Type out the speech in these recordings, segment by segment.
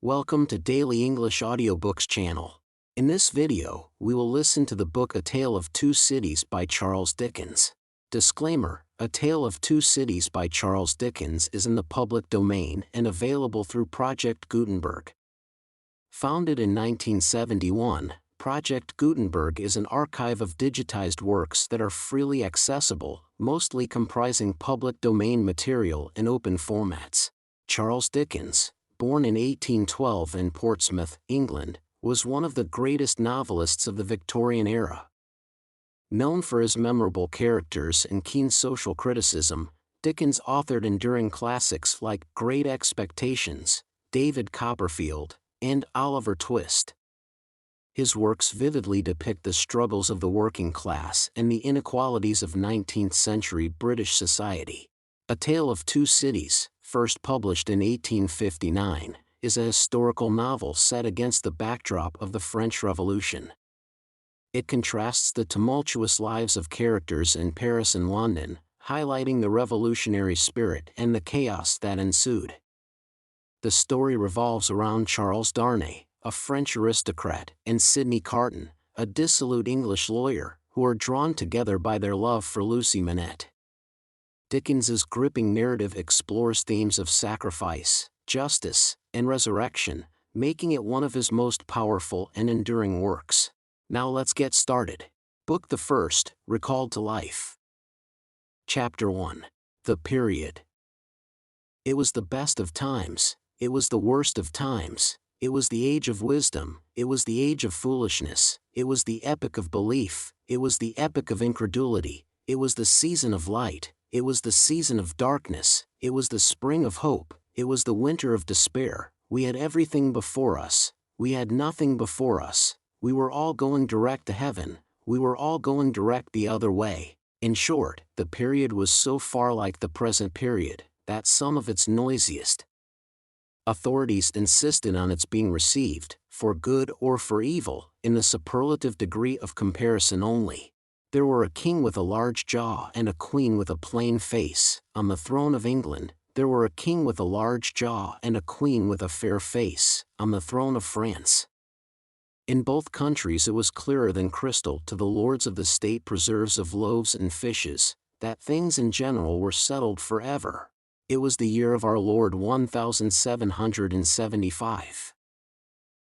Welcome to Daily English Audiobooks channel. In this video, we will listen to the book A Tale of Two Cities by Charles Dickens. Disclaimer: A Tale of Two Cities by Charles Dickens is in the public domain and available through Project Gutenberg. Founded in 1971, Project Gutenberg is an archive of digitized works that are freely accessible, mostly comprising public domain material in open formats. Charles Dickens, born in 1812 in Portsmouth, England, was one of the greatest novelists of the Victorian era. Known for his memorable characters and keen social criticism, Dickens authored enduring classics like Great Expectations, David Copperfield, and Oliver Twist. His works vividly depict the struggles of the working class and the inequalities of 19th-century British society. A Tale of Two Cities, first published in 1859, is a historical novel set against the backdrop of the French Revolution. It contrasts the tumultuous lives of characters in Paris and London, highlighting the revolutionary spirit and the chaos that ensued. The story revolves around Charles Darnay, a French aristocrat, and Sidney Carton, a dissolute English lawyer, who are drawn together by their love for Lucy Manette. Dickens's gripping narrative explores themes of sacrifice, justice, and resurrection, making it one of his most powerful and enduring works. Now let's get started. Book the First, Recalled to Life. Chapter 1. The Period. It was the best of times, it was the worst of times, it was the age of wisdom, it was the age of foolishness, it was the epoch of belief, it was the epoch of incredulity, it was the season of light, it was the season of darkness, it was the spring of hope, it was the winter of despair. We had everything before us, we had nothing before us, we were all going direct to heaven, we were all going direct the other way. In short, the period was so far like the present period, that some of its noisiest authorities insisted on its being received, for good or for evil, in the superlative degree of comparison only. There were a king with a large jaw and a queen with a plain face, on the throne of England. There were a king with a large jaw and a queen with a fair face, on the throne of France. In both countries it was clearer than crystal to the lords of the state preserves of loaves and fishes, that things in general were settled forever. It was the year of our Lord 1775.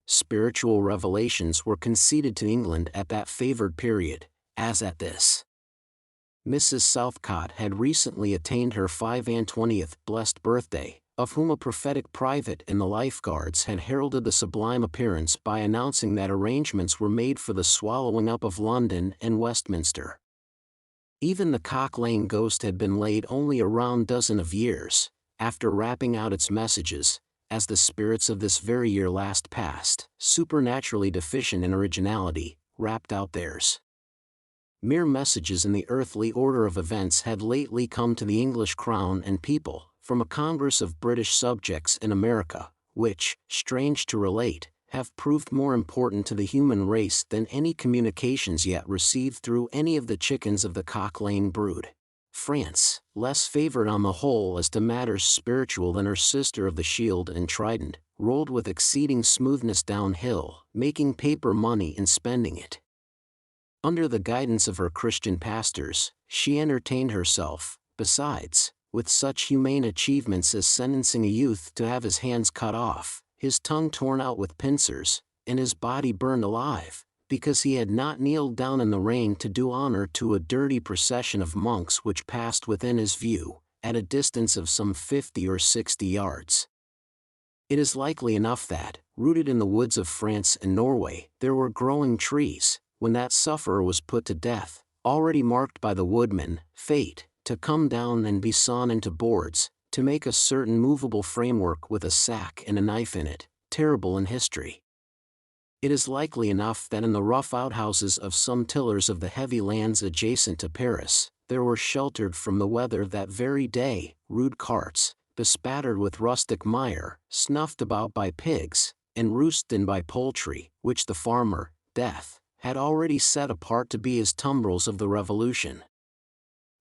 Spiritual revelations were conceded to England at that favored period, as at this. Mrs. Southcott had recently attained her 25th blessed birthday, of whom a prophetic private in the Life Guards had heralded the sublime appearance by announcing that arrangements were made for the swallowing up of London and Westminster. Even the Cock Lane ghost had been laid only a round dozen of years, after rapping out its messages, as the spirits of this very year last past, supernaturally deficient in originality, rapped out theirs. Mere messages in the earthly order of events had lately come to the English crown and people, from a congress of British subjects in America, which, strange to relate, have proved more important to the human race than any communications yet received through any of the chickens of the Cock Lane brood. France, less favored on the whole as to matters spiritual than her sister of the Shield and Trident, rolled with exceeding smoothness downhill, making paper money and spending it. Under the guidance of her Christian pastors, she entertained herself, besides, with such humane achievements as sentencing a youth to have his hands cut off, his tongue torn out with pincers, and his body burned alive, because he had not kneeled down in the rain to do honor to a dirty procession of monks which passed within his view, at a distance of some 50 or 60 yards. It is likely enough that, rooted in the woods of France and Norway, there were growing trees, when that sufferer was put to death, already marked by the woodman, fate, to come down and be sawn into boards, to make a certain movable framework with a sack and a knife in it, terrible in history. It is likely enough that in the rough outhouses of some tillers of the heavy lands adjacent to Paris, there were sheltered from the weather that very day, rude carts, bespattered with rustic mire, snuffed about by pigs, and roosted in by poultry, which the farmer, Death, had already set apart to be his tumbrils of the Revolution.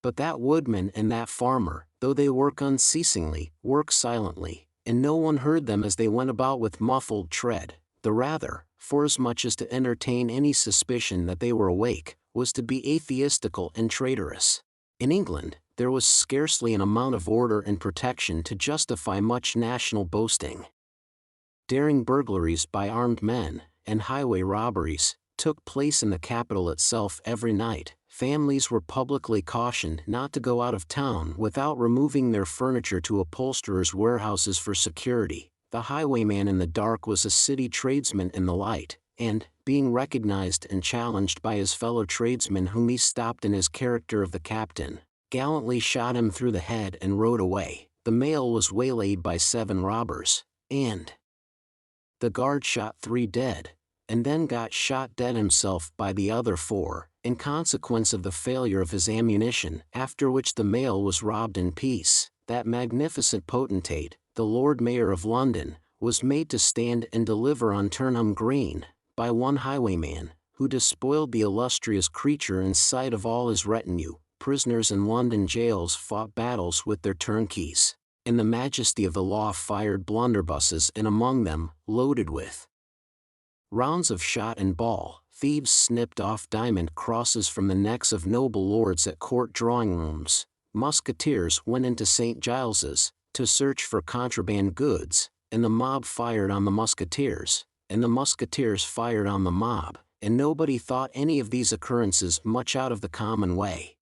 But that woodman and that farmer, though they work unceasingly, work silently, and no one heard them as they went about with muffled tread, the rather, forasmuch as to entertain any suspicion that they were awake, was to be atheistical and traitorous. In England, there was scarcely an amount of order and protection to justify much national boasting. Daring burglaries by armed men, and highway robberies, took place in the capital itself every night. Families were publicly cautioned not to go out of town without removing their furniture to upholsterers' warehouses for security. The highwayman in the dark was a city tradesman in the light, and, being recognized and challenged by his fellow tradesmen whom he stopped in his character of the captain, gallantly shot him through the head and rode away. The mail was waylaid by 7 robbers, and the guard shot 3 dead, and then got shot dead himself by the other 4, in consequence of the failure of his ammunition, after which the mail was robbed in peace. That magnificent potentate, the Lord Mayor of London, was made to stand and deliver on Turnham Green, by one highwayman, who despoiled the illustrious creature in sight of all his retinue. Prisoners in London jails fought battles with their turnkeys, and the majesty of the law fired blunderbusses, and among them, loaded with rounds of shot and ball, thieves snipped off diamond crosses from the necks of noble lords at court drawing-rooms. Musketeers went into St. Giles's to search for contraband goods, and the mob fired on the musketeers, and the musketeers fired on the mob, and nobody thought any of these occurrences much out of the common way.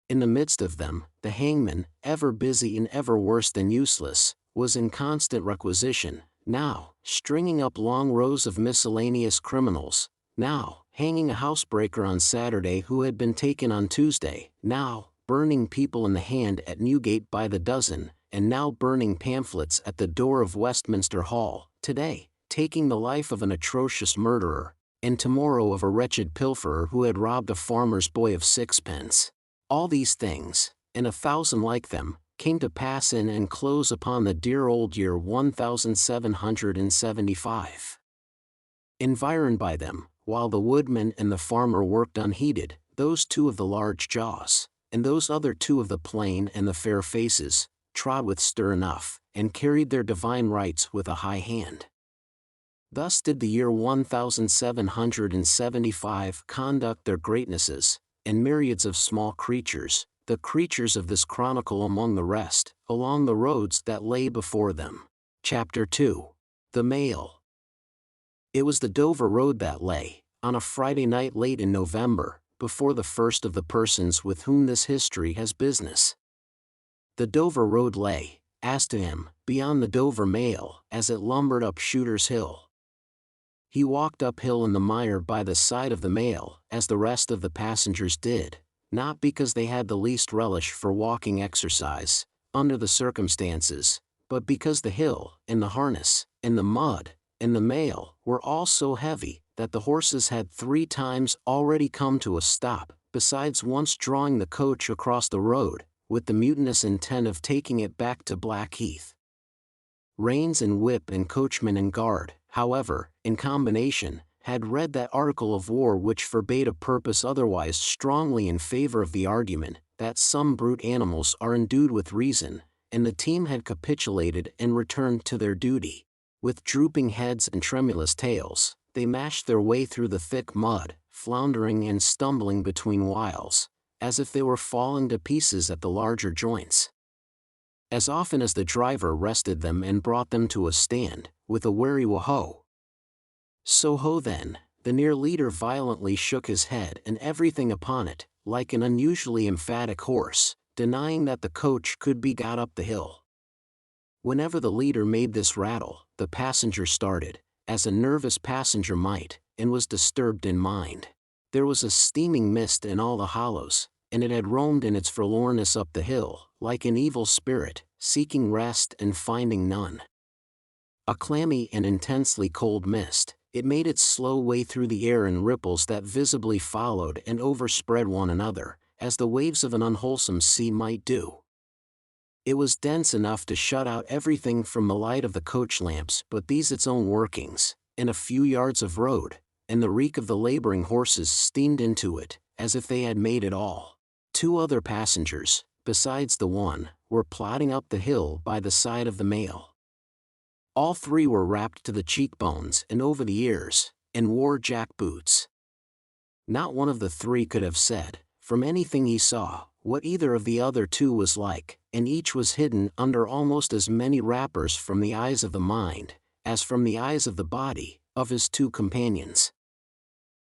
In the midst of them, the hangman, ever busy and ever worse than useless, was in constant requisition, now stringing up long rows of miscellaneous criminals, now hanging a housebreaker on Saturday who had been taken on Tuesday, now burning people in the hand at Newgate by the dozen, and now burning pamphlets at the door of Westminster Hall, today taking the life of an atrocious murderer, and tomorrow of a wretched pilferer who had robbed a farmer's boy of 6pence. All these things, and 1,000 like them, came to pass in and close upon the dear old year 1775. Environed by them, while the woodman and the farmer worked unheeded, those 2 of the large jaws, and those other 2 of the plain and the fair faces, trod with stir enough, and carried their divine rights with a high hand. Thus did the year 1775 conduct their greatnesses, and myriads of small creatures, the creatures of this chronicle among the rest, along the roads that lay before them. Chapter 2. The Mail. It was the Dover Road that lay, on a Friday night late in November, before the first of the persons with whom this history has business. The Dover Road lay, as to him, beyond the Dover Mail, as it lumbered up Shooter's Hill. He walked uphill in the mire by the side of the mail, as the rest of the passengers did, not because they had the least relish for walking exercise, under the circumstances, but because the hill, and the harness, and the mud, and the mail, were all so heavy, that the horses had 3 times already come to a stop, besides once drawing the coach across the road, with the mutinous intent of taking it back to Blackheath. Reins and whip and coachman and guard, however, in combination, had read that article of war which forbade a purpose otherwise strongly in favor of the argument that some brute animals are endued with reason, and the team had capitulated and returned to their duty. With drooping heads and tremulous tails, they mashed their way through the thick mud, floundering and stumbling between whiles, as if they were falling to pieces at the larger joints. As often as the driver rested them and brought them to a stand, with a wary "Whoa-ho! So ho then," the near leader violently shook his head and everything upon it, like an unusually emphatic horse, denying that the coach could be got up the hill. Whenever the leader made this rattle, the passenger started, as a nervous passenger might, and was disturbed in mind. There was a steaming mist in all the hollows, and it had roamed in its forlornness up the hill, like an evil spirit, seeking rest and finding none. A clammy and intensely cold mist, it made its slow way through the air in ripples that visibly followed and overspread one another, as the waves of an unwholesome sea might do. It was dense enough to shut out everything from the light of the coach lamps but these its own workings, and a few yards of road, and the reek of the laboring horses steamed into it, as if they had made it all. 2 other passengers, besides the one, were plodding up the hill by the side of the mail. All three were wrapped to the cheekbones and over the ears, and wore jack boots. Not one of the three could have said, from anything he saw, what either of the other two was like, and each was hidden under almost as many wrappers from the eyes of the mind, as from the eyes of the body, of his two companions.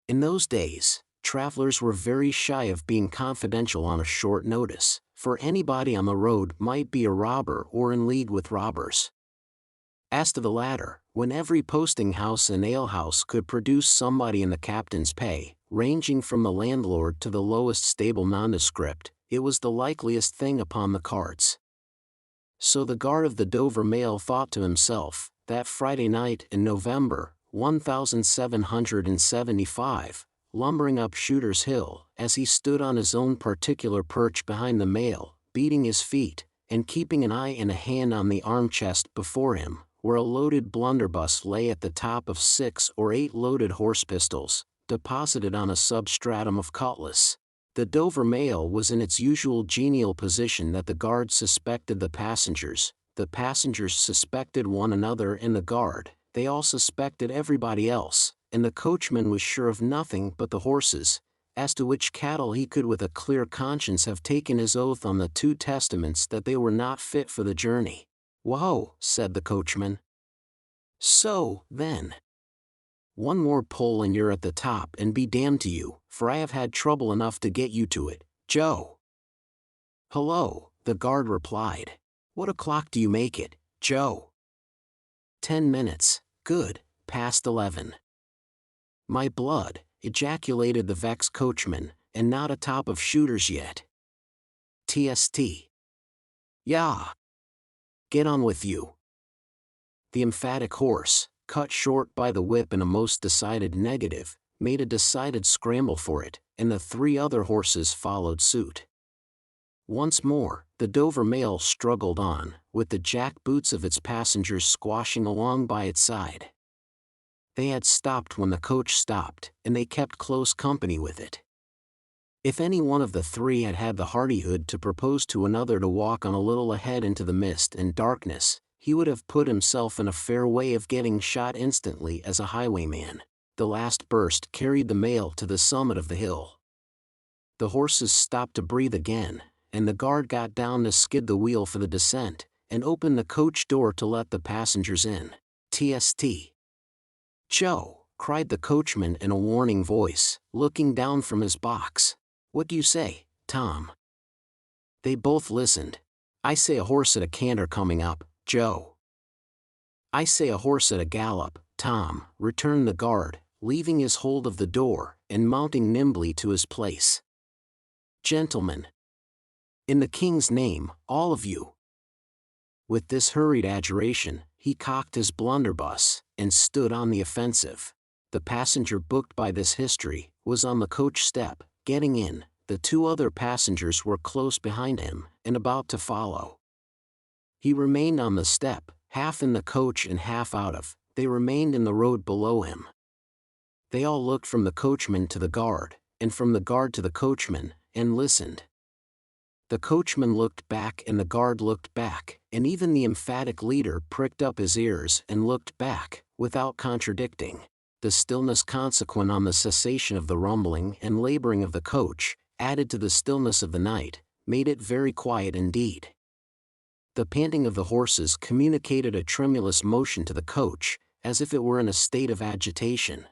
In those days, travelers were very shy of being confidential on a short notice, for anybody on the road might be a robber or in league with robbers. As to the latter, when every posting house and alehouse could produce somebody in the captain's pay, ranging from the landlord to the lowest stable nondescript, it was the likeliest thing upon the cards. So the guard of the Dover Mail thought to himself, that Friday night in November, 1775, lumbering up Shooter's Hill, as he stood on his own particular perch behind the mail, beating his feet, and keeping an eye and a hand on the arm chest before him, where a loaded blunderbuss lay at the top of 6 or 8 loaded horse pistols, deposited on a substratum of cutlass. The Dover Mail was in its usual genial position that the guard suspected the passengers suspected one another and the guard, they all suspected everybody else, and the coachman was sure of nothing but the horses, as to which cattle he could with a clear conscience have taken his oath on the 2 testaments that they were not fit for the journey. "Whoa," said the coachman. "So, then, one more pull and you're at the top, and be damned to you, for I have had trouble enough to get you to it, Joe." "Hello," the guard replied. "What o'clock do you make it, Joe?" 10 minutes, good, past 11. "My blood," ejaculated the vexed coachman, "and not atop of Shooters yet. TST. Yah. Get on with you." The emphatic horse, cut short by the whip in a most decided negative, made a decided scramble for it, and the 3 other horses followed suit. Once more, the Dover Mail struggled on, with the jack boots of its passengers squashing along by its side. They had stopped when the coach stopped, and they kept close company with it. If any one of the 3 had had the hardihood to propose to another to walk on a little ahead into the mist and darkness, he would have put himself in a fair way of getting shot instantly as a highwayman. The last burst carried the mail to the summit of the hill. The horses stopped to breathe again, and the guard got down to skid the wheel for the descent, and opened the coach door to let the passengers in. "TST. Joe," cried the coachman in a warning voice, looking down from his box. "What do you say, Tom?" They both listened. "I say a horse at a canter coming up, Joe." "I say a horse at a gallop, Tom," returned the guard, leaving his hold of the door, and mounting nimbly to his place. "Gentlemen, in the King's name, all of you." With this hurried adjuration, he cocked his blunderbuss, and stood on the offensive. The passenger booked by this history was on the coach step, getting in. The 2 other passengers were close behind him, and about to follow. He remained on the step, half in the coach and half out of. They remained in the road below him. They all looked from the coachman to the guard, and from the guard to the coachman, and listened. The coachman looked back and the guard looked back, and even the emphatic leader pricked up his ears and looked back, without contradicting. The stillness consequent on the cessation of the rumbling and laboring of the coach, added to the stillness of the night, made it very quiet indeed. The panting of the horses communicated a tremulous motion to the coach, as if it were in a state of agitation.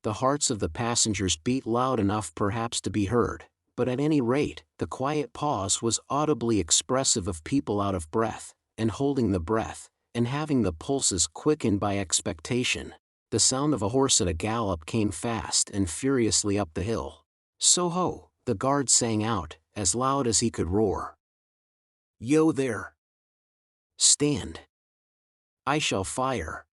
The hearts of the passengers beat loud enough perhaps to be heard, but at any rate, the quiet pause was audibly expressive of people out of breath, and holding the breath, and having the pulses quickened by expectation. The sound of a horse at a gallop came fast and furiously up the hill. "So-ho," the guard sang out, as loud as he could roar. "Yo there! Stand! I shall fire!"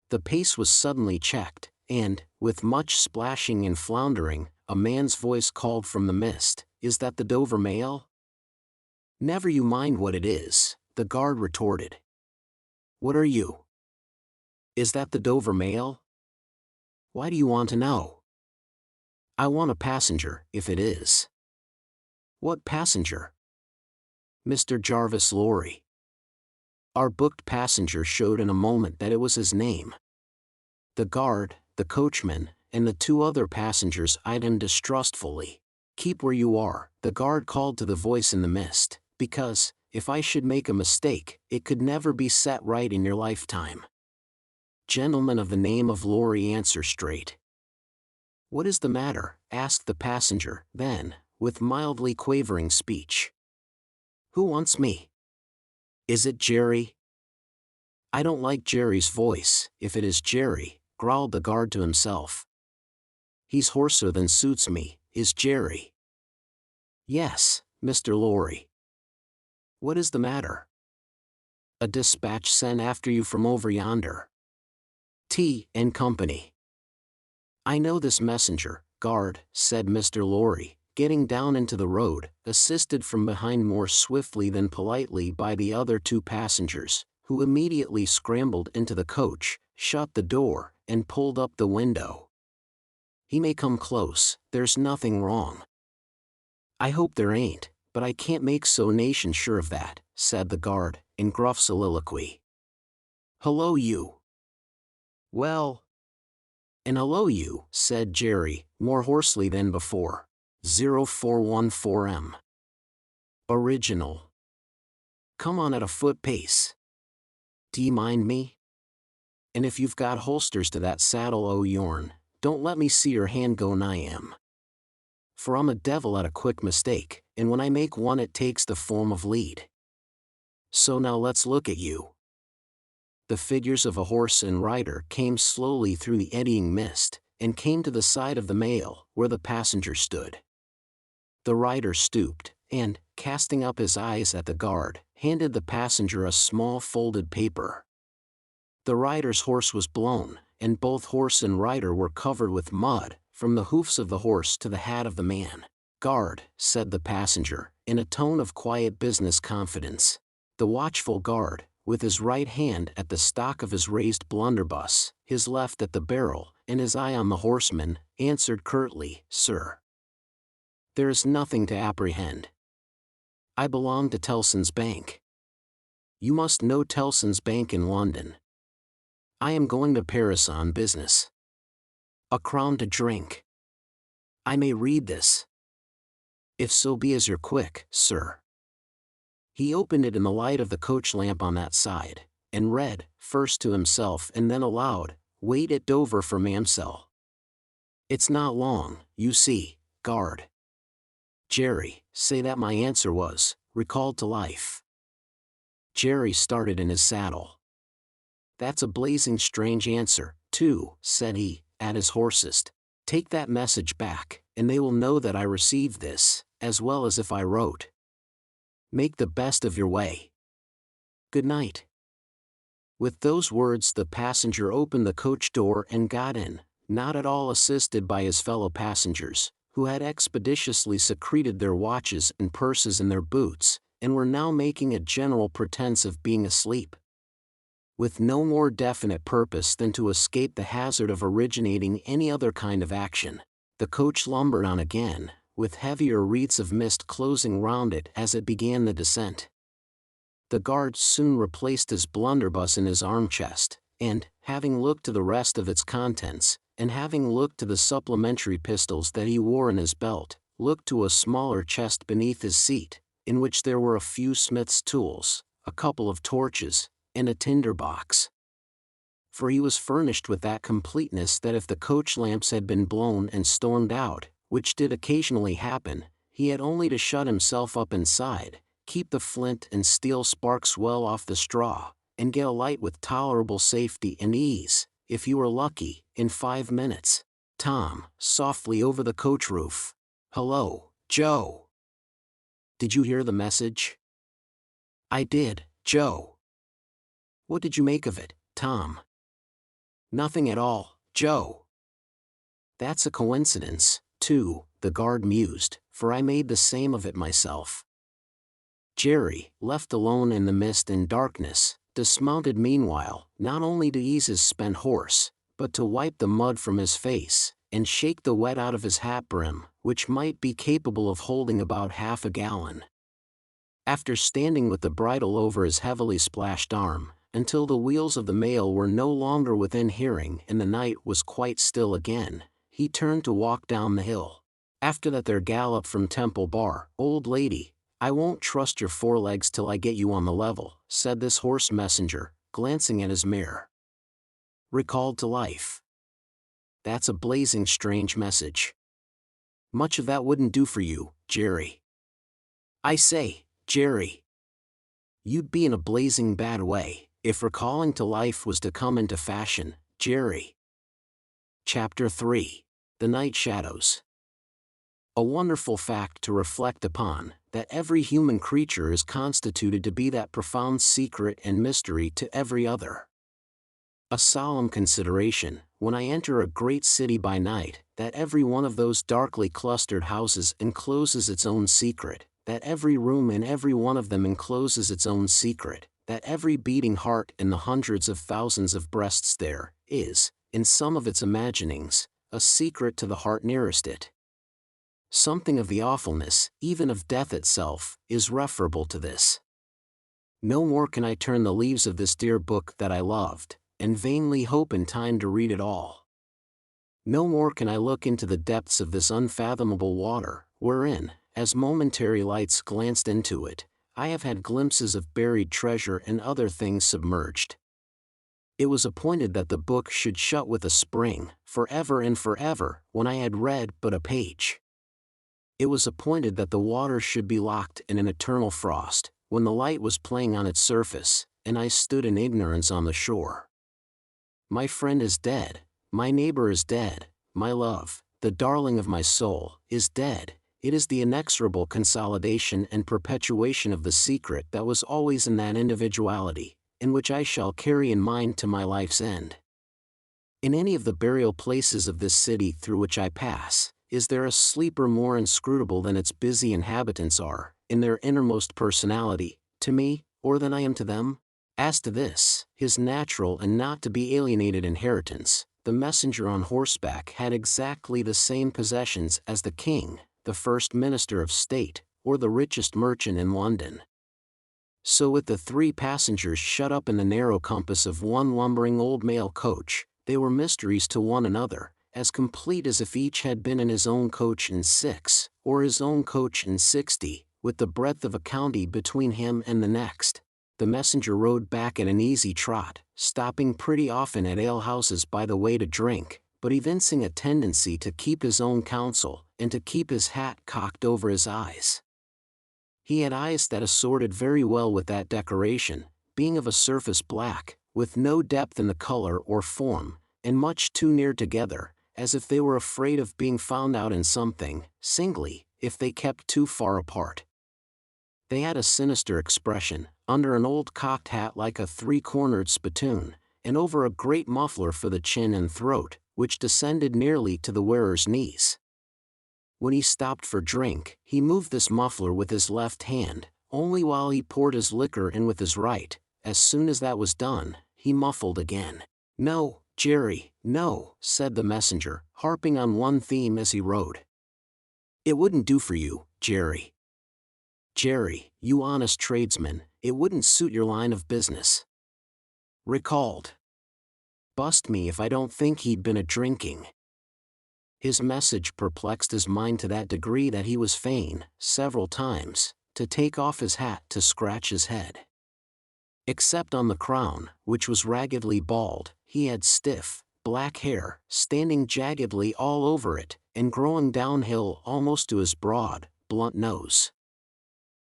The pace was suddenly checked, and, with much splashing and floundering, a man's voice called from the mist, "Is that the Dover Mail?" "Never you mind what it is," the guard retorted. "What are you? Is that the Dover Mail? Why do you want to know?" "I want a passenger, if it is." "What passenger?" "Mr. Jarvis Lorry." Our booked passenger showed in a moment that it was his name. The guard, the coachman, and the two other passengers eyed him distrustfully. "Keep where you are," the guard called to the voice in the mist, "because, if I should make a mistake, it could never be set right in your lifetime." "Gentleman of the name of Lorry, answer straight." "What is the matter?" asked the passenger, then, with mildly quavering speech. "Who wants me? Is it Jerry?" "I don't like Jerry's voice, if it is Jerry," growled the guard to himself. "He's hoarser than suits me, is Jerry." "Yes, Mr. Lorry." "What is the matter?" "A dispatch sent after you from over yonder. T and Company." "I know this messenger, guard," said Mr. Lorry, getting down into the road, assisted from behind more swiftly than politely by the other two passengers, who immediately scrambled into the coach, shut the door, and pulled up the window. "He may come close, there's nothing wrong." "I hope there ain't, but I can't make so nation sure of that," said the guard, in gruff soliloquy. "Hello you." "Well." "And hello you," said Jerry, more hoarsely than before. 0414M. Original. "Come on at a foot pace. Do you mind me? And if you've got holsters to that saddle o' yourn, don't let me see your hand go nigh 'em. For I'm a devil at a quick mistake, and when I make one it takes the form of lead. So now let's look at you." The figures of a horse and rider came slowly through the eddying mist, and came to the side of the mail, where the passenger stood. The rider stooped, and, casting up his eyes at the guard, handed the passenger a small folded paper. The rider's horse was blown, and both horse and rider were covered with mud, from the hoofs of the horse to the hat of the man. "Guard," said the passenger, in a tone of quiet business confidence. The watchful guard, with his right hand at the stock of his raised blunderbuss, his left at the barrel, and his eye on the horseman, answered curtly, "Sir, there is nothing to apprehend. I belong to Tellson's Bank. You must know Tellson's Bank in London. I am going to Paris on business. A crown to drink. I may read this. If so be as you're quick, sir." He opened it in the light of the coach lamp on that side, and read, first to himself and then aloud, "Wait at Dover for Mamselle. It's not long, you see, guard." Jerry, say that my answer was, recalled to life. Jerry started in his saddle. "That's a blazing strange answer, too," said he, at his hoarsest. "Take that message back, and they will know that I received this, as well as if I wrote. Make the best of your way. Good night." With those words the passenger opened the coach door and got in, not at all assisted by his fellow passengers, who had expeditiously secreted their watches and purses in their boots, and were now making a general pretense of being asleep. With no more definite purpose than to escape the hazard of originating any other kind of action, the coach lumbered on again, with heavier wreaths of mist closing round it as it began the descent. The guard soon replaced his blunderbuss in his arm chest, and, having looked to the rest of its contents, and having looked to the supplementary pistols that he wore in his belt, looked to a smaller chest beneath his seat, in which there were a few smith's tools, a couple of torches, and a tinder box. For he was furnished with that completeness that if the coach lamps had been blown and stormed out, which did occasionally happen, he had only to shut himself up inside, keep the flint and steel sparks well off the straw, and get a light with tolerable safety and ease, if he were lucky, in 5 minutes. Tom, softly over the coach roof. "Hello, Joe. Did you hear the message?" "I did, Joe." "What did you make of it, Tom?" "Nothing at all, Joe." "That's a coincidence, too," the guard mused, "for I made the same of it myself." Jerry, left alone in the mist and darkness, dismounted meanwhile, not only to ease his spent horse, but to wipe the mud from his face, and shake the wet out of his hat brim, which might be capable of holding about half a gallon. After standing with the bridle over his heavily splashed arm, until the wheels of the mail were no longer within hearing and the night was quite still again, he turned to walk down the hill. After that there galloped from Temple Bar, "Old lady, I won't trust your forelegs till I get you on the level," said this horse messenger, glancing at his mare. Recalled to life. That's a blazing strange message. Much of that wouldn't do for you, Jerry. I say, Jerry. You'd be in a blazing bad way, if recalling to life was to come into fashion, Jerry. Chapter 3. The Night Shadows. A wonderful fact to reflect upon, that every human creature is constituted to be that profound secret and mystery to every other. A solemn consideration, when I enter a great city by night, that every one of those darkly clustered houses encloses its own secret, that every room in every one of them encloses its own secret, that every beating heart in the hundreds of thousands of breasts there is, in some of its imaginings, a secret to the heart nearest it. Something of the awfulness, even of death itself, is referable to this. No more can I turn the leaves of this dear book that I loved, and vainly hope in time to read it all. No more can I look into the depths of this unfathomable water, wherein, as momentary lights glanced into it, I have had glimpses of buried treasure and other things submerged. It was appointed that the book should shut with a spring, forever and forever, when I had read but a page. It was appointed that the water should be locked in an eternal frost, when the light was playing on its surface, and I stood in ignorance on the shore. My friend is dead, my neighbor is dead, my love, the darling of my soul, is dead. It is the inexorable consolidation and perpetuation of the secret that was always in that individuality, and which I shall carry in mind to my life's end. In any of the burial places of this city through which I pass, is there a sleeper more inscrutable than its busy inhabitants are, in their innermost personality, to me, or than I am to them? As to this, his natural and not to be alienated inheritance, the messenger on horseback had exactly the same possessions as the king, the first minister of state, or the richest merchant in London. So with the 3 passengers shut up in the narrow compass of one lumbering old mail coach, they were mysteries to one another, as complete as if each had been in his own coach in 6, or his own coach in 60, with the breadth of a county between him and the next. The messenger rode back at an easy trot, stopping pretty often at alehouses by the way to drink, but evincing a tendency to keep his own counsel, and to keep his hat cocked over his eyes. He had eyes that assorted very well with that decoration, being of a surface black, with no depth in the color or form, and much too near together, as if they were afraid of being found out in something, singly, if they kept too far apart. They had a sinister expression, under an old cocked hat like a 3-cornered spittoon, and over a great muffler for the chin and throat, which descended nearly to the wearer's knees. When he stopped for drink, he moved this muffler with his left hand, only while he poured his liquor in with his right. As soon as that was done, he muffled again. "No, Jerry, no," said the messenger, harping on one theme as he rode. "It wouldn't do for you, Jerry. Jerry, you honest tradesman, it wouldn't suit your line of business." Recalled. Bust me if I don't think he'd been a-drinking. His message perplexed his mind to that degree that he was fain, several times, to take off his hat to scratch his head. Except on the crown, which was raggedly bald, he had stiff, black hair, standing jaggedly all over it, and growing downhill almost to his broad, blunt nose.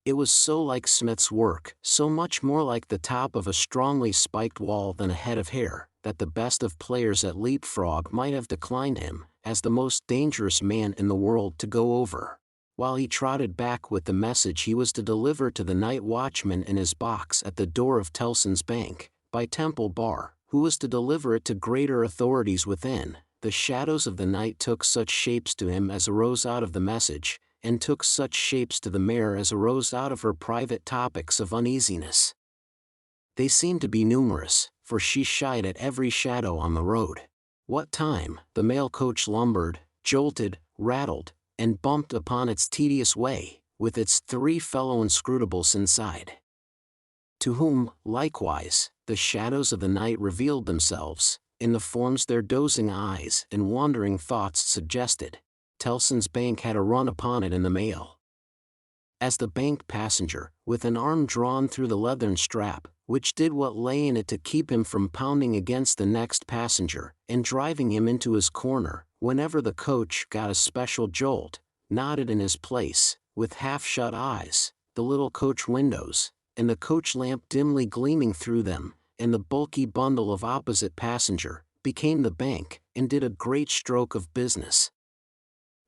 It was so like Smith's work, so much more like the top of a strongly spiked wall than a head of hair, that the best of players at leapfrog might have declined him, as the most dangerous man in the world to go over, while he trotted back with the message he was to deliver to the night watchman in his box at the door of Tellson's Bank, by Temple Bar, who was to deliver it to greater authorities within. The shadows of the night took such shapes to him as arose out of the message, and took such shapes to the mare as arose out of her private topics of uneasiness. They seemed to be numerous, for she shied at every shadow on the road. What time the mail coach lumbered, jolted, rattled, and bumped upon its tedious way, with its 3 fellow inscrutables inside, to whom, likewise, the shadows of the night revealed themselves, in the forms their dozing eyes and wandering thoughts suggested. Tellson's bank had a run upon it in the mail. As the bank passenger, with an arm drawn through the leathern strap, which did what lay in it to keep him from pounding against the next passenger, and driving him into his corner, whenever the coach got a special jolt, nodded in his place, with half-shut eyes, the little coach windows, and the coach lamp dimly gleaming through them, and the bulky bundle of opposite passenger, became the bank, and did a great stroke of business.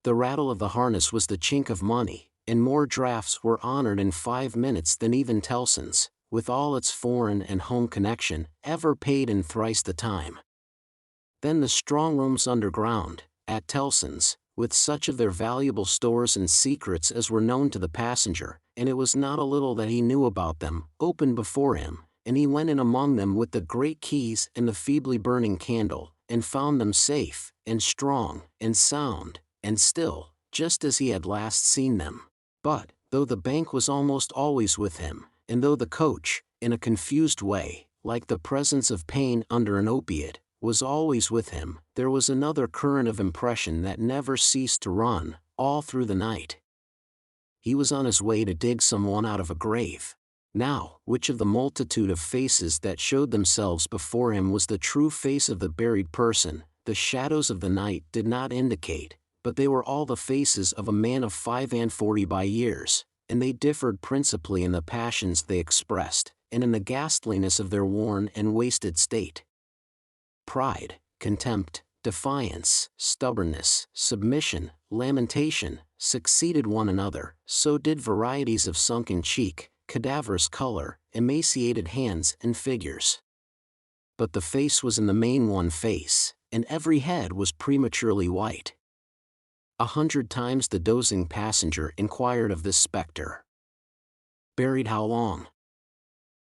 The rattle of the harness was the chink of money, and more drafts were honored in 5 minutes than even Tellson's, with all its foreign and home connection, ever paid in thrice the time. Then the strong rooms underground, at Tellson's, with such of their valuable stores and secrets as were known to the passenger, and it was not a little that he knew about them, opened before him, and he went in among them with the great keys and the feebly burning candle, and found them safe, and strong, and sound, and still, just as he had last seen them. But, though the bank was almost always with him, and though the coach, in a confused way, like the presence of pain under an opiate, was always with him, there was another current of impression that never ceased to run, all through the night. He was on his way to dig someone out of a grave. Now, which of the multitude of faces that showed themselves before him was the true face of the buried person, the shadows of the night did not indicate, but they were all the faces of a man of 45 by years, and they differed principally in the passions they expressed, and in the ghastliness of their worn and wasted state. Pride, contempt, defiance, stubbornness, submission, lamentation, succeeded one another, so did varieties of sunken cheek, cadaverous color, emaciated hands and figures. But the face was in the main one face, and every head was prematurely white. 100 times the dozing passenger inquired of this spectre, "Buried how long?"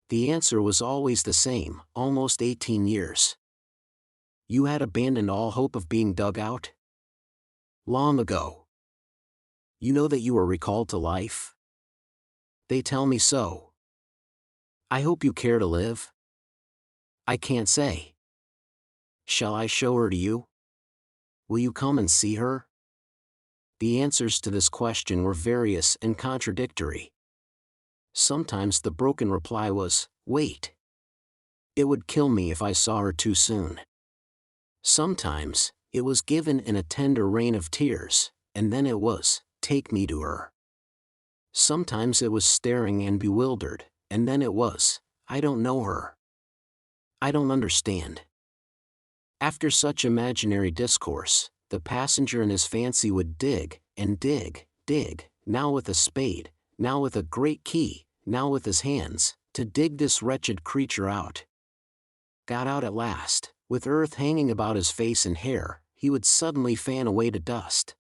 The answer was always the same, almost 18 years. "You had abandoned all hope of being dug out?" "Long ago." "You know that you were recalled to life?" "They tell me so." "I hope you care to live?" "I can't say." "Shall I show her to you?" "Will you come and see her?" The answers to this question were various and contradictory. Sometimes the broken reply was, "Wait. It would kill me if I saw her too soon." Sometimes, it was given in a tender rain of tears, and then it was, "Take me to her." Sometimes it was staring and bewildered, and then it was, "I don't know her. I don't understand." After such imaginary discourse, the passenger in his fancy would dig, and dig, dig, now with a spade, now with a great key, now with his hands, to dig this wretched creature out. Got out at last, with earth hanging about his face and hair, he would suddenly fan away to dust.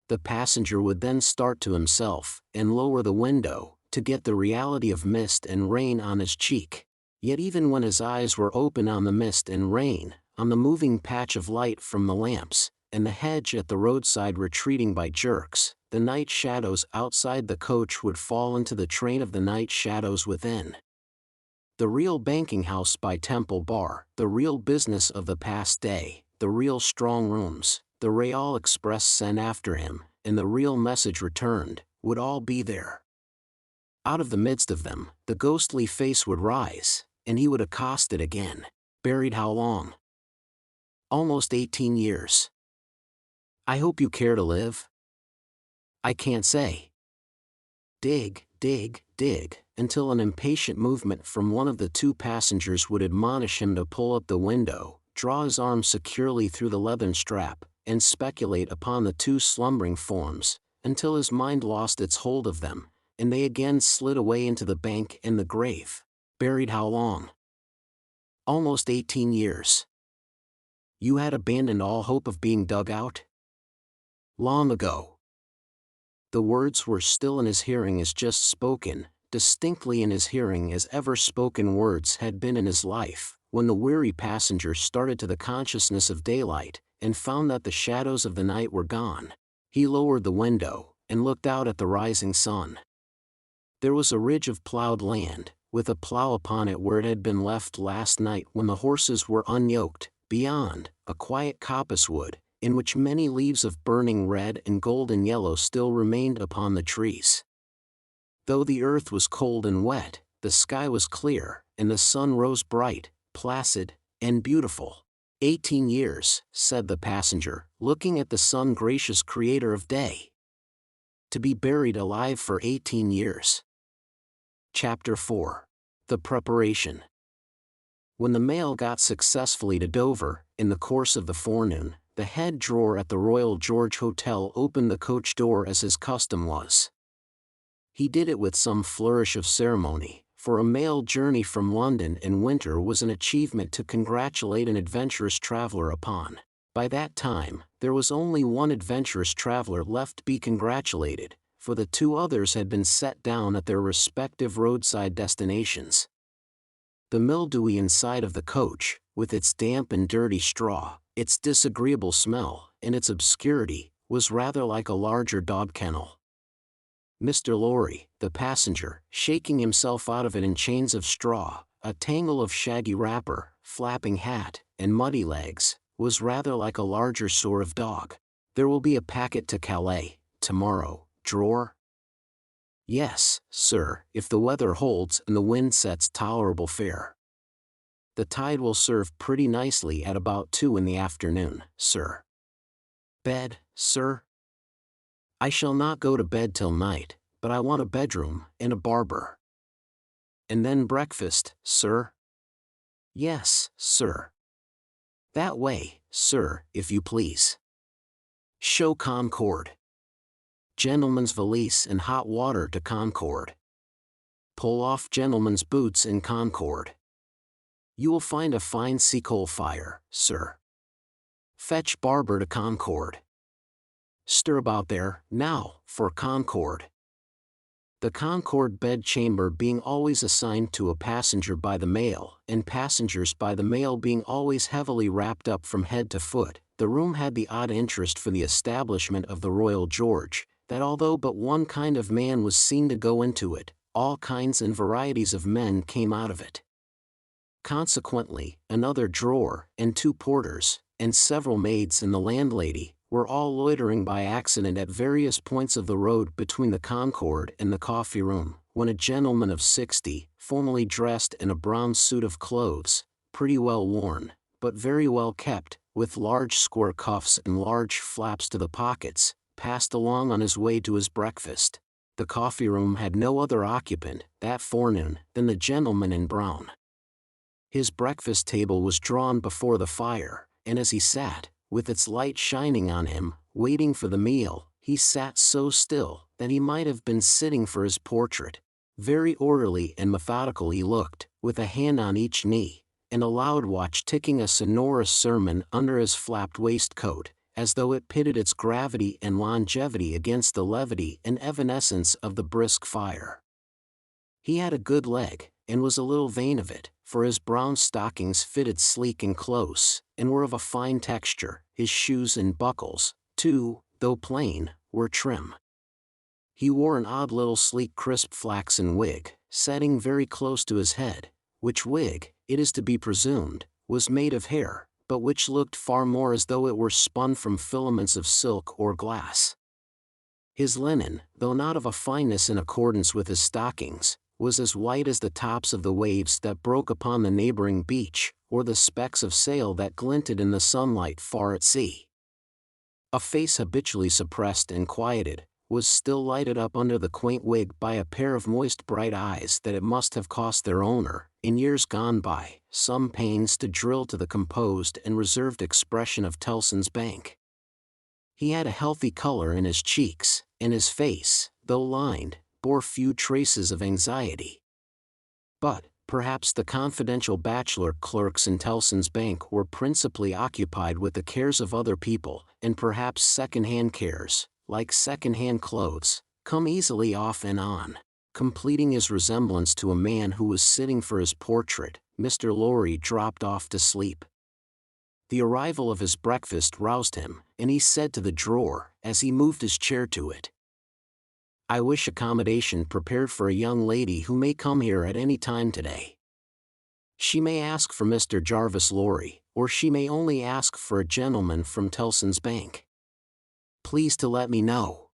The passenger would then start to himself, and lower the window, to get the reality of mist and rain on his cheek. Yet even when his eyes were open on the mist and rain, on the moving patch of light from the lamps, and the hedge at the roadside retreating by jerks, the night shadows outside the coach would fall into the train of the night shadows within. The real banking house by Temple Bar, the real business of the past day, the real strong rooms, the Real Express sent after him, and the real message returned, would all be there. Out of the midst of them, the ghostly face would rise, and he would accost it again. "Buried how long?" "Almost 18 years. I hope you care to live?" "I can't say." Dig, dig, dig, until an impatient movement from one of the 2 passengers would admonish him to pull up the window, draw his arm securely through the leathern strap, and speculate upon the 2 slumbering forms, until his mind lost its hold of them, and they again slid away into the bank and the grave. "Buried how long?" "Almost 18 years. You had abandoned all hope of being dug out?" "Long ago." The words were still in his hearing as just spoken, distinctly in his hearing as ever spoken words had been in his life, when the weary passenger started to the consciousness of daylight, and found that the shadows of the night were gone. He lowered the window, and looked out at the rising sun. There was a ridge of plowed land, with a plow upon it where it had been left last night when the horses were unyoked. Beyond, a quiet coppice wood, in which many leaves of burning red and golden yellow still remained upon the trees. Though the earth was cold and wet, the sky was clear, and the sun rose bright, placid, and beautiful. 18 years, said the passenger, looking at the sun gracious creator of day. To be buried alive for 18 years. Chapter 4. The Preparation. When the mail got successfully to Dover, in the course of the forenoon, the head drawer at the Royal George Hotel opened the coach door as his custom was. He did it with some flourish of ceremony, for a mail journey from London in winter was an achievement to congratulate an adventurous traveler upon. By that time, there was only one adventurous traveler left to be congratulated, for the two others had been set down at their respective roadside destinations. The mildewy inside of the coach, with its damp and dirty straw, its disagreeable smell, and its obscurity, was rather like a larger dog kennel. Mr. Lorry, the passenger, shaking himself out of it in chains of straw, a tangle of shaggy wrapper, flapping hat, and muddy legs, was rather like a larger sort of dog. There will be a packet to Calais, tomorrow, drawer? Yes, sir, if the weather holds and the wind sets tolerable fair. The tide will serve pretty nicely at about 2 in the afternoon, sir. Bed, sir? I shall not go to bed till night, but I want a bedroom and a barber. And then breakfast, sir? Yes, sir. That way, sir, if you please. Show Concord. Gentleman's valise and hot water to Concord. Pull off gentleman's boots in Concord. You will find a fine sea-coal fire, sir. Fetch barber to Concord. Stir about there, now, for Concord. The Concord bed-chamber being always assigned to a passenger by the mail, and passengers by the mail being always heavily wrapped up from head to foot, the room had the odd interest for the establishment of the Royal George, that although but one kind of man was seen to go into it, all kinds and varieties of men came out of it. Consequently, another drawer, and 2 porters, and several maids and the landlady, were all loitering by accident at various points of the road between the Concord and the coffee room, when a gentleman of 60, formally dressed in a brown suit of clothes, pretty well worn, but very well kept, with large square cuffs and large flaps to the pockets, passed along on his way to his breakfast. The coffee room had no other occupant, that forenoon, than the gentleman in brown. His breakfast table was drawn before the fire, and as he sat, with its light shining on him, waiting for the meal, he sat so still that he might have been sitting for his portrait. Very orderly and methodical he looked, with a hand on each knee, and a loud watch ticking a sonorous sermon under his flapped waistcoat, as though it pitted its gravity and longevity against the levity and evanescence of the brisk fire. He had a good leg, and was a little vain of it, for his brown stockings fitted sleek and close, and were of a fine texture. His shoes and buckles, too, though plain, were trim. He wore an odd little sleek crisp flaxen wig, setting very close to his head, which wig, it is to be presumed, was made of hair, but which looked far more as though it were spun from filaments of silk or glass. His linen, though not of a fineness in accordance with his stockings, was as white as the tops of the waves that broke upon the neighboring beach, or the specks of sail that glinted in the sunlight far at sea. A face habitually suppressed and quieted, was still lighted up under the quaint wig by a pair of moist bright eyes that it must have cost their owner, in years gone by, some pains to drill to the composed and reserved expression of Tellson's Bank. He had a healthy color in his cheeks, and his face, though lined, bore few traces of anxiety. But, perhaps the confidential bachelor clerks in Tellson's Bank were principally occupied with the cares of other people, and perhaps second-hand cares, like second-hand clothes, come easily off and on. Completing his resemblance to a man who was sitting for his portrait, Mr. Lorry dropped off to sleep. The arrival of his breakfast roused him, and he said to the drawer, as he moved his chair to it, I wish accommodation prepared for a young lady who may come here at any time today. She may ask for Mr. Jarvis Lorry, or she may only ask for a gentleman from Tellson's Bank. Please to let me know.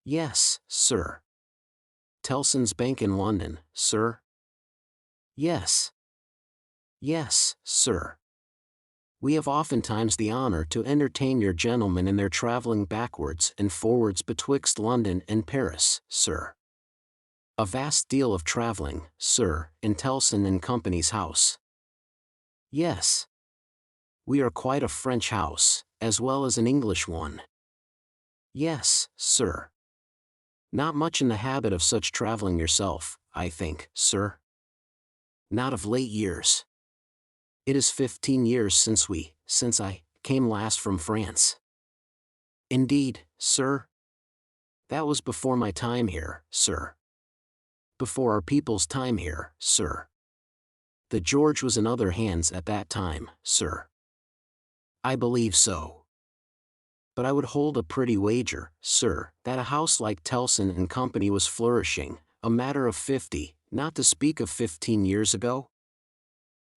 Yes, sir. Tellson's Bank in London, sir? Yes. Yes, sir. We have oftentimes the honour to entertain your gentlemen in their travelling backwards and forwards betwixt London and Paris, sir. A vast deal of travelling, sir, in Tellson and Company's house. Yes. We are quite a French house, as well as an English one. Yes, sir. Not much in the habit of such travelling yourself, I think, sir? Not of late years. It is 15 years since I came last from France. Indeed, sir? That was before my time here, sir. Before our people's time here, sir. The George was in other hands at that time, sir. I believe so. But I would hold a pretty wager, sir, that a house like Tellson and Company was flourishing, a matter of 50, not to speak of 15 years ago?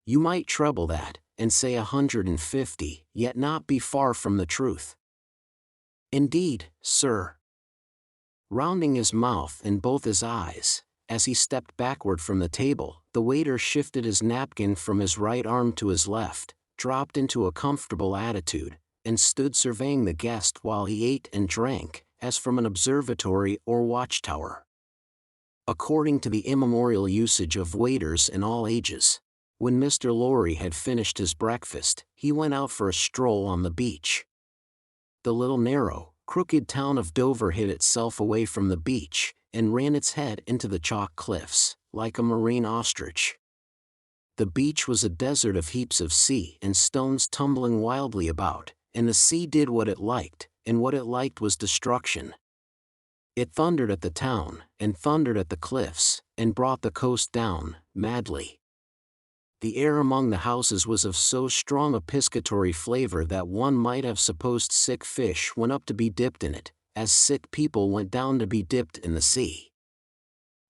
You might treble that, and say 150, yet not be far from the truth. Indeed, sir. Rounding his mouth and both his eyes, as he stepped backward from the table, the waiter shifted his napkin from his right arm to his left, dropped into a comfortable attitude, and stood surveying the guest while he ate and drank, as from an observatory or watchtower. According to the immemorial usage of waiters in all ages, when Mr. Lorry had finished his breakfast, he went out for a stroll on the beach. The little narrow, crooked town of Dover hid itself away from the beach, and ran its head into the chalk cliffs, like a marine ostrich. The beach was a desert of heaps of sea and stones tumbling wildly about, and the sea did what it liked, and what it liked was destruction. It thundered at the town, and thundered at the cliffs, and brought the coast down, madly. The air among the houses was of so strong a piscatory flavor that one might have supposed sick fish went up to be dipped in it, as sick people went down to be dipped in the sea.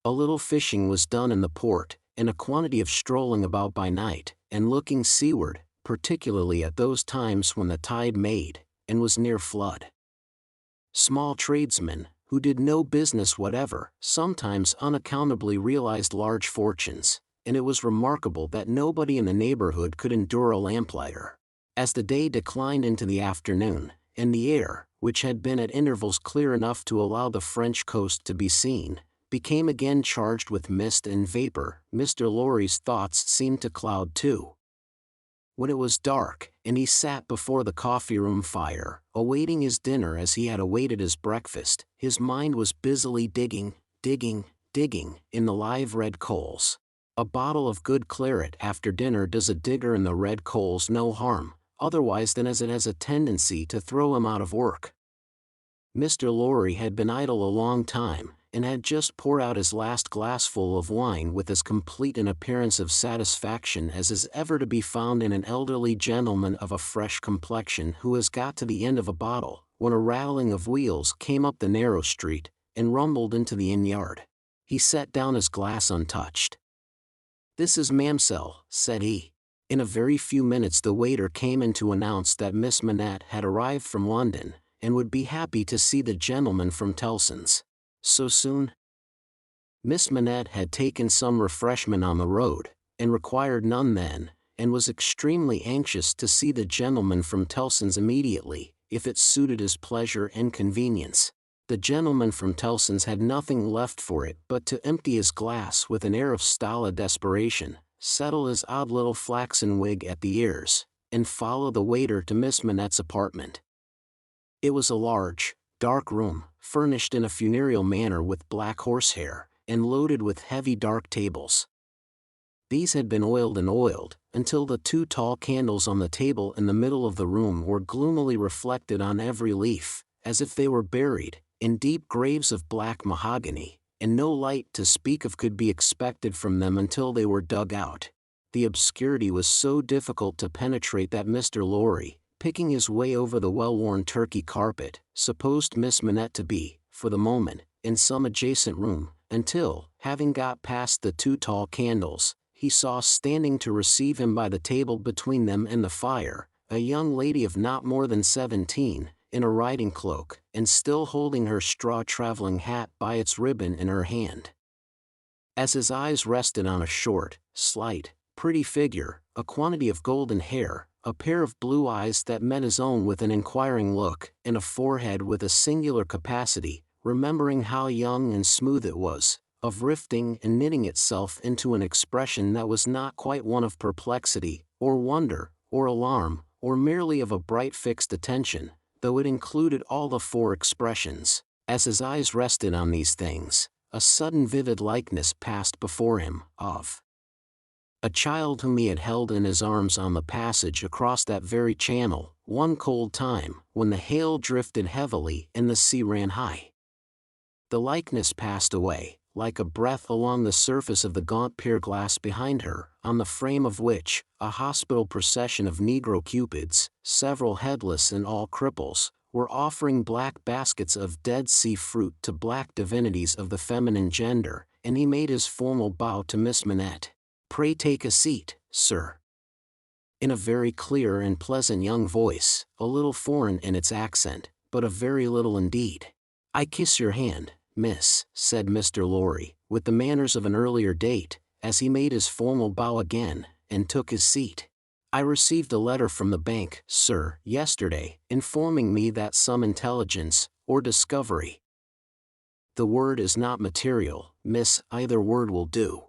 A little fishing was done in the port, and a quantity of strolling about by night, and looking seaward, particularly at those times when the tide made, and was near flood. Small tradesmen, who did no business whatever, sometimes unaccountably realized large fortunes, and it was remarkable that nobody in the neighborhood could endure a lamplighter. As the day declined into the afternoon, and the air, which had been at intervals clear enough to allow the French coast to be seen, became again charged with mist and vapor, Mr. Lorry's thoughts seemed to cloud too. When it was dark, and he sat before the coffee-room fire, awaiting his dinner as he had awaited his breakfast, his mind was busily digging in the live red coals. A bottle of good claret after dinner does a digger in the red coals no harm, otherwise than as it has a tendency to throw him out of work. Mr. Lorry had been idle a long time, and had just poured out his last glassful of wine with as complete an appearance of satisfaction as is ever to be found in an elderly gentleman of a fresh complexion who has got to the end of a bottle, when a rattling of wheels came up the narrow street, and rumbled into the inn-yard. He set down his glass untouched. "This is Mamselle," said he. In a very few minutes the waiter came in to announce that Miss Manette had arrived from London, and would be happy to see the gentleman from Tellson's. So soon? Miss Manette had taken some refreshment on the road, and required none then, and was extremely anxious to see the gentleman from Tellson's immediately, if it suited his pleasure and convenience. The gentleman from Tellson's had nothing left for it but to empty his glass with an air of stolid desperation, settle his odd little flaxen wig at the ears, and follow the waiter to Miss Manette's apartment. It was a large, dark room, furnished in a funereal manner with black horsehair, and loaded with heavy dark tables. These had been oiled and oiled, until the two tall candles on the table in the middle of the room were gloomily reflected on every leaf, as if they were buried in deep graves of black mahogany, and no light to speak of could be expected from them until they were dug out. The obscurity was so difficult to penetrate that Mr. Lorry, picking his way over the well-worn Turkey carpet, supposed Miss Manette to be, for the moment, in some adjacent room, until, having got past the 2 tall candles, he saw standing to receive him by the table between them and the fire, a young lady of not more than 17, in a riding cloak, and still holding her straw traveling hat by its ribbon in her hand. As his eyes rested on a short, slight, pretty figure, a quantity of golden hair, a pair of blue eyes that met his own with an inquiring look, and a forehead with a singular capacity, remembering how young and smooth it was, of rifting and knitting itself into an expression that was not quite one of perplexity, or wonder, or alarm, or merely of a bright fixed attention, though it included all the 4 expressions. As his eyes rested on these things, a sudden vivid likeness passed before him, of a child whom he had held in his arms on the passage across that very channel, one cold time, when the hail drifted heavily and the sea ran high. The likeness passed away, like a breath along the surface of the gaunt pier glass behind her, on the frame of which, a hospital procession of Negro Cupids, several headless and all cripples, were offering black baskets of Dead Sea fruit to black divinities of the feminine gender, and he made his formal bow to Miss Manette. "Pray take a seat, sir," in a very clear and pleasant young voice, a little foreign in its accent, but a very little indeed. "I kiss your hand, miss," said Mr. Lorry, with the manners of an earlier date, as he made his formal bow again, and took his seat. "I received a letter from the bank, sir, yesterday, informing me that some intelligence, or discovery—" "The word is not material, miss, either word will do."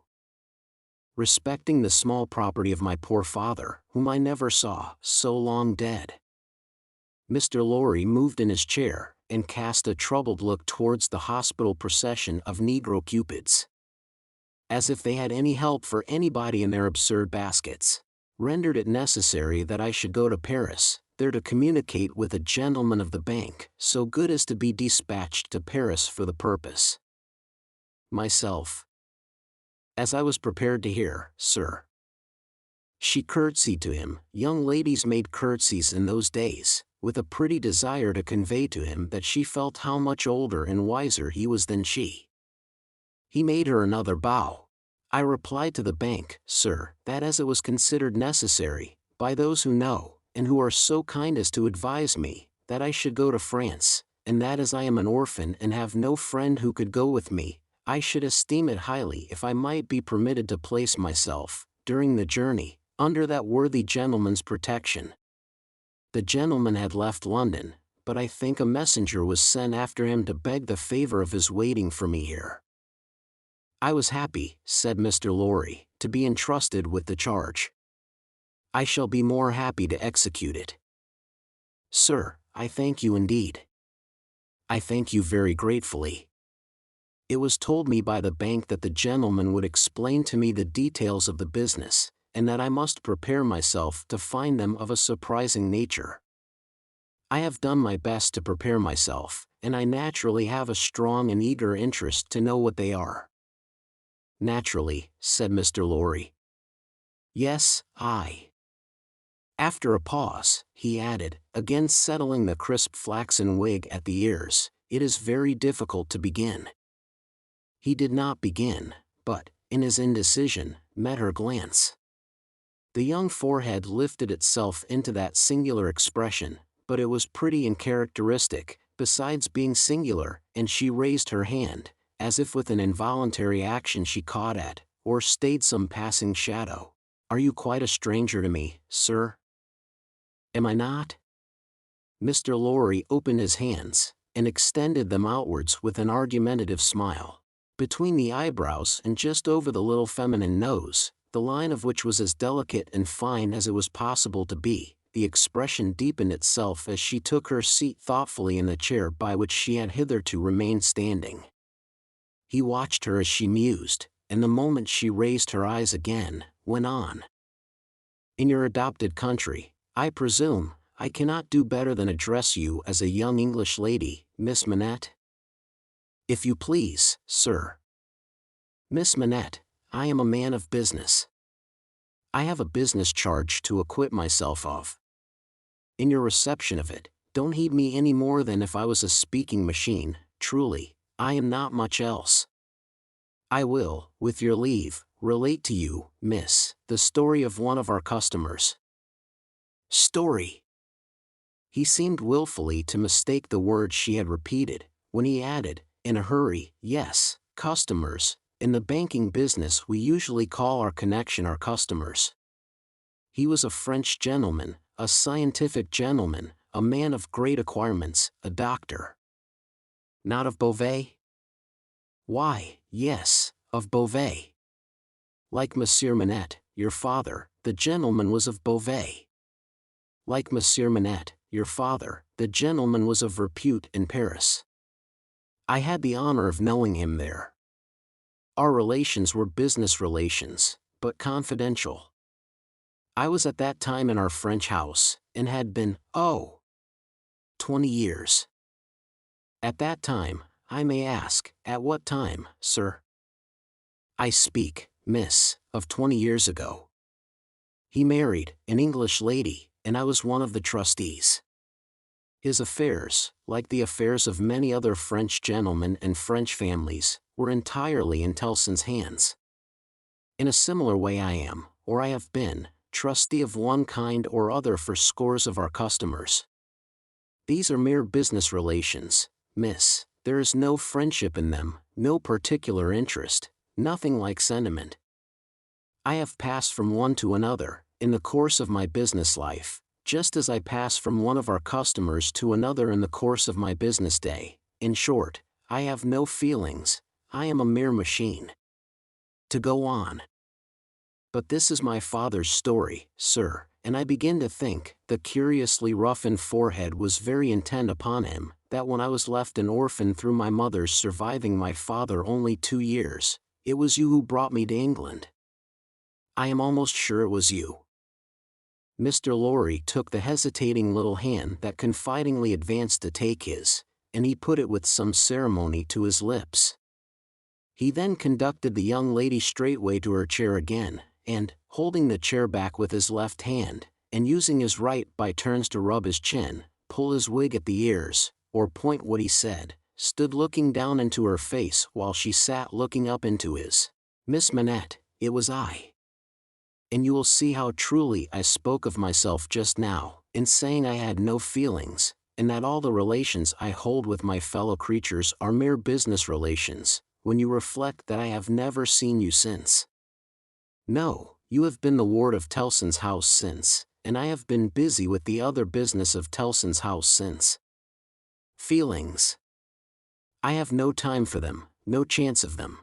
"Respecting the small property of my poor father, whom I never saw, so long dead." Mr. Lorry moved in his chair, and cast a troubled look towards the hospital procession of Negro Cupids, as if they had any help for anybody in their absurd baskets. "Rendered it necessary that I should go to Paris, there to communicate with a gentleman of the bank, so good as to be dispatched to Paris for the purpose. Myself, as I was prepared to hear, sir." She curtsied to him. Young ladies made curtsies in those days, with a pretty desire to convey to him that she felt how much older and wiser he was than she. He made her another bow. "I replied to the bank, sir, that as it was considered necessary, by those who know, and who are so kind as to advise me, that I should go to France, and that as I am an orphan and have no friend who could go with me, I should esteem it highly if I might be permitted to place myself, during the journey, under that worthy gentleman's protection." The gentleman had left London, but I think a messenger was sent after him to beg the favor of his waiting for me here. "I was happy," said Mr. Lorry, "to be entrusted with the charge. I shall be more happy to execute it." "Sir, I thank you indeed." "I thank you very gratefully. It was told me by the bank that the gentleman would explain to me the details of the business, and that I must prepare myself to find them of a surprising nature. I have done my best to prepare myself, and I naturally have a strong and eager interest to know what they are." "Naturally," said Mr. Lorry. "Yes, I." After a pause, he added, again settling the crisp flaxen wig at the ears, "It is very difficult to begin." He did not begin, but, in his indecision, met her glance. The young forehead lifted itself into that singular expression, but it was pretty and characteristic, besides being singular, and she raised her hand, as if with an involuntary action she caught at, or stayed some passing shadow. "Are you quite a stranger to me, sir?" "Am I not?" Mr. Lorry opened his hands, and extended them outwards with an argumentative smile. Between the eyebrows and just over the little feminine nose, the line of which was as delicate and fine as it was possible to be, the expression deepened itself as she took her seat thoughtfully in the chair by which she had hitherto remained standing. He watched her as she mused, and the moment she raised her eyes again, went on. "In your adopted country, I presume, I cannot do better than address you as a young English lady, Miss Manette?" "If you please, sir." "Miss Manette, I am a man of business. I have a business charge to acquit myself of. In your reception of it, don't heed me any more than if I was a speaking machine. Truly, I am not much else. I will, with your leave, relate to you, miss, the story of one of our customers. Story. He seemed willfully to mistake the words she had repeated, when he added, in a hurry, yes, customers. In the banking business we usually call our connection our customers. He was a French gentleman, a scientific gentleman, a man of great acquirements, a doctor. Not of Beauvais? Why, yes, of Beauvais. Like Monsieur Manette, your father, the gentleman was of Beauvais. Like Monsieur Manette, your father, the gentleman was of repute in Paris. I had the honor of knowing him there. Our relations were business relations, but confidential. I was at that time in our French house, and had been, 20 years. At that time, I may ask, at what time, sir? I speak, miss, of 20 years ago. He married an English lady, and I was one of the trustees. His affairs, like the affairs of many other French gentlemen and French families, were entirely in Tellson's hands. In a similar way I am, or I have been, trustee of one kind or other for scores of our customers. These are mere business relations, miss, there is no friendship in them, no particular interest, nothing like sentiment. I have passed from one to another, in the course of my business life, just as I pass from one of our customers to another in the course of my business day. In short, I have no feelings, I am a mere machine. To go on. But this is my father's story, sir, and I begin to think the curiously roughened forehead was very intent upon him, that when I was left an orphan through my mother's surviving my father only 2 years, it was you who brought me to England. I am almost sure it was you. Mr. Lorry took the hesitating little hand that confidingly advanced to take his, and he put it with some ceremony to his lips. He then conducted the young lady straightway to her chair again, and, holding the chair back with his left hand, and using his right by turns to rub his chin, pull his wig at the ears, or point what he said, stood looking down into her face while she sat looking up into his. Miss Manette, it was I. And you will see how truly I spoke of myself just now, in saying I had no feelings, and that all the relations I hold with my fellow creatures are mere business relations, when you reflect that I have never seen you since. No, you have been the ward of Tellson's house since, and I have been busy with the other business of Tellson's house since. Feelings. I have no time for them, no chance of them.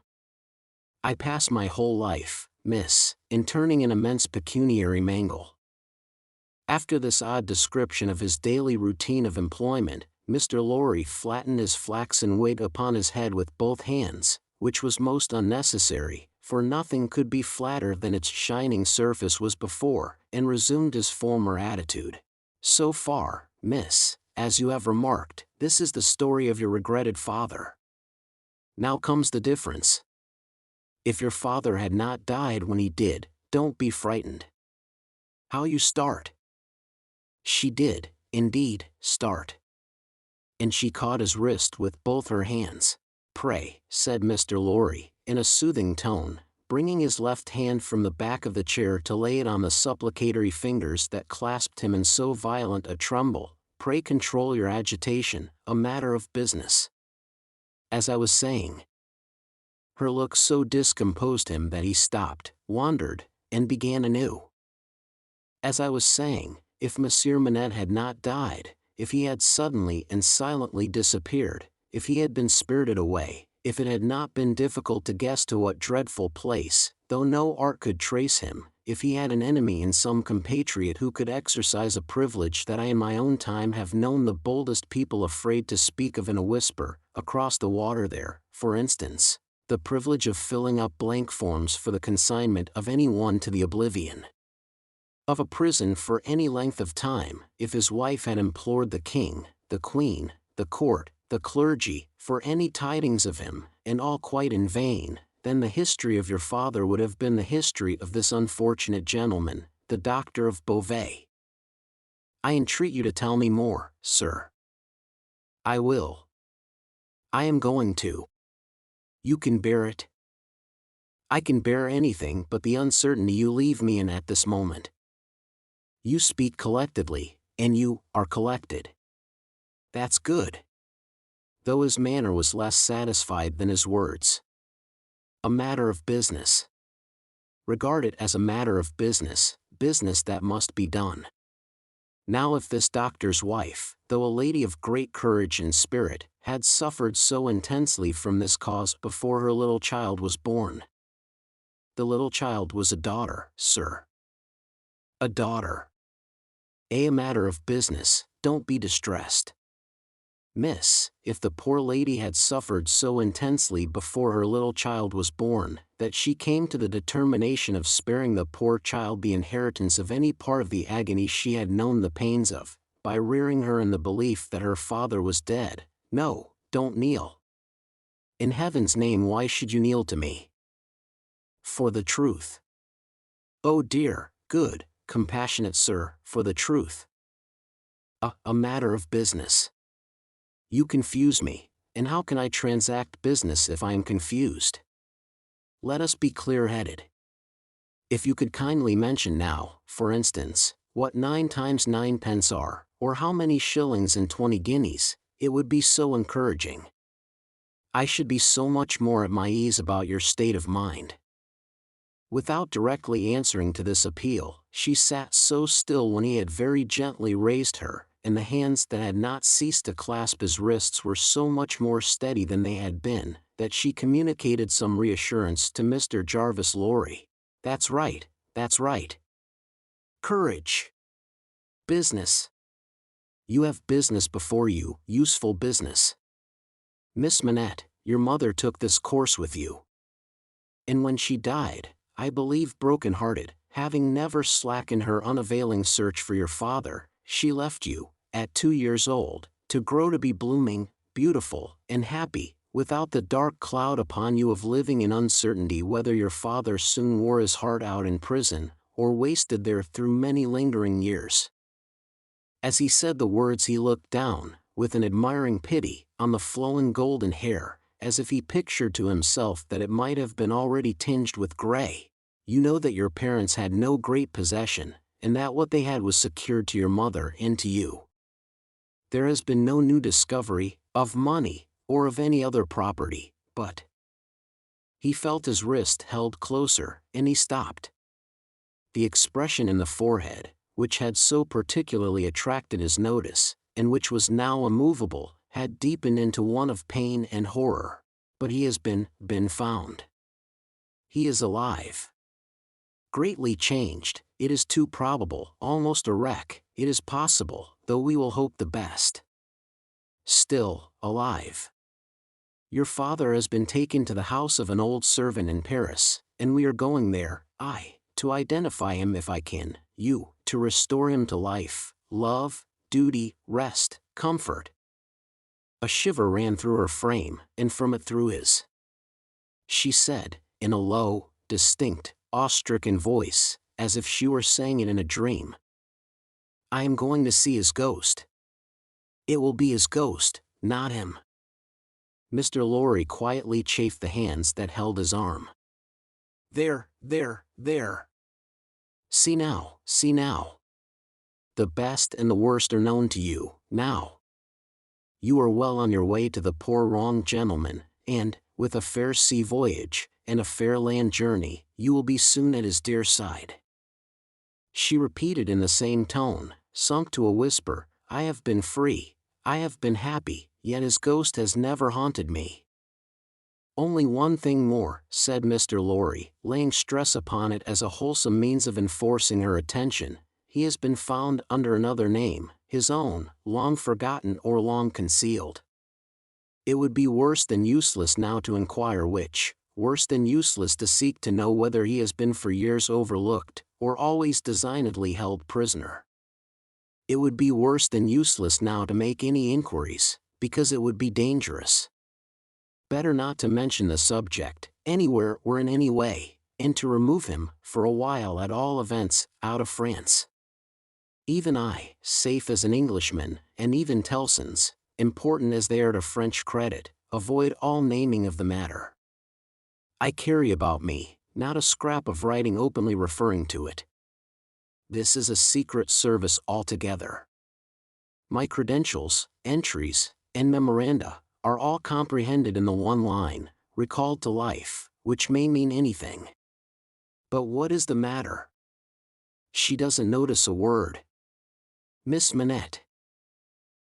I pass my whole life, miss, in turning an immense pecuniary mangle. After this odd description of his daily routine of employment, Mr. Lorry flattened his flaxen wig upon his head with both hands, which was most unnecessary, for nothing could be flatter than its shining surface was before, and resumed his former attitude. So far, miss, as you have remarked, this is the story of your regretted father. Now comes the difference. If your father had not died when he did, don't be frightened. How you start! She did, indeed, start. And she caught his wrist with both her hands. Pray, said Mr. Lorry, in a soothing tone, bringing his left hand from the back of the chair to lay it on the supplicatory fingers that clasped him in so violent a tremble, pray control your agitation, a matter of business. As I was saying. Her look so discomposed him that he stopped, wandered, and began anew. As I was saying, if Monsieur Manette had not died, if he had suddenly and silently disappeared, if he had been spirited away, if it had not been difficult to guess to what dreadful place, though no art could trace him, if he had an enemy in some compatriot who could exercise a privilege that I in my own time have known the boldest people afraid to speak of in a whisper, across the water there, for instance, the privilege of filling up blank forms for the consignment of any one to the oblivion of a prison for any length of time, if his wife had implored the king, the queen, the court, the clergy, for any tidings of him, and all quite in vain, then the history of your father would have been the history of this unfortunate gentleman, the doctor of Beauvais. I entreat you to tell me more, sir. I will. I am going to. You can bear it? I can bear anything but the uncertainty you leave me in at this moment. You speak collectedly, and you are collected. That's good. Though his manner was less satisfied than his words. A matter of business. Regard it as a matter of business, business that must be done. Now if this doctor's wife, though a lady of great courage and spirit, had suffered so intensely from this cause before her little child was born. The little child was a daughter, sir. A daughter. A matter of business, don't be distressed. Miss, if the poor lady had suffered so intensely before her little child was born, that she came to the determination of sparing the poor child the inheritance of any part of the agony she had known the pains of, by rearing her in the belief that her father was dead, no, don't kneel. In heaven's name, why should you kneel to me? For the truth. Oh dear, good, compassionate sir, for the truth. A matter of business. You confuse me, and how can I transact business if I am confused? Let us be clear-headed. If you could kindly mention now, for instance, what 9 times 9 pence are, or how many shillings and 20 guineas, it would be so encouraging. I should be so much more at my ease about your state of mind. Without directly answering to this appeal, she sat so still when he had very gently raised her, and the hands that had not ceased to clasp his wrists were so much more steady than they had been, that she communicated some reassurance to Mr. Jarvis Lorry. That's right, that's right. Courage. Business. You have business before you, useful business. Miss Manette, your mother took this course with you. And when she died, I believe broken-hearted, having never slackened her unavailing search for your father, she left you, at 2 years old, to grow to be blooming, beautiful, and happy, without the dark cloud upon you of living in uncertainty whether your father soon wore his heart out in prison, or wasted there through many lingering years. As he said the words he looked down, with an admiring pity, on the flowing golden hair, as if he pictured to himself that it might have been already tinged with gray. You know that your parents had no great possession, and that what they had was secured to your mother and to you. There has been no new discovery, of money, or of any other property, but... He felt his wrist held closer, and he stopped. The expression in the forehead, which had so particularly attracted his notice, and which was now immovable, had deepened into one of pain and horror. But he has been found. He is alive. Greatly changed, it is too probable, almost a wreck, it is possible, though we will hope the best. Still, alive. Your father has been taken to the house of an old servant in Paris, and we are going there, I, to identify him if I can, you, to restore him to life, love, duty, rest, comfort. A shiver ran through her frame, and from it through his. She said, in a low, distinct, awe-stricken voice, as if she were saying it in a dream, I am going to see his ghost. It will be his ghost, not him. Mr. Lorry quietly chafed the hands that held his arm. There. See now. The best and the worst are known to you, now. You are well on your way to the poor wronged gentleman, and, with a fair sea voyage, and a fair land journey, you will be soon at his dear side. She repeated in the same tone, sunk to a whisper, I have been free, I have been happy, yet his ghost has never haunted me. Only one thing more, said Mr. Lorry, laying stress upon it as a wholesome means of enforcing her attention, he has been found under another name, his own, long forgotten or long concealed. It would be worse than useless now to inquire which, worse than useless to seek to know whether he has been for years overlooked, or always designedly held prisoner. It would be worse than useless now to make any inquiries, because it would be dangerous. Better not to mention the subject, anywhere or in any way, and to remove him, for a while at all events, out of France. Even safe as an Englishman, and even Tellson's, important as they are to French credit, Avoid all naming of the matter. I carry about me, not a scrap of writing openly referring to it. This is a secret service altogether. My credentials, entries, and memoranda are all comprehended in the one line, recalled to life, which may mean anything. But what is the matter? She doesn't notice a word. Miss Manette.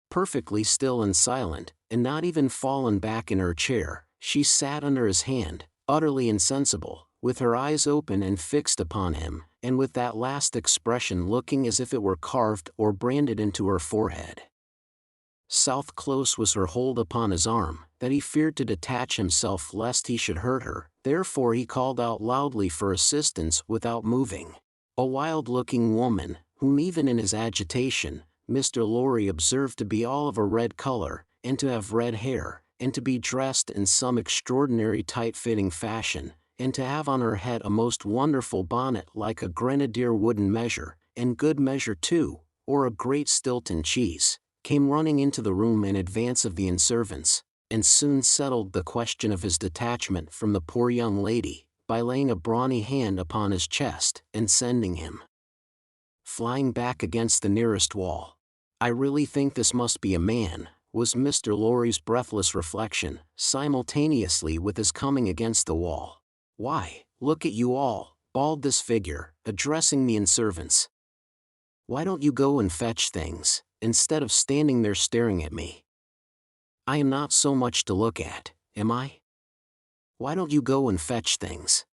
Perfectly still and silent, and not even fallen back in her chair, she sat under his hand, utterly insensible, with her eyes open and fixed upon him, and with that last expression looking as if it were carved or branded into her forehead. South close was her hold upon his arm, that he feared to detach himself lest he should hurt her, therefore he called out loudly for assistance without moving. A wild-looking woman, whom even in his agitation, Mr. Lorry observed to be all of a red color, and to have red hair, and to be dressed in some extraordinary tight-fitting fashion, and to have on her head a most wonderful bonnet like a grenadier wooden measure, and good measure too, or a great Stilton cheese, came running into the room in advance of the servants, and soon settled the question of his detachment from the poor young lady, by laying a brawny hand upon his chest, and sending him flying back against the nearest wall. I really think this must be a man, was Mr. Lorry's breathless reflection, simultaneously with his coming against the wall. Why, look at you all, bawled this figure, addressing the servants. Why don't you go and fetch things, instead of standing there staring at me? I am not so much to look at, am I? Why don't you go and fetch things?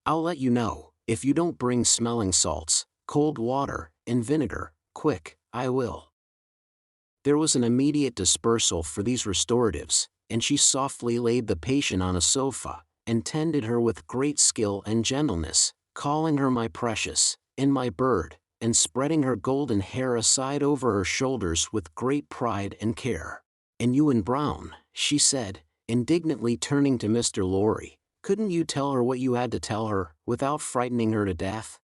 I'll let you know, if you don't bring smelling salts, cold water, and vinegar, quick, I will. There was an immediate dispersal for these restoratives, and she softly laid the patient on a sofa, and tended her with great skill and gentleness, calling her my precious, and my bird, and spreading her golden hair aside over her shoulders with great pride and care. And you and Brown, she said, indignantly turning to Mr. Lorry, couldn't you tell her what you had to tell her, without frightening her to death?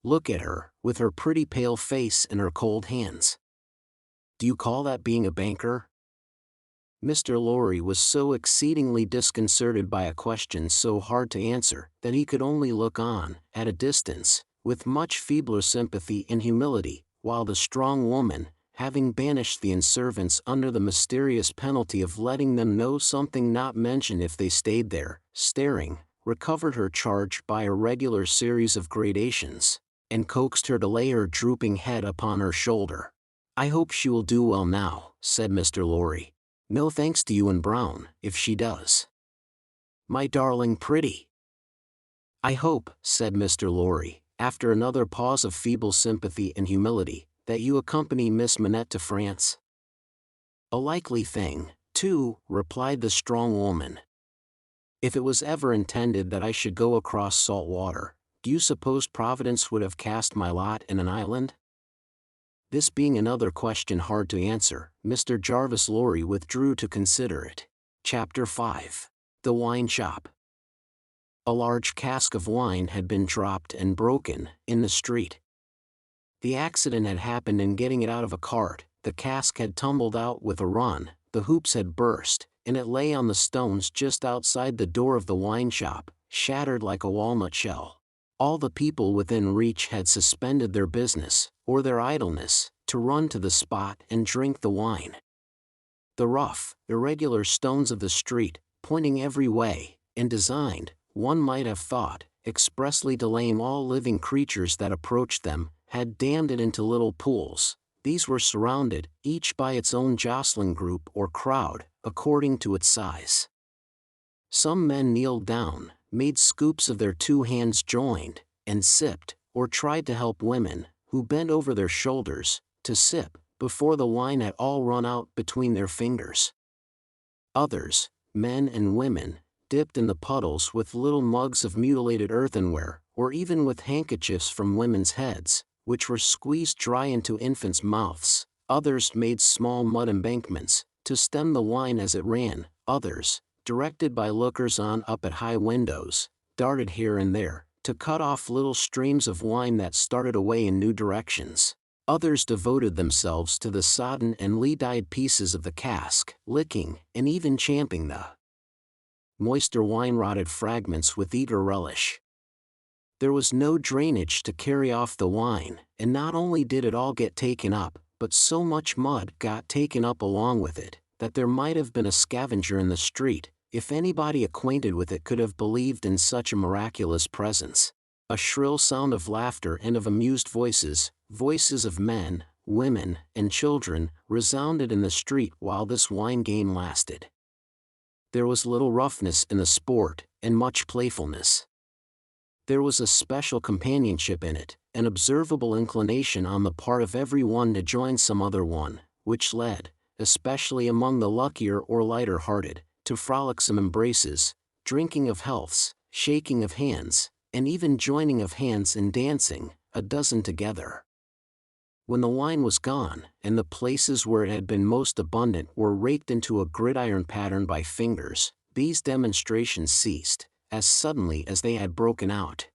Look at her, with her pretty pale face and her cold hands. Do you call that being a banker? Mr. Lorry was so exceedingly disconcerted by a question so hard to answer, that he could only look on, at a distance, with much feebler sympathy and humility, while the strong woman, having banished the servants under the mysterious penalty of letting them know something not mentioned if they stayed there, staring, recovered her charge by a regular series of gradations, and coaxed her to lay her drooping head upon her shoulder. I hope she will do well now, said Mr. Lorry. No thanks to you and Brown, if she does. My darling pretty. I hope, said Mr. Lorry, after another pause of feeble sympathy and humility, that you accompany Miss Manette to France. A likely thing, too, replied the strong woman. If it was ever intended that I should go across salt water, do you suppose Providence would have cast my lot in an island? This being another question hard to answer, Mr. Jarvis Lorry withdrew to consider it. Chapter 5. The Wine Shop. A large cask of wine had been dropped and broken, in the street. The accident had happened in getting it out of a cart, the cask had tumbled out with a run, the hoops had burst, and it lay on the stones just outside the door of the wine shop, shattered like a walnut shell. All the people within reach had suspended their business, or their idleness, to run to the spot and drink the wine. The rough, irregular stones of the street, pointing every way, and designed, one might have thought, expressly to lame all living creatures that approached them, had dammed it into little pools. These were surrounded, each by its own jostling group or crowd, according to its size. Some men kneeled down, made scoops of their two hands joined, and sipped, or tried to help women, who bent over their shoulders, to sip, before the wine had all run out between their fingers. Others, men and women, dipped in the puddles with little mugs of mutilated earthenware, or even with handkerchiefs from women's heads, which were squeezed dry into infants' mouths. Others made small mud embankments, to stem the wine as it ran. Others, directed by lookers-on up at high windows, darted here and there, to cut off little streams of wine that started away in new directions. Others devoted themselves to the sodden and lee-dyed pieces of the cask, licking, and even champing the moister wine-rotted fragments with eager relish. There was no drainage to carry off the wine, and not only did it all get taken up, but so much mud got taken up along with it, that there might have been a scavenger in the street, if anybody acquainted with it could have believed in such a miraculous presence. A shrill sound of laughter and of amused voices, voices of men, women, and children, resounded in the street while this wine game lasted. There was little roughness in the sport, and much playfulness. There was a special companionship in it, an observable inclination on the part of every one to join some other one, which led, especially among the luckier or lighter-hearted, to frolicsome embraces, drinking of healths, shaking of hands, and even joining of hands in dancing, a dozen together. When the wine was gone, and the places where it had been most abundant were raked into a gridiron pattern by fingers, these demonstrations ceased, as suddenly as they had broken out.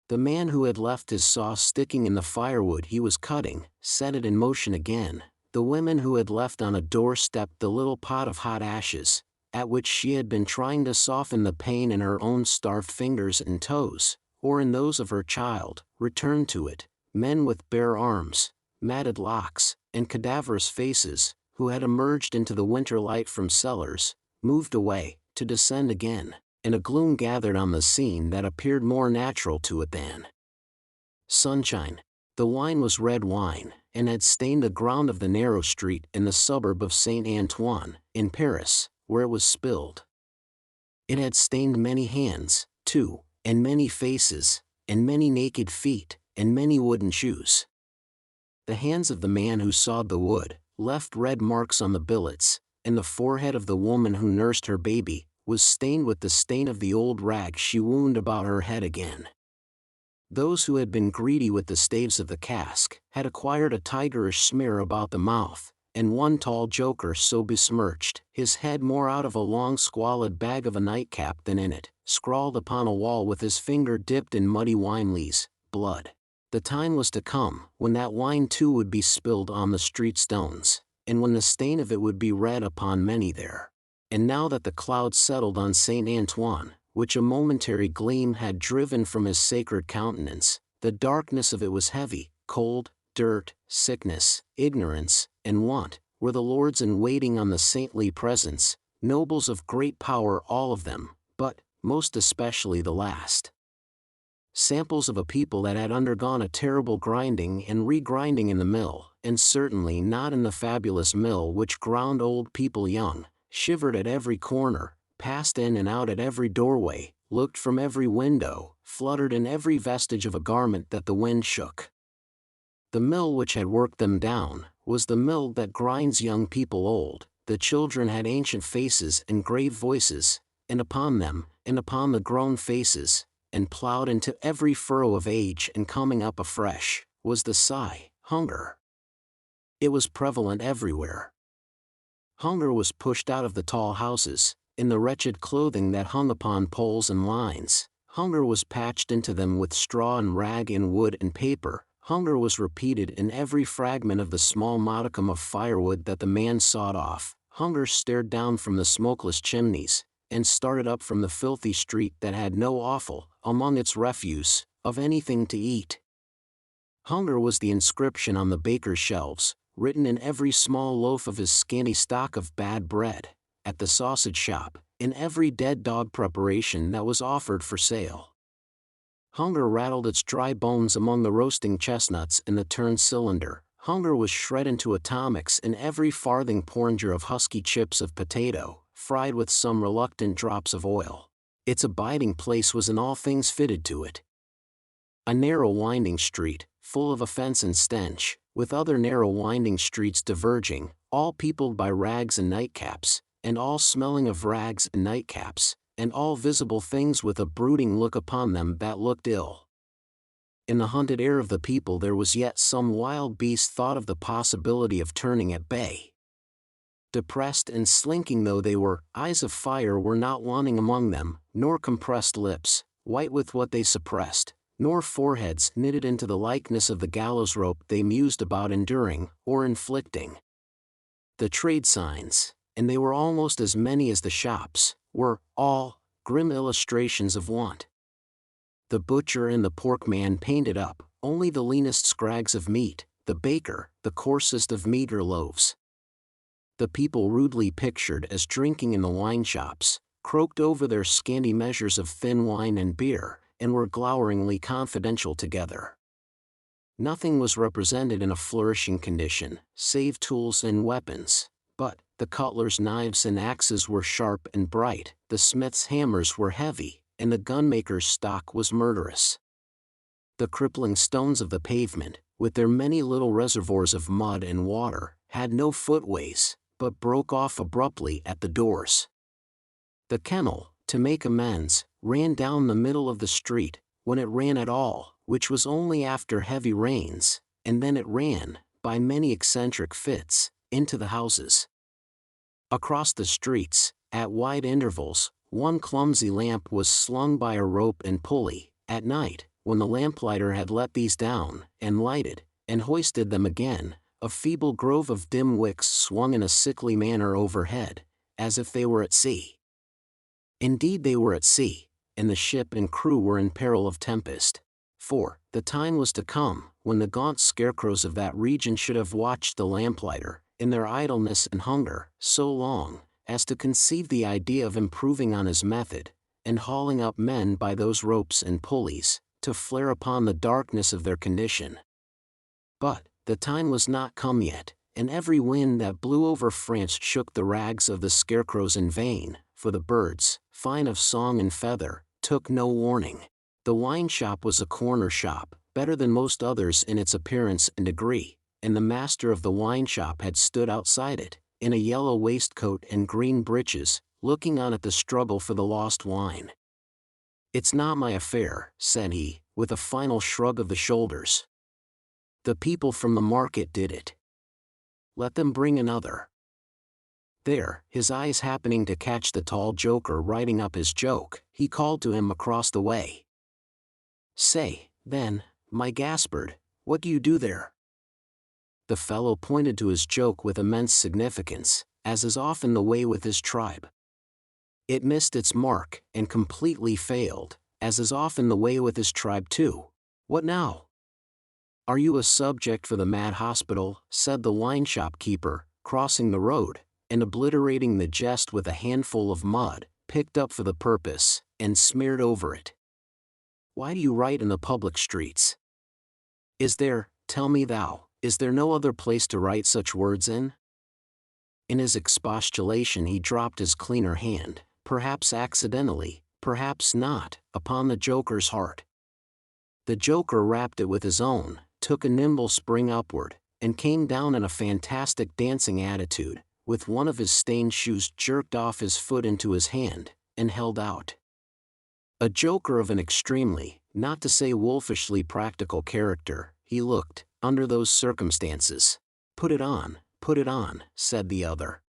The man who had left his saw sticking in the firewood he was cutting, set it in motion again. The women who had left on a doorstep the little pot of hot ashes, at which she had been trying to soften the pain in her own starved fingers and toes, or in those of her child, returned to it. Men with bare arms, matted locks, and cadaverous faces, who had emerged into the winter light from cellars, moved away, to descend again, and a gloom gathered on the scene that appeared more natural to it than sunshine. The wine was red wine, and had stained the ground of the narrow street in the suburb of Saint Antoine, in Paris, where it was spilled. It had stained many hands, too, and many faces, and many naked feet, and many wooden shoes. The hands of the man who sawed the wood left red marks on the billets, and the forehead of the woman who nursed her baby was stained with the stain of the old rag she wound about her head again. Those who had been greedy with the staves of the cask had acquired a tigerish smear about the mouth, and one tall joker so besmirched, his head more out of a long squalid bag of a nightcap than in it, scrawled upon a wall with his finger dipped in muddy wine-lees, blood. The time was to come when that wine too would be spilled on the street stones, and when the stain of it would be read upon many there. And now that the cloud settled on Saint Antoine, which a momentary gleam had driven from his sacred countenance, the darkness of it was heavy. Cold, dirt, sickness, ignorance, and want were the lords in waiting on the saintly presence, nobles of great power all of them, but, most especially the last. Samples of a people that had undergone a terrible grinding and regrinding in the mill, and certainly not in the fabulous mill which ground old people young, shivered at every corner, passed in and out at every doorway, looked from every window, fluttered in every vestige of a garment that the wind shook. The mill which had worked them down was the mill that grinds young people old. The children had ancient faces and grave voices, and upon them, and upon the grown faces, and plowed into every furrow of age and coming up afresh, was the sigh, hunger. It was prevalent everywhere. Hunger was pushed out of the tall houses, in the wretched clothing that hung upon poles and lines. Hunger was patched into them with straw and rag and wood and paper. Hunger was repeated in every fragment of the small modicum of firewood that the man sawed off. Hunger stared down from the smokeless chimneys, and started up from the filthy street that had no offal, among its refuse, of anything to eat. Hunger was the inscription on the baker's shelves, written in every small loaf of his scanty stock of bad bread, at the sausage shop, in every dead dog preparation that was offered for sale. Hunger rattled its dry bones among the roasting chestnuts in the turned cylinder. Hunger was shred into atomics in every farthing porringer of husky chips of potato, fried with some reluctant drops of oil. Its abiding place was in all things fitted to it. A narrow winding street, full of offense and stench, with other narrow winding streets diverging, all peopled by rags and nightcaps, and all smelling of rags and nightcaps, and all visible things with a brooding look upon them that looked ill. In the hunted air of the people there was yet some wild beast thought of the possibility of turning at bay. Depressed and slinking though they were, eyes of fire were not wanting among them, nor compressed lips, white with what they suppressed, nor foreheads knitted into the likeness of the gallows rope they mused about enduring or inflicting. The trade signs, and they were almost as many as the shops, were all grim illustrations of want. The butcher and the porkman painted up only the leanest scrags of meat, the baker the coarsest of meager loaves. The people rudely pictured as drinking in the wine shops, croaked over their scanty measures of thin wine and beer, and were gloweringly confidential together. Nothing was represented in a flourishing condition, save tools and weapons, but the cutler's knives and axes were sharp and bright, the smith's hammers were heavy, and the gunmaker's stock was murderous. The crippling stones of the pavement, with their many little reservoirs of mud and water, had no footways, but broke off abruptly at the doors. The kennel, to make amends, ran down the middle of the street, when it ran at all, which was only after heavy rains, and then it ran, by many eccentric fits, into the houses. Across the streets, at wide intervals, one clumsy lamp was slung by a rope and pulley. At night, when the lamplighter had let these down, and lighted, and hoisted them again, a feeble grove of dim wicks swung in a sickly manner overhead, as if they were at sea. Indeed they were at sea, and the ship and crew were in peril of tempest. For the time was to come, when the gaunt scarecrows of that region should have watched the lamplighter, in their idleness and hunger, so long, as to conceive the idea of improving on his method, and hauling up men by those ropes and pulleys, to flare upon the darkness of their condition. But the time was not come yet, and every wind that blew over France shook the rags of the scarecrows in vain, for the birds, fine of song and feather, took no warning. The wine shop was a corner shop, better than most others in its appearance and degree, and the master of the wine shop had stood outside it, in a yellow waistcoat and green breeches, looking on at the struggle for the lost wine. "It's not my affair," said he, with a final shrug of the shoulders. "The people from the market did it. Let them bring another." There, his eyes happening to catch the tall joker writing up his joke, he called to him across the way. "Say, then, my Gaspard, what do you do there?" The fellow pointed to his joke with immense significance, as is often the way with his tribe. It missed its mark, and completely failed, as is often the way with his tribe too. "What now?" "Are you a subject for the mad hospital?" said the wine shop keeper, crossing the road, and obliterating the jest with a handful of mud, picked up for the purpose, and smeared over it. "Why do you write in the public streets? Is there, tell me thou, is there no other place to write such words in?" In his expostulation he dropped his cleaner hand, perhaps accidentally, perhaps not, upon the joker's heart. The joker rapped it with his own, took a nimble spring upward, and came down in a fantastic dancing attitude, with one of his stained shoes jerked off his foot into his hand, and held out. A joker of an extremely, not to say wolfishly practical character, he looked, under those circumstances. Put it on," said the other.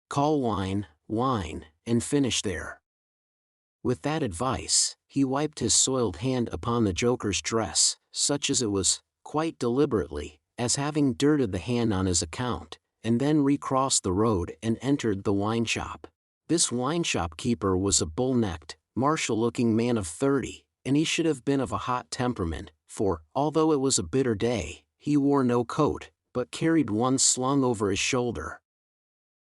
"Call wine, wine, and finish there." With that advice, he wiped his soiled hand upon the joker's dress, such as it was, quite deliberately, as having dirted the hand on his account, and then recrossed the road and entered the wine shop. This wine shop keeper was a bull-necked, martial-looking man of 30, and he should have been of a hot temperament, for, although it was a bitter day, he wore no coat, but carried one slung over his shoulder.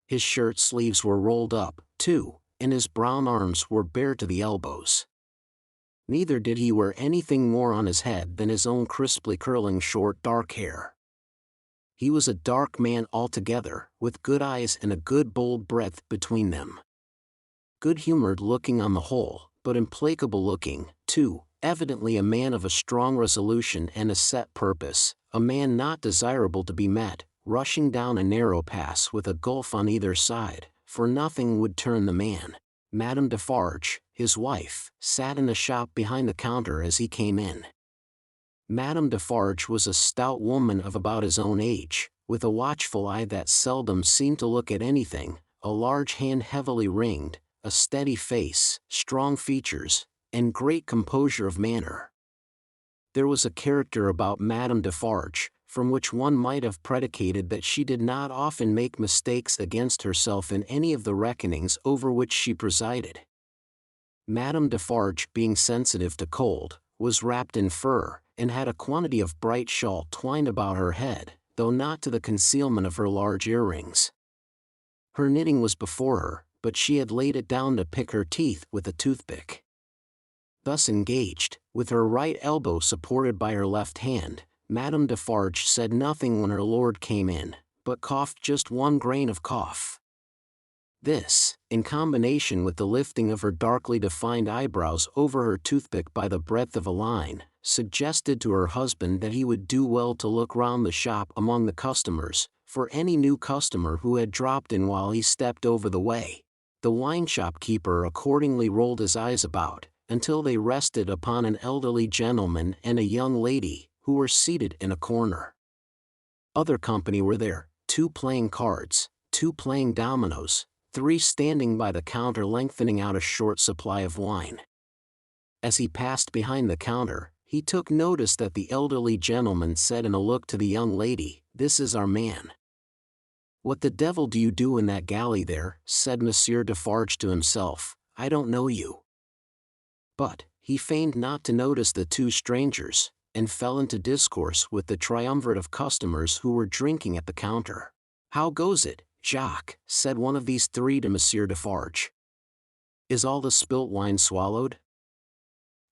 His shirt sleeves were rolled up, too, and his brown arms were bare to the elbows. Neither did he wear anything more on his head than his own crisply curling short dark hair. He was a dark man altogether, with good eyes and a good bold breadth between them. Good-humored looking on the whole, but implacable looking, too, evidently a man of a strong resolution and a set purpose, a man not desirable to be met, rushing down a narrow pass with a gulf on either side, for nothing would turn the man. Madame Defarge, his wife, sat in the shop behind the counter as he came in. Madame Defarge was a stout woman of about his own age, with a watchful eye that seldom seemed to look at anything, a large hand heavily ringed, a steady face, strong features, and great composure of manner. There was a character about Madame Defarge, from which one might have predicated that she did not often make mistakes against herself in any of the reckonings over which she presided. Madame Defarge, being sensitive to cold, was wrapped in fur, and had a quantity of bright shawl twined about her head, though not to the concealment of her large earrings. Her knitting was before her, but she had laid it down to pick her teeth with a toothpick. Thus engaged, with her right elbow supported by her left hand, Madame Defarge said nothing when her lord came in, but coughed just one grain of cough. This, in combination with the lifting of her darkly defined eyebrows over her toothpick by the breadth of a line, suggested to her husband that he would do well to look round the shop among the customers, for any new customer who had dropped in while he stepped over the way. The wine-shop keeper accordingly rolled his eyes about, until they rested upon an elderly gentleman and a young lady, who were seated in a corner. Other company were there, 2 playing cards, 2 playing dominoes, 3 standing by the counter lengthening out a short supply of wine. As he passed behind the counter, he took notice that the elderly gentleman said in a look to the young lady, "This is our man." "What the devil do you do in that galley there?" said Monsieur Defarge to himself. "I don't know you." But he feigned not to notice the 2 strangers, and fell into discourse with the triumvirate of customers who were drinking at the counter. "How goes it, Jacques?" said one of these 3 to Monsieur Defarge. "Is all the spilt wine swallowed?"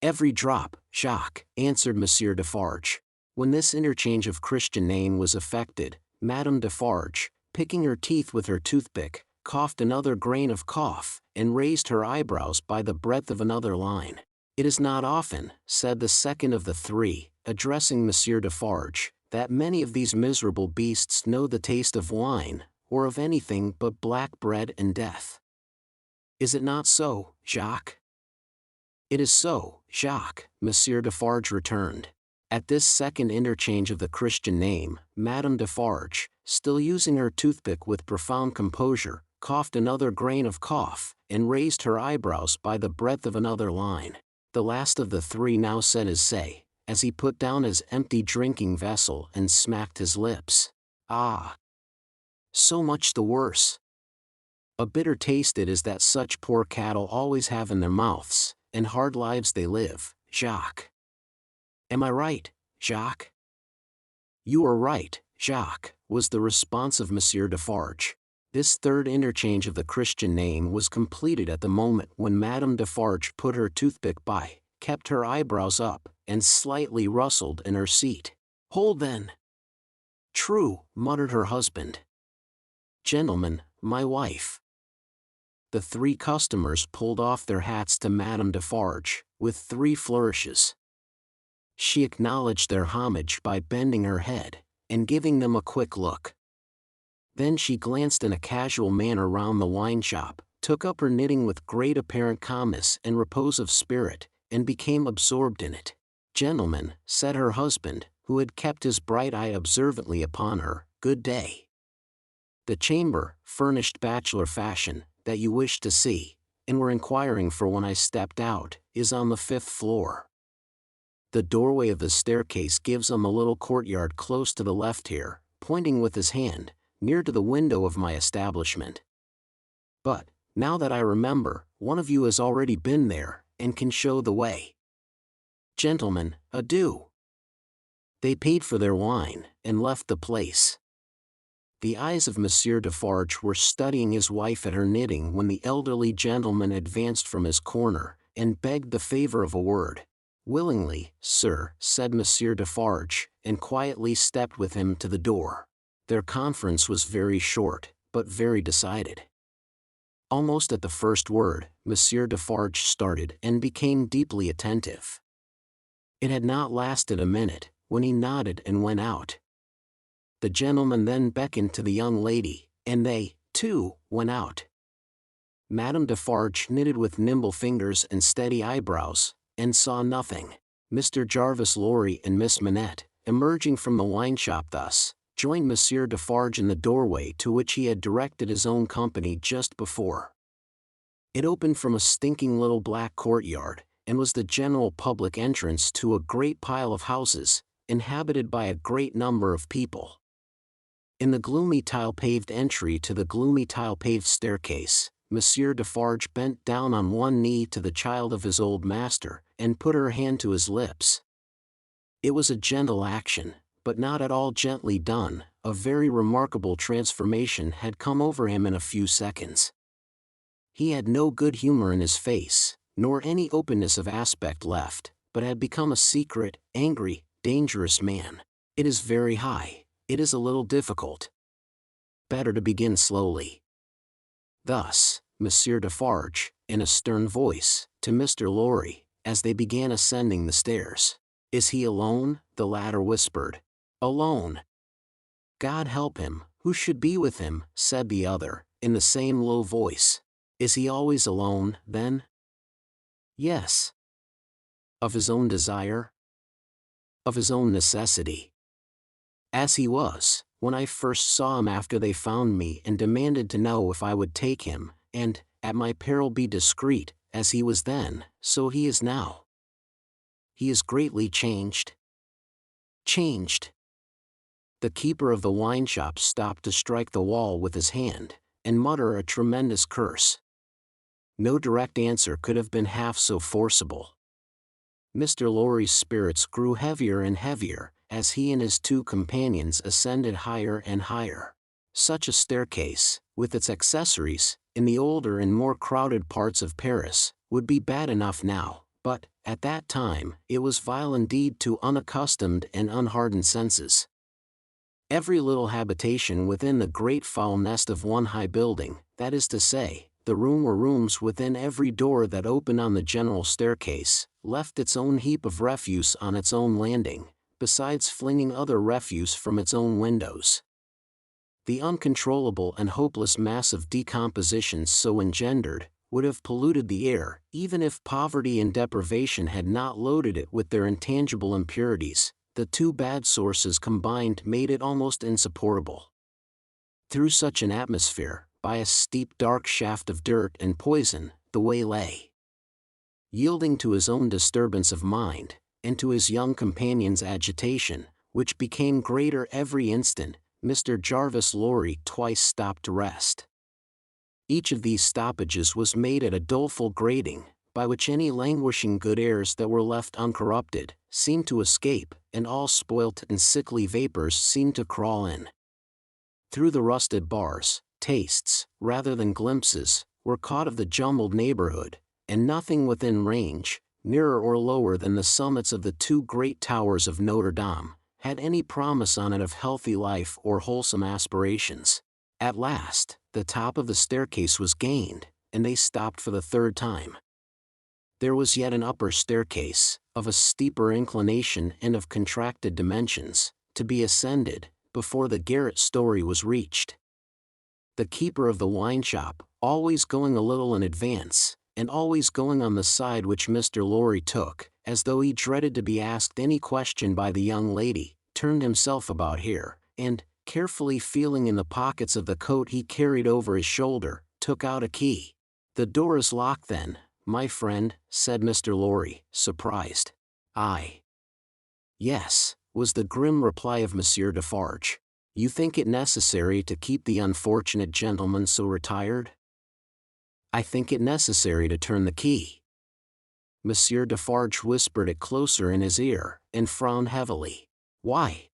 "Every drop, Jacques," answered Monsieur Defarge. When this interchange of Christian name was effected, Madame Defarge, picking her teeth with her toothpick, coughed another grain of cough, and raised her eyebrows by the breadth of another line. "It is not often," said the second of the 3, addressing Monsieur Defarge, "that many of these miserable beasts know the taste of wine, or of anything but black bread and death. Is it not so, Jacques?" "It is so, Jacques," Monsieur Defarge returned. At this second interchange of the Christian name, Madame Defarge, still using her toothpick with profound composure, coughed another grain of cough, and raised her eyebrows by the breadth of another line. The last of the 3 now said his say, as he put down his empty drinking vessel and smacked his lips. "Ah! So much the worse. A bitter taste it is that such poor cattle always have in their mouths, and hard lives they live, Jacques. Am I right, Jacques?" "You are right, Jacques," was the response of Monsieur Defarge. This third interchange of the Christian name was completed at the moment when Madame Defarge put her toothpick by, kept her eyebrows up, and slightly rustled in her seat. "Hold then." "True," muttered her husband. "Gentlemen, my wife." The 3 customers pulled off their hats to Madame Defarge, with 3 flourishes. She acknowledged their homage by bending her head, and giving them a quick look. Then she glanced in a casual manner round the wine shop, took up her knitting with great apparent calmness and repose of spirit, and became absorbed in it. "Gentlemen," said her husband, who had kept his bright eye observantly upon her, "good day. The chamber, furnished bachelor fashion, that you wished to see, and were inquiring for when I stepped out, is on the 5th floor. The doorway of the staircase gives on the little courtyard close to the left here," pointing with his hand, "near to the window of my establishment. But, now that I remember, one of you has already been there, and can show the way. Gentlemen, adieu." They paid for their wine, and left the place. The eyes of Monsieur Defarge were studying his wife at her knitting when the elderly gentleman advanced from his corner, and begged the favor of a word. "Willingly, sir," said Monsieur Defarge, and quietly stepped with him to the door. Their conference was very short, but very decided. Almost at the first word, Monsieur Defarge started and became deeply attentive. It had not lasted a minute, when he nodded and went out. The gentleman then beckoned to the young lady, and they, too, went out. Madame Defarge knitted with nimble fingers and steady eyebrows, and saw nothing. Mr. Jarvis Lorry and Miss Manette, emerging from the wine shop thus, joined Monsieur Defarge in the doorway to which he had directed his own company just before. It opened from a stinking little black courtyard, and was the general public entrance to a great pile of houses, inhabited by a great number of people. In the gloomy tile-paved entry to the gloomy tile-paved staircase, Monsieur Defarge bent down on one knee to the child of his old master, and put her hand to his lips. It was a gentle action, but not at all gently done. A very remarkable transformation had come over him in a few seconds. He had no good humor in his face, nor any openness of aspect left, but had become a secret, angry, dangerous man. It is very high. It is a little difficult. Better to begin slowly. Thus, Monsieur Defarge, in a stern voice, to Mr. Lorry, as they began ascending the stairs. "Is he alone?" the latter whispered. "Alone. God help him, who should be with him," said the other, in the same low voice. "Is he always alone, then?" "Yes." "Of his own desire?" "Of his own necessity." "As he was, when I first saw him after they found me and demanded to know if I would take him, and, at my peril be discreet, as he was then, so he is now." "He is greatly changed?" "Changed." The keeper of the wine shop stopped to strike the wall with his hand, and mutter a tremendous curse. No direct answer could have been half so forcible. Mr. Lorry's spirits grew heavier and heavier, as he and his two companions ascended higher and higher. Such a staircase, with its accessories, in the older and more crowded parts of Paris, would be bad enough now, but, at that time, it was vile indeed to unaccustomed and unhardened senses. Every little habitation within the great foul nest of one high building, that is to say, the room or rooms within every door that opened on the general staircase, left its own heap of refuse on its own landing, besides flinging other refuse from its own windows. The uncontrollable and hopeless mass of decomposition so engendered would have polluted the air, even if poverty and deprivation had not loaded it with their intangible impurities. The two bad sources combined made it almost insupportable. Through such an atmosphere, by a steep dark shaft of dirt and poison, the way lay. Yielding to his own disturbance of mind, and to his young companion's agitation, which became greater every instant, Mr. Jarvis Lorry twice stopped to rest. Each of these stoppages was made at a doleful grating, by which any languishing good airs that were left uncorrupted seemed to escape, and all spoilt and sickly vapors seemed to crawl in. Through the rusted bars, tastes, rather than glimpses, were caught of the jumbled neighborhood, and nothing within range, nearer or lower than the summits of the two great towers of Notre Dame, had any promise on it of healthy life or wholesome aspirations. At last, the top of the staircase was gained, and they stopped for the third time. There was yet an upper staircase, of a steeper inclination and of contracted dimensions, to be ascended, before the garret story was reached. The keeper of the wine shop, always going a little in advance, and always going on the side which Mr. Lorry took, as though he dreaded to be asked any question by the young lady, turned himself about here, and, carefully feeling in the pockets of the coat he carried over his shoulder, took out a key. "The door is locked then, my friend," said Mr. Lorry, surprised. "Aye." "Yes," was the grim reply of Monsieur Defarge. "You think it necessary to keep the unfortunate gentleman so retired?" "I think it necessary to turn the key." Monsieur Defarge whispered it closer in his ear, and frowned heavily. "Why?"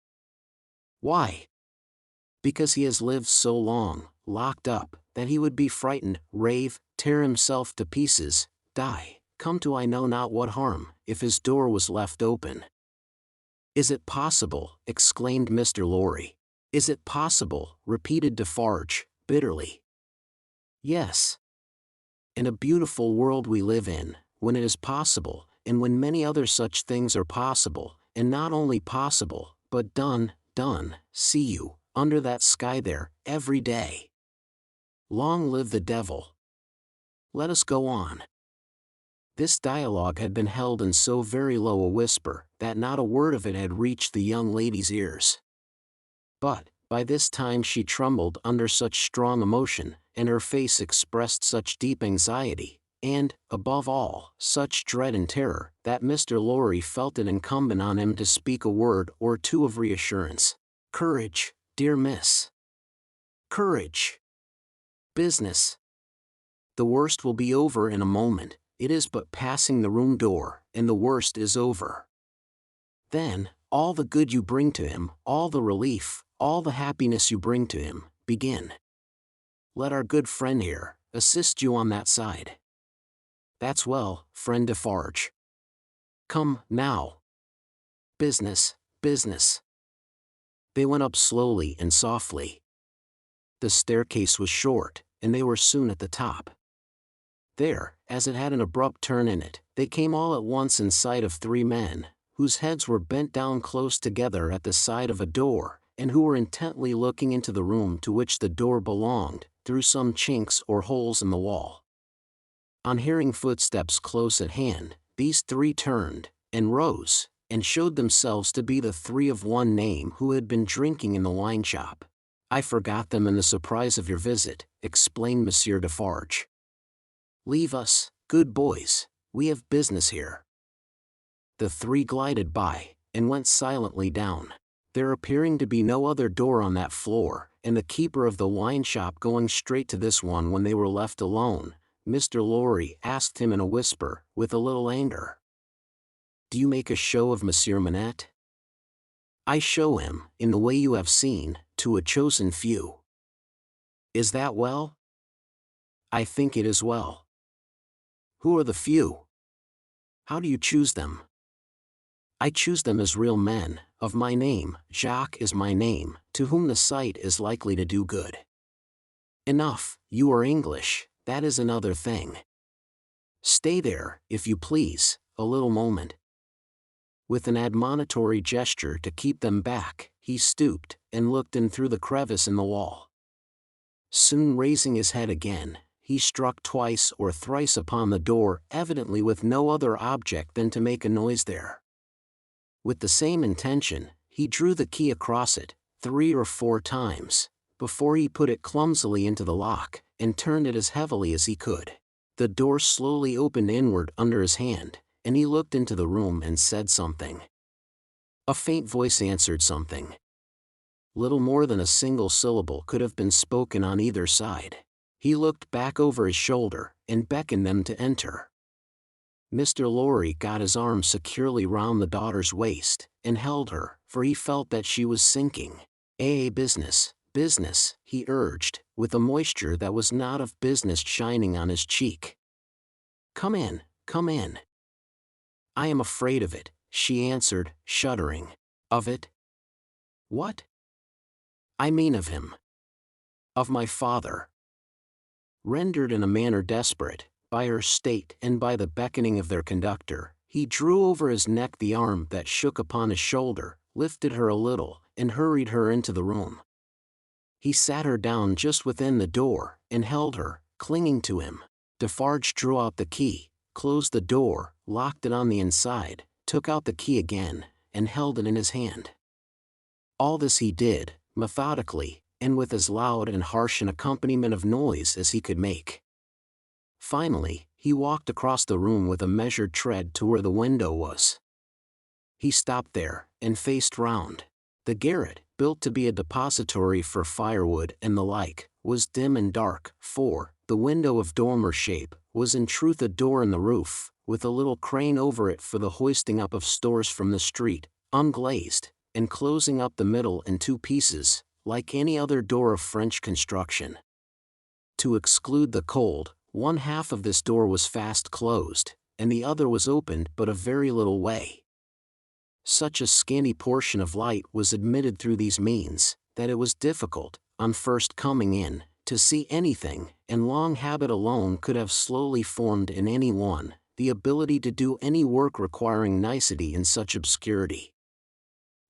"Why?" "Because he has lived so long, locked up, that he would be frightened, rave, tear himself to pieces, die, come to I know not what harm, if his door was left open." "Is it possible?" exclaimed Mr. Lorry. "Is it possible?" repeated Defarge, bitterly. "Yes. In a beautiful world we live in, when it is possible, and when many other such things are possible, and not only possible, but done, see you, under that sky there, every day. Long live the devil! Let us go on." This dialogue had been held in so very low a whisper, that not a word of it had reached the young lady's ears. But, by this time she trembled under such strong emotion, and her face expressed such deep anxiety, and, above all, such dread and terror, that Mr. Lorry felt it incumbent on him to speak a word or two of reassurance. "Courage, dear miss. Courage. Business. The worst will be over in a moment, it is but passing the room door, and the worst is over. Then, all the good you bring to him, all the relief, all the happiness you bring to him, begin. Let our good friend here assist you on that side. That's well, friend Defarge. Come, now. Business, business." They went up slowly and softly. The staircase was short, and they were soon at the top. There, as it had an abrupt turn in it, they came all at once in sight of three men, whose heads were bent down close together at the side of a door, and who were intently looking into the room to which the door belonged, through some chinks or holes in the wall. On hearing footsteps close at hand, these three turned, and rose, and showed themselves to be the three of one name who had been drinking in the wine shop. "I forgot them in the surprise of your visit," explained Monsieur Defarge. "Leave us, good boys, we have business here." The three glided by, and went silently down. There appearing to be no other door on that floor, and the keeper of the wine shop going straight to this one when they were left alone, Mr. Lorry asked him in a whisper, with a little anger, "Do you make a show of Monsieur Manette?" "I show him, in the way you have seen, to a chosen few." "Is that well?" "I think it is well." "Who are the few? How do you choose them?" "I choose them as real men, of my name, Jacques is my name, to whom the sight is likely to do good." "Enough, you are English, that is another thing. Stay there, if you please, a little moment." With an admonitory gesture to keep them back, he stooped, and looked in through the crevice in the wall. Soon raising his head again, he struck twice or thrice upon the door, evidently with no other object than to make a noise there. With the same intention, he drew the key across it, 3 or 4 times, before he put it clumsily into the lock, and turned it as heavily as he could. The door slowly opened inward under his hand, and he looked into the room and said something. A faint voice answered something. Little more than a single syllable could have been spoken on either side. He looked back over his shoulder, and beckoned them to enter. Mr. Lorry got his arm securely round the daughter's waist, and held her, for he felt that she was sinking. Business, business," he urged, with a moisture that was not of business shining on his cheek. "Come in, come in." "I am afraid of it," she answered, shuddering. "Of it? What?" "I mean of him. Of my father." Rendered in a manner desperate, by her state and by the beckoning of their conductor, he drew over his neck the arm that shook upon his shoulder, lifted her a little, and hurried her into the room. He sat her down just within the door, and held her, clinging to him. Defarge drew out the key, closed the door, locked it on the inside, took out the key again, and held it in his hand. All this he did, methodically, and with as loud and harsh an accompaniment of noise as he could make. Finally, he walked across the room with a measured tread to where the window was. He stopped there, and faced round. The garret, built to be a depository for firewood and the like, was dim and dark, for the window of dormer shape was in truth a door in the roof, with a little crane over it for the hoisting up of stores from the street, unglazed, and closing up the middle in 2 pieces, like any other door of French construction. To exclude the cold, one half of this door was fast closed, and the other was opened but a very little way. Such a scanty portion of light was admitted through these means, that it was difficult, on first coming in, to see anything, and long habit alone could have slowly formed in any one the ability to do any work requiring nicety in such obscurity.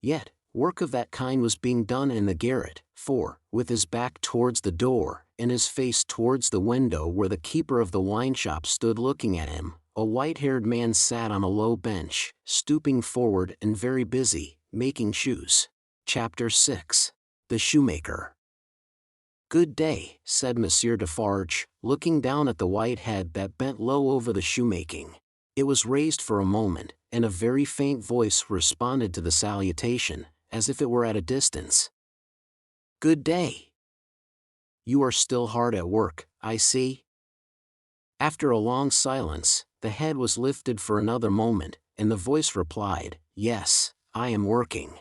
Yet, work of that kind was being done in the garret, for, with his back towards the door, and his face towards the window where the keeper of the wine shop stood looking at him, a white-haired man sat on a low bench, stooping forward and very busy, making shoes. Chapter 6. The Shoemaker. Good day, said Monsieur Defarge, looking down at the white head that bent low over the shoemaking. It was raised for a moment, and a very faint voice responded to the salutation, as if it were at a distance. Good day. You are still hard at work, I see. After a long silence, the head was lifted for another moment, and the voice replied, Yes, I am working.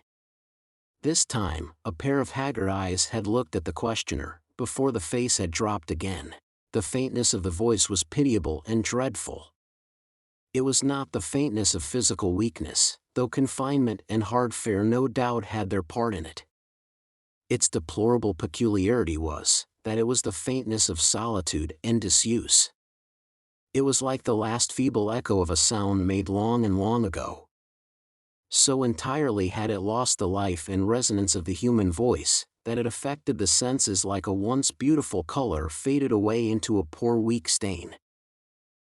This time, a pair of haggard eyes had looked at the questioner, before the face had dropped again. The faintness of the voice was pitiable and dreadful. It was not the faintness of physical weakness, though confinement and hard fare no doubt had their part in it. Its deplorable peculiarity was, that it was the faintness of solitude and disuse. It was like the last feeble echo of a sound made long and long ago. So entirely had it lost the life and resonance of the human voice, that it affected the senses like a once beautiful color faded away into a poor weak stain.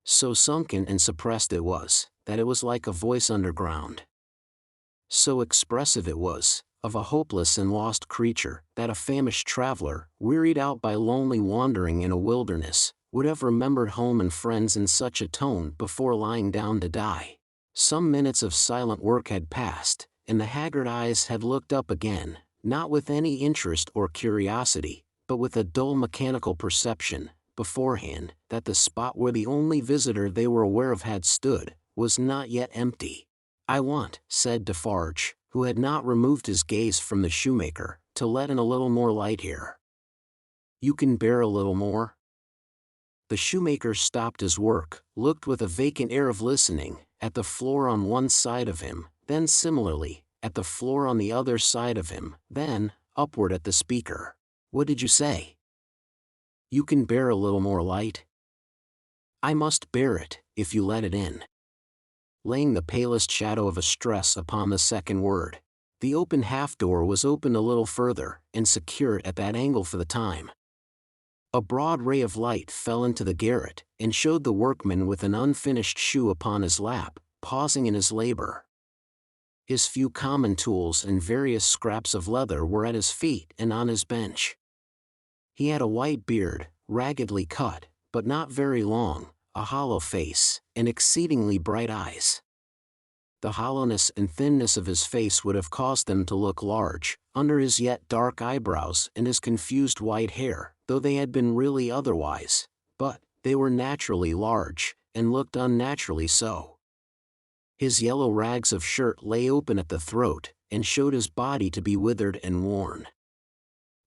So sunken and suppressed it was, that it was like a voice underground. So expressive it was, of a hopeless and lost creature, that a famished traveler, wearied out by lonely wandering in a wilderness, would have remembered home and friends in such a tone before lying down to die. Some minutes of silent work had passed, and the haggard eyes had looked up again, not with any interest or curiosity, but with a dull mechanical perception, beforehand, that the spot where the only visitor they were aware of had stood, was not yet empty. I want, said Defarge, who had not removed his gaze from the shoemaker, to let in a little more light here. You can bear a little more? The shoemaker stopped his work, looked with a vacant air of listening, at the floor on one side of him, then similarly, at the floor on the other side of him, then, upward at the speaker. What did you say? You can bear a little more light? I must bear it, if you let it in. Laying the palest shadow of a stress upon the second word. The open half-door was opened a little further, and secured at that angle for the time. A broad ray of light fell into the garret, and showed the workman with an unfinished shoe upon his lap, pausing in his labor. His few common tools and various scraps of leather were at his feet and on his bench. He had a white beard, raggedly cut, but not very long, a hollow face, and exceedingly bright eyes. The hollowness and thinness of his face would have caused them to look large, under his yet dark eyebrows and his confused white hair, though they had been really otherwise, but they were naturally large, and looked unnaturally so. His yellow rags of shirt lay open at the throat, and showed his body to be withered and worn.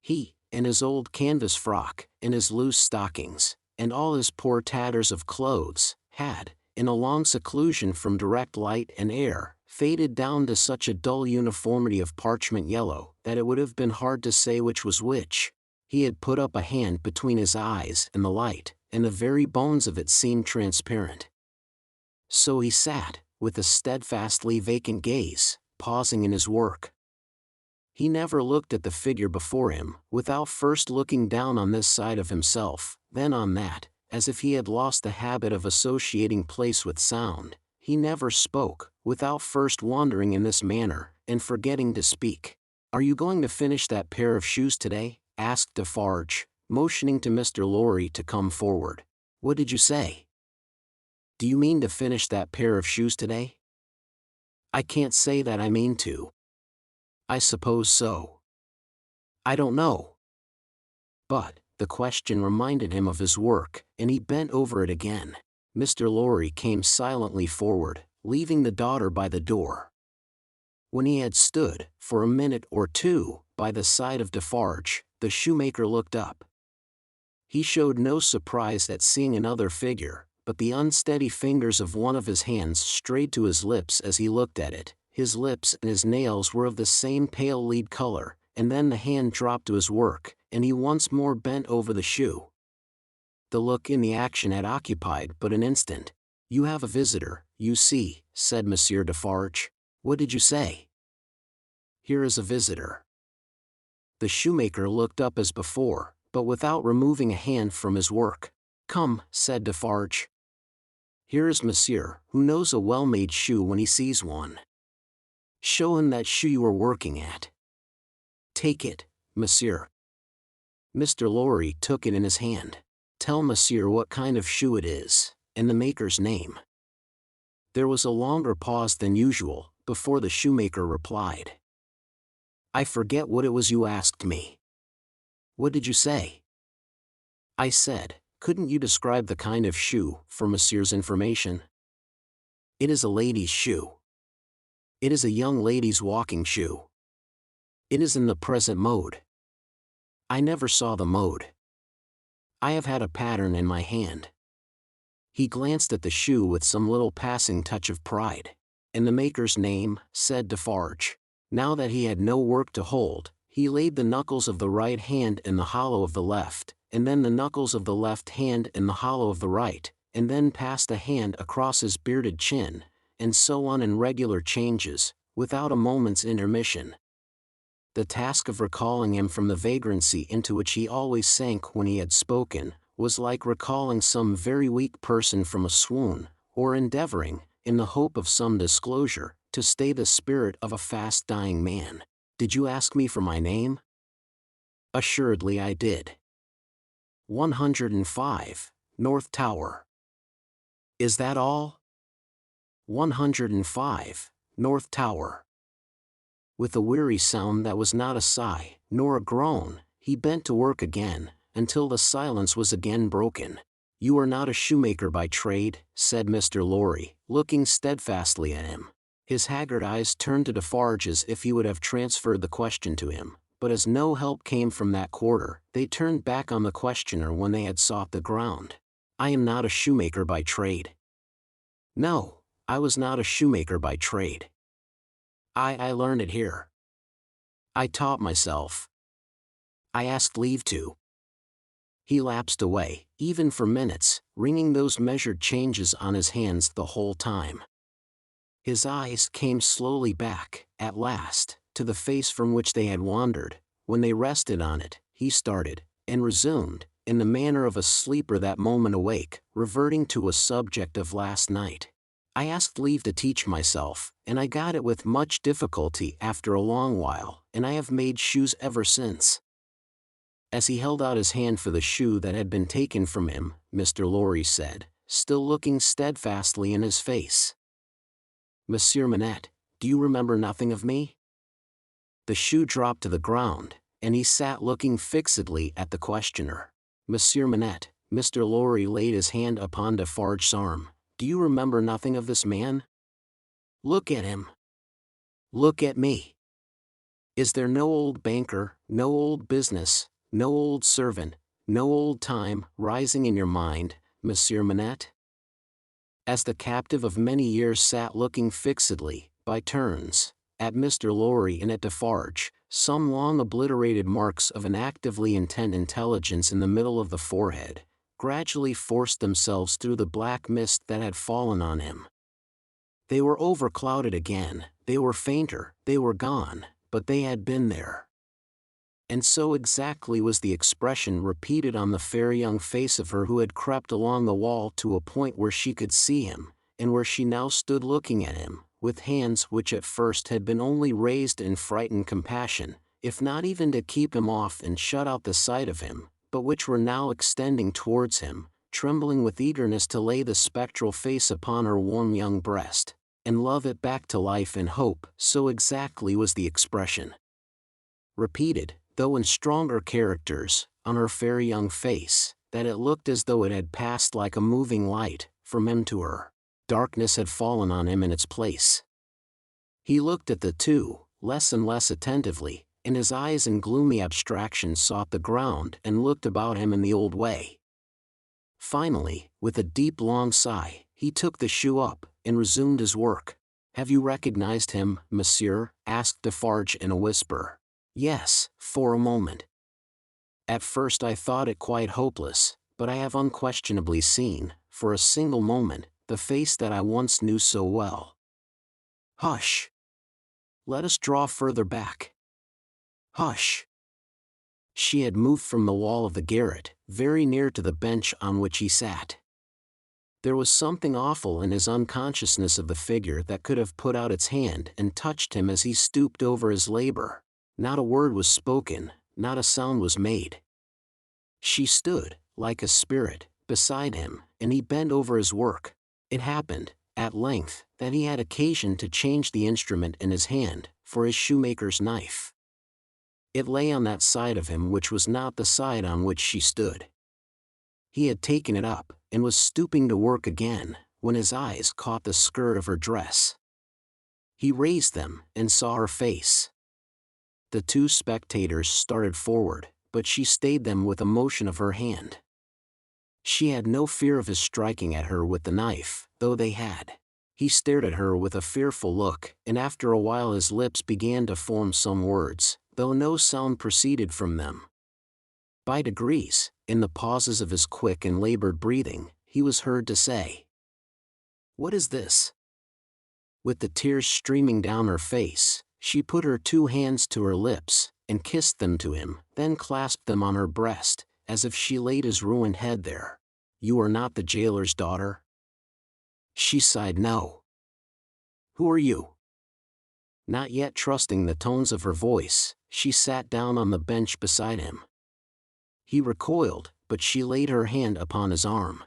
He, and his old canvas frock, and his loose stockings, and all his poor tatters of clothes, had, in a long seclusion from direct light and air, faded down to such a dull uniformity of parchment yellow, that it would have been hard to say which was which. He had put up a hand between his eyes and the light, and the very bones of it seemed transparent. So he sat, with a steadfastly vacant gaze, pausing in his work. He never looked at the figure before him, without first looking down on this side of himself, then on that, as if he had lost the habit of associating place with sound. He never spoke, without first wandering in this manner, and forgetting to speak. Are you going to finish that pair of shoes today? Asked Defarge, motioning to Mr. Lorry to come forward. What did you say? Do you mean to finish that pair of shoes today? I can't say that I mean to. I suppose so. I don't know. But the question reminded him of his work, and he bent over it again. Mr. Lorry came silently forward, leaving the daughter by the door. When he had stood, for a minute or two, by the side of Defarge, the shoemaker looked up. He showed no surprise at seeing another figure, but the unsteady fingers of one of his hands strayed to his lips as he looked at it. His lips and his nails were of the same pale lead color, and then the hand dropped to his work, and he once more bent over the shoe. The look in the action had occupied but an instant. You have a visitor, you see, said Monsieur Defarge. What did you say? Here is a visitor. The shoemaker looked up as before, but without removing a hand from his work. Come, said Defarge. Here is Monsieur, who knows a well-made shoe when he sees one. Show him that shoe you are working at. Take it, Monsieur. Mr. Lorry took it in his hand. "Tell monsieur what kind of shoe it is, and the maker's name." There was a longer pause than usual, before the shoemaker replied. "I forget what it was you asked me." "What did you say?" "I said, couldn't you describe the kind of shoe, for monsieur's information?" "It is a lady's shoe. It is a young lady's walking shoe. It is in the present mode." "I never saw the mode. I have had a pattern in my hand." He glanced at the shoe with some little passing touch of pride. "And the maker's name?" said Defarge. Now that he had no work to hold, he laid the knuckles of the right hand in the hollow of the left, and then the knuckles of the left hand in the hollow of the right, and then passed a hand across his bearded chin, and so on in regular changes, without a moment's intermission. The task of recalling him from the vagrancy into which he always sank when he had spoken, was like recalling some very weak person from a swoon, or endeavoring, in the hope of some disclosure, to stay the spirit of a fast-dying man. "Did you ask me for my name?" "Assuredly I did." 105, North Tower. "Is that all?" 105, North Tower. With a weary sound that was not a sigh, nor a groan, he bent to work again, until the silence was again broken. "You are not a shoemaker by trade," said Mr. Lorry, looking steadfastly at him. His haggard eyes turned to Defarge as if he would have transferred the question to him, but as no help came from that quarter, they turned back on the questioner when they had sought the ground. "I am not a shoemaker by trade." "No, I was not a shoemaker by trade. I learned it here. I taught myself. I asked leave to." He lapsed away, even for minutes, wringing those measured changes on his hands the whole time. His eyes came slowly back, at last, to the face from which they had wandered. When they rested on it, he started, and resumed, in the manner of a sleeper that moment awake, reverting to a subject of last night. "I asked leave to teach myself, and I got it with much difficulty after a long while, and I have made shoes ever since." As he held out his hand for the shoe that had been taken from him, Mr. Lorry said, still looking steadfastly in his face, "Monsieur Manette, do you remember nothing of me?" The shoe dropped to the ground, and he sat looking fixedly at the questioner. "Monsieur Manette," Mr. Lorry laid his hand upon Defarge's arm, "do you remember nothing of this man? Look at him. Look at me. Is there no old banker, no old business, no old servant, no old time, rising in your mind, Monsieur Manette?" As the captive of many years sat looking fixedly, by turns, at Mr. Lorry and at Defarge, some long obliterated marks of an actively intent intelligence in the middle of the forehead, gradually forced themselves through the black mist that had fallen on him. They were overclouded again, they were fainter, they were gone, but they had been there. And so exactly was the expression repeated on the fair young face of her who had crept along the wall to a point where she could see him, and where she now stood looking at him, with hands which at first had been only raised in frightened compassion, if not even to keep him off and shut out the sight of him, but which were now extending towards him, trembling with eagerness to lay the spectral face upon her warm young breast, and love it back to life and hope. So exactly was the expression repeated, though in stronger characters, on her fair young face, that it looked as though it had passed like a moving light, from him to her. Darkness had fallen on him in its place. He looked at the two, less and less attentively, and his eyes in gloomy abstraction sought the ground and looked about him in the old way. Finally, with a deep long sigh, he took the shoe up, and resumed his work. "Have you recognized him, monsieur?" asked Defarge in a whisper. "Yes, for a moment. At first I thought it quite hopeless, but I have unquestionably seen, for a single moment, the face that I once knew so well." "Hush! Let us draw further back." "Hush!" She had moved from the wall of the garret, very near to the bench on which he sat. There was something awful in his unconsciousness of the figure that could have put out its hand and touched him as he stooped over his labor. Not a word was spoken, not a sound was made. She stood, like a spirit, beside him, and he bent over his work. It happened, at length, that he had occasion to change the instrument in his hand, for his shoemaker's knife. It lay on that side of him which was not the side on which she stood. He had taken it up, and was stooping to work again, when his eyes caught the skirt of her dress. He raised them, and saw her face. The two spectators started forward, but she stayed them with a motion of her hand. She had no fear of his striking at her with the knife, though they had. He stared at her with a fearful look, and after a while his lips began to form some words, though no sound proceeded from them. By degrees, in the pauses of his quick and labored breathing, he was heard to say, "What is this?" With the tears streaming down her face, she put her two hands to her lips, and kissed them to him, then clasped them on her breast, as if she laid his ruined head there. "You are not the jailer's daughter?" She sighed no. "Who are you?" Not yet trusting the tones of her voice, she sat down on the bench beside him. He recoiled, but she laid her hand upon his arm.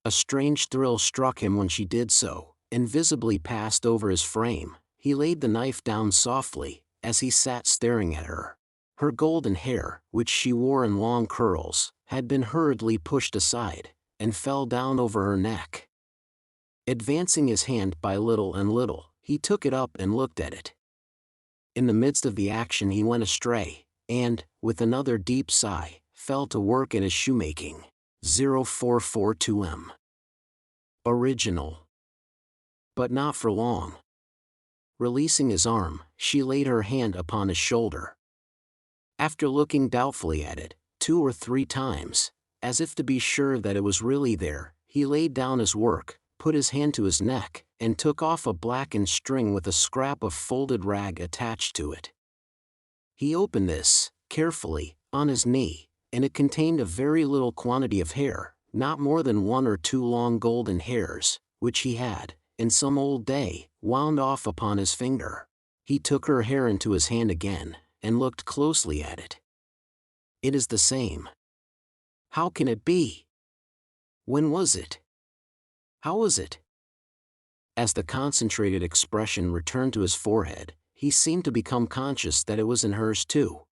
A strange thrill struck him when she did so, and visibly passed over his frame. He laid the knife down softly, as he sat staring at her. Her golden hair, which she wore in long curls, had been hurriedly pushed aside, and fell down over her neck. Advancing his hand by little and little, he took it up and looked at it. In the midst of the action he went astray, and, with another deep sigh, fell to work at his shoemaking. 0442M. Original. But not for long. Releasing his arm, she laid her hand upon his shoulder. After looking doubtfully at it, 2 or 3 times, as if to be sure that it was really there, he laid down his work, put his hand to his neck, and took off a blackened string with a scrap of folded rag attached to it. He opened this, carefully, on his knee, and it contained a very little quantity of hair, not more than 1 or 2 long golden hairs, which he had, in some old day, wound off upon his finger. He took her hair into his hand again, and looked closely at it. "It is the same. How can it be? When was it? How was it?" As the concentrated expression returned to his forehead, he seemed to become conscious that it was in hers too.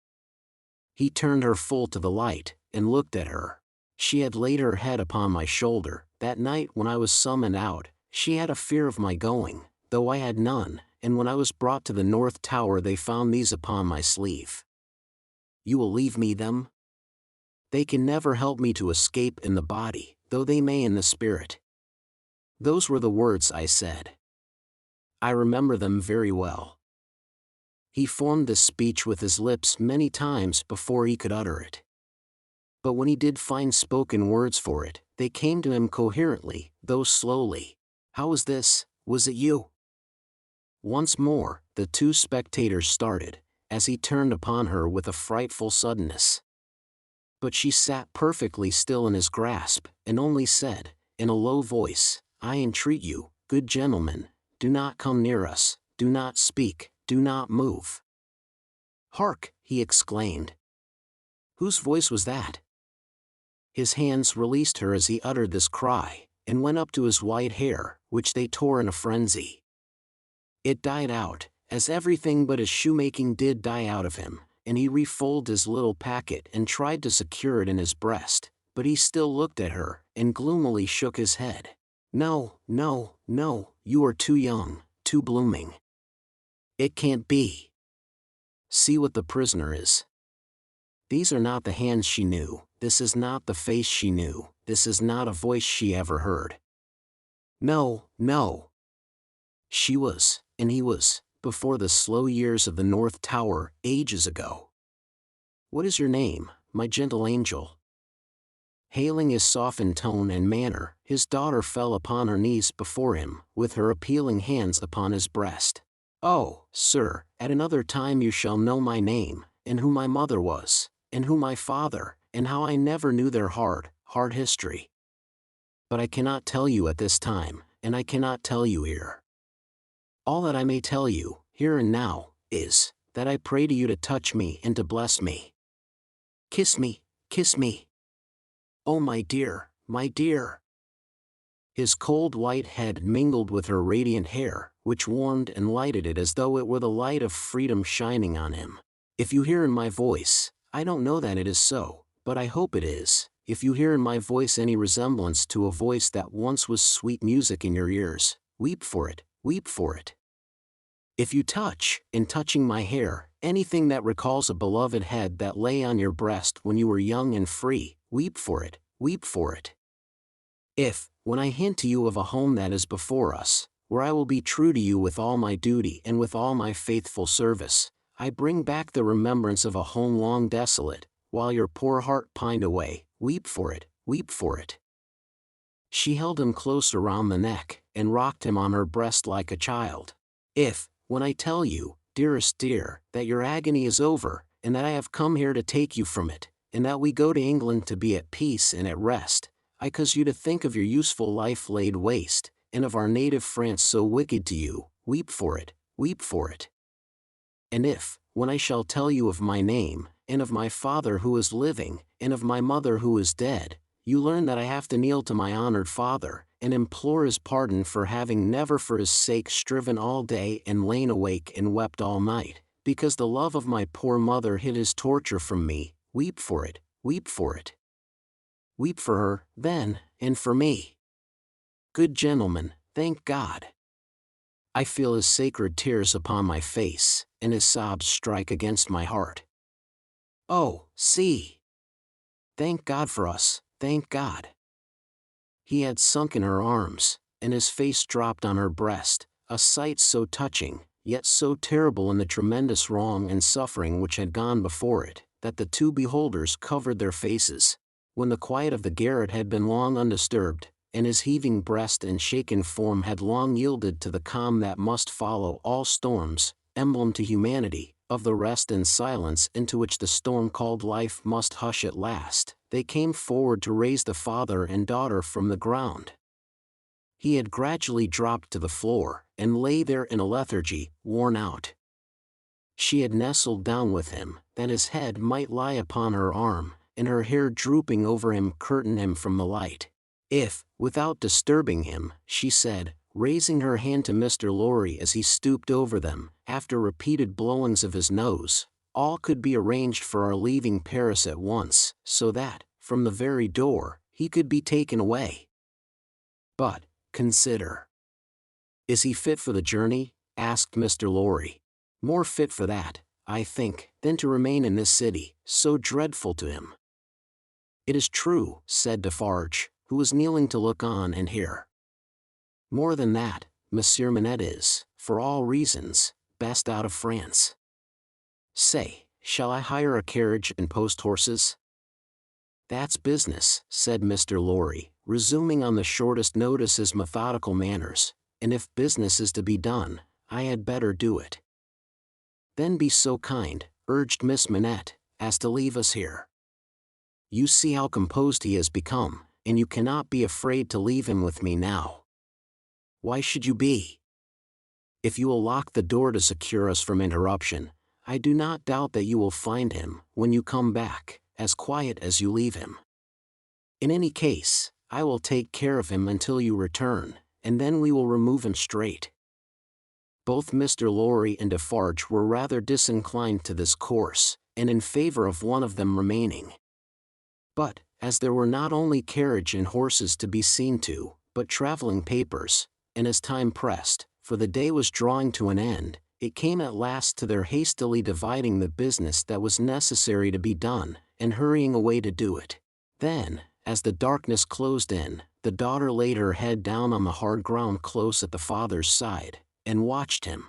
He turned her full to the light, and looked at her. She had laid her head upon my shoulder. That night when I was summoned out, she had a fear of my going, though I had none, and when I was brought to the North Tower they found these upon my sleeve. "You will leave me them? They can never help me to escape in the body, though they may in the spirit." Those were the words I said. I remember them very well. He formed this speech with his lips many times before he could utter it. But when he did find spoken words for it, they came to him coherently, though slowly. "How was this? Was it you?" Once more, the two spectators started, as he turned upon her with a frightful suddenness. But she sat perfectly still in his grasp, and only said, in a low voice, "I entreat you, good gentlemen, do not come near us, do not speak, do not move." "Hark!" he exclaimed. Whose voice was that? His hands released her as he uttered this cry, and went up to his white hair, which they tore in a frenzy. It died out, as everything but his shoemaking did die out of him, and he refolded his little packet and tried to secure it in his breast, but he still looked at her, and gloomily shook his head. "No, no, no, you are too young, too blooming. It can't be. See what the prisoner is. These are not the hands she knew, this is not the face she knew, this is not a voice she ever heard. No, no. She was, and he was, before the slow years of the North Tower, ages ago. What is your name, my gentle angel?" Hailing his softened tone and manner, his daughter fell upon her knees before him, with her appealing hands upon his breast. "Oh, sir, at another time you shall know my name, and who my mother was, and who my father, and how I never knew their hard history. But I cannot tell you at this time, and I cannot tell you here. All that I may tell you, here and now, is, that I pray to you to touch me and to bless me. Kiss me, Kiss me. Oh, my dear, my dear. His cold white head mingled with her radiant hair, which warmed and lighted it as though it were the light of freedom shining on him. If you hear in my voice, I don't know that it is so, but I hope it is, if you hear in my voice any resemblance to a voice that once was sweet music in your ears, weep for it, weep for it. If you touch, in touching my hair, anything that recalls a beloved head that lay on your breast when you were young and free, weep for it, weep for it. If, when I hint to you of a home that is before us, where I will be true to you with all my duty and with all my faithful service, I bring back the remembrance of a home long desolate, while your poor heart pined away, weep for it, weep for it. She held him close around the neck, and rocked him on her breast like a child. If, when I tell you, dearest dear, that your agony is over, and that I have come here to take you from it, and that we go to England to be at peace and at rest, I cause you to think of your useful life laid waste, and of our native France so wicked to you, weep for it, weep for it. And if, when I shall tell you of my name, and of my father who is living, and of my mother who is dead, you learn that I have to kneel to my honored father, and implore his pardon for having never for his sake striven all day and lain awake and wept all night, because the love of my poor mother hid his torture from me, weep for it, weep for it. Weep for her, then, and for me. Good gentleman, thank God. I feel his sacred tears upon my face, and his sobs strike against my heart. Oh, see! Thank God for us, thank God. He had sunk in her arms, and his face dropped on her breast, a sight so touching, yet so terrible in the tremendous wrong and suffering which had gone before it, that the two beholders covered their faces. When the quiet of the garret had been long undisturbed, and his heaving breast and shaken form had long yielded to the calm that must follow all storms, emblem to humanity, of the rest and silence into which the storm called life must hush at last, they came forward to raise the father and daughter from the ground. He had gradually dropped to the floor, and lay there in a lethargy, worn out. She had nestled down with him, that his head might lie upon her arm, and her hair drooping over him curtain him from the light. If, without disturbing him, she said, raising her hand to Mr. Lorry as he stooped over them, after repeated blowings of his nose, all could be arranged for our leaving Paris at once, so that, from the very door, he could be taken away. But, consider. Is he fit for the journey? Asked Mr. Lorry. More fit for that, I think, than to remain in this city, so dreadful to him. It is true, said Defarge, who was kneeling to look on and hear. More than that, Monsieur Manette is, for all reasons, best out of France. Say, shall I hire a carriage and post horses? That's business, said Mr. Lorry, resuming on the shortest notice his methodical manners, and if business is to be done, I had better do it. Then be so kind, urged Miss Manette, as to leave us here. You see how composed he has become, and you cannot be afraid to leave him with me now. Why should you be? If you will lock the door to secure us from interruption, I do not doubt that you will find him, when you come back, as quiet as you leave him. In any case, I will take care of him until you return, and then we will remove him straight. Both Mr. Lorry and Defarge were rather disinclined to this course, and in favor of one of them remaining. But, as there were not only carriage and horses to be seen to, but traveling papers, and as time pressed, for the day was drawing to an end, it came at last to their hastily dividing the business that was necessary to be done, and hurrying away to do it. Then, as the darkness closed in, the daughter laid her head down on the hard ground close at the father's side, and watched him.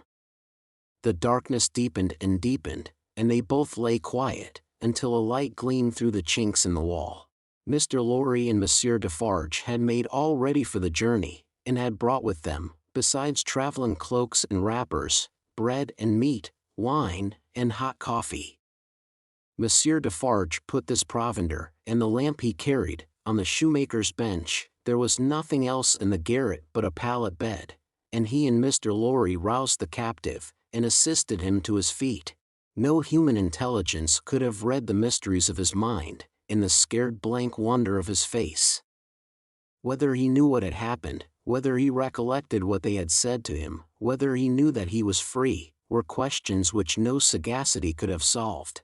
The darkness deepened and deepened, and they both lay quiet, until a light gleamed through the chinks in the wall. Mr. Lorry and Monsieur Defarge had made all ready for the journey, and had brought with them, besides traveling cloaks and wrappers, bread and meat, wine, and hot coffee. Monsieur Defarge put this provender, and the lamp he carried, on the shoemaker's bench. There was nothing else in the garret but a pallet bed, and he and Mr. Lorry roused the captive, and assisted him to his feet. No human intelligence could have read the mysteries of his mind, in the scared blank wonder of his face. Whether he knew what had happened, whether he recollected what they had said to him, whether he knew that he was free, were questions which no sagacity could have solved.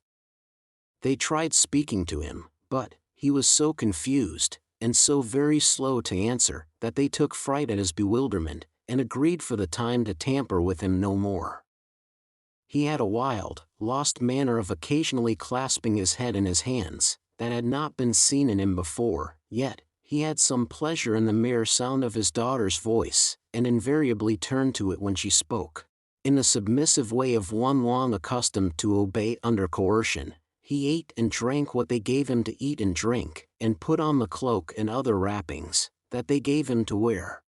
They tried speaking to him, but he was so confused, and so very slow to answer, that they took fright at his bewilderment, and agreed for the time to tamper with him no more. He had a wild, lost manner of occasionally clasping his head in his hands, that had not been seen in him before, yet he had some pleasure in the mere sound of his daughter's voice, and invariably turned to it when she spoke. In the submissive way of one long accustomed to obey under coercion, he ate and drank what they gave him to eat and drink, and put on the cloak and other wrappings that they gave him to wear.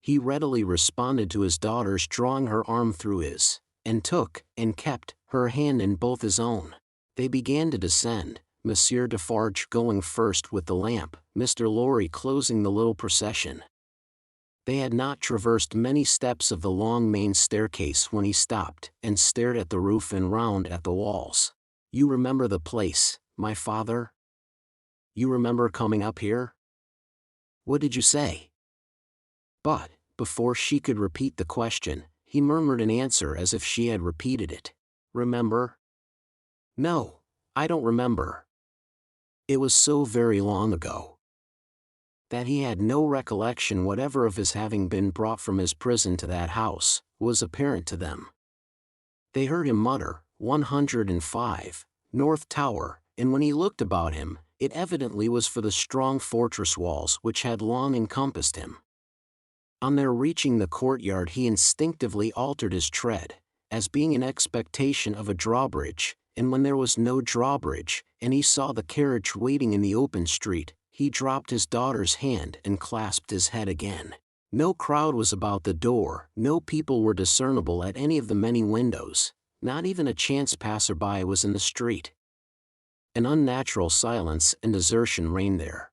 He readily responded to his daughter's drawing her arm through his, and took, and kept, her hand in both his own. They began to descend, Monsieur Defarge going first with the lamp, Mr. Lorry closing the little procession. They had not traversed many steps of the long main staircase when he stopped, and stared at the roof and round at the walls. "You remember the place, my father? You remember coming up here? What did you say?" But, before she could repeat the question, he murmured an answer as if she had repeated it. "Remember? No, I don't remember. It was so very long ago." That he had no recollection whatever of his having been brought from his prison to that house, was apparent to them. They heard him mutter, 105, North Tower, and when he looked about him, it evidently was for the strong fortress walls which had long encompassed him. On their reaching the courtyard he instinctively altered his tread, as being in expectation of a drawbridge, and when there was no drawbridge, and he saw the carriage waiting in the open street, he dropped his daughter's hand and clasped his head again. No crowd was about the door, no people were discernible at any of the many windows, not even a chance passer-by was in the street. An unnatural silence and desertion reigned there.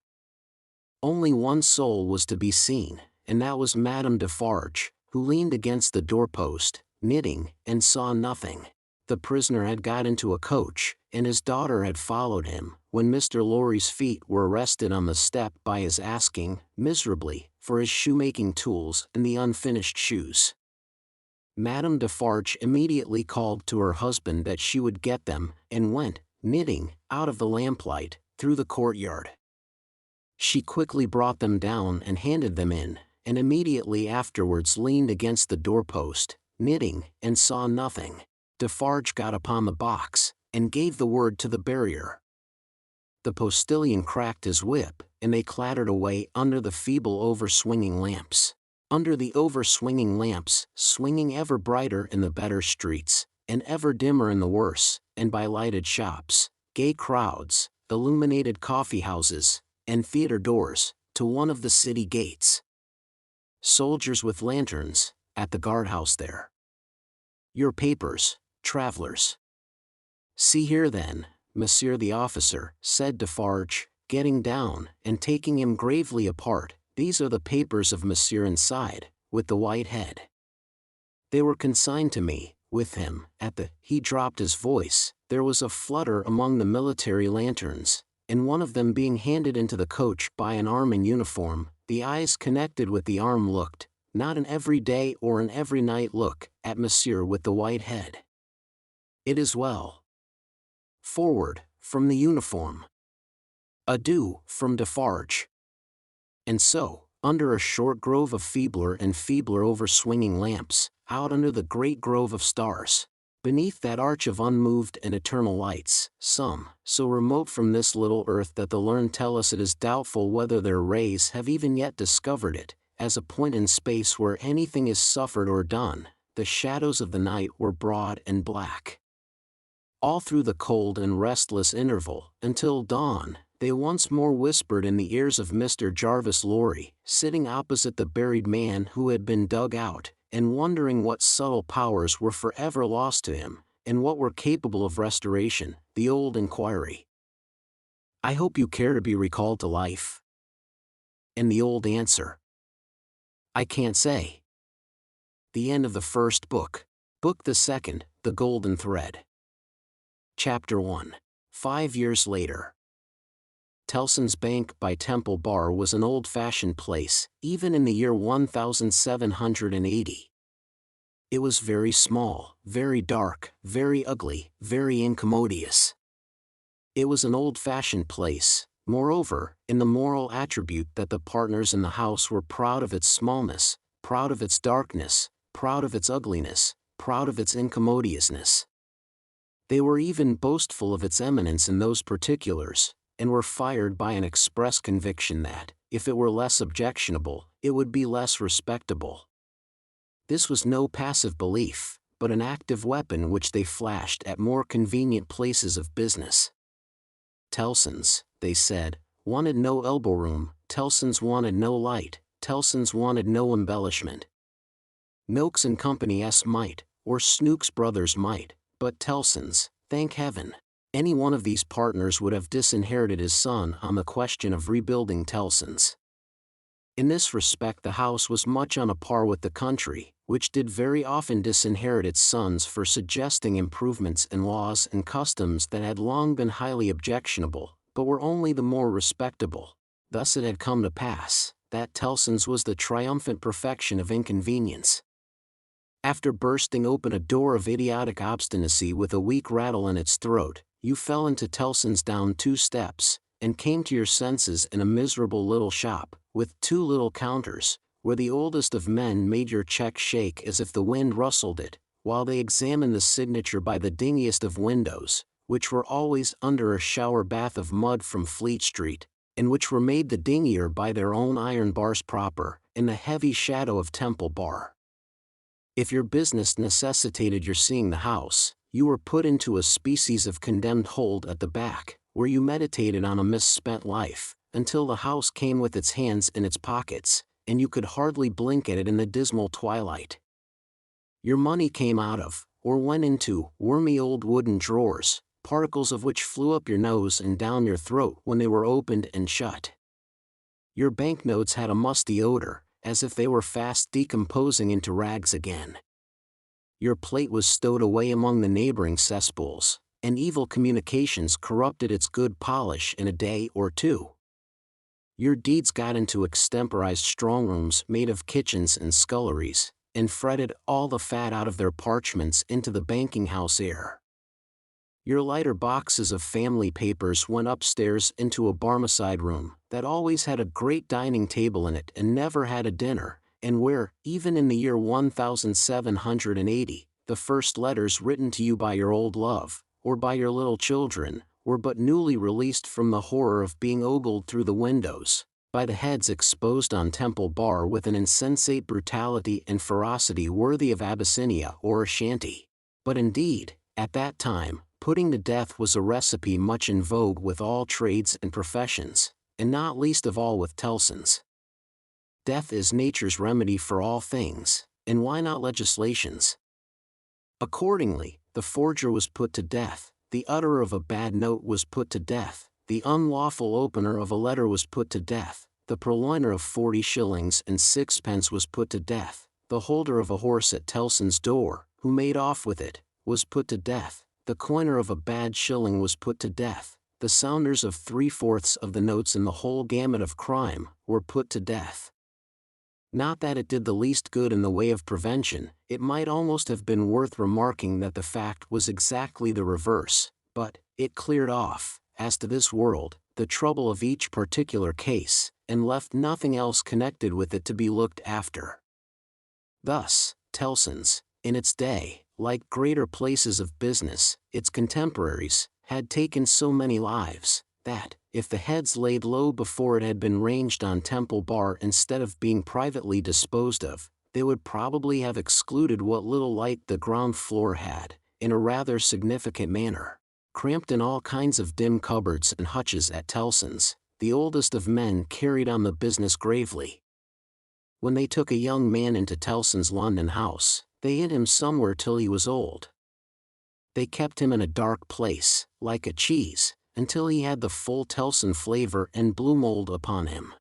Only one soul was to be seen, and that was Madame Defarge, who leaned against the doorpost, knitting, and saw nothing. The prisoner had got into a coach, and his daughter had followed him, when Mr. Lorry's feet were arrested on the step by his asking, miserably, for his shoemaking tools and the unfinished shoes. Madame Defarge immediately called to her husband that she would get them, and went, knitting, out of the lamplight, through the courtyard. She quickly brought them down and handed them in, and immediately afterwards leaned against the doorpost, knitting, and saw nothing. Defarge got upon the box, and gave the word to the barrier. The postilion cracked his whip, and they clattered away under the feeble over-swinging lamps. Under the over-swinging lamps, swinging ever brighter in the better streets, and ever dimmer in the worse, and by lighted shops, gay crowds, illuminated coffee-houses, and theatre doors, to one of the city gates. Soldiers with lanterns, at the guardhouse there. "Your papers, travellers." "See here then, Monsieur the officer," said Defarge, getting down, and taking him gravely apart, "these are the papers of Monsieur inside, with the white head. They were consigned to me, with him, at the—" he dropped his voice, there was a flutter among the military lanterns, and one of them being handed into the coach by an arm in uniform, the eyes connected with the arm looked, not an every day or an every night look, at Monsieur with the white head. "It is well. Forward, from the uniform. Adieu, from Defarge." And so, under a short grove of feebler and feebler over-swinging lamps, out under the great grove of stars, beneath that arch of unmoved and eternal lights, some, so remote from this little earth that the learned tell us it is doubtful whether their rays have even yet discovered it, as a point in space where anything is suffered or done, the shadows of the night were broad and black. All through the cold and restless interval, until dawn, they once more whispered in the ears of Mr. Jarvis Lorry, sitting opposite the buried man who had been dug out, and wondering what subtle powers were forever lost to him, and what were capable of restoration, the old inquiry, "I hope you care to be recalled to life?" And the old answer, "I can't say." The end of the first book. Book the second, The Golden Thread. Chapter 1. 5 years later. Tellson's Bank by Temple Bar was an old-fashioned place, even in the year 1780. It was very small, very dark, very ugly, very incommodious. It was an old-fashioned place, moreover, in the moral attribute that the partners in the house were proud of its smallness, proud of its darkness, proud of its ugliness, proud of its incommodiousness. They were even boastful of its eminence in those particulars, and were fired by an express conviction that, if it were less objectionable, it would be less respectable. This was no passive belief, but an active weapon which they flashed at more convenient places of business. Tellson's, they said, wanted no elbow-room, Tellson's wanted no light, Tellson's wanted no embellishment. Milks and Company-s might, or Snooks Brothers might, but Tellson's, thank heaven. Any one of these partners would have disinherited his son on the question of rebuilding Tellson's. In this respect the house was much on a par with the country, which did very often disinherit its sons for suggesting improvements in laws and customs that had long been highly objectionable, but were only the more respectable. Thus it had come to pass that Tellson's was the triumphant perfection of inconvenience. After bursting open a door of idiotic obstinacy with a weak rattle in its throat, you fell into Tellson's down 2 steps, and came to your senses in a miserable little shop, with 2 little counters, where the oldest of men made your check shake as if the wind rustled it, while they examined the signature by the dingiest of windows, which were always under a shower bath of mud from Fleet Street, and which were made the dingier by their own iron bars proper, in the heavy shadow of Temple Bar. If your business necessitated your seeing the house, you were put into a species of condemned hold at the back, where you meditated on a misspent life, until the house came with its hands in its pockets, and you could hardly blink at it in the dismal twilight. Your money came out of, or went into, wormy old wooden drawers, particles of which flew up your nose and down your throat when they were opened and shut. Your banknotes had a musty odor, as if they were fast decomposing into rags again. Your plate was stowed away among the neighboring cesspools, and evil communications corrupted its good polish in a day or 2. Your deeds got into extemporized strongrooms made of kitchens and sculleries, and fretted all the fat out of their parchments into the banking-house air. Your lighter boxes of family papers went upstairs into a Barmecide room that always had a great dining table in it and never had a dinner, and where, even in the year 1780, the first letters written to you by your old love, or by your little children, were but newly released from the horror of being ogled through the windows, by the heads exposed on Temple Bar with an insensate brutality and ferocity worthy of Abyssinia or Ashanti. But indeed, at that time, putting to death was a recipe much in vogue with all trades and professions, and not least of all with Tellson's. Death is nature's remedy for all things, and why not legislation's? Accordingly, the forger was put to death, the utterer of a bad note was put to death, the unlawful opener of a letter was put to death, the purloiner of 40 shillings and 6 pence was put to death, the holder of a horse at Tellson's door, who made off with it, was put to death, the coiner of a bad shilling was put to death, the sounders of 3/4 of the notes in the whole gamut of crime were put to death. Not that it did the least good in the way of prevention, it might almost have been worth remarking that the fact was exactly the reverse, but it cleared off, as to this world, the trouble of each particular case, and left nothing else connected with it to be looked after. Thus, Tellson's, in its day, like greater places of business, its contemporaries, had taken so many lives, that, if the heads laid low before it had been ranged on Temple Bar instead of being privately disposed of, they would probably have excluded what little light the ground floor had, in a rather significant manner. Cramped in all kinds of dim cupboards and hutches at Tellson's, the oldest of men carried on the business gravely. When they took a young man into Tellson's London house, they hid him somewhere till he was old. They kept him in a dark place, like a cheese, until he had the full Tellson flavor and blue mold upon him.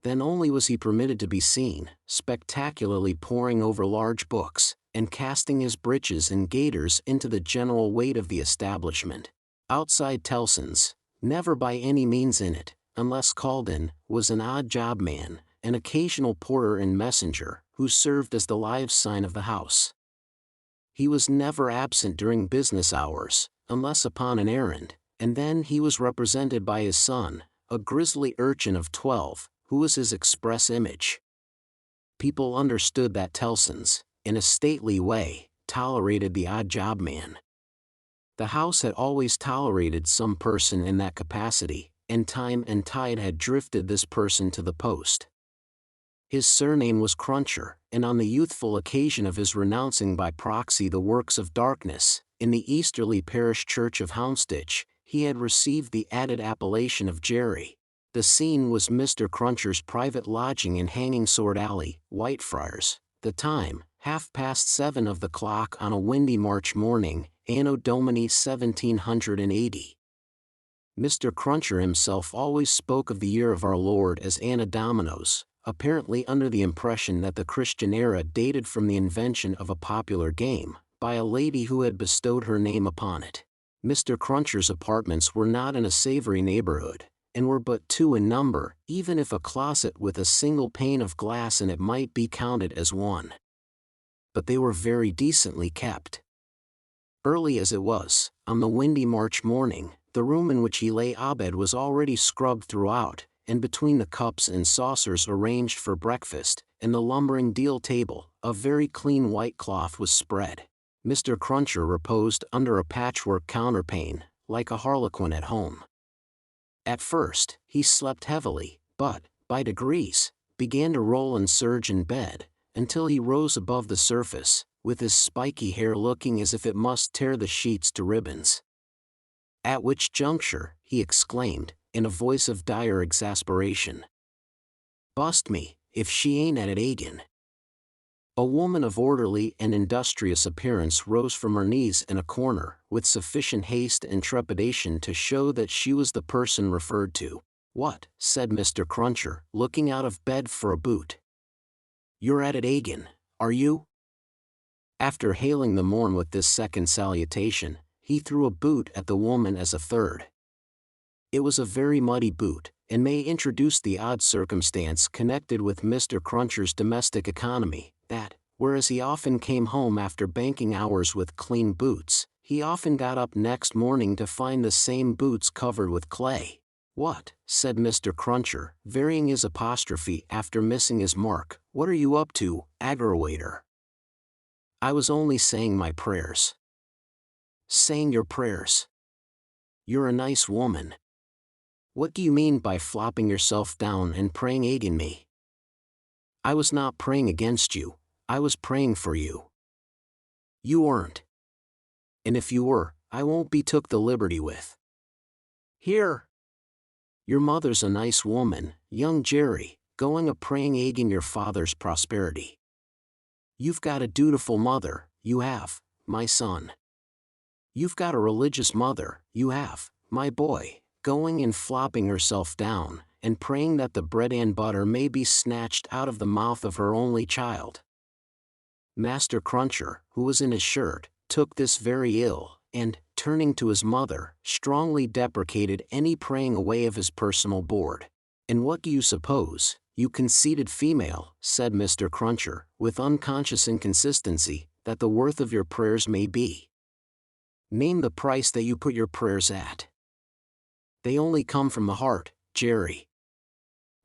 Then only was he permitted to be seen, spectacularly poring over large books, and casting his breeches and gaiters into the general weight of the establishment. Outside Tellson's, Never by any means in it, unless called in, was an odd job man, an occasional porter and messenger, who served as the live sign of the house. He was never absent during business hours, unless upon an errand, and then he was represented by his son, a grisly urchin of 12, who was his express image. People understood that Tellson's, in a stately way, tolerated the odd job man. The house had always tolerated some person in that capacity, and time and tide had drifted this person to the post. His surname was Cruncher, and on the youthful occasion of his renouncing by proxy the works of darkness, in the easterly parish church of Houndsditch, he had received the added appellation of Jerry. The scene was Mr. Cruncher's private lodging in Hanging Sword Alley, Whitefriars, the time, 7:30 of the clock on a windy March morning, Anno Domini 1780. Mr. Cruncher himself always spoke of the year of our Lord as Anno Dominos, apparently under the impression that the Christian era dated from the invention of a popular game, by a lady who had bestowed her name upon it. Mr. Cruncher's apartments were not in a savory neighborhood, and were but 2 in number, even if a closet with a single pane of glass in it might be counted as one. But they were very decently kept. Early as it was, on the windy March morning, the room in which he lay abed was already scrubbed throughout, and between the cups and saucers arranged for breakfast, and the lumbering deal table, a very clean white cloth was spread. Mr. Cruncher reposed under a patchwork counterpane, like a harlequin at home. At first, he slept heavily, but, by degrees, began to roll and surge in bed, until he rose above the surface, with his spiky hair looking as if it must tear the sheets to ribbons. At which juncture, he exclaimed, in a voice of dire exasperation, "Bust me, if she ain't at it agin." A woman of orderly and industrious appearance rose from her knees in a corner, with sufficient haste and trepidation to show that she was the person referred to. "What?" said Mr. Cruncher, looking out of bed for a boot. "You're at it agin, are you?" After hailing the morn with this second salutation, he threw a boot at the woman as a third. It was a very muddy boot, and may introduce the odd circumstance connected with Mr. Cruncher's domestic economy, that, whereas he often came home after banking hours with clean boots, he often got up next morning to find the same boots covered with clay. "What?" said Mr. Cruncher, varying his apostrophe after missing his mark. "What are you up to, aggrawator?" "I was only saying my prayers." "Saying your prayers? You're a nice woman. What do you mean by flopping yourself down and praying agin me?" "I was not praying against you, I was praying for you." "You weren't. And if you were, I won't be took the liberty with." "Here! Your mother's a nice woman, young Jerry, going a praying agin your father's prosperity. You've got a dutiful mother, you have, my son. You've got a religious mother, you have, my boy, going and flopping herself down, and praying that the bread and butter may be snatched out of the mouth of her only child." Master Cruncher, who was in his shirt, took this very ill, and, turning to his mother, strongly deprecated any praying away of his personal board. "And what do you suppose, you conceited female," said Mr. Cruncher, with unconscious inconsistency, "that the worth of your prayers may be? Name the price that you put your prayers at." "They only come from the heart, Jerry.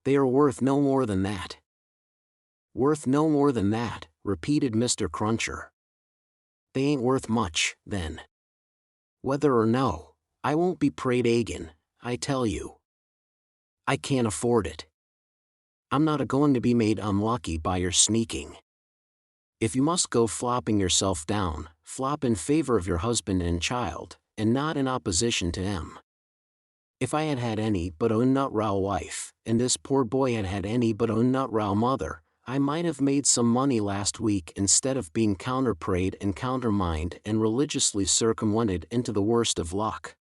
They are worth no more than that." "Worth no more than that," repeated Mr. Cruncher. "They ain't worth much, then. Whether or no, I won't be prayed agin, I tell you. I can't afford it. I'm not a-going to be made unlucky by your sneaking. If you must go flopping yourself down, flop in favor of your husband and child, and not in opposition to 'em. If I had had any but a nut-row wife, and this poor boy had had any but a nut-row mother, I might have made some money last week instead of being counterprayed and countermined and religiously circumvented into the worst of luck."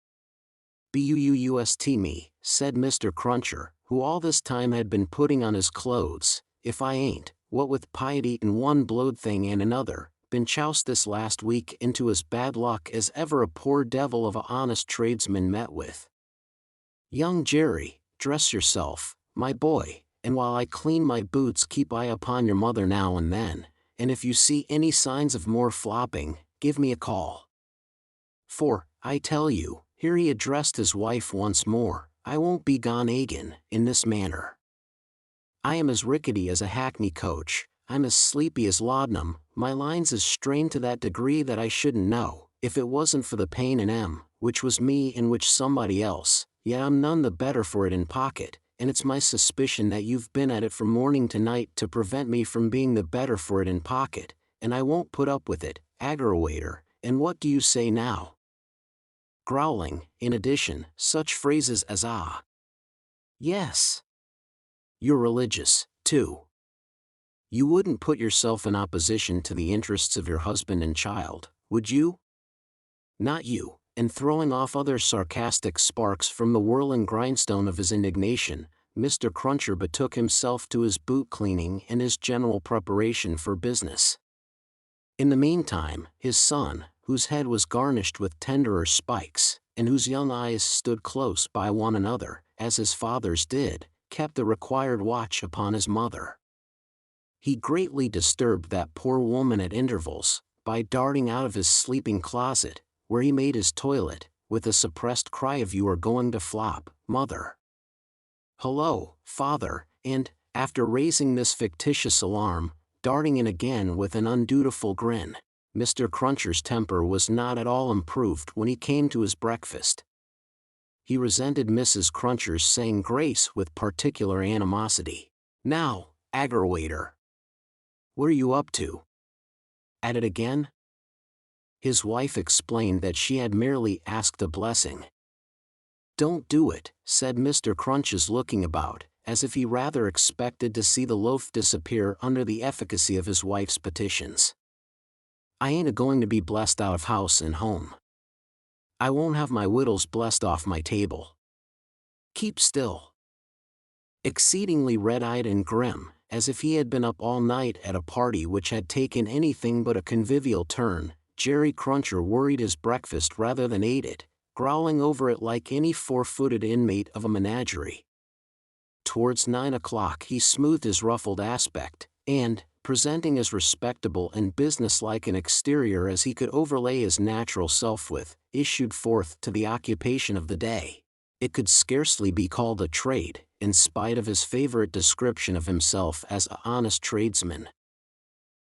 "Bust me," said Mr. Cruncher, who all this time had been putting on his clothes, "if I ain't, what with piety and one blowed thing and another, been choused this last week into as bad luck as ever a poor devil of a honest tradesman met with." Young Jerry, dress yourself, my boy, and while I clean my boots keep eye upon your mother now and then, and if you see any signs of more flopping, give me a call. For, I tell you, here he addressed his wife once more, I won't be gone again, in this manner. I am as rickety as a hackney coach, I'm as sleepy as laudanum, my lines is strained to that degree that I shouldn't know, if it wasn't for the pain in 'em, which was me and which somebody else, yet I'm none the better for it in pocket, and it's my suspicion that you've been at it from morning to night to prevent me from being the better for it in pocket, and I won't put up with it, aggrawator, and what do you say now? Growling, in addition, such phrases as ah. Yes. You're religious, too. You wouldn't put yourself in opposition to the interests of your husband and child, would you? Not you, and throwing off other sarcastic sparks from the whirling grindstone of his indignation, Mr. Cruncher betook himself to his boot cleaning and his general preparation for business. In the meantime, his son, whose head was garnished with tenderer spikes, and whose young eyes stood close by one another, as his father's did, kept the required watch upon his mother. He greatly disturbed that poor woman at intervals, by darting out of his sleeping closet, where he made his toilet, with a suppressed cry of "You are going to flop, mother." "Hullo, father," and, after raising this fictitious alarm, darting in again with an undutiful grin. Mr. Cruncher's temper was not at all improved when he came to his breakfast. He resented Mrs. Cruncher's saying grace with particular animosity. "Now, aggrawator, what are you up to? At it again?" His wife explained that she had merely asked a blessing. "Don't do it," said Mr. Crunches, looking about, as if he rather expected to see the loaf disappear under the efficacy of his wife's petitions. "I ain't a-going to be blessed out of house and home. I won't have my wittles blessed off my table. Keep still." Exceedingly red-eyed and grim, as if he had been up all night at a party which had taken anything but a convivial turn, Jerry Cruncher worried his breakfast rather than ate it, growling over it like any four-footed inmate of a menagerie. Towards 9 o'clock he smoothed his ruffled aspect, and, presenting as respectable and businesslike an exterior as he could overlay his natural self with, issued forth to the occupation of the day. It could scarcely be called a trade, in spite of his favorite description of himself as an honest tradesman.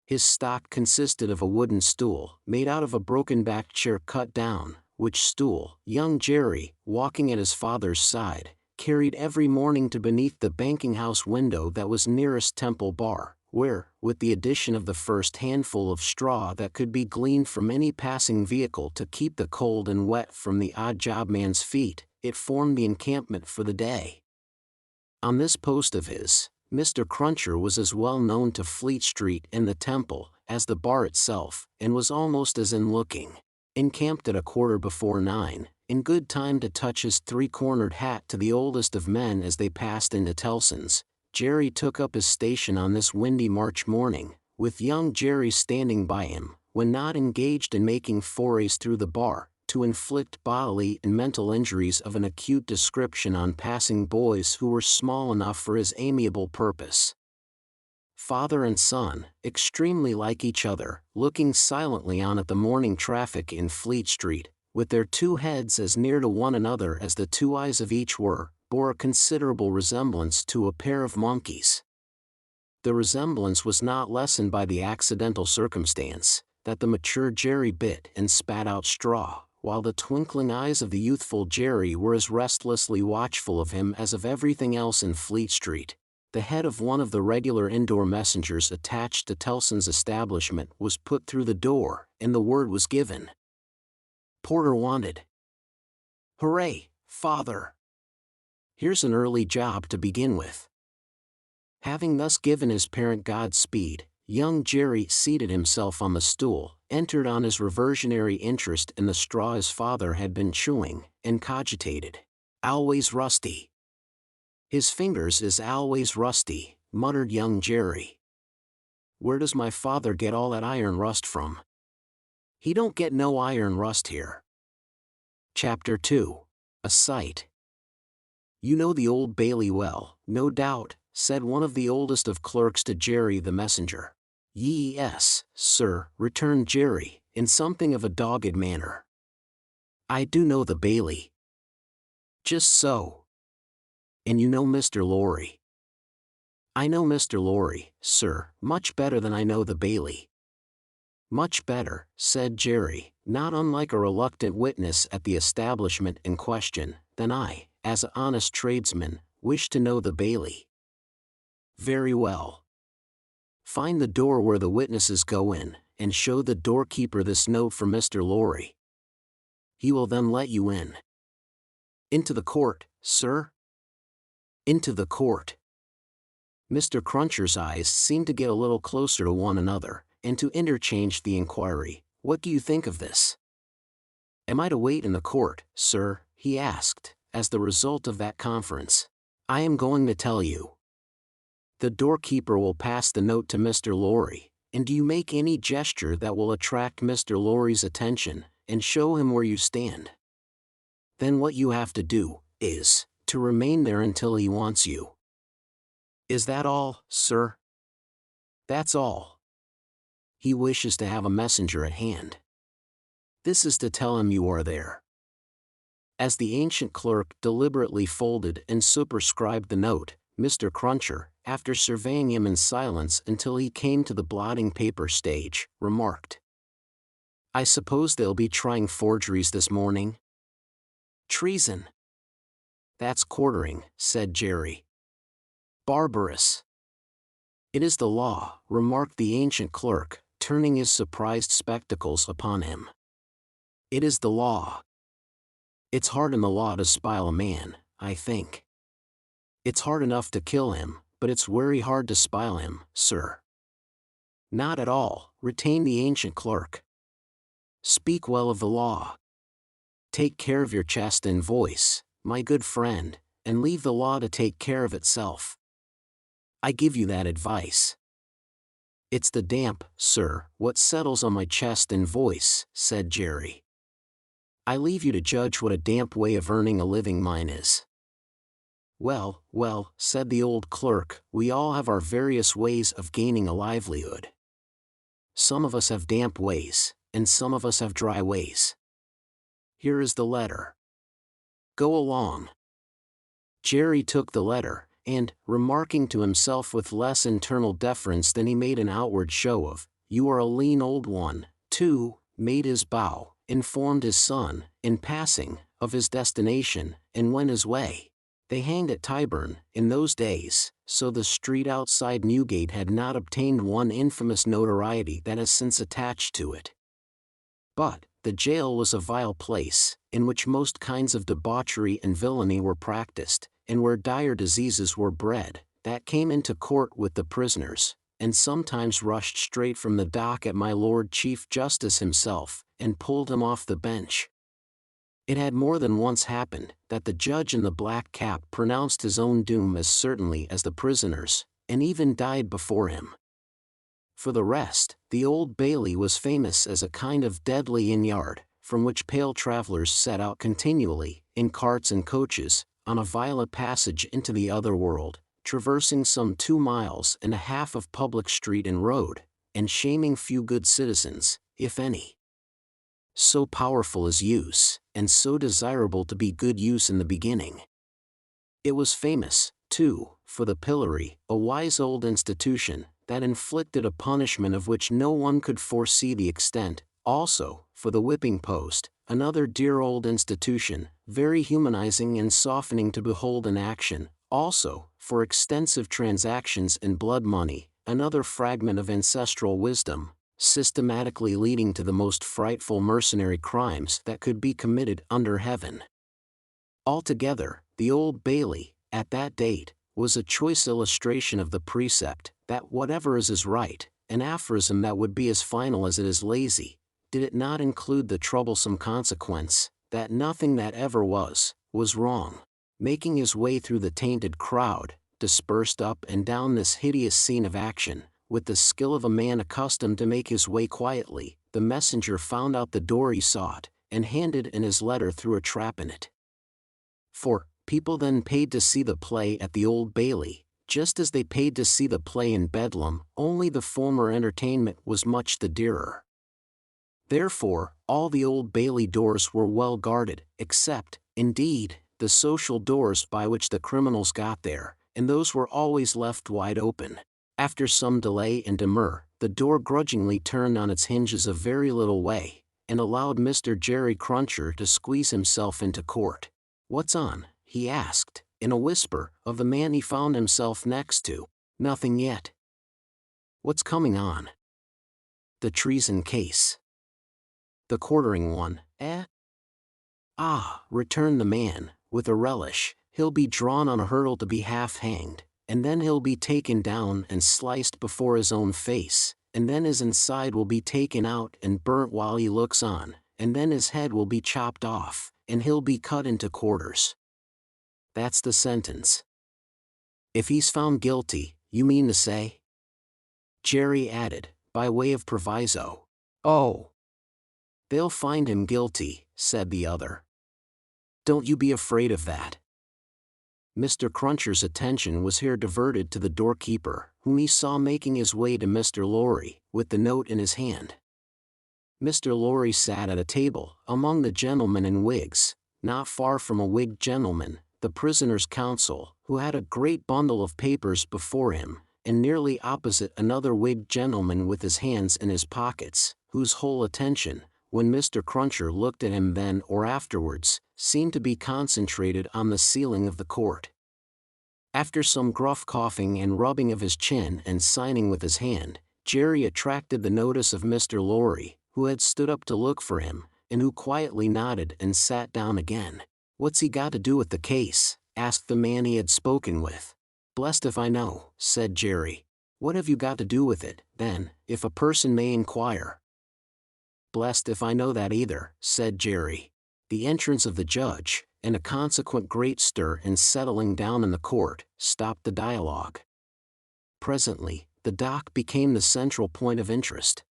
His stock consisted of a wooden stool, made out of a broken-backed chair cut down, which stool, young Jerry, walking at his father's side, carried every morning to beneath the banking-house window that was nearest Temple Bar, where, with the addition of the first handful of straw that could be gleaned from any passing vehicle to keep the cold and wet from the odd job man's feet, it formed the encampment for the day. On this post of his, Mr. Cruncher was as well known to Fleet Street and the Temple as the bar itself, and was almost as in-looking. Encamped at 9:15, in good time to touch his three-cornered hat to the oldest of men as they passed into Tellson's, Jerry took up his station on this windy March morning, with young Jerry standing by him, when not engaged in making forays through the bar, to inflict bodily and mental injuries of an acute description on passing boys who were small enough for his amiable purpose. Father and son, extremely like each other, looking silently on at the morning traffic in Fleet Street, with their two heads as near to one another as the two eyes of each were, bore a considerable resemblance to a pair of monkeys. The resemblance was not lessened by the accidental circumstance that the mature Jerry bit and spat out straw, while the twinkling eyes of the youthful Jerry were as restlessly watchful of him as of everything else in Fleet Street. The head of one of the regular indoor messengers attached to Tellson's establishment was put through the door, and the word was given. Porter wanted. "Hooray, father! Here's an early job to begin with." Having thus given his parent Godspeed, young Jerry seated himself on the stool, entered on his reversionary interest in the straw his father had been chewing, and cogitated. "Always rusty. His fingers is always rusty," muttered young Jerry. "Where does my father get all that iron rust from? He don't get no iron rust here." Chapter 2. A Sight. "You know the Old Bailey well, no doubt," said one of the oldest of clerks to Jerry the messenger. "Yes, sir," returned Jerry, in something of a dogged manner. "I do know the Bailey." "Just so. And you know Mr. Lorry?" "I know Mr. Lorry, sir, much better than I know the Bailey." "Much better," said Jerry, not unlike a reluctant witness at the establishment in question, "than I, as an honest tradesman, wish to know the Bailey." "Very well. Find the door where the witnesses go in, and show the doorkeeper this note from Mr. Lorry. He will then let you in." "Into the court, sir?" "Into the court." Mr. Cruncher's eyes seemed to get a little closer to one another, and to interchange the inquiry, "What do you think of this?" "Am I to wait in the court, sir?" he asked, as the result of that conference. "I am going to tell you. The doorkeeper will pass the note to Mr. Lorry, and do you make any gesture that will attract Mr. Lorry's attention, and show him where you stand. Then what you have to do, is, to remain there until he wants you." "Is that all, sir?" "That's all. He wishes to have a messenger at hand. This is to tell him you are there." As the ancient clerk deliberately folded and superscribed the note, Mr. Cruncher, after surveying him in silence until he came to the blotting paper stage, remarked, "I suppose they'll be trying forgeries this morning?" "Treason." "That's quartering," said Jerry. "Barbarous." "It is the law," remarked the ancient clerk, turning his surprised spectacles upon him. "It is the law. It's hard in the law to spile a man, I think. It's hard enough to kill him, but it's werry hard to spile him, sir." "Not at all," retained the ancient clerk. "Speak well of the law. Take care of your chest and voice, my good friend, and leave the law to take care of itself. I give you that advice." "It's the damp, sir, what settles on my chest and voice," said Jerry. "I leave you to judge what a damp way of earning a living mine is." "Well, well," said the old clerk, "we all have our various ways of gaining a livelihood. Some of us have damp ways, and some of us have dry ways. Here is the letter. Go along." Jerry took the letter, and, remarking to himself with less internal deference than he made an outward show of, "You are a lean old one," too, made his bow, informed his son, in passing, of his destination, and went his way. They hanged at Tyburn, in those days, so the street outside Newgate had not obtained one infamous notoriety that has since attached to it. But, the jail was a vile place, in which most kinds of debauchery and villainy were practiced, and where dire diseases were bred, that came into court with the prisoners, and sometimes rushed straight from the dock at my Lord Chief Justice himself, and pulled him off the bench. It had more than once happened that the judge in the black cap pronounced his own doom as certainly as the prisoners, and even died before him. For the rest, the Old Bailey was famous as a kind of deadly inn-yard, from which pale travelers set out continually, in carts and coaches, on a violent passage into the other world, traversing some 2 miles and a half of public street and road, and shaming few good citizens, if any. So powerful is use, and so desirable to be good use in the beginning. It was famous, too, for the pillory, a wise old institution, that inflicted a punishment of which no one could foresee the extent, also, for the whipping post, another dear old institution, very humanizing and softening to behold in action, also, for extensive transactions in blood money, another fragment of ancestral wisdom, systematically leading to the most frightful mercenary crimes that could be committed under heaven. Altogether, the Old Bailey, at that date, was a choice illustration of the precept, that whatever is right, an aphorism that would be as final as it is lazy, did it not include the troublesome consequence, that nothing that ever was wrong. Making his way through the tainted crowd, dispersed up and down this hideous scene of action, with the skill of a man accustomed to make his way quietly, the messenger found out the door he sought, and handed in his letter through a trap in it. For, People then paid to see the play at the Old Bailey, just as they paid to see the play in Bedlam, only the former entertainment was much the dearer. Therefore, all the Old Bailey doors were well guarded, except, indeed, the social doors by which the criminals got there, and those were always left wide open. After some delay and demur, the door grudgingly turned on its hinges a very little way, and allowed Mr. Jerry Cruncher to squeeze himself into court. "What's on?" he asked, in a whisper, of the man he found himself next to. "Nothing yet." "What's coming on?" "The treason case." "The quartering one, eh?" "Ah," returned the man, with a relish, "he'll be drawn on a hurdle to be half-hanged, and then he'll be taken down and sliced before his own face, and then his inside will be taken out and burnt while he looks on, and then his head will be chopped off, and he'll be cut into quarters. That's the sentence." "If he's found guilty, you mean to say?" Jerry added, by way of proviso. "Oh, they'll find him guilty," said the other. "Don't you be afraid of that." Mr. Cruncher's attention was here diverted to the doorkeeper, whom he saw making his way to Mr. Lorry, with the note in his hand. Mr. Lorry sat at a table, among the gentlemen in wigs, not far from a wigged gentleman, the prisoner's counsel, who had a great bundle of papers before him, and nearly opposite another wigged gentleman with his hands in his pockets, whose whole attention, when Mr. Cruncher looked at him then or afterwards, seemed to be concentrated on the ceiling of the court. After some gruff coughing and rubbing of his chin and signing with his hand, Jerry attracted the notice of Mr. Lorry, who had stood up to look for him, and who quietly nodded and sat down again. "What's he got to do with the case?" asked the man he had spoken with. "Blessed if I know," said Jerry. "What have you got to do with it, then, if a person may inquire?" "Blessed if I know that either," said Jerry. The entrance of the judge, and a consequent great stir and settling down in the court, stopped the dialogue. Presently, the dock became the central point of interest.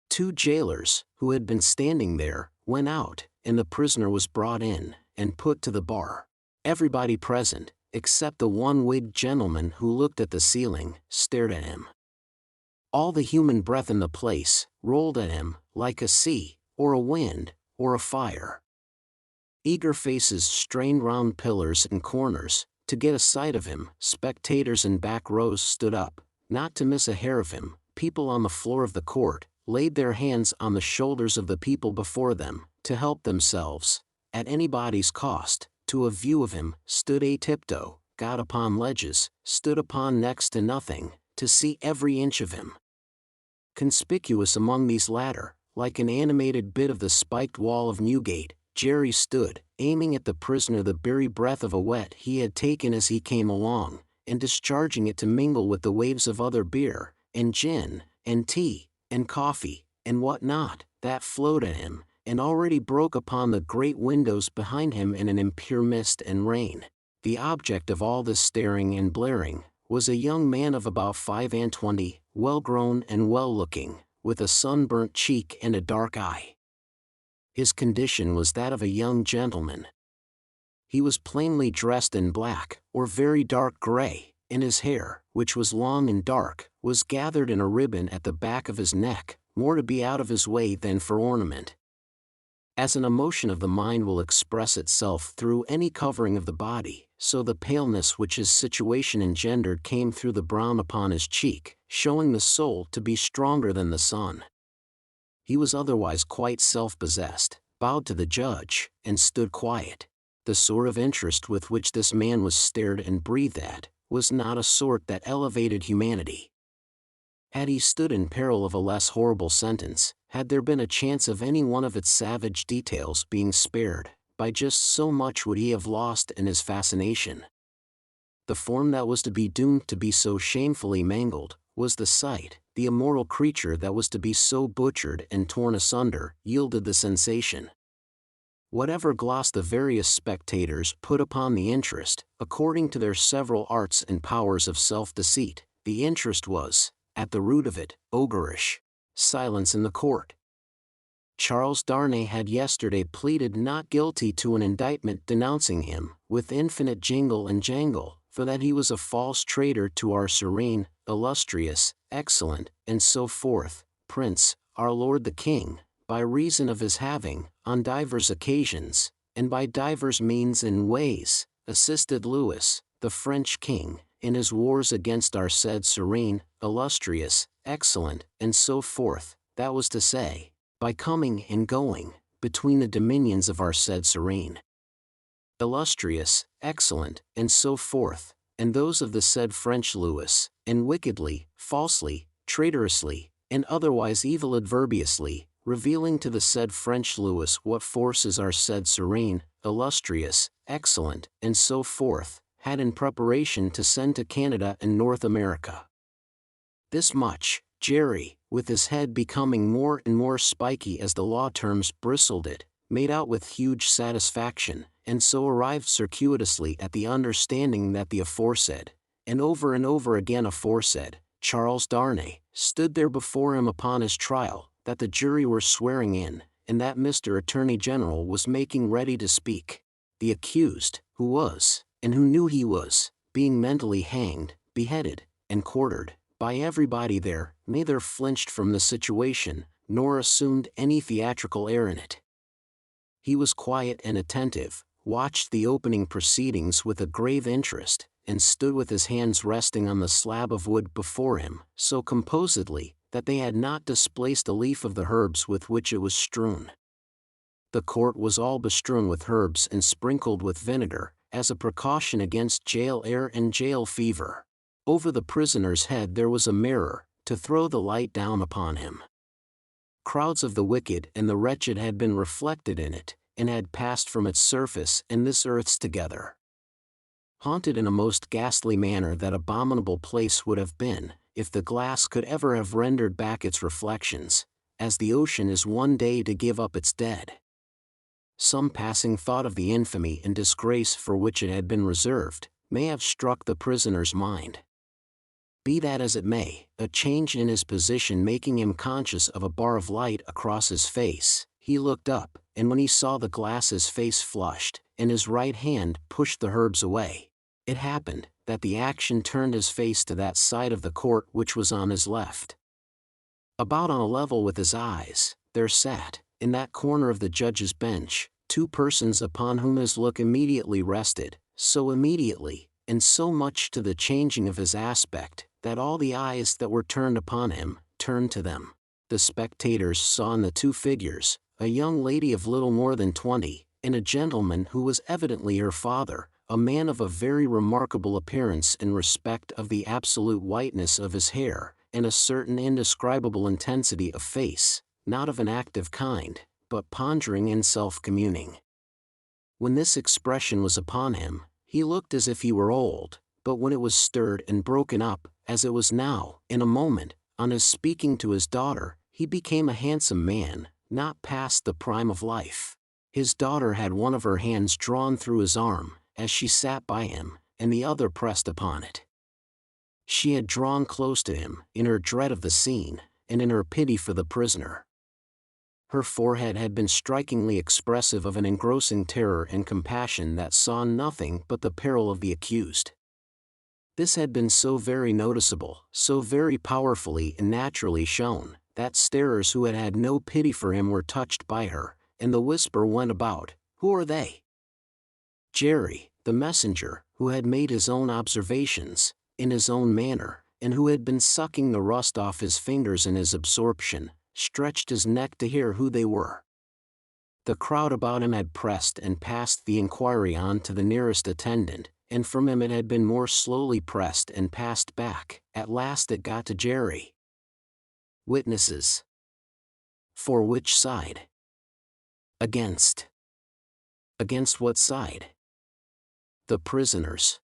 Two jailers, who had been standing there, went out, and the prisoner was brought in, and put to the bar. Everybody present, except the one wigged gentleman who looked at the ceiling, stared at him. All the human breath in the place rolled at him, like a sea, or a wind, or a fire. Eager faces strained round pillars and corners, to get a sight of him. Spectators in back rows stood up, not to miss a hair of him. People on the floor of the court laid their hands on the shoulders of the people before them, to help themselves, at anybody's cost, to a view of him. Stood a tiptoe, got upon ledges, stood upon next to nothing, to see every inch of him. Conspicuous among these latter, like an animated bit of the spiked wall of Newgate, Jerry stood, aiming at the prisoner the very breath of a wet he had taken as he came along, and discharging it to mingle with the waves of other beer, and gin, and tea, and coffee, and what not, that flowed at him, and already broke upon the great windows behind him in an impure mist and rain. The object of all this staring and blaring was a young man of about 25, well-grown and well-looking, with a sunburnt cheek and a dark eye. His condition was that of a young gentleman. He was plainly dressed in black, or very dark gray, and his hair, which was long and dark, was gathered in a ribbon at the back of his neck, more to be out of his way than for ornament. As an emotion of the mind will express itself through any covering of the body, so the paleness which his situation engendered came through the brown upon his cheek, showing the soul to be stronger than the sun. He was otherwise quite self-possessed, bowed to the judge, and stood quiet. The sort of interest with which this man was stared and breathed at, was not a sort that elevated humanity. Had he stood in peril of a less horrible sentence, had there been a chance of any one of its savage details being spared, by just so much would he have lost in his fascination. The form that was to be doomed to be so shamefully mangled, was the sight. The immortal creature that was to be so butchered and torn asunder, yielded the sensation. Whatever gloss the various spectators put upon the interest, according to their several arts and powers of self-deceit, the interest was, at the root of it, ogreish. Silence in the court. Charles Darnay had yesterday pleaded not guilty to an indictment denouncing him, with infinite jingle and jangle, for that he was a false traitor to our serene, illustrious, excellent, and so forth, Prince, our Lord the King, by reason of his having, on divers occasions, and by divers means and ways, assisted Louis, the French King, in his wars against our said serene, illustrious, excellent, and so forth, that was to say, by coming and going, between the dominions of our said serene, illustrious, excellent, and so forth, and those of the said French Louis, and wickedly, falsely, traitorously, and otherwise evil adverbiously, revealing to the said French Louis what forces our said serene, illustrious, excellent, and so forth, had in preparation to send to Canada and North America. This much, Jerry, with his head becoming more and more spiky as the law terms bristled it, made out with huge satisfaction, and so arrived circuitously at the understanding that the aforesaid, and over again aforesaid, Charles Darnay, stood there before him upon his trial, that the jury were swearing in, and that Mr. Attorney General was making ready to speak. The accused, who was, and who knew he was, being mentally hanged, beheaded, and quartered, by everybody there, neither flinched from the situation, nor assumed any theatrical air in it. He was quiet and attentive, watched the opening proceedings with a grave interest, and stood with his hands resting on the slab of wood before him, so composedly, that they had not displaced a leaf of the herbs with which it was strewn. The court was all bestrewn with herbs and sprinkled with vinegar, as a precaution against jail air and jail fever. Over the prisoner's head there was a mirror, to throw the light down upon him. Crowds of the wicked and the wretched had been reflected in it, and had passed from its surface and this earth's together. Haunted in a most ghastly manner that abominable place would have been, if the glass could ever have rendered back its reflections, as the ocean is one day to give up its dead. Some passing thought of the infamy and disgrace for which it had been reserved, may have struck the prisoner's mind. Be that as it may, a change in his position making him conscious of a bar of light across his face, he looked up, and when he saw the glass his face flushed, and his right hand pushed the herbs away. It happened that the action turned his face to that side of the court which was on his left. About on a level with his eyes, there sat, in that corner of the judge's bench, two persons upon whom his look immediately rested, so immediately, and so much to the changing of his aspect, that all the eyes that were turned upon him, turned to them. The spectators saw in the two figures, a young lady of little more than 20, and a gentleman who was evidently her father, a man of a very remarkable appearance in respect of the absolute whiteness of his hair, and a certain indescribable intensity of face, not of an active kind, but pondering and self-communing. When this expression was upon him, he looked as if he were old, but when it was stirred and broken up, as it was now, in a moment, on his speaking to his daughter, he became a handsome man, not past the prime of life. His daughter had one of her hands drawn through his arm, as she sat by him, and the other pressed upon it. She had drawn close to him, in her dread of the scene, and in her pity for the prisoner. Her forehead had been strikingly expressive of an engrossing terror and compassion that saw nothing but the peril of the accused. This had been so very noticeable, so very powerfully and naturally shown, that starers who had had no pity for him were touched by her, and the whisper went about, "Who are they?" Jerry, the messenger, who had made his own observations, in his own manner, and who had been sucking the rust off his fingers in his absorption, stretched his neck to hear who they were. The crowd about him had pressed and passed the inquiry on to the nearest attendant, and from him it had been more slowly pressed and passed back. At last it got to Jerry. Witnesses. For which side? Against. Against what side? The prisoners.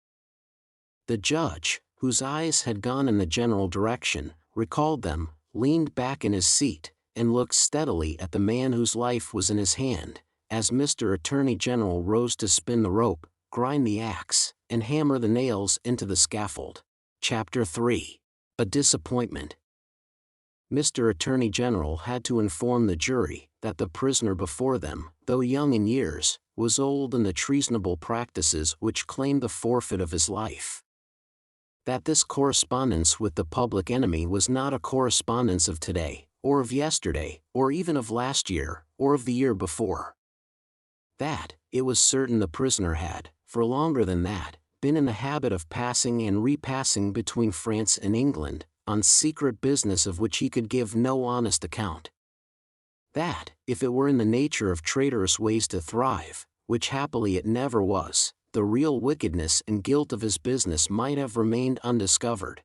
The judge, whose eyes had gone in the general direction, recalled them, leaned back in his seat, and looked steadily at the man whose life was in his hand, as Mr. Attorney General rose to spin the rope, grind the axe, and hammer the nails into the scaffold. Chapter 3. A Disappointment. Mr. Attorney General had to inform the jury that the prisoner before them, though young in years, was old in the treasonable practices which claimed the forfeit of his life. That this correspondence with the public enemy was not a correspondence of today, or of yesterday, or even of last year, or of the year before. That, it was certain the prisoner had, for longer than that, been in the habit of passing and repassing between France and England, on secret business of which he could give no honest account. That, if it were in the nature of traitorous ways to thrive, which happily it never was, the real wickedness and guilt of his business might have remained undiscovered.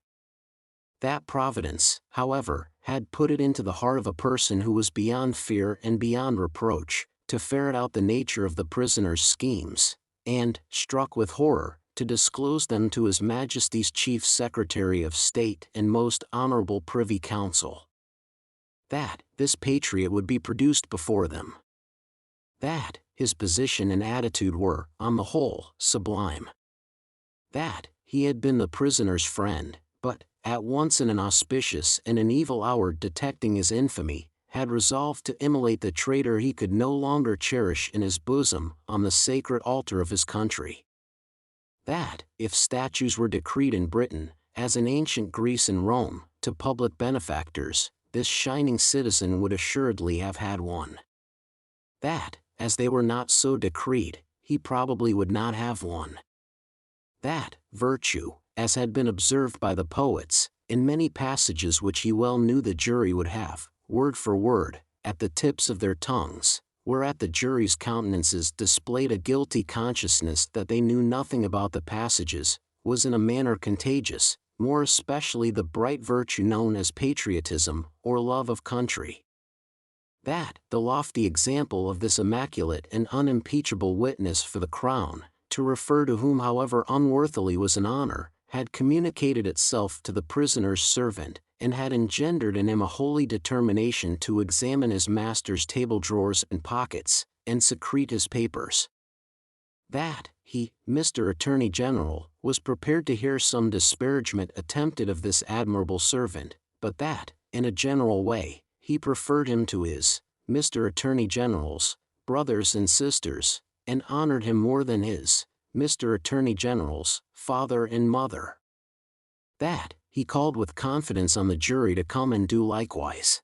That Providence, however, had put it into the heart of a person who was beyond fear and beyond reproach, to ferret out the nature of the prisoner's schemes, and, struck with horror, to disclose them to His Majesty's Chief Secretary of State and most honorable Privy Council. That, this patriot would be produced before them. That, his position and attitude were, on the whole, sublime. That, he had been the prisoner's friend, but, at once in an auspicious and an evil hour detecting his infamy, had resolved to immolate the traitor he could no longer cherish in his bosom, on the sacred altar of his country. That, if statues were decreed in Britain, as in ancient Greece and Rome, to public benefactors, this shining citizen would assuredly have had one. That, as they were not so decreed, he probably would not have one. That, virtue, as had been observed by the poets, in many passages which he well knew the jury would have, word for word, at the tips of their tongues, whereat the jury's countenances displayed a guilty consciousness that they knew nothing about the passages, was in a manner contagious, more especially the bright virtue known as patriotism, or love of country. That, the lofty example of this immaculate and unimpeachable witness for the crown, to refer to whom however unworthily was an honor, had communicated itself to the prisoner's servant, and had engendered in him a holy determination to examine his master's table drawers and pockets, and secrete his papers. That, he, Mr. Attorney General, was prepared to hear some disparagement attempted of this admirable servant, but that, in a general way, he preferred him to his, Mr. Attorney General's, brothers and sisters, and honored him more than his, Mr. Attorney General's, father and mother. That, he called with confidence on the jury to come and do likewise.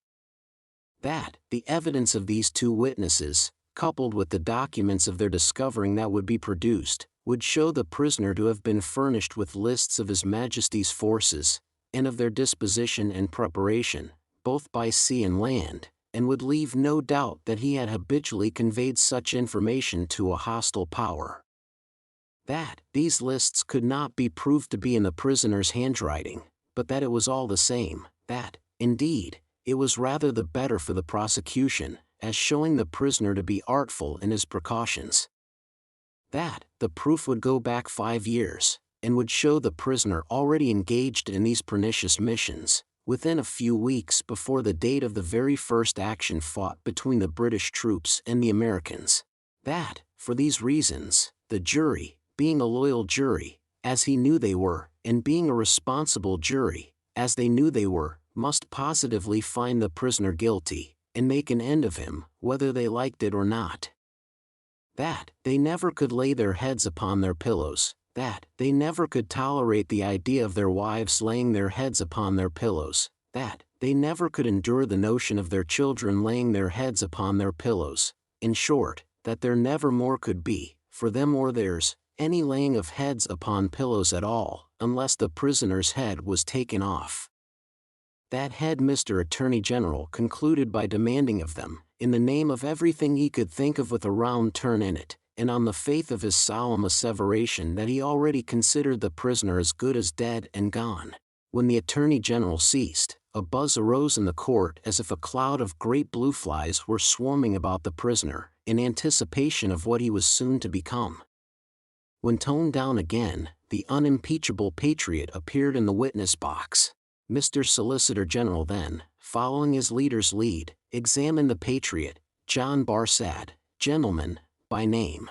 That, the evidence of these two witnesses, coupled with the documents of their discovering that would be produced, would show the prisoner to have been furnished with lists of His Majesty's forces, and of their disposition and preparation, both by sea and land, and would leave no doubt that he had habitually conveyed such information to a hostile power. That, these lists could not be proved to be in the prisoner's handwriting, but that it was all the same, that, indeed, it was rather the better for the prosecution, as showing the prisoner to be artful in his precautions. That, the proof would go back 5 years, and would show the prisoner already engaged in these pernicious missions, within a few weeks before the date of the very first action fought between the British troops and the Americans. That, for these reasons, the jury, being a loyal jury, as he knew they were, and being a responsible jury, as they knew they were, must positively find the prisoner guilty, and make an end of him, whether they liked it or not. That, they never could lay their heads upon their pillows. That, they never could tolerate the idea of their wives laying their heads upon their pillows. That, they never could endure the notion of their children laying their heads upon their pillows. In short, that there never more could be, for them or theirs, any laying of heads upon pillows at all, unless the prisoner's head was taken off. That head Mr. Attorney General concluded by demanding of them, in the name of everything he could think of with a round turn in it, and on the faith of his solemn asseveration that he already considered the prisoner as good as dead and gone. When the Attorney General ceased, a buzz arose in the court as if a cloud of great blue flies were swarming about the prisoner, in anticipation of what he was soon to become. When toned down again, the unimpeachable patriot appeared in the witness box. Mr. Solicitor General then, following his leader's lead, examined the patriot, John Barsad, gentleman, by name.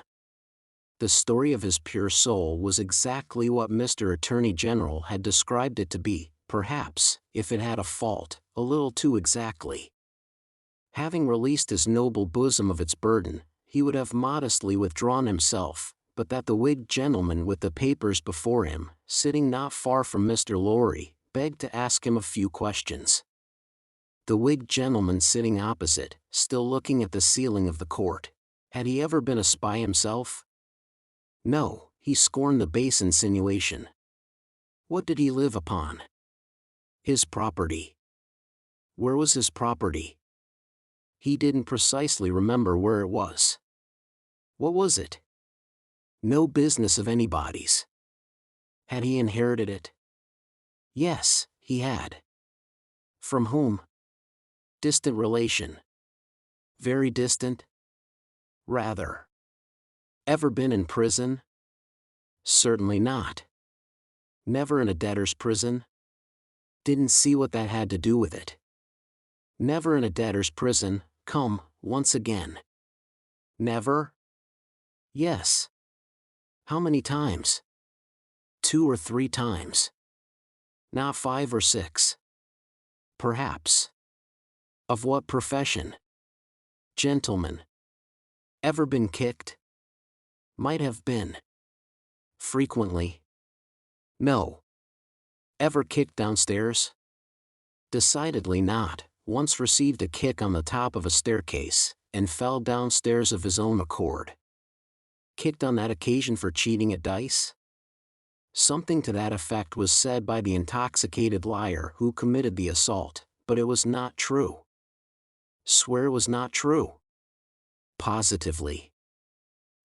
The story of his pure soul was exactly what Mr. Attorney General had described it to be, perhaps, if it had a fault, a little too exactly. Having released his noble bosom of its burden, he would have modestly withdrawn himself, but that the wigged gentleman with the papers before him, sitting not far from Mr. Lorry, begged to ask him a few questions. The wigged gentleman sitting opposite, still looking at the ceiling of the court. Had he ever been a spy himself? No, he scorned the base insinuation. What did he live upon? His property. Where was his property? He didn't precisely remember where it was. What was it? No business of anybody's. Had he inherited it? Yes, he had. From whom? Distant relation. Very distant? Rather. Ever been in prison? Certainly not. Never in a debtor's prison? Didn't see what that had to do with it. Never in a debtor's prison, come, once again. Never? Yes. How many times? 2 or 3 times. Not 5 or 6. Perhaps. Of what profession? Gentleman. Ever been kicked? Might have been. Frequently? No. Ever kicked downstairs? Decidedly not. Once received a kick on the top of a staircase, and fell downstairs of his own accord. Kicked on that occasion for cheating at dice? Something to that effect was said by the intoxicated liar who committed the assault, but it was not true. Swear it was not true. Positively.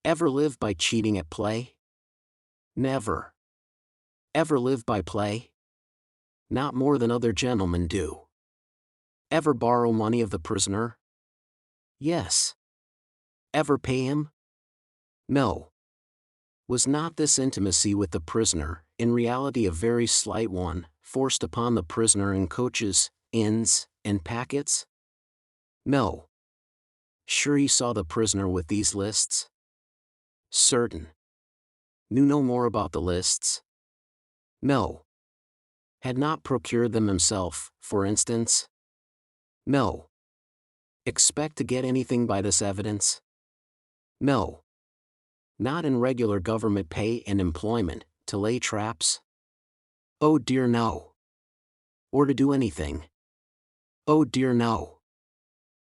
Ever live by cheating at play? Never. Ever live by play? Not more than other gentlemen do. Ever borrow money of the prisoner? Yes. Ever pay him? No. Was not this intimacy with the prisoner, in reality a very slight one, forced upon the prisoner in coaches, inns, and packets? No. Sure he saw the prisoner with these lists? Certain. Knew no more about the lists? No. Had not procured them himself, for instance? No. Expect to get anything by this evidence? No. Not in regular government pay and employment, to lay traps? Oh dear no. Or to do anything? Oh dear no.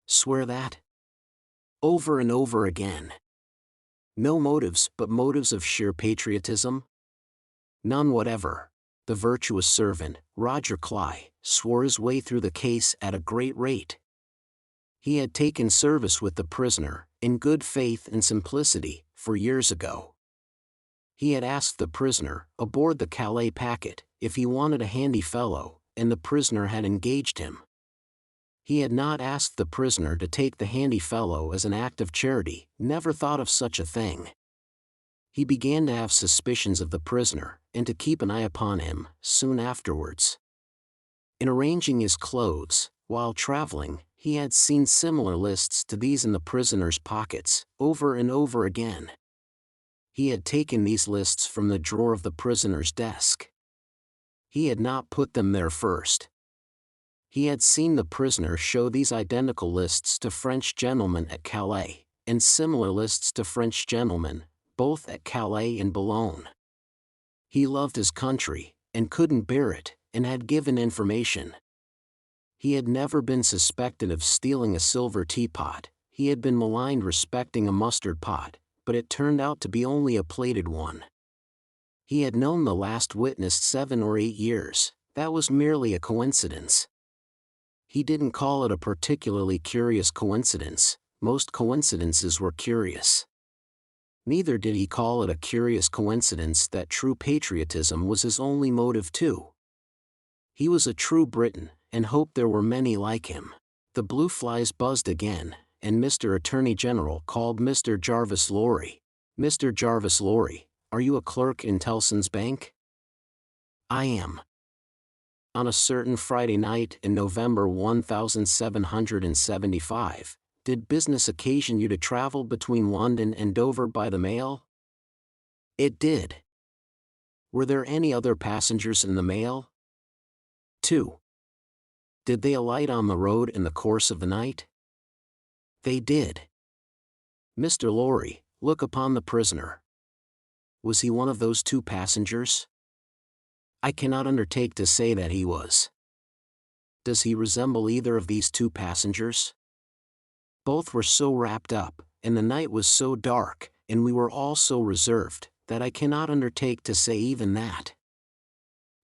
Swear that? Over and over again. No motives but motives of sheer patriotism? None whatever. The virtuous servant, Roger Cly, swore his way through the case at a great rate. He had taken service with the prisoner, in good faith and simplicity, for years ago. He had asked the prisoner, aboard the Calais packet, if he wanted a handy fellow, and the prisoner had engaged him. He had not asked the prisoner to take the handy fellow as an act of charity, never thought of such a thing. He began to have suspicions of the prisoner, and to keep an eye upon him, soon afterwards. In arranging his clothes, while traveling, he had seen similar lists to these in the prisoner's pockets, over and over again. He had taken these lists from the drawer of the prisoner's desk. He had not put them there first. He had seen the prisoner show these identical lists to French gentlemen at Calais, and similar lists to French gentlemen, both at Calais and Boulogne. He loved his country, and couldn't bear it, and had given information. He had never been suspected of stealing a silver teapot. He had been maligned respecting a mustard pot, but it turned out to be only a plated one. He had known the last witness 7 or 8 years. That was merely a coincidence. He didn't call it a particularly curious coincidence. Most coincidences were curious. Neither did he call it a curious coincidence that true patriotism was his only motive too. He was a true Briton, and hoped there were many like him. The blue flies buzzed again, and Mr. Attorney General called Mr. Jarvis Lorry. Mr. Jarvis Lorry, are you a clerk in Tellson's Bank? I am. On a certain Friday night in November 1775, did business occasion you to travel between London and Dover by the mail? It did. Were there any other passengers in the mail? 2. Did they alight on the road in the course of the night? They did. Mr. Lorry, look upon the prisoner. Was he one of those 2 passengers? I cannot undertake to say that he was. Does he resemble either of these 2 passengers? Both were so wrapped up, and the night was so dark, and we were all so reserved, that I cannot undertake to say even that.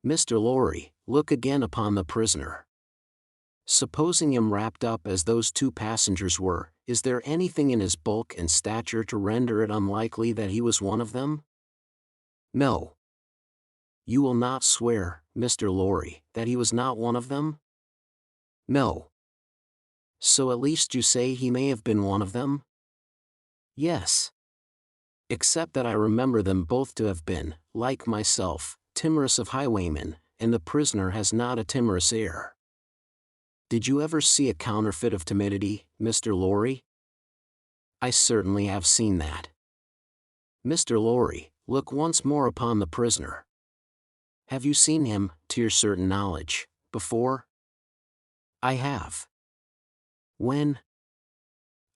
Mr. Lorry, look again upon the prisoner. Supposing him wrapped up as those 2 passengers were, is there anything in his bulk and stature to render it unlikely that he was one of them? No. You will not swear, Mr. Lorry, that he was not one of them? No. So at least you say he may have been one of them? Yes. Except that I remember them both to have been, like myself, timorous of highwaymen, and the prisoner has not a timorous air. Did you ever see a counterfeit of timidity, Mr. Lorry? I certainly have seen that. Mr. Lorry, look once more upon the prisoner. Have you seen him, to your certain knowledge, before? I have. When?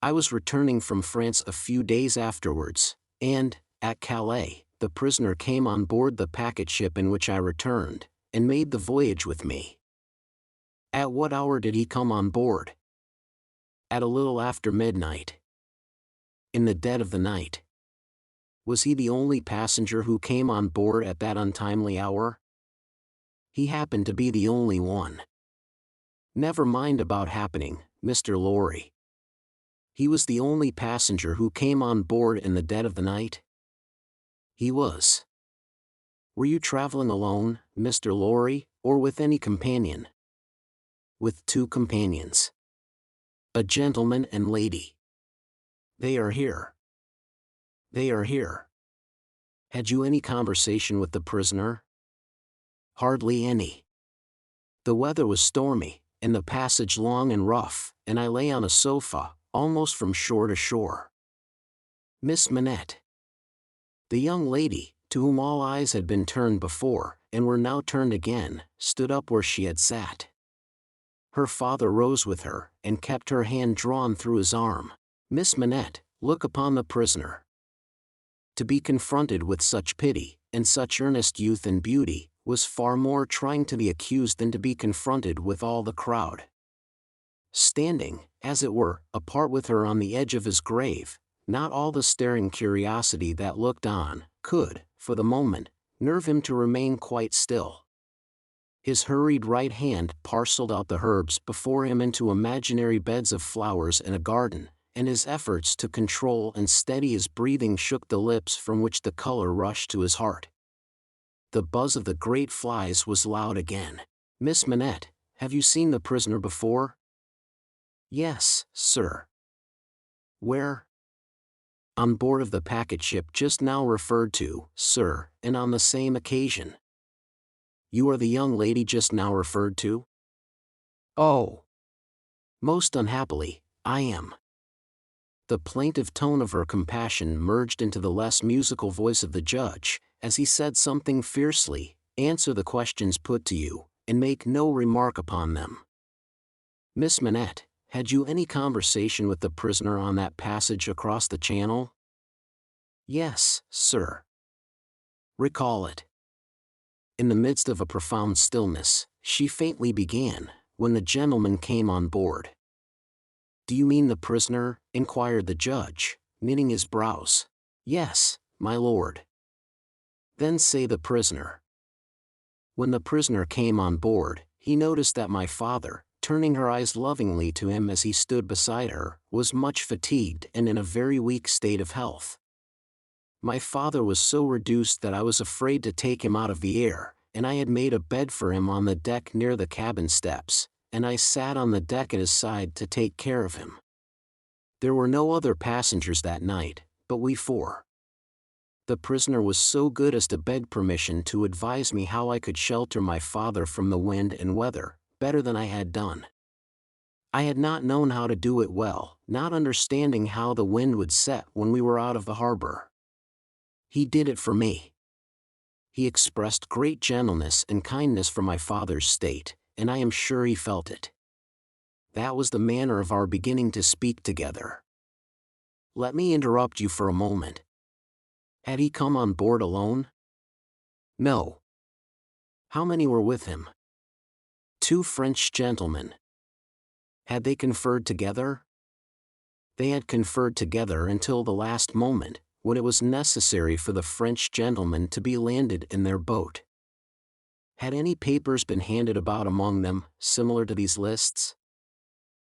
I was returning from France a few days afterwards, and, at Calais, the prisoner came on board the packet ship in which I returned, and made the voyage with me. At what hour did he come on board? At a little after midnight. In the dead of the night. Was he the only passenger who came on board at that untimely hour? He happened to be the only one. Never mind about happening, Mr. Lorry. He was the only passenger who came on board in the dead of the night? He was. Were you traveling alone, Mr. Lorry, or with any companion? With 2 companions. A gentleman and lady. They are here. They are here. Had you any conversation with the prisoner? Hardly any. The weather was stormy, and the passage long and rough, and I lay on a sofa, almost from shore to shore. Miss Manette. The young lady, to whom all eyes had been turned before, and were now turned again, stood up where she had sat. Her father rose with her, and kept her hand drawn through his arm. Miss Manette, look upon the prisoner. To be confronted with such pity, and such earnest youth and beauty, was far more trying to the accused than to be confronted with all the crowd. Standing, as it were, apart with her on the edge of his grave, not all the staring curiosity that looked on, could, for the moment, nerve him to remain quite still. His hurried right hand parceled out the herbs before him into imaginary beds of flowers in a garden, and his efforts to control and steady his breathing shook the lips from which the color rushed to his heart. The buzz of the great flies was loud again. Miss Manette, have you seen the prisoner before? Yes, sir. Where? On board of the packet ship just now referred to, sir, and on the same occasion. You are the young lady just now referred to? Oh. Most unhappily, I am. The plaintive tone of her compassion merged into the less musical voice of the judge, as he said something fiercely, answer the questions put to you, and make no remark upon them. Miss Manette, had you any conversation with the prisoner on that passage across the channel? Yes, sir. Recall it. In the midst of a profound stillness, she faintly began, when the gentleman came on board. Do you mean the prisoner? Inquired the judge, knitting his brows. Yes, my lord. Then say the prisoner. When the prisoner came on board, he noticed that my father, turning her eyes lovingly to him as he stood beside her, was much fatigued and in a very weak state of health. My father was so reduced that I was afraid to take him out of the air, and I had made a bed for him on the deck near the cabin steps, and I sat on the deck at his side to take care of him. There were no other passengers that night, but we 4. The prisoner was so good as to beg permission to advise me how I could shelter my father from the wind and weather, better than I had done. I had not known how to do it well, not understanding how the wind would set when we were out of the harbor. He did it for me. He expressed great gentleness and kindness for my father's state, and I am sure he felt it. That was the manner of our beginning to speak together. Let me interrupt you for a moment. Had he come on board alone? No. How many were with him? 2 French gentlemen. Had they conferred together? They had conferred together until the last moment, when it was necessary for the French gentlemen to be landed in their boat. Had any papers been handed about among them, similar to these lists?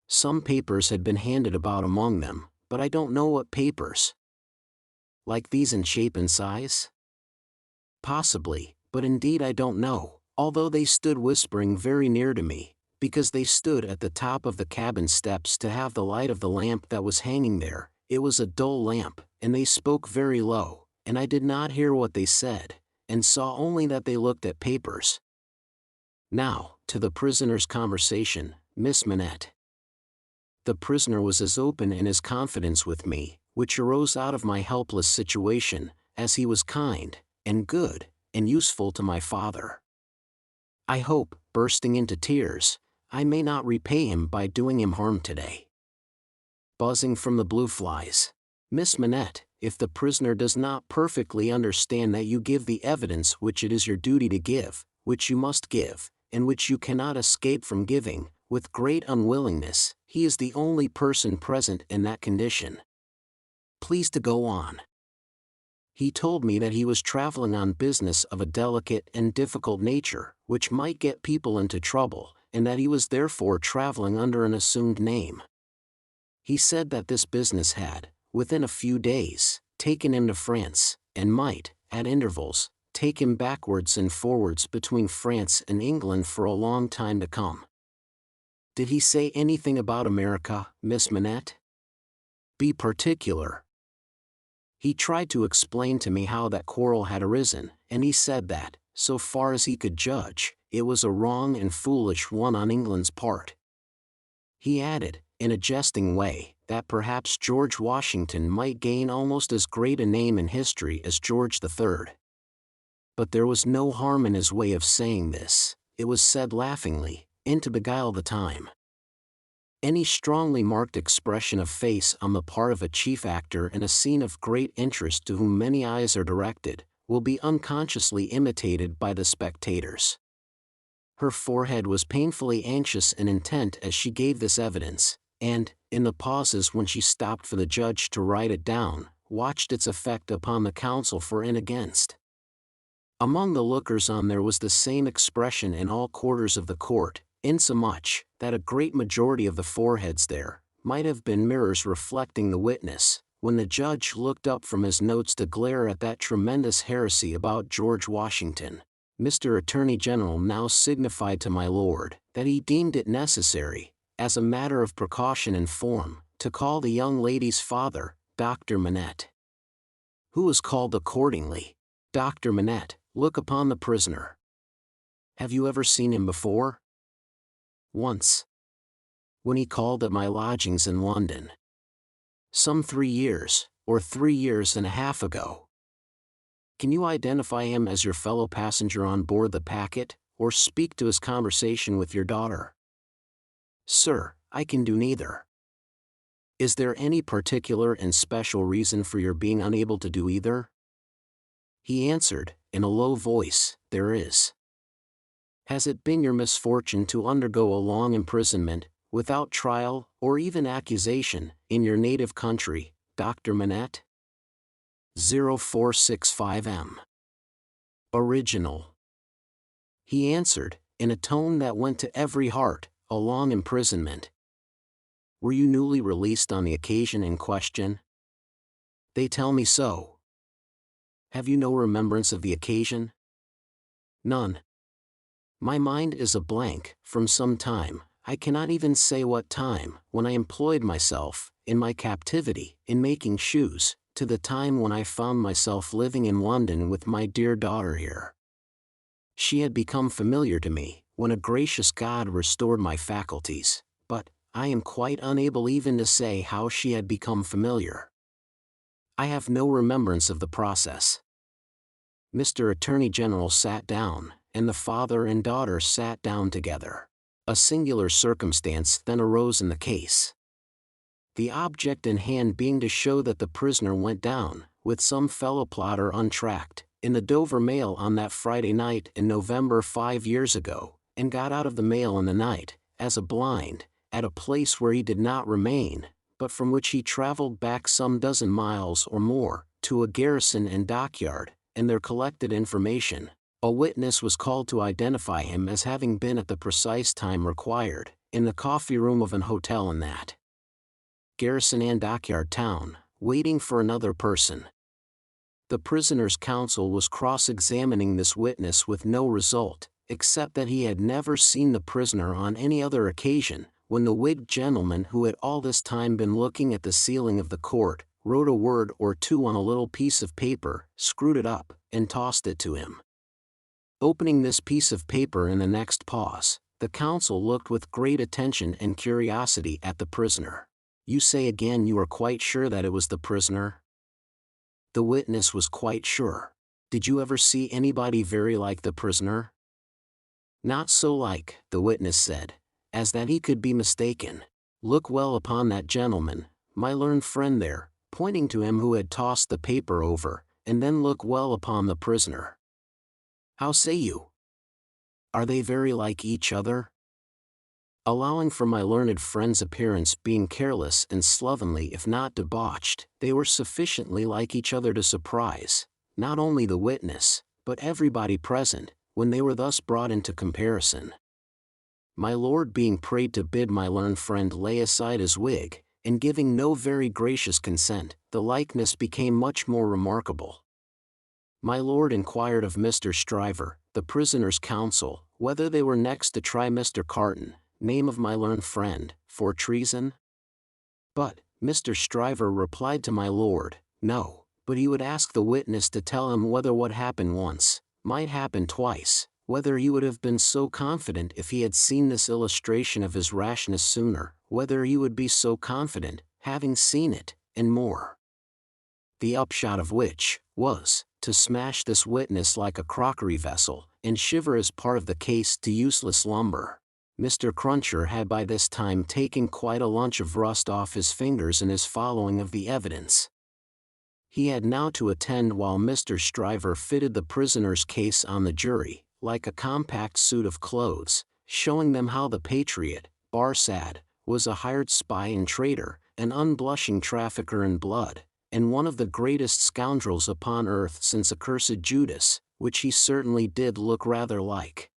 Some papers had been handed about among them, but I don't know what papers. Like these in shape and size? Possibly, but indeed I don't know, although they stood whispering very near to me, because they stood at the top of the cabin steps to have the light of the lamp that was hanging there. It was a dull lamp, and they spoke very low, and I did not hear what they said, and saw only that they looked at papers. Now, to the prisoner's conversation, Miss Manette. The prisoner was as open in his confidence with me, which arose out of my helpless situation, as he was kind, and good, and useful to my father. I hope, bursting into tears, I may not repay him by doing him harm today. Buzzing from the blue flies. Miss Manette, if the prisoner does not perfectly understand that you give the evidence which it is your duty to give, which you must give, and which you cannot escape from giving, with great unwillingness, he is the only person present in that condition. Please to go on. He told me that he was traveling on business of a delicate and difficult nature, which might get people into trouble, and that he was therefore traveling under an assumed name. He said that this business had, within a few days, taken him to France, and might, at intervals, take him backwards and forwards between France and England for a long time to come. Did he say anything about America, Miss Manette? Be particular. He tried to explain to me how that quarrel had arisen, and he said that, so far as he could judge, it was a wrong and foolish one on England's part. He added, in a jesting way, that perhaps George Washington might gain almost as great a name in history as George III. But there was no harm in his way of saying this. It was said laughingly, and to beguile the time. Any strongly marked expression of face on the part of a chief actor in a scene of great interest to whom many eyes are directed, will be unconsciously imitated by the spectators. Her forehead was painfully anxious and intent as she gave this evidence, and, in the pauses when she stopped for the judge to write it down, watched its effect upon the counsel for and against. Among the lookers-on there was the same expression in all quarters of the court, insomuch that a great majority of the foreheads there might have been mirrors reflecting the witness, when the judge looked up from his notes to glare at that tremendous heresy about George Washington. Mr. Attorney General now signified to my lord that he deemed it necessary, as a matter of precaution and form, to call the young lady's father, Dr. Manette. Who was called accordingly. Dr. Manette, look upon the prisoner. Have you ever seen him before? Once. When he called at my lodgings in London. Some 3 years, or 3 years and a half ago. Can you identify him as your fellow passenger on board the packet, or speak to his conversation with your daughter? Sir, I can do neither. Is there any particular and special reason for your being unable to do either? He answered, in a low voice, there is. Has it been your misfortune to undergo a long imprisonment, without trial, or even accusation, in your native country, Dr. Manette? 0465M. Original. He answered, in a tone that went to every heart, a long imprisonment. Were you newly released on the occasion in question? They tell me so. Have you no remembrance of the occasion? None. My mind is a blank. From some time, I cannot even say what time, when I employed myself, in my captivity, in making shoes, to the time when I found myself living in London with my dear daughter here. She had become familiar to me, when a gracious God restored my faculties, but I am quite unable even to say how she had become familiar. I have no remembrance of the process. Mr. Attorney General sat down, and the father and daughter sat down together. A singular circumstance then arose in the case. The object in hand being to show that the prisoner went down, with some fellow plotter untracked, in the Dover mail on that Friday night in November 5 years ago, and got out of the mail in the night, as a blind, at a place where he did not remain, but from which he travelled back some dozen miles or more, to a garrison and dockyard, and there collected information. A witness was called to identify him as having been at the precise time required, in the coffee room of an hotel in that garrison and dockyard town, waiting for another person. The prisoner's counsel was cross-examining this witness with no result, except that he had never seen the prisoner on any other occasion, when the wigged gentleman who had all this time been looking at the ceiling of the court, wrote a word or two on a little piece of paper, screwed it up, and tossed it to him. Opening this piece of paper in the next pause, the counsel looked with great attention and curiosity at the prisoner. You say again you are quite sure that it was the prisoner? The witness was quite sure. Did you ever see anybody very like the prisoner? Not so like, the witness said, as that he could be mistaken. Look well upon that gentleman, my learned friend there, pointing to him who had tossed the paper over, and then look well upon the prisoner. How say you? Are they very like each other? Allowing for my learned friend's appearance being careless and slovenly if not debauched, they were sufficiently like each other to surprise, not only the witness, but everybody present, when they were thus brought into comparison. My lord being prayed to bid my learned friend lay aside his wig, and giving no very gracious consent, the likeness became much more remarkable. My lord inquired of Mr. Stryver, the prisoner's counsel, whether they were next to try Mr. Carton, name of my learned friend, for treason? But, Mr. Stryver replied to my lord, no, but he would ask the witness to tell him whether what happened once, might happen twice, whether he would have been so confident if he had seen this illustration of his rashness sooner, whether he would be so confident, having seen it, and more. The upshot of which, was, to smash this witness like a crockery vessel, and shiver as part of the case to useless lumber. Mr. Cruncher had by this time taken quite a lunch of rust off his fingers in his following of the evidence. He had now to attend while Mr. Stryver fitted the prisoner's case on the jury, like a compact suit of clothes, showing them how the patriot, Barsad, was a hired spy and traitor, an unblushing trafficker in blood, and one of the greatest scoundrels upon earth since accursed Judas, which he certainly did look rather like.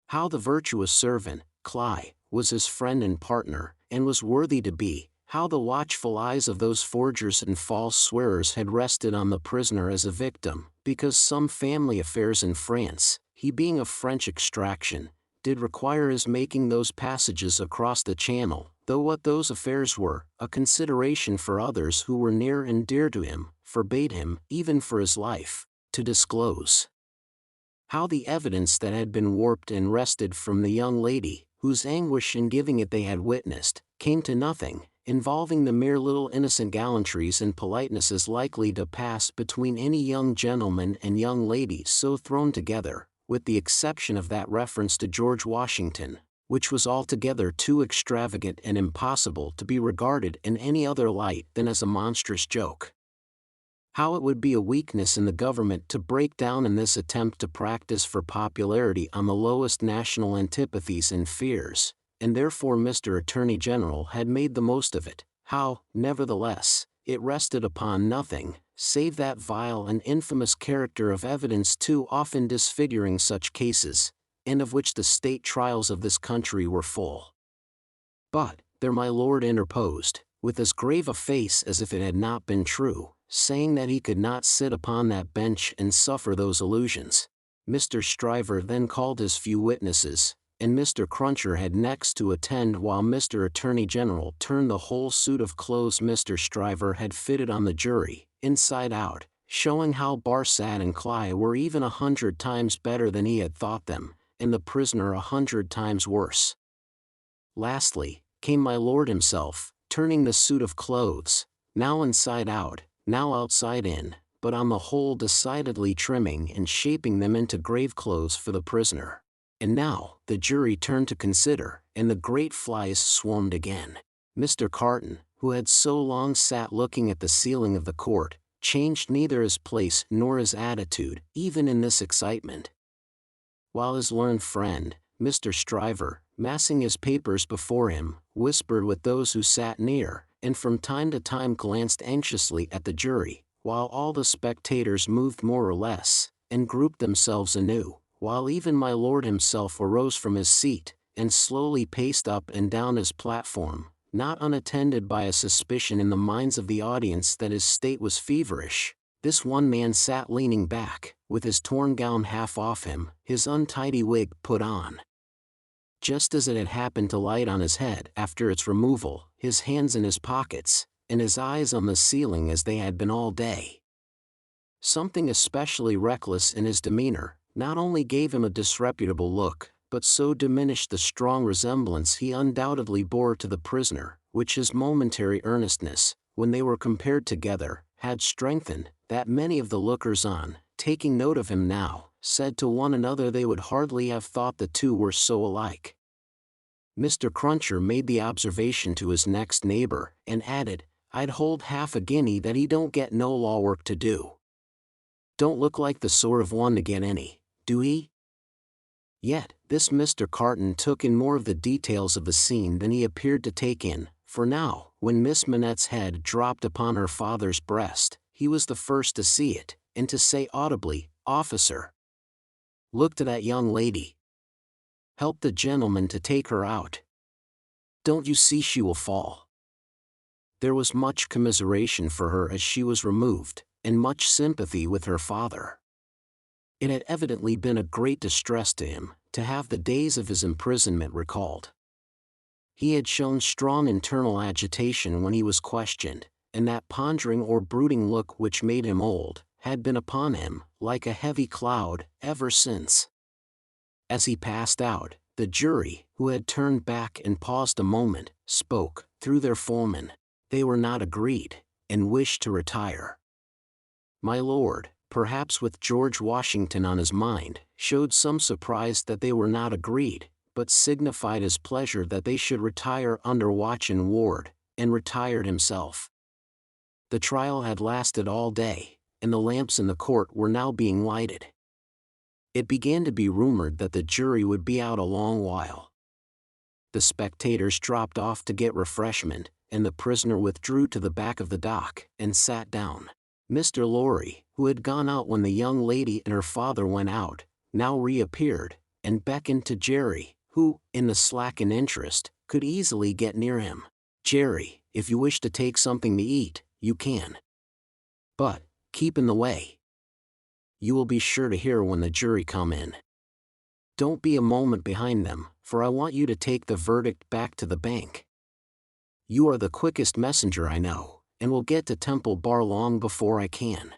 How the virtuous servant, Cly, was his friend and partner, and was worthy to be, how the watchful eyes of those forgers and false swearers had rested on the prisoner as a victim, because some family affairs in France, he being of French extraction, did require his making those passages across the Channel, though what those affairs were, a consideration for others who were near and dear to him, forbade him, even for his life, to disclose. How the evidence that had been warped and wrested from the young lady, whose anguish in giving it they had witnessed, came to nothing, involving the mere little innocent gallantries and politenesses likely to pass between any young gentleman and young lady so thrown together, with the exception of that reference to George Washington, which was altogether too extravagant and impossible to be regarded in any other light than as a monstrous joke. How it would be a weakness in the government to break down in this attempt to practice for popularity on the lowest national antipathies and fears, and therefore Mr. Attorney General had made the most of it. How, nevertheless, it rested upon nothing, save that vile and infamous character of evidence too often disfiguring such cases, and of which the state trials of this country were full. But, there my lord interposed, with as grave a face as if it had not been true, saying that he could not sit upon that bench and suffer those illusions. Mr. Stryver then called his few witnesses, and Mr. Cruncher had next to attend while Mr. Attorney General turned the whole suit of clothes Mr. Stryver had fitted on the jury, inside out, showing how Barsad and Cly were even 100 times better than he had thought them, and the prisoner 100 times worse. Lastly, came my lord himself, turning the suit of clothes, now inside out, now outside in, but on the whole decidedly trimming and shaping them into grave clothes for the prisoner. And now, the jury turned to consider, and the great flies swarmed again. Mr. Carton, who had so long sat looking at the ceiling of the court, changed neither his place nor his attitude, even in this excitement. While his learned friend, Mr. Stryver, massing his papers before him, whispered with those who sat near, and from time to time glanced anxiously at the jury, while all the spectators moved more or less, and grouped themselves anew, while even my lord himself arose from his seat, and slowly paced up and down his platform, not unattended by a suspicion in the minds of the audience that his state was feverish. This one man sat leaning back, with his torn gown half off him, his untidy wig put on, just as it had happened to light on his head after its removal, his hands in his pockets, and his eyes on the ceiling as they had been all day. Something especially reckless in his demeanor not only gave him a disreputable look, but so diminished the strong resemblance he undoubtedly bore to the prisoner, which his momentary earnestness, when they were compared together, had strengthened, that many of the lookers-on, taking note of him now, said to one another they would hardly have thought the two were so alike. Mr. Cruncher made the observation to his next neighbor, and added, "I'd hold half a guinea that he don't get no law work to do. Don't look like the sort of one to get any, do he?" Yet, this Mr. Carton took in more of the details of the scene than he appeared to take in, for now, when Miss Manette's head dropped upon her father's breast, he was the first to see it, and to say audibly, "Officer, look to that young lady. Help the gentleman to take her out. Don't you see she will fall?" There was much commiseration for her as she was removed, and much sympathy with her father. It had evidently been a great distress to him, to have the days of his imprisonment recalled. He had shown strong internal agitation when he was questioned, and that pondering or brooding look which made him old, had been upon him, like a heavy cloud, ever since. As he passed out, the jury, who had turned back and paused a moment, spoke, through their foreman. They were not agreed, and wished to retire. My lord, perhaps with George Washington on his mind, showed some surprise that they were not agreed, but signified his pleasure that they should retire under watch and ward, and retired himself. The trial had lasted all day, and the lamps in the court were now being lighted. It began to be rumored that the jury would be out a long while. The spectators dropped off to get refreshment, and the prisoner withdrew to the back of the dock, and sat down. Mr. Lorry, who had gone out when the young lady and her father went out, now reappeared, and beckoned to Jerry, who, in the slackened interest, could easily get near him. "Jerry, if you wish to take something to eat, you can. But, keep in the way. You will be sure to hear when the jury come in. Don't be a moment behind them, for I want you to take the verdict back to the bank. You are the quickest messenger I know, and will get to Temple Bar long before I can."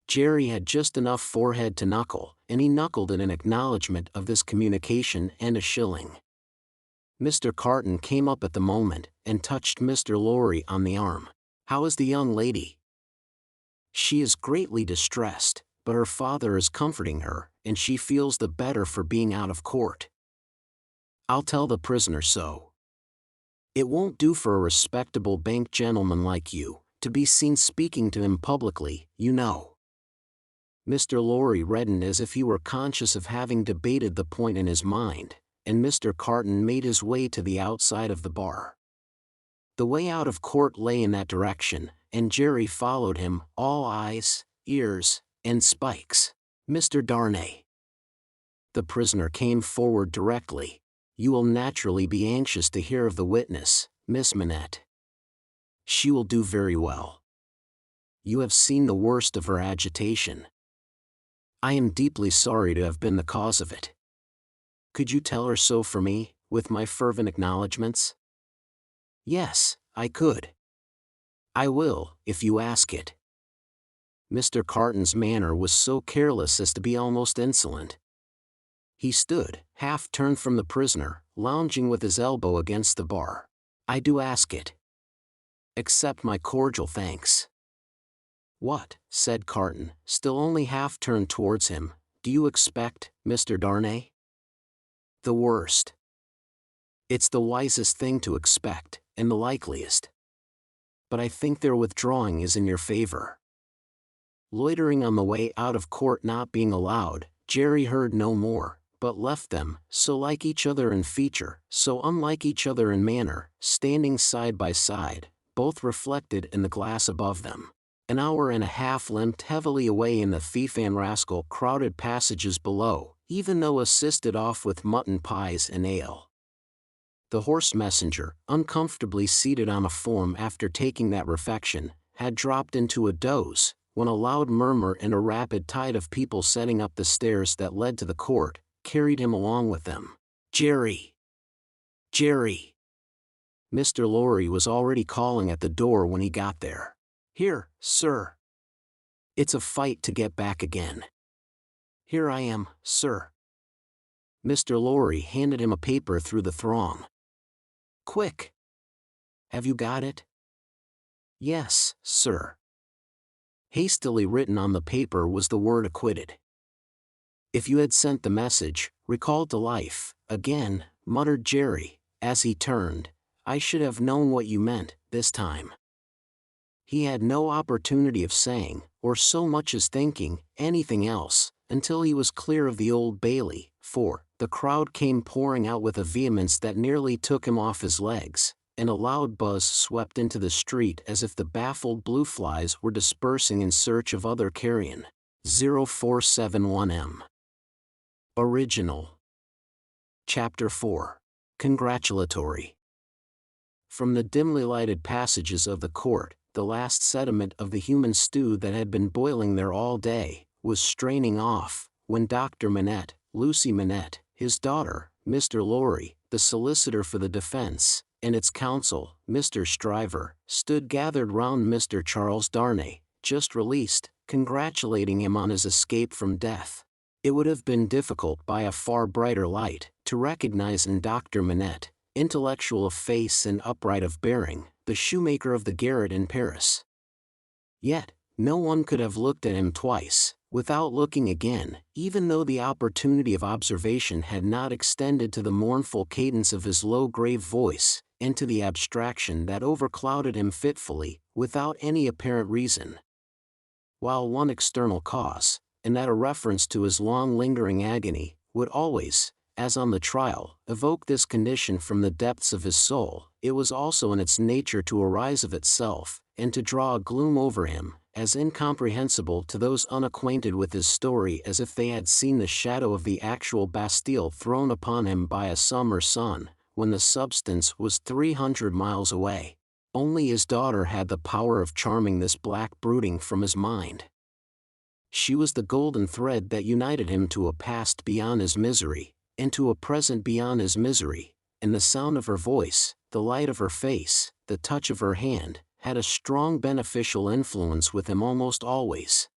Jerry had just enough forehead to knuckle, and he knuckled in acknowledgment of this communication and a shilling. Mr. Carton came up at the moment, and touched Mr. Lorry on the arm. "How is the young lady?" "She is greatly distressed, but her father is comforting her, and she feels the better for being out of court. I'll tell the prisoner so. It won't do for a respectable bank gentleman like you, to be seen speaking to him publicly, you know." Mr. Lorry reddened as if he were conscious of having debated the point in his mind, and Mr. Carton made his way to the outside of the bar. The way out of court lay in that direction, and Jerry followed him, all eyes, ears, and spikes. "Mr. Darnay." The prisoner came forward directly. "You will naturally be anxious to hear of the witness, Miss Manette. She will do very well. You have seen the worst of her agitation. I am deeply sorry to have been the cause of it. Could you tell her so for me, with my fervent acknowledgments?" "Yes, I could. I will, if you ask it." Mr. Carton's manner was so careless as to be almost insolent. He stood, half turned from the prisoner, lounging with his elbow against the bar. "I do ask it. Accept my cordial thanks." "What," said Carton, still only half turned towards him, "do you expect, Mr. Darnay?" the worst. It's the wisest thing to expect, and the likeliest. But I think their withdrawing is in your favor." Loitering on the way out of court not being allowed, Jerry heard no more, but left them, so like each other in feature, so unlike each other in manner, standing side by side, both reflected in the glass above them. An hour and a half limped heavily away in the thief and rascal crowded passages below, even though assisted off with mutton pies and ale. The horse messenger, uncomfortably seated on a form after taking that refection, had dropped into a doze, when a loud murmur and a rapid tide of people setting up the stairs that led to the court, carried him along with them. "Jerry! Jerry!" Mr. Lorry was already calling at the door when he got there. "Here, sir. It's a fight to get back again." "Here I am, sir." Mr. Lorry handed him a paper through the throng. "Quick! Have you got it?" "Yes, sir." Hastily written on the paper was the word "acquitted." "If you had sent the message, recalled to life, again," muttered Jerry, as he turned, "I should have known what you meant, this time." He had no opportunity of saying, or so much as thinking, anything else, until he was clear of the Old Bailey, for the crowd came pouring out with a vehemence that nearly took him off his legs, and a loud buzz swept into the street as if the baffled blue flies were dispersing in search of other carrion. 0471M. Original. Chapter 4. Congratulatory. From the dimly lighted passages of the court, the last sediment of the human stew that had been boiling there all day, was straining off, when Dr. Manette, Lucy Manette, his daughter, Mr. Lorry, the solicitor for the defense, and its counsel, Mr. Stryver, stood gathered round Mr. Charles Darnay, just released, congratulating him on his escape from death. It would have been difficult by a far brighter light, to recognize in Dr. Manette, intellectual of face and upright of bearing, the shoemaker of the garret in Paris. Yet, no one could have looked at him twice, without looking again, even though the opportunity of observation had not extended to the mournful cadence of his low grave voice, and to the abstraction that overclouded him fitfully, without any apparent reason. While one external cause, and that a reference to his long-lingering agony, would always, as on the trial, evoke this condition from the depths of his soul, it was also in its nature to arise of itself, and to draw a gloom over him, as incomprehensible to those unacquainted with his story as if they had seen the shadow of the actual Bastille thrown upon him by a summer sun, when the substance was 300 miles away. Only his daughter had the power of charming this black brooding from his mind. She was the golden thread that united him to a past beyond his misery, and to a present beyond his misery, and the sound of her voice, the light of her face, the touch of her hand, had a strong beneficial influence with him almost always.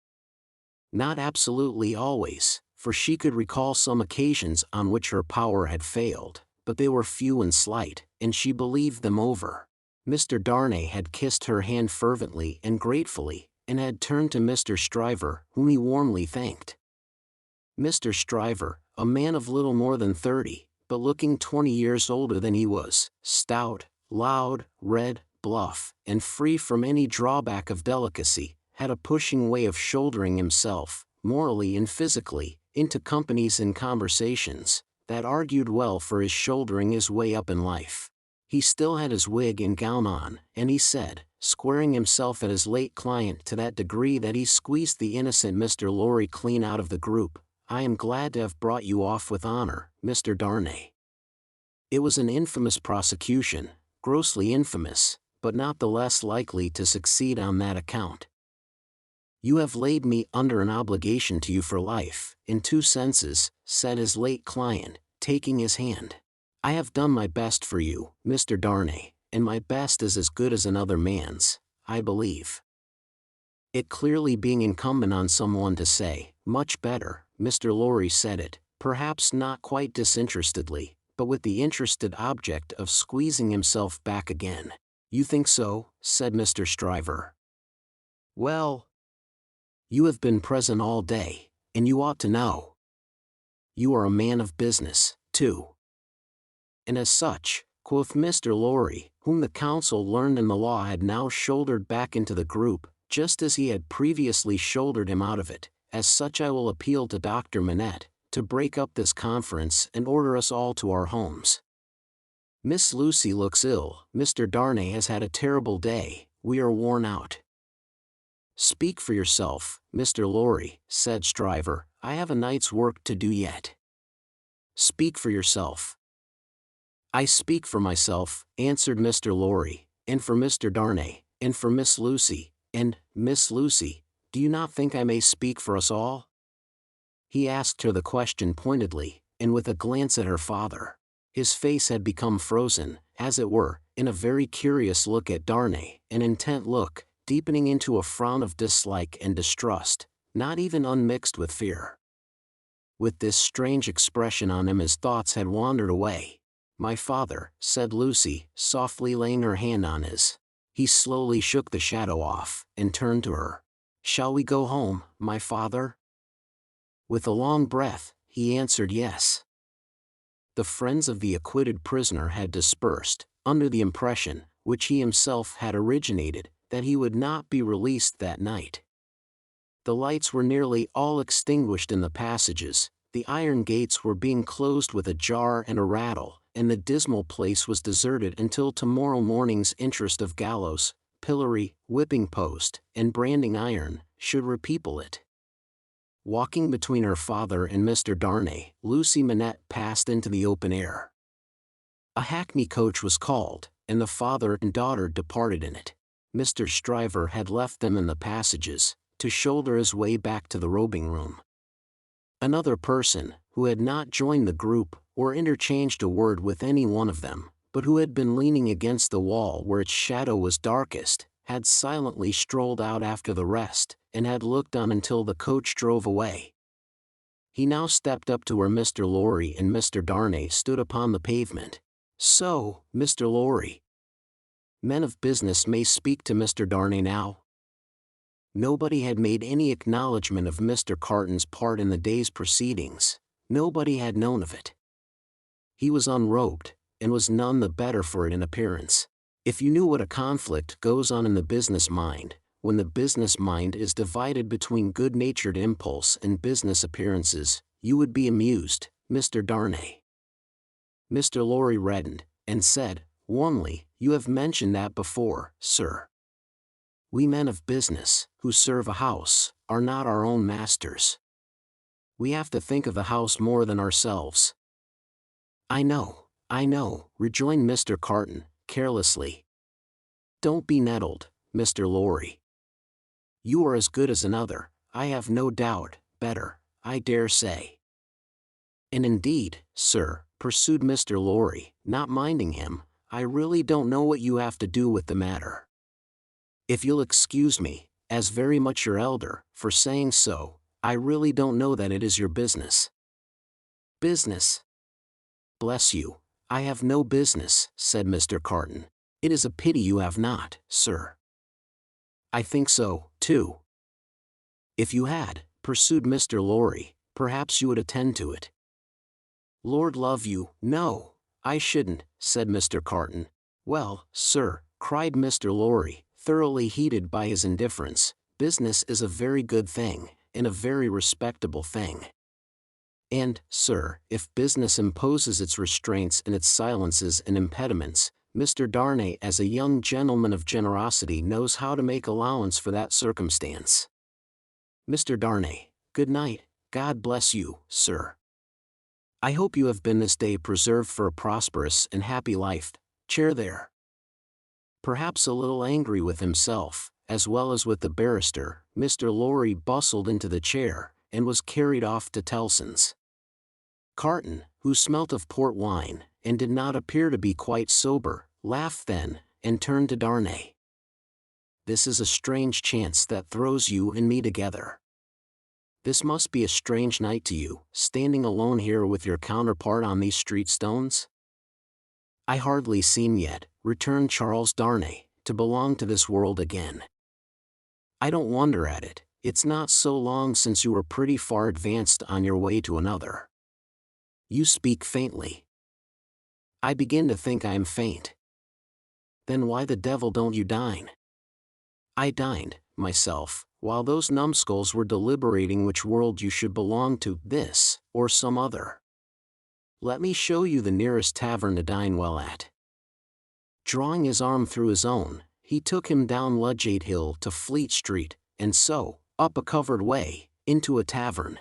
Not absolutely always, for she could recall some occasions on which her power had failed, but they were few and slight, and she believed them over. Mr. Darnay had kissed her hand fervently and gratefully, and had turned to Mr. Stryver, whom he warmly thanked. Mr. Stryver, a man of little more than 30, but looking 20 years older than he was, stout, loud, red, bluff, and free from any drawback of delicacy, had a pushing way of shouldering himself, morally and physically, into companies and conversations, that argued well for his shouldering his way up in life. He still had his wig and gown on, and he said, squaring himself at his late client to that degree that he squeezed the innocent Mr. Lorry clean out of the group, "I am glad to have brought you off with honor, Mr. Darnay. It was an infamous prosecution, grossly infamous, but not the less likely to succeed on that account. You have laid me under an obligation to you for life, in two senses," said his late client, taking his hand. "I have done my best for you, Mr. Darnay, and my best is as good as another man's, I believe." It clearly being incumbent on someone to say, "Much better," Mr. Lorry said it, perhaps not quite disinterestedly, but with the interested object of squeezing himself back again. "You think so?" said Mr. Stryver. "Well, you have been present all day, and you ought to know. You are a man of business, too. And as such, quoth Mr. Lorry, whom the counsel learned in the law had now shouldered back into the group, just as he had previously shouldered him out of it, as such I will appeal to Dr. Manette, to break up this conference and order us all to our homes. Miss Lucy looks ill, Mr. Darnay has had a terrible day, we are worn out. Speak for yourself, Mr. Lorry, said Stryver, I have a night's work to do yet. Speak for yourself. I speak for myself, answered Mr. Lorry, and for Mr. Darnay, and for Miss Lucy, and, Miss Lucy, do you not think I may speak for us all? He asked her the question pointedly, and with a glance at her father. His face had become frozen, as it were, in a very curious look at Darnay, an intent look, deepening into a frown of dislike and distrust, not even unmixed with fear. With this strange expression on him his thoughts had wandered away. My father, said Lucy, softly laying her hand on his. He slowly shook the shadow off, and turned to her. Shall we go home, my father? With a long breath, he answered yes. The friends of the acquitted prisoner had dispersed, under the impression, which he himself had originated, that he would not be released that night. The lights were nearly all extinguished in the passages, the iron gates were being closed with a jar and a rattle, and the dismal place was deserted until tomorrow morning's interest of gallows, pillory, whipping post, and branding iron, should repeople it. Walking between her father and Mr. Darnay, Lucy Manette passed into the open air. A hackney coach was called, and the father and daughter departed in it. Mr. Stryver had left them in the passages, to shoulder his way back to the robing room. Another person, who had not joined the group, or interchanged a word with any one of them, but who had been leaning against the wall where its shadow was darkest, had silently strolled out after the rest, and had looked on until the coach drove away. He now stepped up to where Mr. Lorry and Mr. Darnay stood upon the pavement. So, Mr. Lorry. Men of business may speak to Mr. Darnay now. Nobody had made any acknowledgment of Mr. Carton's part in the day's proceedings. Nobody had known of it. He was unrobed, and was none the better for it in appearance. If you knew what a conflict goes on in the business mind, when the business mind is divided between good-natured impulse and business appearances, you would be amused, Mr. Darnay. Mr. Lorry reddened, and said, warmly, you have mentioned that before, sir. We men of business, who serve a house, are not our own masters. We have to think of the house more than ourselves. I know, rejoined Mr. Carton, carelessly. Don't be nettled, Mr. Lorry. You are as good as another, I have no doubt, better, I dare say. And indeed, sir, pursued Mr. Lorry, not minding him, I really don't know what you have to do with the matter. If you'll excuse me, as very much your elder, for saying so, I really don't know that it is your business. Business? Bless you, I have no business, said Mr. Carton. It is a pity you have not, sir. I think so, too. If you had, pursued Mr. Lorry, perhaps you would attend to it. Lord love you, no, I shouldn't, said Mr. Carton. Well, sir, cried Mr. Lorry, thoroughly heated by his indifference, business is a very good thing, and a very respectable thing. And, sir, if business imposes its restraints and its silences and impediments, Mr. Darnay as a young gentleman of generosity knows how to make allowance for that circumstance. Mr. Darnay, good night, God bless you, sir. I hope you have been this day preserved for a prosperous and happy life. Chair there. Perhaps a little angry with himself, as well as with the barrister, Mr. Lorry bustled into the chair, and was carried off to Tellson's. Carton, who smelt of port wine, and did not appear to be quite sober, laughed then, and turned to Darnay. This is a strange chance that throws you and me together. This must be a strange night to you, standing alone here with your counterpart on these street stones? I hardly seem yet, returned Charles Darnay, to belong to this world again. I don't wonder at it, it's not so long since you were pretty far advanced on your way to another. You speak faintly. I begin to think I am faint. Then why the devil don't you dine? I dined, myself, while those numbskulls were deliberating which world you should belong to, this, or some other. Let me show you the nearest tavern to dine well at. Drawing his arm through his own, he took him down Ludgate Hill to Fleet Street, and so, up a covered way, into a tavern.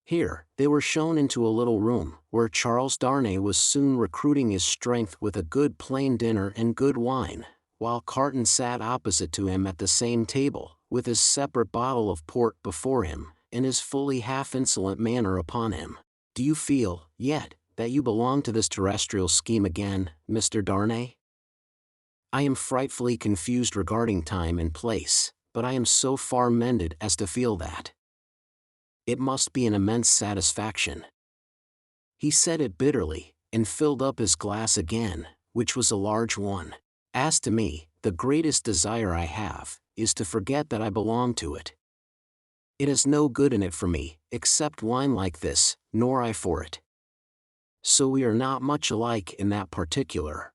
Here, they were shown into a little room, where Charles Darnay was soon recruiting his strength with a good plain dinner and good wine, while Carton sat opposite to him at the same table, with his separate bottle of port before him, and his fully half-insolent manner upon him. Do you feel, yet, that you belong to this terrestrial scheme again, Mr. Darnay? I am frightfully confused regarding time and place, but I am so far mended as to feel that. It must be an immense satisfaction. He said it bitterly, and filled up his glass again, which was a large one. As to me, the greatest desire I have, is to forget that I belong to it. It has no good in it for me, except wine like this, nor I for it. So we are not much alike in that particular.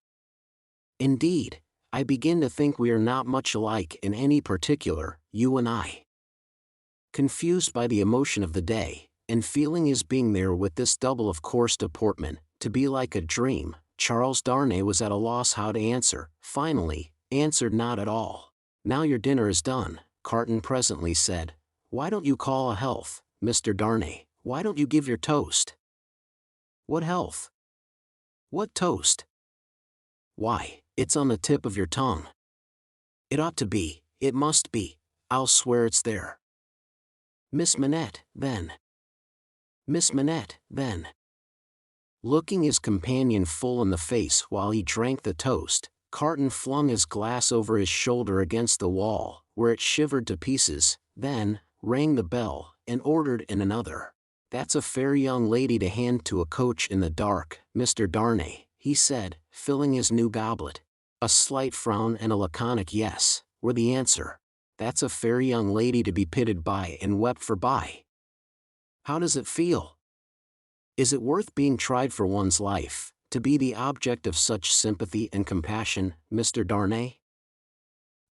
Indeed, I begin to think we are not much alike in any particular, you and I. Confused by the emotion of the day, and feeling his being there with this double of coarse deportment, to be like a dream, Charles Darnay was at a loss how to answer, finally, answered not at all. Now your dinner is done, Carton presently said. Why don't you call a health, Mr. Darnay? Why don't you give your toast? What health? What toast? Why, it's on the tip of your tongue. It ought to be, it must be, I'll swear it's there. Miss Manette, then. Miss Manette, then. Looking his companion full in the face while he drank the toast, Carton flung his glass over his shoulder against the wall, where it shivered to pieces, then, rang the bell, and ordered in another. That's a fair young lady to hand to a coach in the dark, Mr. Darnay, he said, filling his new goblet. A slight frown and a laconic yes, were the answer. That's a fair young lady to be pitied by and wept for by. How does it feel? Is it worth being tried for one's life, to be the object of such sympathy and compassion, Mr. Darnay?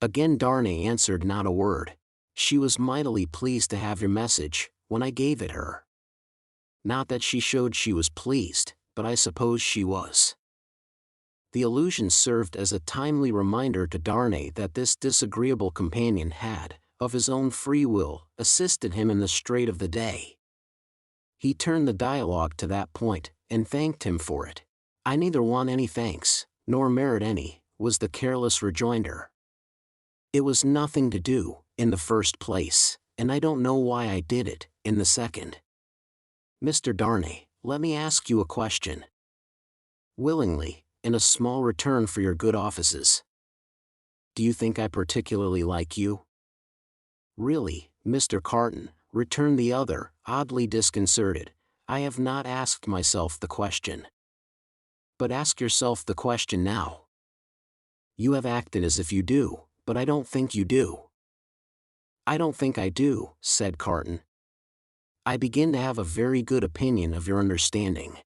Again Darnay answered not a word. She was mightily pleased to have your message, when I gave it her. Not that she showed she was pleased, but I suppose she was. The allusion served as a timely reminder to Darnay that this disagreeable companion had, of his own free will, assisted him in the strait of the day. He turned the dialogue to that point, and thanked him for it. I neither want any thanks, nor merit any, was the careless rejoinder. It was nothing to do, in the first place, and I don't know why I did it, in the second. Mr. Darnay, let me ask you a question. Willingly, in a small return for your good offices. Do you think I particularly like you? Really, Mr. Carton, returned the other, oddly disconcerted, I have not asked myself the question. But ask yourself the question now. You have acted as if you do, but I don't think you do. I don't think I do, said Carton. I begin to have a very good opinion of your understanding.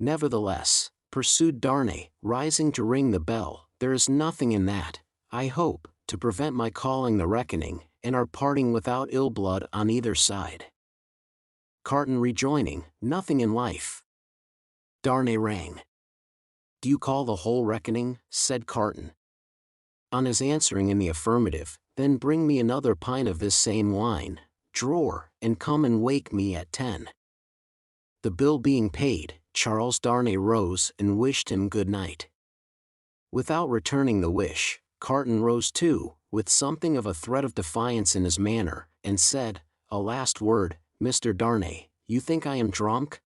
Nevertheless, pursued Darnay, rising to ring the bell, there is nothing in that, I hope, to prevent my calling the reckoning, and our parting without ill blood on either side. Carton rejoining, nothing in life. Darnay rang. Do you call the whole reckoning? Said Carton. On his answering in the affirmative, then bring me another pint of this same wine, drawer, and come and wake me at 10. The bill being paid, Charles Darnay rose and wished him good night. Without returning the wish, Carton rose too, with something of a threat of defiance in his manner, and said, a last word, Mr. Darnay, you think I am drunk?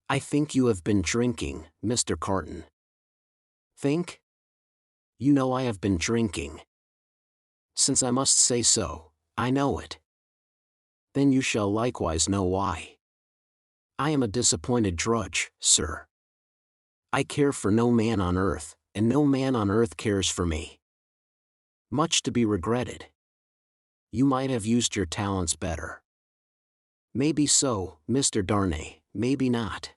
I think you have been drinking, Mr. Carton. Think? You know I have been drinking. Since I must say so, I know it. Then you shall likewise know why. I am a disappointed drudge, sir. I care for no man on earth, and no man on earth cares for me. Much to be regretted. You might have used your talents better. Maybe so, Mr. Darnay, maybe not.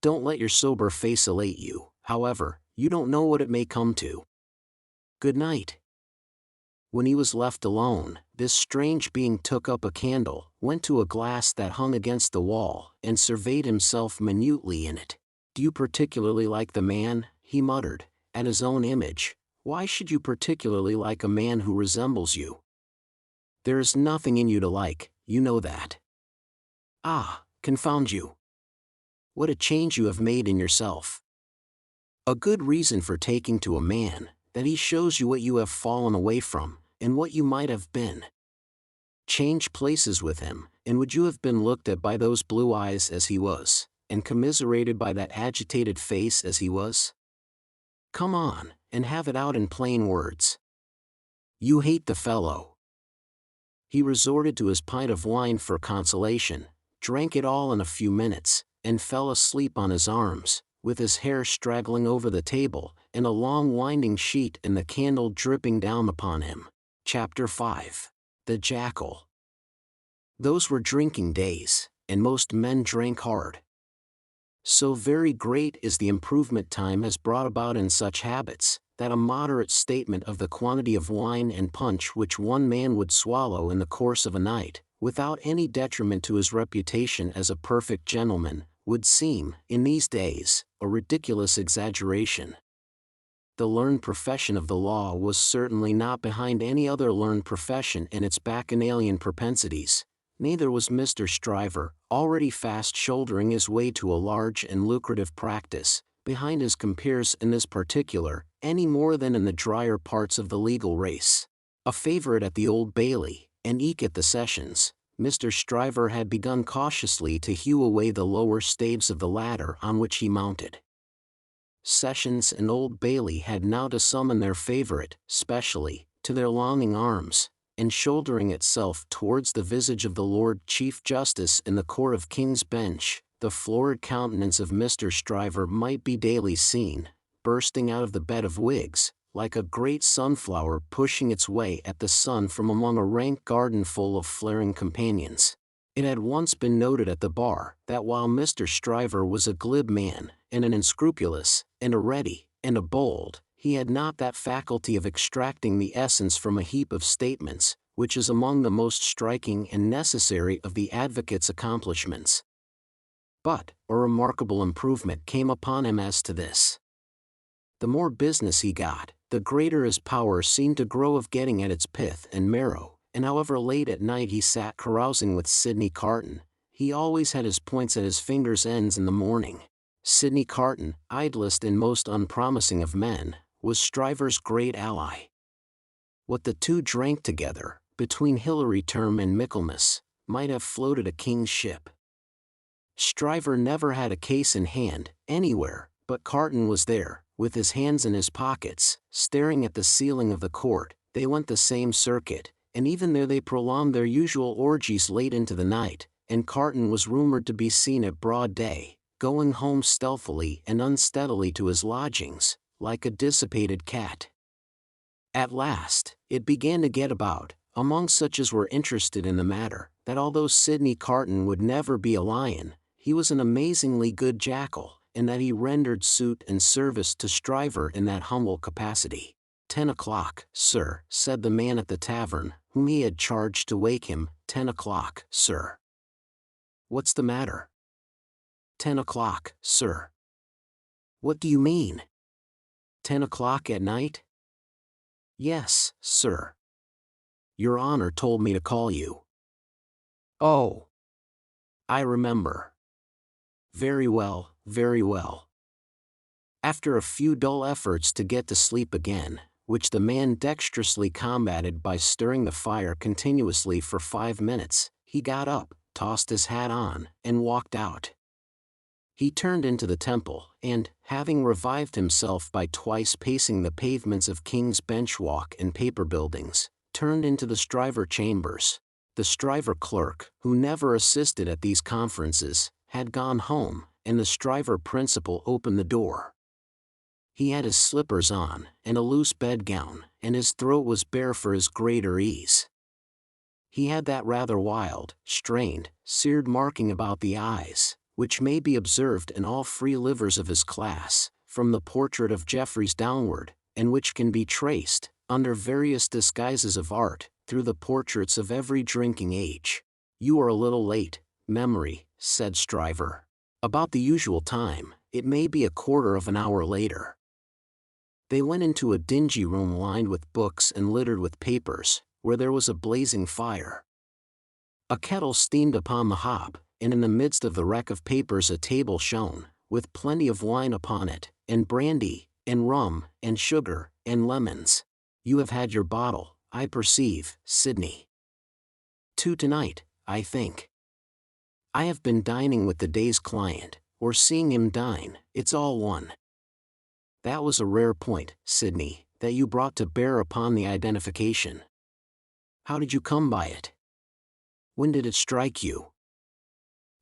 Don't let your sober face elate you, however, you don't know what it may come to. Good night. When he was left alone, this strange being took up a candle, went to a glass that hung against the wall, and surveyed himself minutely in it. Do you particularly like the man? He muttered, at his own image. Why should you particularly like a man who resembles you? There is nothing in you to like, you know that. Ah, confound you. What a change you have made in yourself. A good reason for taking to a man, that he shows you what you have fallen away from, and what you might have been. Change places with him, and would you have been looked at by those blue eyes as he was, and commiserated by that agitated face as he was? Come on, and have it out in plain words. You hate the fellow. He resorted to his pint of wine for consolation, drank it all in a few minutes, and fell asleep on his arms, with his hair straggling over the table, and a long winding sheet and the candle dripping down upon him. Chapter 5. The Jackal. Those were drinking days, and most men drank hard. So very great is the improvement time has brought about in such habits, that a moderate statement of the quantity of wine and punch which one man would swallow in the course of a night, without any detriment to his reputation as a perfect gentleman, would seem, in these days, a ridiculous exaggeration. The learned profession of the law was certainly not behind any other learned profession in its bacchanalian propensities, neither was Mr. Stryver, already fast shouldering his way to a large and lucrative practice, behind his compeers in this particular, any more than in the drier parts of the legal race. A favourite at the Old Bailey, and eke at the Sessions, Mr. Stryver had begun cautiously to hew away the lower staves of the ladder on which he mounted. Sessions and Old Bailey had now to summon their favourite, specially, to their longing arms, and shouldering itself towards the visage of the Lord Chief Justice in the Court of King's Bench, the florid countenance of Mr. Stryver might be daily seen, bursting out of the bed of wigs, like a great sunflower pushing its way at the sun from among a rank garden full of flaring companions. It had once been noted at the bar that while Mr. Stryver was a glib man, and an unscrupulous, and a ready, and a bold, he had not that faculty of extracting the essence from a heap of statements, which is among the most striking and necessary of the advocate's accomplishments. But a remarkable improvement came upon him as to this. The more business he got, the greater his power seemed to grow of getting at its pith and marrow, and however late at night he sat carousing with Sidney Carton, he always had his points at his fingers' ends in the morning. Sidney Carton, idlest and most unpromising of men, was Stryver's great ally. What the two drank together, between Hilary Term and Michaelmas, might have floated a king's ship. Stryver never had a case in hand, anywhere, but Carton was there, with his hands in his pockets, staring at the ceiling of the court. They went the same circuit, and even there they prolonged their usual orgies late into the night, and Carton was rumoured to be seen at broad day, going home stealthily and unsteadily to his lodgings, like a dissipated cat. At last, it began to get about, among such as were interested in the matter, that although Sidney Carton would never be a lion, he was an amazingly good jackal, and that he rendered suit and service to Stryver in that humble capacity. 10 o'clock, sir, said the man at the tavern, whom he had charged to wake him. 10 o'clock, sir. What's the matter? 10 o'clock, sir. What do you mean? 10 o'clock at night? Yes, sir. Your honor told me to call you. Oh. I remember. Very well, very well. After a few dull efforts to get to sleep again, which the man dexterously combated by stirring the fire continuously for 5 minutes, he got up, tossed his hat on, and walked out. He turned into the Temple, and, having revived himself by twice pacing the pavements of King's Bench Walk and Paper Buildings, turned into the Stryver chambers. The Stryver clerk, who never assisted at these conferences, had gone home, and the Stryver principal opened the door. He had his slippers on, and a loose bedgown, and his throat was bare for his greater ease. He had that rather wild, strained, seared marking about the eyes, which may be observed in all free livers of his class, from the portrait of Jeffreys downward, and which can be traced, under various disguises of art, through the portraits of every drinking age. "You are a little late, Memory," said Stryver. "About the usual time, it may be a quarter of an hour later." They went into a dingy room lined with books and littered with papers, where there was a blazing fire. A kettle steamed upon the hob, and in the midst of the wreck of papers a table shone, with plenty of wine upon it, and brandy, and rum, and sugar, and lemons. "You have had your bottle, I perceive, Sidney." "Two tonight, I think." "I have been dining with the day's client, or seeing him dine, it's all one." "That was a rare point, Sidney, that you brought to bear upon the identification. How did you come by it? When did it strike you?"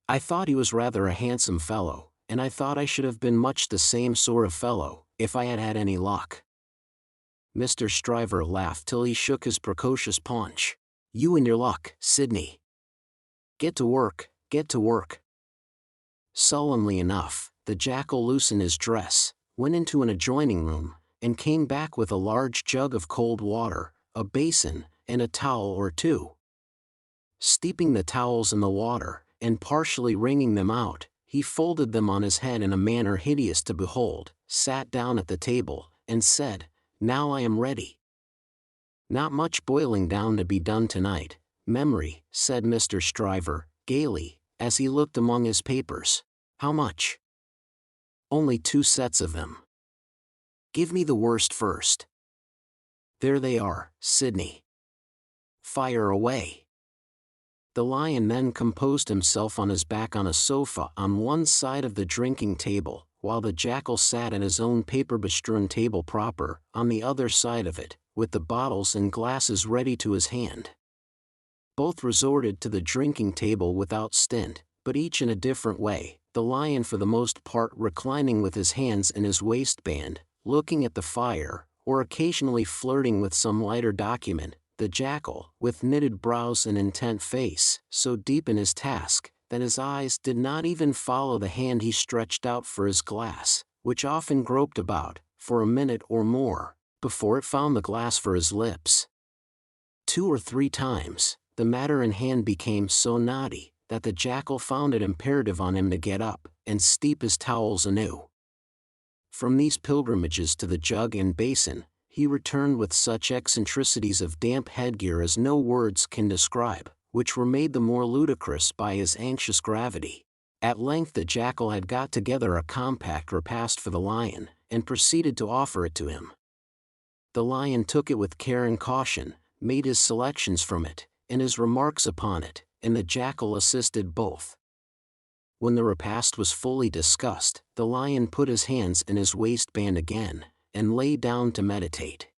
"I thought he was rather a handsome fellow, and I thought I should have been much the same sort of fellow, if I had had any luck." Mr. Stryver laughed till he shook his precocious paunch. "You and your luck, Sidney. Get to work, get to work." Sullenly enough, the jackal loosened his dress, went into an adjoining room, and came back with a large jug of cold water, a basin, and a towel or two. Steeping the towels in the water, and partially wringing them out, he folded them on his head in a manner hideous to behold, sat down at the table, and said, "Now I am ready." "Not much boiling down to be done tonight, Memory," said Mr. Stryver, gaily, as he looked among his papers. "How much?" "Only 2 sets of them." "Give me the worst first." "There they are, Sidney." "Fire away." The lion then composed himself on his back on a sofa on one side of the drinking table, while the jackal sat at his own paper-bestrewn table proper, on the other side of it, with the bottles and glasses ready to his hand. Both resorted to the drinking table without stint, but each in a different way, the lion for the most part reclining with his hands in his waistband, looking at the fire, or occasionally flirting with some lighter document, the jackal, with knitted brows and intent face, so deep in his task, that his eyes did not even follow the hand he stretched out for his glass, which often groped about, for a minute or more, before it found the glass for his lips. 2 or 3 times, the matter in hand became so knotty, that the jackal found it imperative on him to get up, and steep his towels anew. From these pilgrimages to the jug and basin, he returned with such eccentricities of damp headgear as no words can describe, which were made the more ludicrous by his anxious gravity. At length the jackal had got together a compact repast for the lion, and proceeded to offer it to him. The lion took it with care and caution, made his selections from it, and his remarks upon it, and the jackal assisted both. When the repast was fully discussed, the lion put his hands in his waistband again, and lay down to meditate.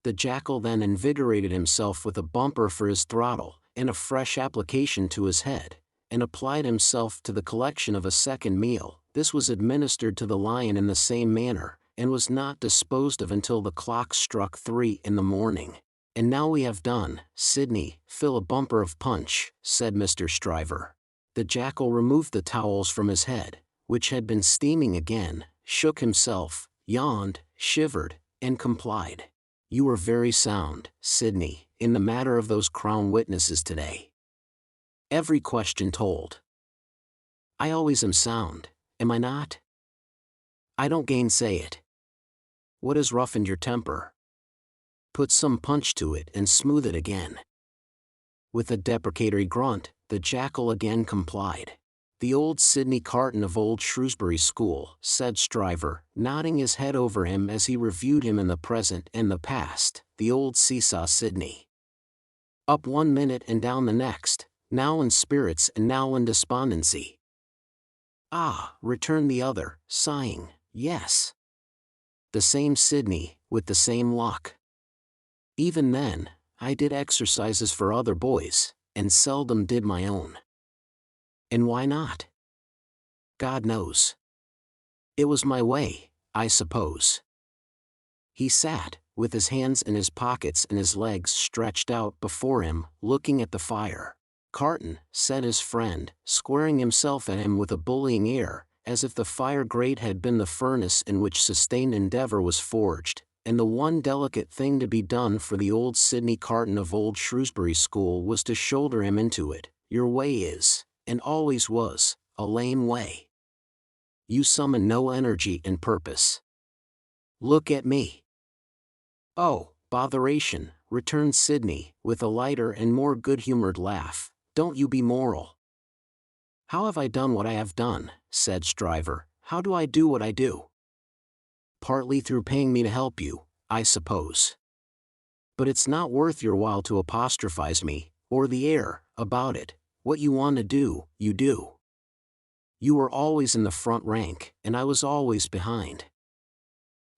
The jackal then invigorated himself with a bumper for his throttle, and a fresh application to his head, and applied himself to the collection of a second meal. This was administered to the lion in the same manner, and was not disposed of until the clock struck 3 in the morning. "And now we have done, Sidney, fill a bumper of punch," said Mr. Stryver. The jackal removed the towels from his head, which had been steaming again, shook himself, yawned, shivered, and complied. "You were very sound, Sidney, in the matter of those Crown witnesses today. Every question told." "I always am sound, am I not?" "I don't gainsay it." "What has roughened your temper?" "Put some punch to it and smooth it again." With a deprecatory grunt, the jackal again complied. "The old Sidney Carton of old Shrewsbury School," said Stryver, nodding his head over him as he reviewed him in the present and the past, "the old seesaw Sidney. Up one minute and down the next, now in spirits and now in despondency." "Ah," returned the other, sighing, "yes. The same Sidney, with the same luck. Even then, I did exercises for other boys, and seldom did my own." "And why not?" "God knows. It was my way, I suppose." He sat, with his hands in his pockets and his legs stretched out before him, looking at the fire. Carton, said his friend, squaring himself at him with a bullying air, as if the fire grate had been the furnace in which sustained endeavor was forged, and the one delicate thing to be done for the old Sidney Carton of Old Shrewsbury School was to shoulder him into it. Your way is, and always was, a lame way. You summon no energy and purpose. Look at me. Oh, botheration, returned Sidney, with a lighter and more good-humored laugh. Don't you be moral. How have I done what I have done, said Stryver. How do I do what I do? Partly through paying me to help you, I suppose. But it's not worth your while to apostrophize me, or the air, about it. What you want to do, you do. You were always in the front rank, and I was always behind.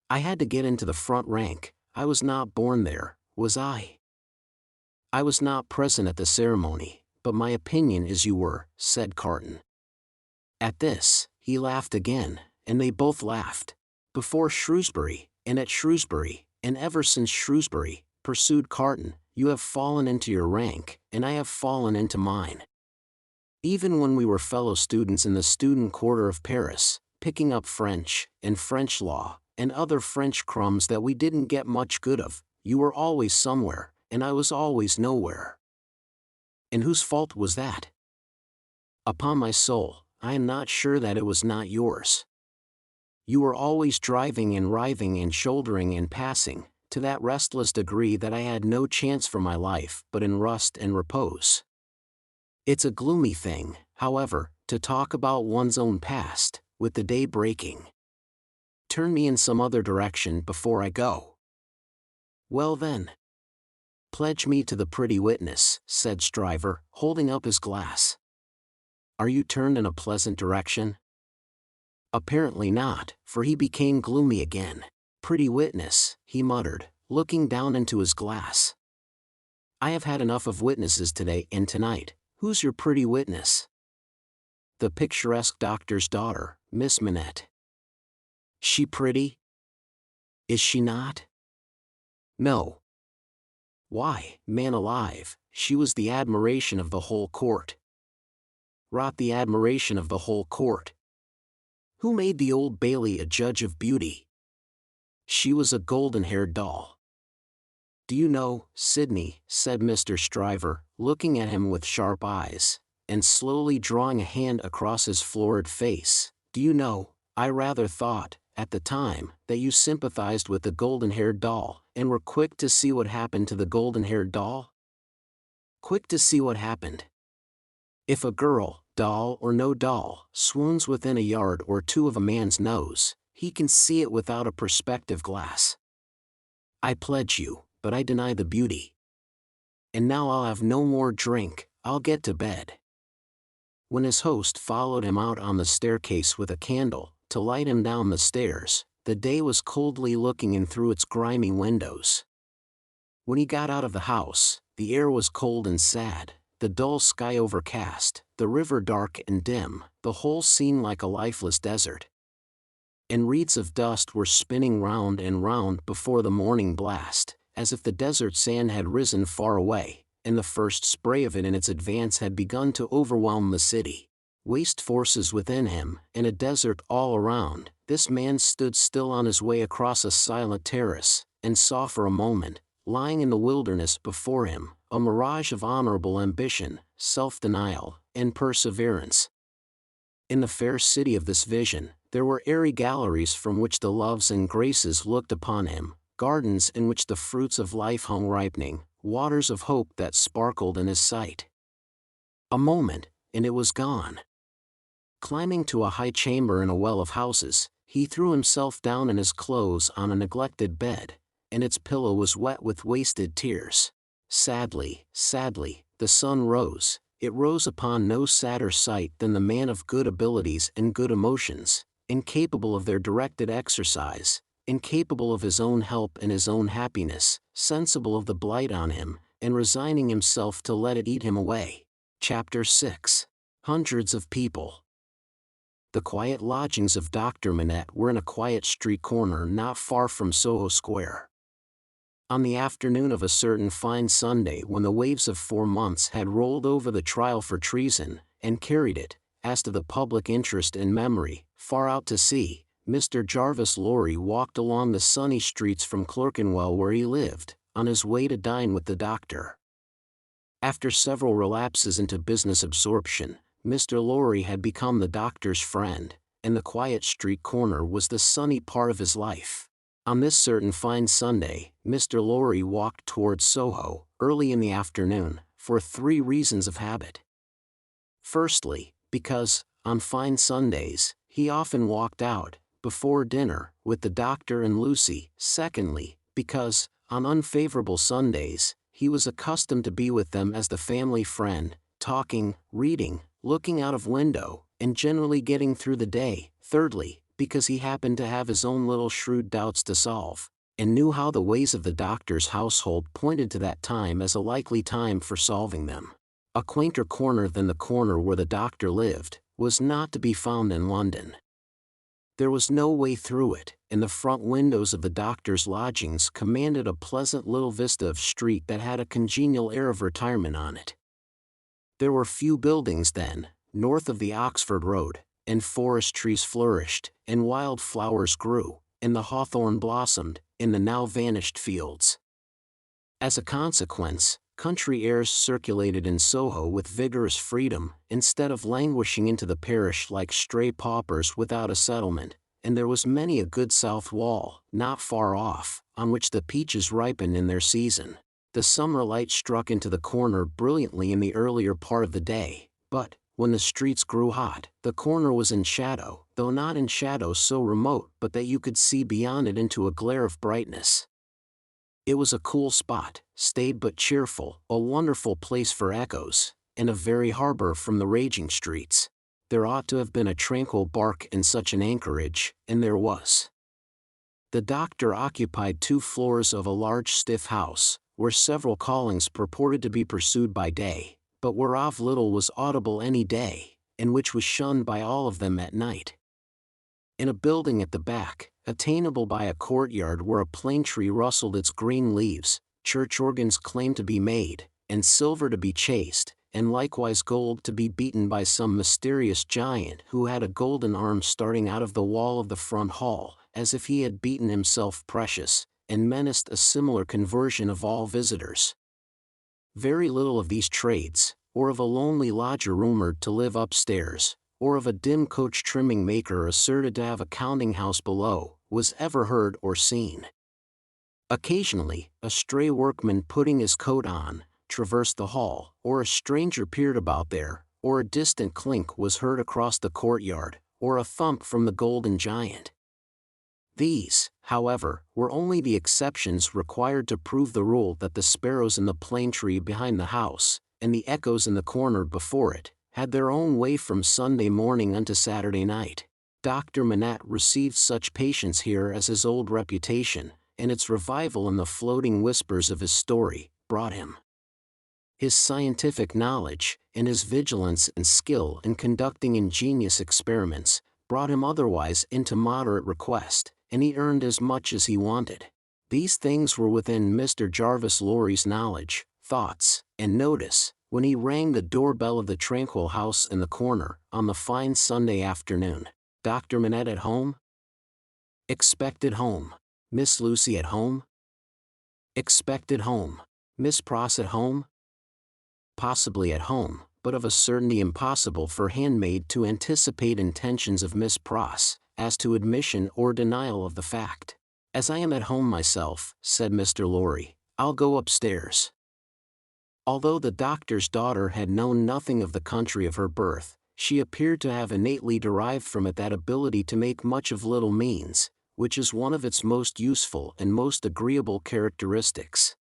I had to get into the front rank. I was not born there, was I? I was not present at the ceremony, but my opinion is you were, said Carton. At this, he laughed again, and they both laughed. Before Shrewsbury, and at Shrewsbury, and ever since Shrewsbury, pursued Carton, you have fallen into your rank, and I have fallen into mine. Even when we were fellow students in the student quarter of Paris, picking up French, and French law, and other French crumbs that we didn't get much good of, you were always somewhere, and I was always nowhere. And whose fault was that? Upon my soul, I am not sure that it was not yours. You were always driving and writhing and shouldering and passing, to that restless degree that I had no chance for my life but in rust and repose. It's a gloomy thing, however, to talk about one's own past, with the day breaking. Turn me in some other direction before I go. Well then. Pledge me to the pretty witness, said Stryver, holding up his glass. Are you turned in a pleasant direction? Apparently not, for he became gloomy again. Pretty witness, he muttered, looking down into his glass. I have had enough of witnesses today and tonight. Who's your pretty witness? The picturesque doctor's daughter, Miss Manette. She pretty? Is she not? No. Why, man alive, she was the admiration of the whole court. Rot the admiration of the whole court. Who made the Old Bailey a judge of beauty? She was a golden-haired doll. Do you know, Sidney, said Mr. Stryver, looking at him with sharp eyes, and slowly drawing a hand across his florid face, do you know, I rather thought, at the time, that you sympathized with the golden-haired doll, and were quick to see what happened to the golden-haired doll? Quick to see what happened. If a girl, doll or no doll, swoons within a yard or two of a man's nose, he can see it without a perspective glass. I pledge you, but I deny the beauty. And now I'll have no more drink, I'll get to bed. When his host followed him out on the staircase with a candle, to light him down the stairs, the day was coldly looking in through its grimy windows. When he got out of the house, the air was cold and sad, the dull sky overcast, the river dark and dim, the whole scene like a lifeless desert. And wreaths of dust were spinning round and round before the morning blast, as if the desert sand had risen far away, and the first spray of it in its advance had begun to overwhelm the city. Waste forces within him, and a desert all around, this man stood still on his way across a silent terrace, and saw for a moment, lying in the wilderness before him, a mirage of honorable ambition, self-denial, and perseverance. In the fair city of this vision, there were airy galleries from which the loves and graces looked upon him, gardens in which the fruits of life hung ripening, waters of hope that sparkled in his sight. A moment, and it was gone. Climbing to a high chamber in a well of houses, he threw himself down in his clothes on a neglected bed, and its pillow was wet with wasted tears. Sadly, sadly, the sun rose. It rose upon no sadder sight than the man of good abilities and good emotions, incapable of their directed exercise, incapable of his own help and his own happiness, sensible of the blight on him, and resigning himself to let it eat him away. Chapter 6. Hundreds of people. The quiet lodgings of Dr. Manette were in a quiet street corner not far from Soho Square. On the afternoon of a certain fine Sunday when the waves of 4 months had rolled over the trial for treason, and carried it, as to the public interest and memory, far out to sea, Mr. Jarvis Lorry walked along the sunny streets from Clerkenwell where he lived, on his way to dine with the doctor. After several relapses into business absorption, Mr. Lorry had become the doctor's friend, and the quiet street corner was the sunny part of his life. On this certain fine Sunday, Mr. Lorry walked towards Soho, early in the afternoon, for 3 reasons of habit. Firstly, because, on fine Sundays, he often walked out, before dinner, with the doctor and Lucy. Secondly, because, on unfavorable Sundays, he was accustomed to be with them as the family friend, talking, reading, looking out of window, and generally getting through the day. Thirdly, because he happened to have his own little shrewd doubts to solve, and knew how the ways of the doctor's household pointed to that time as a likely time for solving them. A quainter corner than the corner where the doctor lived was not to be found in London. There was no way through it, and the front windows of the doctor's lodgings commanded a pleasant little vista of street that had a congenial air of retirement on it. There were few buildings then, north of the Oxford Road, and forest trees flourished, and wild flowers grew, and the hawthorn blossomed, in the now vanished fields. As a consequence, country airs circulated in Soho with vigorous freedom, instead of languishing into the parish like stray paupers without a settlement, and there was many a good south wall, not far off, on which the peaches ripened in their season. The summer light struck into the corner brilliantly in the earlier part of the day, but, when the streets grew hot, the corner was in shadow, though not in shadow so remote but that you could see beyond it into a glare of brightness. It was a cool spot, staid but cheerful, a wonderful place for echoes, and a very harbor from the raging streets. There ought to have been a tranquil bark in such an anchorage, and there was. The doctor occupied 2 floors of a large stiff house, where several callings purported to be pursued by day, but whereof little was audible any day, and which was shunned by all of them at night. In a building at the back, attainable by a courtyard where a plane tree rustled its green leaves, church organs claimed to be made, and silver to be chased, and likewise gold to be beaten by some mysterious giant who had a golden arm starting out of the wall of the front hall, as if he had beaten himself precious, and menaced a similar conversion of all visitors. Very little of these trades, or of a lonely lodger rumored to live upstairs, or of a dim coach trimming maker asserted to have a counting-house below, was ever heard or seen. Occasionally, a stray workman putting his coat on, traversed the hall, or a stranger peered about there, or a distant clink was heard across the courtyard, or a thump from the golden giant. These, however, were only the exceptions required to prove the rule that the sparrows in the plane tree behind the house, and the echoes in the corner before it, had their own way from Sunday morning unto Saturday night. Dr. Manette received such patience here as his old reputation, and its revival in the floating whispers of his story, brought him. His scientific knowledge, and his vigilance and skill in conducting ingenious experiments, brought him otherwise into moderate request, and he earned as much as he wanted. These things were within Mr. Jarvis Lorry's knowledge, thoughts, and notice, when he rang the doorbell of the tranquil house in the corner, on the fine Sunday afternoon. Dr. Manette at home? Expected home. Miss Lucy at home? Expected home. Miss Pross at home? Possibly at home, but of a certainty impossible for handmaid to anticipate intentions of Miss Pross, as to admission or denial of the fact. As I am at home myself, said Mr. Lorry, I'll go upstairs. Although the doctor's daughter had known nothing of the country of her birth, she appeared to have innately derived from it that ability to make much of little means, which is one of its most useful and most agreeable characteristics.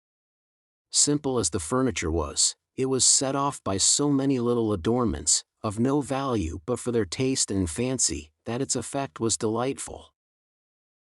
Simple as the furniture was, it was set off by so many little adornments, of no value but for their taste and fancy, that its effect was delightful.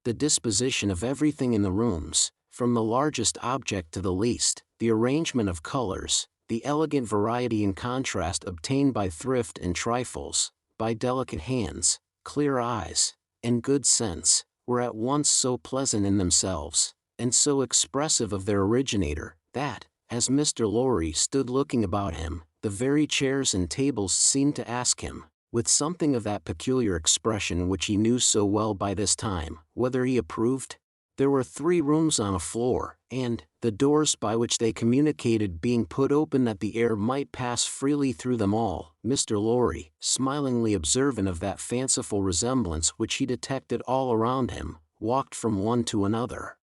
The disposition of everything in the rooms, from the largest object to the least, the arrangement of colors, the elegant variety and contrast obtained by thrift and trifles, by delicate hands, clear eyes, and good sense, were at once so pleasant in themselves, and so expressive of their originator, that, as Mr. Lorry stood looking about him, the very chairs and tables seemed to ask him, with something of that peculiar expression which he knew so well by this time, whether he approved. There were 3 rooms on a floor, and, the doors by which they communicated being put open that the air might pass freely through them all, Mr. Lorry, smilingly observant of that fanciful resemblance which he detected all around him, walked from one to another.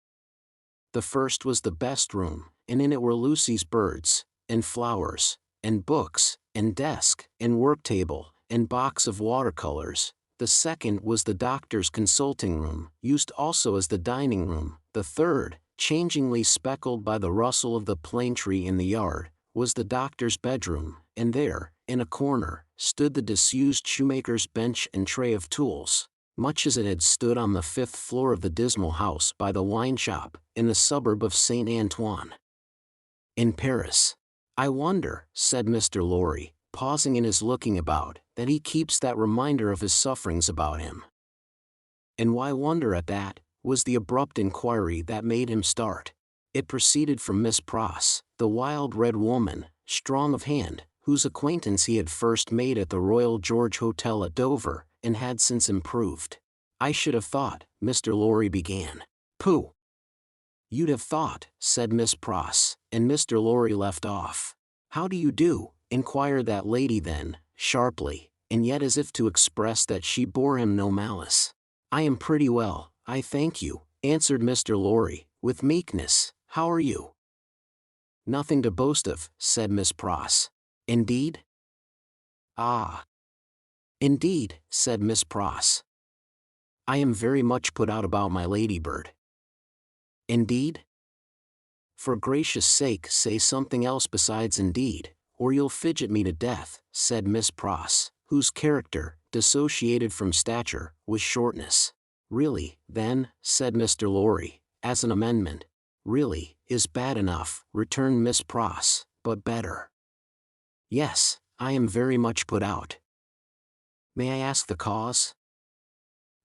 The first was the best room, and in it were Lucy's birds, and flowers, and books, and desk, and work-table, and box of watercolors. The second was the doctor's consulting room, used also as the dining room. The third, changingly speckled by the rustle of the plane tree in the yard, was the doctor's bedroom, and there, in a corner, stood the disused shoemaker's bench and tray of tools, much as it had stood on the 5th floor of the dismal house by the wine shop, in the suburb of Saint Antoine, in Paris. "I wonder," said Mr. Lorry, pausing in his looking about, "that he keeps that reminder of his sufferings about him." "And why wonder at that?" was the abrupt inquiry that made him start. It proceeded from Miss Pross, the wild red woman, strong of hand, whose acquaintance he had first made at the Royal George Hotel at Dover, and had since improved. "I should have thought," Mr. Lorry began. "Pooh! You'd have thought," said Miss Pross, and Mr. Lorry left off. "How do you do?" inquired that lady then, sharply, and yet as if to express that she bore him no malice. "I am pretty well, I thank you," answered Mr. Lorry, with meekness. "How are you?" "Nothing to boast of," said Miss Pross. "Indeed?" "Ah! Indeed," said Miss Pross. "I am very much put out about my ladybird." "Indeed?" "For gracious sake say something else besides indeed, or you'll fidget me to death," said Miss Pross, whose character, dissociated from stature, was shortness. "Really, then," said Mr. Lorry, as an amendment. "Really, is bad enough," returned Miss Pross, "but better." "Yes, I am very much put out." "May I ask the cause?"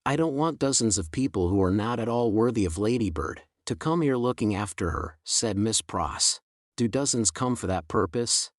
"I don't want dozens of people who are not at all worthy of Ladybird to come here looking after her," said Miss Pross. "Do dozens come for that purpose?"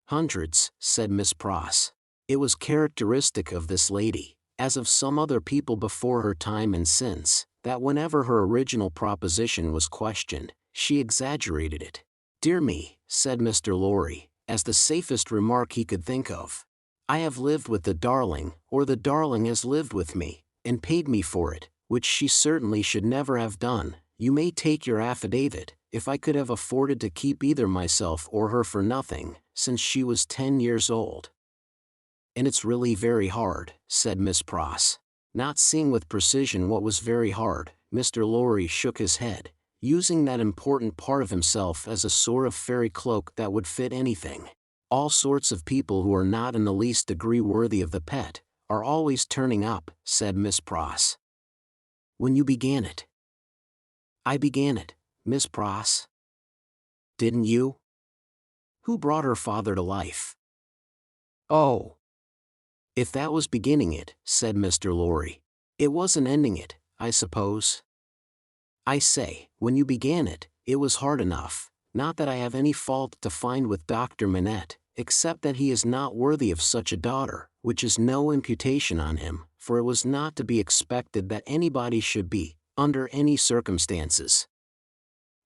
"Hundreds," said Miss Pross. It was characteristic of this lady, as of some other people before her time and since, that whenever her original proposition was questioned, she exaggerated it. "Dear me," said Mr. Lorry, as the safest remark he could think of, "I have lived with the darling, or the darling has lived with me, and paid me for it, which she certainly should never have done. You may take your affidavit, if I could have afforded to keep either myself or her for nothing, since she was 10 years old." "And it's really very hard," said Miss Pross. Not seeing with precision what was very hard, Mr. Lorry shook his head, using that important part of himself as a sort of fairy cloak that would fit anything. "All sorts of people who are not in the least degree worthy of the pet, are always turning up," said Miss Pross. "When you began it?" "I began it, Miss Pross." "Didn't you?" "Who brought her father to life?" "Oh! If that was beginning it," said Mr. Lorry, "it wasn't ending it, I suppose?" "I say, when you began it, it was hard enough. Not that I have any fault to find with Dr. Manette, except that he is not worthy of such a daughter, which is no imputation on him, for it was not to be expected that anybody should be, under any circumstances.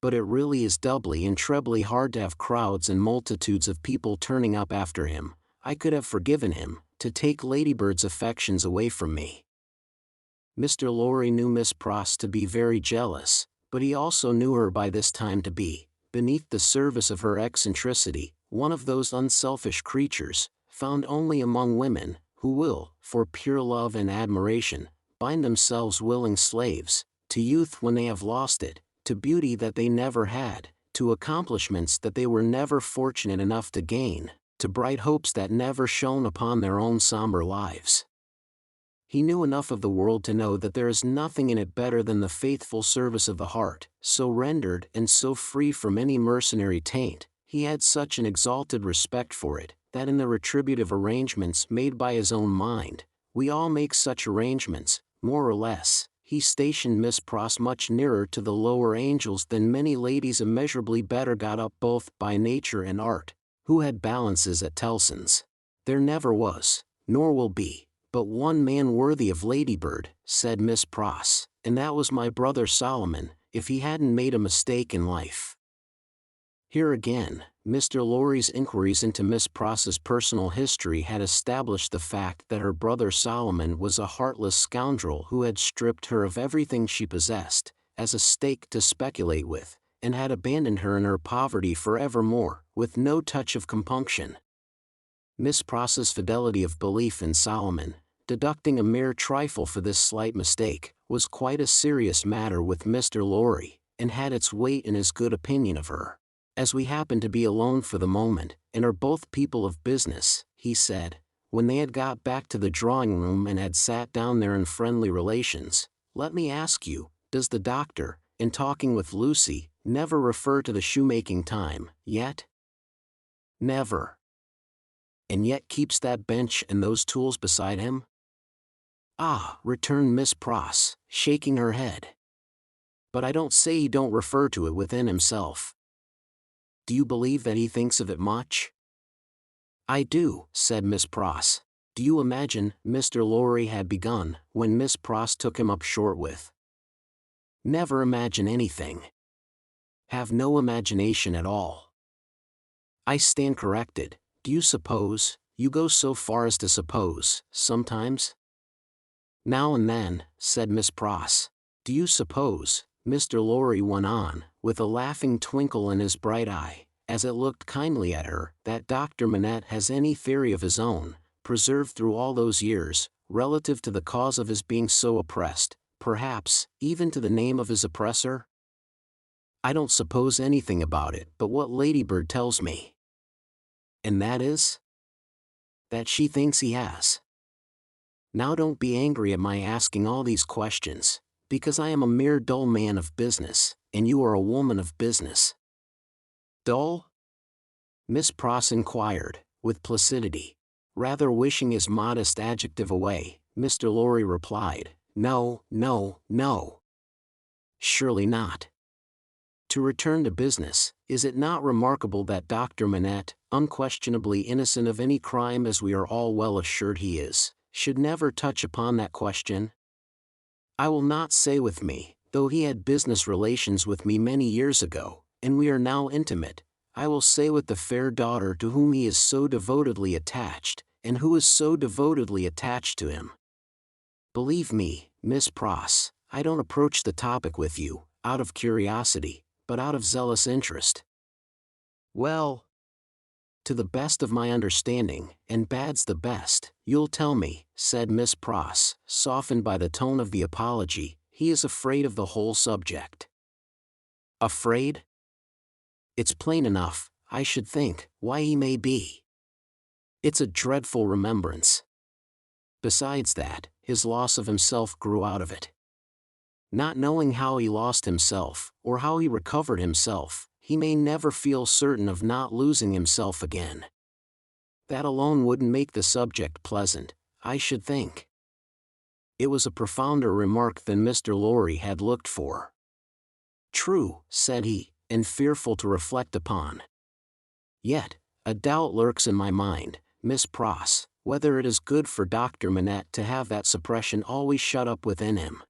But it really is doubly and trebly hard to have crowds and multitudes of people turning up after him. I could have forgiven him, to take Ladybird's affections away from me." Mr. Lorry knew Miss Pross to be very jealous, but he also knew her by this time to be, beneath the service of her eccentricity, one of those unselfish creatures, found only among women, who will, for pure love and admiration, bind themselves willing slaves, to youth when they have lost it, to beauty that they never had, to accomplishments that they were never fortunate enough to gain, to bright hopes that never shone upon their own somber lives. He knew enough of the world to know that there is nothing in it better than the faithful service of the heart, so rendered and so free from any mercenary taint. He had such an exalted respect for it, that in the retributive arrangements made by his own mind, we all make such arrangements, more or less, he stationed Miss Pross much nearer to the lower angels than many ladies immeasurably better got up both by nature and art, who had balances at Tellson's. There never was, nor will be, but one man worthy of Ladybird, said Miss Pross, and that was my brother Solomon, if he hadn't made a mistake in life. Here again, Mr. Lorry's inquiries into Miss Pross's personal history had established the fact that her brother Solomon was a heartless scoundrel who had stripped her of everything she possessed, as a stake to speculate with, and had abandoned her in her poverty forevermore, with no touch of compunction. Miss Pross's fidelity of belief in Solomon, deducting a mere trifle for this slight mistake, was quite a serious matter with Mr. Lorry, and had its weight in his good opinion of her. As we happen to be alone for the moment, and are both people of business, he said, when they had got back to the drawing-room and had sat down there in friendly relations, let me ask you, does the doctor, in talking with Lucy, never refer to the shoemaking time, yet? Never. And yet keeps that bench and those tools beside him? Ah, returned Miss Pross, shaking her head. But I don't say he don't refer to it within himself. Do you believe that he thinks of it much? I do, said Miss Pross. Do you imagine, Mr. Lorry had begun, when Miss Pross took him up short with. Never imagine anything. Have no imagination at all. I stand corrected. Do you suppose, you go so far as to suppose, sometimes? Now and then, said Miss Pross. Do you suppose, Mr. Lorry went on, with a laughing twinkle in his bright eye, as it looked kindly at her, that Dr. Manette has any theory of his own, preserved through all those years, relative to the cause of his being so oppressed, perhaps, even to the name of his oppressor? I don't suppose anything about it but what Ladybird tells me. And that is? That she thinks he has. Now don't be angry at my asking all these questions, because I am a mere dull man of business, and you are a woman of business. Dull? Miss Pross inquired, with placidity. Rather wishing his modest adjective away, Mr. Lorry replied, No, no, no. Surely not. To return to business, is it not remarkable that Dr. Manette, unquestionably innocent of any crime as we are all well assured he is, should never touch upon that question? I will not say with me, though he had business relations with me many years ago, and we are now intimate, I will say with the fair daughter to whom he is so devotedly attached, and who is so devotedly attached to him. Believe me, Miss Pross, I don't approach the topic with you, out of curiosity, but out of zealous interest. Well, to the best of my understanding, and bad's the best, you'll tell me, said Miss Pross, softened by the tone of the apology, he is afraid of the whole subject. Afraid? It's plain enough, I should think, why he may be. It's a dreadful remembrance. Besides that, his loss of himself grew out of it. Not knowing how he lost himself, or how he recovered himself, he may never feel certain of not losing himself again. That alone wouldn't make the subject pleasant, I should think. It was a profounder remark than Mr. Lorry had looked for. True, said he, and fearful to reflect upon. Yet, a doubt lurks in my mind, Miss Pross, whether it is good for Dr. Manette to have that suppression always shut up within him.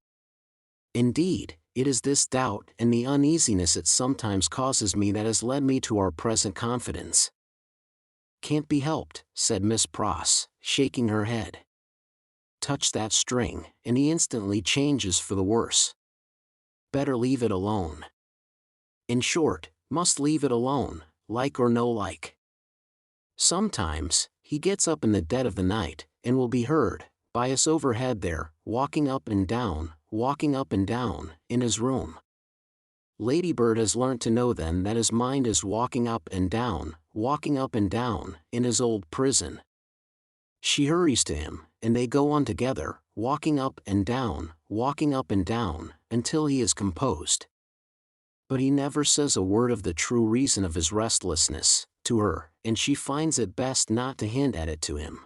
Indeed, it is this doubt and the uneasiness it sometimes causes me that has led me to our present confidence. Can't be helped, said Miss Pross, shaking her head. Touch that string, and he instantly changes for the worse. Better leave it alone. In short, must leave it alone, like or no like. Sometimes, he gets up in the dead of the night, and will be heard, by us overhead there, walking up and down, in his room. Ladybird has learnt to know then that his mind is walking up and down, in his old prison. She hurries to him, and they go on together, walking up and down, until he is composed. But he never says a word of the true reason of his restlessness, to her, and she finds it best not to hint at it to him.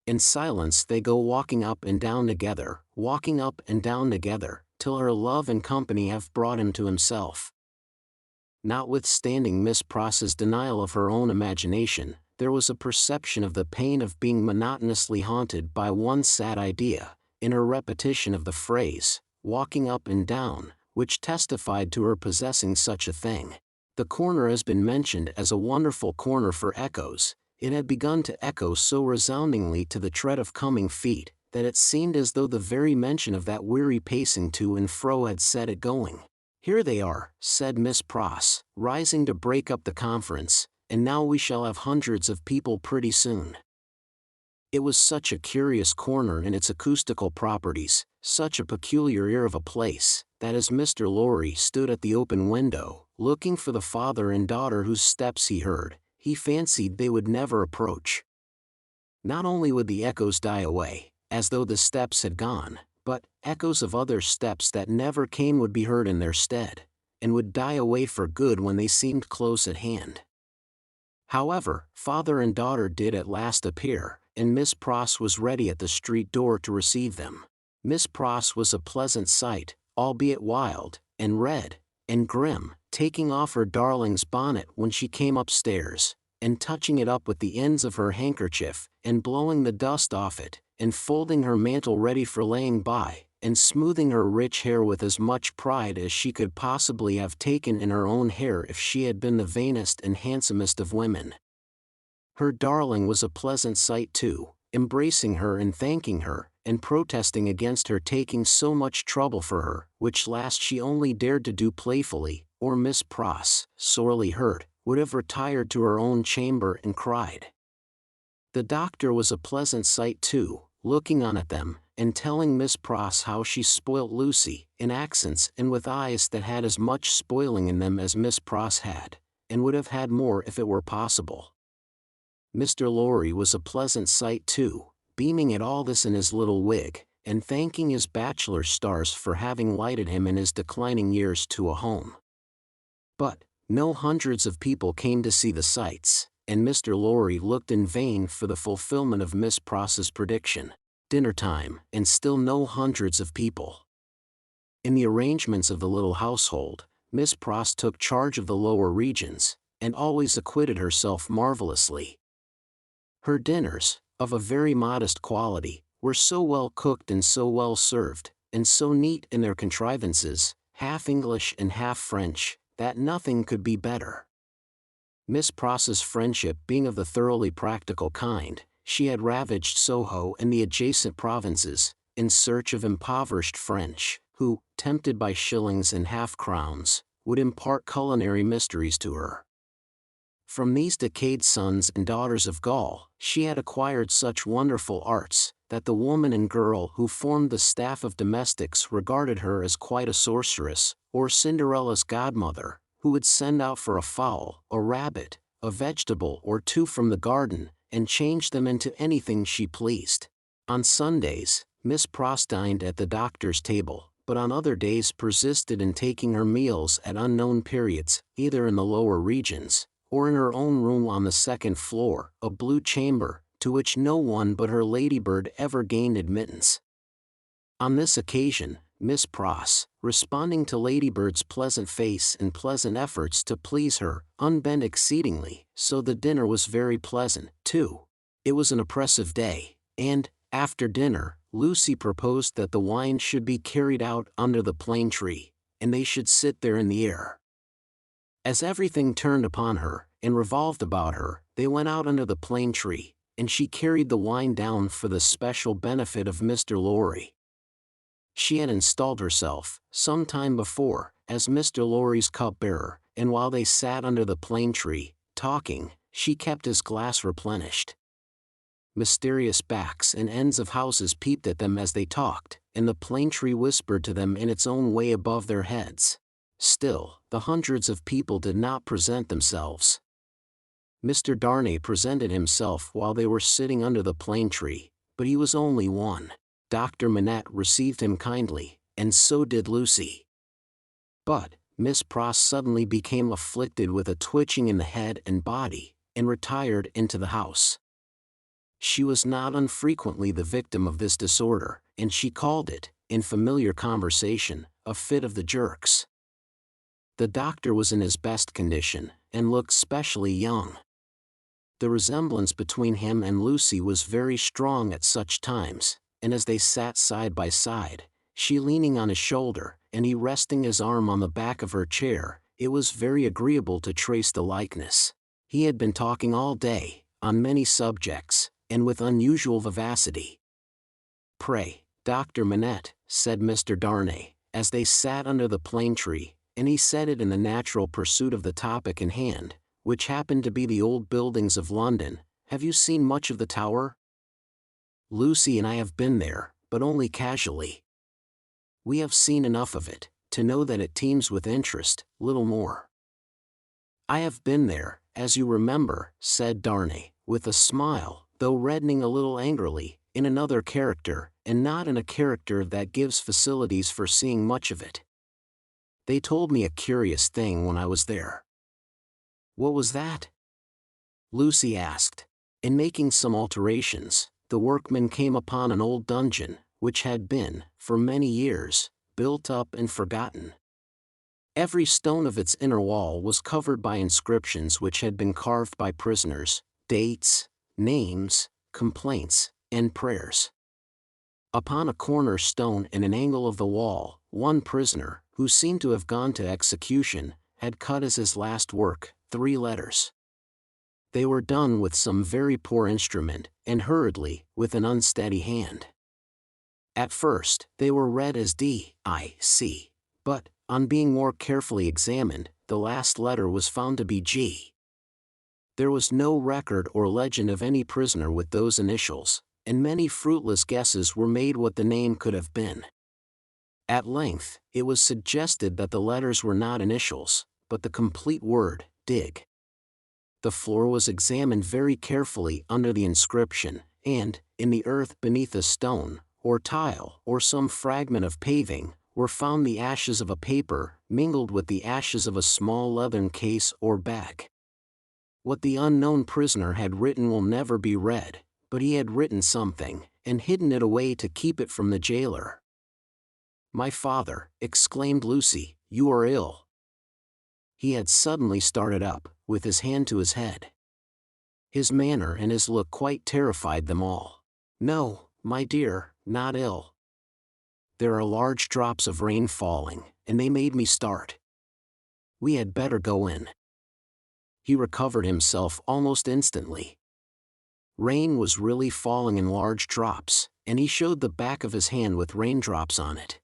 In silence they go walking up and down together, walking up and down together, till her love and company have brought him to himself. Notwithstanding Miss Pross's denial of her own imagination, there was a perception of the pain of being monotonously haunted by one sad idea, in her repetition of the phrase, walking up and down, which testified to her possessing such a thing. The corner has been mentioned as a wonderful corner for echoes. It had begun to echo so resoundingly to the tread of coming feet, that it seemed as though the very mention of that weary pacing to and fro had set it going. "Here they are," said Miss Pross, rising to break up the conference, "and now we shall have hundreds of people pretty soon." It was such a curious corner in its acoustical properties, such a peculiar air of a place, that as Mr. Lorry stood at the open window, looking for the father and daughter whose steps he heard, he fancied they would never approach. Not only would the echoes die away, as though the steps had gone, but echoes of other steps that never came would be heard in their stead, and would die away for good when they seemed close at hand. However, father and daughter did at last appear, and Miss Pross was ready at the street door to receive them. Miss Pross was a pleasant sight, albeit wild, and red, and grim, taking off her darling's bonnet when she came upstairs, and touching it up with the ends of her handkerchief, and blowing the dust off it, and folding her mantle ready for laying by, and smoothing her rich hair with as much pride as she could possibly have taken in her own hair if she had been the vainest and handsomest of women. Her darling was a pleasant sight too, embracing her and thanking her, and protesting against her taking so much trouble for her, which last she only dared to do playfully, or Miss Pross, sorely hurt, would have retired to her own chamber and cried. The doctor was a pleasant sight too, looking on at them, and telling Miss Pross how she spoilt Lucy, in accents and with eyes that had as much spoiling in them as Miss Pross had, and would have had more if it were possible. Mr. Lorry was a pleasant sight too, beaming at all this in his little wig, and thanking his bachelor stars for having lighted him in his declining years to a home. But no hundreds of people came to see the sights, and Mr. Lorry looked in vain for the fulfillment of Miss Pross's prediction. Dinner time, and still no hundreds of people. In the arrangements of the little household, Miss Pross took charge of the lower regions, and always acquitted herself marvelously. Her dinners, of a very modest quality, were so well cooked and so well served, and so neat in their contrivances, half English and half French, that nothing could be better. Miss Pross's friendship being of the thoroughly practical kind, she had ravaged Soho and the adjacent provinces, in search of impoverished French, who, tempted by shillings and half-crowns, would impart culinary mysteries to her. From these decayed sons and daughters of Gaul, she had acquired such wonderful arts, that the woman and girl who formed the staff of domestics regarded her as quite a sorceress, or Cinderella's godmother, who would send out for a fowl, a rabbit, a vegetable or two from the garden, and change them into anything she pleased. On Sundays, Miss Pross dined at the doctor's table, but on other days persisted in taking her meals at unknown periods, either in the lower regions, or in her own room on the second floor, a blue chamber, to which no one but her ladybird ever gained admittance. On this occasion, Miss Pross, responding to Ladybird's pleasant face and pleasant efforts to please her, unbent exceedingly, so the dinner was very pleasant, too. It was an oppressive day, and, after dinner, Lucy proposed that the wine should be carried out under the plane tree, and they should sit there in the air. As everything turned upon her, and revolved about her, they went out under the plane tree, and she carried the wine down for the special benefit of Mr. Lorry. She had installed herself, some time before, as Mr. Lorry's cup-bearer, and while they sat under the plane tree, talking, she kept his glass replenished. Mysterious backs and ends of houses peeped at them as they talked, and the plane tree whispered to them in its own way above their heads. Still, the hundreds of people did not present themselves. Mr. Darnay presented himself while they were sitting under the plane tree, but he was only one. Dr. Manette received him kindly, and so did Lucy. But Miss Pross suddenly became afflicted with a twitching in the head and body, and retired into the house. She was not unfrequently the victim of this disorder, and she called it, in familiar conversation, a fit of the jerks. The doctor was in his best condition, and looked specially young. The resemblance between him and Lucy was very strong at such times, and as they sat side by side, she leaning on his shoulder, and he resting his arm on the back of her chair, it was very agreeable to trace the likeness. He had been talking all day, on many subjects, and with unusual vivacity. "Pray, Dr. Manette," said Mr. Darnay, as they sat under the plane tree, and he said it in the natural pursuit of the topic in hand, which happened to be the old buildings of London, "have you seen much of the Tower?" "Lucy and I have been there, but only casually. We have seen enough of it, to know that it teems with interest, little more." "I have been there, as you remember," said Darnay, with a smile, though reddening a little angrily, "in another character, and not in a character that gives facilities for seeing much of it. They told me a curious thing when I was there." "What was that?" Lucy asked. "In making some alterations, the workmen came upon an old dungeon, which had been, for many years, built up and forgotten. Every stone of its inner wall was covered by inscriptions which had been carved by prisoners, dates, names, complaints, and prayers. Upon a corner stone in an angle of the wall, one prisoner, who seemed to have gone to execution, had cut as his last work 3 letters. They were done with some very poor instrument, and hurriedly, with an unsteady hand. At first, they were read as D-I-C, but, on being more carefully examined, the last letter was found to be G. There was no record or legend of any prisoner with those initials, and many fruitless guesses were made what the name could have been. At length, it was suggested that the letters were not initials, but the complete word, dig. The floor was examined very carefully under the inscription, and, in the earth beneath a stone, or tile, or some fragment of paving, were found the ashes of a paper, mingled with the ashes of a small leathern case or bag. What the unknown prisoner had written will never be read, but he had written something, and hidden it away to keep it from the jailer. "My father," exclaimed Lucy, "you are ill." He had suddenly started up, with his hand to his head. His manner and his look quite terrified them all. "No, my dear, not ill. There are large drops of rain falling, and they made me start. We had better go in." He recovered himself almost instantly. Rain was really falling in large drops, and he showed the back of his hand with raindrops on it.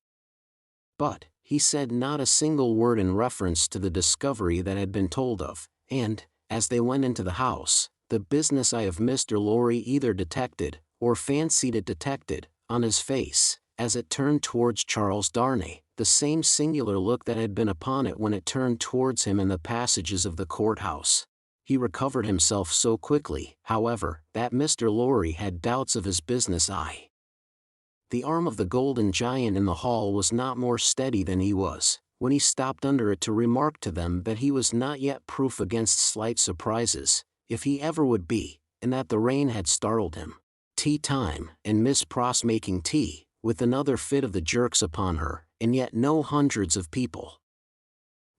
But, he said not a single word in reference to the discovery that had been told of, and, as they went into the house, the business eye of Mr. Lorry either detected, or fancied it detected, on his face, as it turned towards Charles Darnay, the same singular look that had been upon it when it turned towards him in the passages of the courthouse. He recovered himself so quickly, however, that Mr. Lorry had doubts of his business eye. The arm of the golden giant in the hall was not more steady than he was, when he stopped under it to remark to them that he was not yet proof against slight surprises, if he ever would be, and that the rain had startled him. Tea time, and Miss Pross making tea, with another fit of the jerks upon her, and yet no hundreds of people.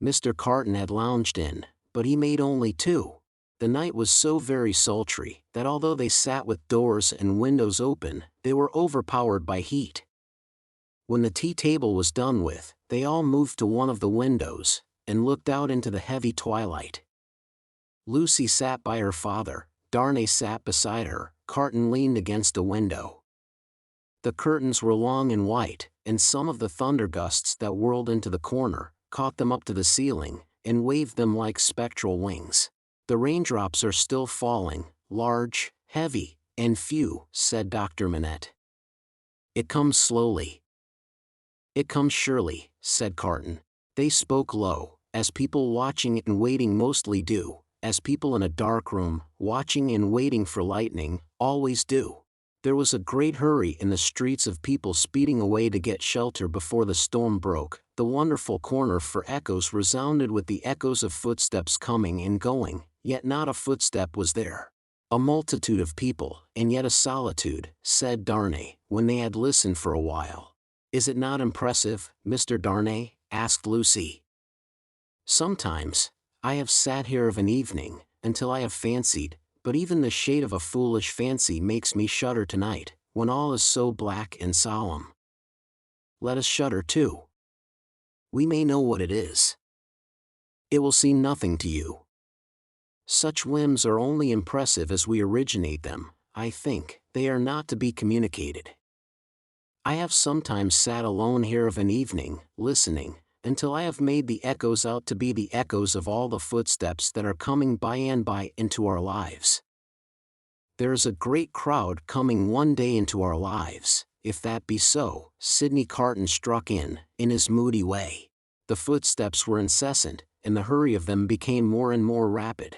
Mr. Carton had lounged in, but he made only 2. The night was so very sultry, that although they sat with doors and windows open, they were overpowered by heat. When the tea table was done with, they all moved to one of the windows, and looked out into the heavy twilight. Lucy sat by her father, Darnay sat beside her, Carton leaned against a window. The curtains were long and white, and some of the thunder gusts that whirled into the corner, caught them up to the ceiling, and waved them like spectral wings. "The raindrops are still falling, large, heavy, and few," said Dr. Manette. "It comes slowly." "It comes surely," said Carton. They spoke low, as people watching it and waiting mostly do, as people in a dark room, watching and waiting for lightning, always do. There was a great hurry in the streets of people speeding away to get shelter before the storm broke. The wonderful corner for echoes resounded with the echoes of footsteps coming and going, yet not a footstep was there. "A multitude of people, and yet a solitude," said Darnay, when they had listened for a while. "Is it not impressive, Mr. Darnay?" asked Lucy. "Sometimes, I have sat here of an evening, until I have fancied, but even the shade of a foolish fancy makes me shudder tonight, when all is so black and solemn." "Let us shudder too. We may know what it is. It will seem nothing to you. Such whims are only impressive as we originate them. I think they are not to be communicated. I have sometimes sat alone here of an evening, listening, until I have made the echoes out to be the echoes of all the footsteps that are coming by and by into our lives. There is a great crowd coming one day into our lives. If that be so," Sidney Carton struck in his moody way. The footsteps were incessant, and the hurry of them became more and more rapid.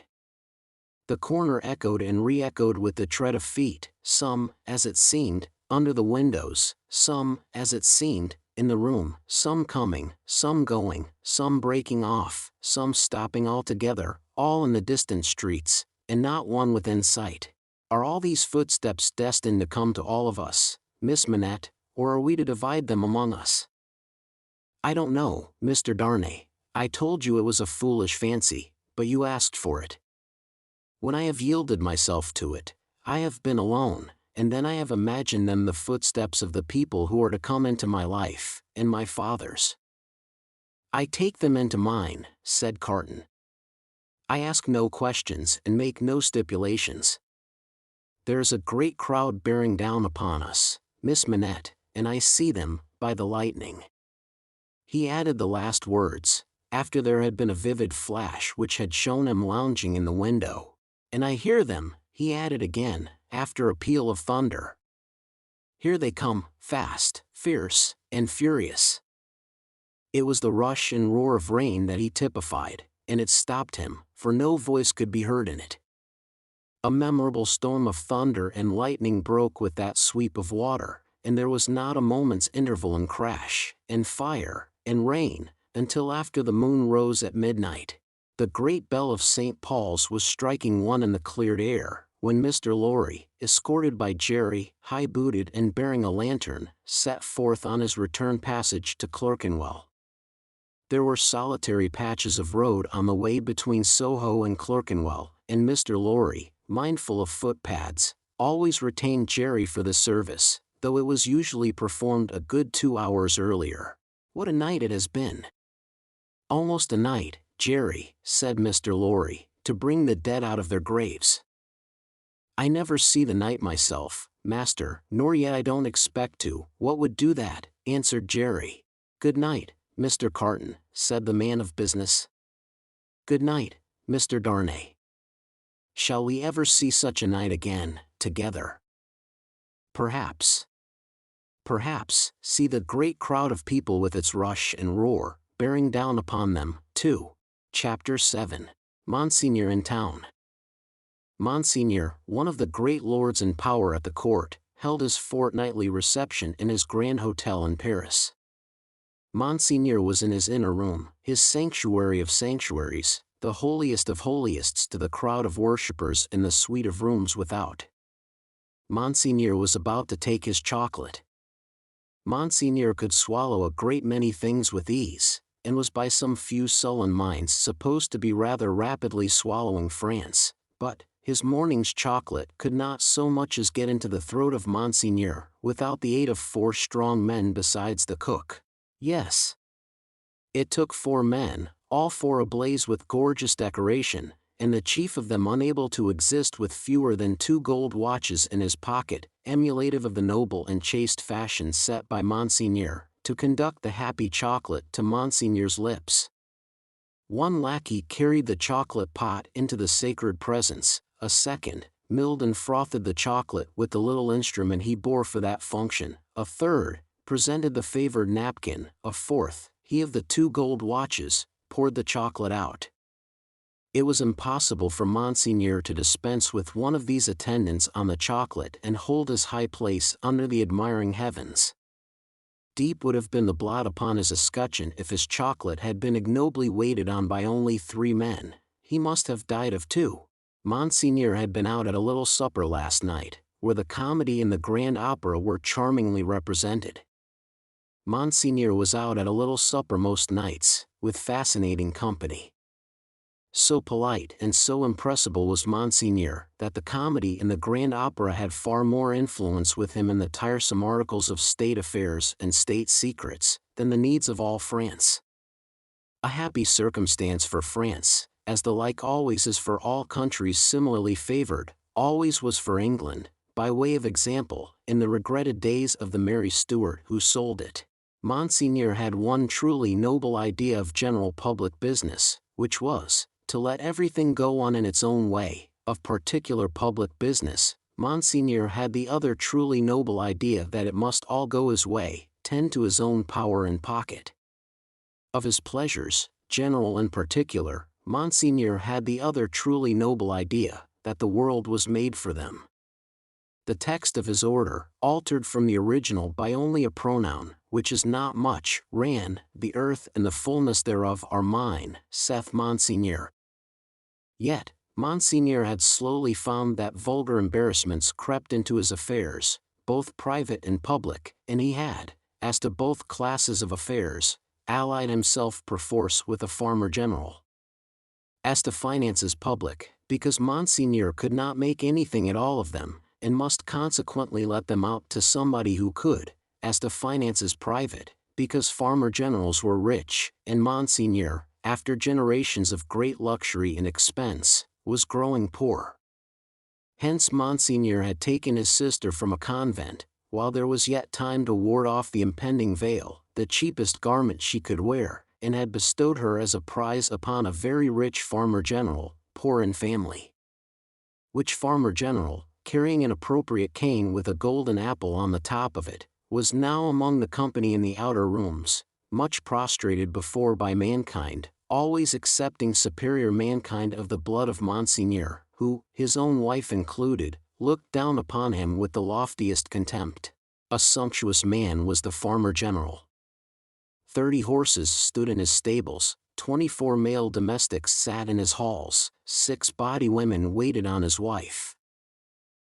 The corner echoed and re-echoed with the tread of feet, some, as it seemed, under the windows, some, as it seemed, in the room, some coming, some going, some breaking off, some stopping altogether, all in the distant streets, and not one within sight. Are all these footsteps destined to come to all of us, Miss Manette, or are we to divide them among us? "I don't know, Mr. Darnay. I told you it was a foolish fancy, but you asked for it. When I have yielded myself to it, I have been alone, and then I have imagined them the footsteps of the people who are to come into my life, and my father's. I take them into mine," said Carton. "I ask no questions and make no stipulations. There is a great crowd bearing down upon us, Miss Manette, and I see them, by the lightning." He added the last words, after there had been a vivid flash which had shown him lounging in the window. "And I hear them," he added again, after a peal of thunder. "Here they come, fast, fierce, and furious." It was the rush and roar of rain that he typified, and it stopped him, for no voice could be heard in it. A memorable storm of thunder and lightning broke with that sweep of water, and there was not a moment's interval in crash, and fire, and rain, until after the moon rose at midnight. The great bell of St. Paul's was striking one in the cleared air, when Mr. Lorry, escorted by Jerry, high-booted and bearing a lantern, set forth on his return passage to Clerkenwell. There were solitary patches of road on the way between Soho and Clerkenwell, and Mr. Lorry, mindful of footpads, always retained Jerry for the service, though it was usually performed a good 2 hours earlier. "What a night it has been!" "Almost a night, Jerry," said Mr. Lorry, "to bring the dead out of their graves." "I never see the night myself, master, nor yet I don't expect to. What would do that?" answered Jerry. "Good night, Mr. Carton," said the man of business. "Good night, Mr. Darnay. Shall we ever see such a night again, together?" "Perhaps. Perhaps. See the great crowd of people with its rush and roar, bearing down upon them, too." Chapter 7. Monseigneur in Town. Monseigneur, one of the great lords in power at the court, held his fortnightly reception in his grand hotel in Paris. Monseigneur was in his inner room, his sanctuary of sanctuaries, the holiest of holiests to the crowd of worshippers in the suite of rooms without. Monseigneur was about to take his chocolate. Monseigneur could swallow a great many things with ease, and was by some few sullen minds supposed to be rather rapidly swallowing France, but his morning's chocolate could not so much as get into the throat of Monseigneur without the aid of 4 strong men besides the cook. Yes, it took 4 men, all 4 ablaze with gorgeous decoration, and the chief of them unable to exist with fewer than 2 gold watches in his pocket, emulative of the noble and chaste fashion set by Monseigneur, to conduct the happy chocolate to Monseigneur's lips. One lackey carried the chocolate pot into the sacred presence, a second milled and frothed the chocolate with the little instrument he bore for that function, a third presented the favored napkin, a fourth, he of the 2 gold watches, poured the chocolate out. It was impossible for Monseigneur to dispense with one of these attendants on the chocolate and hold his high place under the admiring heavens. Deep would have been the blot upon his escutcheon if his chocolate had been ignobly waited on by only 3 men. He must have died of 2. Monseigneur had been out at a little supper last night, where the comedy and the grand opera were charmingly represented. Monseigneur was out at a little supper most nights, with fascinating company. So polite and so impressible was Monseigneur that the comedy and the grand opera had far more influence with him in the tiresome articles of state affairs and state secrets than the needs of all France. A happy circumstance for France, as the like always is for all countries similarly favored, always was for England, by way of example, in the regretted days of the Mary Stuart who sold it. Monseigneur had one truly noble idea of general public business, which was, to let everything go on in its own way. Of particular public business, Monseigneur had the other truly noble idea that it must all go his way, tend to his own power and pocket. Of his pleasures, general and particular, Monseigneur had the other truly noble idea, that the world was made for them. The text of his order, altered from the original by only a pronoun, which is not much, ran, "The earth and the fullness thereof are mine, saith Monseigneur." Yet, Monseigneur had slowly found that vulgar embarrassments crept into his affairs, both private and public, and he had, as to both classes of affairs, allied himself perforce with a farmer general. As to finances public, because Monseigneur could not make anything at all of them, and must consequently let them out to somebody who could. As to finances private, because farmer generals were rich, and Monseigneur, after generations of great luxury and expense, was growing poor. Hence Monseigneur had taken his sister from a convent, while there was yet time to ward off the impending veil, the cheapest garment she could wear, and had bestowed her as a prize upon a very rich farmer general, poor in family. Which farmer general, carrying an appropriate cane with a golden apple on the top of it, was now among the company in the outer rooms, much prostrated before by mankind, always excepting superior mankind of the blood of Monseigneur, who, his own wife included, looked down upon him with the loftiest contempt. A sumptuous man was the farmer general. 30 horses stood in his stables, 24 male domestics sat in his halls, 6 body women waited on his wife.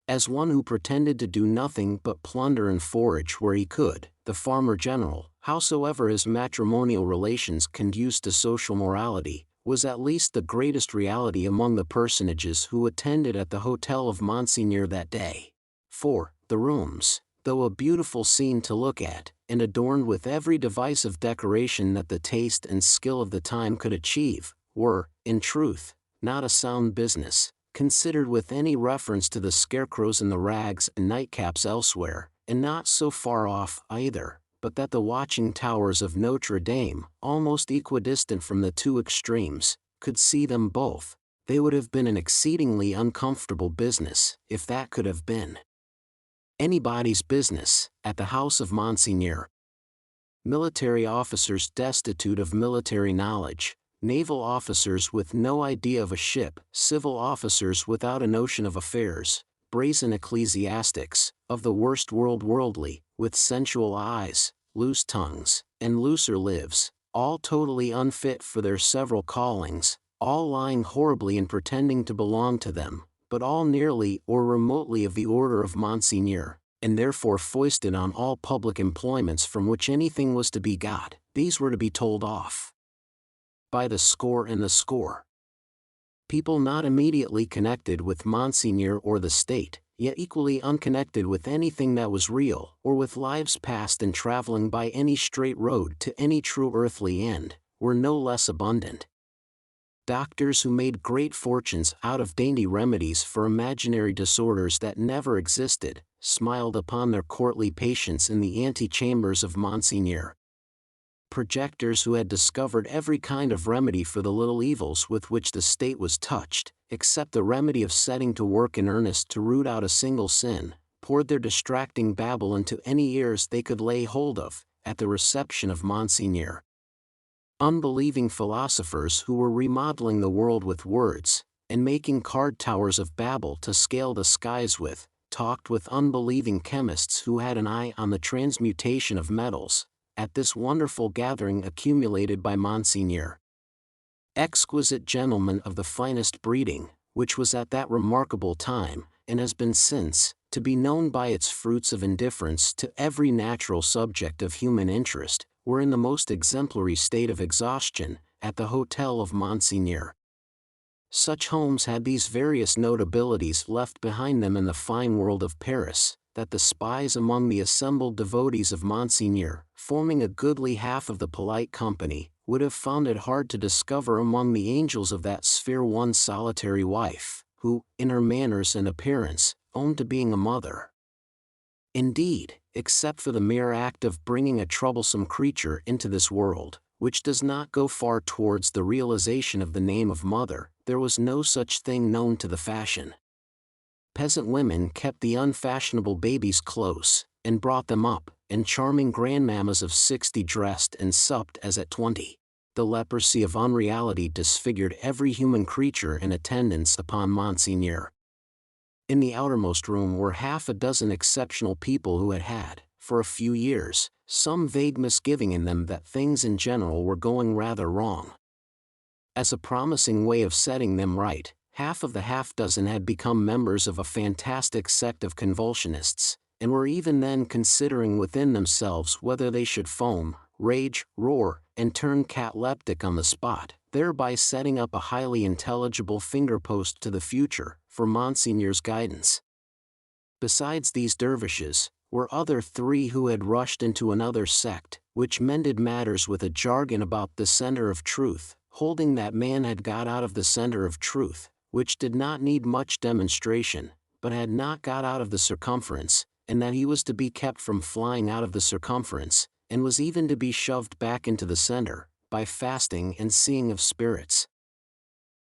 As one who pretended to do nothing but plunder and forage where he could, the farmer general, howsoever his matrimonial relations conduced to social morality, was at least the greatest reality among the personages who attended at the hotel of Monseigneur that day. For, the rooms, though a beautiful scene to look at, and adorned with every device of decoration that the taste and skill of the time could achieve, were, in truth, not a sound business, considered with any reference to the scarecrows and the rags and nightcaps elsewhere, and not so far off, either, but that the watching towers of Notre Dame, almost equidistant from the two extremes, could see them both. They would have been an exceedingly uncomfortable business, if that could have been anybody's business, at the house of Monseigneur. Military officers destitute of military knowledge, naval officers with no idea of a ship, civil officers without a notion of affairs, brazen ecclesiastics, of the worst worldly, with sensual eyes, loose tongues, and looser lives, all totally unfit for their several callings, all lying horribly in pretending to belong to them, but all nearly or remotely of the order of Monseigneur, and therefore foisted on all public employments from which anything was to be got. These were to be told off by the score and the score. People not immediately connected with Monseigneur or the state, yet equally unconnected with anything that was real, or with lives passed in traveling by any straight road to any true earthly end, were no less abundant. Doctors who made great fortunes out of dainty remedies for imaginary disorders that never existed, smiled upon their courtly patients in the antechambers of Monseigneur. Projectors who had discovered every kind of remedy for the little evils with which the state was touched, except the remedy of setting to work in earnest to root out a single sin, poured their distracting babble into any ears they could lay hold of, at the reception of Monseigneur. Unbelieving philosophers who were remodeling the world with words, and making card towers of babble to scale the skies with, talked with unbelieving chemists who had an eye on the transmutation of metals, at this wonderful gathering accumulated by Monseigneur. Exquisite gentlemen of the finest breeding, which was at that remarkable time, and has been since, to be known by its fruits of indifference to every natural subject of human interest, were in the most exemplary state of exhaustion, at the Hotel of Monseigneur. Such homes had these various notabilities left behind them in the fine world of Paris, that the spies among the assembled devotees of Monseigneur, forming a goodly half of the polite company, would have found it hard to discover among the angels of that sphere one solitary wife, who, in her manners and appearance, owned to being a mother. Indeed, except for the mere act of bringing a troublesome creature into this world, which does not go far towards the realization of the name of mother, there was no such thing known to the fashion. Peasant women kept the unfashionable babies close, and brought them up, and charming grandmammas of 60 dressed and supped as at 20. The leprosy of unreality disfigured every human creature in attendance upon Monseigneur. In the outermost room were half a dozen exceptional people who had, for a few years, some vague misgiving in them that things in general were going rather wrong. As a promising way of setting them right, half of the half-dozen had become members of a fantastic sect of convulsionists, and were even then considering within themselves whether they should foam, rage, roar, and turn cataleptic on the spot, thereby setting up a highly intelligible finger-post to the future, for Monseigneur's guidance. Besides these dervishes, were other 3 who had rushed into another sect, which mended matters with a jargon about the center of truth, holding that man had got out of the center of truth, which did not need much demonstration, but had not got out of the circumference, and that he was to be kept from flying out of the circumference, and was even to be shoved back into the center, by fasting and seeing of spirits.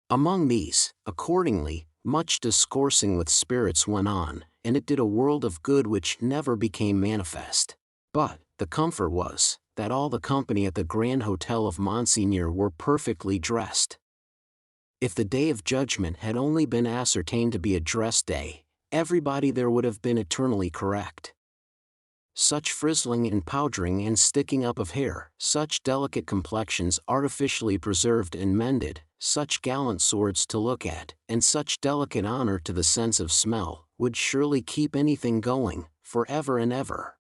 Among these, accordingly, much discoursing with spirits went on, and it did a world of good which never became manifest. But, the comfort was, that all the company at the Grand Hotel of Monseigneur were perfectly dressed. If the day of judgment had only been ascertained to be a dress day, everybody there would have been eternally correct. Such frizzling and powdering and sticking up of hair, such delicate complexions artificially preserved and mended, such gallant swords to look at, and such delicate honor to the sense of smell, would surely keep anything going, for ever and ever.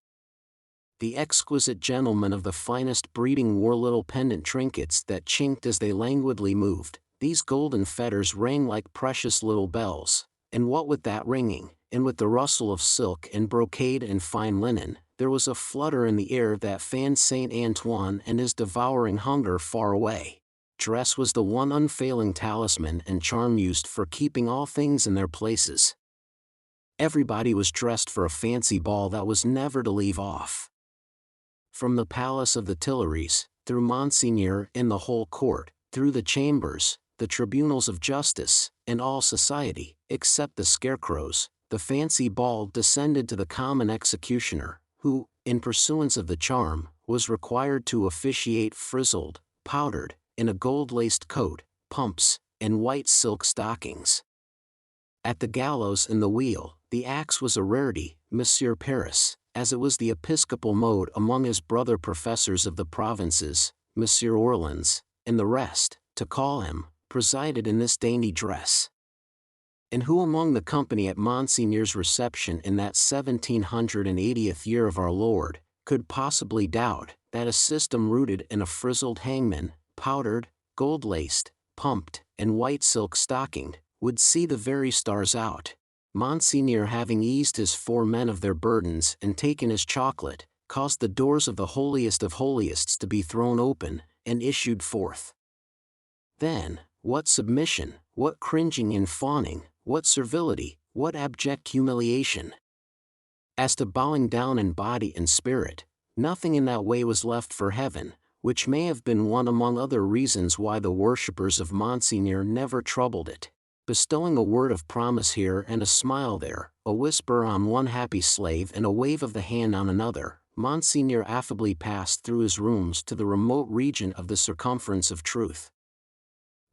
The exquisite gentlemen of the finest breeding wore little pendant trinkets that chinked as they languidly moved. These golden fetters rang like precious little bells, and what with that ringing, and with the rustle of silk and brocade and fine linen, there was a flutter in the air that fanned Saint Antoine and his devouring hunger far away. Dress was the one unfailing talisman and charm used for keeping all things in their places. Everybody was dressed for a fancy ball that was never to leave off. From the palace of the Tuileries, through Monseigneur in the whole court, through the chambers, the tribunals of justice, and all society, except the scarecrows, the fancy ball descended to the common executioner, who, in pursuance of the charm, was required to officiate frizzled, powdered, in a gold-laced coat, pumps, and white silk stockings. At the gallows and the wheel, the axe was a rarity. Monsieur Paris, as it was the episcopal mode among his brother professors of the provinces, Monsieur Orleans, and the rest, to call him, presided in this dainty dress. And who among the company at Monseigneur's reception in that 1780th year of our Lord, could possibly doubt that a system rooted in a frizzled hangman, powdered, gold-laced, pumped, and white silk stockinged, would see the very stars out? Monseigneur, having eased his 4 men of their burdens and taken his chocolate, caused the doors of the holiest of holiest to be thrown open, and issued forth. Then, what submission, what cringing and fawning, what servility, what abject humiliation! As to bowing down in body and spirit, nothing in that way was left for heaven, which may have been one among other reasons why the worshippers of Monseigneur never troubled it. Bestowing a word of promise here and a smile there, a whisper on one happy slave and a wave of the hand on another, Monseigneur affably passed through his rooms to the remote region of the circumference of truth.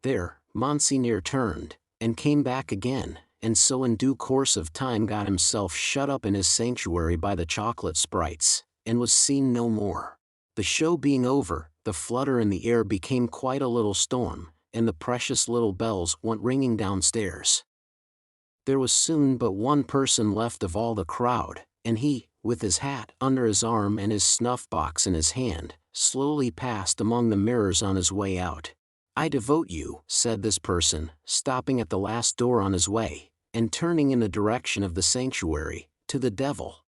There, Monseigneur turned, and came back again, and so in due course of time got himself shut up in his sanctuary by the chocolate sprites, and was seen no more. The show being over, the flutter in the air became quite a little storm, and the precious little bells went ringing downstairs. There was soon but one person left of all the crowd, and he, with his hat under his arm and his snuff-box in his hand, slowly passed among the mirrors on his way out. "I devote you," said this person, stopping at the last door on his way, and turning in the direction of the sanctuary, "to the devil."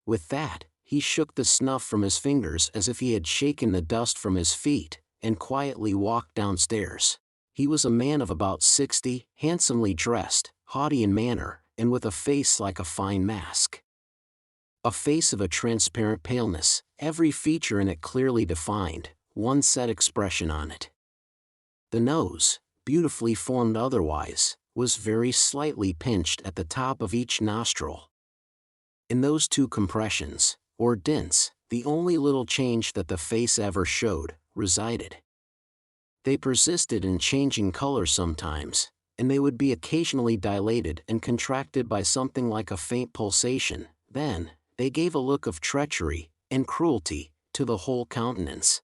With that, he shook the snuff from his fingers as if he had shaken the dust from his feet, and quietly walked downstairs. He was a man of about 60, handsomely dressed, haughty in manner, and with a face like a fine mask. A face of a transparent paleness, every feature in it clearly defined, one set expression on it. The nose, beautifully formed otherwise, was very slightly pinched at the top of each nostril. In those two compressions, or dints, the only little change that the face ever showed, resided. They persisted in changing color sometimes, and they would be occasionally dilated and contracted by something like a faint pulsation. Then, they gave a look of treachery and cruelty to the whole countenance.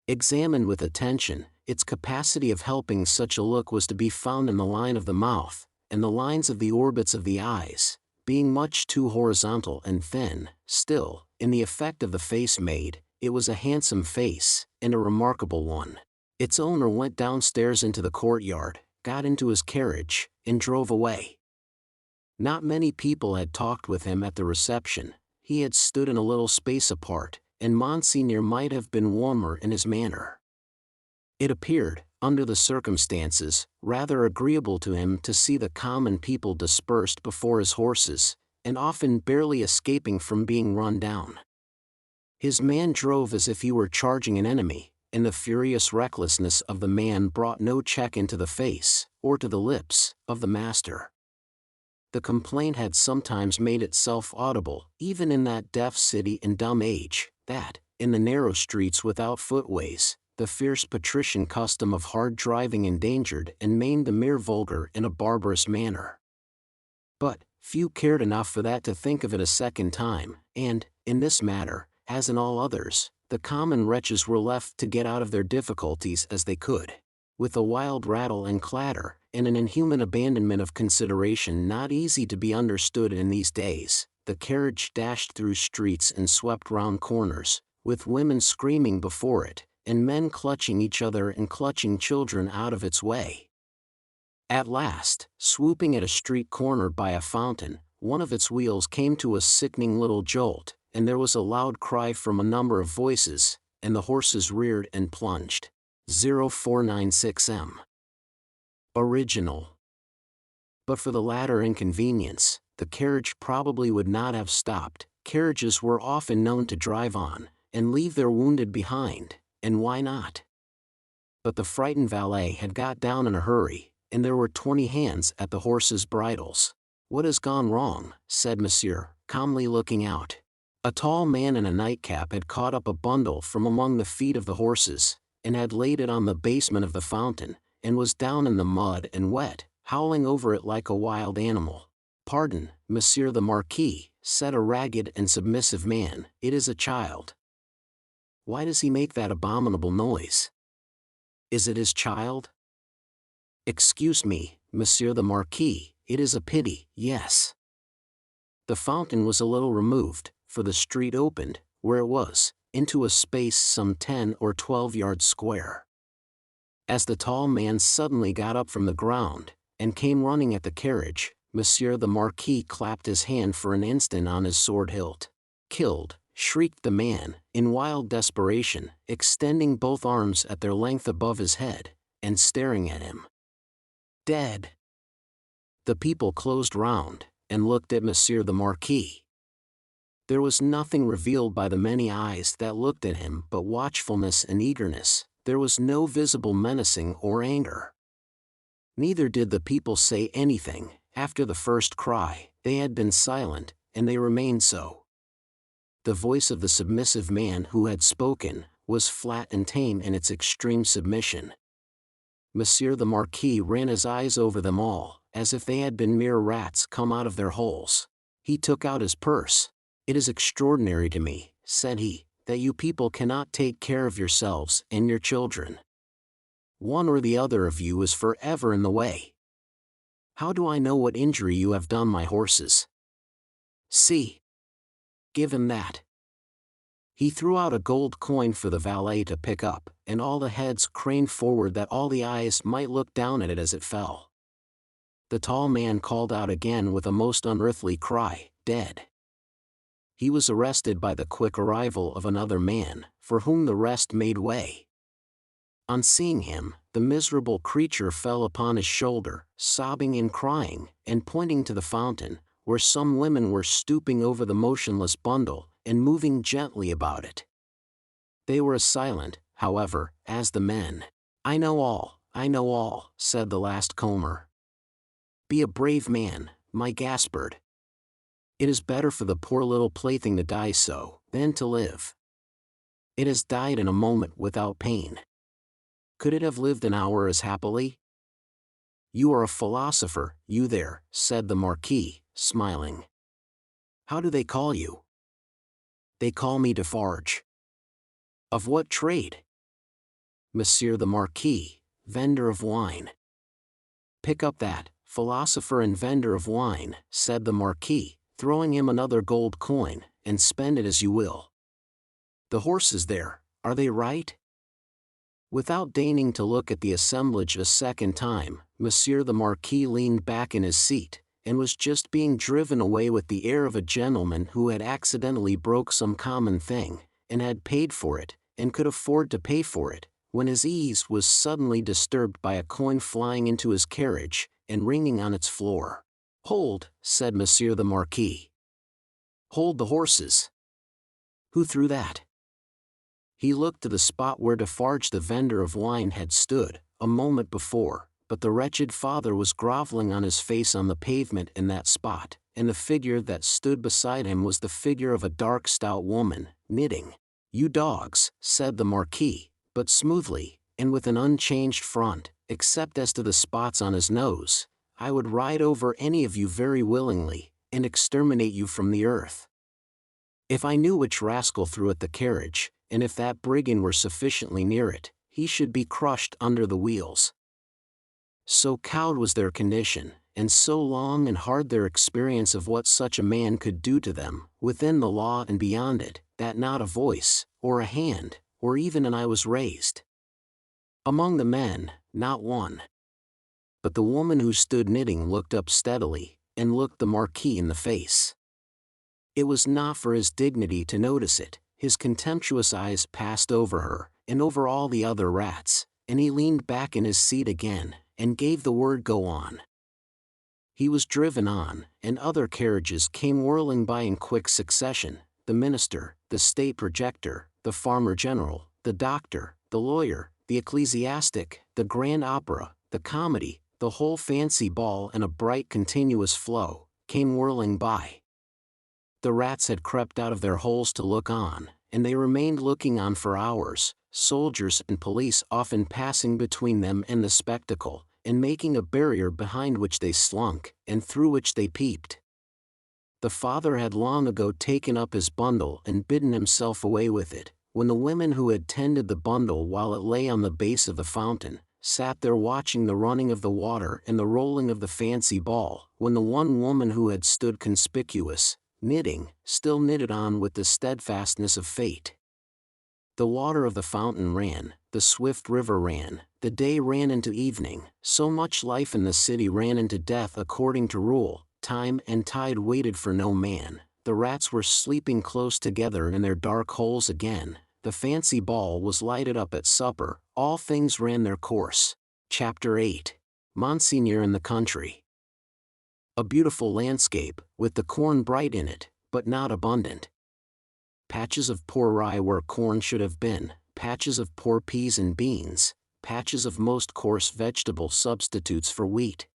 Examined with attention, its capacity of helping such a look was to be found in the line of the mouth, and the lines of the orbits of the eyes, being much too horizontal and thin. Still, in the effect of the face made, it was a handsome face, and a remarkable one. Its owner went downstairs into the courtyard, got into his carriage, and drove away. Not many people had talked with him at the reception. He had stood in a little space apart, and Monsignor might have been warmer in his manner. It appeared, under the circumstances, rather agreeable to him to see the common people dispersed before his horses, and often barely escaping from being run down. His man drove as if he were charging an enemy, and the furious recklessness of the man brought no check into the face, or to the lips, of the master. The complaint had sometimes made itself audible, even in that deaf city and dumb age, that, in the narrow streets without footways, the fierce patrician custom of hard driving endangered and maimed the mere vulgar in a barbarous manner. But few cared enough for that to think of it a second time, and, in this matter, as in all others, the common wretches were left to get out of their difficulties as they could. With a wild rattle and clatter, and an inhuman abandonment of consideration not easy to be understood in these days, the carriage dashed through streets and swept round corners, with women screaming before it, and men clutching each other and clutching children out of its way. At last, swooping at a street corner by a fountain, one of its wheels came to a sickening little jolt, and there was a loud cry from a number of voices, and the horses reared and plunged. 0496M. Original. But for the latter inconvenience, the carriage probably would not have stopped. Carriages were often known to drive on, and leave their wounded behind, and why not? But the frightened valet had got down in a hurry, and there were 20 hands at the horses' bridles. "What has gone wrong?" said Monsieur, calmly looking out. A tall man in a nightcap had caught up a bundle from among the feet of the horses, and had laid it on the basement of the fountain, and was down in the mud and wet, howling over it like a wild animal. "Pardon, Monsieur the Marquis," said a ragged and submissive man, "it is a child." "Why does he make that abominable noise?" "Is it his child?" "Excuse me, Monsieur the Marquis, it is a pity, yes." The fountain was a little removed, for the street opened, where it was, into a space some 10 or 12 yards square. As the tall man suddenly got up from the ground, and came running at the carriage, Monsieur the Marquis clapped his hand for an instant on his sword hilt. "Killed!" shrieked the man, in wild desperation, extending both arms at their length above his head, and staring at him. "Dead!" The people closed round, and looked at Monsieur the Marquis. There was nothing revealed by the many eyes that looked at him but watchfulness and eagerness. There was no visible menacing or anger. Neither did the people say anything. After the first cry, they had been silent, and they remained so. The voice of the submissive man who had spoken was flat and tame in its extreme submission. Monsieur the Marquis ran his eyes over them all, as if they had been mere rats come out of their holes. He took out his purse. "It is extraordinary to me," said he, "that you people cannot take care of yourselves and your children. One or the other of you is forever in the way." How do I know what injury you have done my horses? See. Give him that. He threw out a gold coin for the valet to pick up, and all the heads craned forward that all the eyes might look down at it as it fell. The tall man called out again with a most unearthly cry, "Dead." He was arrested by the quick arrival of another man, for whom the rest made way. On seeing him, the miserable creature fell upon his shoulder, sobbing and crying, and pointing to the fountain, where some women were stooping over the motionless bundle, and moving gently about it. They were as silent, however, as the men. I know all, said the last comer. Be a brave man, my Gaspard. It is better for the poor little plaything to die so, than to live. It has died in a moment without pain. Could it have lived an hour as happily? You are a philosopher, you there, said the Marquis, smiling. How do they call you? They call me Defarge. Of what trade? Monsieur the Marquis, vendor of wine. Pick up that, philosopher and vendor of wine, said the Marquis, throwing him another gold coin, and spend it as you will. The horses there, are they right? Without deigning to look at the assemblage a second time, Monsieur the Marquis leaned back in his seat, and was just being driven away with the air of a gentleman who had accidentally broke some common thing, and had paid for it, and could afford to pay for it, when his ease was suddenly disturbed by a coin flying into his carriage, and ringing on its floor. Hold, said Monsieur the Marquis. Hold the horses. Who threw that? He looked to the spot where Defarge the vendor of wine had stood, a moment before, but the wretched father was groveling on his face on the pavement in that spot, and the figure that stood beside him was the figure of a dark stout woman, knitting. You dogs, said the Marquis, but smoothly, and with an unchanged front, except as to the spots on his nose, I would ride over any of you very willingly, and exterminate you from the earth. If I knew which rascal threw at the carriage, and if that brigand were sufficiently near it, he should be crushed under the wheels. So cowed was their condition, and so long and hard their experience of what such a man could do to them, within the law and beyond it, that not a voice, or a hand, or even an eye was raised. Among the men, not one. But the woman who stood knitting looked up steadily, and looked the Marquis in the face. It was not for his dignity to notice it. His contemptuous eyes passed over her, and over all the other rats, and he leaned back in his seat again, and gave the word go on. He was driven on, and other carriages came whirling by in quick succession, the minister, the state projector, the farmer general, the doctor, the lawyer, the ecclesiastic, the grand opera, the comedy, the whole fancy ball in a bright continuous flow, came whirling by. The rats had crept out of their holes to look on, and they remained looking on for hours, soldiers and police often passing between them and the spectacle, and making a barrier behind which they slunk, and through which they peeped. The father had long ago taken up his bundle and bidden himself away with it, when the women who had tended the bundle while it lay on the base of the fountain, sat there watching the running of the water and the rolling of the fancy ball, when the one woman who had stood conspicuous, knitting, still knitted on with the steadfastness of fate. The water of the fountain ran, the swift river ran, the day ran into evening, so much life in the city ran into death according to rule, time and tide waited for no man, the rats were sleeping close together in their dark holes again, the fancy ball was lighted up at supper, all things ran their course. Chapter 8. Monseigneur in the Country. A beautiful landscape, with the corn bright in it, but not abundant. Patches of poor rye where corn should have been, patches of poor peas and beans, patches of most coarse vegetable substitutes for wheat.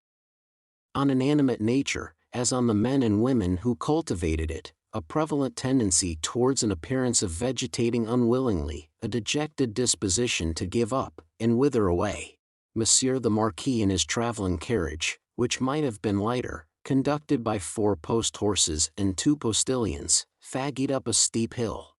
On inanimate nature, as on the men and women who cultivated it, a prevalent tendency towards an appearance of vegetating unwillingly, a dejected disposition to give up, and wither away. Monsieur the Marquis in his travelling carriage, which might have been lighter, conducted by 4 post-horses and 2 postilions, fagged up a steep hill.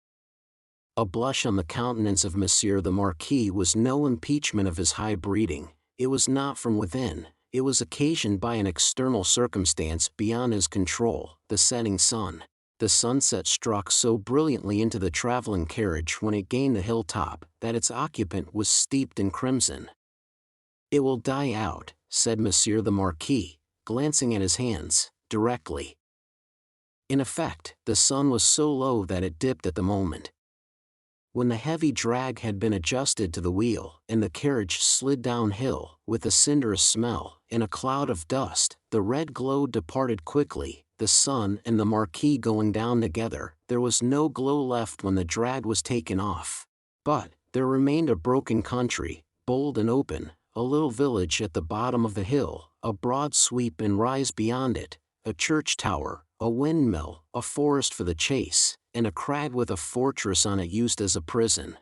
A blush on the countenance of Monsieur the Marquis was no impeachment of his high breeding, it was not from within, It was occasioned by an external circumstance beyond his control, the setting sun. The sunset struck so brilliantly into the traveling carriage when it gained the hilltop that its occupant was steeped in crimson. "It will die out," said Monsieur the Marquis, glancing at his hands, directly. In effect, the sun was so low that it dipped at the moment. When the heavy drag had been adjusted to the wheel and the carriage slid downhill, with a cinderous smell, in a cloud of dust, the red glow departed quickly, the sun and the Marquis going down together. There was no glow left when the drag was taken off. But there remained a broken country, bold and open, a little village at the bottom of the hill, a broad sweep and rise beyond it, a church tower, a windmill, a forest for the chase, and a crag with a fortress on it used as a prison.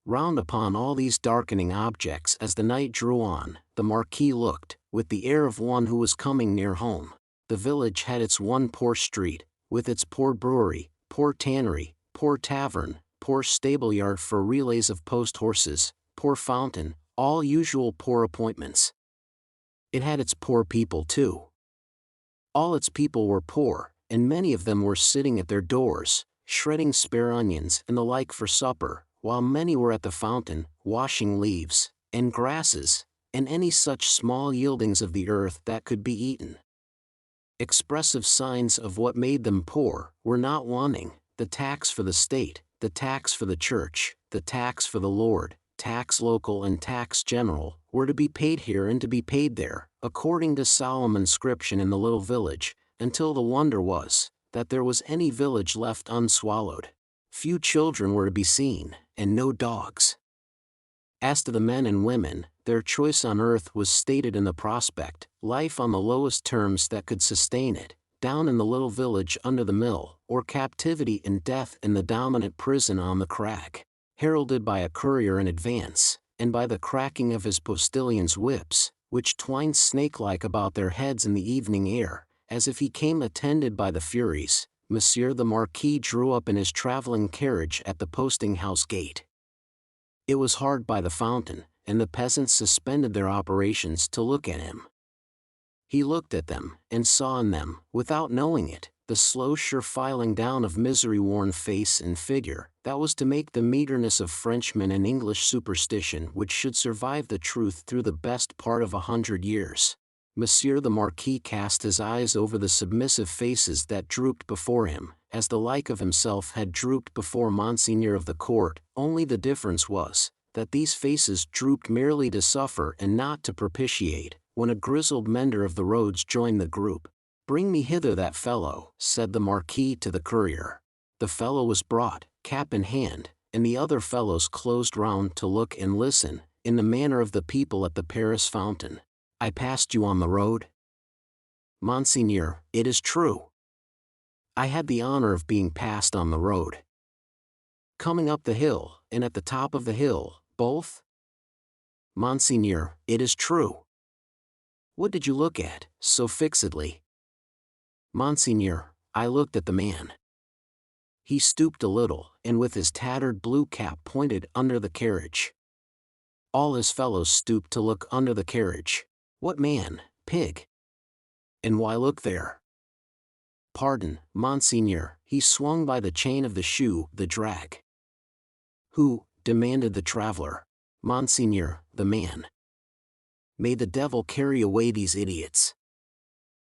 Round upon all these darkening objects as the night drew on, the Marquis looked, with the air of one who was coming near home. The village had its one poor street, with its poor brewery, poor tannery, poor tavern, poor stable-yard for relays of post-horses, poor fountain, all usual poor appointments. It had its poor people too. All its people were poor, and many of them were sitting at their doors, shredding spare onions and the like for supper, while many were at the fountain, washing leaves, and grasses, and any such small yieldings of the earth that could be eaten. Expressive signs of what made them poor were not wanting: the tax for the state, the tax for the church, the tax for the lord, tax local and tax general, were to be paid here and to be paid there, according to solemn inscription in the little village, until the wonder was, that there was any village left unswallowed. Few children were to be seen, and no dogs. As to the men and women, their choice on earth was stated in the prospect: life on the lowest terms that could sustain it, down in the little village under the mill, or captivity and death in the dominant prison on the crag, heralded by a courier in advance, and by the cracking of his postilions' whips, which twined snake-like about their heads in the evening air, as if he came attended by the Furies. Monsieur the Marquis drew up in his travelling carriage at the posting-house gate. It was hard by the fountain, and the peasants suspended their operations to look at him. He looked at them, and saw in them, without knowing it, the slow sure filing down of misery-worn face and figure, that was to make the meagreness of Frenchman and English superstition which should survive the truth through the best part of 100 years. Monsieur the Marquis cast his eyes over the submissive faces that drooped before him, as the like of himself had drooped before Monseigneur of the court, only the difference was, that these faces drooped merely to suffer and not to propitiate. When a grizzled mender of the roads joined the group, "Bring me hither that fellow," said the Marquis to the courier. The fellow was brought, cap in hand, and the other fellows closed round to look and listen, in the manner of the people at the Paris fountain. "I passed you on the road?" "Monseigneur, it is true. I had the honor of being passed on the road." "Coming up the hill, and at the top of the hill, both?" "Monseigneur, it is true." "What did you look at, so fixedly?" "Monseigneur, I looked at the man." He stooped a little, and with his tattered blue cap pointed under the carriage. All his fellows stooped to look under the carriage. "What man, pig? And why look there?" "Pardon, Monseigneur," he swung by the chain of the shoe, the drag. "Who?" demanded the traveler. "Monseigneur, the man." "May the devil carry away these idiots."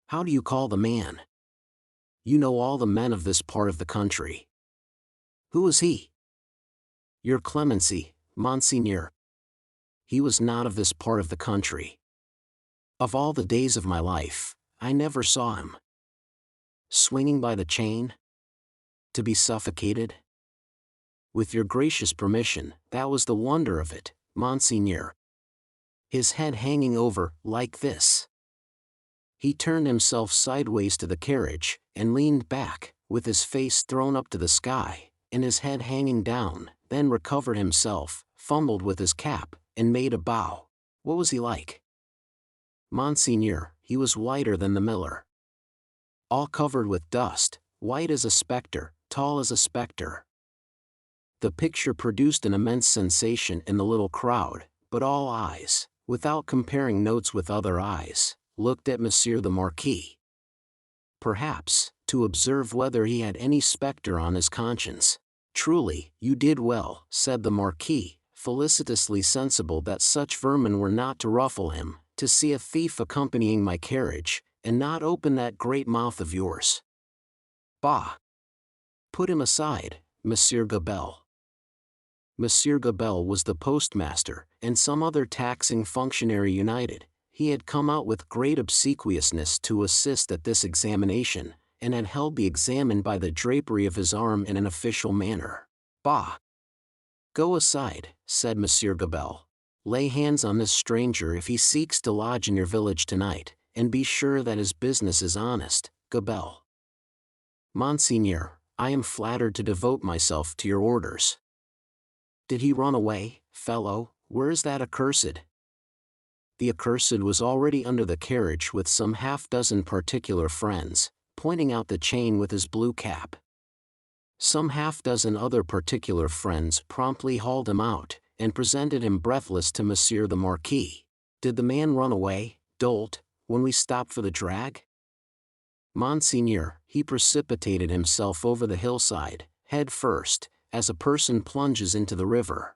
"How do you call the man?" "You know all the men of this part of the country." "Who is he?" "Your clemency, Monseigneur." "He was not of this part of the country. Of all the days of my life, I never saw him." "Swinging by the chain? To be suffocated?" "With your gracious permission, that was the wonder of it, Monseigneur. His head hanging over, like this." He turned himself sideways to the carriage, and leaned back, with his face thrown up to the sky, and his head hanging down, then recovered himself, fumbled with his cap, and made a bow. "What was he like?" "Monseigneur, he was whiter than the miller. All covered with dust, white as a spectre, tall as a spectre." The picture produced an immense sensation in the little crowd, but all eyes, without comparing notes with other eyes, looked at Monsieur the Marquis. Perhaps, to observe whether he had any spectre on his conscience. "Truly, you did well," said the Marquis, felicitously sensible that such vermin were not to ruffle him, "to see a thief accompanying my carriage, and not open that great mouth of yours. Bah! Put him aside, Monsieur Gabelle." Monsieur Gabelle was the postmaster, and some other taxing functionary united. He had come out with great obsequiousness to assist at this examination, and had held the examined by the drapery of his arm in an official manner. "Bah! Go aside," said Monsieur Gabelle. "Lay hands on this stranger if he seeks to lodge in your village tonight, and be sure that his business is honest, Gabelle." "Monseigneur, I am flattered to devote myself to your orders." "Did he run away, fellow? Where is that accursed?" The accursed was already under the carriage with some half-dozen particular friends, pointing out the chain with his blue cap. Some half-dozen other particular friends promptly hauled him out, and presented him breathless to Monsieur the Marquis. "Did the man run away, dolt, when we stopped for the drag?" "Monseigneur, he precipitated himself over the hillside, head first, as a person plunges into the river."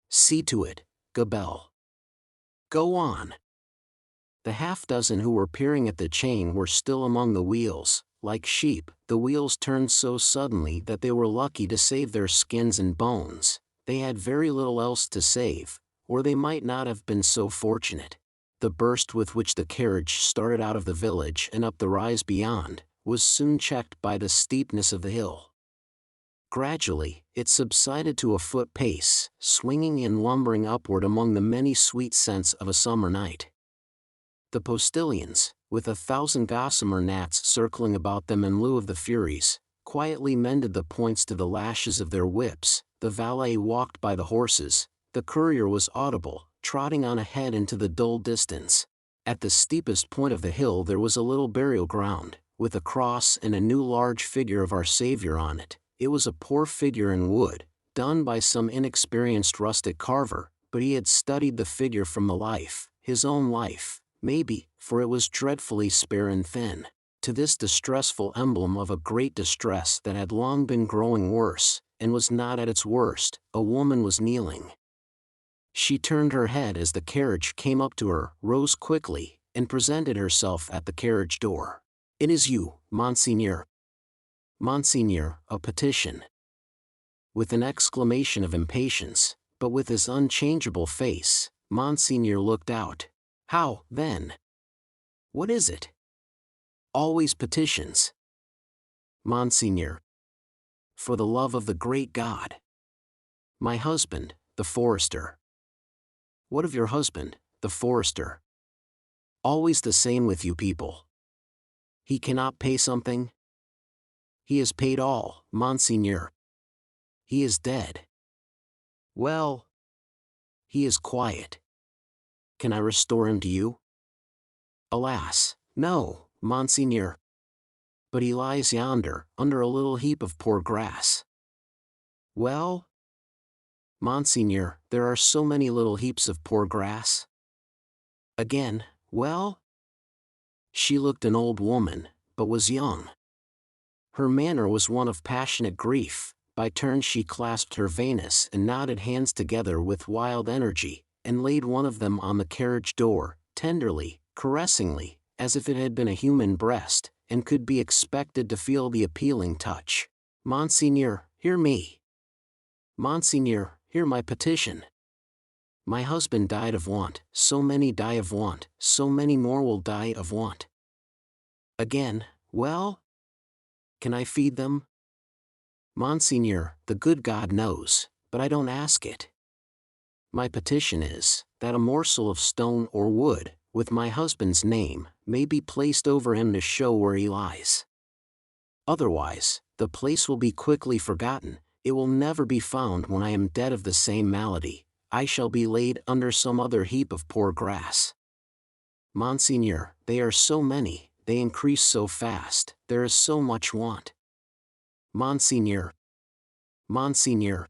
"See to it, Gabelle. Go on." The half-dozen who were peering at the chain were still among the wheels. Like sheep, the wheels turned so suddenly that they were lucky to save their skins and bones. They had very little else to save, or they might not have been so fortunate. The burst with which the carriage started out of the village and up the rise beyond, was soon checked by the steepness of the hill. Gradually, it subsided to a foot pace, swinging and lumbering upward among the many sweet scents of a summer night. The postilions, with 1,000 gossamer gnats circling about them in lieu of the furies, quietly mended the points to the lashes of their whips. The valet walked by the horses. The courier was audible, trotting on ahead into the dull distance. At the steepest point of the hill there was a little burial ground, with a cross and a new large figure of our Saviour on it. It was a poor figure in wood, done by some inexperienced rustic carver, but he had studied the figure from the life, his own life, maybe, for it was dreadfully spare and thin. To this distressful emblem of a great distress that had long been growing worse, and was not at its worst, a woman was kneeling. She turned her head as the carriage came up to her, rose quickly, and presented herself at the carriage door. "It is you, Monseigneur." "Monseigneur, a petition." With an exclamation of impatience, but with his unchangeable face, Monseigneur looked out. "How, then? What is it?" "Always petitions." "Monseigneur." "For the love of the great God." "My husband, the forester." "What of your husband, the forester?" "Always the same with you people." "He cannot pay something?" "He has paid all, Monseigneur." "He is dead." "Well." "He is quiet." "Can I restore him to you?" "Alas, no, Monseigneur." "But he lies yonder, under a little heap of poor grass." "Well?" "Monseigneur, there are so many little heaps of poor grass." Again, "Well?" She looked an old woman, but was young. Her manner was one of passionate grief. By turns she clasped her veinous and knotted hands together with wild energy, and laid one of them on the carriage door, tenderly, caressingly, as if it had been a human breast, and could be expected to feel the appealing touch. "Monseigneur, hear me. Monseigneur, hear my petition. My husband died of want, so many die of want, so many more will die of want." Again, "Well? Can I feed them?" "Monseigneur, the good God knows, but I don't ask it. My petition is, that a morsel of stone or wood, with my husband's name, may be placed over him to show where he lies. Otherwise, the place will be quickly forgotten, it will never be found when I am dead of the same malady, I shall be laid under some other heap of poor grass. Monseigneur, they are so many, they increase so fast, there is so much want. Monseigneur. Monseigneur."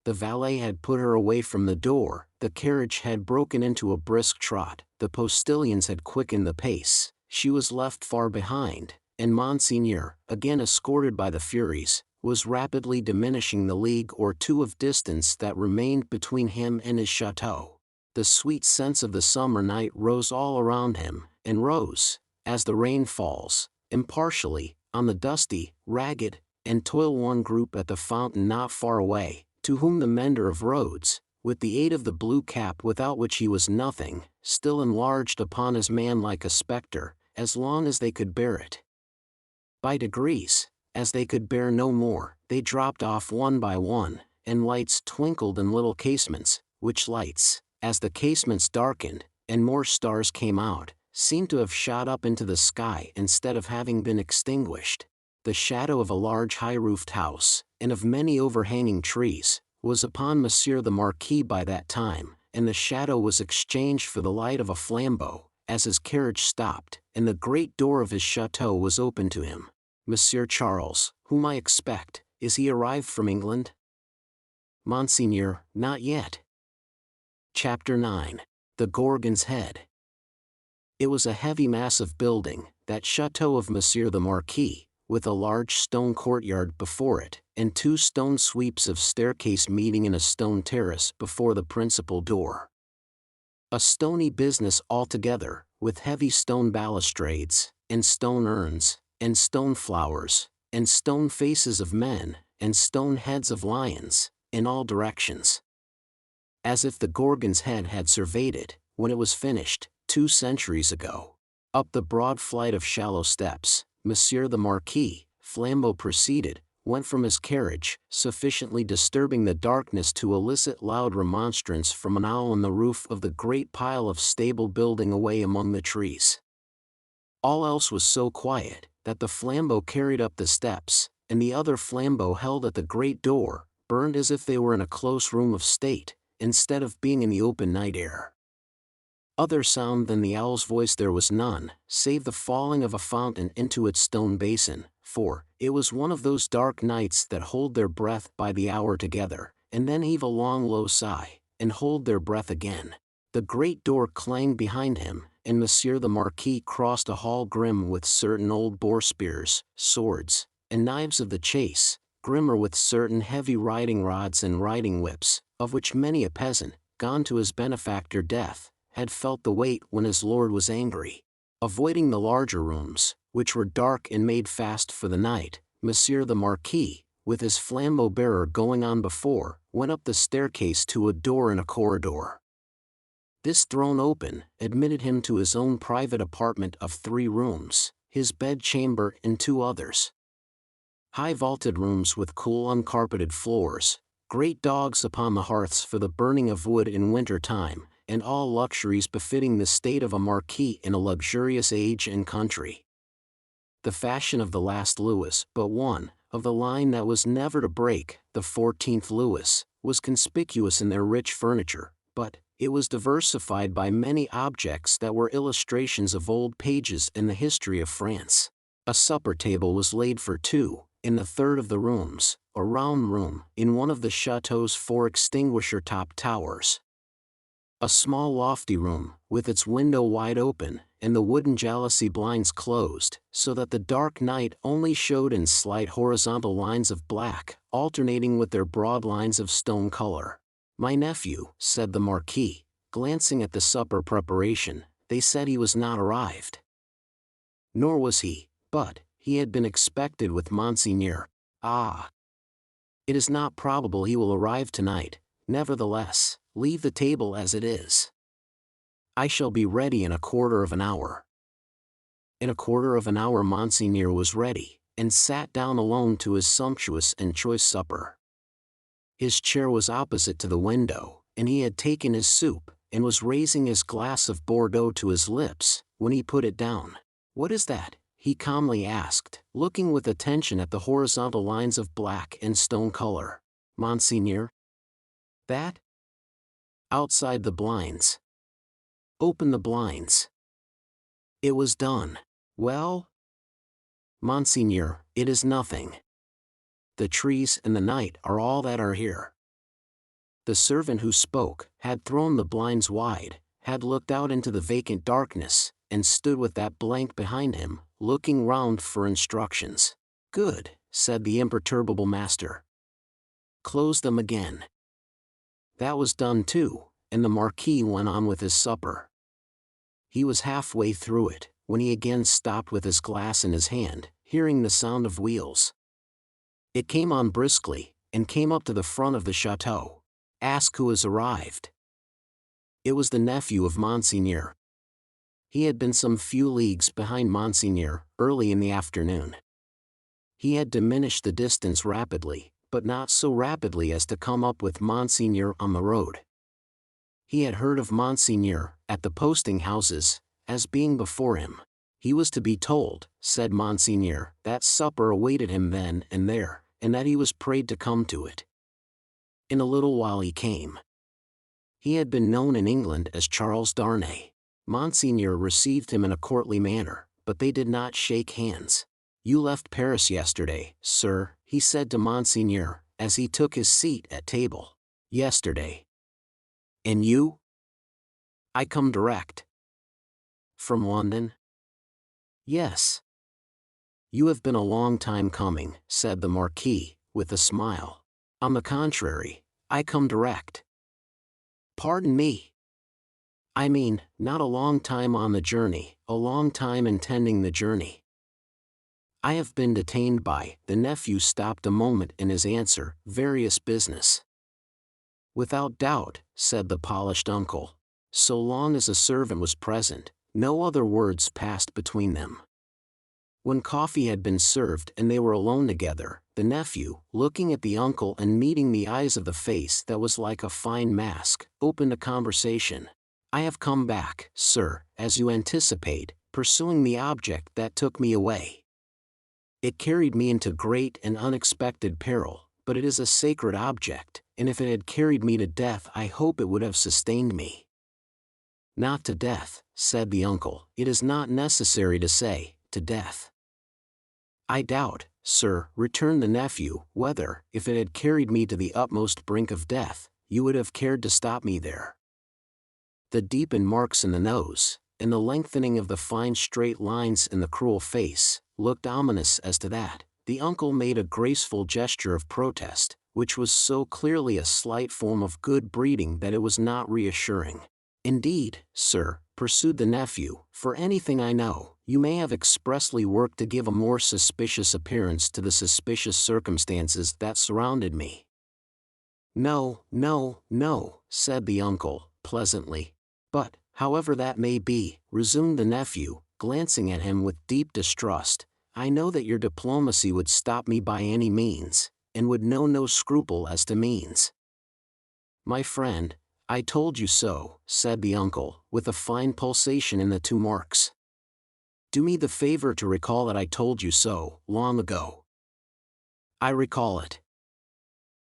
The valet had put her away from the door, The carriage had broken into a brisk trot, the postilions had quickened the pace, she was left far behind, and Monseigneur, again escorted by the Furies, was rapidly diminishing the league or two of distance that remained between him and his chateau. The sweet scents of the summer night rose all around him, and rose, as the rain falls, impartially, on the dusty, ragged, and toil-worn group at the fountain not far away, to whom the mender of roads, with the aid of the blue cap without which he was nothing, still enlarged upon his man like a spectre, as long as they could bear it. By degrees, as they could bear no more, they dropped off one by one, and lights twinkled in little casements, which lights, as the casements darkened, and more stars came out, seemed to have shot up into the sky instead of having been extinguished. The shadow of a large high-roofed house, and of many overhanging trees, was upon Monsieur the Marquis by that time, and the shadow was exchanged for the light of a flambeau, as his carriage stopped, and the great door of his chateau was opened to him. Monsieur Charles, whom I expect, is he arrived from England? Monseigneur, not yet. Chapter 9. The Gorgon's Head. It was a heavy massive building, that chateau of Monsieur the Marquis, with a large stone courtyard before it, and two stone sweeps of staircase meeting in a stone terrace before the principal door. A stony business altogether, with heavy stone balustrades, and stone urns, and stone flowers, and stone faces of men, and stone heads of lions, in all directions. As if the Gorgon's head had surveyed it, when it was finished, 2 centuries ago. Up the broad flight of shallow steps, Monsieur the Marquis, flambeau preceded, went from his carriage, sufficiently disturbing the darkness to elicit loud remonstrance from an owl on the roof of the great pile of stable building away among the trees. All else was so quiet, that the flambeau carried up the steps, and the other flambeau held at the great door, burned as if they were in a close room of state, instead of being in the open night air. Other sound than the owl's voice there was none, save the falling of a fountain into its stone basin, for it was one of those dark nights that hold their breath by the hour together, and then heave a long low sigh, and hold their breath again. The great door clanged behind him, and Monsieur the Marquis crossed a hall grim with certain old boar spears, swords, and knives of the chase, grimmer with certain heavy riding rods and riding whips, of which many a peasant, gone to his benefactor death, had felt the weight when his lord was angry. Avoiding the larger rooms, which were dark and made fast for the night, Monsieur the Marquis, with his flambeau bearer going on before, went up the staircase to a door in a corridor. This thrown open, admitted him to his own private apartment of 3 rooms, his bed-chamber and 2 others. High vaulted rooms with cool uncarpeted floors, great dogs upon the hearths for the burning of wood in winter time, and all luxuries befitting the state of a marquis in a luxurious age and country. The fashion of the last Louis but one, of the line that was never to break, the 14th Louis, was conspicuous in their rich furniture, but it was diversified by many objects that were illustrations of old pages in the history of France. A supper table was laid for 2, in the third of the rooms, a round room, in one of the chateau's 4 extinguisher-topped towers. A small lofty room, with its window wide open, and the wooden jalousie blinds closed, so that the dark night only showed in slight horizontal lines of black, alternating with their broad lines of stone color. "My nephew," said the Marquis, glancing at the supper preparation, "they said he was not arrived." Nor was he, but he had been expected with Monseigneur. "Ah! It is not probable he will arrive tonight, nevertheless, leave the table as it is. I shall be ready in a quarter of an hour." In a quarter of an hour Monseigneur was ready, and sat down alone to his sumptuous and choice supper. His chair was opposite to the window, and he had taken his soup, and was raising his glass of Bordeaux to his lips, when he put it down. "What is that?" he calmly asked, looking with attention at the horizontal lines of black and stone color. "Monseigneur?" "That?" "Outside the blinds." "Open the blinds." It was done. "Well?" "Monseigneur, it is nothing. The trees and the night are all that are here." The servant who spoke had thrown the blinds wide, had looked out into the vacant darkness, and stood with that blank behind him, looking round for instructions. "Good," said the imperturbable master. "Close them again." That was done too, and the Marquis went on with his supper. He was halfway through it, when he again stopped with his glass in his hand, hearing the sound of wheels. It came on briskly, and came up to the front of the chateau. "Ask who has arrived." It was the nephew of Monseigneur. He had been some few leagues behind Monseigneur, early in the afternoon. He had diminished the distance rapidly, but not so rapidly as to come up with Monseigneur on the road. He had heard of Monseigneur, at the posting houses, as being before him. He was to be told, said Monseigneur, that supper awaited him then and there, and that he was prayed to come to it. In a little while he came. He had been known in England as Charles Darnay. Monseigneur received him in a courtly manner, but they did not shake hands. "You left Paris yesterday, sir," he said to Monseigneur, as he took his seat at table. "Yesterday." "And you?" "I come direct." "From London?" "Yes." "You have been a long time coming," said the Marquis, with a smile. "On the contrary, I come direct." "Pardon me. I mean, not a long time on the journey, a long time intending the journey." "I have been detained by," the nephew stopped a moment in his answer, "various business." "Without doubt," said the polished uncle. So long as a servant was present, no other words passed between them. When coffee had been served and they were alone together, the nephew, looking at the uncle and meeting the eyes of the face that was like a fine mask, opened a conversation. "I have come back, sir, as you anticipate, pursuing the object that took me away. It carried me into great and unexpected peril, but it is a sacred object, and if it had carried me to death I hope it would have sustained me." "Not to death," said the uncle. "It is not necessary to say, to death." "I doubt, sir," returned the nephew, "whether, if it had carried me to the utmost brink of death, you would have cared to stop me there." The deepened marks in the nose, and the lengthening of the fine straight lines in the cruel face, looked ominous as to that. The uncle made a graceful gesture of protest, which was so clearly a slight form of good breeding that it was not reassuring. "Indeed, sir," pursued the nephew, "for anything I know, you may have expressly worked to give a more suspicious appearance to the suspicious circumstances that surrounded me." "No, no, no," said the uncle, pleasantly. "But, however that may be," resumed the nephew, glancing at him with deep distrust, "I know that your diplomacy would stop me by any means, and would know no scruple as to means." "My friend, I told you so," said the uncle, with a fine pulsation in the two marks. "Do me the favor to recall that I told you so, long ago." "I recall it."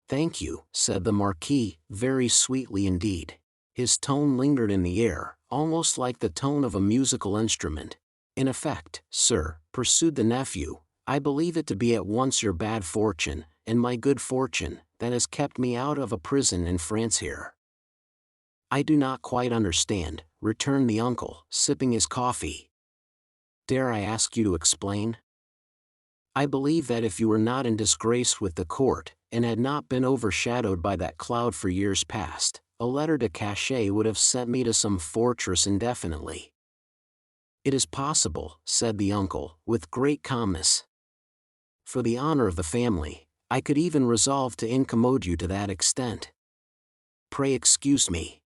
"Thank you," said the Marquis, very sweetly indeed. His tone lingered in the air, almost like the tone of a musical instrument. "In effect, sir," pursued the nephew, "I believe it to be at once your bad fortune, and my good fortune, that has kept me out of a prison in France here." "I do not quite understand," returned the uncle, sipping his coffee. "Dare I ask you to explain?" "I believe that if you were not in disgrace with the court, and had not been overshadowed by that cloud for years past, a letter de cachet would have sent me to some fortress indefinitely." "It is possible," said the uncle, with great calmness. "For the honor of the family, I could even resolve to incommode you to that extent. Pray excuse me.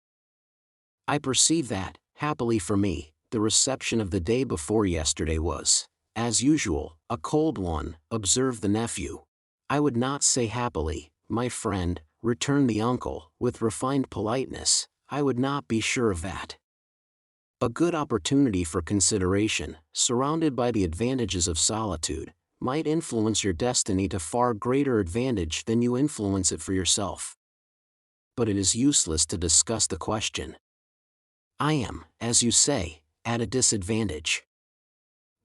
I perceive that, happily for me, the reception of the day before yesterday was, as usual, a cold one," observed the nephew. "I would not say happily, my friend," returned the uncle, with refined politeness. "I would not be sure of that. A good opportunity for consideration, surrounded by the advantages of solitude, might influence your destiny to far greater advantage than you influence it for yourself. But it is useless to discuss the question. I am, as you say, at a disadvantage.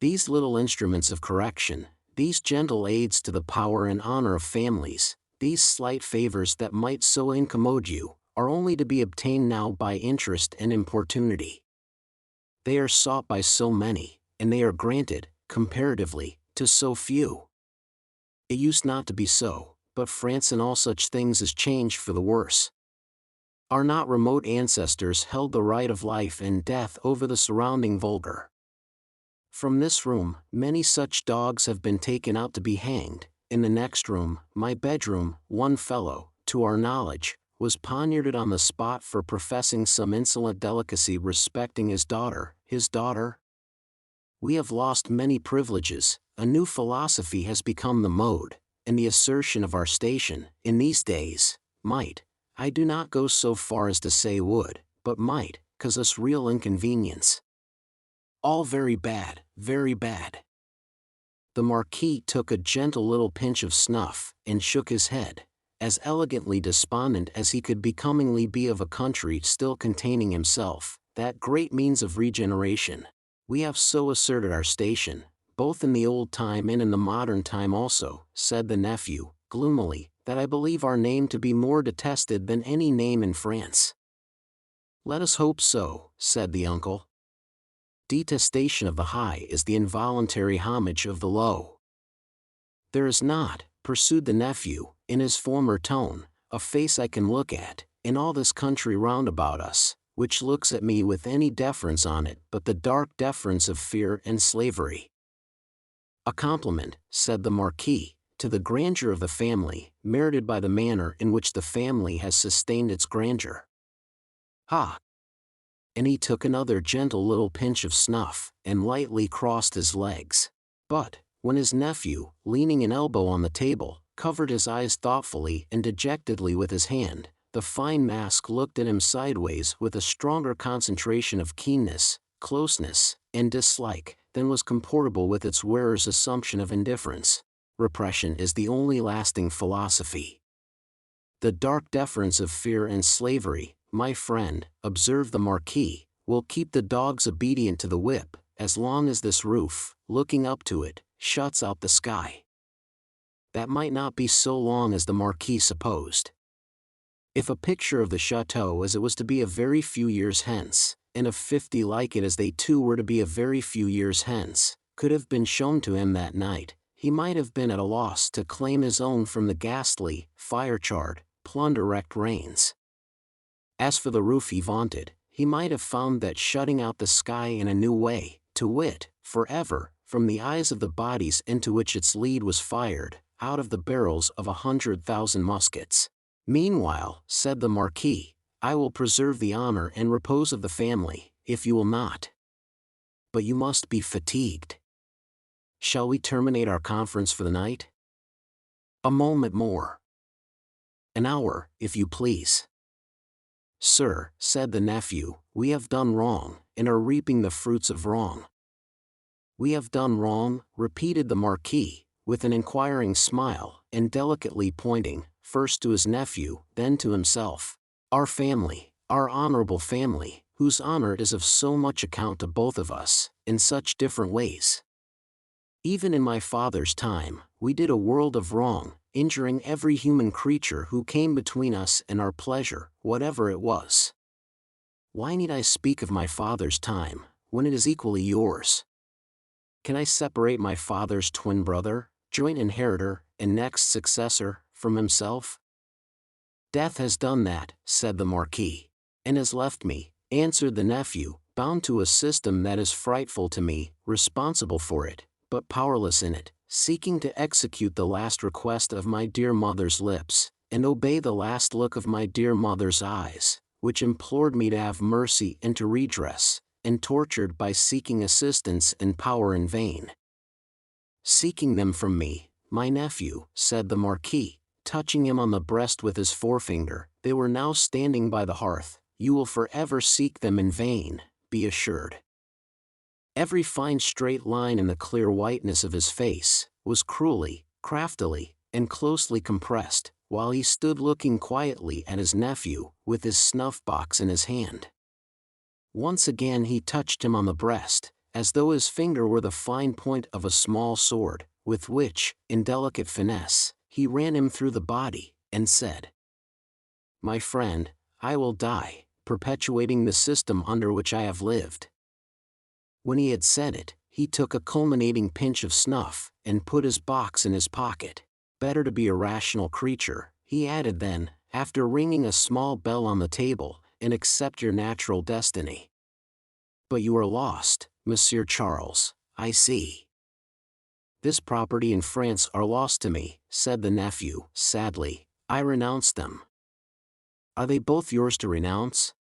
These little instruments of correction, these gentle aids to the power and honor of families, these slight favors that might so incommode you, are only to be obtained now by interest and importunity. They are sought by so many, and they are granted, comparatively, to so few. It used not to be so, but France in all such things is changed for the worse. Our not remote ancestors held the right of life and death over the surrounding vulgar. From this room, many such dogs have been taken out to be hanged. In the next room, my bedroom, one fellow, to our knowledge, was poniarded on the spot for professing some insolent delicacy respecting his daughter. His daughter? We have lost many privileges, a new philosophy has become the mode, and the assertion of our station, in these days, might, I do not go so far as to say would, but might, cause us real inconvenience. All very bad, very bad. The Marquis took a gentle little pinch of snuff, and shook his head, as elegantly despondent as he could becomingly be of a country still containing himself, that great means of regeneration. We have so asserted our station, both in the old time and in the modern time also, said the nephew, gloomily, that I believe our name to be more detested than any name in France. Let us hope so, said the uncle. Detestation of the high is the involuntary homage of the low. There is not, pursued the nephew, in his former tone, a face I can look at, in all this country round about us, which looks at me with any deference on it but the dark deference of fear and slavery. A compliment, said the Marquis, to the grandeur of the family, merited by the manner in which the family has sustained its grandeur. Ha! And he took another gentle little pinch of snuff, and lightly crossed his legs. But, when his nephew, leaning an elbow on the table, covered his eyes thoughtfully and dejectedly with his hand, the fine mask looked at him sideways with a stronger concentration of keenness, closeness, and dislike, than was comportable with its wearer's assumption of indifference. Repression is the only lasting philosophy. The dark deference of fear and slavery, my friend, observed the Marquis, will keep the dogs obedient to the whip, as long as this roof, looking up to it, shuts out the sky. That might not be so long as the Marquis supposed. If a picture of the chateau as it was to be a very few years hence, and of 50 like it as they too were to be a very few years hence, could have been shown to him that night, he might have been at a loss to claim his own from the ghastly, fire-charred, plunder-wrecked rains. As for the roof he vaunted, he might have found that shutting out the sky in a new way, to wit, forever, from the eyes of the bodies into which its lead was fired, out of the barrels of 100,000 muskets. Meanwhile, said the Marquis, I will preserve the honor and repose of the family, if you will not. But you must be fatigued. Shall we terminate our conference for the night? A moment more. An hour, if you please. Sir, said the nephew, we have done wrong, and are reaping the fruits of wrong. We have done wrong, repeated the Marquis, with an inquiring smile, and delicately pointing, first to his nephew, then to himself. Our family, our honorable family, whose honor is of so much account to both of us, in such different ways. Even in my father's time, we did a world of wrong, injuring every human creature who came between us and our pleasure, whatever it was. Why need I speak of my father's time, when it is equally yours? Can I separate my father's twin brother, joint inheritor, and next successor, from himself? Death has done that, said the Marquis, and has left me, answered the nephew, bound to a system that is frightful to me, responsible for it, but powerless in it, seeking to execute the last request of my dear mother's lips, and obey the last look of my dear mother's eyes, which implored me to have mercy and to redress, and tortured by seeking assistance and power in vain. Seeking them from me, my nephew, said the Marquis, touching him on the breast with his forefinger, they were now standing by the hearth, you will forever seek them in vain, be assured. Every fine straight line in the clear whiteness of his face, was cruelly, craftily, and closely compressed, while he stood looking quietly at his nephew, with his snuff-box in his hand. Once again he touched him on the breast, as though his finger were the fine point of a small sword, with which, in delicate finesse, he ran him through the body, and said, My friend, I will die, perpetuating the system under which I have lived." When he had said it, he took a culminating pinch of snuff, and put his box in his pocket. "Better to be a rational creature," he added then, after ringing a small bell on the table, "and accept your natural destiny." "But you are lost, Monsieur Charles, I see." "This property in France are lost to me," said the nephew, sadly. "I renounce them." "Are they both yours to renounce?"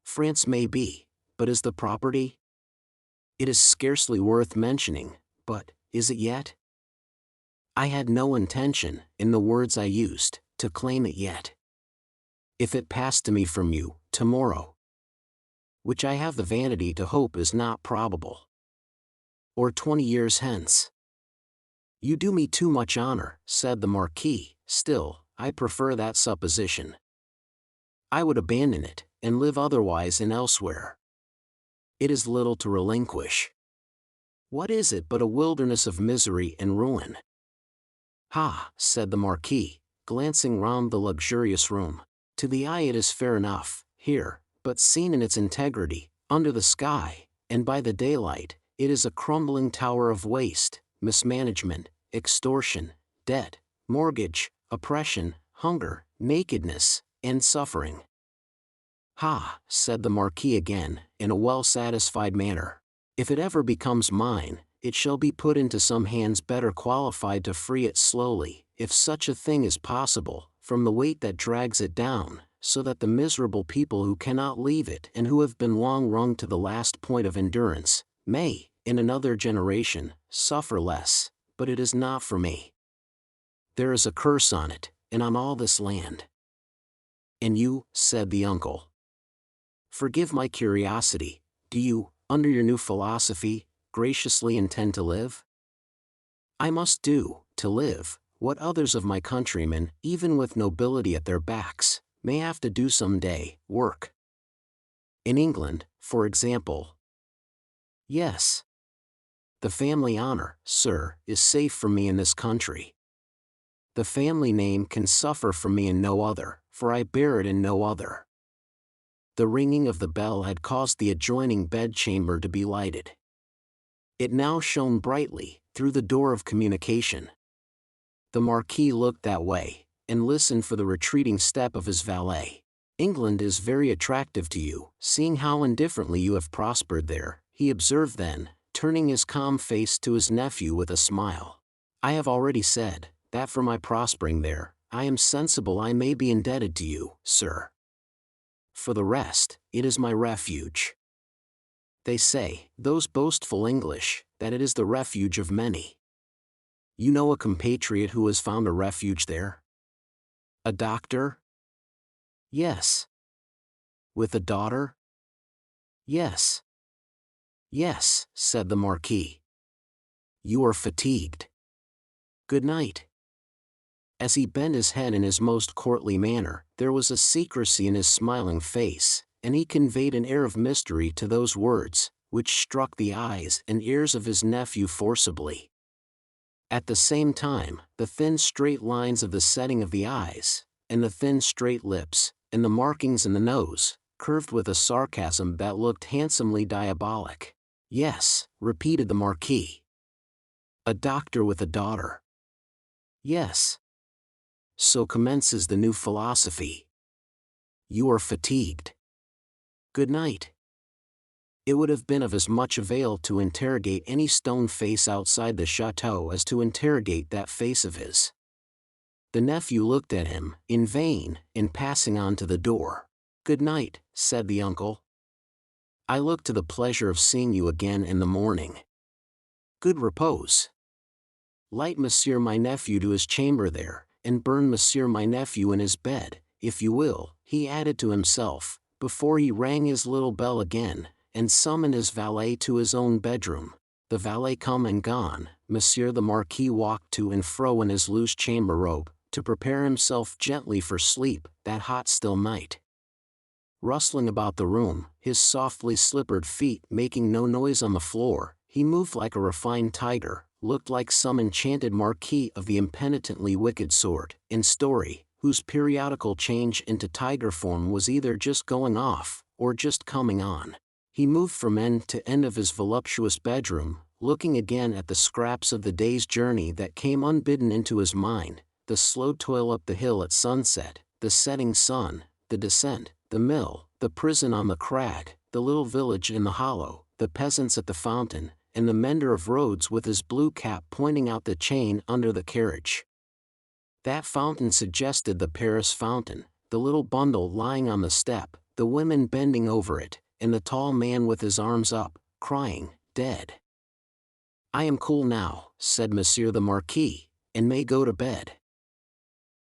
"France may be, but is the property?" "It is scarcely worth mentioning, but, is it yet?" "I had no intention, in the words I used, to claim it yet. If it passed to me from you, tomorrow, which I have the vanity to hope is not probable, or 20 years hence." "You do me too much honor," said the Marquis. "Still, I prefer that supposition. I would abandon it, and live otherwise and elsewhere. It is little to relinquish. What is it but a wilderness of misery and ruin?" "Ha," said the Marquis, glancing round the luxurious room. "To the eye it is fair enough, here, but seen in its integrity, under the sky, and by the daylight, it is a crumbling tower of waste, mismanagement, extortion, debt, mortgage, oppression, hunger, nakedness, and suffering." "Ha," said the Marquis again, in a well-satisfied manner. "If it ever becomes mine, it shall be put into some hands better qualified to free it slowly, if such a thing is possible, from the weight that drags it down, so that the miserable people who cannot leave it and who have been long wrung to the last point of endurance, may, in another generation, suffer less, but it is not for me. There is a curse on it, and on all this land." "And you," said the uncle, "forgive my curiosity, do you, under your new philosophy, graciously intend to live?" "I must do, to live, what others of my countrymen, even with nobility at their backs, may have to do some day, work." "In England, for example?" "Yes. The family honor, sir, is safe from me in this country. The family name can suffer from me in no other, for I bear it in no other." The ringing of the bell had caused the adjoining bedchamber to be lighted. It now shone brightly, through the door of communication. The Marquis looked that way, and listened for the retreating step of his valet. "England is very attractive to you, seeing how indifferently you have prospered there," he observed then, turning his calm face to his nephew with a smile. "I have already said, that for my prospering there, I am sensible I may be indebted to you, sir. For the rest, it is my refuge. They say, those boastful English, that it is the refuge of many. You know a compatriot who has found a refuge there?" "A doctor?" "Yes." "With a daughter?" "Yes." "Yes," said the Marquis. "You are fatigued. Good night." As he bent his head in his most courtly manner, there was a secrecy in his smiling face, and he conveyed an air of mystery to those words, which struck the eyes and ears of his nephew forcibly. At the same time, the thin straight lines of the setting of the eyes, and the thin straight lips, and the markings in the nose, curved with a sarcasm that looked handsomely diabolic. "Yes," repeated the Marquis. "A doctor with a daughter." "Yes. So commences the new philosophy. You are fatigued. Good night." It would have been of as much avail to interrogate any stone face outside the chateau as to interrogate that face of his. The nephew looked at him, in vain, in passing on to the door. "Good night," said the uncle. "I look to the pleasure of seeing you again in the morning. Good repose. Light monsieur my nephew to his chamber there, and burn monsieur my nephew in his bed, if you will," he added to himself, before he rang his little bell again, and summoned his valet to his own bedroom. The valet come and gone, Monsieur the Marquis walked to and fro in his loose chamber robe, to prepare himself gently for sleep, that hot still night. Rustling about the room, his softly slippered feet making no noise on the floor, he moved like a refined tiger, looked like some enchanted marquis of the impenitently wicked sort, in story, whose periodical change into tiger form was either just going off, or just coming on. He moved from end to end of his voluptuous bedroom, looking again at the scraps of the day's journey that came unbidden into his mind, the slow toil up the hill at sunset, the setting sun, the descent, the mill, the prison on the crag, the little village in the hollow, the peasants at the fountain, and the mender of roads with his blue cap pointing out the chain under the carriage. That fountain suggested the Paris fountain, the little bundle lying on the step, the women bending over it, and the tall man with his arms up, crying, "Dead." "I am cool now," said Monsieur the Marquis, "and may go to bed."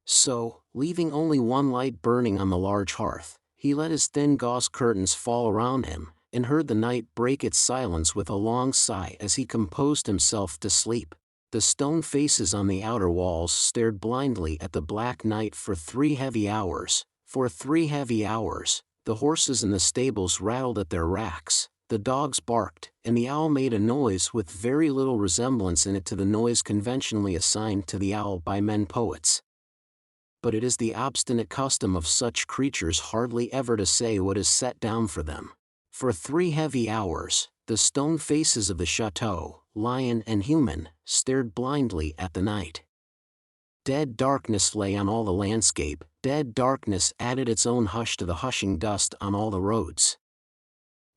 So, leaving only one light burning on the large hearth, he let his thin gauze curtains fall around him, and heard the night break its silence with a long sigh as he composed himself to sleep. The stone faces on the outer walls stared blindly at the black night for 3 heavy hours. For 3 heavy hours, the horses in the stables rattled at their racks, the dogs barked, and the owl made a noise with very little resemblance in it to the noise conventionally assigned to the owl by men poets. But it is the obstinate custom of such creatures hardly ever to say what is set down for them. For 3 heavy hours, the stone faces of the chateau, lion and human, stared blindly at the night. Dead darkness lay on all the landscape, dead darkness added its own hush to the hushing dust on all the roads.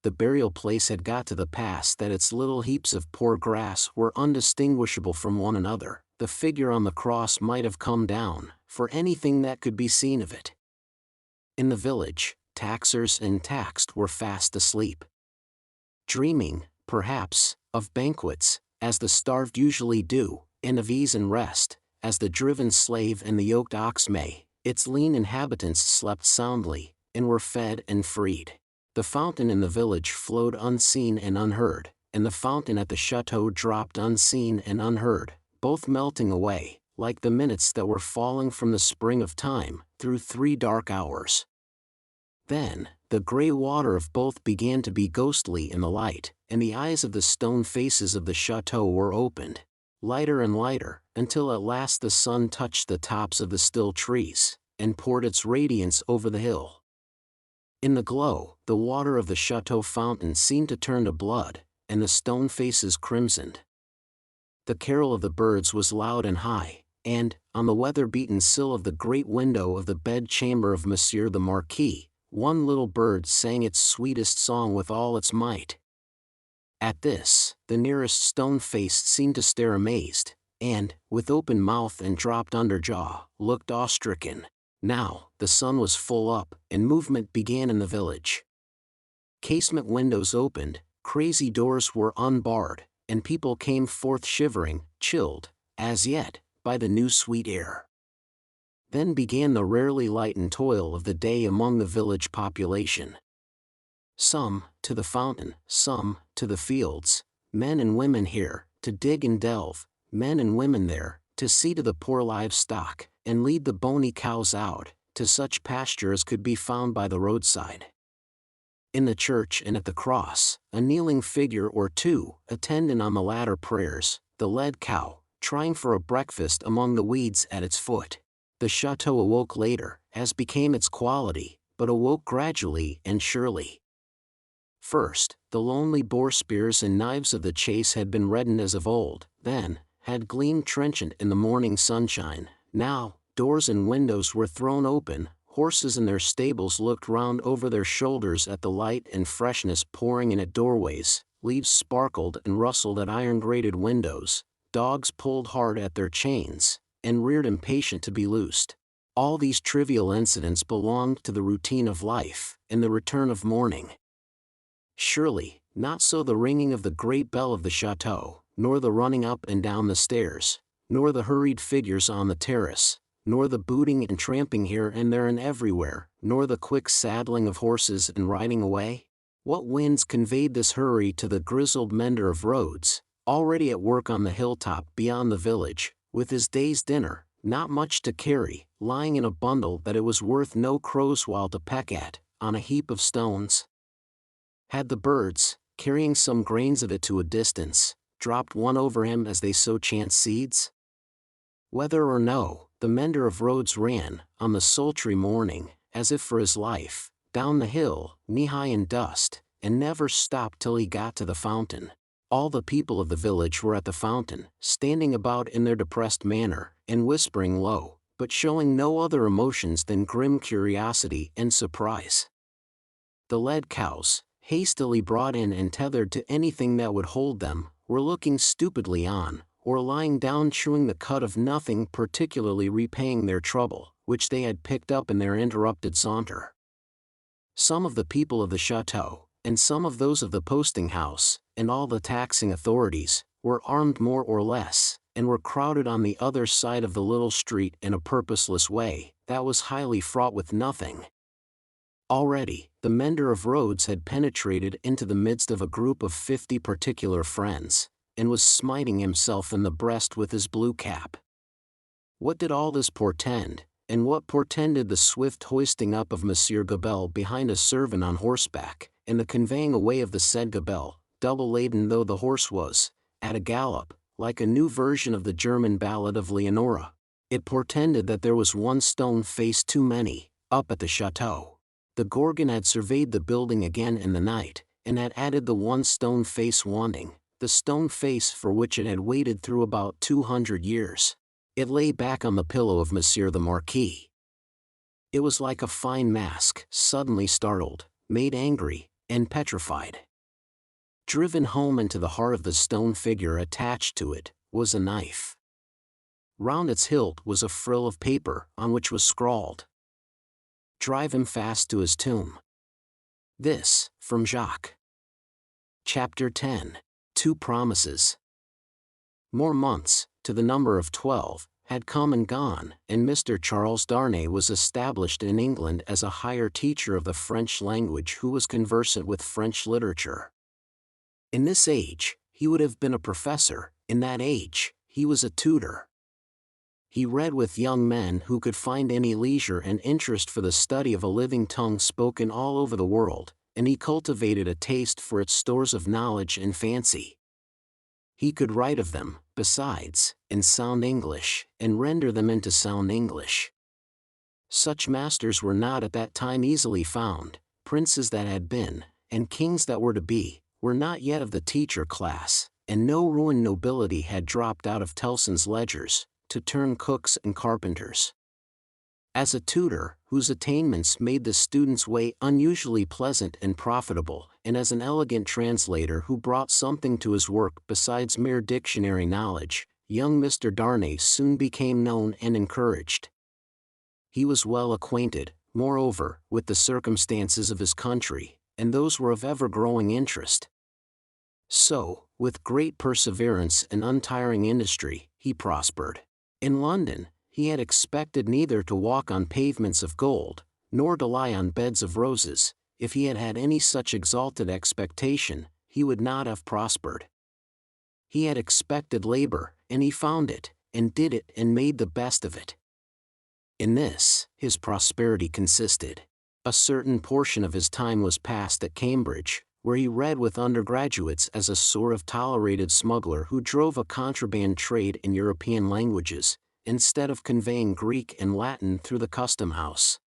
The burial place had got to the pass that its little heaps of poor grass were undistinguishable from one another. The figure on the cross might have come down, for anything that could be seen of it. In the village, taxers and taxed were fast asleep. Dreaming, perhaps, of banquets, as the starved usually do, and of ease and rest, as the driven slave and the yoked ox may, its lean inhabitants slept soundly, and were fed and freed. The fountain in the village flowed unseen and unheard, and the fountain at the chateau dropped unseen and unheard, both melting away, like the minutes that were falling from the spring of time, through 3 dark hours. Then, the grey water of both began to be ghostly in the light, and the eyes of the stone faces of the chateau were opened, lighter and lighter, until at last the sun touched the tops of the still trees, and poured its radiance over the hill. In the glow, the water of the chateau fountain seemed to turn to blood, and the stone faces crimsoned. The carol of the birds was loud and high, and, on the weather-beaten sill of the great window of the bed-chamber of Monsieur the Marquis, one little bird sang its sweetest song with all its might. At this, the nearest stone face seemed to stare amazed, and, with open mouth and dropped under jaw, looked awe-stricken. Now, the sun was full up, and movement began in the village. Casement windows opened, crazy doors were unbarred, and people came forth shivering, chilled, as yet, by the new sweet air. Then began the rarely lightened toil of the day among the village population. Some, to the fountain, some, to the fields, men and women here, to dig and delve, men and women there, to see to the poor livestock, and lead the bony cows out, to such pasture as could be found by the roadside. In the church and at the cross, a kneeling figure or two, attendant on the latter prayers, the led cow, trying for a breakfast among the weeds at its foot. The chateau awoke later, as became its quality, but awoke gradually and surely. First, the lonely boar spears and knives of the chase had been reddened as of old, then, had gleamed trenchant in the morning sunshine. Now, doors and windows were thrown open, horses in their stables looked round over their shoulders at the light and freshness pouring in at doorways, leaves sparkled and rustled at iron-grated windows, dogs pulled hard at their chains, and reared impatient to be loosed. All these trivial incidents belonged to the routine of life, and the return of morning. Surely, not so the ringing of the great bell of the chateau, nor the running up and down the stairs, nor the hurried figures on the terrace, nor the booting and tramping here and there and everywhere, nor the quick saddling of horses and riding away. What winds conveyed this hurry to the grizzled mender of roads, already at work on the hilltop beyond the village, with his day's dinner, not much to carry, lying in a bundle that it was worth no crow's while to peck at, on a heap of stones? Had the birds, carrying some grains of it to a distance, dropped one over him as they sow chance seeds? Whether or no, the mender of roads ran, on the sultry morning, as if for his life, down the hill, knee-high in dust, and never stopped till he got to the fountain. All the people of the village were at the fountain, standing about in their depressed manner, and whispering low, but showing no other emotions than grim curiosity and surprise. The led cows, hastily brought in and tethered to anything that would hold them, were looking stupidly on, or lying down chewing the cud of nothing, particularly repaying their trouble, which they had picked up in their interrupted saunter. Some of the people of the chateau, and some of those of the posting house, and all the taxing authorities, were armed more or less, and were crowded on the other side of the little street in a purposeless way that was highly fraught with nothing. Already, the mender of roads had penetrated into the midst of a group of 50 particular friends, and was smiting himself in the breast with his blue cap. What did all this portend, and what portended the swift hoisting up of Monsieur Gabelle behind a servant on horseback, and the conveying away of the said Gabelle, double laden though the horse was, at a gallop, like a new version of the German ballad of Leonora? It portended that there was one stone face too many, up at the chateau. The Gorgon had surveyed the building again in the night, and had added the one stone face wanting, the stone face for which it had waited through about 200 years. It lay back on the pillow of Monsieur the Marquis. It was like a fine mask, suddenly startled, made angry, and petrified. Driven home into the heart of the stone figure attached to it, was a knife. Round its hilt was a frill of paper, on which was scrawled, "Drive him fast to his tomb." This, from Jacques. Chapter 10. Two Promises. More months, to the number of 12, had come and gone, and Mr. Charles Darnay was established in England as a higher teacher of the French language who was conversant with French literature. In this age, he would have been a professor; in that age, he was a tutor. He read with young men who could find any leisure and interest for the study of a living tongue spoken all over the world, and he cultivated a taste for its stores of knowledge and fancy. He could write of them, besides, in sound English, and render them into sound English. Such masters were not at that time easily found. Princes that had been, and kings that were to be, were not yet of the teacher class, and no ruined nobility had dropped out of Tellson's ledgers, to turn cooks and carpenters. As a tutor, whose attainments made the student's way unusually pleasant and profitable, and as an elegant translator who brought something to his work besides mere dictionary knowledge, young Mr. Darnay soon became known and encouraged. He was well acquainted, moreover, with the circumstances of his country, and those were of ever-growing interest. So, with great perseverance and untiring industry, he prospered. In London, he had expected neither to walk on pavements of gold, nor to lie on beds of roses. If he had had any such exalted expectation, he would not have prospered. He had expected labor, and he found it, and did it, and made the best of it. In this, his prosperity consisted. A certain portion of his time was passed at Cambridge, where he read with undergraduates as a sort of tolerated smuggler who drove a contraband trade in European languages, instead of conveying Greek and Latin through the custom house.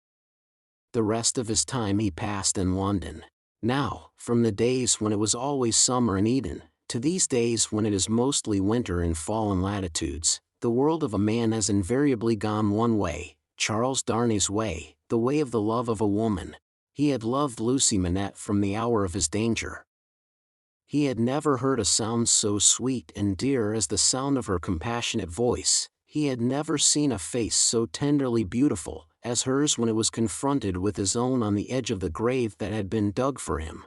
The rest of his time he passed in London. Now, from the days when it was always summer in Eden, to these days when it is mostly winter in fallen latitudes, the world of a man has invariably gone one way, Charles Darnay's way, the way of the love of a woman. He had loved Lucy Manette from the hour of his danger. He had never heard a sound so sweet and dear as the sound of her compassionate voice. He had never seen a face so tenderly beautiful as hers when it was confronted with his own on the edge of the grave that had been dug for him.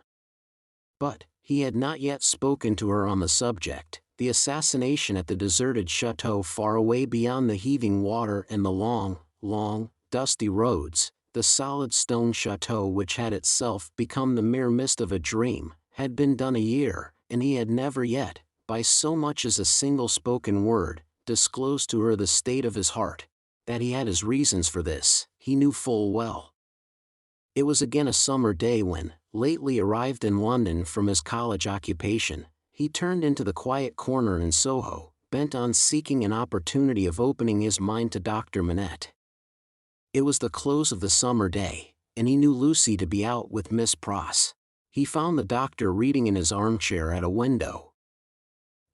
But he had not yet spoken to her on the subject. The assassination at the deserted chateau far away beyond the heaving water and the long, dusty roads, the solid stone chateau which had itself become the mere mist of a dream, had been done a year, and he had never yet, by so much as a single spoken word, disclosed to her the state of his heart. That he had his reasons for this, he knew full well. It was again a summer day when, lately arrived in London from his college occupation, he turned into the quiet corner in Soho, bent on seeking an opportunity of opening his mind to Dr. Manette. It was the close of the summer day, and he knew Lucy to be out with Miss Pross. He found the doctor reading in his armchair at a window.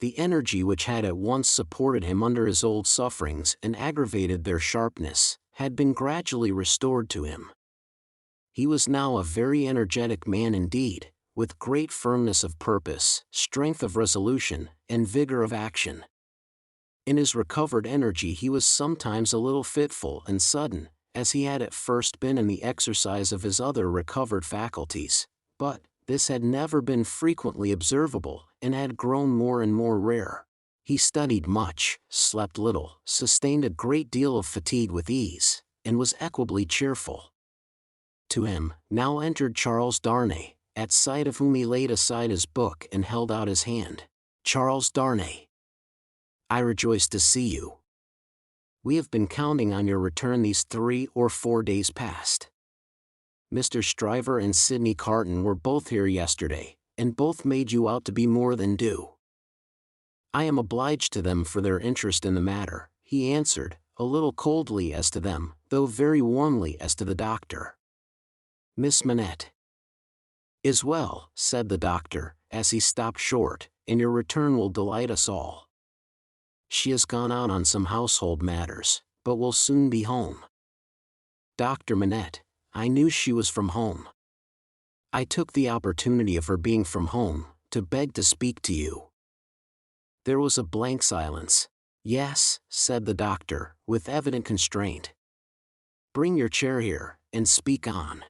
The energy which had at once supported him under his old sufferings and aggravated their sharpness, had been gradually restored to him. He was now a very energetic man indeed, with great firmness of purpose, strength of resolution, and vigor of action. In his recovered energy he was sometimes a little fitful and sudden, as he had at first been in the exercise of his other recovered faculties, but this had never been frequently observable, and had grown more and more rare. He studied much, slept little, sustained a great deal of fatigue with ease, and was equably cheerful. To him now entered Charles Darnay, at sight of whom he laid aside his book and held out his hand. "Charles Darnay, I rejoice to see you. We have been counting on your return these 3 or 4 days past. Mr. Stryver and Sidney Carton were both here yesterday, and both made you out to be more than due." "I am obliged to them for their interest in the matter," he answered, a little coldly as to them, though very warmly as to the doctor. "Miss Manette is well," said the doctor, as he stopped short, "and your return will delight us all. She has gone out on some household matters, but will soon be home." "Dr. Manette, I knew she was from home. I took the opportunity of her being from home, to beg to speak to you." There was a blank silence. "Yes," said the doctor, with evident constraint. "Bring your chair here, and speak on."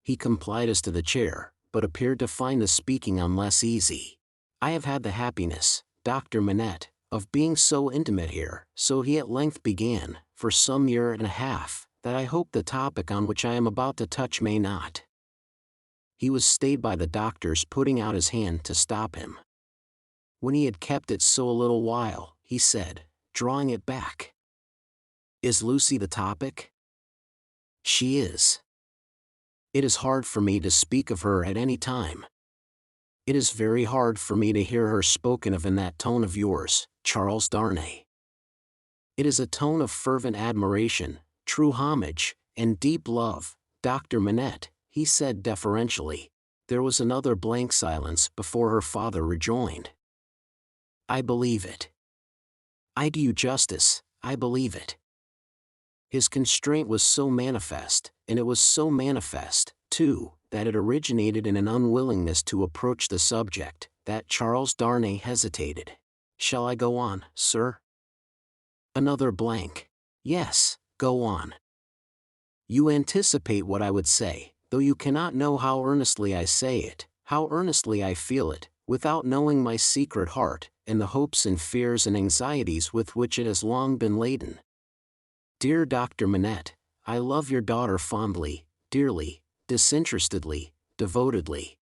He complied as to the chair, but appeared to find the speaking on less easy. "I have had the happiness, Dr. Manette, of being so intimate here," so he at length began, "for some year and a half, that I hope the topic on which I am about to touch may not." He was stayed by the doctor's putting out his hand to stop him. When he had kept it so a little while, he said, drawing it back, "Is Lucy the topic?" "She is. It is hard for me to speak of her at any time. It is very hard for me to hear her spoken of in that tone of yours, Charles Darnay. It is a tone of fervent admiration, true homage, and deep love, Dr. Manette," he said deferentially. There was another blank silence before her father rejoined, "I believe it. I do you justice, I believe it." His constraint was so manifest, and it was so manifest, too, that it originated in an unwillingness to approach the subject, that Charles Darnay hesitated. "Shall I go on, sir?" Another blank. "Yes, go on. You anticipate what I would say, though you cannot know how earnestly I say it, how earnestly I feel it, without knowing my secret heart, and the hopes and fears and anxieties with which it has long been laden. Dear Dr. Manette, I love your daughter fondly, dearly, disinterestedly, devotedly.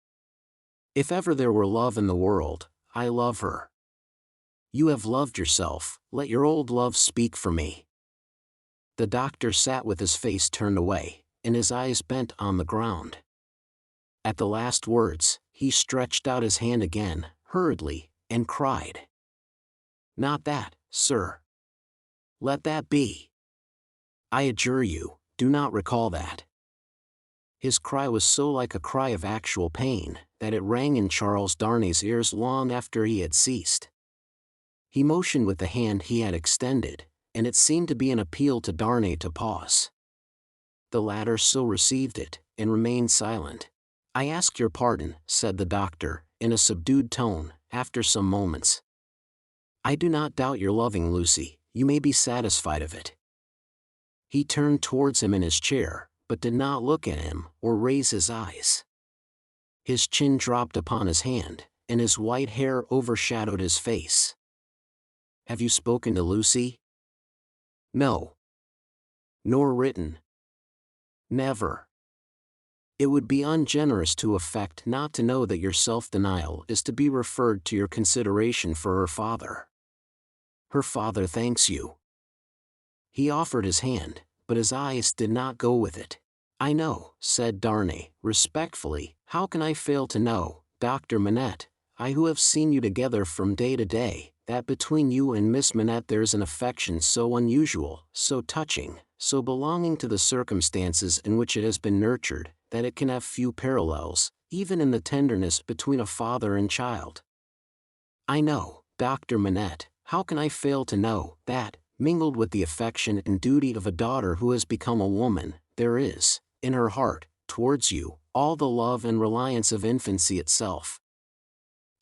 If ever there were love in the world, I love her. You have loved yourself, let your old love speak for me." The doctor sat with his face turned away, and his eyes bent on the ground. At the last words, he stretched out his hand again, hurriedly, and cried, "Not that, sir. Let that be. I adjure you, do not recall that." His cry was so like a cry of actual pain, that it rang in Charles Darnay's ears long after he had ceased. He motioned with the hand he had extended, and it seemed to be an appeal to Darnay to pause. The latter so received it, and remained silent. "I ask your pardon," said the doctor, in a subdued tone, after some moments. "I do not doubt your loving Lucy, you may be satisfied of it." He turned towards him in his chair, but did not look at him, or raise his eyes. His chin dropped upon his hand, and his white hair overshadowed his face. "Have you spoken to Lucy?" "No." "Nor written?" "Never. It would be ungenerous to affect not to know that your self-denial is to be referred to your consideration for her father. Her father thanks you." He offered his hand, but his eyes did not go with it. "I know," said Darnay, respectfully, "how can I fail to know, Dr. Manette, I who have seen you together from day to day, that between you and Miss Manette there's an affection so unusual, so touching, so belonging to the circumstances in which it has been nurtured, that it can have few parallels, even in the tenderness between a father and child. I know, Dr. Manette, how can I fail to know, that, mingled with the affection and duty of a daughter who has become a woman, there is, in her heart, towards you, all the love and reliance of infancy itself.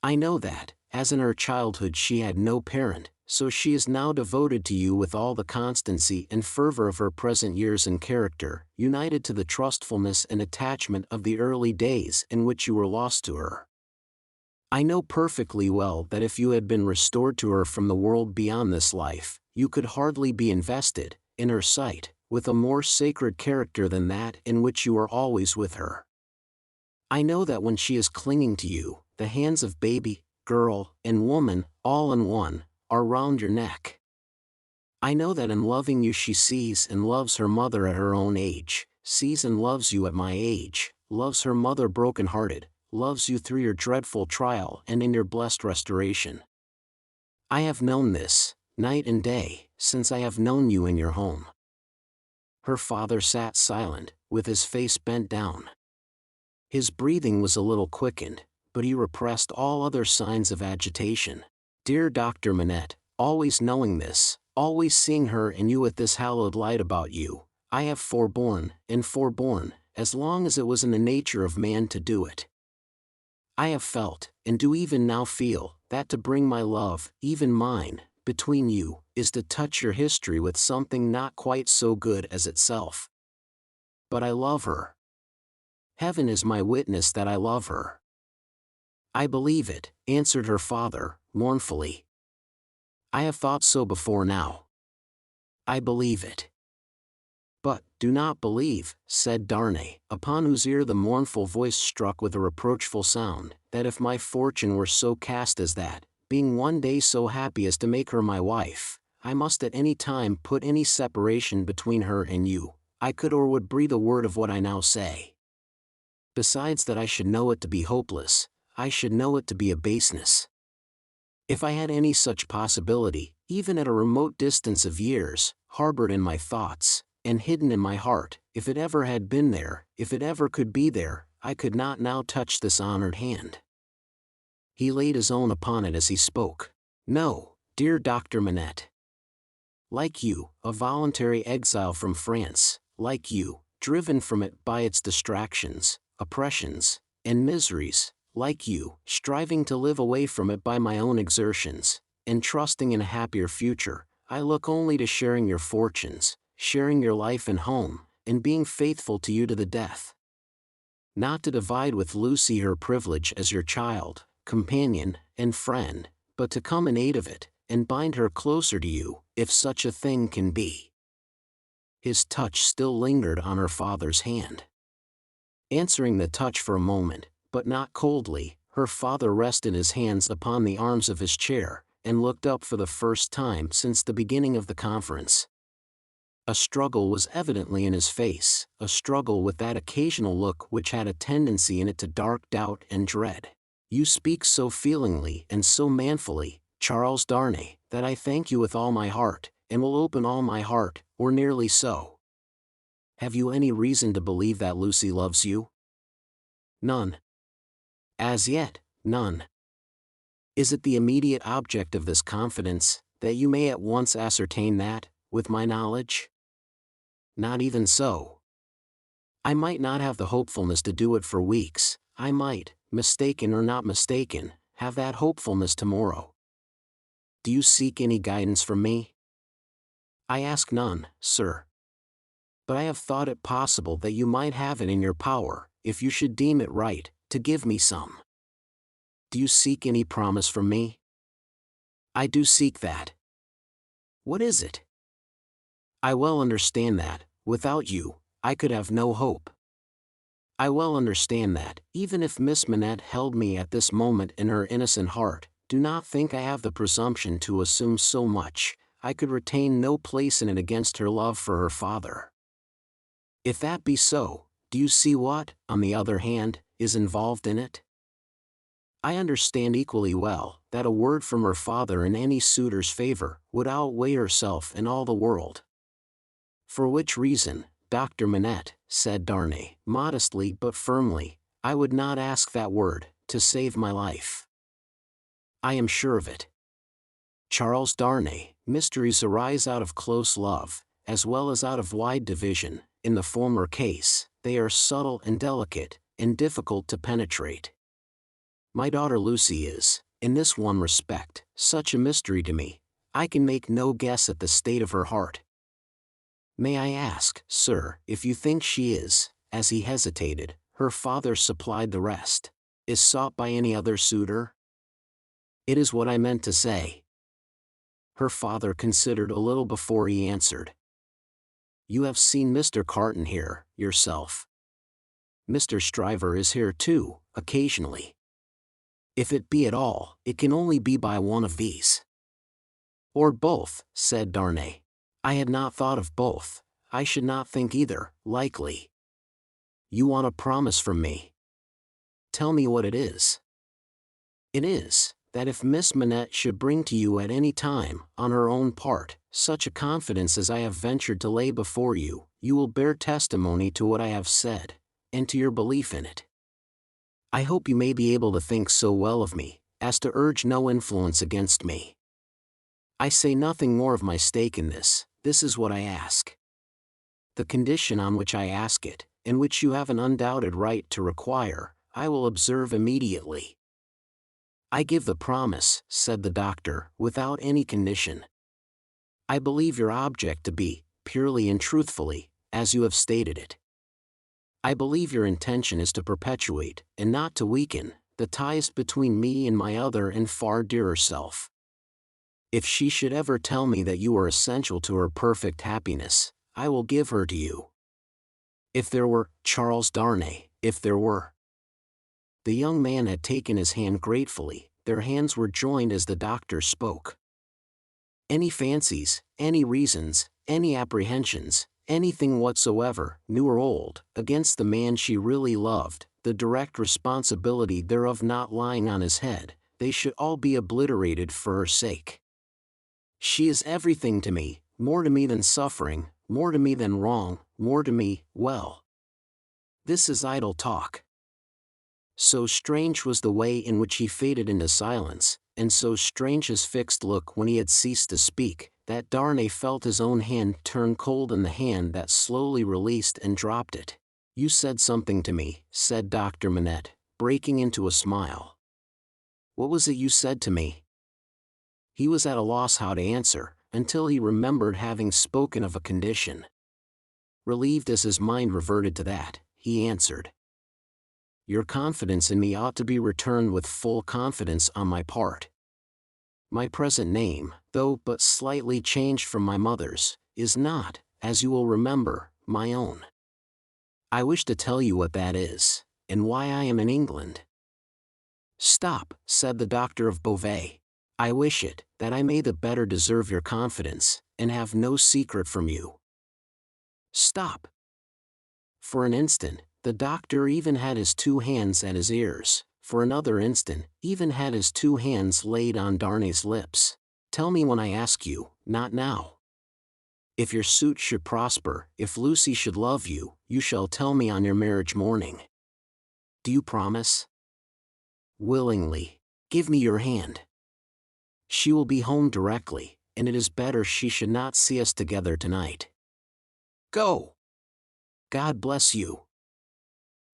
I know that, as in her childhood she had no parent, so she is now devoted to you with all the constancy and fervor of her present years and character, united to the trustfulness and attachment of the early days in which you were lost to her. I know perfectly well that if you had been restored to her from the world beyond this life, you could hardly be invested, in her sight, with a more sacred character than that in which you are always with her. I know that when she is clinging to you, the hands of baby, girl, and woman, all in one, are round your neck. I know that in loving you she sees and loves her mother at her own age, sees and loves you at my age, loves her mother broken-hearted, loves you through your dreadful trial and in your blessed restoration. I have known this, night and day, since I have known you in your home. Her father sat silent, with his face bent down. His breathing was a little quickened, but he repressed all other signs of agitation. Dear Dr. Manette, always knowing this, always seeing her and you with this hallowed light about you, I have forborne, as long as it was in the nature of man to do it. I have felt, and do even now feel, that to bring my love, even mine, between you, is to touch your history with something not quite so good as itself. But I love her. Heaven is my witness that I love her. I believe it, answered her father, mournfully. I have thought so before now. I believe it. But, do not believe, said Darnay, upon whose ear the mournful voice struck with a reproachful sound, that if my fortune were so cast as that, being one day so happy as to make her my wife, I must at any time put any separation between her and you, I could or would breathe a word of what I now say. Besides that I should know it to be hopeless, I should know it to be a baseness. If I had any such possibility, even at a remote distance of years, harbored in my thoughts, and hidden in my heart, if it ever had been there, if it ever could be there, I could not now touch this honored hand. He laid his own upon it as he spoke. No, dear Dr. Manette. Like you, a voluntary exile from France, like you, driven from it by its distractions, oppressions, and miseries, like you, striving to live away from it by my own exertions, and trusting in a happier future, I look only to sharing your fortunes, sharing your life and home, and being faithful to you to the death. Not to divide with Lucy her privilege as your child, companion, and friend, but to come in aid of it, and bind her closer to you, if such a thing can be. His touch still lingered on her father's hand. Answering the touch for a moment, but not coldly, her father rested his hands upon the arms of his chair, and looked up for the first time since the beginning of the conference. A struggle was evidently in his face, a struggle with that occasional look which had a tendency in it to dark doubt and dread. You speak so feelingly and so manfully, Charles Darnay, that I thank you with all my heart, and will open all my heart, or nearly so. Have you any reason to believe that Lucy loves you? None. As yet, none. Is it the immediate object of this confidence, that you may at once ascertain that, with my knowledge? Not even so. I might not have the hopefulness to do it for weeks, I might, mistaken or not mistaken, have that hopefulness tomorrow. Do you seek any guidance from me? I ask none, sir. But I have thought it possible that you might have it in your power, if you should deem it right, to give me some. Do you seek any promise from me? I do seek that. What is it? I well understand that, without you, I could have no hope. I well understand that, even if Miss Manette held me at this moment in her innocent heart, do not think I have the presumption to assume so much, I could retain no place in it against her love for her father. If that be so, do you see what, on the other hand, is involved in it? I understand equally well that a word from her father in any suitor's favor would outweigh herself and all the world. For which reason, Dr. Manette, said Darnay, modestly but firmly, I would not ask that word, to save my life. I am sure of it. Charles Darnay, mysteries arise out of close love, as well as out of wide division. In the former case, they are subtle and delicate, and difficult to penetrate. My daughter Lucy is, in this one respect, such a mystery to me, I can make no guess at the state of her heart. May I ask, sir, if you think she is, as he hesitated, her father supplied the rest, is sought by any other suitor? It is what I meant to say. Her father considered a little before he answered. You have seen Mr. Carton here, yourself. Mr. Stryver is here too, occasionally. If it be at all, it can only be by one of these. Or both, said Darnay. I had not thought of both. I should not think either, likely. You want a promise from me. Tell me what it is. It is, that if Miss Manette should bring to you at any time, on her own part, such a confidence as I have ventured to lay before you, you will bear testimony to what I have said, and to your belief in it. I hope you may be able to think so well of me, as to urge no influence against me. I say nothing more of my stake in this is what I ask. The condition on which I ask it, and which you have an undoubted right to require, I will observe immediately. I give the promise, said the doctor, without any condition. I believe your object to be, purely and truthfully, as you have stated it. I believe your intention is to perpetuate, and not to weaken, the ties between me and my other and far dearer self. If she should ever tell me that you are essential to her perfect happiness, I will give her to you. If there were, Charles Darnay, if there were. The young man had taken his hand gratefully, their hands were joined as the doctor spoke. Any fancies, any reasons, any apprehensions, anything whatsoever, new or old, against the man she really loved, the direct responsibility thereof not lying on his head, they should all be obliterated for her sake. She is everything to me, more to me than suffering, more to me than wrong, more to me, well. This is idle talk. So strange was the way in which he faded into silence, and so strange his fixed look when he had ceased to speak, that Darnay felt his own hand turn cold in the hand that slowly released and dropped it. You said something to me, said Dr. Manette, breaking into a smile. What was it you said to me? He was at a loss how to answer, until he remembered having spoken of a condition. Relieved as his mind reverted to that, he answered. Your confidence in me ought to be returned with full confidence on my part. My present name, though but slightly changed from my mother's, is not, as you will remember, my own. I wish to tell you what that is, and why I am in England. Stop, said the doctor of Beauvais. I wish it, that I may the better deserve your confidence, and have no secret from you. Stop. For an instant, the doctor even had his two hands at his ears, for another instant, even had his two hands laid on Darnay's lips. Tell me when I ask you, not now. If your suit should prosper, if Lucy should love you, you shall tell me on your marriage morning. Do you promise? Willingly. Give me your hand. She will be home directly, and it is better she should not see us together tonight. Go! God bless you.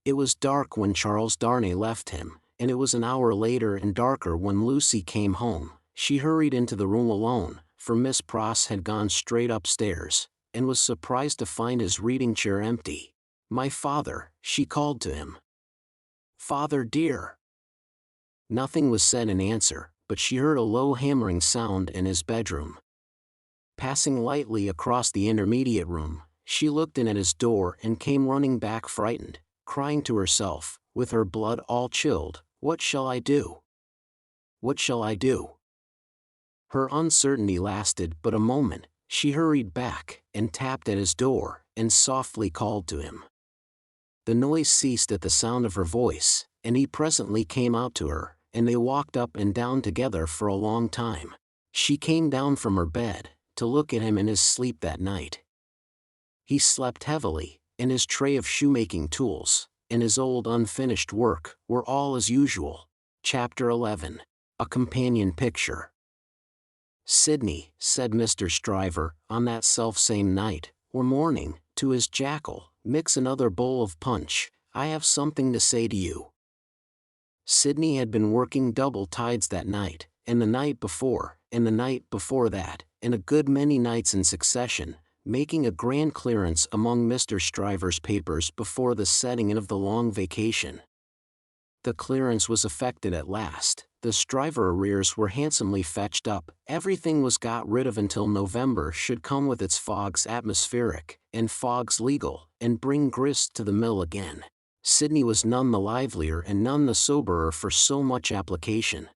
It was dark when Charles Darnay left him, and it was an hour later and darker when Lucy came home. She hurried into the room alone, for Miss Pross had gone straight upstairs, and was surprised to find his reading chair empty. My father, she called to him. Father dear! Nothing was said in answer, but she heard a low hammering sound in his bedroom. Passing lightly across the intermediate room, she looked in at his door and came running back frightened, crying to herself, with her blood all chilled, What shall I do? What shall I do? Her uncertainty lasted but a moment. She hurried back, and tapped at his door, and softly called to him. The noise ceased at the sound of her voice, and he presently came out to her, and they walked up and down together for a long time. She came down from her bed to look at him in his sleep that night. He slept heavily, and his tray of shoemaking tools, and his old unfinished work, were all as usual. Chapter 11. A Companion Picture. "Sidney," said Mr. Stryver, on that self-same night, or morning, to his jackal, "mix another bowl of punch. I have something to say to you." Sidney had been working double tides that night, and the night before, and the night before that, and a good many nights in succession, making a grand clearance among Mr. Stryver's papers before the setting in of the long vacation. The clearance was effected at last, the Stryver arrears were handsomely fetched up, everything was got rid of until November should come with its fogs atmospheric, and fogs legal, and bring grist to the mill again. Sidney was none the livelier and none the soberer for so much application.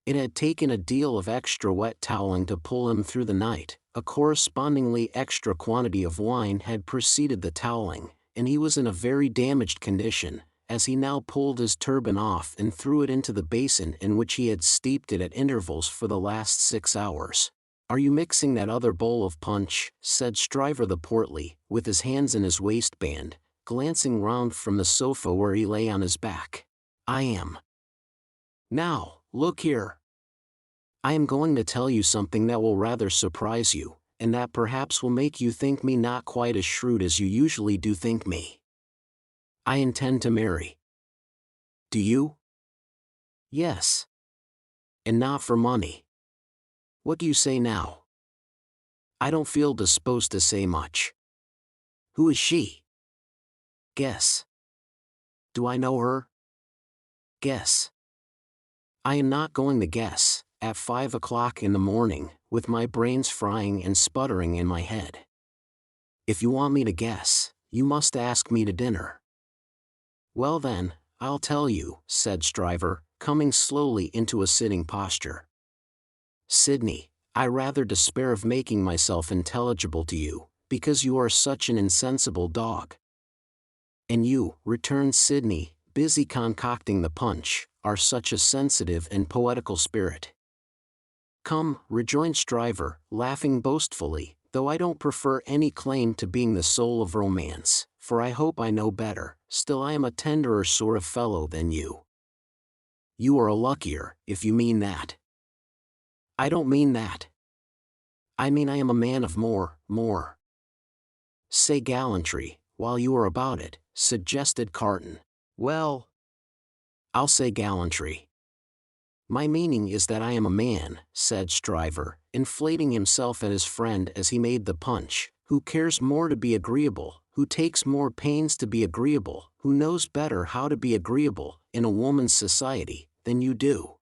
It had taken a deal of extra wet toweling to pull him through the night, a correspondingly extra quantity of wine had preceded the toweling, and he was in a very damaged condition, as he now pulled his turban off and threw it into the basin in which he had steeped it at intervals for the last 6 hours. "Are you mixing that other bowl of punch?" said Stryver the portly, with his hands in his waistband, glancing round from the sofa where he lay on his back. "I am." "Now, look here. I am going to tell you something that will rather surprise you, and that perhaps will make you think me not quite as shrewd as you usually do think me. I intend to marry." "Do you?" "Yes. And not for money. What do you say now?" "I don't feel disposed to say much." "Who is she?" "Guess." "Do I know her?" "Guess." "I am not going to guess, at 5 o'clock in the morning, with my brains frying and sputtering in my head. If you want me to guess, you must ask me to dinner." "Well then, I'll tell you," said Stryver, coming slowly into a sitting posture. "Sidney, I rather despair of making myself intelligible to you, because you are such an insensible dog." "And you," returned Sidney, busy concocting the punch, "are such a sensitive and poetical spirit." "Come," rejoined Stryver, laughing boastfully, "though I don't prefer any claim to being the soul of romance, for I hope I know better, still I am a tenderer sort of fellow than you." "You are a luckier, if you mean that." "I don't mean that. I mean I am a man of more. Say gallantry, while you are about it," suggested Carton. "Well, I'll say gallantry." "My meaning is that I am a man," said Stryver, inflating himself at his friend as he made the punch, "who cares more to be agreeable, who takes more pains to be agreeable, who knows better how to be agreeable, in a woman's society, than you do."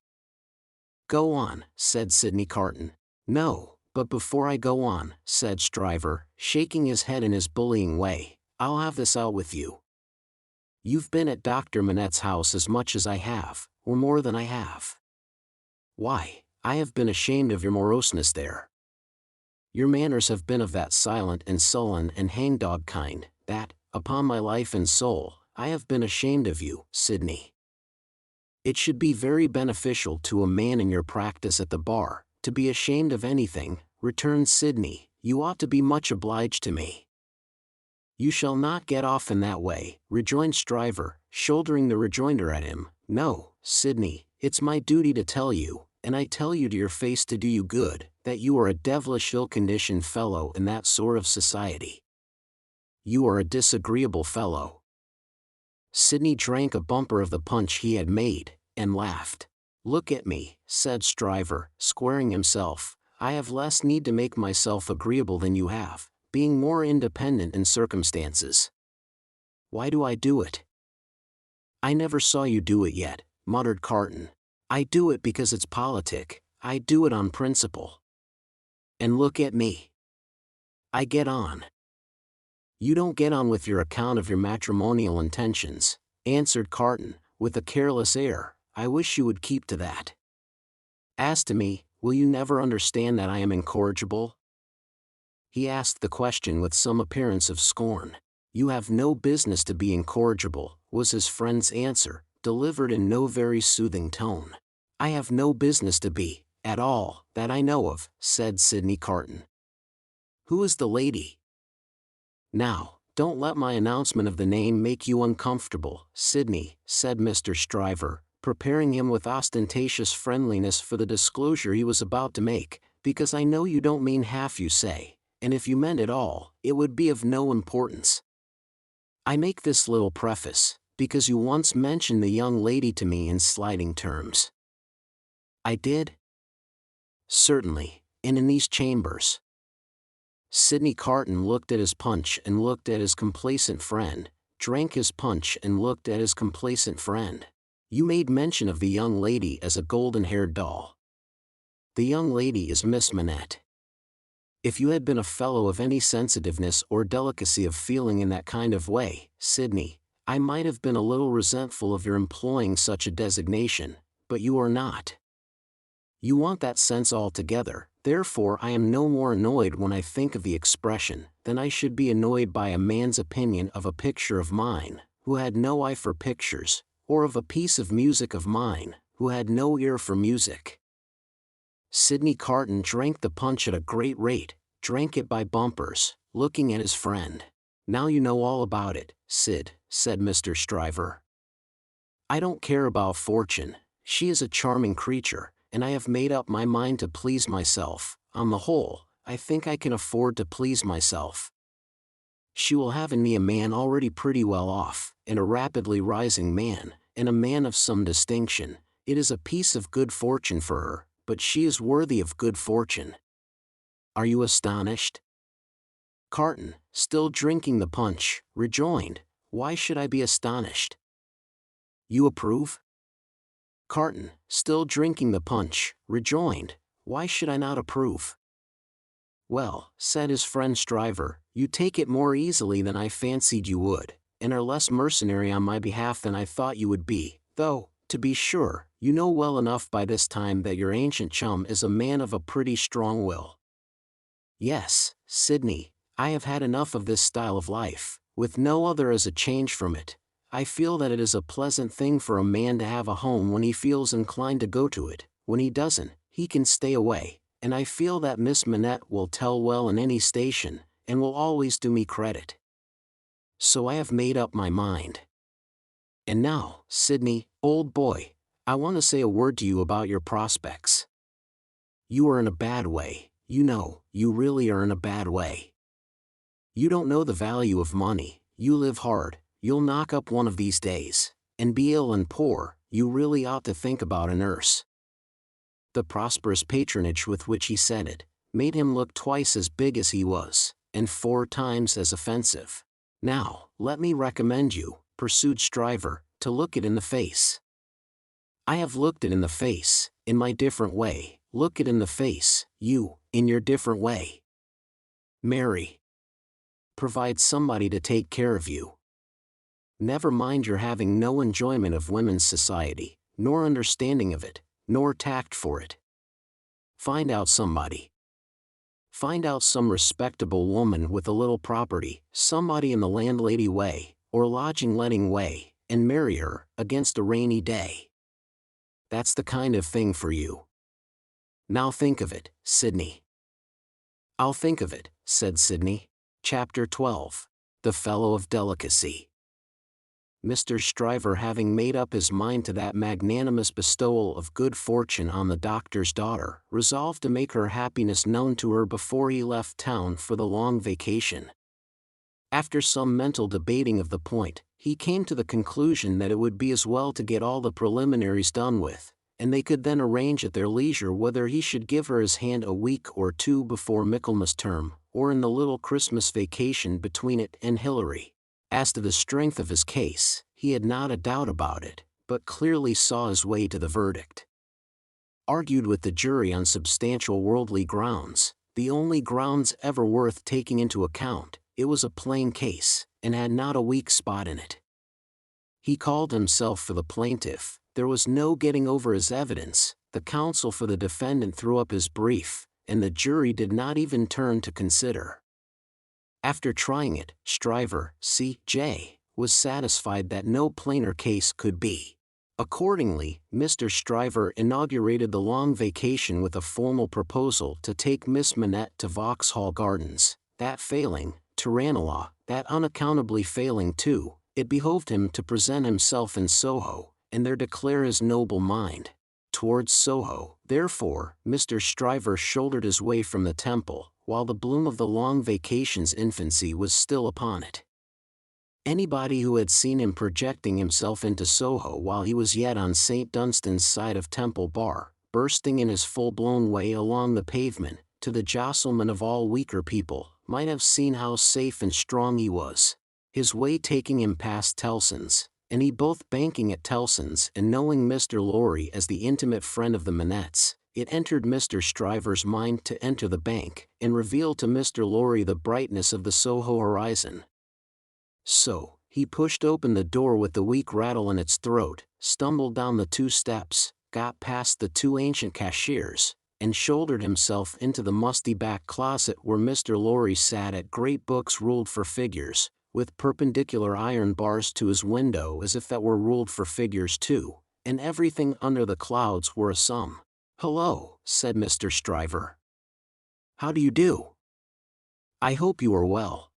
"Go on," said Sidney Carton. "No, but before I go on," said Stryver, shaking his head in his bullying way, "I'll have this out with you. You've been at Dr. Manette's house as much as I have, or more than I have. Why, I have been ashamed of your moroseness there. Your manners have been of that silent and sullen and hangdog kind, that, upon my life and soul, I have been ashamed of you, Sidney. It should be very beneficial to a man in your practice at the bar, to be ashamed of anything," returned Sidney. "You ought to be much obliged to me." "You shall not get off in that way," rejoined Stryver, shouldering the rejoinder at him. "No, Sidney, it's my duty to tell you, and I tell you to your face to do you good, that you are a devilish ill-conditioned fellow in that sort of society. You are a disagreeable fellow." Sidney drank a bumper of the punch he had made, and laughed. "Look at me," said Stryver, squaring himself. "I have less need to make myself agreeable than you have, being more independent in circumstances. Why do I do it?" "I never saw you do it yet," muttered Carton. "I do it because it's politic. I do it on principle. And look at me. I get on." "You don't get on with your account of your matrimonial intentions," answered Carton, with a careless air. "I wish you would keep to that. As to me, will you never understand that I am incorrigible?" He asked the question with some appearance of scorn. "You have no business to be incorrigible," was his friend's answer, delivered in no very soothing tone. "I have no business to be, at all, that I know of," said Sidney Carton. "Who is the lady?" "Now, don't let my announcement of the name make you uncomfortable, Sidney," said Mr. Stryver, preparing him with ostentatious friendliness for the disclosure he was about to make, "because I know you don't mean half you say, and if you meant it all, it would be of no importance. I make this little preface, because you once mentioned the young lady to me in slighting terms." "I did?" "Certainly, and in these chambers." Sidney Carton looked at his punch and looked at his complacent friend, drank his punch and looked at his complacent friend. "You made mention of the young lady as a golden-haired doll." "The young lady is Miss Manette." "If you had been a fellow of any sensitiveness or delicacy of feeling in that kind of way, Sidney, I might have been a little resentful of your employing such a designation, but you are not. You want that sense altogether, therefore I am no more annoyed when I think of the expression, than I should be annoyed by a man's opinion of a picture of mine, who had no eye for pictures, or of a piece of music of mine, who had no ear for music." Sidney Carton drank the punch at a great rate, drank it by bumpers, looking at his friend. "Now you know all about it, Sid," said Mr. Stryver. "I don't care about Fortune. She is a charming creature, and I have made up my mind to please myself. On the whole, I think I can afford to please myself. She will have in me a man already pretty well off, and a rapidly rising man, and a man of some distinction. It is a piece of good fortune for her, but she is worthy of good fortune. Are you astonished?" Carton, still drinking the punch, rejoined, "Why should I be astonished?" "You approve?" Carton, still drinking the punch, rejoined, "Why should I not approve?" "Well," said his friend Stryver, "you take it more easily than I fancied you would, and are less mercenary on my behalf than I thought you would be, though, to be sure, you know well enough by this time that your ancient chum is a man of a pretty strong will." "Yes, Sidney, I have had enough of this style of life, with no other as a change from it. I feel that it is a pleasant thing for a man to have a home when he feels inclined to go to it. When he doesn't, he can stay away, and I feel that Miss Manette will tell well in any station, and will always do me credit. So I have made up my mind. And now, Sidney, old boy, I want to say a word to you about your prospects. You are in a bad way, you know, you really are in a bad way. You don't know the value of money, you live hard, you'll knock up one of these days, and be ill and poor. You really ought to think about a nurse." The prosperous patronage with which he said it, made him look twice as big as he was, and 4 times as offensive. "Now, let me recommend you," pursued Stryver, "to look it in the face. I have looked it in the face, in my different way. Look it in the face, you, in your different way. Marry. Provide somebody to take care of you. Never mind your having no enjoyment of women's society, nor understanding of it, nor tact for it. Find out somebody. Find out some respectable woman with a little property, somebody in the landlady way, or lodging-letting way, and marry her, against a rainy day. That's the kind of thing for you. Now think of it, Sidney." "I'll think of it," said Sidney. Chapter 12. The Fellow of Delicacy. Mr. Stryver, having made up his mind to that magnanimous bestowal of good fortune on the doctor's daughter, resolved to make her happiness known to her before he left town for the long vacation. After some mental debating of the point, he came to the conclusion that it would be as well to get all the preliminaries done with, and they could then arrange at their leisure whether he should give her his hand a week or 2 before Michaelmas term, or in the little Christmas vacation between it and Hilary. As to the strength of his case, he had not a doubt about it, but clearly saw his way to the verdict. Argued with the jury on substantial worldly grounds, the only grounds ever worth taking into account, it was a plain case, and had not a weak spot in it. He called himself for the plaintiff, there was no getting over his evidence, the counsel for the defendant threw up his brief, and the jury did not even turn to consider. After trying it, Stryver, C.J., was satisfied that no plainer case could be. Accordingly, Mr. Stryver inaugurated the long vacation with a formal proposal to take Miss Manette to Vauxhall Gardens. That failing, to Ranelagh, that unaccountably failing too, it behoved him to present himself in Soho, and there declare his noble mind. Towards Soho, therefore, Mr. Stryver shouldered his way from the Temple, while the bloom of the long vacation's infancy was still upon it. Anybody who had seen him projecting himself into Soho while he was yet on St. Dunstan's side of Temple Bar, bursting in his full-blown way along the pavement, to the jostlement of all weaker people, might have seen how safe and strong he was. His way taking him past Tellson's, and he both banking at Tellson's and knowing Mr. Lorry as the intimate friend of the Manettes, it entered Mr. Stryver's mind to enter the bank, and reveal to Mr. Lorry the brightness of the Soho horizon. So, he pushed open the door with the weak rattle in its throat, stumbled down the 2 steps, got past the 2 ancient cashiers, and shouldered himself into the musty back closet where Mr. Lorry sat at great books ruled for figures, with perpendicular iron bars to his window as if that were ruled for figures too, and everything under the clouds were a sum. "Hello," said Mr. Stryver. "How do you do? I hope you are well."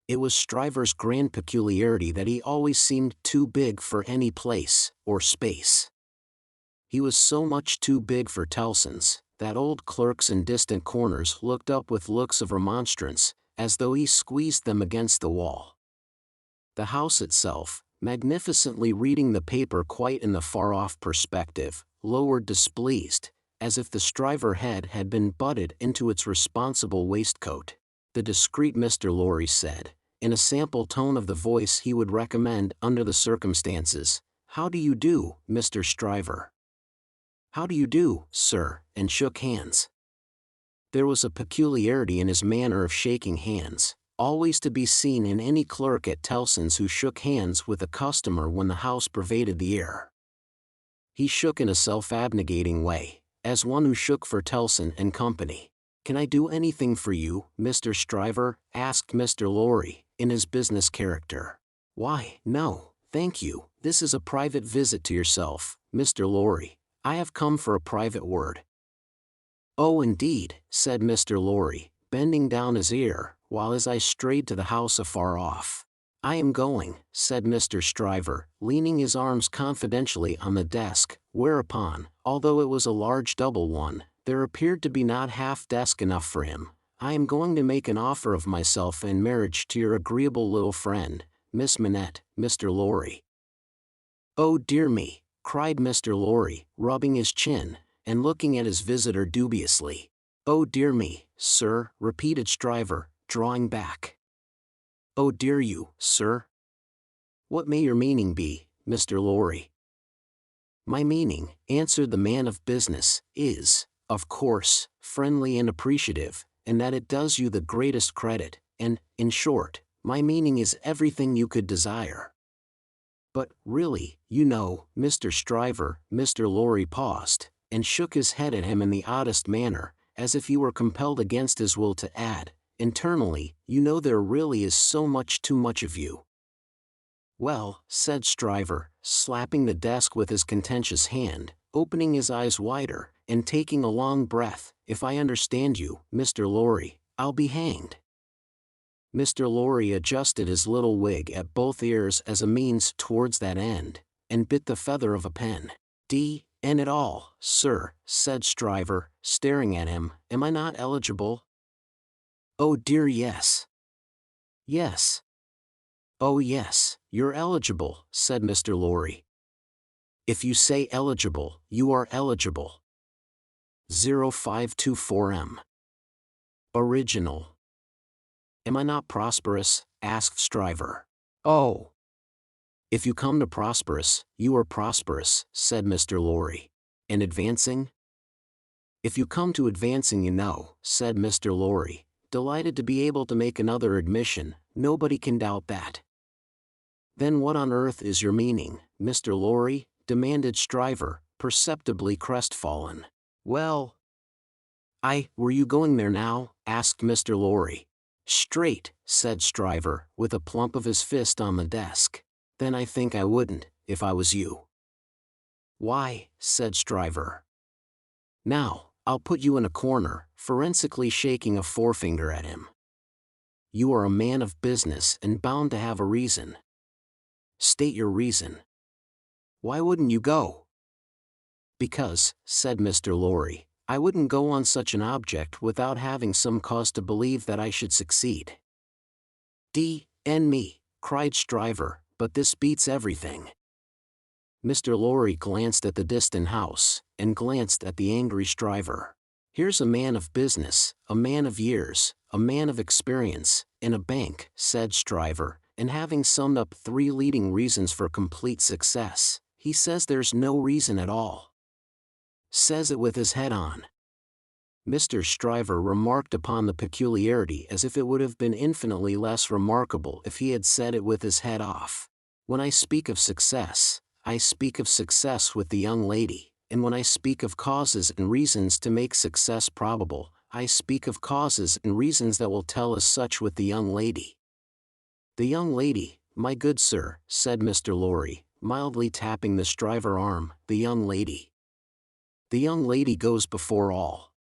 It was Stryver's grand peculiarity that he always seemed too big for any place or space. He was so much too big for Tellson's, that old clerks in distant corners looked up with looks of remonstrance, as though he squeezed them against the wall. The house itself, magnificently reading the paper quite in the far-off perspective, lowered displeased, as if the Stryver head had been butted into its responsible waistcoat. The discreet Mr. Lorry said, in a sample tone of the voice he would recommend under the circumstances, "How do you do, Mr. Stryver?" "How do you do, sir," and shook hands. There was a peculiarity in his manner of shaking hands, always to be seen in any clerk at Tellson's who shook hands with a customer when the house pervaded the air. He shook in a self-abnegating way, as one who shook for Tellson and Company. "Can I do anything for you, Mr. Stryver?" asked Mr. Lorry, in his business character. "Why, no, thank you, this is a private visit to yourself, Mr. Lorry. I have come for a private word." "Oh indeed," said Mr. Lorry, bending down his ear, while his eye strayed to the house afar off. "I am going," said Mr. Stryver, leaning his arms confidentially on the desk, whereupon, although it was a large double one, there appeared to be not half desk enough for him. "I am going to make an offer of myself in marriage to your agreeable little friend, Miss Manette, Mr. Lorry." "Oh dear me," cried Mr. Lorry, rubbing his chin, and looking at his visitor dubiously. "Oh dear me, sir," repeated Stryver, drawing back. "Oh dear you, sir? What may your meaning be, Mr. Lorry?" "My meaning," answered the man of business, "is, of course, friendly and appreciative, and that it does you the greatest credit, and, in short, my meaning is everything you could desire." "But, really, you know, Mr. Stryver," Mr. Lorry paused, and shook his head at him in the oddest manner, as if he were compelled against his will to add, "Internally, you know there really is so much too much of you." "Well," said Stryver, slapping the desk with his contentious hand, opening his eyes wider, and taking a long breath, "if I understand you, Mr. Lorry, I'll be hanged." Mr. Lorry adjusted his little wig at both ears as a means towards that end, and bit the feather of a pen. "D—n it all, sir," said Stryver, staring at him, "am I not eligible?" "Oh dear yes." "Yes." "Oh yes, you're eligible," said Mr. Lorry. "If you say eligible, you are eligible. 0524M. Original." "Am I not prosperous?" asked Stryver. "Oh. If you come to prosperous, you are prosperous," said Mr. Lorry. "And advancing?" "If you come to advancing, you know," said Mr. Lorry, delighted to be able to make another admission, "nobody can doubt that." "Then what on earth is your meaning, Mr. Lorry?" demanded Stryver, perceptibly crestfallen. "Well, were you going there now?" asked Mr. Lorry. "Straight," said Stryver, with a plump of his fist on the desk. "Then I think I wouldn't, if I was you." "Why," said Stryver. "Now, I'll put you in a corner," forensically shaking a forefinger at him. "You are a man of business and bound to have a reason. State your reason. Why wouldn't you go?" "Because," said Mr. Lorry, "I wouldn't go on such an object without having some cause to believe that I should succeed." "D.N. me," cried Stryver, "but this beats everything." Mr. Lorry glanced at the distant house, and glanced at the angry Stryver. "Here's a man of business, a man of years, a man of experience, in a bank," said Stryver, and having summed up 3 leading reasons for complete success, he says there's no reason at all. Says it with his head on. Mr. Stryver remarked upon the peculiarity as if it would have been infinitely less remarkable if he had said it with his head off. "When I speak of success, I speak of success with the young lady, and when I speak of causes and reasons to make success probable, I speak of causes and reasons that will tell us such with the young lady." "The young lady, my good sir," said Mr. Lorry, mildly tapping the Stryver arm, "the young lady. The young lady goes before all."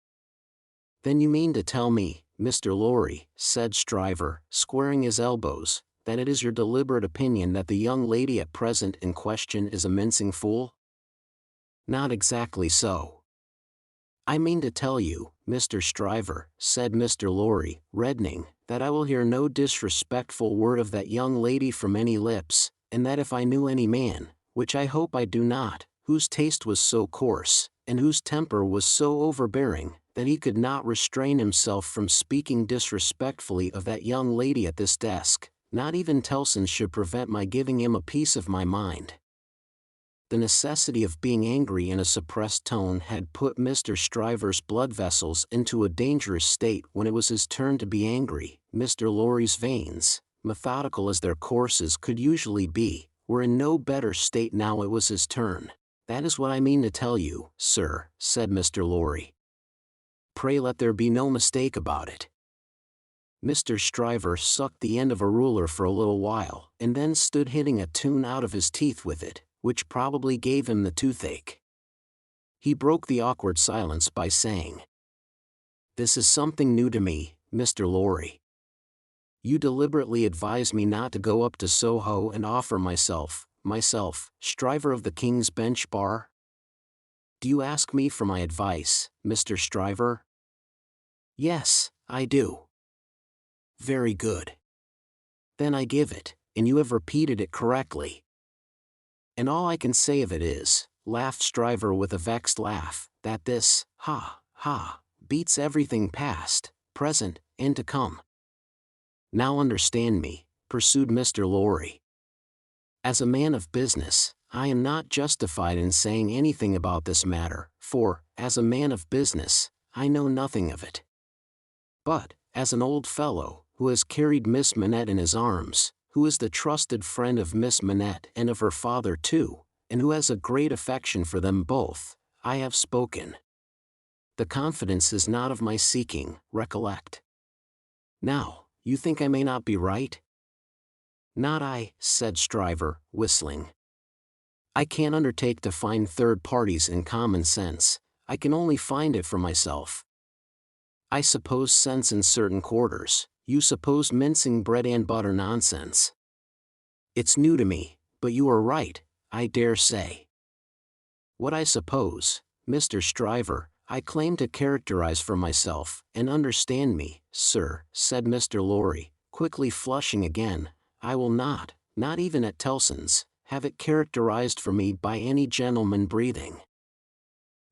"Then you mean to tell me, Mr. Lorry," said Stryver, squaring his elbows, "that it is your deliberate opinion that the young lady at present in question is a mincing fool?" "Not exactly so. I mean to tell you, Mr. Stryver," said Mr. Lorry, reddening, "that I will hear no disrespectful word of that young lady from any lips, and that if I knew any man, which I hope I do not, whose taste was so coarse, and whose temper was so overbearing, that he could not restrain himself from speaking disrespectfully of that young lady at this desk, not even Tellson should prevent my giving him a piece of my mind." The necessity of being angry in a suppressed tone had put Mr. Stryver's blood vessels into a dangerous state when it was his turn to be angry. Mr. Lorry's veins, methodical as their courses could usually be, were in no better state now it was his turn. "That is what I mean to tell you, sir," said Mr. Lorry. "Pray let there be no mistake about it." Mr. Stryver sucked the end of a ruler for a little while, and then stood hitting a tune out of his teeth with it, which probably gave him the toothache. He broke the awkward silence by saying, "This is something new to me, Mr. Lorry. You deliberately advise me not to go up to Soho and offer myself, Stryver of the King's Bench Bar? Do you ask me for my advice, Mr. Stryver?" "Yes, I do." "Very good. Then I give it, and you have repeated it correctly." "And all I can say of it is," laughed Stryver with a vexed laugh, "that this, beats everything past, present, and to come." "Now understand me," pursued Mr. Lorry. "As a man of business, I am not justified in saying anything about this matter, for, as a man of business, I know nothing of it. But, as an old fellow, who has carried Miss Manette in his arms, who is the trusted friend of Miss Manette and of her father too, and who has a great affection for them both, I have spoken. The confidence is not of my seeking, recollect. Now, you think I may not be right?" "Not I," said Stryver, whistling. "I can't undertake to find third parties in common sense, I can only find it for myself. I suppose sense in certain quarters, you suppose mincing bread and butter nonsense. It's new to me, but you are right, I dare say. What I suppose, Mr. Stryver, I claim to characterize for myself, and understand me, sir," said Mr. Lorry, quickly flushing again, "I will not even at Tellson's, have it characterized for me by any gentleman breathing."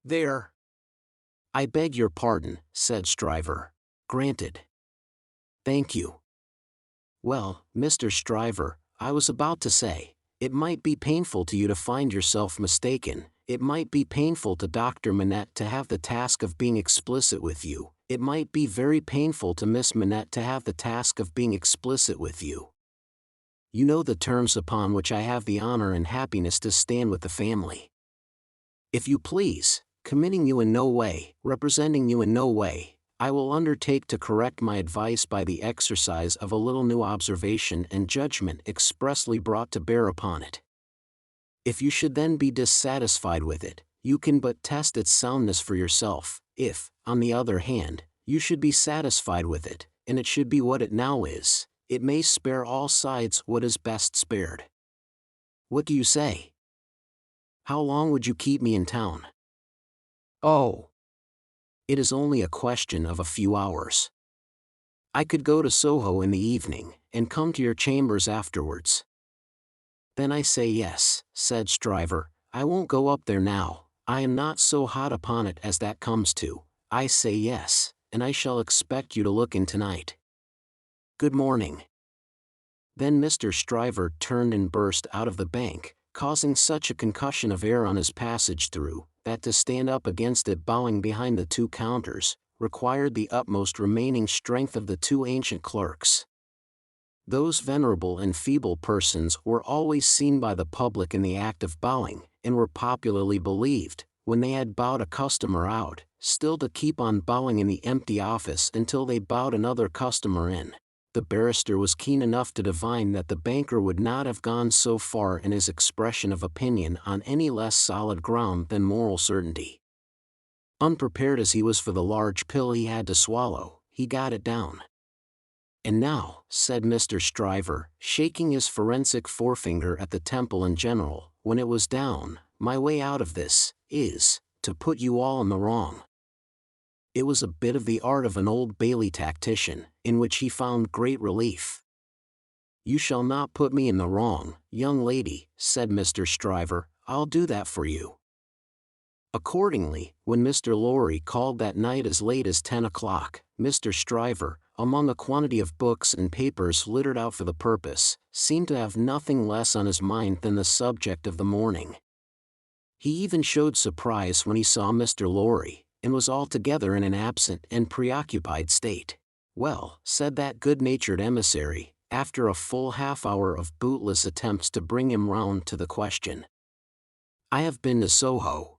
"There." "I beg your pardon," said Stryver. "Granted." "Thank you." "Well, Mr. Stryver, I was about to say, it might be painful to you to find yourself mistaken, it might be painful to Dr. Manette to have the task of being explicit with you, it might be very painful to Miss Manette to have the task of being explicit with you. You know the terms upon which I have the honor and happiness to stand with the family. If you please, committing you in no way, representing you in no way, I will undertake to correct my advice by the exercise of a little new observation and judgment expressly brought to bear upon it. If you should then be dissatisfied with it, you can but test its soundness for yourself. If, on the other hand, you should be satisfied with it, and it should be what it now is, it may spare all sides what is best spared. What do you say? How long would you keep me in town? Oh, it is only a question of a few hours. I could go to Soho in the evening, and come to your chambers afterwards. Then I say yes, said Stryver. I won't go up there now, I am not so hot upon it as that comes to. I say yes, and I shall expect you to look in tonight. Good morning. Then Mr. Stryver turned and burst out of the bank, causing such a concussion of air on his passage through, that to stand up against it bowing behind the two counters, required the utmost remaining strength of the two ancient clerks. Those venerable and feeble persons were always seen by the public in the act of bowing, and were popularly believed, when they had bowed a customer out, still to keep on bowing in the empty office until they bowed another customer in. The barrister was keen enough to divine that the banker would not have gone so far in his expression of opinion on any less solid ground than moral certainty. Unprepared as he was for the large pill he had to swallow, he got it down. And now, said Mr. Stryver, shaking his forensic forefinger at the temple in general, when it was down, my way out of this is to put you all in the wrong. It was a bit of the art of an Old Bailey tactician, in which he found great relief. You shall not put me in the wrong, young lady, said Mr. Stryver, I'll do that for you. Accordingly, when Mr. Lorry called that night as late as 10 o'clock, Mr. Stryver, among a quantity of books and papers littered out for the purpose, seemed to have nothing less on his mind than the subject of the morning. He even showed surprise when he saw Mr. Lorry, and was altogether in an absent and preoccupied state. Well, said that good-natured emissary, after a full half-hour of bootless attempts to bring him round to the question. I have been to Soho.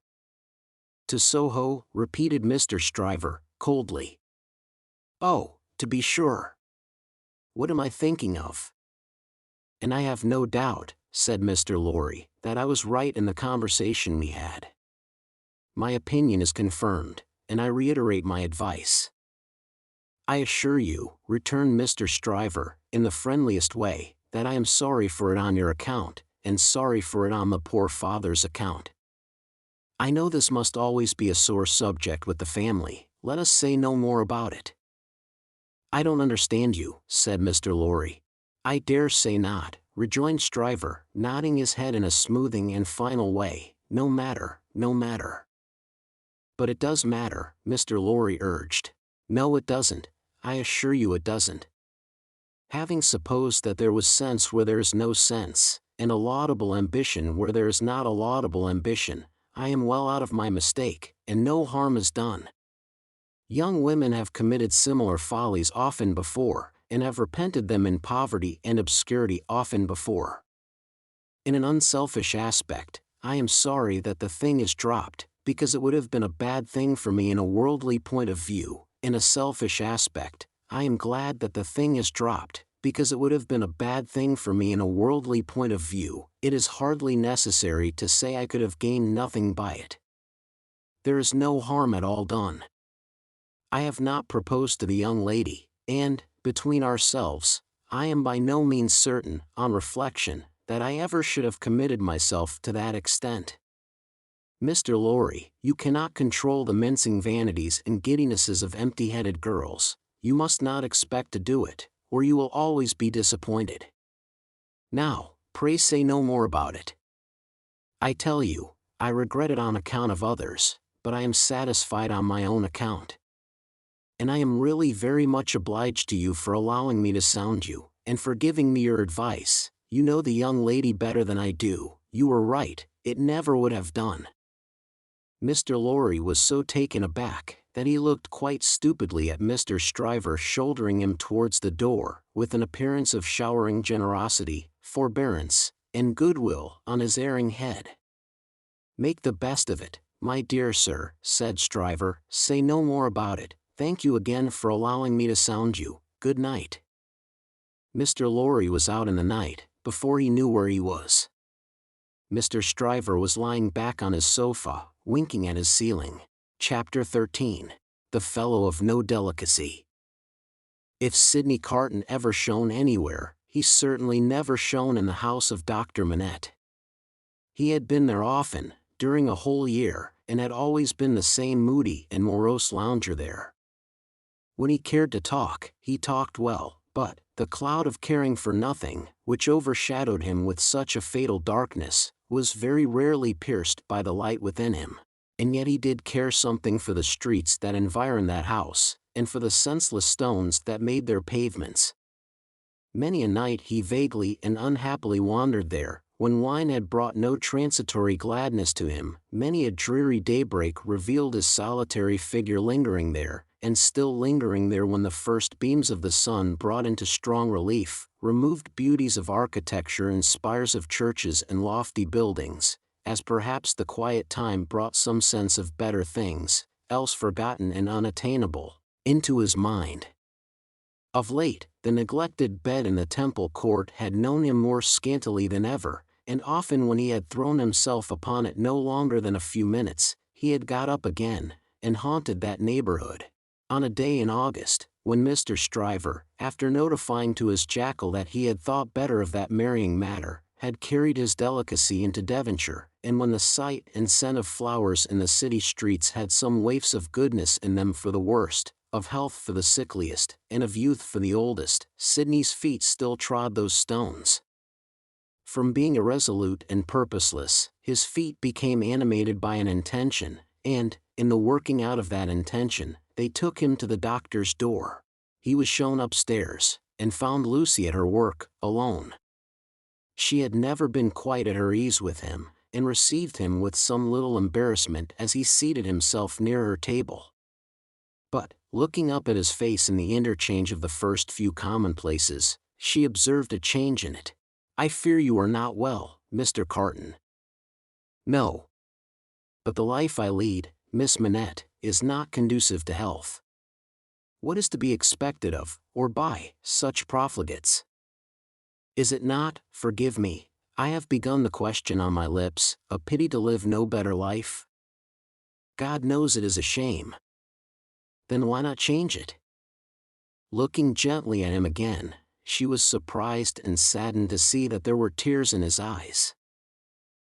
To Soho, repeated Mr. Stryver, coldly. Oh, to be sure. What am I thinking of? And I have no doubt, said Mr. Lorry, that I was right in the conversation we had. My opinion is confirmed, and I reiterate my advice. I assure you, returned Mr. Stryver, in the friendliest way, that I am sorry for it on your account, and sorry for it on the poor father's account. I know this must always be a sore subject with the family, let us say no more about it. I don't understand you, said Mr. Lorry. I dare say not, rejoined Stryver, nodding his head in a smoothing and final way. No matter, no matter. But it does matter, Mr. Lorry urged. No, it doesn't, I assure you it doesn't. Having supposed that there was sense where there is no sense, and a laudable ambition where there is not a laudable ambition, I am well out of my mistake, and no harm is done. Young women have committed similar follies often before, and have repented them in poverty and obscurity often before. In an unselfish aspect, I am sorry that the thing is dropped, because it would have been a bad thing for me in a worldly point of view. In a selfish aspect, I am glad that the thing is dropped, because it would have been a bad thing for me in a worldly point of view. It is hardly necessary to say I could have gained nothing by it. There is no harm at all done. I have not proposed to the young lady, and, between ourselves, I am by no means certain, on reflection, that I ever should have committed myself to that extent. Mr. Lorry, you cannot control the mincing vanities and giddinesses of empty-headed girls. You must not expect to do it, or you will always be disappointed. Now, pray say no more about it. I tell you, I regret it on account of others, but I am satisfied on my own account. And I am really very much obliged to you for allowing me to sound you, and for giving me your advice. You know the young lady better than I do. You were right, it never would have done. Mr. Lorry was so taken aback that he looked quite stupidly at Mr. Stryver shouldering him towards the door, with an appearance of showering generosity, forbearance, and goodwill on his erring head. Make the best of it, my dear sir, said Stryver, say no more about it. Thank you again for allowing me to sound you. Good night. Mr. Lorry was out in the night, before he knew where he was. Mr. Stryver was lying back on his sofa, winking at his ceiling. Chapter 13. The Fellow of No Delicacy. If Sidney Carton ever shone anywhere, he certainly never shone in the house of Dr. Manette. He had been there often, during a whole year, and had always been the same moody and morose lounger there. When he cared to talk, he talked well, but the cloud of caring for nothing, which overshadowed him with such a fatal darkness, was very rarely pierced by the light within him. And yet he did care something for the streets that environed that house, and for the senseless stones that made their pavements. Many a night he vaguely and unhappily wandered there, when wine had brought no transitory gladness to him. Many a dreary daybreak revealed his solitary figure lingering there, and still lingering there when the first beams of the sun brought into strong relief removed beauties of architecture and spires of churches and lofty buildings, as perhaps the quiet time brought some sense of better things, else forgotten and unattainable, into his mind. Of late, the neglected bed in the Temple Court had known him more scantily than ever, and often when he had thrown himself upon it no longer than a few minutes, he had got up again, and haunted that neighborhood. On a day in August, when Mr. Stryver, after notifying to his jackal that he had thought better of that marrying matter, had carried his delicacy into Devonshire, and when the sight and scent of flowers in the city streets had some waifs of goodness in them for the worst, of health for the sickliest, and of youth for the oldest, Sidney's feet still trod those stones. From being irresolute and purposeless, his feet became animated by an intention, and, in the working out of that intention, they took him to the doctor's door. He was shown upstairs, and found Lucy at her work, alone. She had never been quite at her ease with him, and received him with some little embarrassment as he seated himself near her table. But, looking up at his face in the interchange of the first few commonplaces, she observed a change in it. "I fear you are not well, Mr. Carton." "No. But the life I lead, Miss Manette, is not conducive to health." "What is to be expected of, or by, such profligates? Is it not, forgive me, I have begun the question on my lips, a pity to live no better life? God knows it is a shame. Then why not change it?" Looking gently at him again, she was surprised and saddened to see that there were tears in his eyes.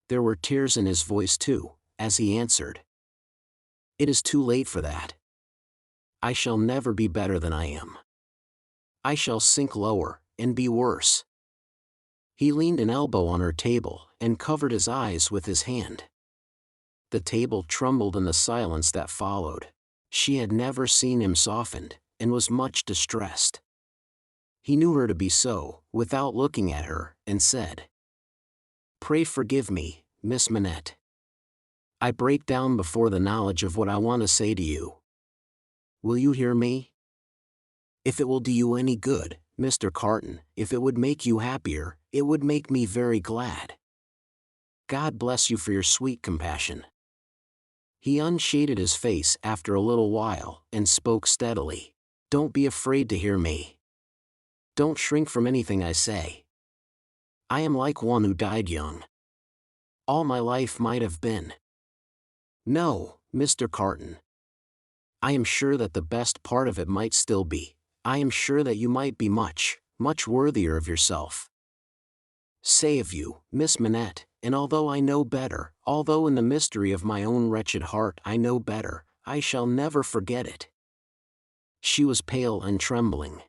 There were tears in his voice too, as he answered. "It is too late for that. I shall never be better than I am. I shall sink lower, and be worse." He leaned an elbow on her table, and covered his eyes with his hand. The table trembled in the silence that followed. She had never seen him softened, and was much distressed. He knew her to be so, without looking at her, and said, "Pray forgive me, Miss Manette. I break down before the knowledge of what I want to say to you. Will you hear me? If it will do you any good, Mr. Carton, if it would make you happier, it would make me very glad. God bless you for your sweet compassion." He unshaded his face after a little while, and spoke steadily. "Don't be afraid to hear me. Don't shrink from anything I say. I am like one who died young. All my life might have been. No, Mr. Carton. I am sure that the best part of it might still be. I am sure that you might be much, much worthier of yourself. Say of you, Miss Manette, and although I know better, although in the mystery of my own wretched heart I know better, I shall never forget it." She was pale and trembling.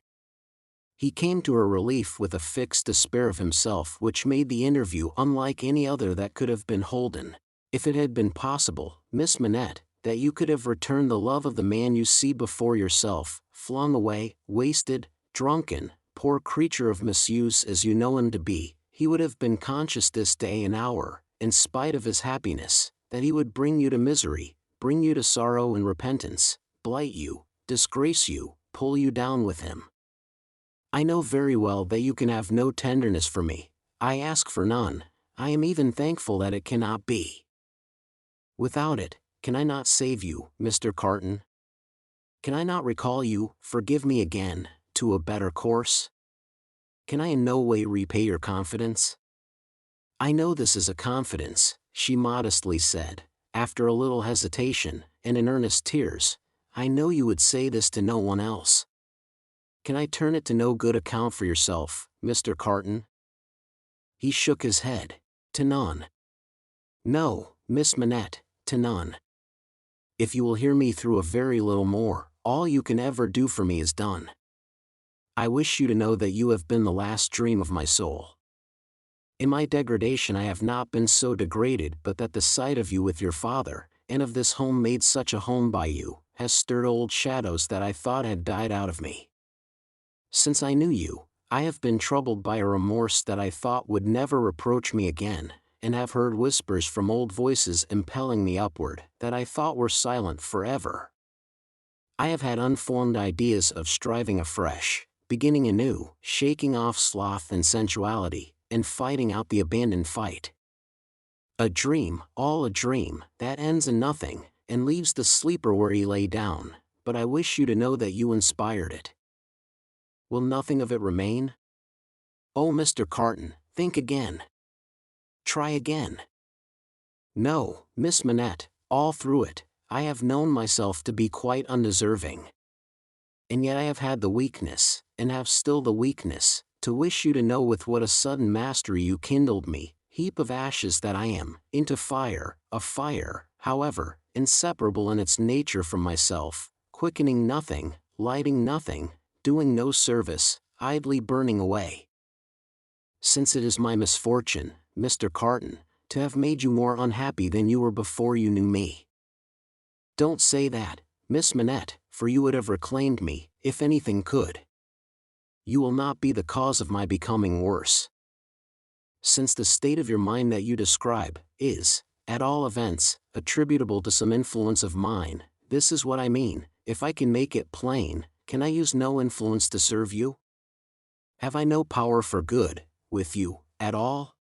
He came to her relief with a fixed despair of himself which made the interview unlike any other that could have been holden. "If it had been possible, Miss Manette, that you could have returned the love of the man you see before yourself, flung away, wasted, drunken, poor creature of misuse as you know him to be, he would have been conscious this day and hour, in spite of his happiness, that he would bring you to misery, bring you to sorrow and repentance, blight you, disgrace you, pull you down with him. I know very well that you can have no tenderness for me. I ask for none. I am even thankful that it cannot be. Without it, can I not save you, Mr. Carton? Can I not recall you, forgive me again, to a better course? Can I in no way repay your confidence? I know this is a confidence, she modestly said, after a little hesitation, and in earnest tears. I know you would say this to no one else. Can I turn it to no good account for yourself, Mr. Carton? He shook his head. To none. No, Miss Manette, to none. If you will hear me through a very little more, all you can ever do for me is done. I wish you to know that you have been the last dream of my soul. In my degradation I have not been so degraded but that the sight of you with your father, and of this home made such a home by you, has stirred old shadows that I thought had died out of me. Since I knew you, I have been troubled by a remorse that I thought would never reproach me again, and have heard whispers from old voices impelling me upward that I thought were silent forever. I have had unformed ideas of striving afresh, beginning anew, shaking off sloth and sensuality, and fighting out the abandoned fight. A dream, all a dream, that ends in nothing, and leaves the sleeper where he lay down, but I wish you to know that you inspired it. Will nothing of it remain? Oh, Mr. Carton, think again. Try again. No, Miss Manette, all through it, I have known myself to be quite undeserving. And yet I have had the weakness, and have still the weakness, to wish you to know with what a sudden mastery you kindled me, heap of ashes that I am, into fire, a fire, however, inseparable in its nature from myself, quickening nothing, lighting nothing, doing no service, idly burning away. Since it is my misfortune, Mr. Carton, to have made you more unhappy than you were before you knew me. Don't say that, Miss Manette, for you would have reclaimed me, if anything could. You will not be the cause of my becoming worse. Since the state of your mind that you describe is, at all events, attributable to some influence of mine, this is what I mean. If I can make it plain, can I use no influence to serve you? Have I no power for good, with you, at all?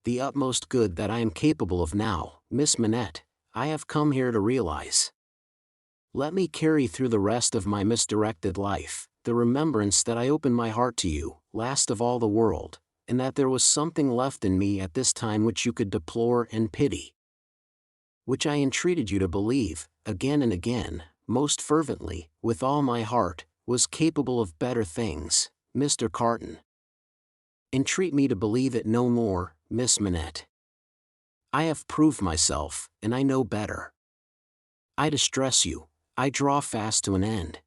The utmost good that I am capable of now, Miss Manette, I have come here to realize. Let me carry through the rest of my misdirected life the remembrance that I opened my heart to you, last of all the world, and that there was something left in me at this time which you could deplore and pity. Which I entreated you to believe, again and again, most fervently, with all my heart, was capable of better things, Mr. Carton. Entreat me to believe it no more, Miss Manette. I have proved myself, and I know better. I distress you, I draw fast to an end.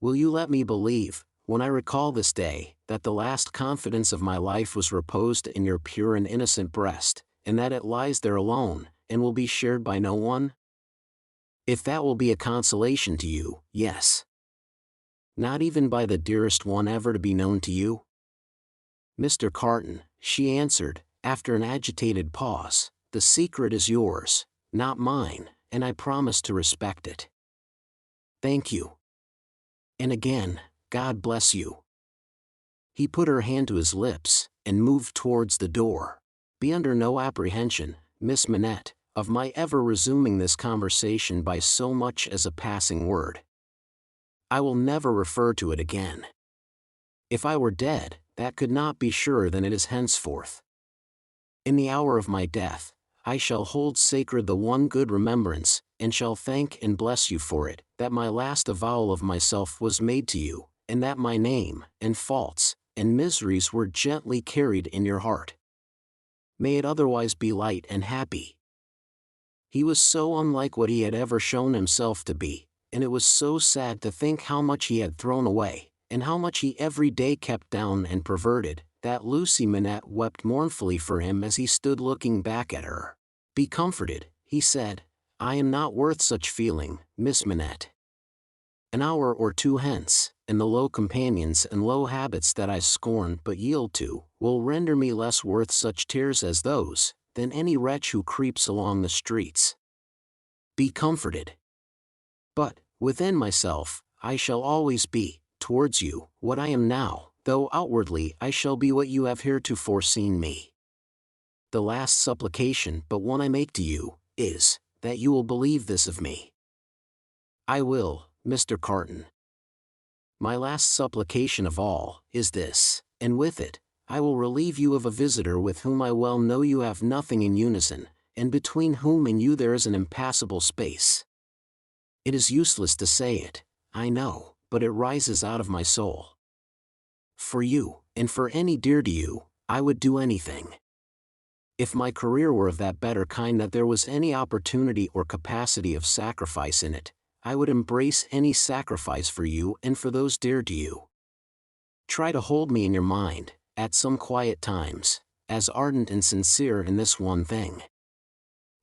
Will you let me believe, when I recall this day, that the last confidence of my life was reposed in your pure and innocent breast, and that it lies there alone, and will be shared by no one? If that will be a consolation to you, yes. Not even by the dearest one ever to be known to you? Mr. Carton, she answered, after an agitated pause, the secret is yours, not mine, and I promise to respect it. Thank you. And again, God bless you. He put her hand to his lips, and moved towards the door. Be under no apprehension, Miss Manette, of my ever resuming this conversation by so much as a passing word. I will never refer to it again. If I were dead, that could not be surer than it is henceforth. In the hour of my death, I shall hold sacred the one good remembrance, and shall thank and bless you for it, that my last avowal of myself was made to you, and that my name, and faults, and miseries were gently carried in your heart. May it otherwise be light and happy. He was so unlike what he had ever shown himself to be, and it was so sad to think how much he had thrown away, and how much he every day kept down and perverted, that Lucy Manette wept mournfully for him as he stood looking back at her. Be comforted, he said, I am not worth such feeling, Miss Manette. An hour or two hence, and the low companions and low habits that I scorn but yield to, will render me less worth such tears as those, than any wretch who creeps along the streets. Be comforted. But, within myself, I shall always be, towards you, what I am now, though outwardly I shall be what you have heretofore seen me. The last supplication but one I make to you, is, that you will believe this of me. I will, Mr. Carton. My last supplication of all, is this, and with it, I will relieve you of a visitor with whom I well know you have nothing in unison, and between whom and you there is an impassable space. It is useless to say it, I know, but it rises out of my soul. For you, and for any dear to you, I would do anything. If my career were of that better kind that there was any opportunity or capacity of sacrifice in it, I would embrace any sacrifice for you and for those dear to you. Try to hold me in your mind, at some quiet times, as ardent and sincere in this one thing.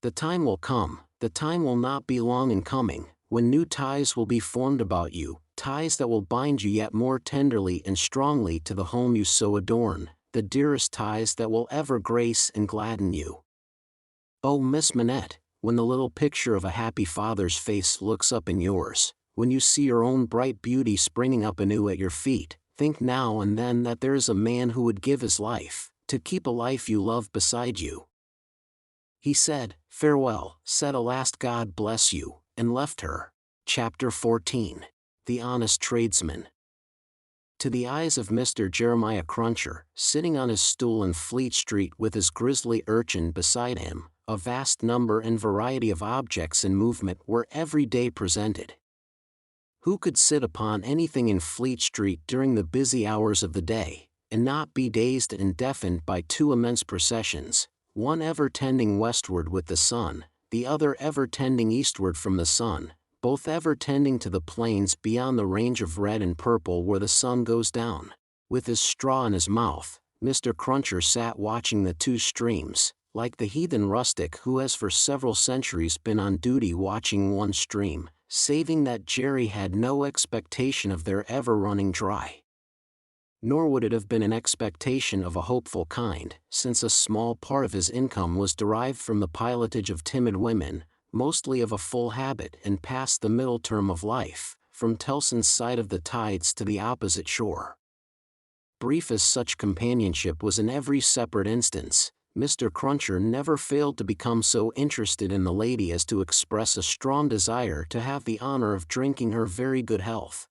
The time will come, the time will not be long in coming, when new ties will be formed about you, ties that will bind you yet more tenderly and strongly to the home you so adorn, the dearest ties that will ever grace and gladden you. Oh, Miss Manette, when the little picture of a happy father's face looks up in yours, when you see your own bright beauty springing up anew at your feet, think now and then that there is a man who would give his life, to keep a life you love beside you. He said, farewell, said a last God bless you, and left her. Chapter 14. The Honest Tradesman. To the eyes of Mr. Jeremiah Cruncher, sitting on his stool in Fleet Street with his grisly urchin beside him, a vast number and variety of objects in movement were every day presented. Who could sit upon anything in Fleet Street during the busy hours of the day, and not be dazed and deafened by two immense processions, one ever tending westward with the sun, the other ever tending eastward from the sun, both ever tending to the plains beyond the range of red and purple where the sun goes down? With his straw in his mouth, Mr. Cruncher sat watching the two streams, like the heathen rustic who has for several centuries been on duty watching one stream, saving that Jerry had no expectation of their ever running dry. Nor would it have been an expectation of a hopeful kind, since a small part of his income was derived from the pilotage of timid women, mostly of a full habit and past the middle term of life, from Tellson's side of the tides to the opposite shore. Brief as such companionship was in every separate instance, Mr. Cruncher never failed to become so interested in the lady as to express a strong desire to have the honor of drinking her very good health.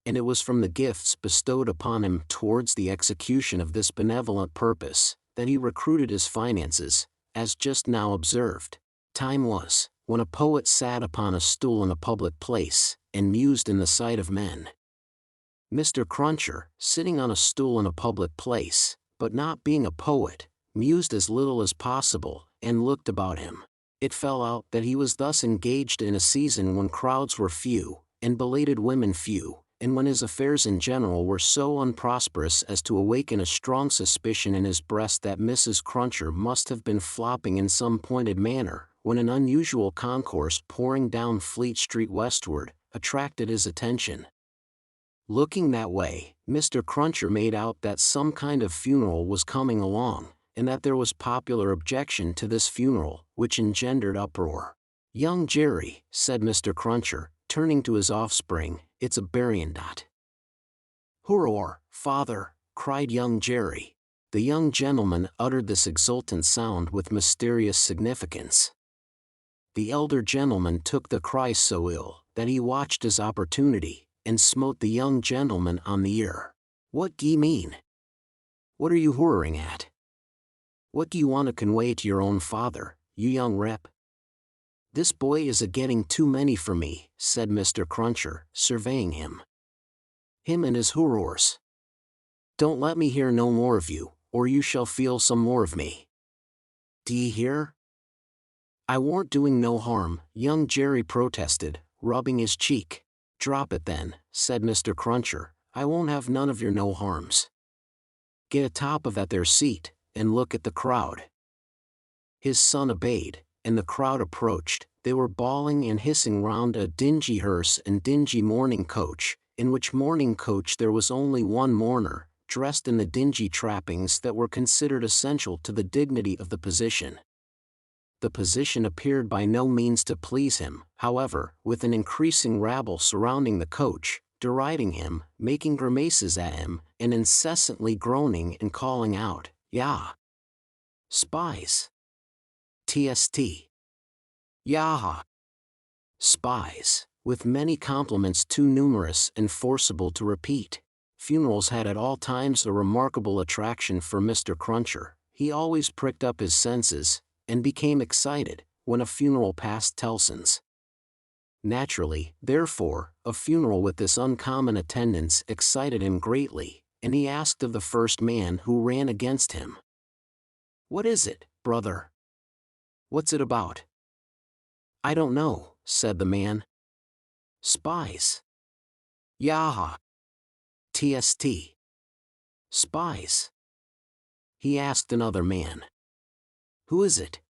And it was from the gifts bestowed upon him towards the execution of this benevolent purpose, that he recruited his finances, as just now observed. Time was, when a poet sat upon a stool in a public place, and mused in the sight of men. Mr. Cruncher, sitting on a stool in a public place, but not being a poet, mused as little as possible, and looked about him. It fell out that he was thus engaged in a season when crowds were few, and belated women few, and when his affairs in general were so unprosperous as to awaken a strong suspicion in his breast that Mrs. Cruncher must have been flopping in some pointed manner, when an unusual concourse pouring down Fleet Street westward attracted his attention. Looking that way, Mr. Cruncher made out that some kind of funeral was coming along, and that there was popular objection to this funeral, which engendered uproar. Young Jerry, said Mr. Cruncher, turning to his offspring, it's a burying dot. Hurrah, father, cried young Jerry. The young gentleman uttered this exultant sound with mysterious significance. The elder gentleman took the cry so ill, that he watched his opportunity, and smote the young gentleman on the ear. What d'ye mean? What are you hurrahing at? What do you want to convey to your own father, you young rep? This boy is a-getting too many for me, said Mr. Cruncher, surveying him. Him and his hurrahs. Don't let me hear no more of you, or you shall feel some more of me. D'ye hear? I warn't doing no harm, young Jerry protested, rubbing his cheek. Drop it then, said Mr. Cruncher, I won't have none of your no harms. Get atop of that there seat, and look at the crowd. His son obeyed, and the crowd approached. They were bawling and hissing round a dingy hearse and dingy mourning coach, in which mourning coach there was only one mourner, dressed in the dingy trappings that were considered essential to the dignity of the position. The position appeared by no means to please him, however, with an increasing rabble surrounding the coach, deriding him, making grimaces at him, and incessantly groaning and calling out, Yah! Spies! TST! Yah! Spies, with many compliments too numerous and forcible to repeat. Funerals had at all times a remarkable attraction for Mr. Cruncher. He always pricked up his senses, and became excited, when a funeral passed Tellson's. Naturally, therefore, a funeral with this uncommon attendance excited him greatly, and he asked of the first man who ran against him, "What is it, brother? What's it about?" "I don't know," said the man. "Spies." "Yaha. TST. Spies." He asked another man, "Who is it?"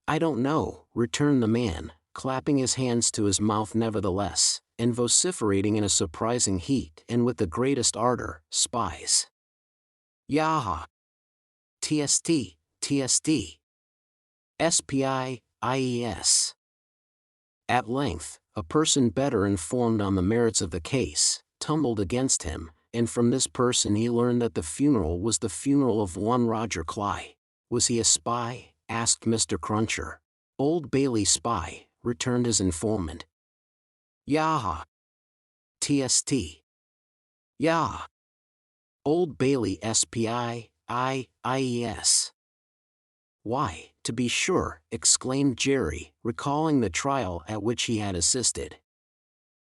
"I don't know," returned the man, clapping his hands to his mouth nevertheless, and vociferating in a surprising heat and with the greatest ardor, "Spies. Yaha. TST, TST. SPIES. At length, a person better informed on the merits of the case, tumbled against him, and from this person he learned that the funeral was the funeral of one Roger Cly. "Was he a spy?" asked Mr. Cruncher. "Old Bailey spy," returned his informant. "Yaha. TST. Yah. Old Bailey SPIES. Why, to be sure," exclaimed Jerry, recalling the trial at which he had assisted.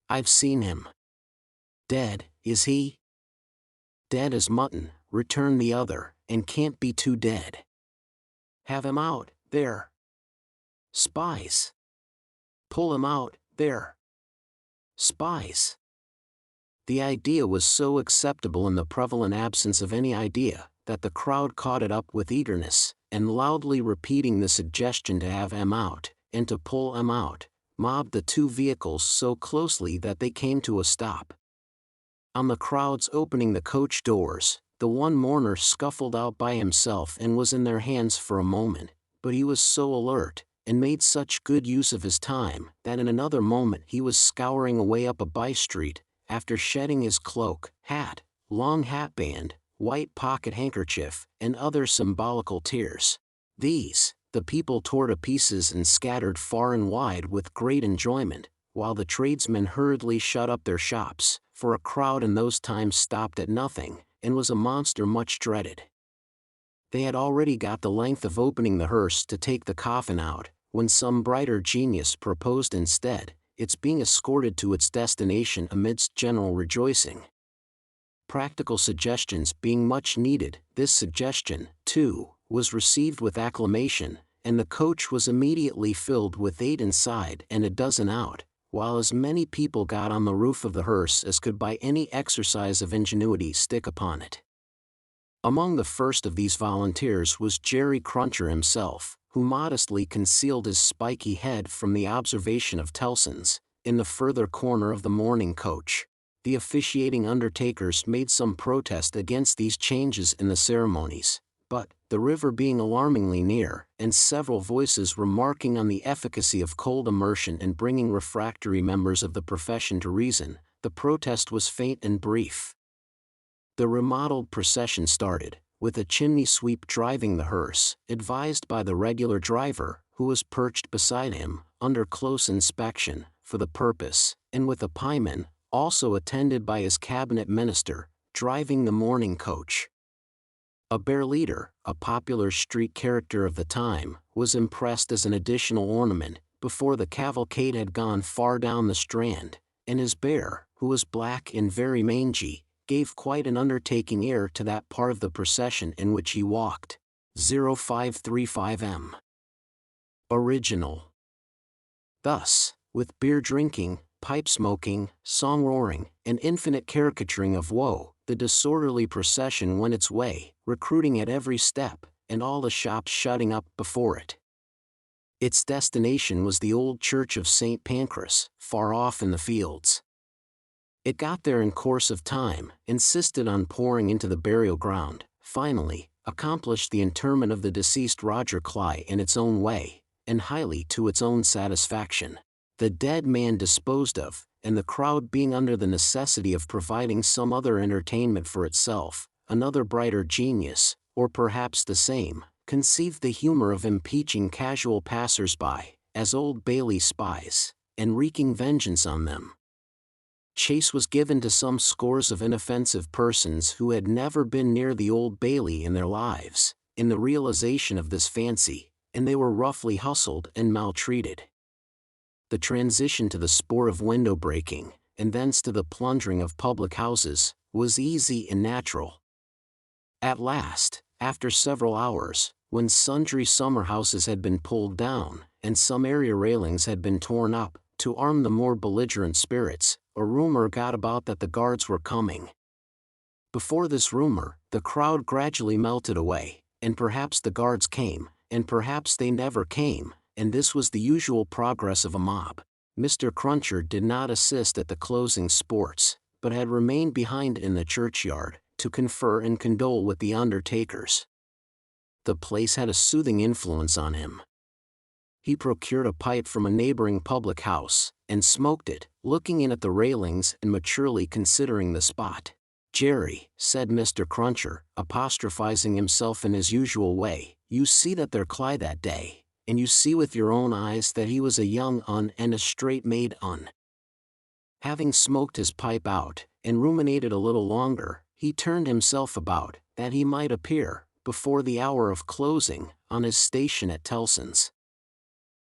"I've seen him." "Dead, is he?" "Dead as mutton," returned the other, "and can't be too dead." "Have him out, there. Spies. Pull him out, there. Spies." The idea was so acceptable in the prevalent absence of any idea, that the crowd caught it up with eagerness, and loudly repeating the suggestion to have him out, and to pull him out, mobbed the two vehicles so closely that they came to a stop. On the crowd's opening the coach doors, the one mourner scuffled out by himself and was in their hands for a moment, but he was so alert, and made such good use of his time, that in another moment he was scouring away up a by-street, after shedding his cloak, hat, long hatband, white pocket handkerchief, and other symbolical tears. These, the people tore to pieces and scattered far and wide with great enjoyment, while the tradesmen hurriedly shut up their shops, for a crowd in those times stopped at nothing, and was a monster much dreaded. They had already got the length of opening the hearse to take the coffin out, when some brighter genius proposed instead, its being escorted to its destination amidst general rejoicing. Practical suggestions being much needed, this suggestion, too, was received with acclamation, and the coach was immediately filled with 8 inside and a dozen out, while as many people got on the roof of the hearse as could by any exercise of ingenuity stick upon it. Among the first of these volunteers was Jerry Cruncher himself, who modestly concealed his spiky head from the observation of Tellson's, in the further corner of the mourning coach. The officiating undertakers made some protest against these changes in the ceremonies, but, the river being alarmingly near, and several voices remarking on the efficacy of cold immersion in bringing refractory members of the profession to reason, the protest was faint and brief. The remodeled procession started, with a chimney sweep driving the hearse, advised by the regular driver, who was perched beside him, under close inspection, for the purpose, and with a pieman, also attended by his cabinet minister, driving the mourning coach. A bear leader, a popular street character of the time, was impressed as an additional ornament, before the cavalcade had gone far down the Strand, and his bear, who was black and very mangy, gave quite an undertaking air to that part of the procession in which he walked. 0535M. Original. Thus, with beer drinking, pipe smoking, song roaring, and infinite caricaturing of woe, the disorderly procession went its way, recruiting at every step, and all the shops shutting up before it. Its destination was the old church of St. Pancras, far off in the fields. It got there in course of time, insisted on pouring into the burial ground, finally, accomplished the interment of the deceased Roger Cly in its own way, and highly to its own satisfaction. The dead man disposed of, and the crowd being under the necessity of providing some other entertainment for itself, another brighter genius, or perhaps the same, conceived the humor of impeaching casual passers-by, as Old Bailey spies, and wreaking vengeance on them. Chase was given to some scores of inoffensive persons who had never been near the Old Bailey in their lives, in the realization of this fancy, and they were roughly hustled and maltreated. The transition to the sport of window breaking, and thence to the plundering of public houses, was easy and natural. At last, after several hours, when sundry summer houses had been pulled down, and some area railings had been torn up, to arm the more belligerent spirits, a rumor got about that the guards were coming. Before this rumor, the crowd gradually melted away, and perhaps the guards came, and perhaps they never came, and this was the usual progress of a mob. Mr. Cruncher did not assist at the closing sports, but had remained behind in the churchyard, to confer and condole with the undertakers. The place had a soothing influence on him. He procured a pipe from a neighboring public house, and smoked it, looking in at the railings and maturely considering the spot. "Jerry," said Mr. Cruncher, apostrophizing himself in his usual way, "you see that there Cly that day, and you see with your own eyes that he was a young un and a straight-made un." Having smoked his pipe out, and ruminated a little longer, he turned himself about, that he might appear, before the hour of closing, on his station at Tellson's.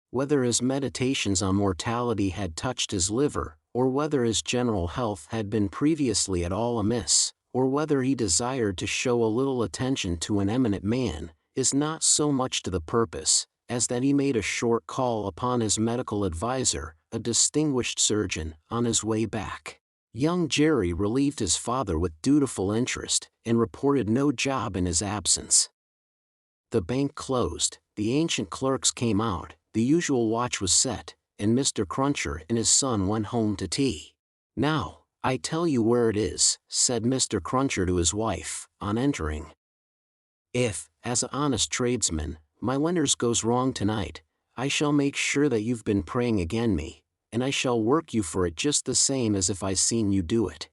Whether his meditations on mortality had touched his liver, or whether his general health had been previously at all amiss, or whether he desired to show a little attention to an eminent man, is not so much to the purpose, as that he made a short call upon his medical adviser, a distinguished surgeon, on his way back. Young Jerry relieved his father with dutiful interest, and reported no job in his absence. The bank closed, the ancient clerks came out, the usual watch was set, and Mr. Cruncher and his son went home to tea. "Now, I tell you where it is," said Mr. Cruncher to his wife, on entering. "If, as a honest tradesman, my lenders goes wrong tonight, I shall make sure that you've been praying again me, and I shall work you for it just the same as if I seen you do it."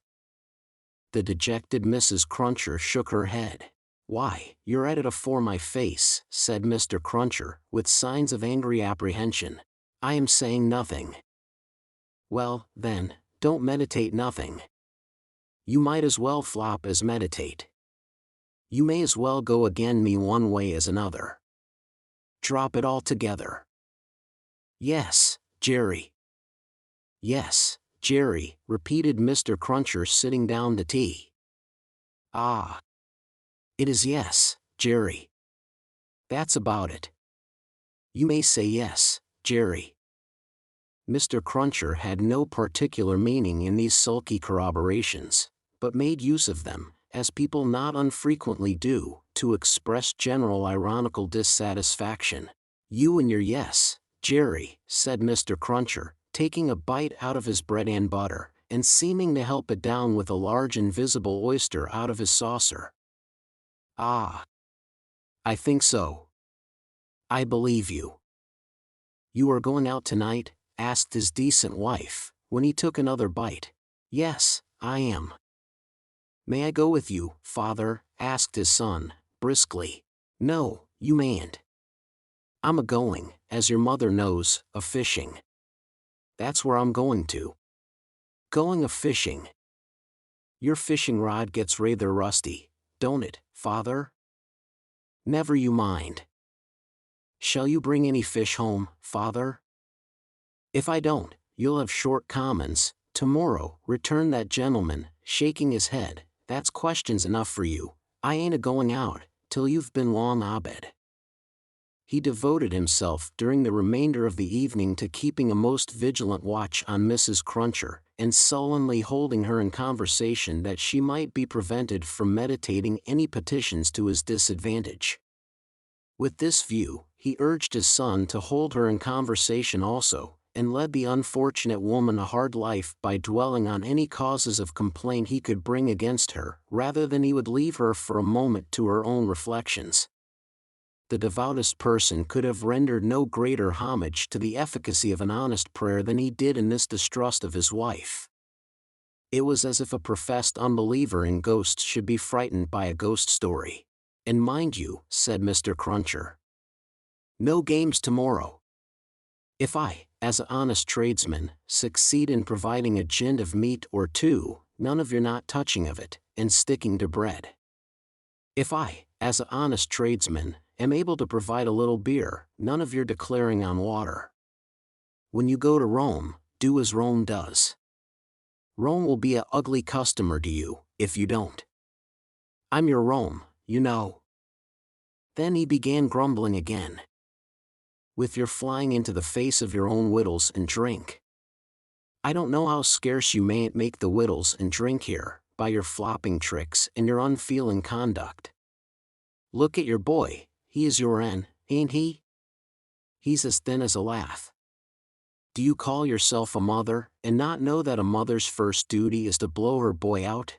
The dejected Mrs. Cruncher shook her head. "Why, you're at it afore my face," said Mr. Cruncher, with signs of angry apprehension. "I am saying nothing." "Well, then, don't meditate nothing. You might as well flop as meditate. You may as well go again me one way as another. Drop it altogether." "Yes, Jerry." "Yes, Jerry," repeated Mr. Cruncher, sitting down to tea. "Ah. It is yes, Jerry. That's about it. You may say yes, Jerry." Mr. Cruncher had no particular meaning in these sulky corroborations, but made use of them, as people not unfrequently do, to express general ironical dissatisfaction. "You and your yes, Jerry," said Mr. Cruncher, taking a bite out of his bread and butter, and seeming to help it down with a large invisible oyster out of his saucer. "Ah. I think so. I believe you." "You are going out tonight?" asked his decent wife, when he took another bite. "Yes, I am." "May I go with you, father?" asked his son, briskly. "No, you mayn't. I'm a-going, as your mother knows, a-fishing." "That's where I'm going to." "Going a-fishing? Your fishing rod gets rather rusty, don't it, father?" "Never you mind." "Shall you bring any fish home, father?" "If I don't, you'll have short commons, tomorrow," returned that gentleman, shaking his head. "That's questions enough for you. I ain't a-going out, till you've been long abed." He devoted himself during the remainder of the evening to keeping a most vigilant watch on Mrs. Cruncher, and sullenly holding her in conversation that she might be prevented from meditating any petitions to his disadvantage. With this view, he urged his son to hold her in conversation also, and led the unfortunate woman a hard life by dwelling on any causes of complaint he could bring against her, rather than he would leave her for a moment to her own reflections. The devoutest person could have rendered no greater homage to the efficacy of an honest prayer than he did in this distrust of his wife. It was as if a professed unbeliever in ghosts should be frightened by a ghost story. "And mind you," said Mr. Cruncher, "no games tomorrow. If I as an honest tradesman, succeed in providing a gint of meat or two, none of your not touching of it, and sticking to bread. If I, as an honest tradesman, am able to provide a little beer, none of your declaring on water. When you go to Rome, do as Rome does. Rome will be a ugly customer to you, if you don't. I'm your Rome, you know. Then he began grumbling again. With your flying into the face of your own wittles and drink. I don't know how scarce you mayn't make the wittles and drink here, by your flopping tricks and your unfeeling conduct. Look at your boy, he is your ain't he? He's as thin as a lath. Do you call yourself a mother, and not know that a mother's first duty is to blow her boy out?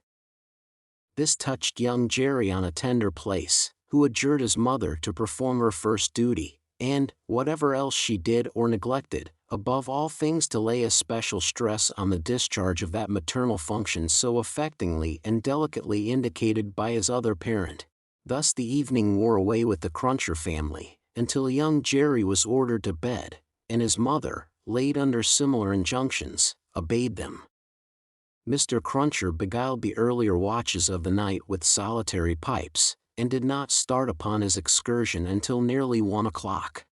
This touched young Jerry on a tender place, who adjured his mother to perform her first duty, and, whatever else she did or neglected, above all things to lay a special stress on the discharge of that maternal function so affectingly and delicately indicated by his other parent. Thus the evening wore away with the Cruncher family, until young Jerry was ordered to bed, and his mother, laid under similar injunctions, obeyed them. Mr. Cruncher beguiled the earlier watches of the night with solitary pipes, and did not start upon his excursion until nearly 1 o'clock.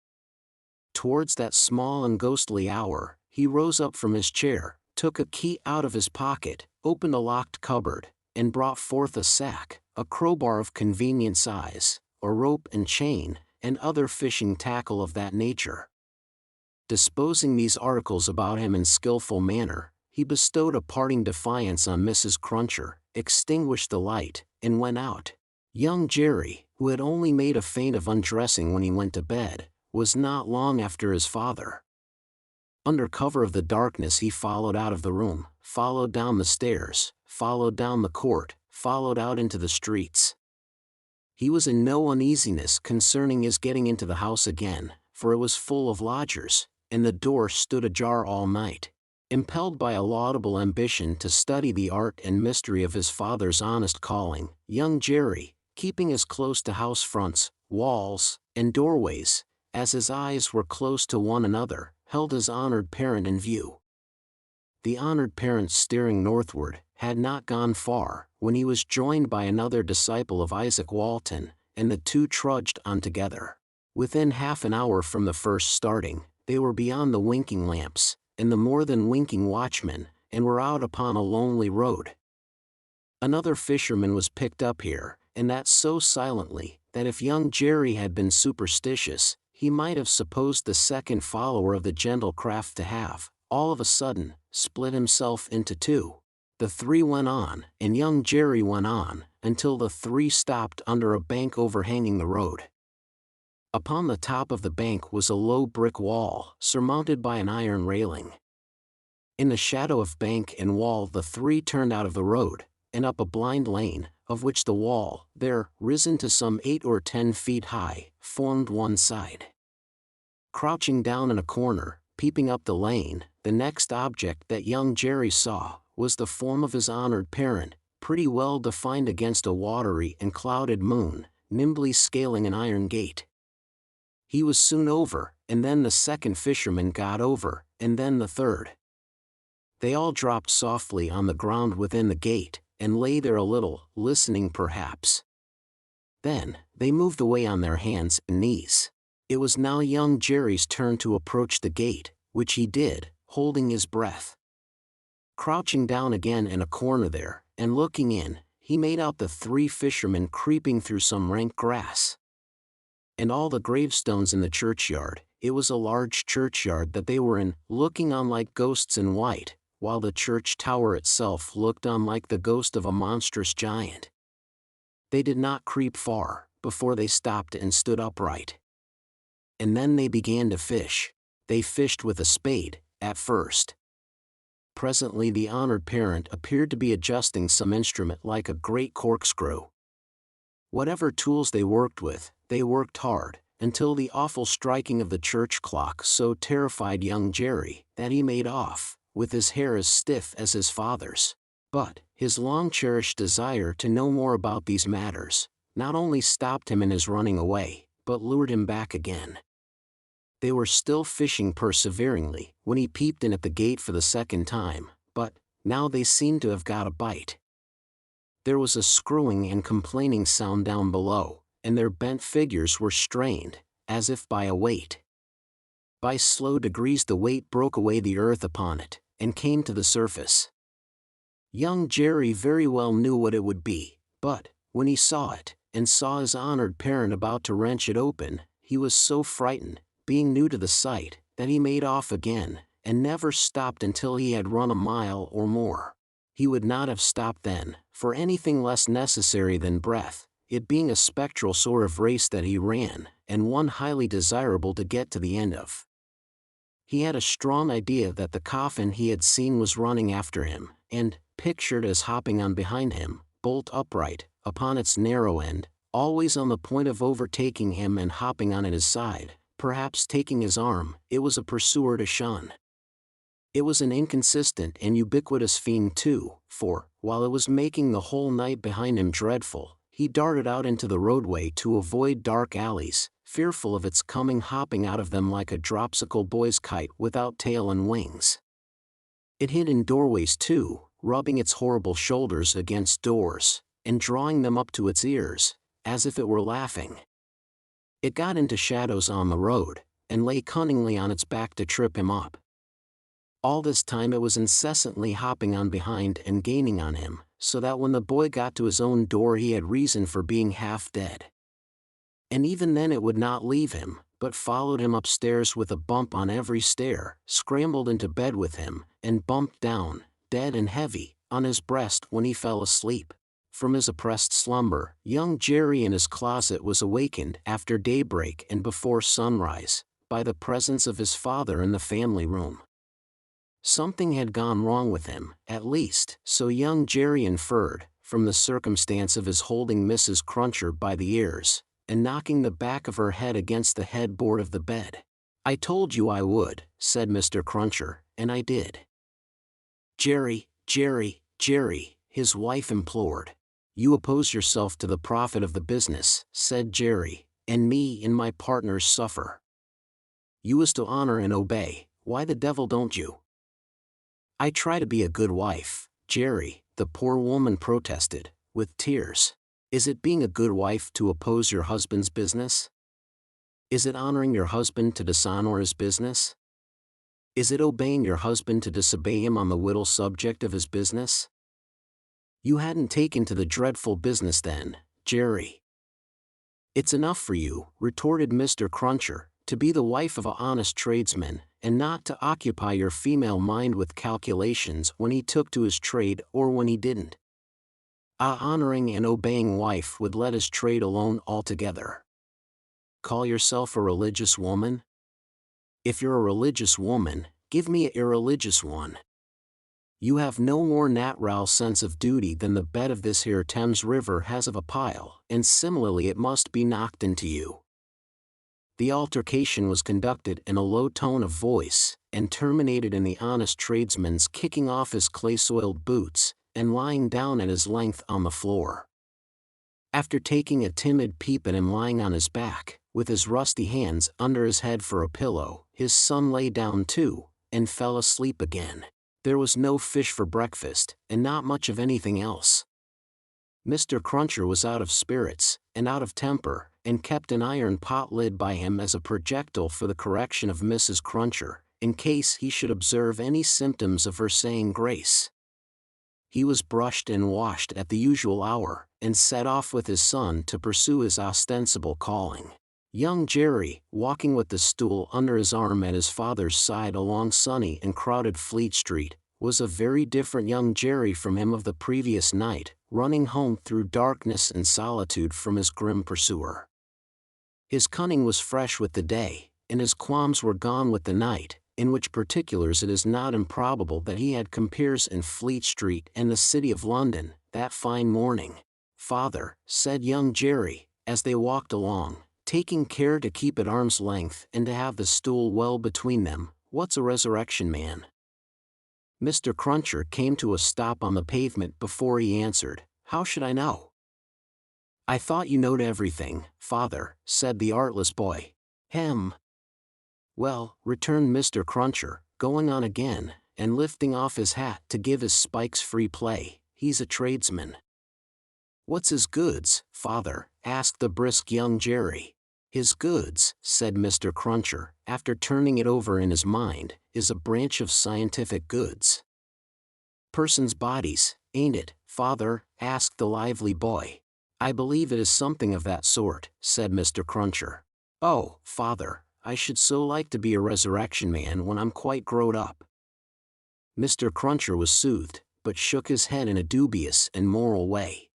Towards that small and ghostly hour, he rose up from his chair, took a key out of his pocket, opened a locked cupboard, and brought forth a sack, a crowbar of convenient size, a rope and chain, and other fishing tackle of that nature. Disposing these articles about him in skilful manner, he bestowed a parting defiance on Mrs. Cruncher, extinguished the light, and went out. Young Jerry, who had only made a feint of undressing when he went to bed, was not long after his father. Under cover of the darkness he followed out of the room, followed down the stairs, followed down the court, followed out into the streets. He was in no uneasiness concerning his getting into the house again, for it was full of lodgers, and the door stood ajar all night. Impelled by a laudable ambition to study the art and mystery of his father's honest calling, young Jerry, keeping as close to house fronts, walls, and doorways, as his eyes were close to one another, held his honored parent in view. The honored parent, steering northward, had not gone far, when he was joined by another disciple of Isaac Walton, and the two trudged on together. Within half an hour from the first starting, they were beyond the winking lamps, and the more than winking watchmen, and were out upon a lonely road. Another fisherman was picked up here, and that so silently, that if young Jerry had been superstitious, he might have supposed the second follower of the gentle craft to have, all of a sudden, split himself into two. The three went on, and young Jerry went on, until the three stopped under a bank overhanging the road. Upon the top of the bank was a low brick wall, surmounted by an iron railing. In the shadow of bank and wall the three turned out of the road, and up a blind lane, of which the wall, there, risen to some 8 or 10 feet high, formed one side. Crouching down in a corner, peeping up the lane, the next object that young Jerry saw, was the form of his honored parent, pretty well defined against a watery and clouded moon, nimbly scaling an iron gate. He was soon over, and then the second fisherman got over, and then the third. They all dropped softly on the ground within the gate, and lay there a little, listening perhaps. Then, they moved away on their hands and knees. It was now young Jerry's turn to approach the gate, which he did, holding his breath. Crouching down again in a corner there, and looking in, he made out the three fishermen creeping through some rank grass. And all the gravestones in the churchyard, it was a large churchyard that they were in, looking on like ghosts in white, while the church tower itself looked on like the ghost of a monstrous giant. They did not creep far, before they stopped and stood upright. And then they began to fish. They fished with a spade, at first. Presently the honored parent appeared to be adjusting some instrument like a great corkscrew. Whatever tools they worked with, they worked hard, until the awful striking of the church clock so terrified young Jerry, that he made off, with his hair as stiff as his father's. But, his long-cherished desire to know more about these matters, not only stopped him in his running away, but lured him back again. They were still fishing perseveringly when he peeped in at the gate for the second time, but now they seemed to have got a bite. There was a screwing and complaining sound down below, and their bent figures were strained, as if by a weight. By slow degrees the weight broke away the earth upon it, and came to the surface. Young Jerry very well knew what it would be, but, when he saw it, and saw his honored parent about to wrench it open, he was so frightened, being new to the sight, that he made off again, and never stopped until he had run a mile or more. He would not have stopped then, for anything less necessary than breath, it being a spectral sort of race that he ran, and one highly desirable to get to the end of. He had a strong idea that the coffin he had seen was running after him, and, pictured as hopping on behind him, bolt upright, upon its narrow end, always on the point of overtaking him and hopping on at his side, perhaps taking his arm, it was a pursuer to shun. It was an inconsistent and ubiquitous fiend too, for, while it was making the whole night behind him dreadful, he darted out into the roadway to avoid dark alleys, fearful of its coming hopping out of them like a dropsical boy's kite without tail and wings. It hid in doorways too, rubbing its horrible shoulders against doors, and drawing them up to its ears, as if it were laughing. It got into shadows on the road, and lay cunningly on its back to trip him up. All this time it was incessantly hopping on behind and gaining on him, so that when the boy got to his own door he had reason for being half dead. And even then it would not leave him, but followed him upstairs with a bump on every stair, scrambled into bed with him, and bumped down, dead and heavy, on his breast when he fell asleep. From his oppressed slumber, young Jerry in his closet was awakened after daybreak and before sunrise, by the presence of his father in the family room. Something had gone wrong with him, at least, so young Jerry inferred, from the circumstance of his holding Mrs. Cruncher by the ears, and knocking the back of her head against the headboard of the bed. "I told you I would," said Mr. Cruncher, "and I did." "Jerry, Jerry, Jerry," his wife implored. "You oppose yourself to the profit of the business," said Jerry, "and me and my partners suffer. You is to honor and obey, why the devil don't you?" "I try to be a good wife, Jerry," the poor woman protested, with tears. "Is it being a good wife to oppose your husband's business? Is it honoring your husband to dishonor his business? Is it obeying your husband to disobey him on the whittle subject of his business? You hadn't taken to the dreadful business then, Jerry." "It's enough for you," retorted Mr. Cruncher, "to be the wife of a honest tradesman, and not to occupy your female mind with calculations when he took to his trade or when he didn't. A honoring and obeying wife would let his trade alone altogether. Call yourself a religious woman? If you're a religious woman, give me a irreligious one. You have no more natural sense of duty than the bed of this here Thames River has of a pile, and similarly it must be knocked into you." The altercation was conducted in a low tone of voice, and terminated in the honest tradesman's kicking off his clay-soiled boots, and lying down at his length on the floor. After taking a timid peep at him lying on his back, with his rusty hands under his head for a pillow, his son lay down too, and fell asleep again. There was no fish for breakfast, and not much of anything else. Mr. Cruncher was out of spirits, and out of temper, and kept an iron pot lid by him as a projectile for the correction of Mrs. Cruncher, in case he should observe any symptoms of her saying grace. He was brushed and washed at the usual hour, and set off with his son to pursue his ostensible calling. Young Jerry, walking with the stool under his arm at his father's side along sunny and crowded Fleet Street, was a very different young Jerry from him of the previous night, running home through darkness and solitude from his grim pursuer. His cunning was fresh with the day, and his qualms were gone with the night, in which particulars it is not improbable that he had compeers in Fleet Street and the City of London, that fine morning. "Father," said young Jerry, as they walked along, taking care to keep at arm's length and to have the stool well between them, "what's a resurrection man?" Mr. Cruncher came to a stop on the pavement before he answered, "How should I know?" "I thought you knowed everything, father," said the artless boy. "Hem. "Well," returned Mr. Cruncher, going on again, and lifting off his hat to give his spikes free play, "he's a tradesman." "What's his goods, father?" asked the brisk young Jerry. "His goods," said Mr. Cruncher, after turning it over in his mind, "is a branch of scientific goods." "Persons' bodies, ain't it, father?" asked the lively boy. "I believe it is something of that sort," said Mr. Cruncher. "Oh, father, I should so like to be a resurrection man when I'm quite growed up." Mr. Cruncher was soothed, but shook his head in a dubious and moral way.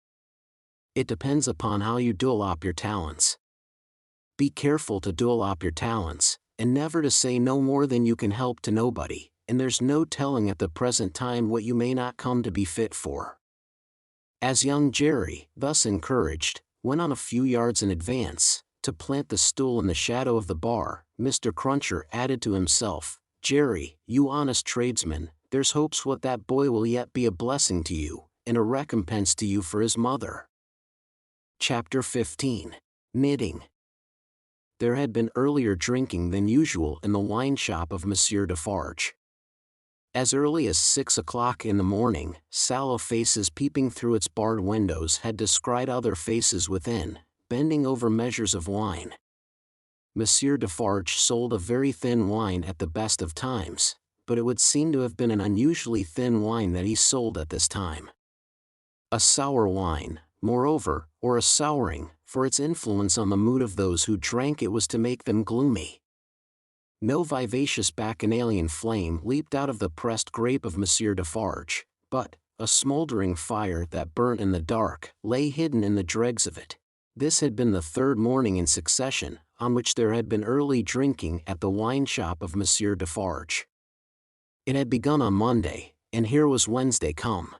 "It depends upon how you dull up your talents. Be careful to dull up your talents, and never to say no more than you can help to nobody, and there's no telling at the present time what you may not come to be fit for." As young Jerry, thus encouraged, went on a few yards in advance, to plant the stool in the shadow of the bar, Mr. Cruncher added to himself, "Jerry, you honest tradesman, there's hopes what that boy will yet be a blessing to you, and a recompense to you for his mother." Chapter 15. Knitting. There had been earlier drinking than usual in the wine shop of Monsieur Defarge. As early as 6 o'clock in the morning, sallow faces peeping through its barred windows had descried other faces within, bending over measures of wine. Monsieur Defarge sold a very thin wine at the best of times, but it would seem to have been an unusually thin wine that he sold at this time. A sour wine, moreover, or a souring, for its influence on the mood of those who drank it was to make them gloomy. No vivacious bacchanalian flame leaped out of the pressed grape of Monsieur Defarge, but a smouldering fire that burnt in the dark lay hidden in the dregs of it. This had been the third morning in succession on which there had been early drinking at the wine shop of Monsieur Defarge. It had begun on Monday, and here was Wednesday come.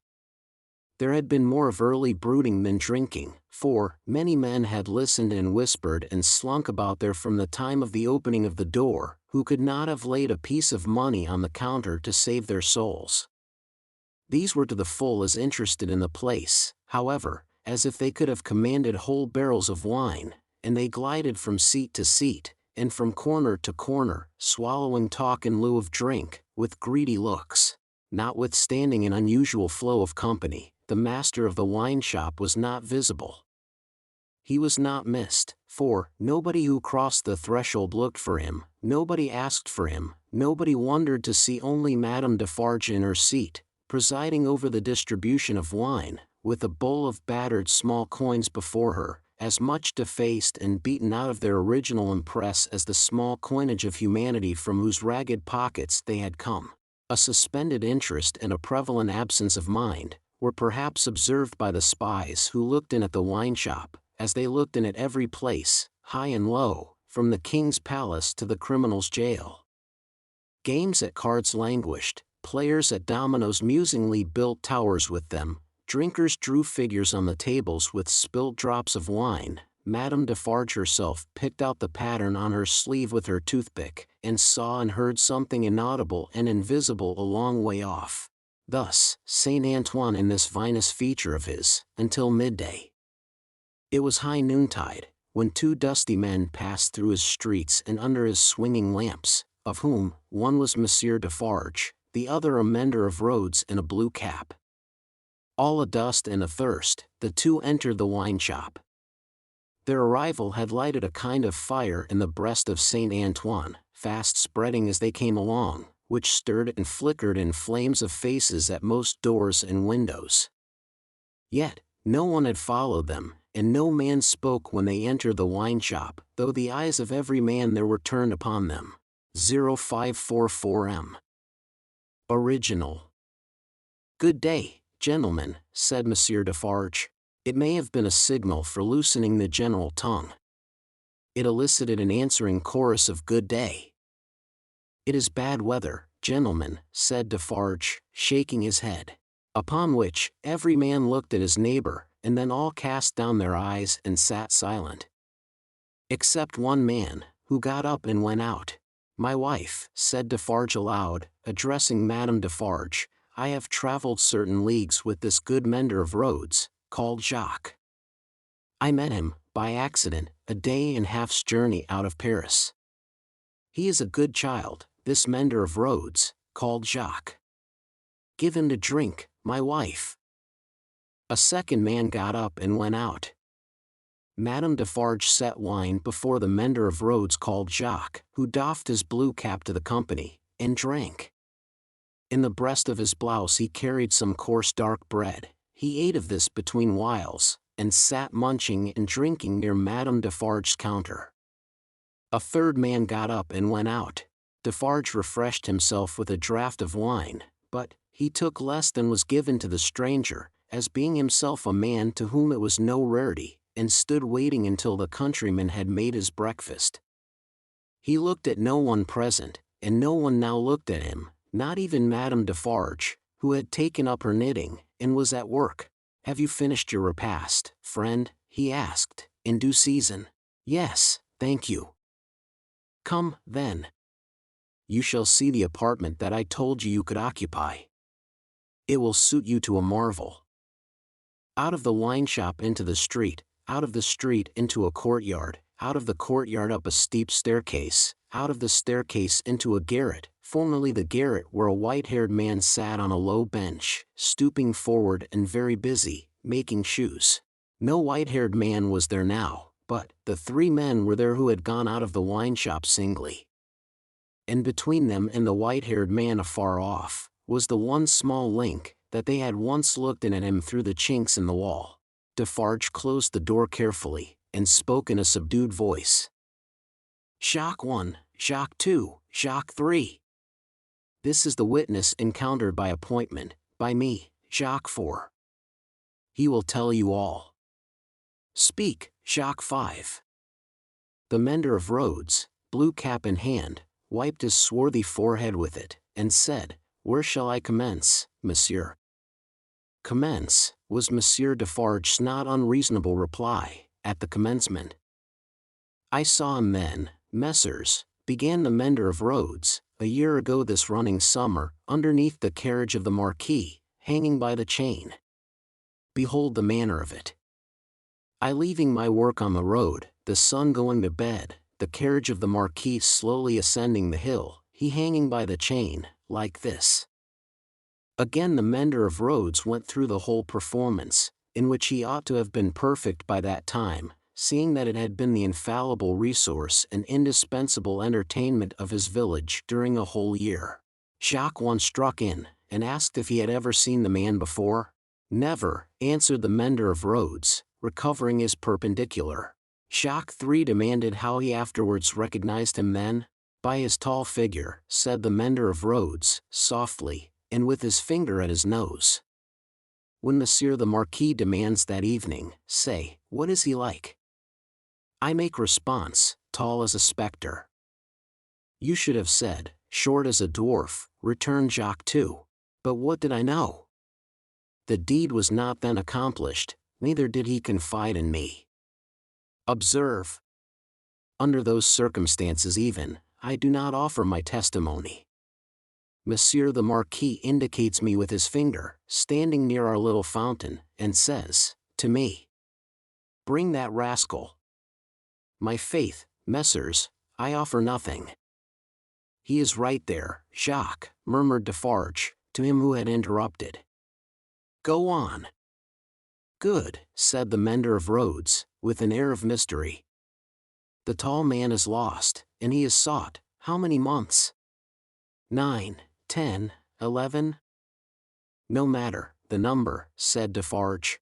There had been more of early brooding than drinking, for many men had listened and whispered and slunk about there from the time of the opening of the door, who could not have laid a piece of money on the counter to save their souls. These were to the full as interested in the place, however, as if they could have commanded whole barrels of wine, and they glided from seat to seat, and from corner to corner, swallowing talk in lieu of drink, with greedy looks. Notwithstanding an unusual flow of company, the master of the wine shop was not visible. He was not missed, for nobody who crossed the threshold looked for him, nobody asked for him, nobody wondered to see only Madame Defarge in her seat, presiding over the distribution of wine, with a bowl of battered small coins before her, as much defaced and beaten out of their original impress as the small coinage of humanity from whose ragged pockets they had come. A suspended interest and a prevalent absence of mind were perhaps observed by the spies who looked in at the wine shop, as they looked in at every place, high and low, from the king's palace to the criminal's jail. Games at cards languished, players at dominoes musingly built towers with them, drinkers drew figures on the tables with spilled drops of wine. Madame Defarge herself picked out the pattern on her sleeve with her toothpick, and saw and heard something inaudible and invisible a long way off. Thus, Saint Antoine in this vinous feature of his, until midday. It was high noontide, when two dusty men passed through his streets and under his swinging lamps, of whom one was Monsieur Defarge, the other a mender of roads in a blue cap. All adust and athirst, the two entered the wine shop. Their arrival had lighted a kind of fire in the breast of Saint Antoine, fast spreading as they came along, which stirred and flickered in flames of faces at most doors and windows. Yet, no one had followed them, and no man spoke when they entered the wine shop, though the eyes of every man there were turned upon them. 0544M. Original. "Good day, gentlemen," said Monsieur Defarge. It may have been a signal for loosening the general tongue. It elicited an answering chorus of "good day." "It is bad weather, gentlemen," said Defarge, shaking his head. Upon which, every man looked at his neighbor, and then all cast down their eyes and sat silent. Except one man, who got up and went out. "My wife," said Defarge aloud, addressing Madame Defarge, "I have travelled certain leagues with this good mender of roads, called Jacques. I met him, by accident, a day and half's journey out of Paris. He is a good child, this mender of roads, called Jacques. Give him to drink, my wife. A second man got up and went out. Madame Defarge set wine before the mender of roads called Jacques, who doffed his blue cap to the company, and drank. In the breast of his blouse he carried some coarse dark bread. He ate of this between whiles, and sat munching and drinking near Madame Defarge's counter. A third man got up and went out. Defarge refreshed himself with a draught of wine, but he took less than was given to the stranger, as being himself a man to whom it was no rarity, and stood waiting until the countryman had made his breakfast. He looked at no one present, and no one now looked at him, not even Madame Defarge, who had taken up her knitting, and was at work. "Have you finished your repast, friend?" he asked, in due season. "Yes, thank you." "Come, then. You shall see the apartment that I told you could occupy. It will suit you to a marvel." Out of the wine shop into the street, out of the street into a courtyard, out of the courtyard up a steep staircase, out of the staircase into a garret, formerly the garret where a white-haired man sat on a low bench, stooping forward and very busy, making shoes. No white-haired man was there now, but the three men were there who had gone out of the wine shop singly. And between them and the white-haired man afar off, was the one small link, that they had once looked in at him through the chinks in the wall. Defarge closed the door carefully, and spoke in a subdued voice. "Jacques 1, Jacques 2, Jacques 3. This is the witness encountered by appointment, by me, Jacques 4. He will tell you all. Speak, Jacques 5. The mender of roads, blue cap in hand, wiped his swarthy forehead with it, and said, "Where shall I commence, monsieur?" "Commence," was Monsieur Defarge's not unreasonable reply, "at the commencement." "I saw him then, messrs," began the mender of roads, "a year ago this running summer, underneath the carriage of the Marquis, hanging by the chain. Behold the manner of it. I leaving my work on the road, the sun going to bed, the carriage of the Marquis slowly ascending the hill, he hanging by the chain, like this." Again the mender of roads went through the whole performance, in which he ought to have been perfect by that time, seeing that it had been the infallible resource and indispensable entertainment of his village during a whole year. Jacques 1 struck in, and asked if he had ever seen the man before. "Never," answered the mender of roads, recovering his perpendicular. Jacques 3 demanded how he afterwards recognized him then. "By his tall figure," said the mender of roads, softly, and with his finger at his nose. "When Monsieur the Marquis demands that evening, say, what is he like?" I make response, tall as a spectre. "You should have said, short as a dwarf," returned Jacques 2. "But what did I know? The deed was not then accomplished, neither did he confide in me. Observe. Under those circumstances even, I do not offer my testimony. Monsieur the Marquis indicates me with his finger, standing near our little fountain, and says, to me, 'Bring that rascal.' My faith, messrs, I offer nothing." "He is right there, Jacques," murmured Defarge, to him who had interrupted. "Go on." "Good," said the mender of roads, with an air of mystery. "The tall man is lost, and he is sought, how many months? 9, 10, 11? No matter, the number," said Defarge.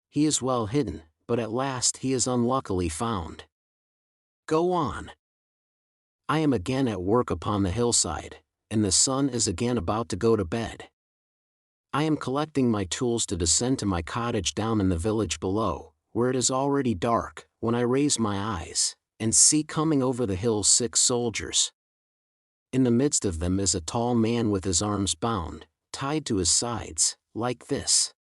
"He is well hidden, but at last he is unluckily found." "Go on." "I am again at work upon the hillside, and the sun is again about to go to bed. I am collecting my tools to descend to my cottage down in the village below, where it is already dark, when I raise my eyes, and see coming over the hill 6 soldiers. In the midst of them is a tall man with his arms bound, tied to his sides, like this."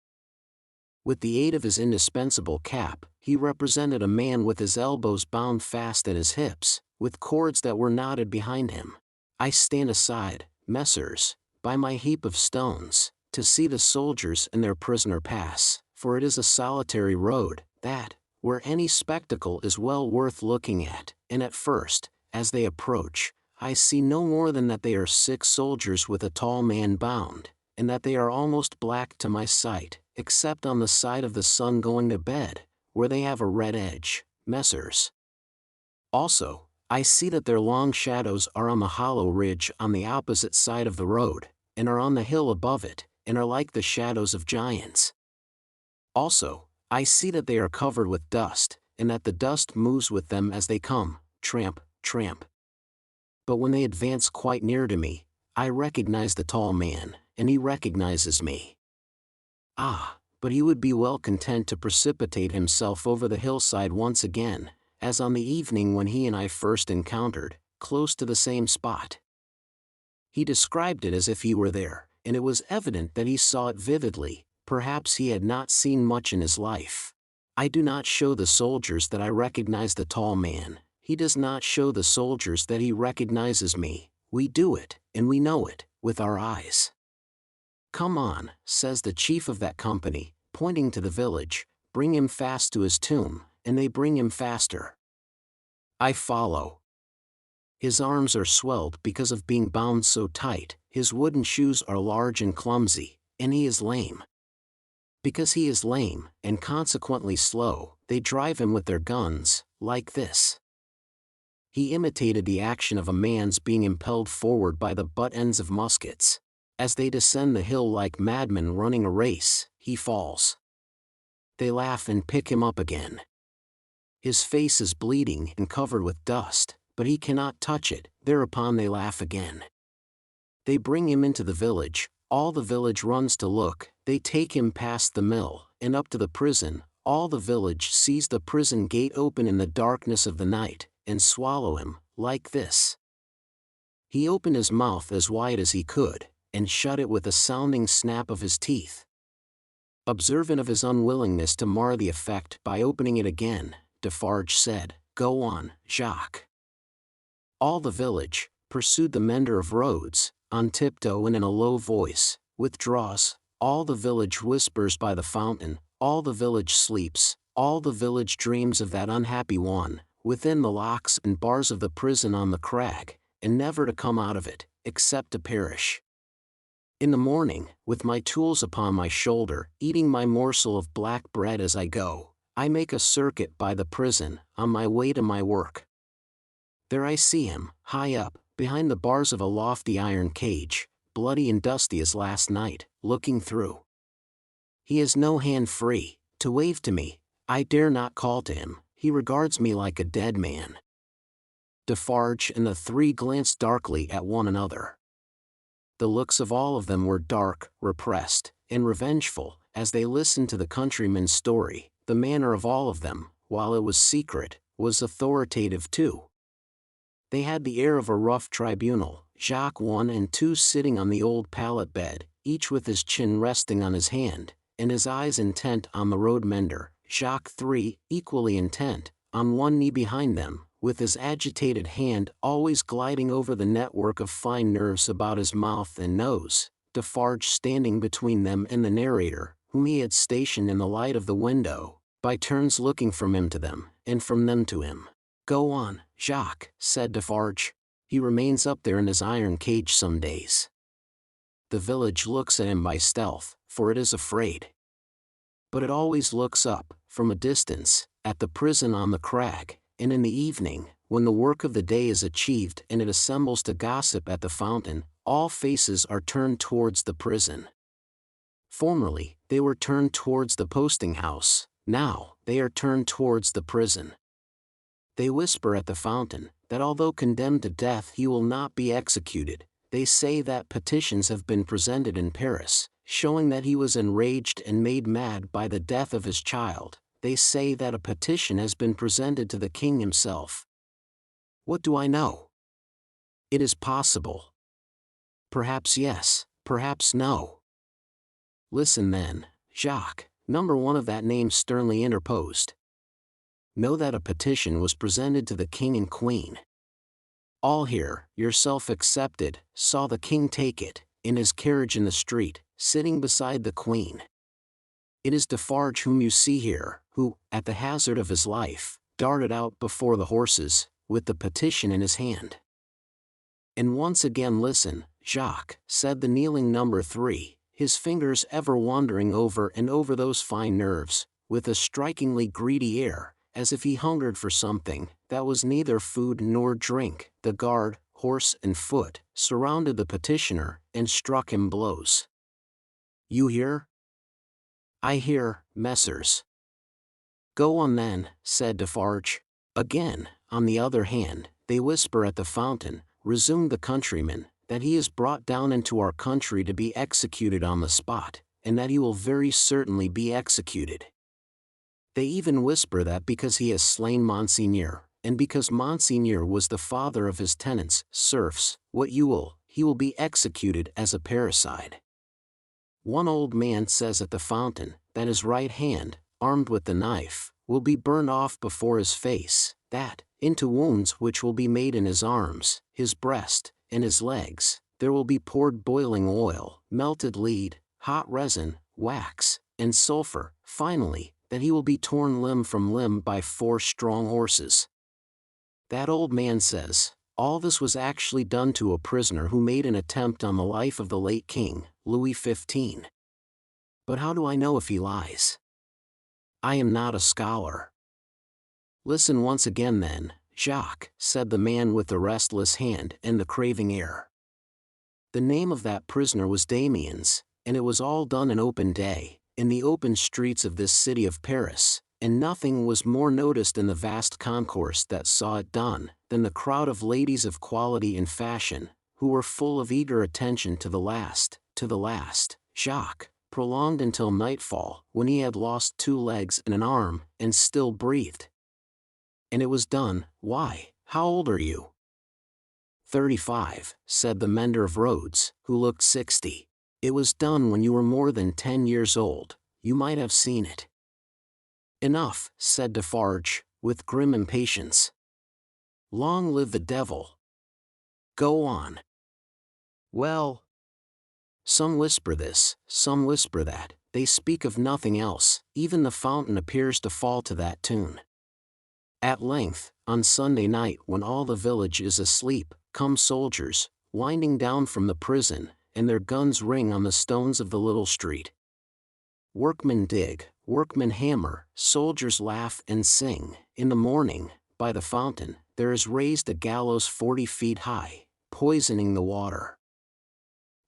With the aid of his indispensable cap, he represented a man with his elbows bound fast at his hips, with cords that were knotted behind him. I stand aside, messrs, by my heap of stones, to see the soldiers and their prisoner pass, for it is a solitary road, that, where any spectacle is well worth looking at, and at first, as they approach, I see no more than that they are 6 soldiers with a tall man bound, and that they are almost black to my sight, except on the side of the sun going to bed, where they have a red edge, Messrs. Also, I see that their long shadows are on the hollow ridge on the opposite side of the road, and are on the hill above it, and are like the shadows of giants. Also, I see that they are covered with dust, and that the dust moves with them as they come, tramp, tramp. But when they advance quite near to me, I recognize the tall man, and he recognizes me. Ah, but he would be well content to precipitate himself over the hillside once again, as on the evening when he and I first encountered, close to the same spot. He described it as if he were there, and it was evident that he saw it vividly. Perhaps he had not seen much in his life. I do not show the soldiers that I recognize the tall man. He does not show the soldiers that he recognizes me. We do it, and we know it, with our eyes. "Come on," says the chief of that company, pointing to the village, "bring him fast to his tomb," and they bring him faster. I follow. His arms are swelled because of being bound so tight, his wooden shoes are large and clumsy, and he is lame. Because he is lame, and consequently slow, they drive him with their guns, like this. He imitated the action of a man's being impelled forward by the butt ends of muskets. As they descend the hill like madmen running a race, he falls. They laugh and pick him up again. His face is bleeding and covered with dust, but he cannot touch it. Thereupon they laugh again. They bring him into the village. All the village runs to look. They take him past the mill, and up to the prison. All the village sees the prison gate open in the darkness of the night, and swallow him, like this. He opened his mouth as wide as he could, and shut it with a sounding snap of his teeth. Observant of his unwillingness to mar the effect by opening it again, Defarge said, "Go on, Jacques." All the village, pursued the mender of roads, on tiptoe and in a low voice, withdraws. All the village whispers by the fountain. All the village sleeps. All the village dreams of that unhappy one, within the locks and bars of the prison on the crag, and never to come out of it, except to perish. In the morning, with my tools upon my shoulder, eating my morsel of black bread as I go, I make a circuit by the prison, on my way to my work. There I see him, high up, behind the bars of a lofty iron cage, bloody and dusty as last night, looking through. He has no hand free, to wave to me. I dare not call to him. He regards me like a dead man. Defarge and the 3 glanced darkly at one another. The looks of all of them were dark, repressed, and revengeful, as they listened to the countryman's story. The manner of all of them, while it was secret, was authoritative too. They had the air of a rough tribunal, Jacques 1 and 2 sitting on the old pallet bed, each with his chin resting on his hand, and his eyes intent on the road mender. Jacques 3, equally intent, on one knee behind them, with his agitated hand always gliding over the network of fine nerves about his mouth and nose. Defarge standing between them and the narrator, whom he had stationed in the light of the window, by turns looking from him to them, and from them to him. "Go on, Jacques," said Defarge. "He remains up there in his iron cage some days. The village looks at him by stealth, for it is afraid. But it always looks up, from a distance, at the prison on the crag, and in the evening, when the work of the day is achieved and it assembles to gossip at the fountain, all faces are turned towards the prison. Formerly, they were turned towards the posting house. Now, they are turned towards the prison. They whisper at the fountain, that although condemned to death he will not be executed. They say that petitions have been presented in Paris, showing that he was enraged and made mad by the death of his child. They say that a petition has been presented to the king himself. What do I know? It is possible. Perhaps yes, perhaps no. Listen then, Jacques, number 1 of that name sternly interposed. Know that a petition was presented to the king and queen. All here, yourself excepted, saw the king take it, in his carriage in the street, sitting beside the queen. It is Defarge whom you see here, who, at the hazard of his life, darted out before the horses, with the petition in his hand. And once again listen, Jacques, said the kneeling number 3, his fingers ever wandering over and over those fine nerves, with a strikingly greedy air, as if he hungered for something that was neither food nor drink. The guard, horse and foot, surrounded the petitioner and struck him blows. You hear? I hear, messrs. Go on then, said Defarge. Again, on the other hand, they whisper at the fountain, resumed the countryman, that he is brought down into our country to be executed on the spot, and that he will very certainly be executed. They even whisper that because he has slain Monseigneur, and because Monseigneur was the father of his tenants, serfs, what you will, he will be executed as a parricide. One old man says at the fountain, that his right hand, armed with the knife, will be burned off before his face, that, into wounds which will be made in his arms, his breast, and his legs, there will be poured boiling oil, melted lead, hot resin, wax, and sulfur, finally, that he will be torn limb from limb by 4 strong horses. That old man says, all this was actually done to a prisoner who made an attempt on the life of the late King, Louis XV. But how do I know if he lies? I am not a scholar. Listen once again then, Jacques, said the man with the restless hand and the craving air. The name of that prisoner was Damiens, and it was all done in open day, in the open streets of this city of Paris, and nothing was more noticed in the vast concourse that saw it done, than the crowd of ladies of quality and fashion, who were full of eager attention to the last, Jacques, prolonged until nightfall, when he had lost 2 legs and an arm, and still breathed. And it was done. Why, how old are you? 35, said the mender of roads, who looked 60. It was done when you were more than 10 years old, you might have seen it. Enough, said Defarge, with grim impatience. Long live the devil. Go on. Well, some whisper this, some whisper that, they speak of nothing else, even the fountain appears to fall to that tune. At length, on Sunday night when all the village is asleep, come soldiers, winding down from the prison, and their guns ring on the stones of the little street. Workmen dig, workmen hammer, soldiers laugh and sing. In the morning, by the fountain, there is raised a gallows 40 feet high, poisoning the water.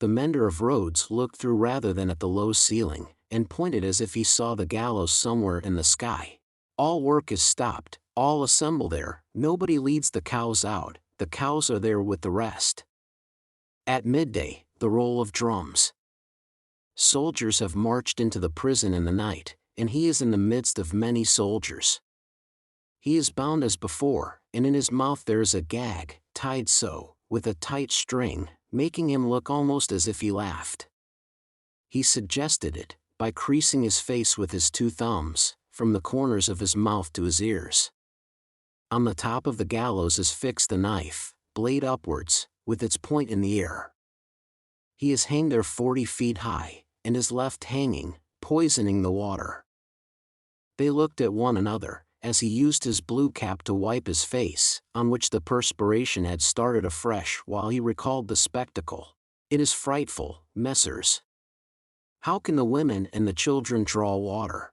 The mender of roads looked through rather than at the low ceiling, and pointed as if he saw the gallows somewhere in the sky. All work is stopped, all assemble there, nobody leads the cows out, the cows are there with the rest. At midday, the roll of drums. Soldiers have marched into the prison in the night, and he is in the midst of many soldiers. He is bound as before, and in his mouth there is a gag, tied so, with a tight string, making him look almost as if he laughed. He suggested it, by creasing his face with his 2 thumbs, from the corners of his mouth to his ears. On the top of the gallows is fixed the knife, blade upwards, with its point in the air. He is hanged there 40 feet high, and is left hanging, poisoning the water. They looked at one another, as he used his blue cap to wipe his face, on which the perspiration had started afresh while he recalled the spectacle. It is frightful, messrs. How can the women and the children draw water?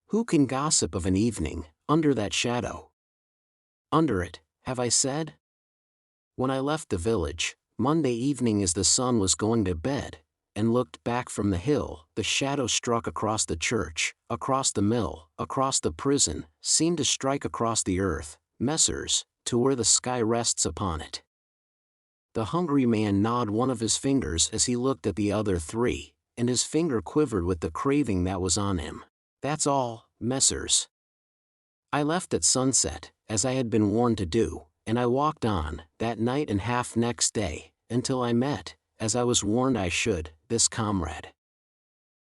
Who can gossip of an evening, under that shadow? Under it, have I said? When I left the village, Monday evening as the sun was going to bed, and looked back from the hill, the shadow struck across the church, across the mill, across the prison, seemed to strike across the earth, messrs, to where the sky rests upon it. The hungry man gnawed one of his fingers as he looked at the other 3, and his finger quivered with the craving that was on him. That's all, messrs. I left at sunset, as I had been warned to do, and I walked on, that night and half next day, until I met, as I was warned I should, this comrade.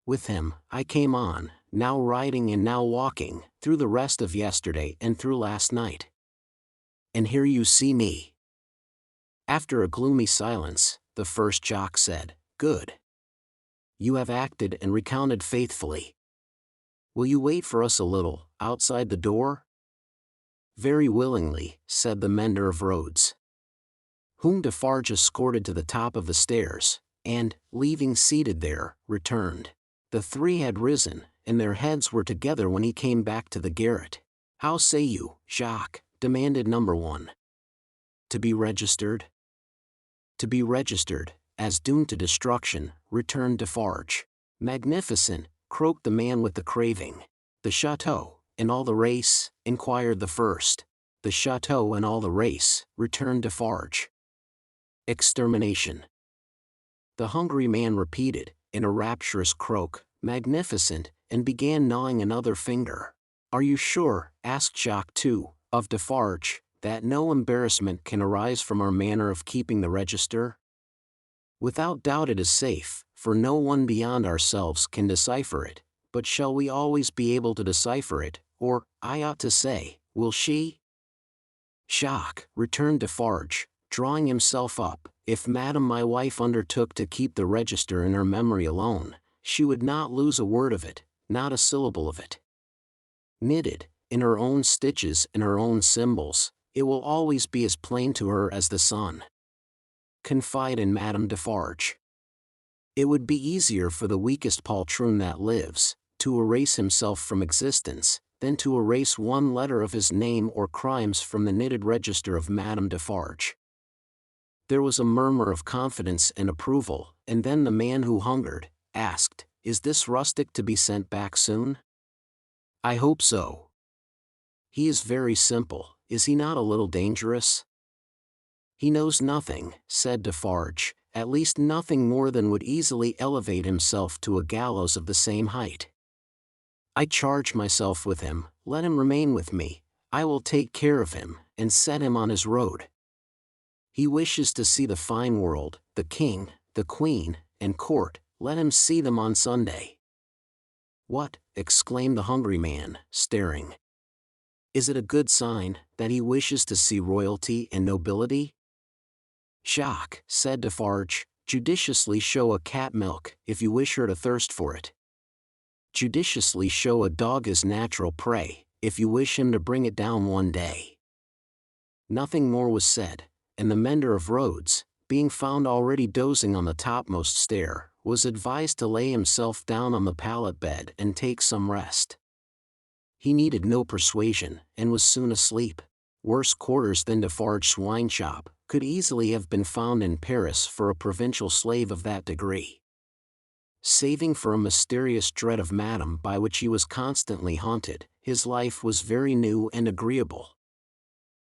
With him, I came on, now riding and now walking, through the rest of yesterday and through last night. And here you see me. After a gloomy silence, the first Jock said, Good. You have acted and recounted faithfully. Will you wait for us a little, outside the door? "Very willingly," said the mender of roads, whom Defarge escorted to the top of the stairs, and, leaving seated there, returned. The three had risen, and their heads were together when he came back to the garret. "How say you, Jacques?" demanded number one. "To be registered?" "To be registered, as doomed to destruction," returned Defarge. "Magnificent," croaked the man with the craving. "The chateau, and all the race?" inquired the first. "The chateau and all the race," returned Defarge. "Extermination." The hungry man repeated, in a rapturous croak, "Magnificent," and began gnawing another finger. "Are you sure," asked Jacques too, of Defarge, "that no embarrassment can arise from our manner of keeping the register?" "Without doubt it is safe, for no one beyond ourselves can decipher it, but shall we always be able to decipher it, or, I ought to say, will she?" "Jacques," returned Defarge, drawing himself up, "if Madame my wife undertook to keep the register in her memory alone, she would not lose a word of it, not a syllable of it. Knitted, in her own stitches and her own symbols, it will always be as plain to her as the sun. Confide in Madame Defarge. It would be easier for the weakest poltroon that lives, to erase himself from existence, than to erase one letter of his name or crimes from the knitted register of Madame Defarge." There was a murmur of confidence and approval, and then the man who hungered, asked, "Is this rustic to be sent back soon?" "I hope so." "He is very simple, is he not a little dangerous?" "He knows nothing," said Defarge, "at least nothing more than would easily elevate himself to a gallows of the same height. I charge myself with him, let him remain with me, I will take care of him, and set him on his road. He wishes to see the fine world, the king, the queen, and court, let him see them on Sunday." "What!" exclaimed the hungry man, staring. "Is it a good sign, that he wishes to see royalty and nobility?" "Jacques," said Defarge, "judiciously show a cat milk, if you wish her to thirst for it. Judiciously show a dog his natural prey, if you wish him to bring it down one day." Nothing more was said, and the mender of roads, being found already dozing on the topmost stair, was advised to lay himself down on the pallet bed and take some rest. He needed no persuasion, and was soon asleep. Worse quarters than Defarge's wine shop could easily have been found in Paris for a provincial slave of that degree. Saving for a mysterious dread of Madame by which he was constantly haunted, his life was very new and agreeable.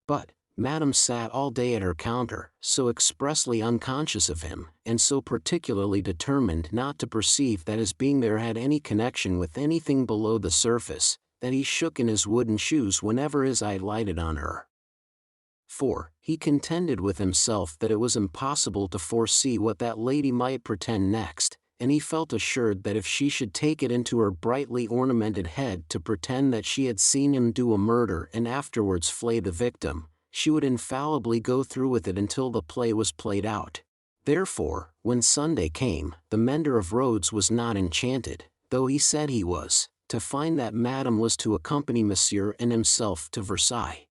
But Madame sat all day at her counter, so expressly unconscious of him, and so particularly determined not to perceive that his being there had any connection with anything below the surface, that he shook in his wooden shoes whenever his eye lighted on her. For, he contended with himself that it was impossible to foresee what that lady might pretend next, and he felt assured that if she should take it into her brightly ornamented head to pretend that she had seen him do a murder and afterwards flay the victim, she would infallibly go through with it until the play was played out. Therefore, when Sunday came, the mender of roads was not enchanted, though he said he was, to find that Madame was to accompany Monsieur and himself to Versailles.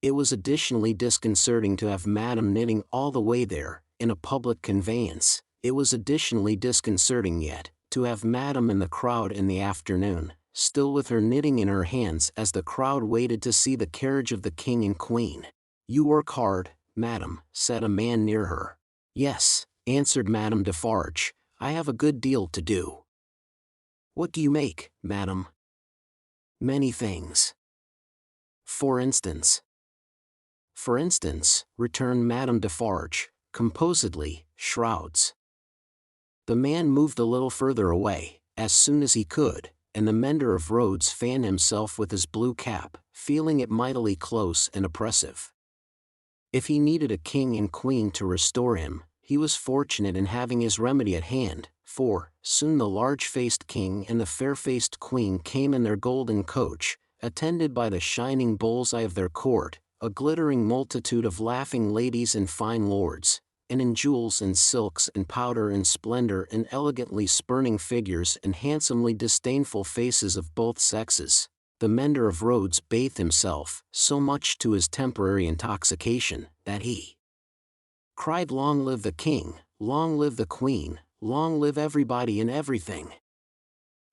It was additionally disconcerting to have Madame knitting all the way there, in a public conveyance. It was additionally disconcerting yet, to have Madame in the crowd in the afternoon, still with her knitting in her hands as the crowd waited to see the carriage of the king and queen. "You work hard, Madame," said a man near her. "Yes," answered Madame Defarge, "I have a good deal to do." "What do you make, Madame?" "Many things." "For instance?" "For instance," returned Madame Defarge, composedly, "shrouds." The man moved a little further away, as soon as he could, and the mender of roads fanned himself with his blue cap, feeling it mightily close and oppressive. If he needed a king and queen to restore him, he was fortunate in having his remedy at hand, for, soon the large-faced king and the fair-faced queen came in their golden coach, attended by the shining bull's-eye of their court, a glittering multitude of laughing ladies and fine lords, and in jewels and silks and powder and splendor and elegantly spurning figures and handsomely disdainful faces of both sexes. the mender of roads bathed himself, so much to his temporary intoxication, that he cried, "Long live the king, long live the queen, long live everybody and everything,"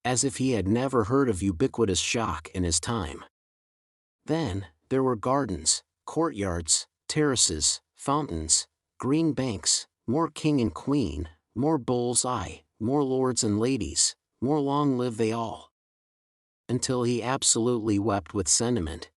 as if he had never heard of ubiquitous shock in his time. Then, there were gardens, courtyards, terraces, fountains, green banks, more king and queen, more bull's-eye, more lords and ladies, more long live they all, until he absolutely wept with sentiment.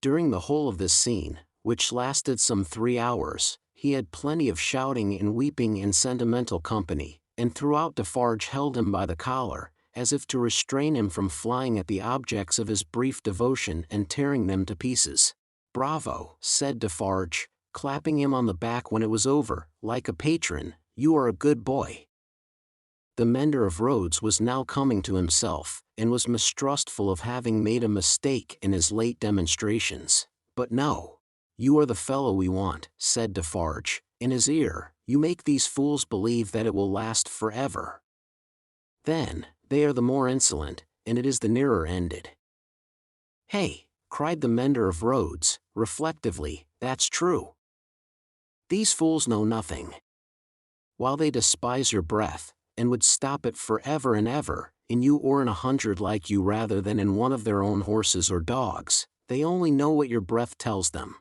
During the whole of this scene, which lasted some 3 hours, he had plenty of shouting and weeping and sentimental company, and throughout Defarge held him by the collar, as if to restrain him from flying at the objects of his brief devotion and tearing them to pieces. "Bravo," said Defarge, clapping him on the back when it was over, like a patron, "you are a good boy." The mender of roads was now coming to himself, and was mistrustful of having made a mistake in his late demonstrations. "But no. You are the fellow we want," said Defarge, in his ear. "You make these fools believe that it will last forever. Then, they are the more insolent, and it is the nearer ended." "Hey," cried the mender of roads, reflectively, "that's true. These fools know nothing. While they despise your breath, and would stop it forever and ever, in you or in 100 like you rather than in one of their own horses or dogs, they only know what your breath tells them.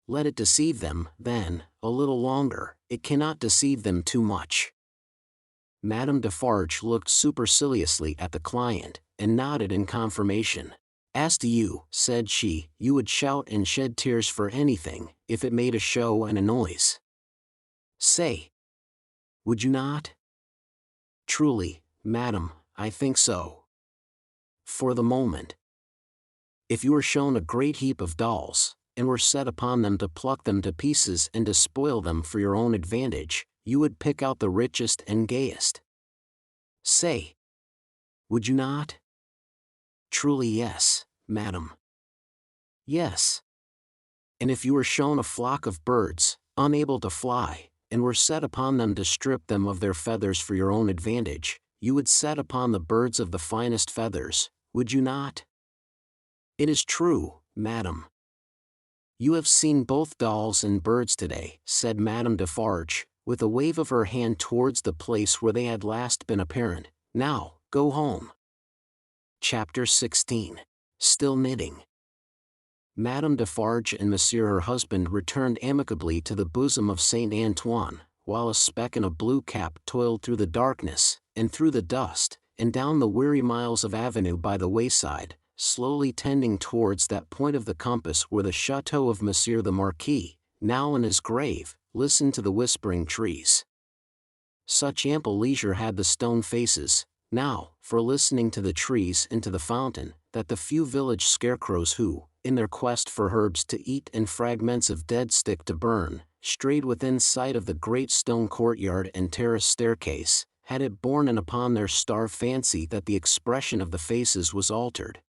Let it deceive them, then, a little longer. It cannot deceive them too much." Madame Defarge looked superciliously at the client, and nodded in confirmation. "As to you," said she, "you would shout and shed tears for anything, if it made a show and a noise. Say, would you not?" "Truly, madam, I think so. For the moment. If you were shown a great heap of dolls, and were set upon them to pluck them to pieces and to spoil them for your own advantage, you would pick out the richest and gayest. Say, would you not?" "Truly yes, madam." "Yes. And if you were shown a flock of birds, unable to fly, and were set upon them to strip them of their feathers for your own advantage, you would set upon the birds of the finest feathers, would you not?" "It is true, madam." "You have seen both dolls and birds today," said Madame Defarge, with a wave of her hand towards the place where they had last been apparent. "Now, go home." Chapter 16. Still knitting. Madame Defarge and Monsieur her husband returned amicably to the bosom of Saint Antoine, while a speck in a blue cap toiled through the darkness, and through the dust, and down the weary miles of avenue by the wayside, slowly tending towards that point of the compass where the chateau of Monsieur the Marquis, now in his grave, listened to the whispering trees. Such ample leisure had the stone faces, now, for listening to the trees and to the fountain, that the few village scarecrows who, in their quest for herbs to eat and fragments of dead stick to burn, strayed within sight of the great stone courtyard and terrace staircase, had it borne in upon their starved fancy that the expression of the faces was altered.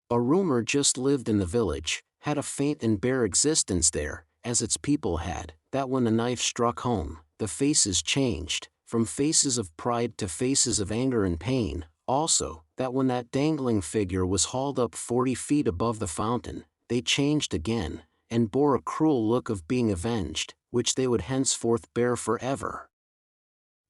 A rumor just lived in the village, had a faint and bare existence there, as its people had, that when the knife struck home, the faces changed, from faces of pride to faces of anger and pain, also, that when that dangling figure was hauled up 40 feet above the fountain, they changed again, and bore a cruel look of being avenged, which they would henceforth bear forever.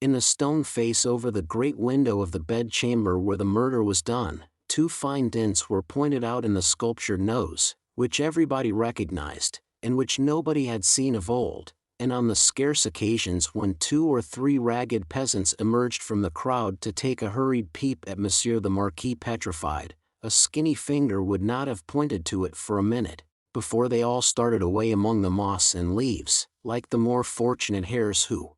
In the stone face over the great window of the bedchamber where the murder was done, 2 fine dints were pointed out in the sculptured nose, which everybody recognized, and which nobody had seen of old, and on the scarce occasions when 2 or 3 ragged peasants emerged from the crowd to take a hurried peep at Monsieur the Marquis petrified, a skinny finger would not have pointed to it for a minute, before they all started away among the moss and leaves, like the more fortunate hares who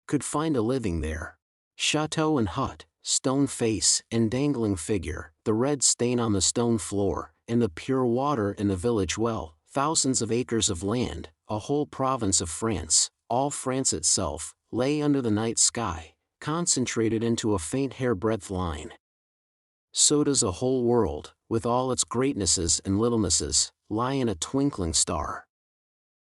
could find a living there. Chateau and hut, stone face and dangling figure, the red stain on the stone floor, and the pure water in the village well, thousands of acres of land, a whole province of France, all France itself, lay under the night sky, concentrated into a faint hair-breadth line. So does a whole world, with all its greatnesses and littlenesses, lie in a twinkling star.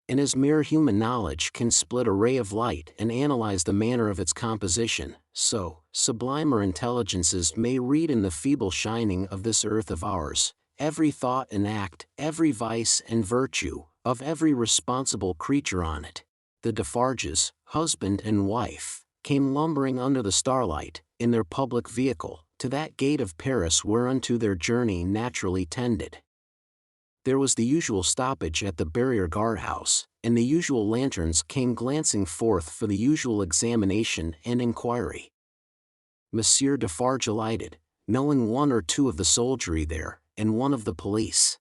And as mere human knowledge can split a ray of light and analyze the manner of its composition, so, sublimer intelligences may read in the feeble shining of this earth of ours, every thought and act, every vice and virtue, of every responsible creature on it. The Defarges, husband and wife, came lumbering under the starlight, in their public vehicle, to that gate of Paris whereunto their journey naturally tended. There was the usual stoppage at the barrier guardhouse, and the usual lanterns came glancing forth for the usual examination and inquiry. Monsieur Defarge alighted, knowing one or two of the soldiery there, and one of the police.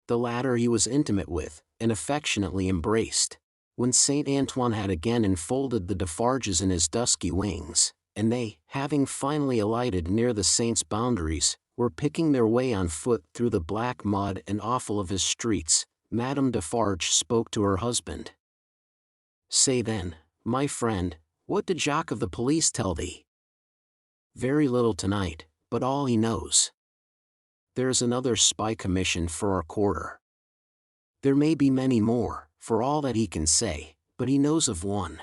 The latter he was intimate with, and affectionately embraced. When Saint Antoine had again enfolded the Defarges in his dusky wings, and they, having finally alighted near the saint's boundaries, were picking their way on foot through the black mud and offal of his streets, Madame Defarge spoke to her husband. "Say then, my friend, what did Jacques of the police tell thee?" "Very little tonight, but all he knows. There's another spy commission for our quarter. There may be many more, for all that he can say, but he knows of one."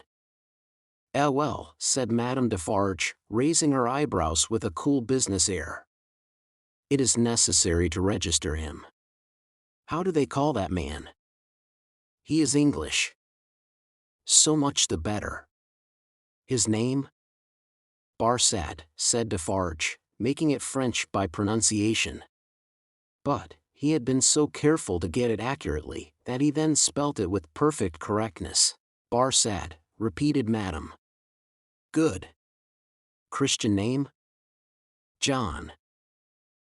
"Eh well," said Madame Defarge, raising her eyebrows with a cool business air. "It is necessary to register him." "How do they call that man?" "He is English." "So much the better. His name?" "Barsad," said Defarge, making it French by pronunciation. But he had been so careful to get it accurately, that he then spelt it with perfect correctness. "Barsad," repeated Madame. "Good. Christian name?" "John."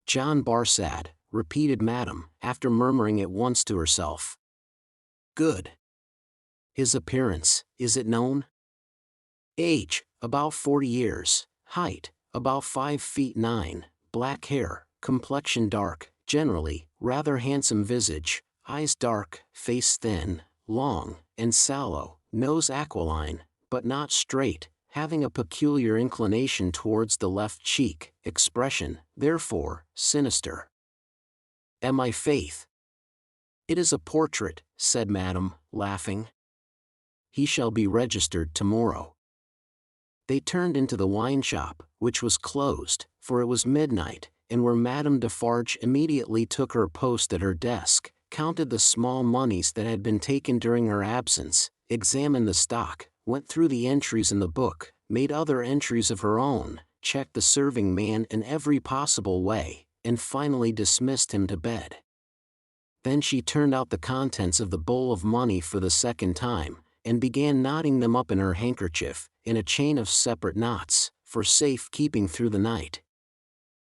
"John Barsad," repeated Madame, after murmuring it once to herself. "Good. His appearance, is it known?" "Age, about 40 years, height, about 5 feet 9, black hair, complexion dark, generally, rather handsome visage, eyes dark, face thin, long, and sallow, nose aquiline, but not straight, having a peculiar inclination towards the left cheek, expression, therefore, sinister." "My faith! It is a portrait," said Madame, laughing. "He shall be registered tomorrow." They turned into the wine shop, which was closed, for it was midnight, and where Madame Defarge immediately took her post at her desk, counted the small moneys that had been taken during her absence, examined the stock, went through the entries in the book, made other entries of her own, checked the serving man in every possible way, and finally dismissed him to bed. Then she turned out the contents of the bowl of money for the second time, and began knotting them up in her handkerchief, in a chain of separate knots, for safe keeping through the night.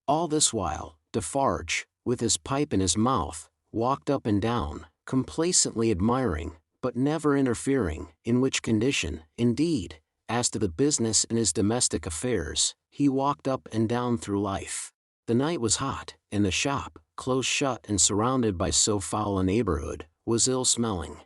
All this while, Defarge, with his pipe in his mouth, walked up and down, complacently admiring, but never interfering, in which condition, indeed, as to the business in his domestic affairs, he walked up and down through life. The night was hot, and the shop, close shut and surrounded by so foul a neighborhood, was ill-smelling.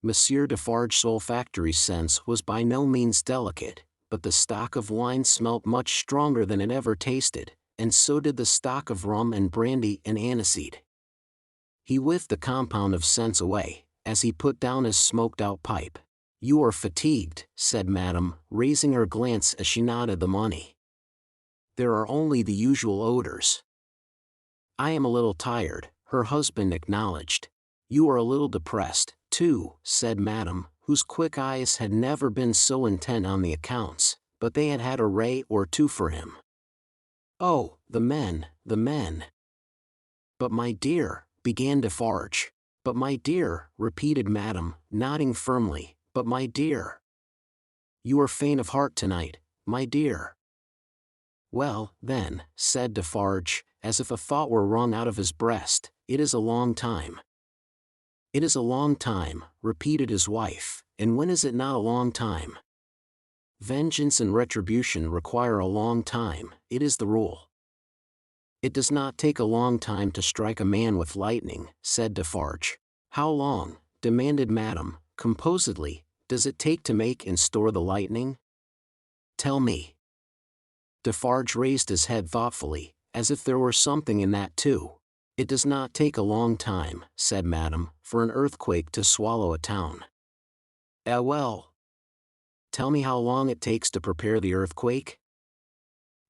Monsieur Defarge's olfactory sense was by no means delicate, but the stock of wine smelt much stronger than it ever tasted, and so did the stock of rum and brandy and aniseed. He whiffed the compound of scents away, as he put down his smoked-out pipe. "You are fatigued," said Madame, raising her glance as she nodded the money. "There are only the usual odors." "I am a little tired," her husband acknowledged. "You are a little depressed, too," said Madame, whose quick eyes had never been so intent on the accounts, but they had had a ray or two for him. "Oh, the men, the men!" "But my dear," began Defarge. "But my dear," repeated Madame, nodding firmly, "but my dear. You are faint of heart tonight, my dear." "Well, then," said Defarge, as if a thought were wrung out of his breast, "it is a long time." "It is a long time," repeated his wife, "and when is it not a long time? Vengeance and retribution require a long time, it is the rule." "It does not take a long time to strike a man with lightning," said Defarge. "How long," demanded Madame, composedly, "does it take to make and store the lightning? Tell me." Defarge raised his head thoughtfully, as if there were something in that too. "It does not take a long time," said Madame, "for an earthquake to swallow a town." "Eh well." Tell me how long it takes to prepare the earthquake?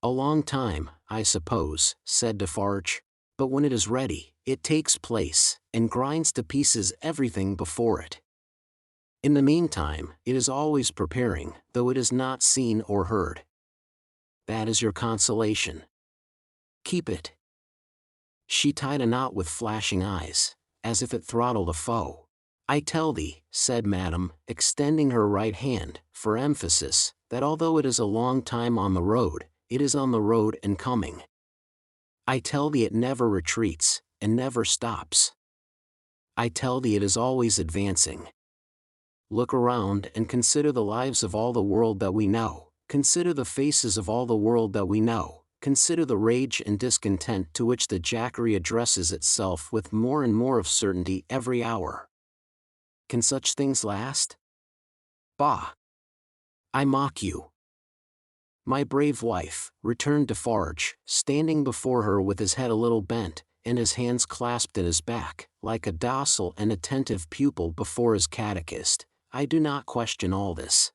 A long time, I suppose, said Defarge. But when it is ready, it takes place, and grinds to pieces everything before it. In the meantime, it is always preparing, though it is not seen or heard. That is your consolation. Keep it. She tied a knot with flashing eyes, as if it throttled a foe. I tell thee, said Madame, extending her right hand, for emphasis, that although it is a long time on the road, it is on the road and coming. I tell thee it never retreats, and never stops. I tell thee it is always advancing. Look around and consider the lives of all the world that we know, consider the faces of all the world that we know, consider the rage and discontent to which the jackery addresses itself with more and more of certainty every hour. Can such things last? Bah! I mock you. My brave wife, returned Defarge, standing before her with his head a little bent, and his hands clasped at his back, like a docile and attentive pupil before his catechist, I do not question all this.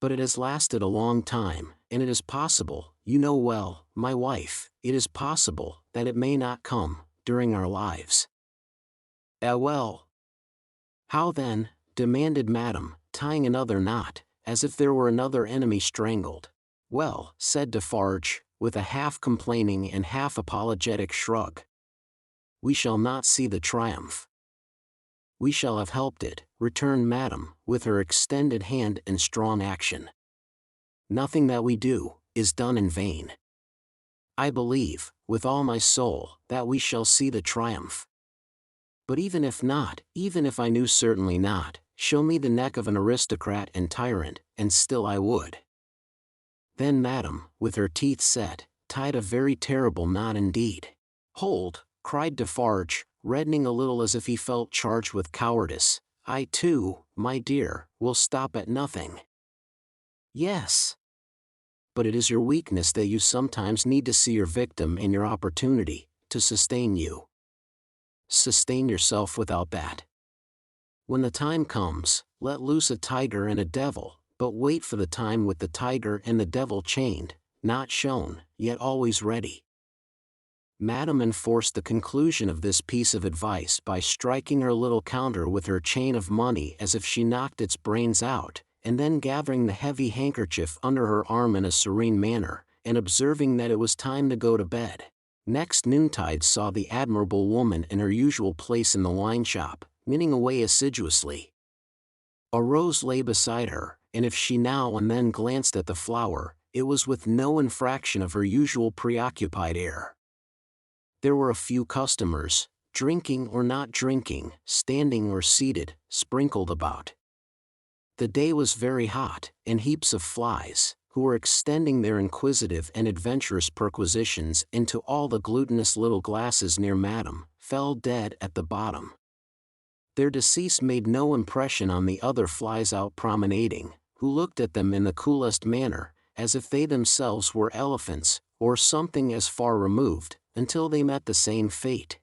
But it has lasted a long time, and it is possible, you know well, my wife, it is possible, that it may not come, during our lives. Well. How then? Demanded Madame, tying another knot, as if there were another enemy strangled. Well, said Defarge, with a half-complaining and half-apologetic shrug. We shall not see the triumph. We shall have helped it, returned Madame, with her extended hand and strong action. Nothing that we do, is done in vain. I believe, with all my soul, that we shall see the triumph. But even if not, even if I knew certainly not, show me the neck of an aristocrat and tyrant, and still I would. Then Madame, with her teeth set, tied a very terrible knot indeed. Hold, cried Defarge, reddening a little as if he felt charged with cowardice. I too, my dear, will stop at nothing. Yes. But it is your weakness that you sometimes need to see your victim in your opportunity, to sustain you. Sustain yourself without that. When the time comes, let loose a tiger and a devil, but wait for the time with the tiger and the devil chained, not shown, yet always ready. Madame enforced the conclusion of this piece of advice by striking her little counter with her chain of money as if she knocked its brains out, and then gathering the heavy handkerchief under her arm in a serene manner, and observing that it was time to go to bed. Next noontide saw the admirable woman in her usual place in the wine shop, knitting away assiduously. A rose lay beside her, and if she now and then glanced at the flower, it was with no infraction of her usual preoccupied air. There were a few customers, drinking or not drinking, standing or seated, sprinkled about. The day was very hot, and heaps of flies, who were extending their inquisitive and adventurous perquisitions into all the glutinous little glasses near Madame, fell dead at the bottom. Their decease made no impression on the other flies out promenading, who looked at them in the coolest manner, as if they themselves were elephants, or something as far removed, until they met the same fate.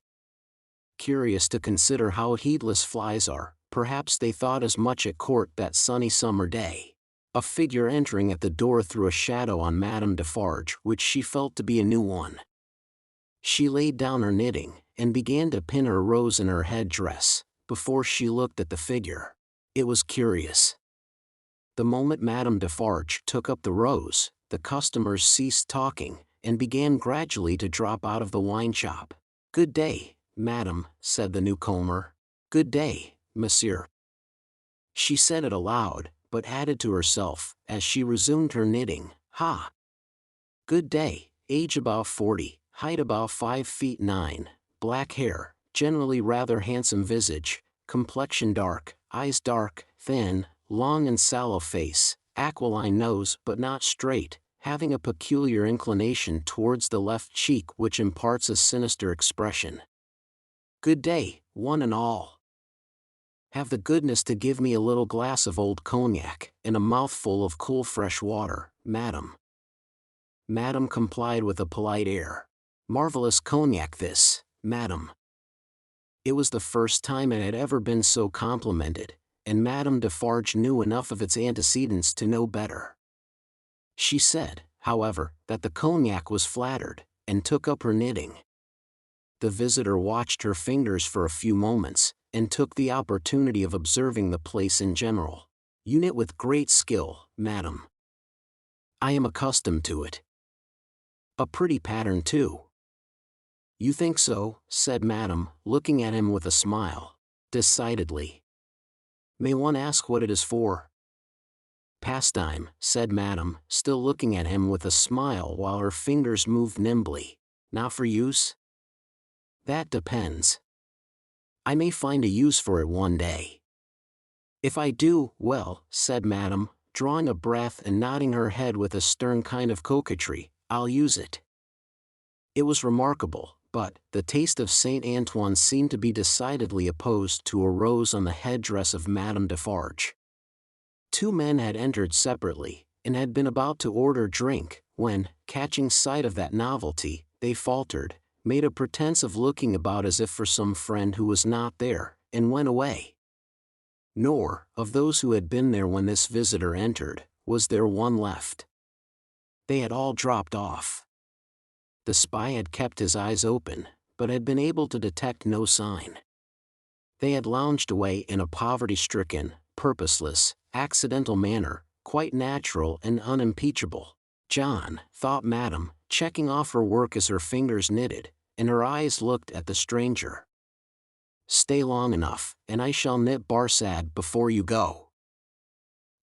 Curious to consider how heedless flies are, perhaps they thought as much at court that sunny summer day. A figure entering at the door threw a shadow on Madame Defarge which she felt to be a new one. She laid down her knitting, and began to pin her rose in her head-dress, before she looked at the figure. It was curious. The moment Madame Defarge took up the rose, the customers ceased talking, and began gradually to drop out of the wine shop. Good day, Madame, said the newcomer. Good day, Monsieur. She said it aloud, but added to herself, as she resumed her knitting, Ha! Good day, age about 40, height about 5 feet 9, black hair, generally rather handsome visage, complexion dark, eyes dark, thin, long and sallow face, aquiline nose but not straight, having a peculiar inclination towards the left cheek which imparts a sinister expression. Good day, one and all. Have the goodness to give me a little glass of old cognac, and a mouthful of cool fresh water, Madame. Madame complied with a polite air. Marvelous cognac this, Madame. It was the first time it had ever been so complimented, and Madame Defarge knew enough of its antecedents to know better. She said, however, that the cognac was flattered, and took up her knitting. The visitor watched her fingers for a few moments, and took the opportunity of observing the place in general. "You knit with great skill, madam." "I am accustomed to it." "A pretty pattern too." "You think so?" said Madame, looking at him with a smile. "Decidedly." "May one ask what it is for?" "Pastime," said Madame, still looking at him with a smile while her fingers moved nimbly. "Not for use?" "That depends. I may find a use for it one day." "If I do, well," said Madame, drawing a breath and nodding her head with a stern kind of coquetry, "I'll use it." It was remarkable, but the taste of Saint Antoine seemed to be decidedly opposed to a rose on the headdress of Madame Defarge. Two men had entered separately, and had been about to order drink, when, catching sight of that novelty, they faltered, made a pretense of looking about as if for some friend who was not there, and went away. Nor, of those who had been there when this visitor entered, was there one left. They had all dropped off. The spy had kept his eyes open, but had been able to detect no sign. They had lounged away in a poverty-stricken, purposeless, accidental manner, quite natural and unimpeachable. "John," thought Madame, checking off her work as her fingers knitted, and her eyes looked at the stranger. "Stay long enough, and I shall knit Barsad before you go."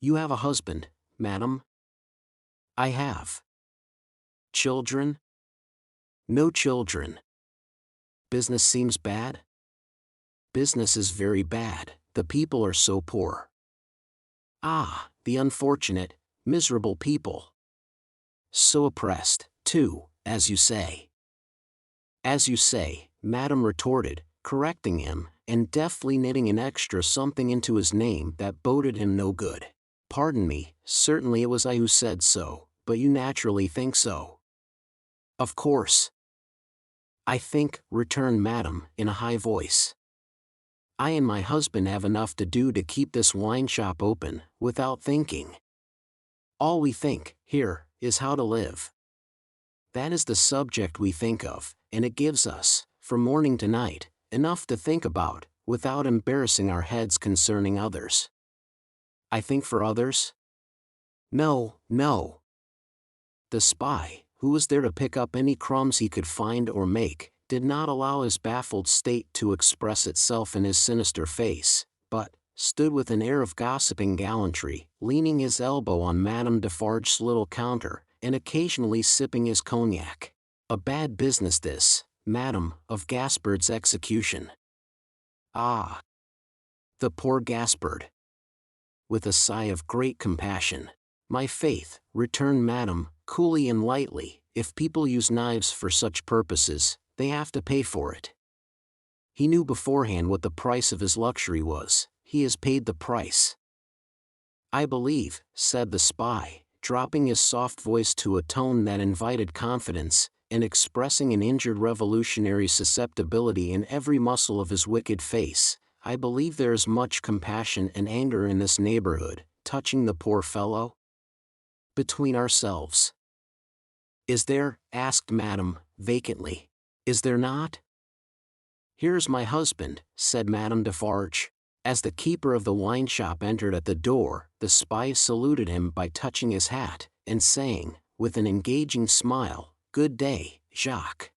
"You have a husband, madam?" "I have." "Children?" "No children." "Business seems bad?" "Business is very bad, the people are so poor." "Ah, the unfortunate, miserable people. So oppressed, too, as you say." "As you say," Madame retorted, correcting him, and deftly knitting an extra something into his name that boded him no good. "Pardon me, certainly it was I who said so, but you naturally think so." "Of course." "I think," returned Madame, in a high voice, "I and my husband have enough to do to keep this wine shop open, without thinking. All we think, here, is how to live. That is the subject we think of, and it gives us, from morning to night, enough to think about, without embarrassing our heads concerning others." "I think for others?" "No, no." The spy, who was there to pick up any crumbs he could find or make, did not allow his baffled state to express itself in his sinister face, but stood with an air of gossiping gallantry, leaning his elbow on Madame Defarge's little counter, and occasionally sipping his cognac. "A bad business this, Madame, of Gaspard's execution." "Ah! The poor Gaspard!" With a sigh of great compassion. "My faith," returned Madame, coolly and lightly, "if people use knives for such purposes, they have to pay for it. He knew beforehand what the price of his luxury was. He has paid the price." "I believe," said the spy, dropping his soft voice to a tone that invited confidence, and expressing an injured revolutionary susceptibility in every muscle of his wicked face, "I believe there is much compassion and anger in this neighborhood, touching the poor fellow. Between ourselves." "Is there?" asked Madame, vacantly. "Is there not?" "Here's my husband," said Madame Defarge. As the keeper of the wine shop entered at the door, the spy saluted him by touching his hat, and saying, with an engaging smile, "Good day, Jacques."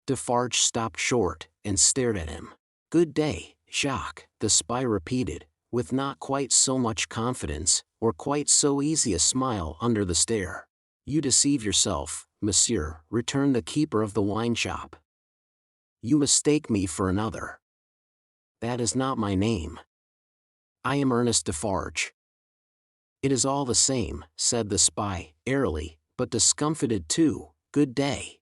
Defarge stopped short, and stared at him. "Good day, Jacques," the spy repeated, with not quite so much confidence, or quite so easy a smile under the stare. "You deceive yourself, monsieur," returned the keeper of the wine shop. "You mistake me for another. That is not my name. I am Ernest Defarge." "It is all the same," said the spy, airily, but discomfited too. "Good day."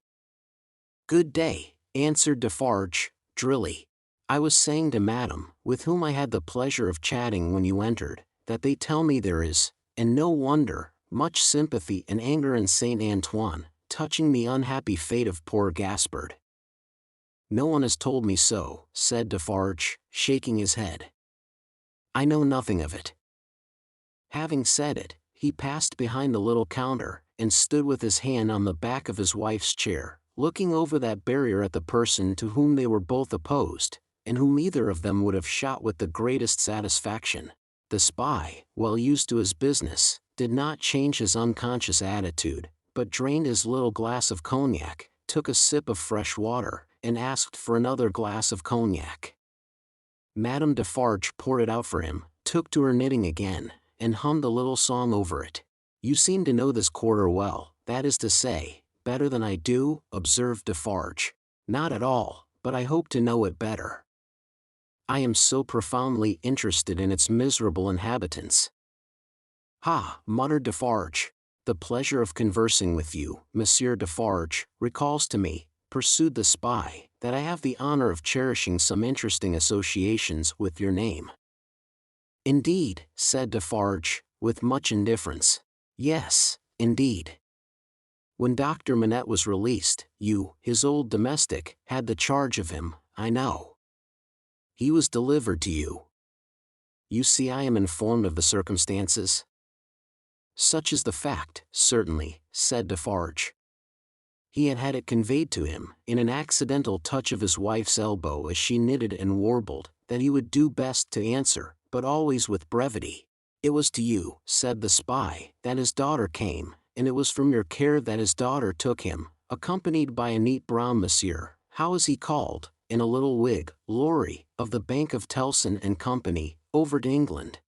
"Good day," answered Defarge, drily. "I was saying to Madame, with whom I had the pleasure of chatting when you entered, that they tell me there is, and no wonder, much sympathy and anger in Saint Antoine, touching the unhappy fate of poor Gaspard." "No one has told me so," said Defarge, shaking his head. I know nothing of it." Having said it, he passed behind the little counter, and stood with his hand on the back of his wife's chair, looking over that barrier at the person to whom they were both opposed, and whom either of them would have shot with the greatest satisfaction. The spy, well used to his business, did not change his unconscious attitude, but drained his little glass of cognac, took a sip of fresh water, and asked for another glass of cognac. Madame Defarge poured it out for him, took to her knitting again, and hummed a little song over it. "You seem to know this quarter well, that is to say, better than I do," observed Defarge. "Not at all, but I hope to know it better. I am so profoundly interested in its miserable inhabitants." "Ha!" muttered Defarge. "The pleasure of conversing with you, Monsieur Defarge, recalls to me," pursued the spy, "that I have the honor of cherishing some interesting associations with your name." "Indeed," said Defarge, with much indifference. "Yes, indeed. When Dr. Manette was released, you, his old domestic, had the charge of him, I know. He was delivered to you. You see I am informed of the circumstances." "Such is the fact, certainly," said Defarge. He had had it conveyed to him, in an accidental touch of his wife's elbow as she knitted and warbled, that he would do best to answer, but always with brevity. "It was to you," said the spy, "that his daughter came, and it was from your care that his daughter took him, accompanied by a neat brown monsieur, how is he called, in a little wig, Lorry, of the Bank of Tellson and Company, over to England."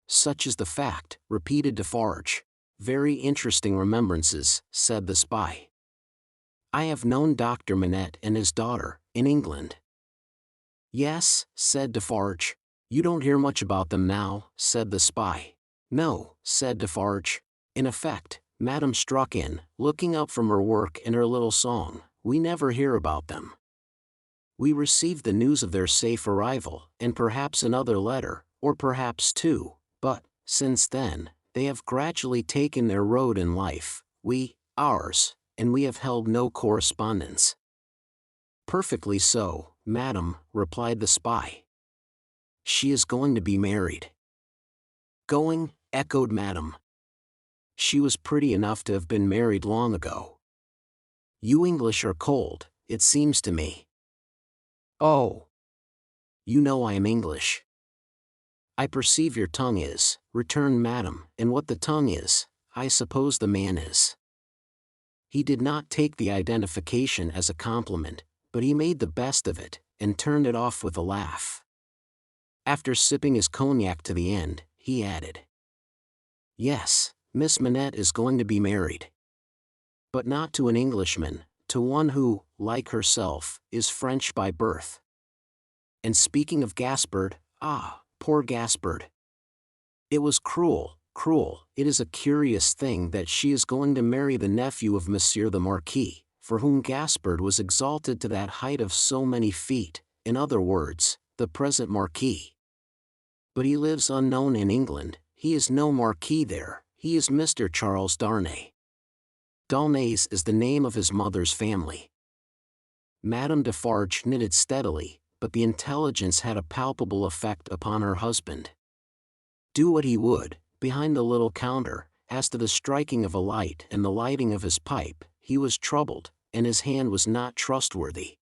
"Such is the fact," repeated Defarge. "Very interesting remembrances," said the spy. "I have known Dr. Manette and his daughter, in England." "Yes," said Defarge. "You don't hear much about them now," said the spy. "No," said Defarge. "In effect," Madame struck in, looking up from her work and her little song, "we never hear about them. We received the news of their safe arrival, and perhaps another letter, or perhaps two, but, since then, they have gradually taken their road in life, we, ours, and we have held no correspondence." "Perfectly so, madam," replied the spy. "She is going to be married." "Going?" echoed madam. "She was pretty enough to have been married long ago. You English are cold, it seems to me." "Oh! You know I am English." "I perceive your tongue is," returned madam, "and what the tongue is, I suppose the man is." He did not take the identification as a compliment, but he made the best of it, and turned it off with a laugh. After sipping his cognac to the end, he added, "Yes, Miss Manette is going to be married. But not to an Englishman, to one who, like herself, is French by birth. And speaking of Gaspard, ah, poor Gaspard! It was cruel, cruel. It is a curious thing that she is going to marry the nephew of Monsieur the Marquis, for whom Gaspard was exalted to that height of so many feet, in other words, the present Marquis. But he lives unknown in England, he is no Marquis there, he is Mr. Charles Darnay. D'Aulnays is the name of his mother's family." Madame Defarge knitted steadily, but the intelligence had a palpable effect upon her husband. Do what he would, behind the little counter, as to the striking of a light and the lighting of his pipe, he was troubled, and his hand was not trustworthy.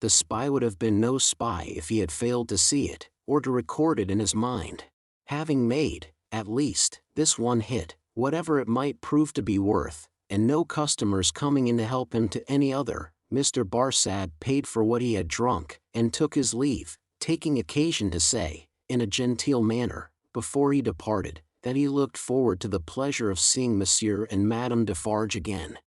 The spy would have been no spy if he had failed to see it, or to record it in his mind. Having made, at least, this one hit, whatever it might prove to be worth, and no customers coming in to help him to any other, Mr. Barsad paid for what he had drunk, and took his leave, taking occasion to say, in a genteel manner, before he departed, that he looked forward to the pleasure of seeing Monsieur and Madame Defarge again.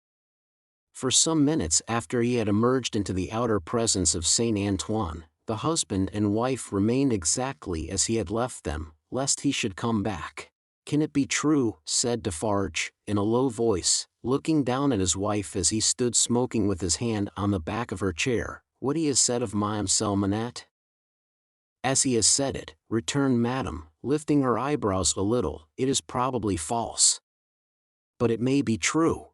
For some minutes after he had emerged into the outer presence of Saint Antoine, the husband and wife remained exactly as he had left them, lest he should come back. "Can it be true," said Defarge, in a low voice, looking down at his wife as he stood smoking with his hand on the back of her chair, "what he has said of Mademoiselle Manette?" "As he has said it," returned madame, lifting her eyebrows a little, "it is probably false. But it may be true."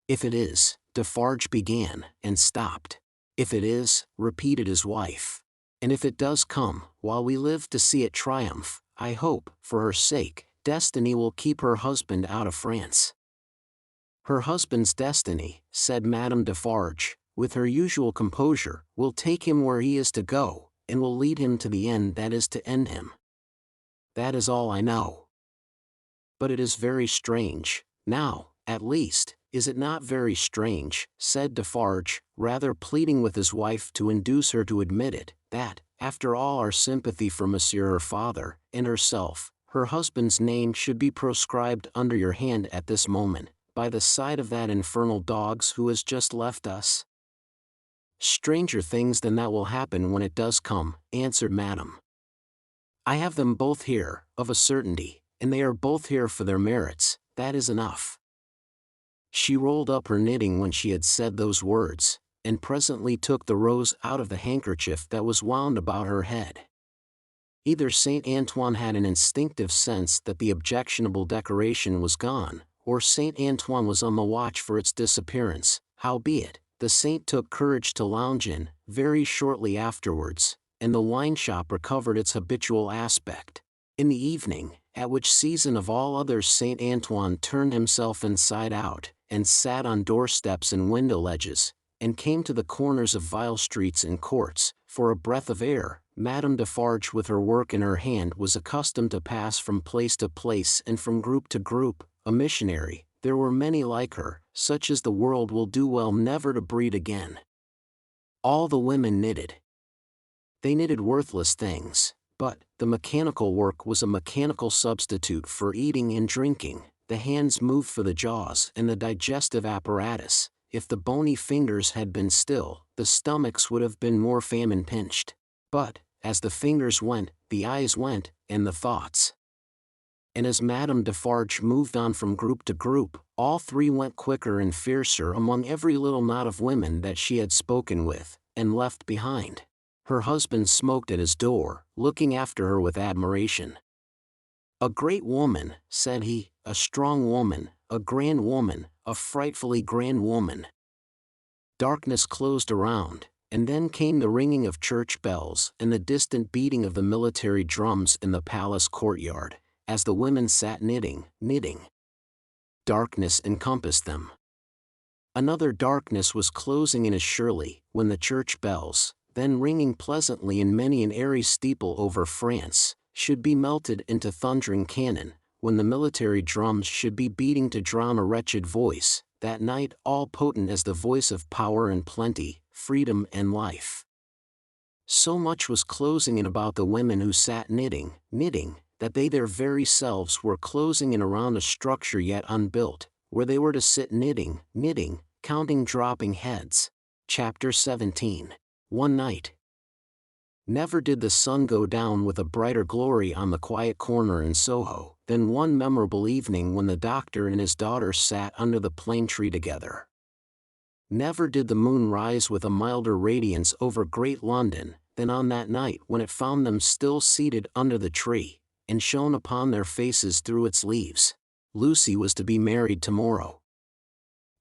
"If it is," Defarge began, and stopped. "If it is," repeated his wife. And if it does come, while we live to see it triumph, I hope, for her sake, destiny will keep her husband out of France." "Her husband's destiny," said Madame Defarge, with her usual composure, "will take him where he is to go, and will lead him to the end that is to end him. That is all I know. But it is very strange, now, at least, is it not very strange," said Defarge, rather pleading with his wife to induce her to admit it, "that, after all our sympathy for Monsieur her father, and herself, her husband's name should be proscribed under your hand at this moment, by the side of that infernal dog's who has just left us?" "Stranger things than that will happen when it does come," answered Madame. "I have them both here, of a certainty, and they are both here for their merits, that is enough." She rolled up her knitting when she had said those words, and presently took the rose out of the handkerchief that was wound about her head. Either Saint Antoine had an instinctive sense that the objectionable decoration was gone, or Saint Antoine was on the watch for its disappearance. Howbeit, the saint took courage to lounge in, very shortly afterwards, and the wine-shop recovered its habitual aspect. In the evening, at which season of all others Saint Antoine turned himself inside out, and sat on doorsteps and window ledges, and came to the corners of vile streets and courts, for a breath of air, Madame Defarge with her work in her hand was accustomed to pass from place to place and from group to group, a missionary. There were many like her, such as the world will do well never to breed again. All the women knitted. They knitted worthless things, but the mechanical work was a mechanical substitute for eating and drinking. The hands moved for the jaws and the digestive apparatus. If the bony fingers had been still, the stomachs would have been more famine-pinched. But, as the fingers went, the eyes went, and the thoughts. And as Madame Defarge moved on from group to group, all three went quicker and fiercer among every little knot of women that she had spoken with, and left behind. Her husband smoked at his door, looking after her with admiration. "A great woman," said he, "a strong woman, a grand woman, a frightfully grand woman." Darkness closed around, and then came the ringing of church bells and the distant beating of the military drums in the palace courtyard, as the women sat knitting. Darkness encompassed them. Another darkness was closing in as surely, when the church bells, then ringing pleasantly in many an airy steeple over France, should be melted into thundering cannon, when the military drums should be beating to drown a wretched voice, that night all potent as the voice of power and plenty, freedom and life. So much was closing in about the women who sat knitting, that they their very selves were closing in around a structure yet unbuilt, where they were to sit knitting, counting dropping heads. Chapter 17. One night. Never did the sun go down with a brighter glory on the quiet corner in Soho, than one memorable evening when the doctor and his daughter sat under the plane tree together. Never did the moon rise with a milder radiance over great London, than on that night when it found them still seated under the tree, and shone upon their faces through its leaves. Lucy was to be married tomorrow.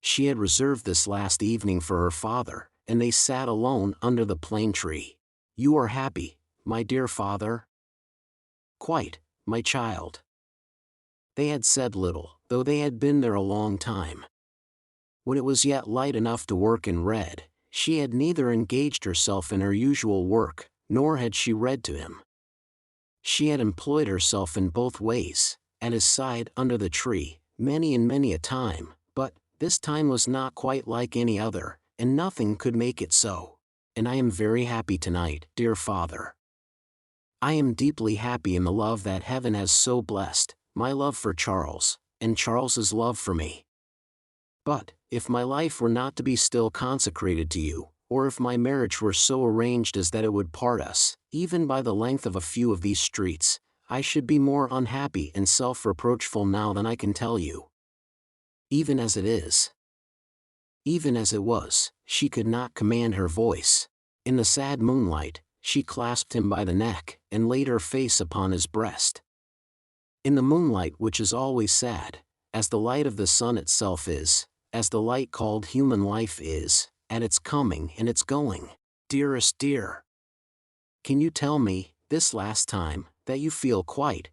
She had reserved this last evening for her father, and they sat alone under the plane tree. "You are happy, my dear father?" "Quite, my child." They had said little, though they had been there a long time. When it was yet light enough to work and read, she had neither engaged herself in her usual work, nor had she read to him. She had employed herself in both ways, at his side under the tree, many and many a time, but this time was not quite like any other, and nothing could make it so. "And I am very happy tonight, dear father. I am deeply happy in the love that heaven has so blessed, my love for Charles, and Charles's love for me. But, if my life were not to be still consecrated to you, or if my marriage were so arranged as that it would part us, even by the length of a few of these streets, I should be more unhappy and self-reproachful now than I can tell you. Even as it is." Even as it was, she could not command her voice. In the sad moonlight, she clasped him by the neck, and laid her face upon his breast. In the moonlight which is always sad, as the light of the sun itself is, as the light called human life is, at its coming and its going. "Dearest dear, Can you tell me, this last time, that you feel quite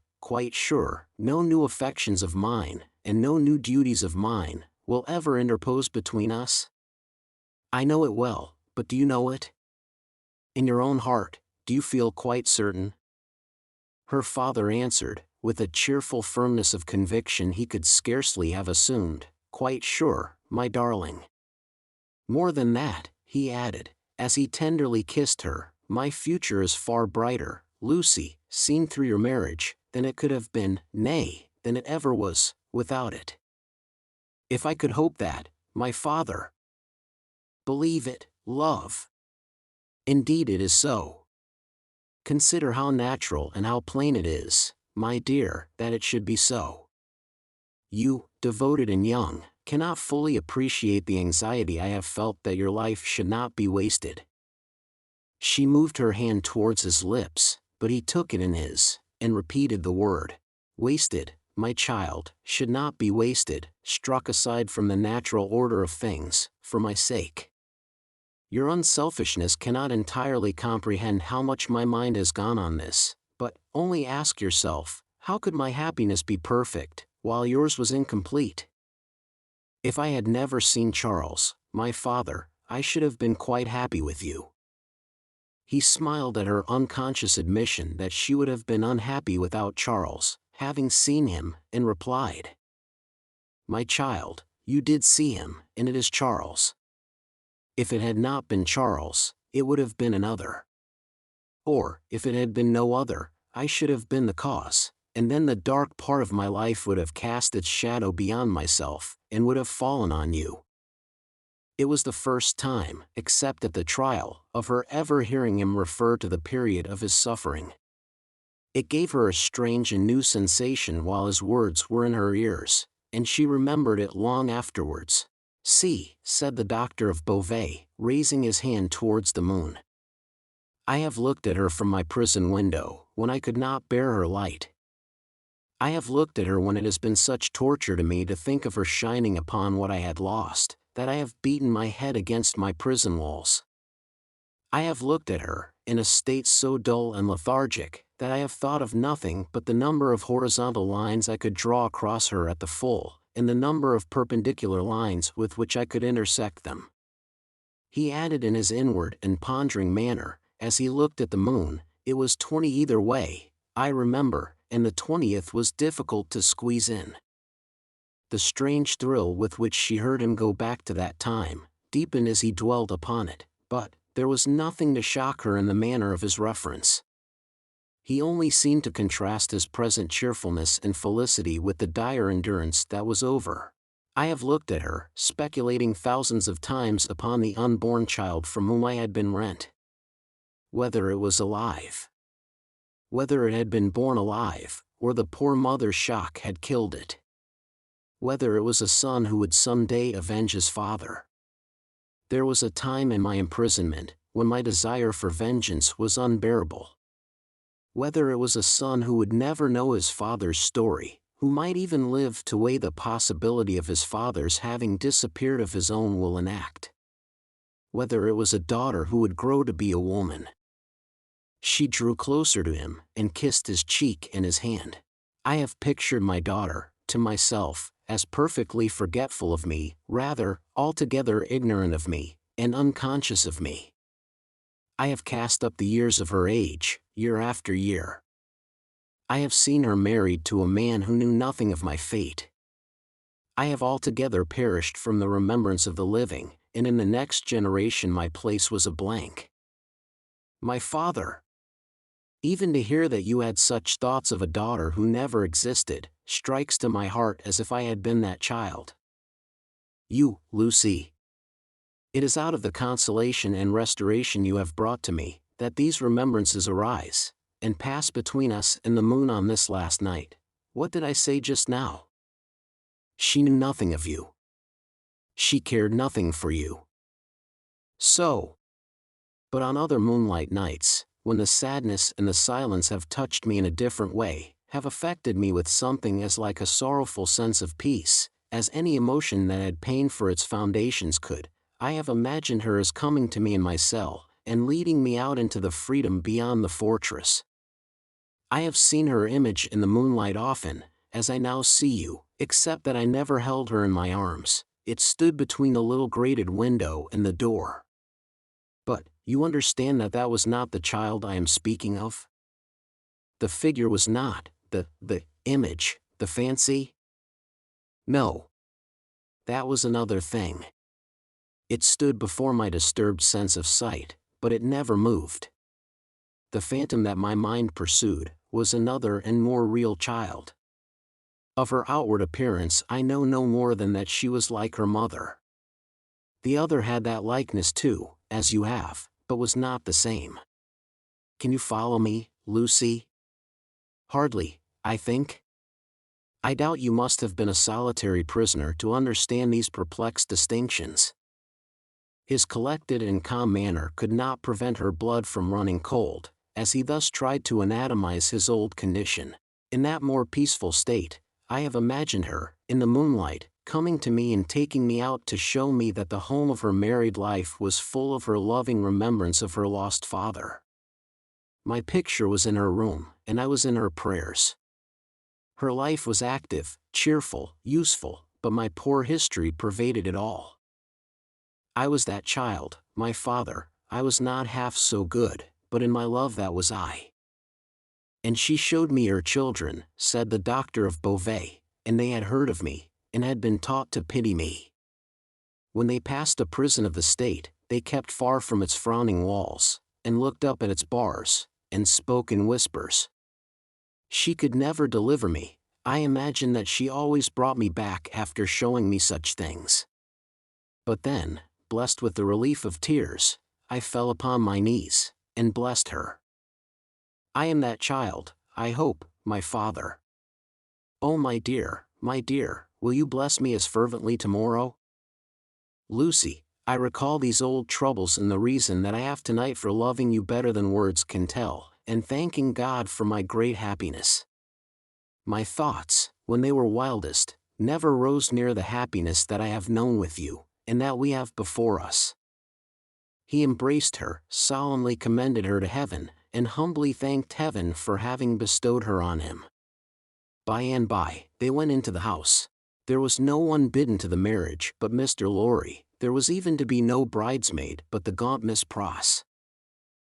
sure, no new affections of mine, and no new duties of mine, will ever interpose between us? I know it well, but do you know it? In your own heart, do you feel quite certain? Her father answered, with a cheerful firmness of conviction he could scarcely have assumed, quite sure, my darling. More than that, he added, as he tenderly kissed her, my future is far brighter, Lucy, seen through your marriage, than it could have been, nay, than it ever was, without it. If I could hope that, my father. Believe it, love. Indeed it is so. Consider how natural and how plain it is, my dear, that it should be so. You, devoted and young, cannot fully appreciate the anxiety I have felt that your life should not be wasted. She moved her hand towards his lips, but he took it in his, and repeated the word. Wasted, my child, should not be wasted, struck aside from the natural order of things, for my sake. Your unselfishness cannot entirely comprehend how much my mind has gone on this, but only ask yourself, how could my happiness be perfect, while yours was incomplete? If I had never seen Charles, my father, I should have been quite happy with you. He smiled at her unconscious admission that she would have been unhappy without Charles, having seen him, and replied, my child, you did see him, and it is Charles. If it had not been Charles, it would have been another. Or, if it had been no other, I should have been the cause, and then the dark part of my life would have cast its shadow beyond myself, and would have fallen on you. It was the first time, except at the trial, of her ever hearing him refer to the period of his suffering. It gave her a strange and new sensation while his words were in her ears, and she remembered it long afterwards. See, said the doctor of Beauvais, raising his hand towards the moon. I have looked at her from my prison window, when I could not bear her light. I have looked at her when it has been such torture to me to think of her shining upon what I had lost, that I have beaten my head against my prison walls. I have looked at her, in a state so dull and lethargic, that I have thought of nothing but the number of horizontal lines I could draw across her at the full, and the number of perpendicular lines with which I could intersect them. He added in his inward and pondering manner, as he looked at the moon, it was 20 either way, I remember, and the 20th was difficult to squeeze in. The strange thrill with which she heard him go back to that time, deepened as he dwelt upon it, but there was nothing to shock her in the manner of his reference. He only seemed to contrast his present cheerfulness and felicity with the dire endurance that was over. I have looked at her, speculating thousands of times upon the unborn child from whom I had been rent. Whether it was alive. Whether it had been born alive, or the poor mother's shock had killed it. Whether it was a son who would some day avenge his father. There was a time in my imprisonment, when my desire for vengeance was unbearable. Whether it was a son who would never know his father's story, who might even live to weigh the possibility of his father's having disappeared of his own will and act. Whether it was a daughter who would grow to be a woman. She drew closer to him, and kissed his cheek and his hand. I have pictured my daughter, to myself, as perfectly forgetful of me, rather, altogether ignorant of me, and unconscious of me. I have cast up the years of her age, year after year. I have seen her married to a man who knew nothing of my fate. I have altogether perished from the remembrance of the living, and in the next generation my place was a blank. My father! Even to hear that you had such thoughts of a daughter who never existed, strikes to my heart as if I had been that child. You, Lucy. It is out of the consolation and restoration you have brought to me, that these remembrances arise, and pass between us and the moon on this last night. What did I say just now? She knew nothing of you. She cared nothing for you. So. But on other moonlight nights, when the sadness and the silence have touched me in a different way, have affected me with something as like a sorrowful sense of peace, as any emotion that had pain for its foundations could, I have imagined her as coming to me in my cell, and leading me out into the freedom beyond the fortress. I have seen her image in the moonlight often, as I now see you, except that I never held her in my arms. It stood between the little grated window and the door. But, you understand that that was not the child I am speaking of? The figure was not, the image, the fancy? No. That was another thing. It stood before my disturbed sense of sight, but it never moved. The phantom that my mind pursued was another and more real child. Of her outward appearance I know no more than that she was like her mother. The other had that likeness too, as you have, but was not the same. Can you follow me, Lucy? Hardly, I think. I doubt you must have been a solitary prisoner to understand these perplexed distinctions. His collected and calm manner could not prevent her blood from running cold, as he thus tried to anatomize his old condition. In that more peaceful state, I have imagined her, in the moonlight, coming to me and taking me out to show me that the home of her married life was full of her loving remembrance of her lost father. My picture was in her room, and I was in her prayers. Her life was active, cheerful, useful, but my poor history pervaded it all. I was that child, my father. I was not half so good, but in my love that was I. And she showed me her children, said the doctor of Beauvais, and they had heard of me, and had been taught to pity me. When they passed a prison of the state, they kept far from its frowning walls, and looked up at its bars, and spoke in whispers. She could never deliver me. I imagine that she always brought me back after showing me such things. But then, blessed with the relief of tears, I fell upon my knees, and blessed her. I am that child, I hope, my father. Oh my dear, will you bless me as fervently tomorrow? Lucy, I recall these old troubles and the reason that I have tonight for loving you better than words can tell, and thanking God for my great happiness. My thoughts, when they were wildest, never rose near the happiness that I have known with you, and that we have before us. He embraced her, solemnly commended her to heaven, and humbly thanked heaven for having bestowed her on him. By and by, they went into the house. There was no one bidden to the marriage but Mr. Lorry. There was even to be no bridesmaid but the gaunt Miss Pross.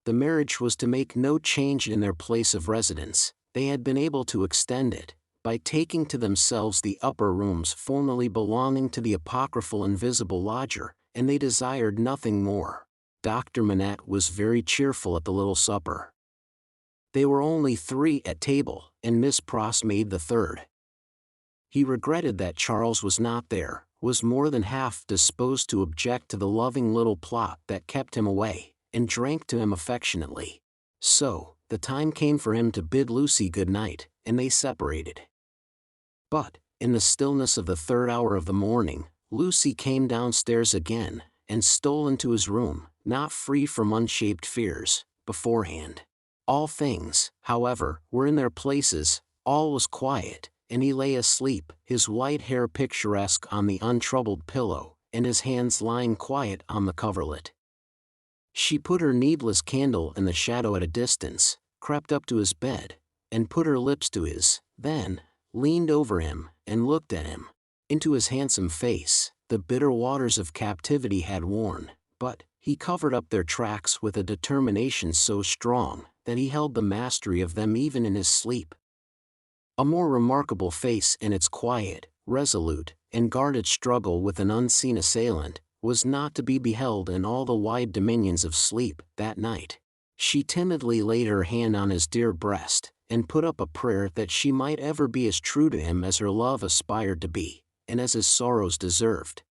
The marriage was to make no change in their place of residence. They had been able to extend it, by taking to themselves the upper rooms formerly belonging to the apocryphal invisible lodger, and they desired nothing more. Dr. Manette was very cheerful at the little supper. They were only 3 at table, and Miss Pross made the 3rd. He regretted that Charles was not there, was more than half disposed to object to the loving little plot that kept him away, and drank to him affectionately. So, the time came for him to bid Lucy good night, and they separated. But, in the stillness of the 3rd hour of the morning, Lucy came downstairs again, and stole into his room, not free from unshaped fears, beforehand. All things, however, were in their places, all was quiet, and he lay asleep, his white hair picturesque on the untroubled pillow, and his hands lying quiet on the coverlet. She put her needless candle in the shadow at a distance, crept up to his bed, and put her lips to his, then, leaned over him, and looked at him. Into his handsome face, the bitter waters of captivity had worn, but he covered up their tracks with a determination so strong, that he held the mastery of them even in his sleep. A more remarkable face in its quiet, resolute, and guarded struggle with an unseen assailant, was not to be beheld in all the wide dominions of sleep, that night. She timidly laid her hand on his dear breast, and put up a prayer that she might ever be as true to him as her love aspired to be, and as his sorrows deserved.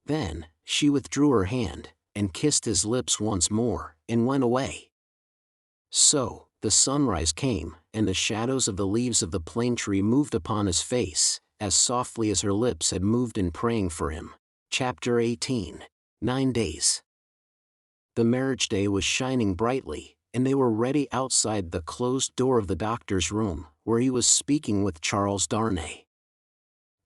Then, she withdrew her hand, and kissed his lips once more, and went away. So, the sunrise came, and the shadows of the leaves of the plane tree moved upon his face, as softly as her lips had moved in praying for him. Chapter 18. 9 days. The marriage day was shining brightly, and they were ready outside the closed door of the doctor's room, where he was speaking with Charles Darnay.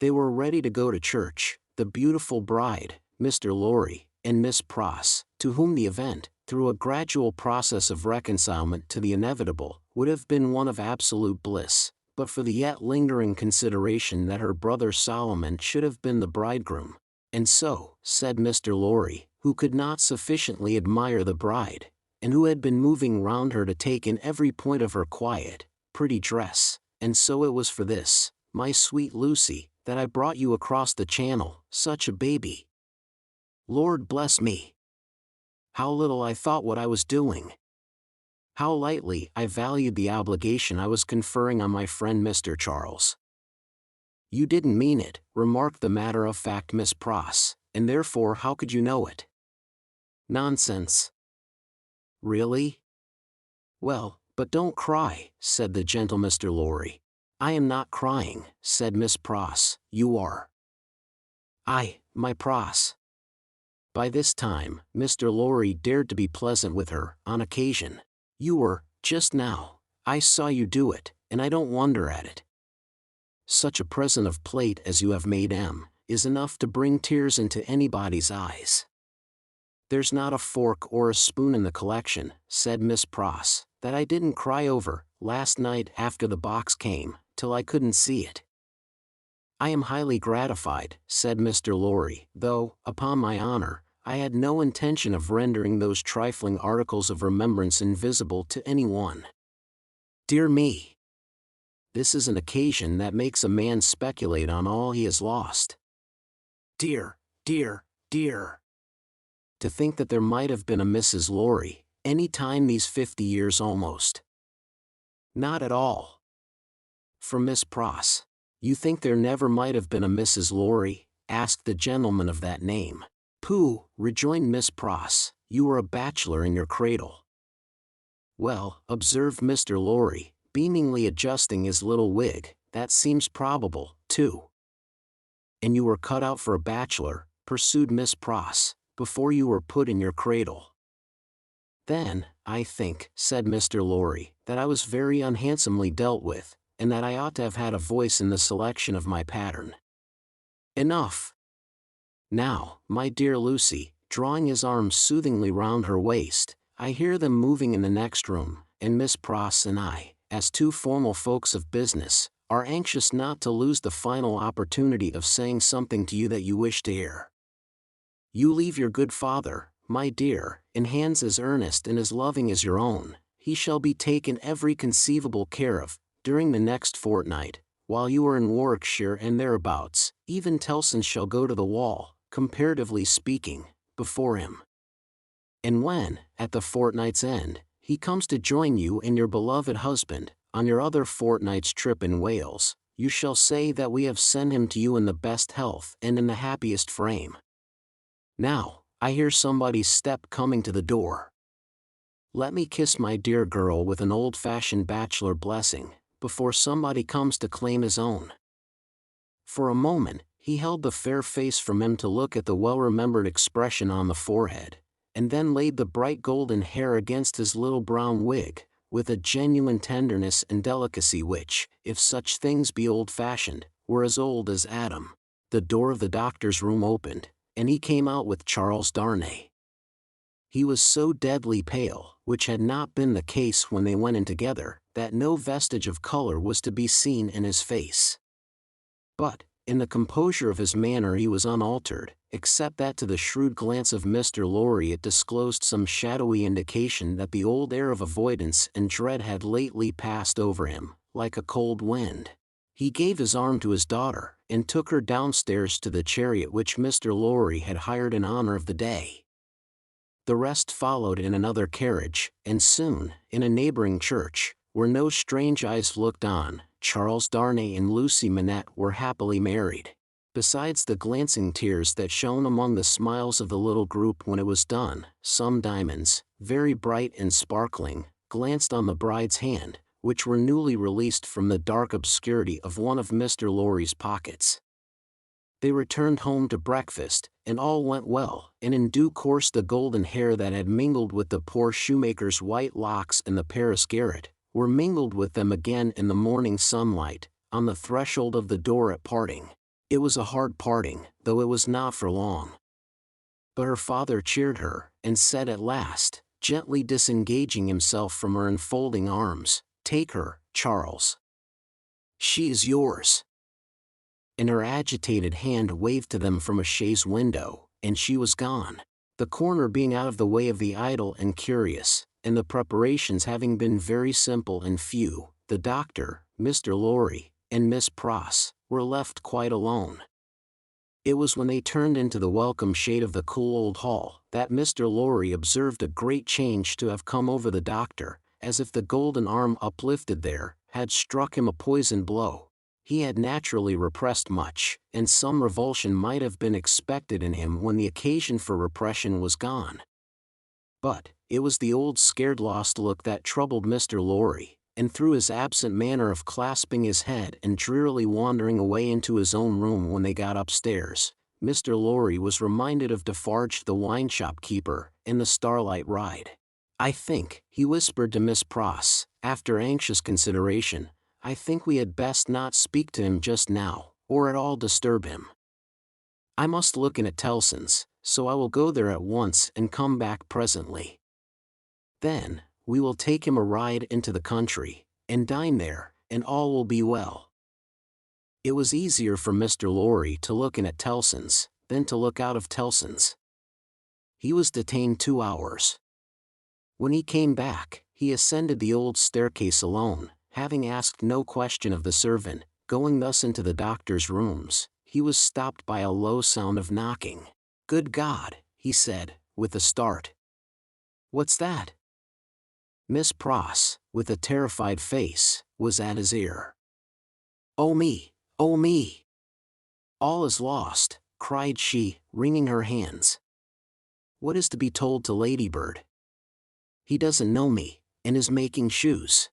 They were ready to go to church, the beautiful bride, Mr. Lorry, and Miss Pross, to whom the event, through a gradual process of reconcilement to the inevitable, would have been one of absolute bliss, but for the yet lingering consideration that her brother Solomon should have been the bridegroom. And so, said Mr. Lorry, who could not sufficiently admire the bride, and who had been moving round her to take in every point of her quiet, pretty dress, and so it was for this, my sweet Lucy, that I brought you across the channel, such a baby. Lord bless me! How little I thought what I was doing! How lightly I valued the obligation I was conferring on my friend Mr. Charles. You didn't mean it, remarked the matter-of-fact Miss Pross, and therefore how could you know it? Nonsense. Really? Well, but don't cry, said the gentle Mr. Lorry. I am not crying, said Miss Pross, you are. My Pross. By this time, Mr. Lorry dared to be pleasant with her, on occasion. You were, just now. I saw you do it, and I don't wonder at it. Such a present of plate as you have made is enough to bring tears into anybody's eyes. There's not a fork or a spoon in the collection, said Miss Pross, that I didn't cry over, last night after the box came, till I couldn't see it. I am highly gratified, said Mr. Lorry, though, upon my honor, I had no intention of rendering those trifling articles of remembrance invisible to any one. Dear me! This is an occasion that makes a man speculate on all he has lost. Dear, dear, dear! To think that there might have been a Mrs. Lorry, any time these 50 years almost. Not at all. For Miss Pross. You think there never might have been a Mrs. Lorry? Asked the gentleman of that name. Pooh, rejoined Miss Pross, you were a bachelor in your cradle. Well, observed Mr. Lorry, beamingly adjusting his little wig, that seems probable, too. And you were cut out for a bachelor, pursued Miss Pross, before you were put in your cradle. Then, I think, said Mr. Lorry, that I was very unhandsomely dealt with, and that I ought to have had a voice in the selection of my pattern. Enough! Now, my dear Lucy, drawing his arms soothingly round her waist, I hear them moving in the next room, and Miss Pross and I, as two formal folks of business, are anxious not to lose the final opportunity of saying something to you that you wish to hear. You leave your good father, my dear, in hands as earnest and as loving as your own. He shall be taken every conceivable care of, during the next fortnight, while you are in Warwickshire and thereabouts. Even Tellson shall go to the wall, comparatively speaking, before him. And when, at the fortnight's end, he comes to join you and your beloved husband, on your other fortnight's trip in Wales, you shall say that we have sent him to you in the best health and in the happiest frame. Now, I hear somebody's step coming to the door. Let me kiss my dear girl with an old-fashioned bachelor blessing, before somebody comes to claim his own. For a moment, he held the fair face from him to look at the well-remembered expression on the forehead, and then laid the bright golden hair against his little brown wig, with a genuine tenderness and delicacy which, if such things be old-fashioned, were as old as Adam. The door of the doctor's room opened, and he came out with Charles Darnay. He was so deadly pale, which had not been the case when they went in together, that no vestige of color was to be seen in his face. But, in the composure of his manner he was unaltered, except that to the shrewd glance of Mr. Lorry it disclosed some shadowy indication that the old air of avoidance and dread had lately passed over him, like a cold wind. He gave his arm to his daughter, and took her downstairs to the chariot which Mr. Lorry had hired in honor of the day. The rest followed in another carriage, and soon, in a neighboring church, where no strange eyes looked on, Charles Darnay and Lucy Manette were happily married. Besides the glancing tears that shone among the smiles of the little group when it was done, some diamonds, very bright and sparkling, glanced on the bride's hand, which were newly released from the dark obscurity of one of Mr. Lorry's pockets. They returned home to breakfast, and all went well, and in due course the golden hair that had mingled with the poor shoemaker's white locks in the Paris garret, were mingled with them again in the morning sunlight, on the threshold of the door at parting. It was a hard parting, though it was not for long. But her father cheered her, and said at last, gently disengaging himself from her enfolding arms. "Take her, Charles. She is yours." And her agitated hand waved to them from a chaise window, and she was gone. The corner being out of the way of the idle and curious, and the preparations having been very simple and few, the doctor, Mr. Lorry, and Miss Pross were left quite alone. It was when they turned into the welcome shade of the cool old hall that Mr. Lorry observed a great change to have come over the doctor, as if the golden arm uplifted there had struck him a poisoned blow. He had naturally repressed much, and some revulsion might have been expected in him when the occasion for repression was gone. But it was the old scared lost look that troubled Mr. Lorry, and through his absent manner of clasping his head and drearily wandering away into his own room when they got upstairs, Mr. Lorry was reminded of Defarge the wine-shop keeper in the Starlight Ride. "I think," he whispered to Miss Pross, after anxious consideration, "I think we had best not speak to him just now, or at all disturb him. I must look in at Tellson's, so I will go there at once and come back presently. Then we will take him a ride into the country, and dine there, and all will be well." It was easier for Mr. Lorry to look in at Tellson's than to look out of Tellson's. He was detained 2 hours. When he came back, he ascended the old staircase alone, having asked no question of the servant. Going thus into the doctor's rooms, he was stopped by a low sound of knocking. "Good God!" he said, with a start. "What's that?" Miss Pross, with a terrified face, was at his ear. "Oh me! Oh me! All is lost!" cried she, wringing her hands. "What is to be told to Ladybird? He doesn't know me, and is making shoes."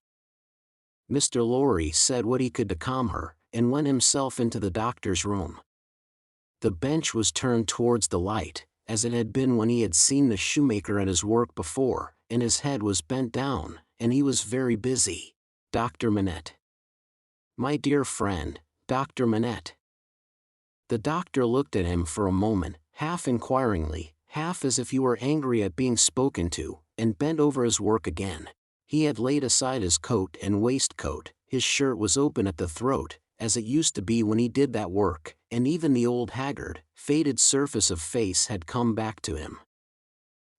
Mr. Lorry said what he could to calm her, and went himself into the doctor's room. The bench was turned towards the light, as it had been when he had seen the shoemaker at his work before, and his head was bent down, and he was very busy. "Dr. Manette. My dear friend, Dr. Manette." The doctor looked at him for a moment, half inquiringly, half as if he were angry at being spoken to, and bent over his work again. He had laid aside his coat and waistcoat, his shirt was open at the throat, as it used to be when he did that work, and even the old haggard, faded surface of face had come back to him.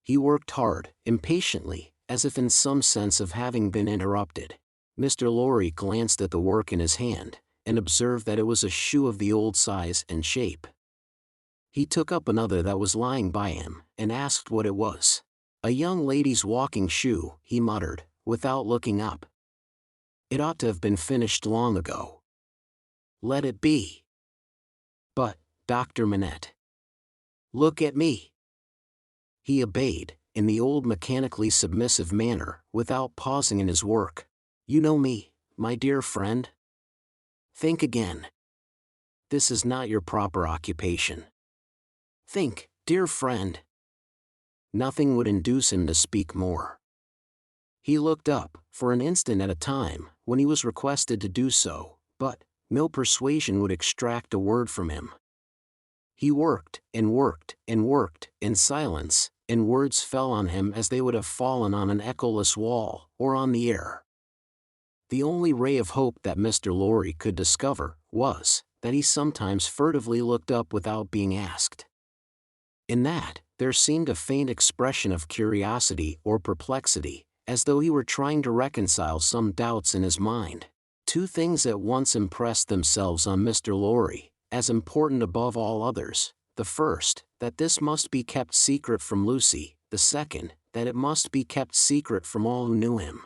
He worked hard, impatiently, as if in some sense of having been interrupted. Mr. Lorry glanced at the work in his hand, and observed that it was a shoe of the old size and shape. He took up another that was lying by him, and asked what it was. "A young lady's walking shoe," he muttered, without looking up. "It ought to have been finished long ago. Let it be." "But, Dr. Manette, look at me." He obeyed, in the old mechanically submissive manner, without pausing in his work. "You know me, my dear friend? Think again. This is not your proper occupation. Think, dear friend." Nothing would induce him to speak more. He looked up, for an instant at a time, when he was requested to do so, but no persuasion would extract a word from him. He worked, and worked, and worked, in silence, and words fell on him as they would have fallen on an echoless wall, or on the air. The only ray of hope that Mr. Lorry could discover was that he sometimes furtively looked up without being asked. In that, there seemed a faint expression of curiosity or perplexity, as though he were trying to reconcile some doubts in his mind. Two things at once impressed themselves on Mr. Lorry, as important above all others: the first, that this must be kept secret from Lucy; the second, that it must be kept secret from all who knew him.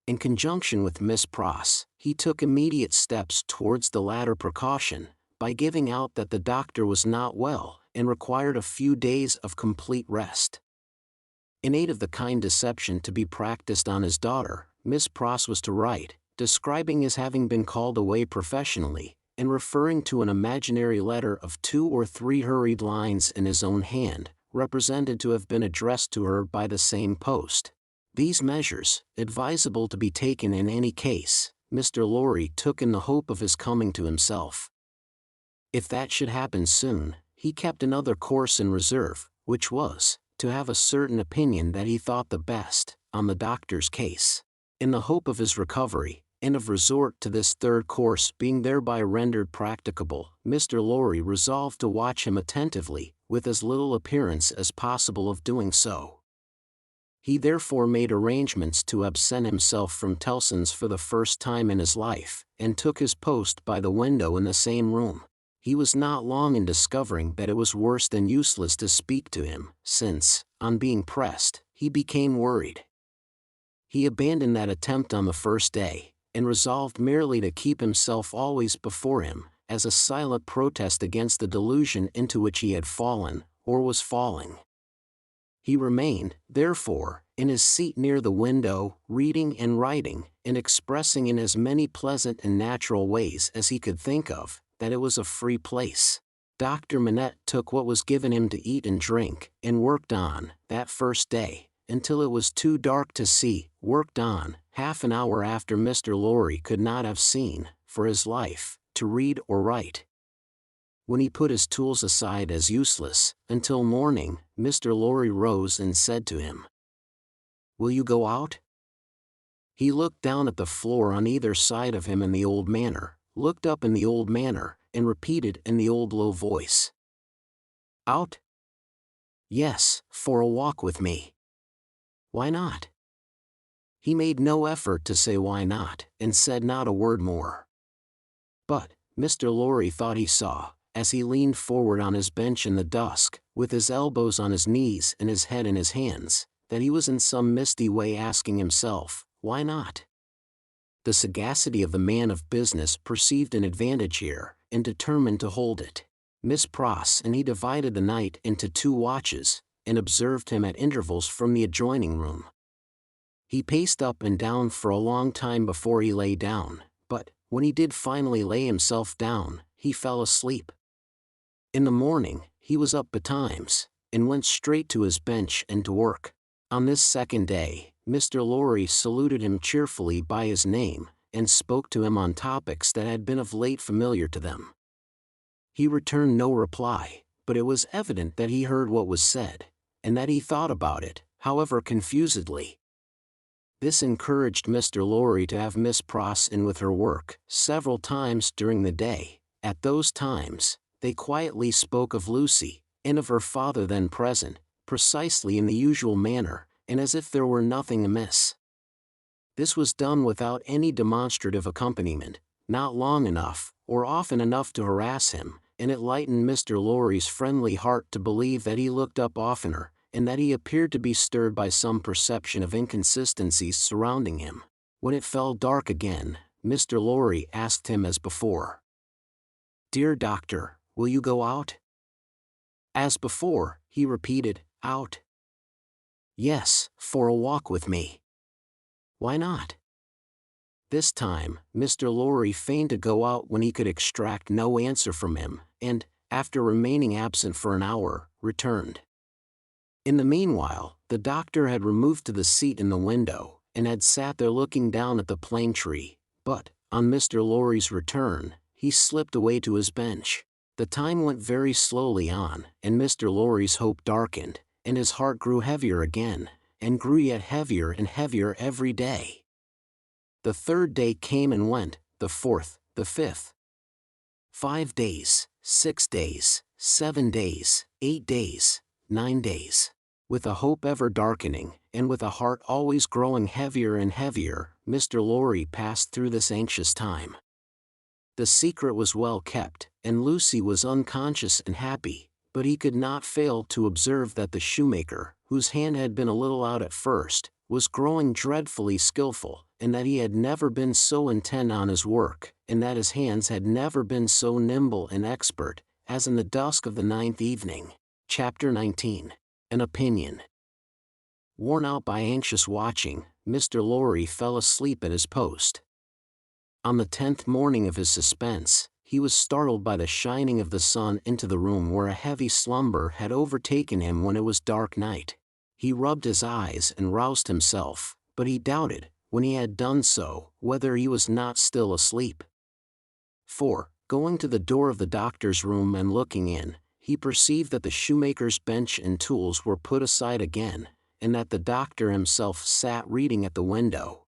In conjunction with Miss Pross, he took immediate steps towards the latter precaution, by giving out that the doctor was not well, and required a few days of complete rest. In aid of the kind deception to be practiced on his daughter, Miss Pross was to write, describing his having been called away professionally, and referring to an imaginary letter of 2 or 3 hurried lines in his own hand, represented to have been addressed to her by the same post. These measures, advisable to be taken in any case, Mr. Lorry took in the hope of his coming to himself. If that should happen soon, he kept another course in reserve, which was, to have a certain opinion that he thought the best, on the doctor's case. In the hope of his recovery, and of resort to this third course being thereby rendered practicable, Mr. Lorry resolved to watch him attentively, with as little appearance as possible of doing so. He therefore made arrangements to absent himself from Tellson's for the first time in his life, and took his post by the window in the same room. He was not long in discovering that it was worse than useless to speak to him, since, on being pressed, he became worried. He abandoned that attempt on the first day, and resolved merely to keep himself always before him, as a silent protest against the delusion into which he had fallen, or was falling. He remained, therefore, in his seat near the window, reading and writing, and expressing in as many pleasant and natural ways as he could think of, that it was a free place. Dr. Manette took what was given him to eat and drink, and worked on, that first day, until it was too dark to see, worked on, half an hour after Mr. Lorry could not have seen, for his life, to read or write. When he put his tools aside as useless, until morning, Mr. Lorry rose and said to him, "Will you go out?" He looked down at the floor on either side of him in the old manner, looked up in the old manner, and repeated in the old low voice, "Out? Yes, for a walk with me." "Why not?" He made no effort to say why not, and said not a word more. But Mr. Lorry thought he saw, as he leaned forward on his bench in the dusk, with his elbows on his knees and his head in his hands, that he was in some misty way asking himself, why not? The sagacity of the man of business perceived an advantage here, and determined to hold it. Miss Pross and he divided the night into 2 watches, and observed him at intervals from the adjoining room. He paced up and down for a long time before he lay down, but, when he did finally lay himself down, he fell asleep. In the morning, he was up betimes, and went straight to his bench and to work. On this second day, Mr. Lorry saluted him cheerfully by his name, and spoke to him on topics that had been of late familiar to them. He returned no reply, but it was evident that he heard what was said, and that he thought about it, however confusedly. This encouraged Mr. Lorry to have Miss Pross in with her work, several times during the day. At those times, they quietly spoke of Lucy, and of her father then present, precisely in the usual manner, and as if there were nothing amiss. This was done without any demonstrative accompaniment, not long enough, or often enough to harass him, and it lightened Mr. Lorry's friendly heart to believe that he looked up oftener, and that he appeared to be stirred by some perception of inconsistencies surrounding him. When it fell dark again, Mr. Lorry asked him as before, "Dear doctor, will you go out?" As before, he repeated, "Out?" "Yes, for a walk with me." "Why not?" This time, Mr. Lorry feigned to go out when he could extract no answer from him, and, after remaining absent for an hour, returned. In the meanwhile, the doctor had removed to the seat in the window, and had sat there looking down at the plane tree, but, on Mr. Lorry's return, he slipped away to his bench. The time went very slowly on, and Mr. Lorry's hope darkened, and his heart grew heavier again, and grew yet heavier and heavier every day. The 3rd day came and went, the 4th, the 5th. 5 days, 6 days, 7 days, 8 days, 9 days. With a hope ever darkening, and with a heart always growing heavier and heavier, Mr. Lorry passed through this anxious time. The secret was well kept, and Lucy was unconscious and happy, but he could not fail to observe that the shoemaker, whose hand had been a little out at first, was growing dreadfully skillful, and that he had never been so intent on his work, and that his hands had never been so nimble and expert, as in the dusk of the 9th evening. Chapter 19. An Opinion. Worn out by anxious watching, Mr. Lorry fell asleep at his post. On the 10th morning of his suspense, he was startled by the shining of the sun into the room where a heavy slumber had overtaken him when it was dark night. He rubbed his eyes and roused himself, but he doubted, when he had done so, whether he was not still asleep. For, going to the door of the doctor's room and looking in, he perceived that the shoemaker's bench and tools were put aside again, and that the doctor himself sat reading at the window.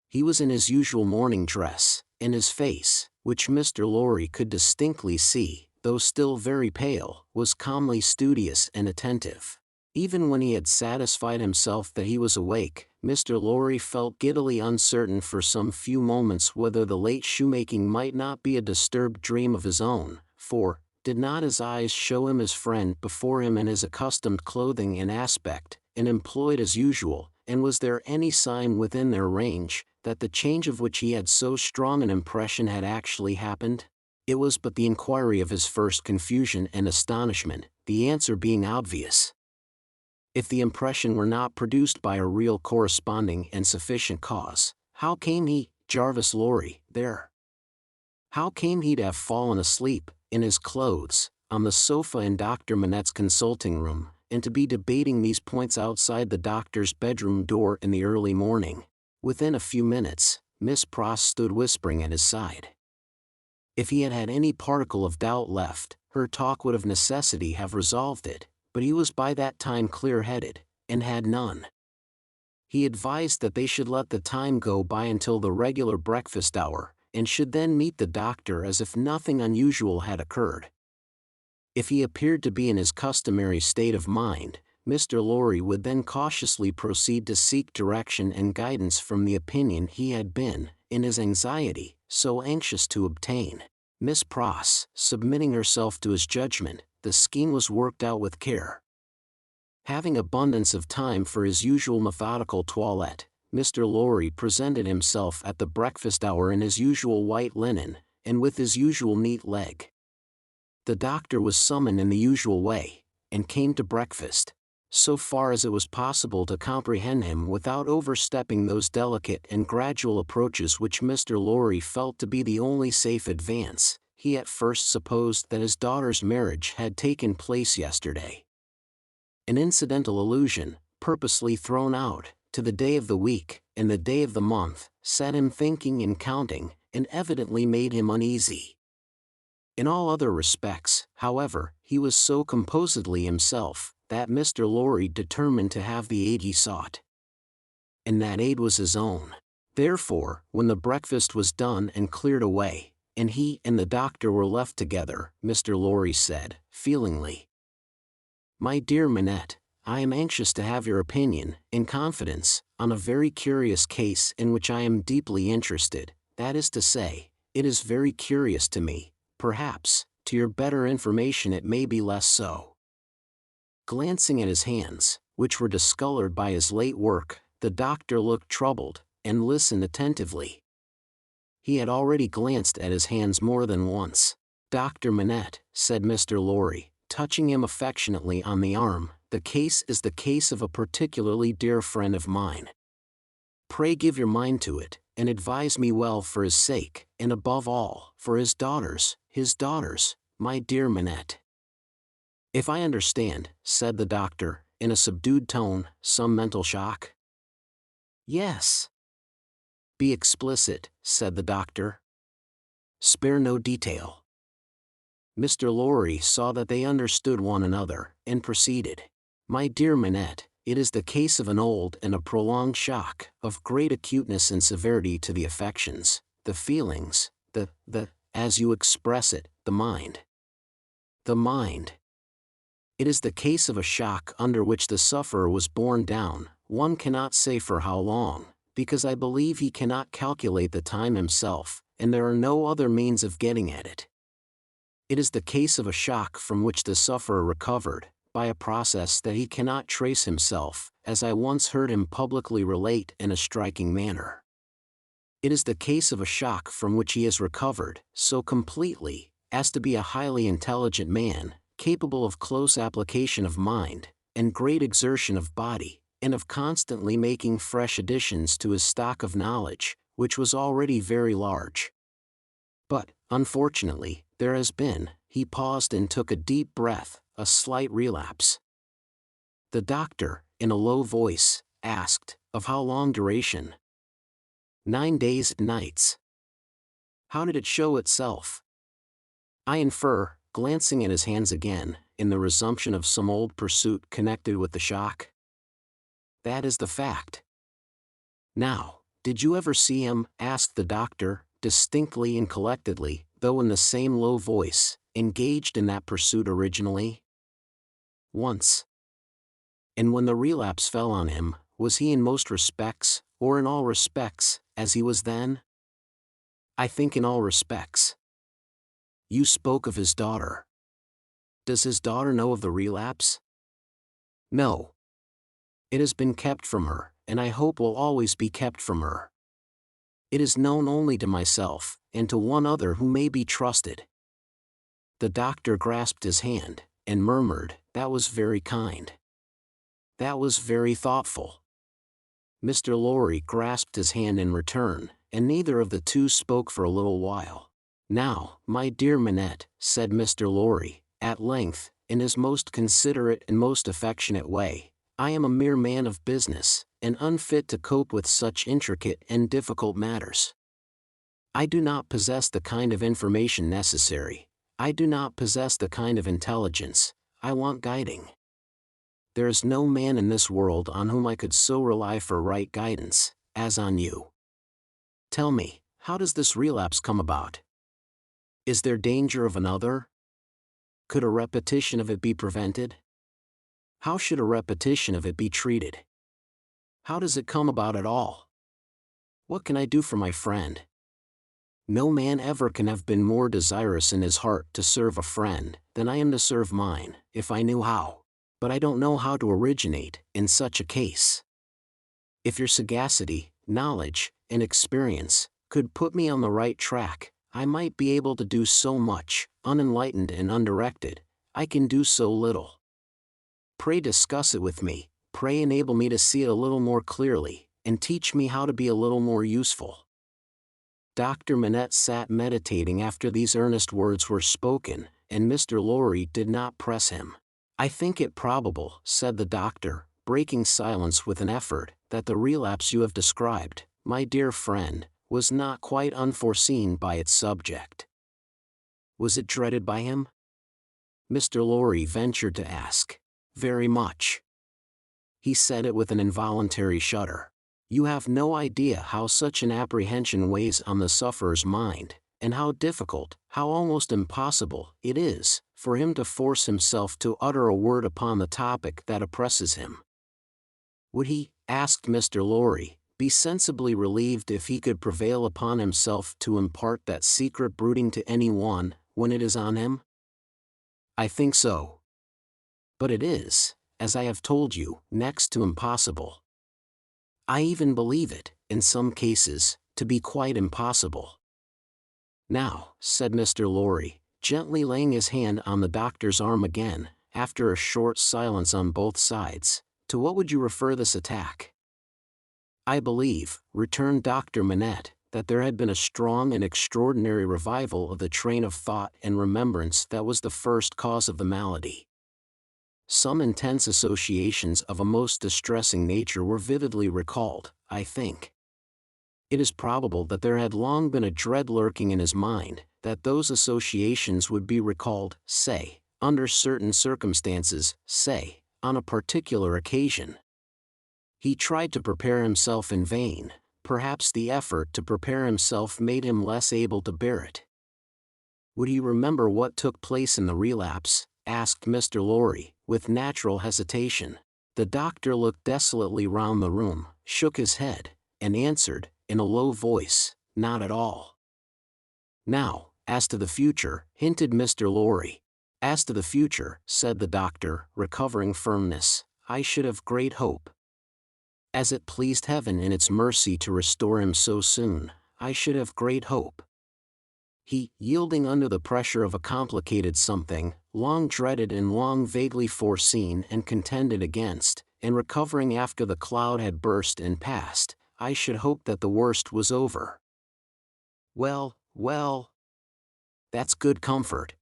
He was in his usual morning dress, and his face, which Mr. Lorry could distinctly see, though still very pale, was calmly studious and attentive. Even when he had satisfied himself that he was awake, Mr. Lorry felt giddily uncertain for some few moments whether the late shoemaking might not be a disturbed dream of his own, for, did not his eyes show him his friend before him in his accustomed clothing and aspect, and employed as usual, and was there any sign within their range, that the change of which he had so strong an impression had actually happened? It was but the inquiry of his first confusion and astonishment, the answer being obvious. If the impression were not produced by a real corresponding and sufficient cause, how came he, Jarvis Lorry, there? How came he to have fallen asleep, in his clothes, on the sofa in Dr. Manette's consulting room, and to be debating these points outside the doctor's bedroom door in the early morning? Within a few minutes, Miss Pross stood whispering at his side. If he had had any particle of doubt left, her talk would of necessity have resolved it, but he was by that time clear-headed, and had none. He advised that they should let the time go by until the regular breakfast hour, and should then meet the doctor as if nothing unusual had occurred. If he appeared to be in his customary state of mind, Mr. Lorry would then cautiously proceed to seek direction and guidance from the opinion he had been, in his anxiety, so anxious to obtain. Miss Pross, submitting herself to his judgment, the scheme was worked out with care. Having abundance of time for his usual methodical toilette, Mr. Lorry presented himself at the breakfast hour in his usual white linen, and with his usual neat leg. The doctor was summoned in the usual way, and came to breakfast, so far as it was possible to comprehend him without overstepping those delicate and gradual approaches which Mr. Lorry felt to be the only safe advance. He at first supposed that his daughter's marriage had taken place yesterday. An incidental allusion, purposely thrown out, to the day of the week, and the day of the month, set him thinking and counting, and evidently made him uneasy. In all other respects, however, he was so composedly himself, that Mr. Lorry determined to have the aid he sought. And that aid was his own. Therefore, when the breakfast was done and cleared away, and he and the doctor were left together, Mr. Lorry said, feelingly, "My dear Manette, I am anxious to have your opinion, in confidence, on a very curious case in which I am deeply interested. That is to say, it is very curious to me. Perhaps, to your better information it may be less so." Glancing at his hands, which were discolored by his late work, the doctor looked troubled, and listened attentively. He had already glanced at his hands more than once. "Dr. Manette," said Mr. Lorry, touching him affectionately on the arm, "the case is the case of a particularly dear friend of mine. Pray give your mind to it, and advise me well for his sake, and above all, for his daughters, my dear Manette." "If I understand," said the doctor, in a subdued tone, "some mental shock?" "Yes." "Be explicit," said the doctor. "Spare no detail." Mr. Lorry saw that they understood one another, and proceeded. "My dear Manette, it is the case of an old and a prolonged shock, of great acuteness and severity to the affections, the feelings, as you express it, the mind. The mind. It is the case of a shock under which the sufferer was borne down, one cannot say for how long, because I believe he cannot calculate the time himself, and there are no other means of getting at it. It is the case of a shock from which the sufferer recovered, by a process that he cannot trace himself, as I once heard him publicly relate in a striking manner. It is the case of a shock from which he has recovered, so completely, as to be a highly intelligent man, capable of close application of mind, and great exertion of body, and of constantly making fresh additions to his stock of knowledge, which was already very large. But, unfortunately, there has been," he paused and took a deep breath, "a slight relapse." The doctor, in a low voice, asked, "Of how long duration?" 9 days and nights. "How did it show itself?" "I infer," glancing at his hands again, in the resumption of some old pursuit connected with the shock. That is the fact. Now, did you ever see him? Asked the doctor, distinctly and collectedly, though in the same low voice, engaged in that pursuit originally? Once. And when the relapse fell on him, was he in most respects, or in all respects, as he was then? I think in all respects. You spoke of his daughter. Does his daughter know of the relapse? No. It has been kept from her, and I hope will always be kept from her. It is known only to myself, and to one other who may be trusted. The doctor grasped his hand, and murmured, "That was very kind. That was very thoughtful." Mr. Lorry grasped his hand in return, and neither of the two spoke for a little while. "Now, my dear Manette," said Mr. Lorry, at length, in his most considerate and most affectionate way, "I am a mere man of business, and unfit to cope with such intricate and difficult matters. I do not possess the kind of information necessary. I do not possess the kind of intelligence. I want guiding. There is no man in this world on whom I could so rely for right guidance, as on you. Tell me, how does this relapse come about? Is there danger of another? Could a repetition of it be prevented? How should a repetition of it be treated? How does it come about at all? What can I do for my friend? No man ever can have been more desirous in his heart to serve a friend than I am to serve mine, if I knew how. But I don't know how to originate in such a case. If your sagacity, knowledge, and experience could put me on the right track, I might be able to do so much. Unenlightened and undirected, I can do so little. Pray discuss it with me, pray enable me to see it a little more clearly, and teach me how to be a little more useful." Dr. Manette sat meditating after these earnest words were spoken, and Mr. Lorry did not press him. "I think it probable," said the doctor, breaking silence with an effort, "that the relapse you have described, my dear friend, was not quite unforeseen by its subject." "Was it dreaded by him?" Mr. Lorry ventured to ask. "Very much." He said it with an involuntary shudder. "You have no idea how such an apprehension weighs on the sufferer's mind, and how difficult, how almost impossible, it is, for him to force himself to utter a word upon the topic that oppresses him." "Would he," asked Mr. Lorry, "be sensibly relieved if he could prevail upon himself to impart that secret brooding to any one, when it is on him?" "I think so. But it is, as I have told you, next to impossible. I even believe it, in some cases, to be quite impossible." "Now," said Mr. Lorry, gently laying his hand on the doctor's arm again, after a short silence on both sides, "to what would you refer this attack?" "I believe," returned Dr. Manette, "that there had been a strong and extraordinary revival of the train of thought and remembrance that was the first cause of the malady. Some intense associations of a most distressing nature were vividly recalled, I think. It is probable that there had long been a dread lurking in his mind, that those associations would be recalled, say, under certain circumstances, say, on a particular occasion. He tried to prepare himself in vain. Perhaps the effort to prepare himself made him less able to bear it." "Would he remember what took place in the relapse?" asked Mr. Lorry, with natural hesitation. The doctor looked desolately round the room, shook his head, and answered, in a low voice, "Not at all." "Now, as to the future," hinted Mr. Lorry. "As to the future," said the doctor, recovering firmness, "I should have great hope. As it pleased Heaven in its mercy to restore him so soon, I should have great hope." He, yielding under the pressure of a complicated something, long dreaded and long vaguely foreseen and contended against, and recovering after the cloud had burst and passed, "I should hope that the worst was over." "Well, well. That's good comfort."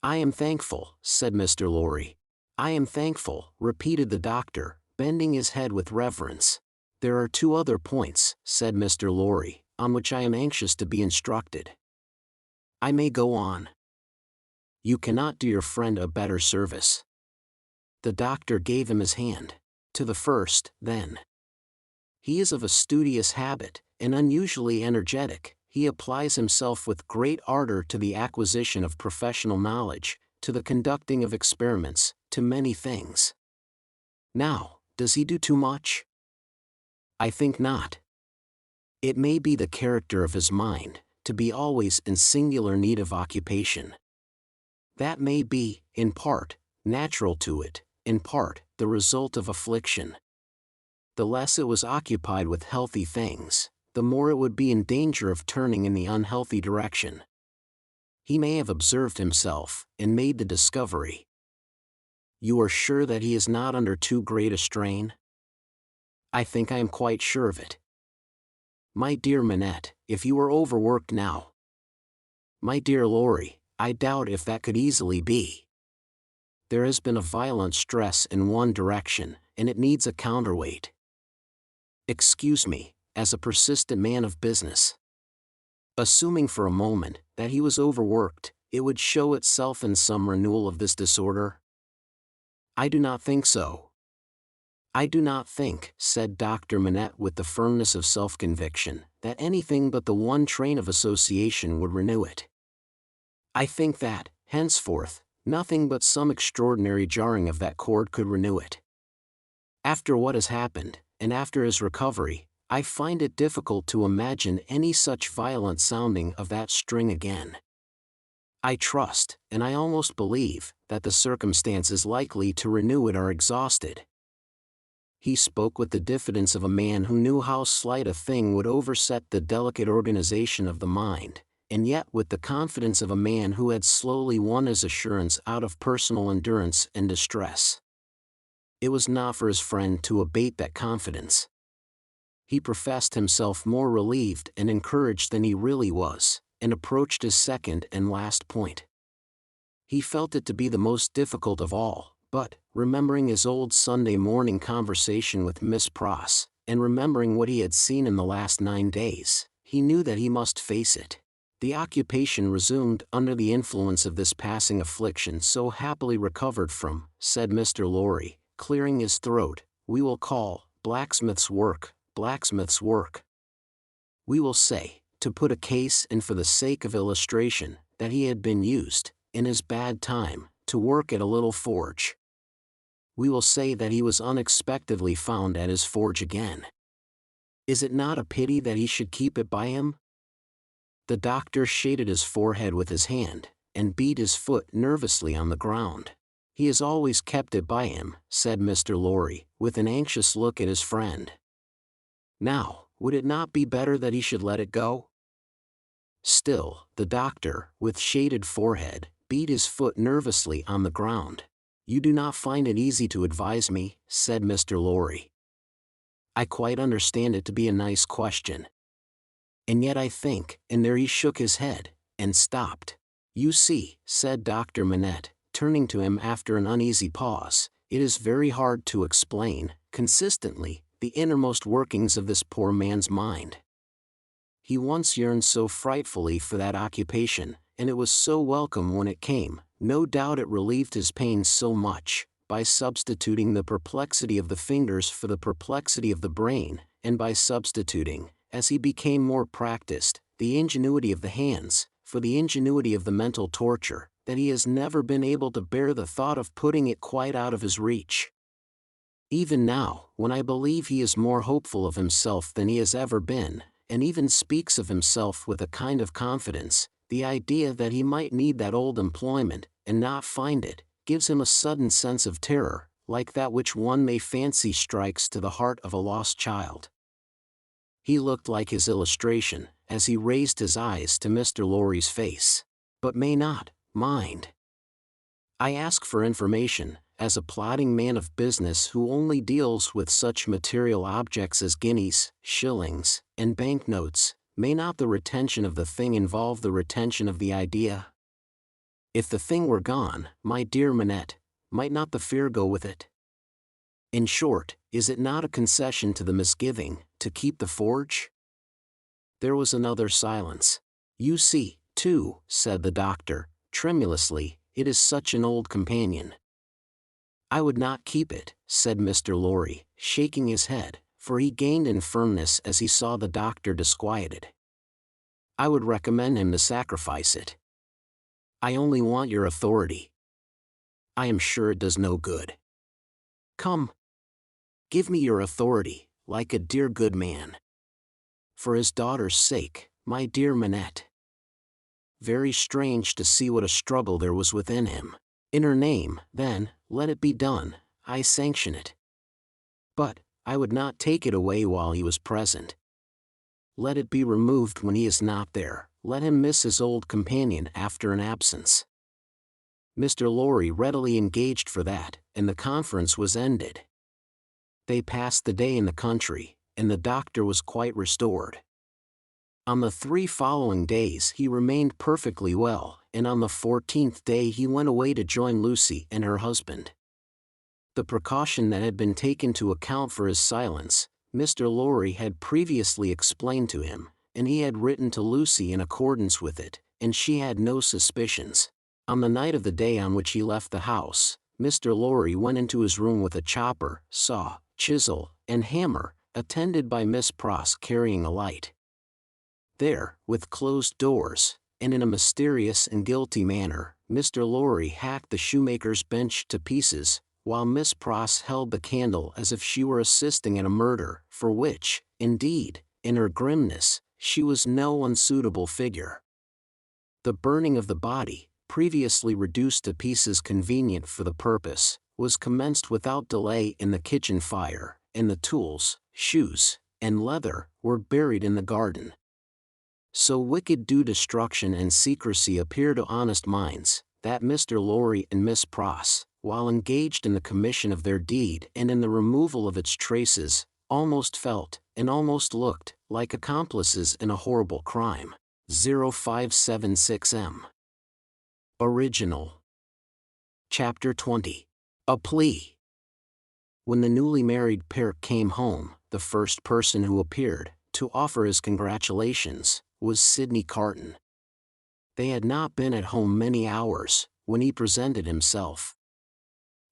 "I am thankful," said Mr. Lorry. "I am thankful," repeated the doctor, bending his head with reverence. "There are two other points," said Mr. Lorry, "on which I am anxious to be instructed." "I may go on." You cannot do your friend a better service. The doctor gave him his hand. To the first, then. He is of a studious habit, and unusually energetic. He applies himself with great ardor to the acquisition of professional knowledge, to the conducting of experiments, to many things. Now, does he do too much? I think not. It may be the character of his mind, to be always in singular need of occupation. That may be, in part, natural to it, in part, the result of affliction. The less it was occupied with healthy things, the more it would be in danger of turning in the unhealthy direction. He may have observed himself, and made the discovery. You are sure that he is not under too great a strain? I think I am quite sure of it. My dear Manette, if you were overworked now. My dear Laurie, I doubt if that could easily be. There has been a violent stress in one direction, and it needs a counterweight. Excuse me, as a persistent man of business. Assuming for a moment that he was overworked, it would show itself in some renewal of this disorder? I do not think so. I do not think, said Dr. Manette with the firmness of self-conviction, that anything but the one train of association would renew it. I think that, henceforth, nothing but some extraordinary jarring of that cord could renew it. After what has happened, and after his recovery, I find it difficult to imagine any such violent sounding of that string again. I trust, and I almost believe, that the circumstances likely to renew it are exhausted. He spoke with the diffidence of a man who knew how slight a thing would overset the delicate organization of the mind, and yet with the confidence of a man who had slowly won his assurance out of personal endurance and distress. It was not for his friend to abate that confidence. He professed himself more relieved and encouraged than he really was, and approached his second and last point. He felt it to be the most difficult of all, but, remembering his old Sunday morning conversation with Miss Pross, and remembering what he had seen in the last 9 days, he knew that he must face it. The occupation resumed under the influence of this passing affliction so happily recovered from, said Mr. Lorry, clearing his throat, we will call blacksmith's work, blacksmith's work. We will say, to put a case and for the sake of illustration, that he had been used, in his bad time, to work at a little forge. We will say that he was unexpectedly found at his forge again. Is it not a pity that he should keep it by him? The doctor shaded his forehead with his hand, and beat his foot nervously on the ground. He has always kept it by him, said Mr. Lorry, with an anxious look at his friend. Now, would it not be better that he should let it go? Still, the doctor, with shaded forehead, beat his foot nervously on the ground. You do not find it easy to advise me, said Mr. Lorry. I quite understand it to be a nice question. And yet I think, and there he shook his head, and stopped. You see, said Dr. Manette, turning to him after an uneasy pause, it is very hard to explain, consistently, the innermost workings of this poor man's mind. He once yearned so frightfully for that occupation, and it was so welcome when it came, no doubt it relieved his pains so much, by substituting the perplexity of the fingers for the perplexity of the brain, and by substituting, as he became more practiced, the ingenuity of the hands, for the ingenuity of the mental torture, that he has never been able to bear the thought of putting it quite out of his reach. Even now, when I believe he is more hopeful of himself than he has ever been, and even speaks of himself with a kind of confidence, the idea that he might need that old employment, and not find it, gives him a sudden sense of terror, like that which one may fancy strikes to the heart of a lost child. He looked like his illustration, as he raised his eyes to Mr. Lorry's face. But may not, mind. I ask for information, as a plodding man of business who only deals with such material objects as guineas, shillings, and banknotes, may not the retention of the thing involve the retention of the idea? If the thing were gone, my dear Manette, might not the fear go with it? In short, is it not a concession to the misgiving, to keep the forge? There was another silence. You see, too, said the doctor, tremulously, it is such an old companion." "I would not keep it," said Mr. Lorry, shaking his head, for he gained in firmness as he saw the doctor disquieted. "I would recommend him to sacrifice it. I only want your authority. I am sure it does no good. Come. Give me your authority, like a dear good man. For his daughter's sake, my dear Minette." Very strange to see what a struggle there was within him. "In her name, then, let it be done, I sanction it. But, I would not take it away while he was present. Let it be removed when he is not there, let him miss his old companion after an absence." Mr. Lorry readily engaged for that, and the conference was ended. They passed the day in the country, and the doctor was quite restored. On the 3 following days he remained perfectly well, and on the 14th day he went away to join Lucy and her husband. The precaution that had been taken to account for his silence, Mr. Lorry had previously explained to him, and he had written to Lucy in accordance with it, and she had no suspicions. On the night of the day on which he left the house, Mr. Lorry went into his room with a chopper, saw, chisel, and hammer, attended by Miss Pross carrying a light. There, with closed doors, and in a mysterious and guilty manner, Mr. Lorry hacked the shoemaker's bench to pieces, while Miss Pross held the candle as if she were assisting at a murder, for which, indeed, in her grimness, she was no unsuitable figure. The burning of the body, previously reduced to pieces convenient for the purpose, was commenced without delay in the kitchen fire, and the tools, shoes, and leather were buried in the garden. So wicked do destruction and secrecy appear to honest minds, that Mr. Lorry and Miss Pross, while engaged in the commission of their deed and in the removal of its traces, almost felt, and almost looked, like accomplices in a horrible crime. 0576M. Original. Chapter 20. A Plea. When the newly married pair came home, the first person who appeared, to offer his congratulations, was Sidney Carton. They had not been at home many hours, when he presented himself.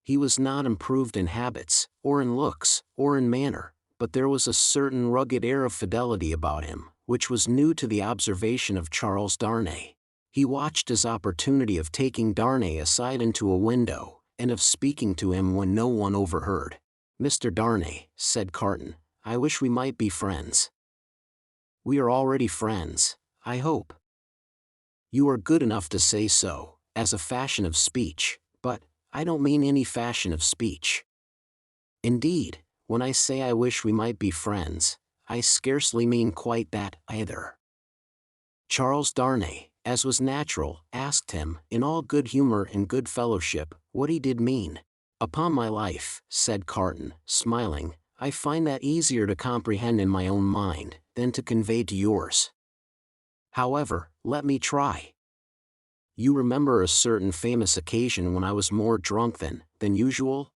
He was not improved in habits, or in looks, or in manner, but there was a certain rugged air of fidelity about him, which was new to the observation of Charles Darnay. He watched his opportunity of taking Darnay aside into a window, and of speaking to him when no one overheard. "Mr. Darnay," said Carton, "I wish we might be friends." "We are already friends, I hope." "You are good enough to say so, as a fashion of speech, but I don't mean any fashion of speech. Indeed, when I say I wish we might be friends, I scarcely mean quite that, either." Charles Darnay, as was natural, asked him, in all good humor and good fellowship, what he did mean. "Upon my life," said Carton, smiling, "I find that easier to comprehend in my own mind, than to convey to yours. However, let me try. You remember a certain famous occasion when I was more drunk than usual?"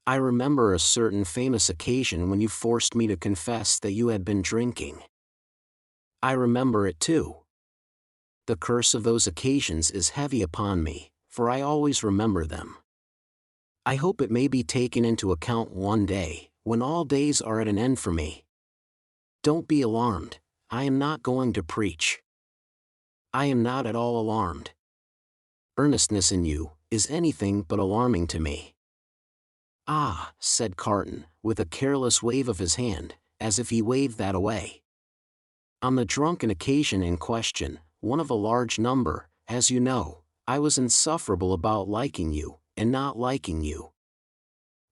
"I remember a certain famous occasion when you forced me to confess that you had been drinking." "I remember it too. The curse of those occasions is heavy upon me, for I always remember them. I hope it may be taken into account one day, when all days are at an end for me. Don't be alarmed, I am not going to preach. I am not at all alarmed. Earnestness in you is anything but alarming to me." "Ah," said Carton, with a careless wave of his hand, as if he waved that away. "On the drunken occasion in question, one of a large number, as you know, I was insufferable about liking you, and not liking you.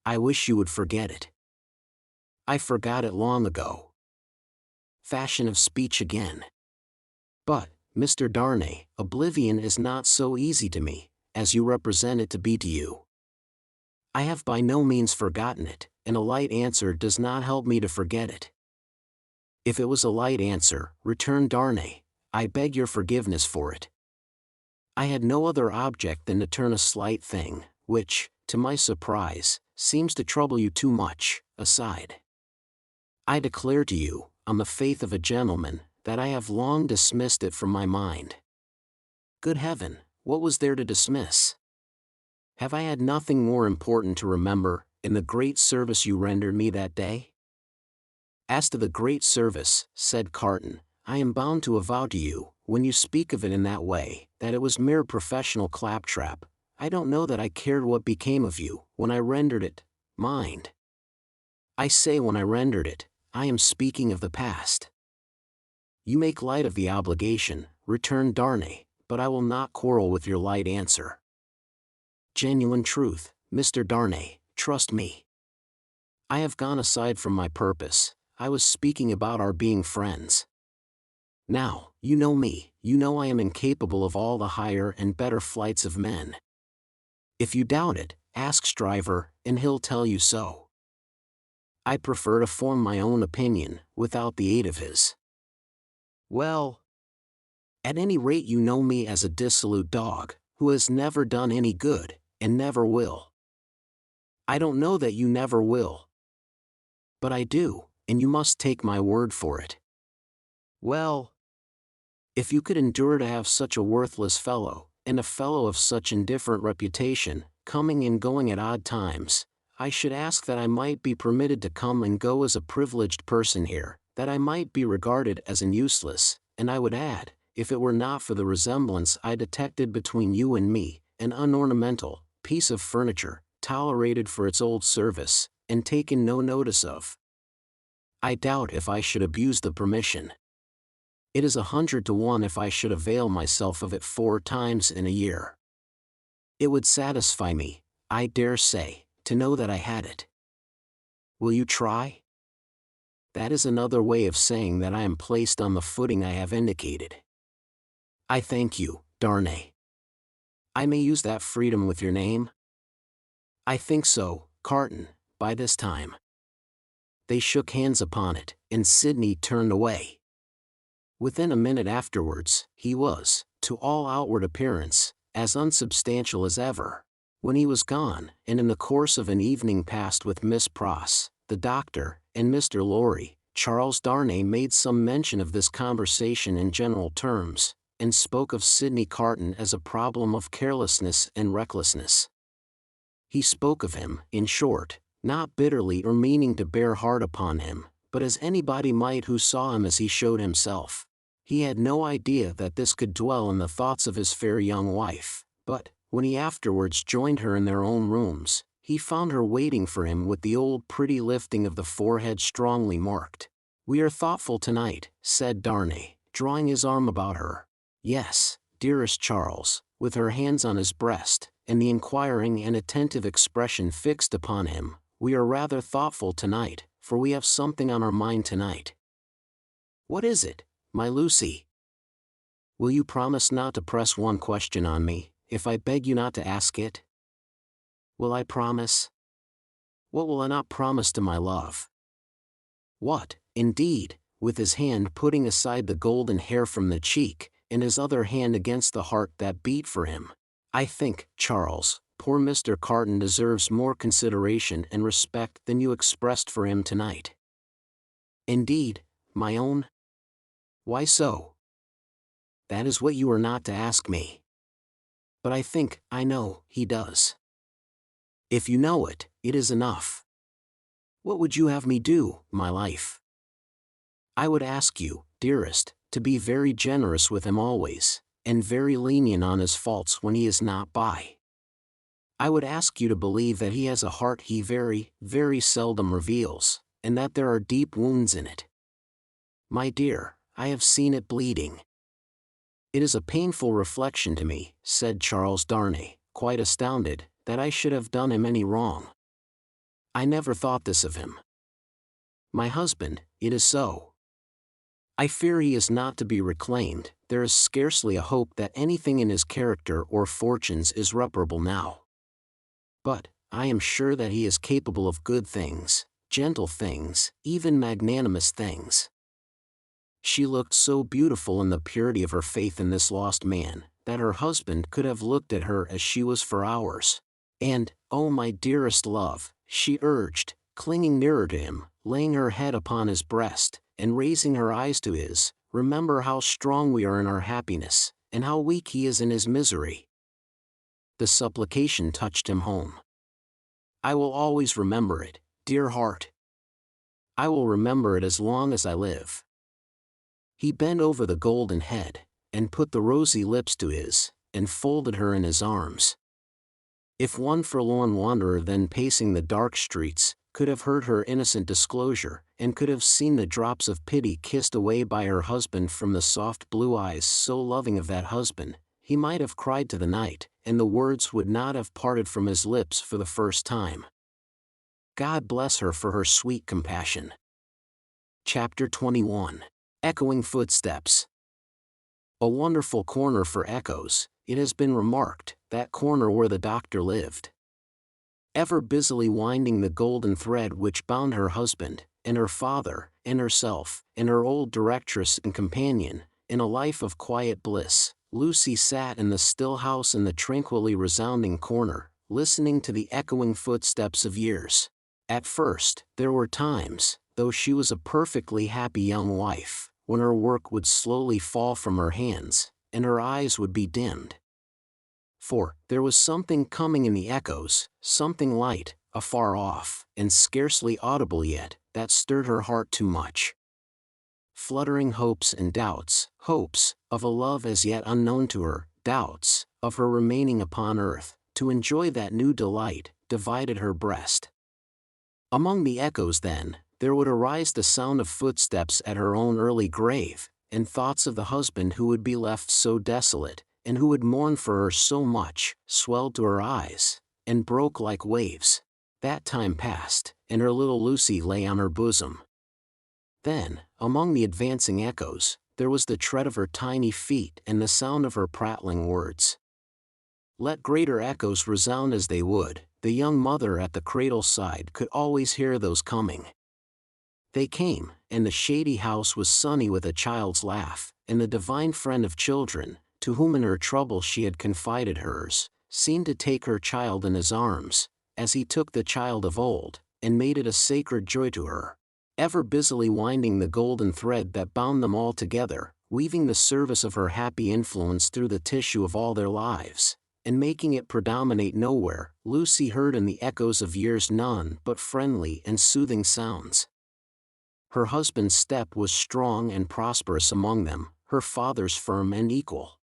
I wish you would forget it." "I forgot it long ago." Fashion of speech again. "But, Mr. Darnay, oblivion is not so easy to me, as you represent it to be to you. I have by no means forgotten it, and a light answer does not help me to forget it." "If it was a light answer," returned Darnay, "I beg your forgiveness for it. I had no other object than to turn a slight thing, which, to my surprise, seems to trouble you too much, aside. I declare to you, on the faith of a gentleman, that I have long dismissed it from my mind." "Good heaven, What was there to dismiss? Have I had nothing more important to remember in the great service you rendered me that day? As to the great service, said Carton, I am bound to avow to you, when you speak of it in that way, that it was mere professional claptrap. I don't know that I cared what became of you, when I rendered it. Mind. I say when I rendered it, I am speaking of the past. You make light of the obligation, returned Darnay, but I will not quarrel with your light answer. Genuine truth, Mr. Darnay, trust me. I have gone aside from my purpose. I was speaking about our being friends. Now, you know me, you know I am incapable of all the higher and better flights of men. If you doubt it, ask Stryver, and he'll tell you so. I prefer to form my own opinion, without the aid of his. Well, at any rate you know me as a dissolute dog, who has never done any good, and never will. I don't know that you never will. But I do, and you must take my word for it. Well, if you could endure to have such a worthless fellow, and a fellow of such indifferent reputation, coming and going at odd times, I should ask that I might be permitted to come and go as a privileged person here, that I might be regarded as an useless, and I would add, if it were not for the resemblance I detected between you and me, an unornamental piece of furniture, tolerated for its old service, and taken no notice of. I doubt if I should abuse the permission. It is 100 to 1 if I should avail myself of it 4 times in a year. It would satisfy me, I dare say, to know that I had it. Will you try? That is another way of saying that I am placed on the footing I have indicated. I thank you, Darnay. I may use that freedom with your name? I think so, Carton, by this time. They shook hands upon it, and Sidney turned away. Within a minute afterwards, he was, to all outward appearance, as unsubstantial as ever. When he was gone, and in the course of an evening passed with Miss Pross, the doctor, and Mr. Lorry, Charles Darnay made some mention of this conversation in general terms, and spoke of Sidney Carton as a problem of carelessness and recklessness. He spoke of him, in short, not bitterly or meaning to bear hard upon him, but as anybody might who saw him as he showed himself. He had no idea that this could dwell in the thoughts of his fair young wife, but, when he afterwards joined her in their own rooms, he found her waiting for him with the old pretty lifting of the forehead strongly marked. "We are thoughtful tonight," said Darnay, drawing his arm about her. "Yes, dearest Charles," with her hands on his breast, and the inquiring and attentive expression fixed upon him, "we are rather thoughtful tonight, for we have something on our mind tonight." "What is it, my Lucy?" "Will you promise not to press one question on me, if I beg you not to ask it?" "Will I promise? What will I not promise to my love?" "What, indeed?" with his hand putting aside the golden hair from the cheek, and his other hand against the heart that beat for him. "I think, Charles, poor Mr. Carton deserves more consideration and respect than you expressed for him tonight." "Indeed, my own? Why so?" "That is what you are not to ask me. But I think, I know, he does." "If you know it, it is enough. What would you have me do, my life?" "I would ask you, dearest, to be very generous with him always, and very lenient on his faults when he is not by. I would ask you to believe that he has a heart he very, very seldom reveals, and that there are deep wounds in it. My dear, I have seen it bleeding." "It is a painful reflection to me," said Charles Darnay, quite astounded, "that I should have done him any wrong. I never thought this of him. My husband, it is so. I fear he is not to be reclaimed. There is scarcely a hope that anything in his character or fortunes is reparable now. But, I am sure that he is capable of good things, gentle things, even magnanimous things." She looked so beautiful in the purity of her faith in this lost man, that her husband could have looked at her as she was for hours. "And, oh my dearest love," she urged, clinging nearer to him, laying her head upon his breast, and raising her eyes to his, "remember how strong we are in our happiness, and how weak he is in his misery. The supplication touched him home. "I will always remember it, dear heart. I will remember it as long as I live." He bent over the golden head, and put the rosy lips to his, and folded her in his arms. If one forlorn wanderer then pacing the dark streets, could have heard her innocent disclosure, and could have seen the drops of pity kissed away by her husband from the soft blue eyes so loving of that husband, he might have cried to the night, and the words would not have parted from his lips for the first time. God bless her for her sweet compassion. Chapter 21. Echoing Footsteps. A wonderful corner for echoes, it has been remarked, that corner where the doctor lived. Ever busily winding the golden thread which bound her husband, and her father, and herself, and her old directress and companion, in a life of quiet bliss, Lucy sat in the still house in the tranquilly resounding corner, listening to the echoing footsteps of years. At first, there were times, though she was a perfectly happy young wife, when her work would slowly fall from her hands, and her eyes would be dimmed. For there was something coming in the echoes, something light, afar off, and scarcely audible yet, that stirred her heart too much. Fluttering hopes and doubts, hopes of a love as yet unknown to her, doubts of her remaining upon earth, to enjoy that new delight, divided her breast. Among the echoes then, there would arise the sound of footsteps at her own early grave, and thoughts of the husband who would be left so desolate, and who would mourn for her so much, swelled to her eyes, and broke like waves. That time passed, and her little Lucy lay on her bosom. Then, among the advancing echoes, there was the tread of her tiny feet and the sound of her prattling words. Let greater echoes resound as they would, the young mother at the cradle side could always hear those coming. They came, and the shady house was sunny with a child's laugh, and the divine friend of children, to whom in her trouble she had confided hers, seemed to take her child in his arms, as he took the child of old, and made it a sacred joy to her. Ever busily winding the golden thread that bound them all together, weaving the service of her happy influence through the tissue of all their lives, and making it predominate nowhere, Lucy heard in the echoes of years none but friendly and soothing sounds. Her husband's step was strong and prosperous among them, her father's firm and equal.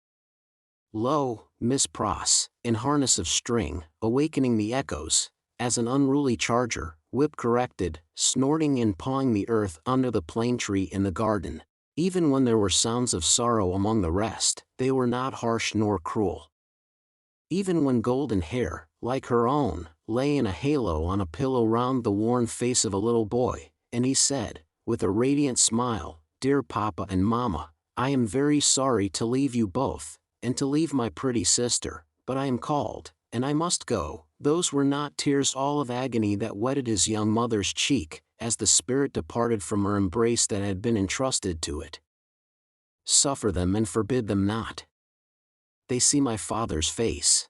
Lo, Miss Pross, in harness of string, awakening the echoes, as an unruly charger, whip-corrected, snorting and pawing the earth under the plane tree in the garden. Even when there were sounds of sorrow among the rest, they were not harsh nor cruel. Even when golden hair, like her own, lay in a halo on a pillow round the worn face of a little boy, and he said, with a radiant smile, "Dear Papa and Mamma, I am very sorry to leave you both, and to leave my pretty sister, but I am called, and I must go." Those were not tears all of agony that wetted his young mother's cheek, as the spirit departed from her embrace that had been entrusted to it. Suffer them and forbid them not. They see my Father's face.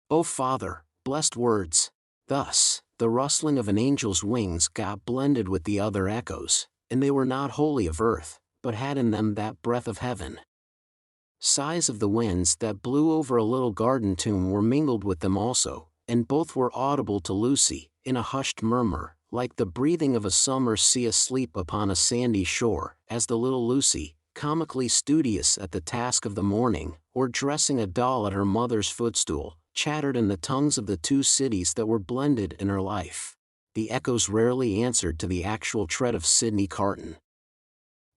O Father, blessed words! Thus, the rustling of an angel's wings got blended with the other echoes, and they were not wholly of earth, but had in them that breath of heaven. Sighs of the winds that blew over a little garden tomb were mingled with them also, and both were audible to Lucy, in a hushed murmur, like the breathing of a summer sea asleep upon a sandy shore, as the little Lucy, comically studious at the task of the morning, or dressing a doll at her mother's footstool, chattered in the tongues of the two cities that were blended in her life. The echoes rarely answered to the actual tread of Sidney Carton.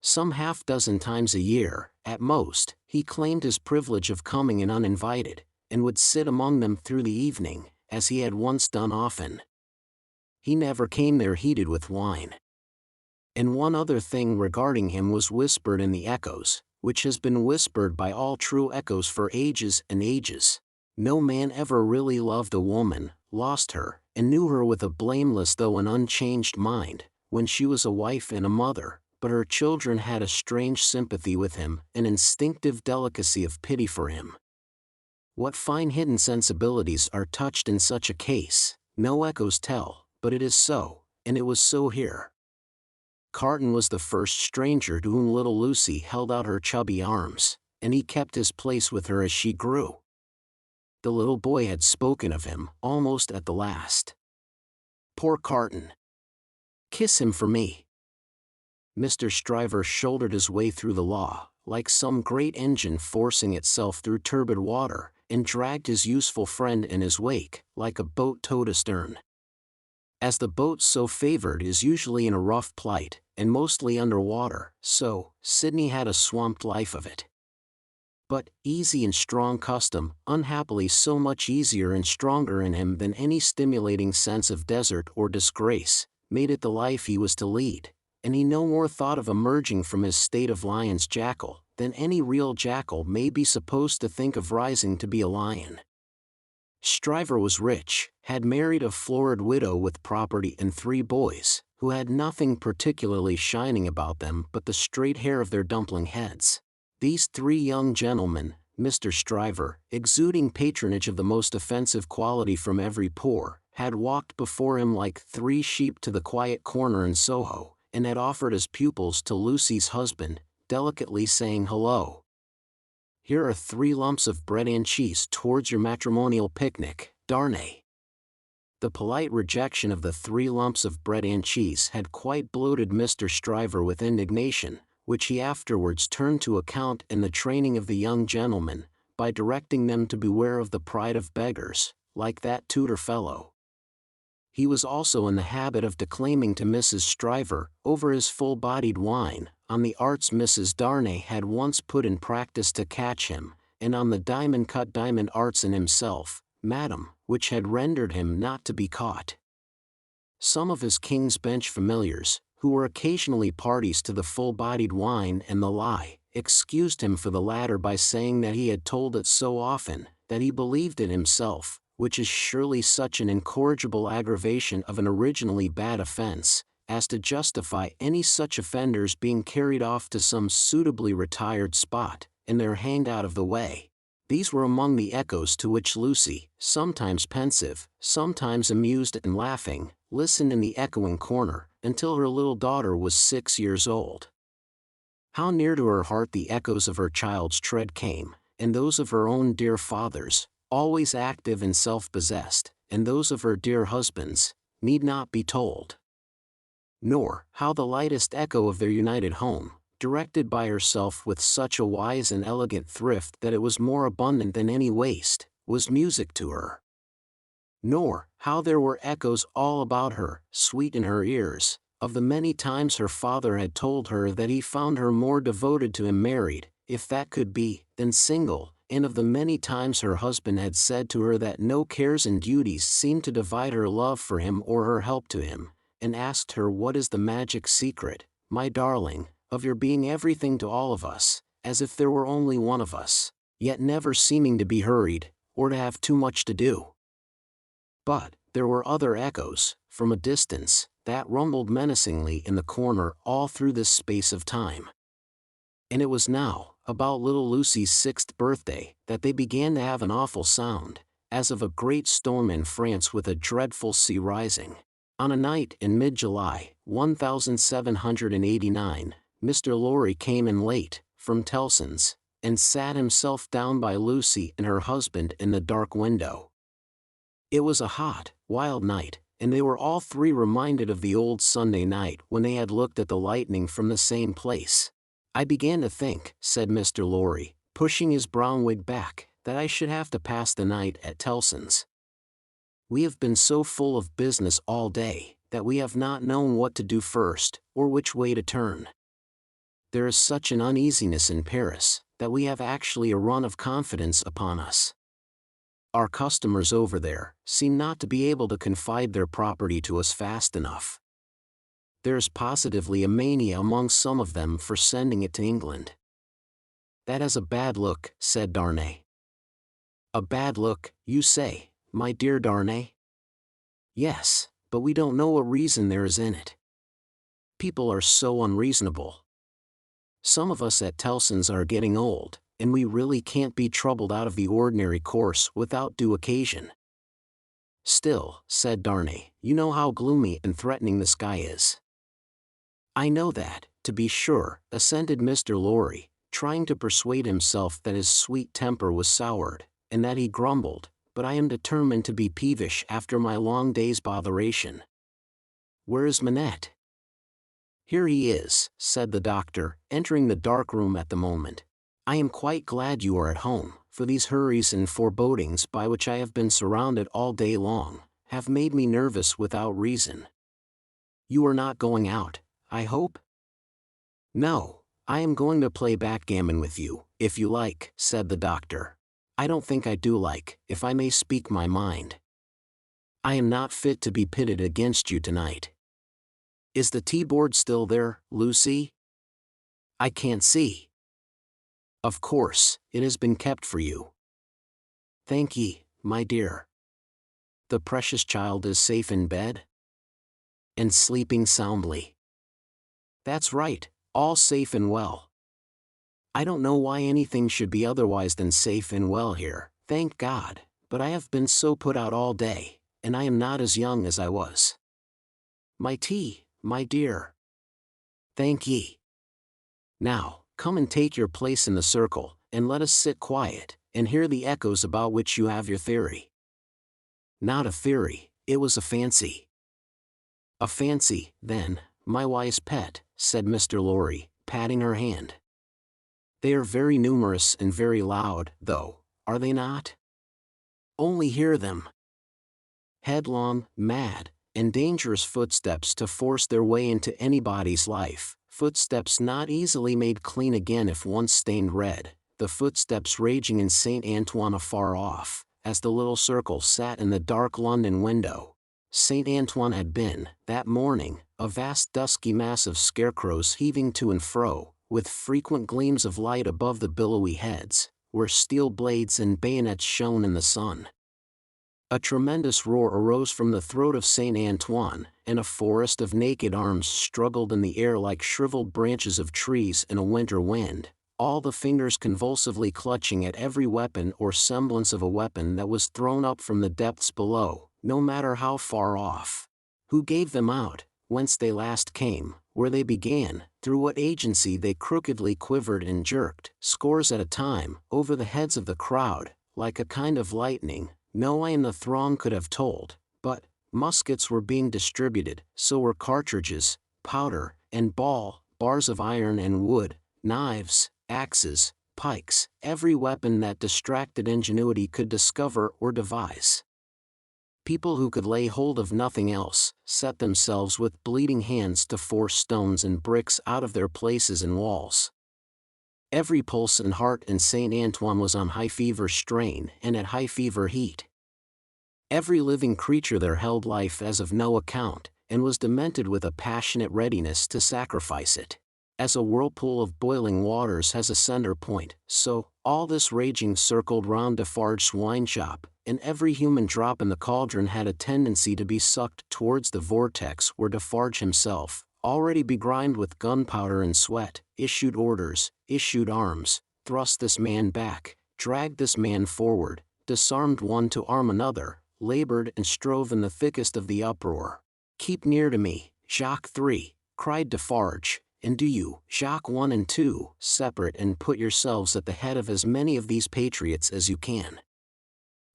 Some half-dozen times a year, at most, he claimed his privilege of coming in uninvited, and would sit among them through the evening, as he had once done often. He never came there heated with wine. And one other thing regarding him was whispered in the echoes, which has been whispered by all true echoes for ages and ages. No man ever really loved a woman, lost her, and knew her with a blameless though an unchanged mind, when she was a wife and a mother, but her children had a strange sympathy with him, an instinctive delicacy of pity for him. What fine hidden sensibilities are touched in such a case, no echoes tell, but it is so, and it was so here. Carton was the first stranger to whom little Lucy held out her chubby arms, and he kept his place with her as she grew. The little boy had spoken of him, almost at the last. "Poor Carton. Kiss him for me." Mr. Stryver shouldered his way through the law, like some great engine forcing itself through turbid water, and dragged his useful friend in his wake, like a boat towed astern. As the boat so favored is usually in a rough plight, and mostly under water, so Sidney had a swamped life of it. But easy and strong custom, unhappily so much easier and stronger in him than any stimulating sense of desert or disgrace, made it the life he was to lead, and he no more thought of emerging from his state of lion's jackal than any real jackal may be supposed to think of rising to be a lion. Stryver was rich, had married a florid widow with property and 3 boys, who had nothing particularly shining about them but the straight hair of their dumpling heads. These 3 young gentlemen, Mr. Stryver, exuding patronage of the most offensive quality from every pore, had walked before him like 3 sheep to the quiet corner in Soho, and had offered as pupils to Lucy's husband, delicately saying hello. "Here are 3 lumps of bread and cheese towards your matrimonial picnic, Darnay." The polite rejection of the 3 lumps of bread and cheese had quite bloated Mr. Stryver with indignation, which he afterwards turned to account in the training of the young gentlemen, by directing them to beware of the pride of beggars, like that tutor fellow. He was also in the habit of declaiming to Mrs. Stryver, over his full-bodied wine, on the arts Mrs. Darnay had once put in practice to catch him, and on the diamond-cut diamond arts in himself, madam, which had rendered him not to be caught. Some of his King's Bench familiars, who were occasionally parties to the full-bodied wine and the lie, excused him for the latter by saying that he had told it so often, that he believed it himself, which is surely such an incorrigible aggravation of an originally bad offense, as to justify any such offenders being carried off to some suitably retired spot, and there hanged out of the way. These were among the echoes to which Lucy, sometimes pensive, sometimes amused and laughing, listened in the echoing corner, until her little daughter was 6 years old. How near to her heart the echoes of her child's tread came, and those of her own dear father's, always active and self-possessed, and those of her dear husband's, need not be told. Nor how the lightest echo of their united home, directed by herself with such a wise and elegant thrift that it was more abundant than any waste, was music to her. Nor how there were echoes all about her, sweet in her ears, of the many times her father had told her that he found her more devoted to him married, if that could be, than single, and of the many times her husband had said to her that no cares and duties seemed to divide her love for him or her help to him, and asked her what is the magic secret, my darling, of your being everything to all of us, as if there were only one of us, yet never seeming to be hurried, or to have too much to do. But there were other echoes, from a distance, that rumbled menacingly in the corner all through this space of time. And it was now, about little Lucy's 6th birthday, that they began to have an awful sound, as of a great storm in France with a dreadful sea rising. On a night in mid-July, 1789, Mr. Lorry came in late, from Tellson's, and sat himself down by Lucy and her husband in the dark window. It was a hot, wild night, and they were all 3 reminded of the old Sunday night when they had looked at the lightning from the same place. "I began to think," said Mr. Lorry, pushing his brown wig back, "that I should have to pass the night at Tellson's. We have been so full of business all day, that we have not known what to do first, or which way to turn. There is such an uneasiness in Paris, that we have actually a run of confidence upon us. Our customers over there seem not to be able to confide their property to us fast enough. There is positively a mania among some of them for sending it to England." "That has a bad look," said Darnay. "A bad look, you say, my dear Darnay?" "Yes, but we don't know what reason there is in it. People are so unreasonable. Some of us at Tellson's are getting old, and we really can't be troubled out of the ordinary course without due occasion." "Still," said Darnay, "you know how gloomy and threatening the sky is." "I know that, to be sure," assented Mr. Lorry, trying to persuade himself that his sweet temper was soured, and that he grumbled, but I am determined to be peevish after my long day's botheration. Where is Manette? Here he is, said the doctor, entering the dark room at the moment. I am quite glad you are at home, for these hurries and forebodings by which I have been surrounded all day long have made me nervous without reason. You are not going out, I hope? No, I am going to play backgammon with you, if you like, said the doctor. I don't think I do like, if I may speak my mind. I am not fit to be pitted against you tonight. Is the tea-board still there, Lucy? I can't see. Of course, it has been kept for you. Thank ye, my dear. The precious child is safe in bed? And sleeping soundly. That's right, all safe and well. I don't know why anything should be otherwise than safe and well here, thank God, but I have been so put out all day, and I am not as young as I was. My tea, my dear. Thank ye. Now, come and take your place in the circle, and let us sit quiet, and hear the echoes about which you have your theory. Not a theory, it was a fancy. A fancy, then, my wise pet, said Mr. Lorry, patting her hand. They are very numerous and very loud, though, are they not? Only hear them. Headlong, mad, and dangerous footsteps to force their way into anybody's life, footsteps not easily made clean again if once stained red, the footsteps raging in St. Antoine afar off, as the little circle sat in the dark London window. St. Antoine had been, that morning, a vast dusky mass of scarecrows heaving to and fro, with frequent gleams of light above the billowy heads, where steel blades and bayonets shone in the sun. A tremendous roar arose from the throat of St. Antoine, and a forest of naked arms struggled in the air like shriveled branches of trees in a winter wind, all the fingers convulsively clutching at every weapon or semblance of a weapon that was thrown up from the depths below, no matter how far off. Who gave them out, whence they last came, where they began, through what agency they crookedly quivered and jerked, scores at a time, over the heads of the crowd, like a kind of lightning, no eye in the throng could have told, but muskets were being distributed, so were cartridges, powder, and ball, bars of iron and wood, knives, axes, pikes, every weapon that distracted ingenuity could discover or devise. People who could lay hold of nothing else, set themselves with bleeding hands to force stones and bricks out of their places and walls. Every pulse and heart in St. Antoine was on high fever strain and at high fever heat. Every living creature there held life as of no account, and was demented with a passionate readiness to sacrifice it. As a whirlpool of boiling waters has a center point, so, all this raging circled round Defarge's wine shop, and every human drop in the cauldron had a tendency to be sucked towards the vortex where Defarge himself, already begrimed with gunpowder and sweat, issued orders, issued arms, thrust this man back, dragged this man forward, disarmed one to arm another, labored and strove in the thickest of the uproar. Keep near to me, Jacques 3, cried Defarge, and do you, Jacques 1 and 2, separate and put yourselves at the head of as many of these patriots as you can.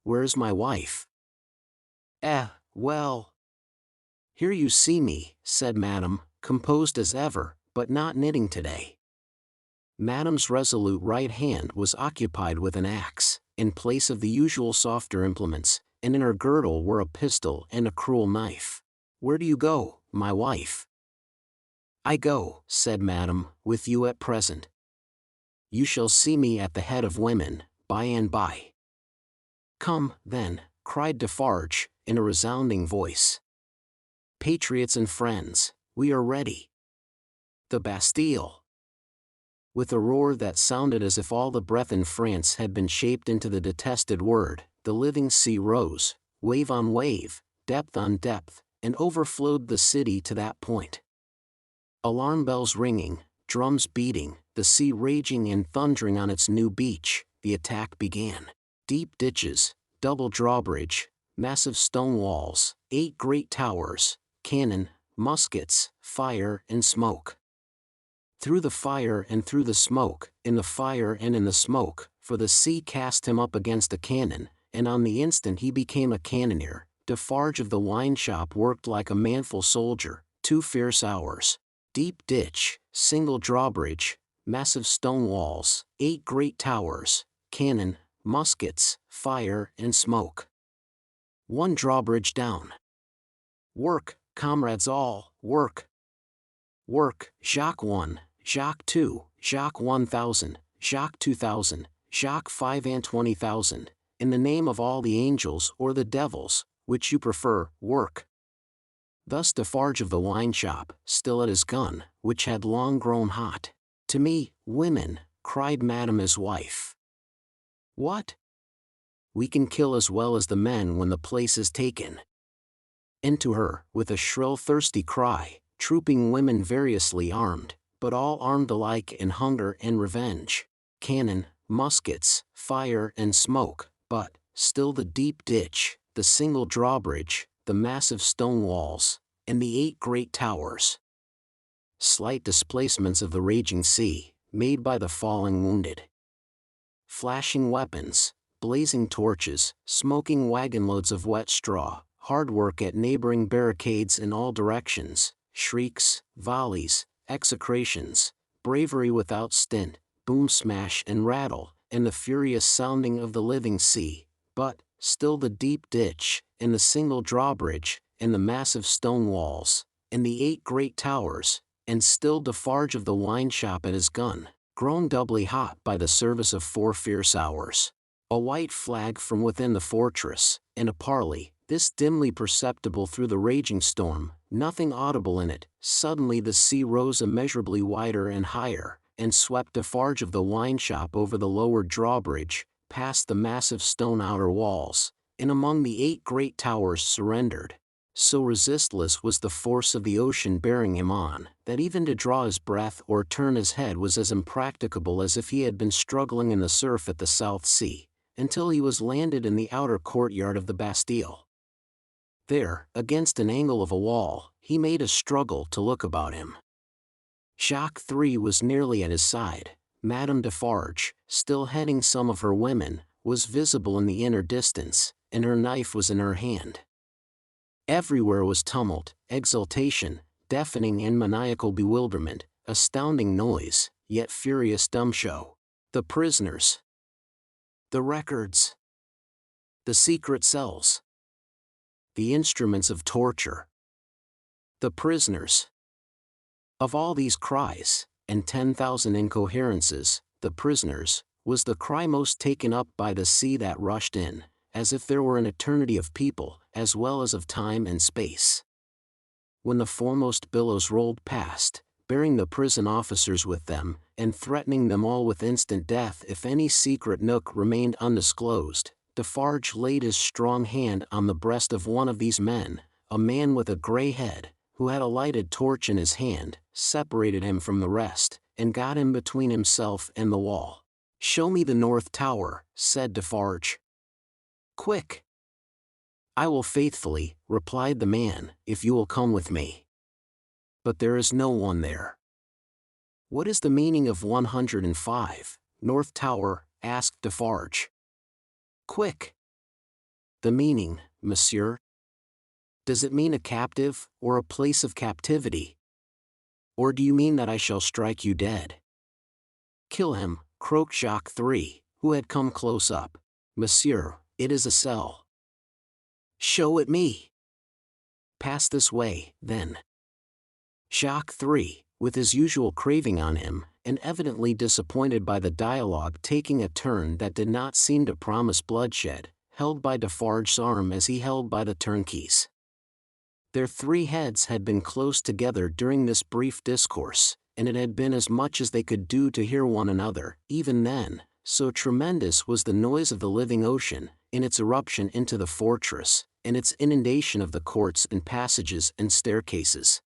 Where's my wife? Well. Here you see me, said Madame, composed as ever, but not knitting today. Madame's resolute right hand was occupied with an axe, in place of the usual softer implements, and in her girdle were a pistol and a cruel knife. Where do you go, my wife? I go, said Madame, with you at present. You shall see me at the head of women, by and by. Come, then, cried Defarge, in a resounding voice. Patriots and friends, we are ready. The Bastille. With a roar that sounded as if all the breath in France had been shaped into the detested word, the living sea rose, wave on wave, depth on depth, and overflowed the city to that point. Alarm bells ringing, drums beating, the sea raging and thundering on its new beach, the attack began. Deep ditches, double drawbridge, massive stone walls, 8 great towers, cannon, muskets, fire and smoke. Through the fire and through the smoke, in the fire and in the smoke, for the sea cast him up against a cannon, and on the instant he became a cannoneer. Defarge of the wine shop worked like a manful soldier. 2 fierce hours. Deep ditch, single drawbridge, massive stone walls, 8 great towers, cannon, muskets, fire and smoke. 1 drawbridge down. Work, comrades all, work. Work, Jacques 1, Jacques 2, Jacques 1000, Jacques 2000, Jacques 5 and 20,000, in the name of all the angels or the devils, which you prefer, work. Thus Defarge of the wine shop, still at his gun, which had long grown hot. To me, women, cried Madame his wife. What? We can kill as well as the men when the place is taken. And to her, with a shrill thirsty cry, trooping women variously armed, but all armed alike in hunger and revenge. Cannon, muskets, fire and smoke, but, still the deep ditch, the single drawbridge, the massive stone walls, and the 8 great towers. Slight displacements of the raging sea, made by the falling wounded. Flashing weapons, blazing torches, smoking wagonloads of wet straw, hard work at neighboring barricades in all directions, shrieks, volleys, execrations, bravery without stint, boom smash and rattle, and the furious sounding of the living sea, but, still the deep ditch, and the single drawbridge, and the massive stone walls, and the 8 great towers, and still Defarge of the wine shop at his gun, grown doubly hot by the service of 4 fierce hours. A white flag from within the fortress, and a parley, this dimly perceptible through the raging storm, nothing audible in it. Suddenly the sea rose immeasurably wider and higher, and swept Defarge of the wine shop over the lowered drawbridge, past the massive stone outer walls, and among the 8 great towers surrendered. So resistless was the force of the ocean bearing him on, that even to draw his breath or turn his head was as impracticable as if he had been struggling in the surf at the South Sea, until he was landed in the outer courtyard of the Bastille. There, against an angle of a wall, he made a struggle to look about him. Jacques 3 was nearly at his side. Madame Defarge, still heading some of her women, was visible in the inner distance, and her knife was in her hand. Everywhere was tumult, exultation, deafening and maniacal bewilderment, astounding noise, yet furious dumb show. The prisoners. The records. The secret cells. The instruments of torture. The prisoners. Of all these cries, and 10,000 incoherences, the prisoners, was the cry most taken up by the sea that rushed in, as if there were an eternity of people, as well as of time and space. When the foremost billows rolled past, bearing the prison officers with them, and threatening them all with instant death if any secret nook remained undisclosed, Defarge laid his strong hand on the breast of one of these men, a man with a grey head, who had a lighted torch in his hand, separated him from the rest, and got him between himself and the wall. "Show me the North Tower," said Defarge. "Quick!" "I will faithfully," replied the man, "if you will come with me." "But there is no one there." "What is the meaning of 105, North Tower?" asked Defarge. "Quick!" "The meaning, monsieur? Does it mean a captive, or a place of captivity? Or do you mean that I shall strike you dead?" "Kill him," croaked Jacques 3, who had come close up. "Monsieur, it is a cell." "Show it me." "Pass this way, then." Jacques 3, with his usual craving on him, and evidently disappointed by the dialogue taking a turn that did not seem to promise bloodshed, held by Defarge's arm as he held by the turnkey's. Their 3 heads had been close together during this brief discourse, and it had been as much as they could do to hear one another. Even then, so tremendous was the noise of the living ocean, in its eruption into the fortress, and its inundation of the courts and passages and staircases.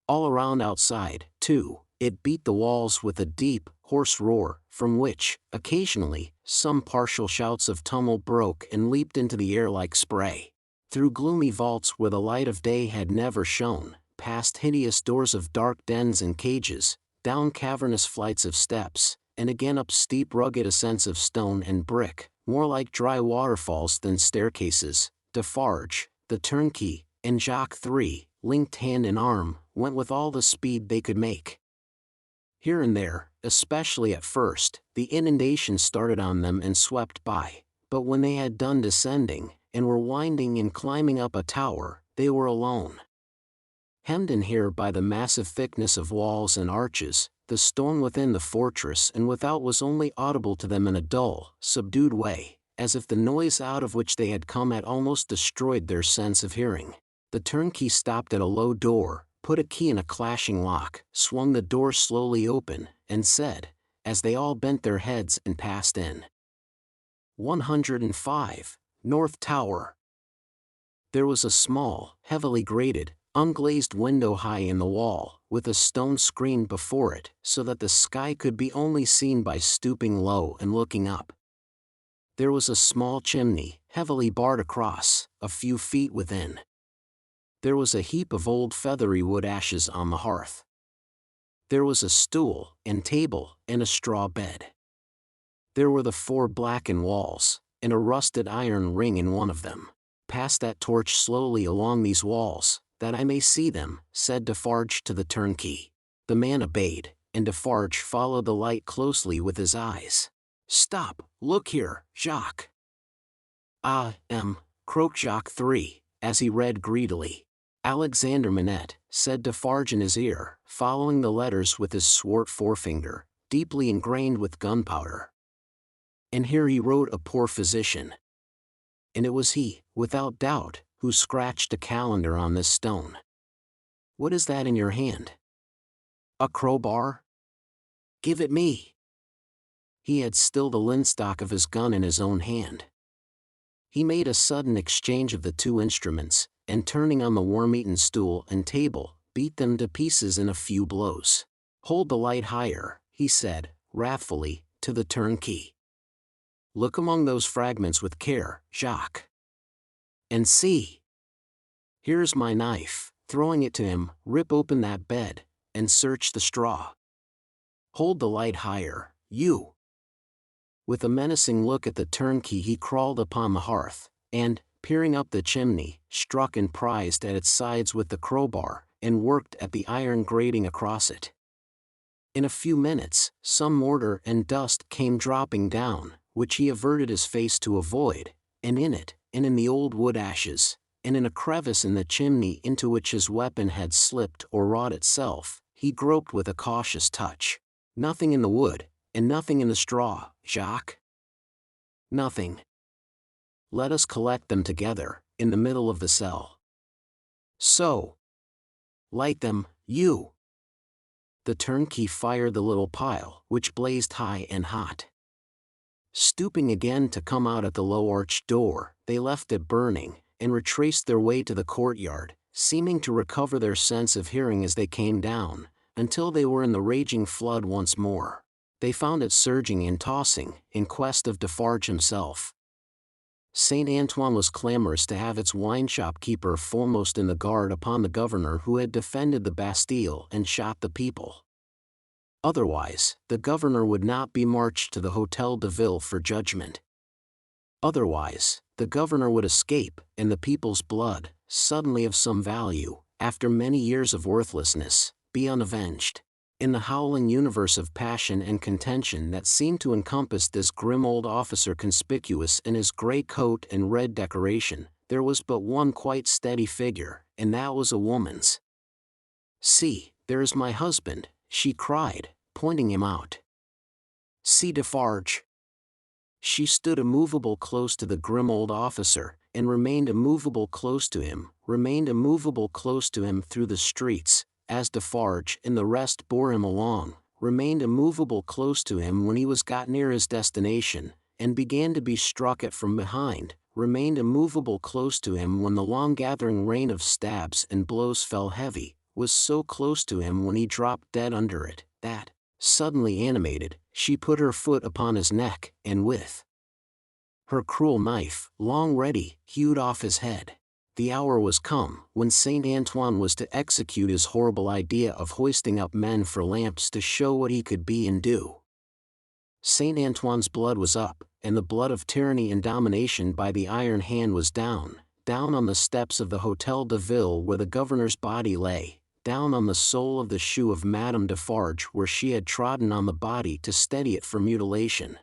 All around outside, too, it beat the walls with a deep, hoarse roar, from which, occasionally, some partial shouts of tumult broke and leaped into the air like spray. Through gloomy vaults where the light of day had never shone, past hideous doors of dark dens and cages, down cavernous flights of steps, and again up steep rugged ascents of stone and brick, more like dry waterfalls than staircases. Defarge, the turnkey, and Jacques III, linked hand in arm, went with all the speed they could make. Here and there, especially at first, the inundation started on them and swept by, but when they had done descending, and were winding and climbing up a tower, they were alone. Hemmed in here by the massive thickness of walls and arches, the storm within the fortress and without was only audible to them in a dull, subdued way, as if the noise out of which they had come had almost destroyed their sense of hearing. The turnkey stopped at a low door, put a key in a clashing lock, swung the door slowly open, and said, as they all bent their heads and passed in, 105, North Tower. There was a small, heavily grated, unglazed window high in the wall, with a stone screen before it, so that the sky could be only seen by stooping low and looking up. There was a small chimney, heavily barred across, a few feet within. There was a heap of old feathery wood ashes on the hearth. There was a stool, and table, and a straw bed. There were the 4 blackened walls, and a rusted iron ring in one of them. Pass that torch slowly along these walls, that I may see them, said Defarge to the turnkey. The man obeyed, and Defarge followed the light closely with his eyes. Stop, look here, Jacques. Ah, croaked Jacques III, as he read greedily. Alexander Manette, said Defarge in his ear, following the letters with his swart forefinger, deeply ingrained with gunpowder. And here he wrote a poor physician. And it was he, without doubt, who scratched a calendar on this stone. What is that in your hand? A crowbar? Give it me. He had still the linstock of his gun in his own hand. He made a sudden exchange of the 2 instruments, and turning on the worm-eaten stool and table, beat them to pieces in a few blows. Hold the light higher, he said, wrathfully, to the turnkey. Look among those fragments with care, Jacques. And see. Here's my knife. Throwing it to him, rip open that bed, and search the straw. Hold the light higher, you. With a menacing look at the turnkey he crawled upon the hearth, and, peering up the chimney, struck and prized at its sides with the crowbar, and worked at the iron grating across it. In a few minutes, some mortar and dust came dropping down, which he averted his face to avoid, and in it, and in the old wood ashes, and in a crevice in the chimney into which his weapon had slipped or wrought itself, he groped with a cautious touch. Nothing in the wood, and nothing in the straw, Jacques. Nothing. Let us collect them together, in the middle of the cell. So. Light them, you. The turnkey fired the little pile, which blazed high and hot. Stooping again to come out at the low arched door, they left it burning, and retraced their way to the courtyard, seeming to recover their sense of hearing as they came down, until they were in the raging flood once more. They found it surging and tossing, in quest of Defarge himself. Saint Antoine was clamorous to have its wine-shop keeper foremost in the guard upon the governor who had defended the Bastille and shot the people. Otherwise, the governor would not be marched to the Hôtel de Ville for judgment. Otherwise, the governor would escape, and the people's blood, suddenly of some value, after many years of worthlessness, be unavenged. In the howling universe of passion and contention that seemed to encompass this grim old officer conspicuous in his grey coat and red decoration, there was but one quite steady figure, and that was a woman's. See, there is my husband, she cried, pointing him out. See Defarge. She stood immovable close to the grim old officer, and remained immovable close to him, through the streets, as Defarge and the rest bore him along, remained immovable close to him when he was got near his destination, and began to be struck at from behind, remained immovable close to him when the long-gathering rain of stabs and blows fell heavy, was so close to him when he dropped dead under it, that, suddenly animated, she put her foot upon his neck, and with her cruel knife, long ready, hewed off his head. The hour was come when Saint Antoine was to execute his horrible idea of hoisting up men for lamps to show what he could be and do. Saint Antoine's blood was up, and the blood of tyranny and domination by the iron hand was down, down on the steps of the Hôtel de Ville where the governor's body lay, down on the sole of the shoe of Madame Defarge where she had trodden on the body to steady it for mutilation.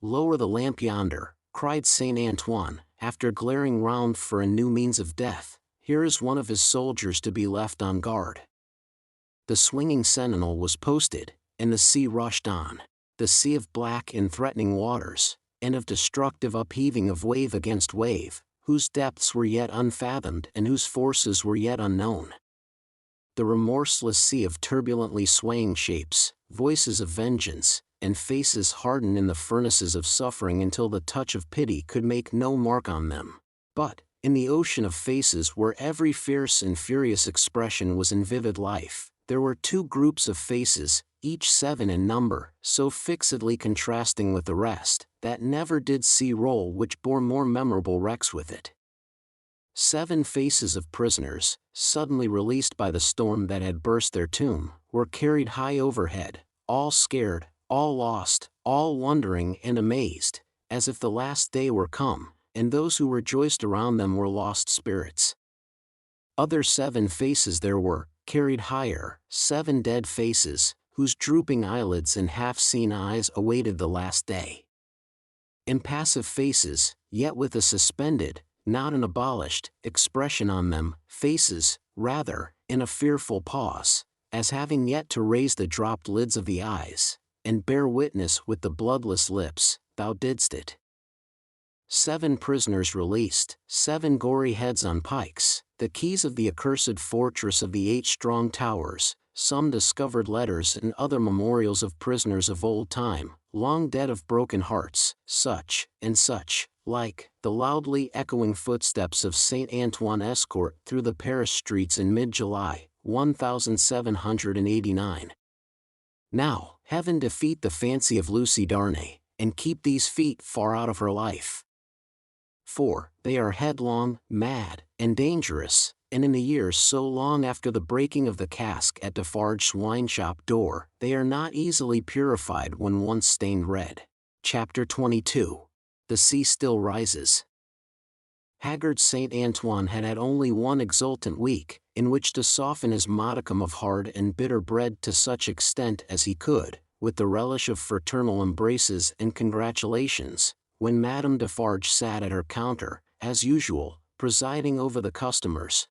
"Lower the lamp yonder," cried Saint Antoine, after glaring round for a new means of death. "Here is one of his soldiers to be left on guard." The swinging sentinel was posted, and the sea rushed on. The sea of black and threatening waters, and of destructive upheaving of wave against wave, whose depths were yet unfathomed and whose forces were yet unknown. The remorseless sea of turbulently swaying shapes, voices of vengeance, and faces hardened in the furnaces of suffering until the touch of pity could make no mark on them. But, in the ocean of faces where every fierce and furious expression was in vivid life, there were two groups of faces, each 7 in number, so fixedly contrasting with the rest, that never did sea roll which bore more memorable wrecks with it. 7 faces of prisoners, suddenly released by the storm that had burst their tomb, were carried high overhead, all scared, all lost, all wondering and amazed, as if the last day were come, and those who rejoiced around them were lost spirits. Other 7 faces there were, carried higher, 7 dead faces, whose drooping eyelids and half-seen eyes awaited the last day. Impassive faces, yet with a suspended, not an abolished, expression on them, faces, rather, in a fearful pause, as having yet to raise the dropped lids of the eyes, and bear witness with the bloodless lips, "Thou didst it." 7 prisoners released, 7 gory heads on pikes, the keys of the accursed fortress of the 8 strong towers, some discovered letters and other memorials of prisoners of old time, long dead of broken hearts, such, and such, like, the loudly echoing footsteps of Saint Antoine escort through the Paris streets in mid-July, 1789. Now, heaven defeat the fancy of Lucy Darnay, and keep these feet far out of her life. For, they are headlong, mad, and dangerous, and in the years so long after the breaking of the cask at Defarge's wine-shop door, they are not easily purified when once stained red. Chapter 22. The Sea Still Rises. Haggard Saint Antoine had had only one exultant week, in which to soften his modicum of hard and bitter bread to such extent as he could, with the relish of fraternal embraces and congratulations, when Madame Defarge sat at her counter, as usual, presiding over the customers.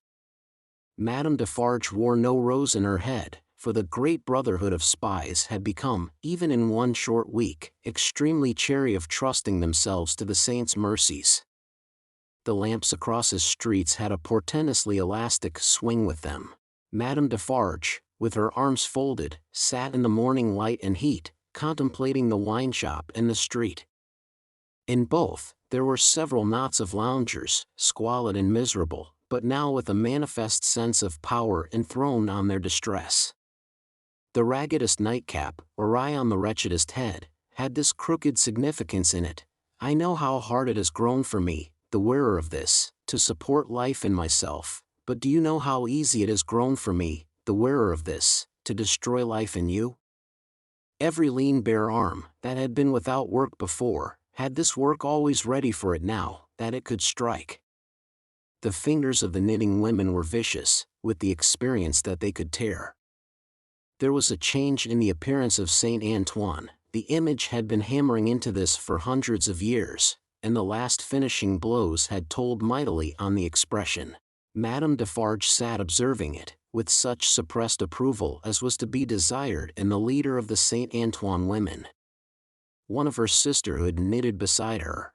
Madame Defarge wore no rose in her head, for the great brotherhood of spies had become, even in one short week, extremely chary of trusting themselves to the saint's mercies. The lamps across his streets had a portentously elastic swing with them. Madame Defarge, with her arms folded, sat in the morning light and heat, contemplating the wine shop and the street. In both, there were several knots of loungers, squalid and miserable, but now with a manifest sense of power enthroned on their distress. The raggedest nightcap, awry on the wretchedest head, had this crooked significance in it: "I know how hard it has grown for me, the wearer of this, to support life in myself, but do you know how easy it has grown for me, the wearer of this, to destroy life in you?" Every lean bare arm, that had been without work before, had this work always ready for it now, that it could strike. The fingers of the knitting women were vicious, with the experience that they could tear. There was a change in the appearance of Saint Antoine. The image had been hammering into this for hundreds of years, and the last finishing blows had told mightily on the expression. Madame Defarge sat observing it, with such suppressed approval as was to be desired in the leader of the Saint Antoine women. One of her sisterhood knitted beside her.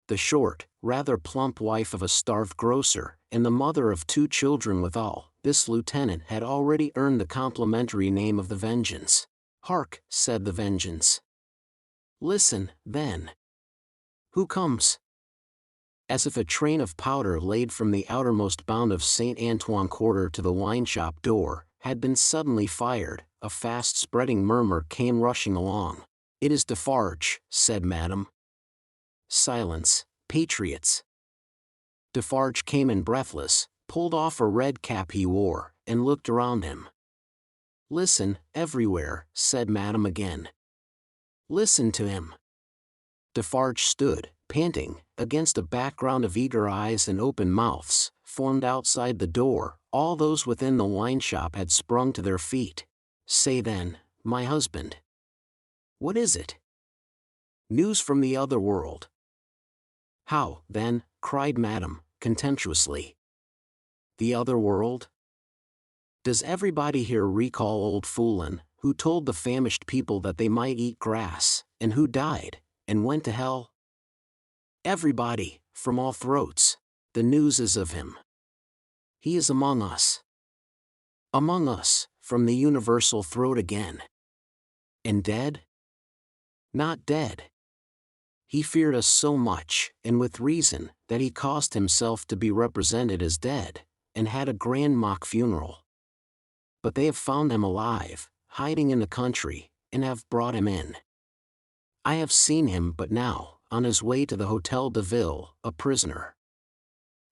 The short, rather plump wife of a starved grocer, and the mother of 2 children withal, this lieutenant had already earned the complimentary name of the Vengeance. "Hark," said the Vengeance. "Listen, then. Who comes?" As if a train of powder laid from the outermost bound of Saint Antoine Quarter to the wine-shop door, had been suddenly fired, a fast-spreading murmur came rushing along. "It is Defarge," said Madame. "Silence, patriots." Defarge came in breathless, pulled off a red cap he wore, and looked around him. "Listen, everywhere," said Madame again. Listen to him. Defarge stood, panting, against a background of eager eyes and open mouths, formed outside the door. All those within the wine shop had sprung to their feet. Say then, my husband. What is it? News from the other world. How, then, cried Madame, contemptuously. The other world? Does everybody here recall old Foulon, who told the famished people that they might eat grass, and who died, and went to hell? Everybody, from all throats. The news is of him. He is among us. Among us, from the universal throat again. And dead? Not dead. He feared us so much, and with reason, that he caused himself to be represented as dead, and had a grand mock funeral. But they have found him alive, hiding in the country, and have brought him in. I have seen him but now, on his way to the Hôtel de Ville, a prisoner.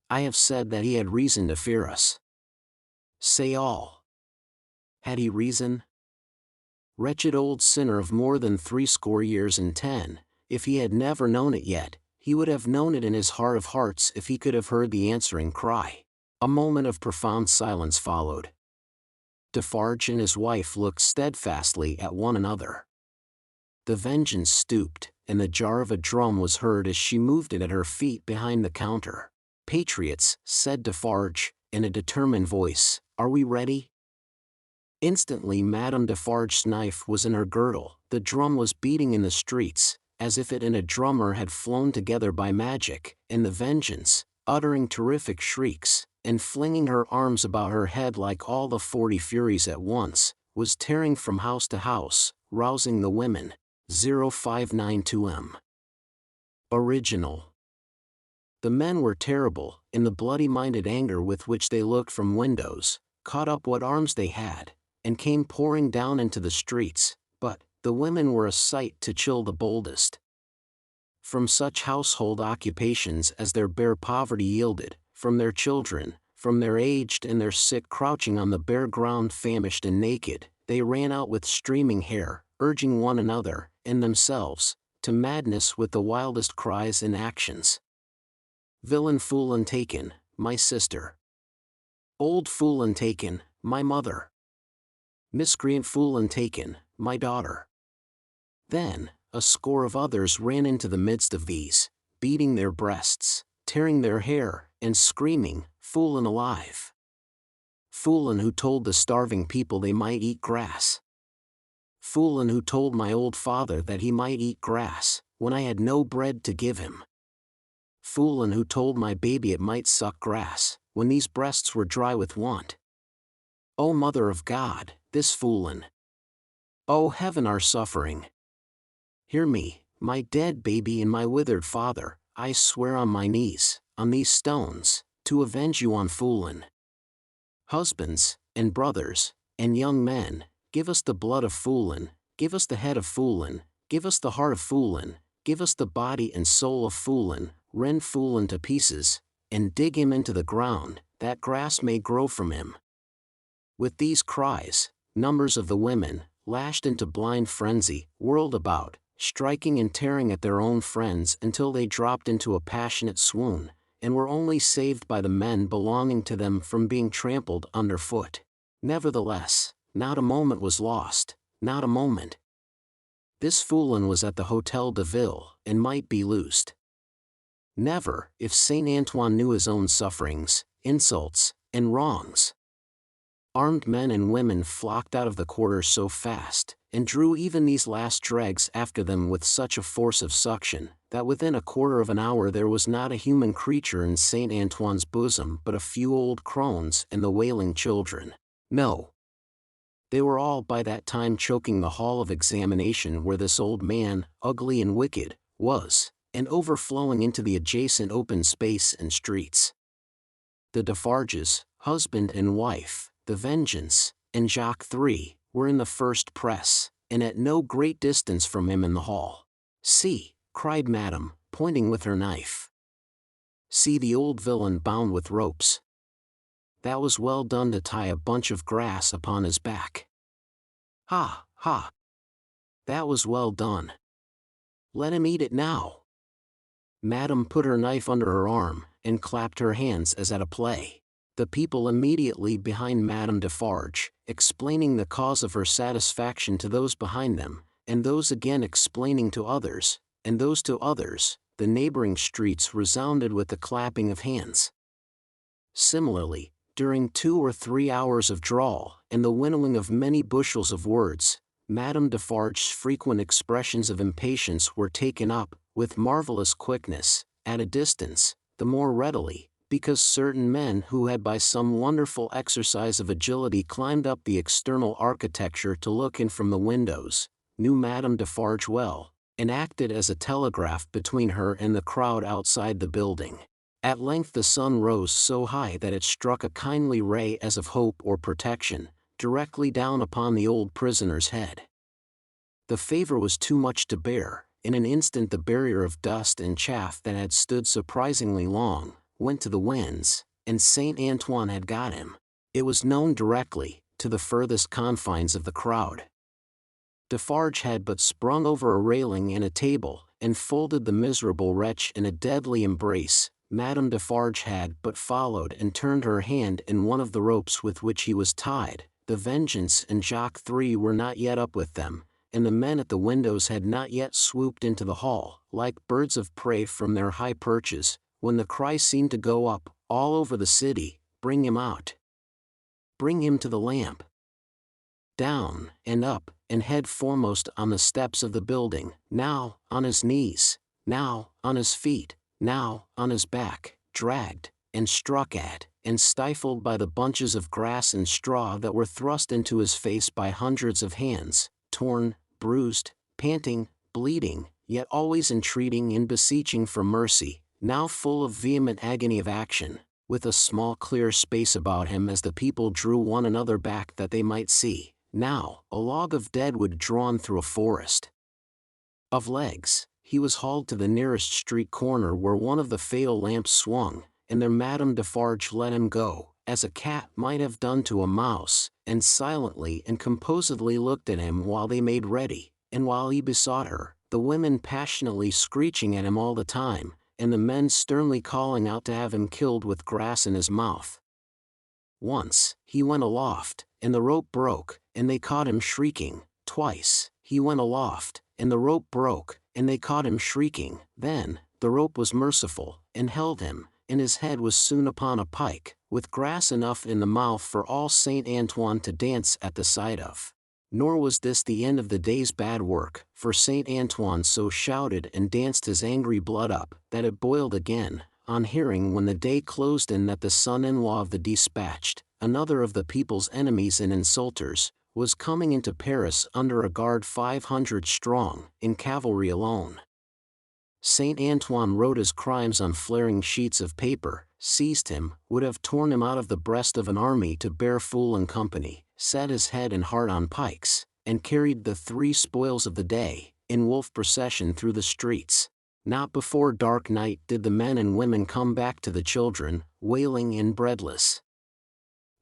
I have said that he had reason to fear us. Say all. Had he reason? Wretched old sinner of more than 60 years and 10, if he had never known it yet, he would have known it in his heart of hearts if he could have heard the answering cry. A moment of profound silence followed. Defarge and his wife looked steadfastly at one another. The Vengeance stooped, and the jar of a drum was heard as she moved it at her feet behind the counter. Patriots, said Defarge, in a determined voice, are we ready? Instantly Madame Defarge's knife was in her girdle, the drum was beating in the streets, as if it and a drummer had flown together by magic, and the Vengeance, uttering terrific shrieks, and flinging her arms about her head like all the 40 Furies at once, was tearing from house to house, rousing the women. 0592M. Original. The men were terrible, in the bloody-minded anger with which they looked from windows, caught up what arms they had, and came pouring down into the streets, but the women were a sight to chill the boldest. From such household occupations as their bare poverty yielded, from their children, from their aged and their sick crouching on the bare ground famished and naked, they ran out with streaming hair, urging one another, and themselves, to madness with the wildest cries and actions. Villain Foulon taken, my sister. Old Foulon taken, my mother. Miscreant Foulon taken, my daughter. Then, a score of others ran into the midst of these, beating their breasts, tearing their hair, and screaming, Foulon alive! Foulon who told the starving people they might eat grass. Foulon who told my old father that he might eat grass, when I had no bread to give him. Foulon who told my baby it might suck grass, when these breasts were dry with want. O Mother of God, this Foulon! O Heaven, our suffering! Hear me, my dead baby and my withered father, I swear on my knees, on these stones, to avenge you on Foulon. Husbands, and brothers, and young men, give us the blood of Foulon, give us the head of Foulon, give us the heart of Foulon, give us the body and soul of Foulon, rend Foulon to pieces, and dig him into the ground, that grass may grow from him. With these cries, numbers of the women, lashed into blind frenzy, whirled about, striking and tearing at their own friends until they dropped into a passionate swoon, and were only saved by the men belonging to them from being trampled underfoot. Nevertheless, not a moment was lost, not a moment. This Foulon was at the Hôtel de Ville, and might be loosed. Never, if Saint Antoine knew his own sufferings, insults, and wrongs. Armed men and women flocked out of the quarters so fast, and drew even these last dregs after them with such a force of suction, that within a quarter of an hour there was not a human creature in Saint Antoine's bosom but a few old crones and the wailing children. No. They were all by that time choking the hall of examination where this old man, ugly and wicked, was, and overflowing into the adjacent open space and streets. The Defarges, husband and wife, the Vengeance, and Jacques III, were in the first press, and at no great distance from him in the hall. See, cried Madame, pointing with her knife. See the old villain bound with ropes. That was well done to tie a bunch of grass upon his back. Ha, ha! That was well done. Let him eat it now." Madame put her knife under her arm, and clapped her hands as at a play. The people immediately behind Madame Defarge, explaining the cause of her satisfaction to those behind them, and those again explaining to others, and those to others, the neighboring streets resounded with the clapping of hands. Similarly, during 2 or 3 hours of drawl, and the winnowing of many bushels of words, Madame Defarge's frequent expressions of impatience were taken up, with marvellous quickness, at a distance, the more readily, because certain men who had by some wonderful exercise of agility climbed up the external architecture to look in from the windows, knew Madame Defarge well, and acted as a telegraph between her and the crowd outside the building. At length the sun rose so high that it struck a kindly ray as of hope or protection, directly down upon the old prisoner's head. The favour was too much to bear. In an instant the barrier of dust and chaff that had stood surprisingly long, went to the winds, and Saint Antoine had got him. It was known directly, to the furthest confines of the crowd. Defarge had but sprung over a railing and a table, and folded the miserable wretch in a deadly embrace. Madame Defarge had but followed and turned her hand in one of the ropes with which he was tied. The Vengeance and Jacques III were not yet up with them, and the men at the windows had not yet swooped into the hall, like birds of prey from their high perches, when the cry seemed to go up, all over the city, "Bring him out! Bring him to the lamp!" Down, and up, and head foremost on the steps of the building, now on his knees, now on his feet, now on his back, dragged, and struck at, and stifled by the bunches of grass and straw that were thrust into his face by hundreds of hands, torn, bruised, panting, bleeding, yet always entreating and beseeching for mercy, now full of vehement agony of action, with a small clear space about him as the people drew one another back that they might see, now a log of deadwood drawn through a forest of legs. He was hauled to the nearest street corner where one of the fatal lamps swung, and there Madame Defarge let him go, as a cat might have done to a mouse, and silently and composedly looked at him while they made ready, and while he besought her, the women passionately screeching at him all the time, and the men sternly calling out to have him killed with grass in his mouth. Once, he went aloft, and the rope broke, and they caught him shrieking. Twice, he went aloft, and the rope broke, and they caught him shrieking. Then, the rope was merciful, and held him, and his head was soon upon a pike, with grass enough in the mouth for all Saint Antoine to dance at the sight of. Nor was this the end of the day's bad work, for Saint Antoine so shouted and danced his angry blood up, that it boiled again, on hearing when the day closed in that the son-in-law of the despatched, another of the people's enemies and insulters, was coming into Paris under a guard 500 strong, in cavalry alone. Saint Antoine wrote his crimes on flaring sheets of paper, seized him, would have torn him out of the breast of an army to bear Fool and company, set his head and heart on pikes, and carried the 3 spoils of the day, in wolf procession through the streets. Not before dark night did the men and women come back to the children, wailing and breadless.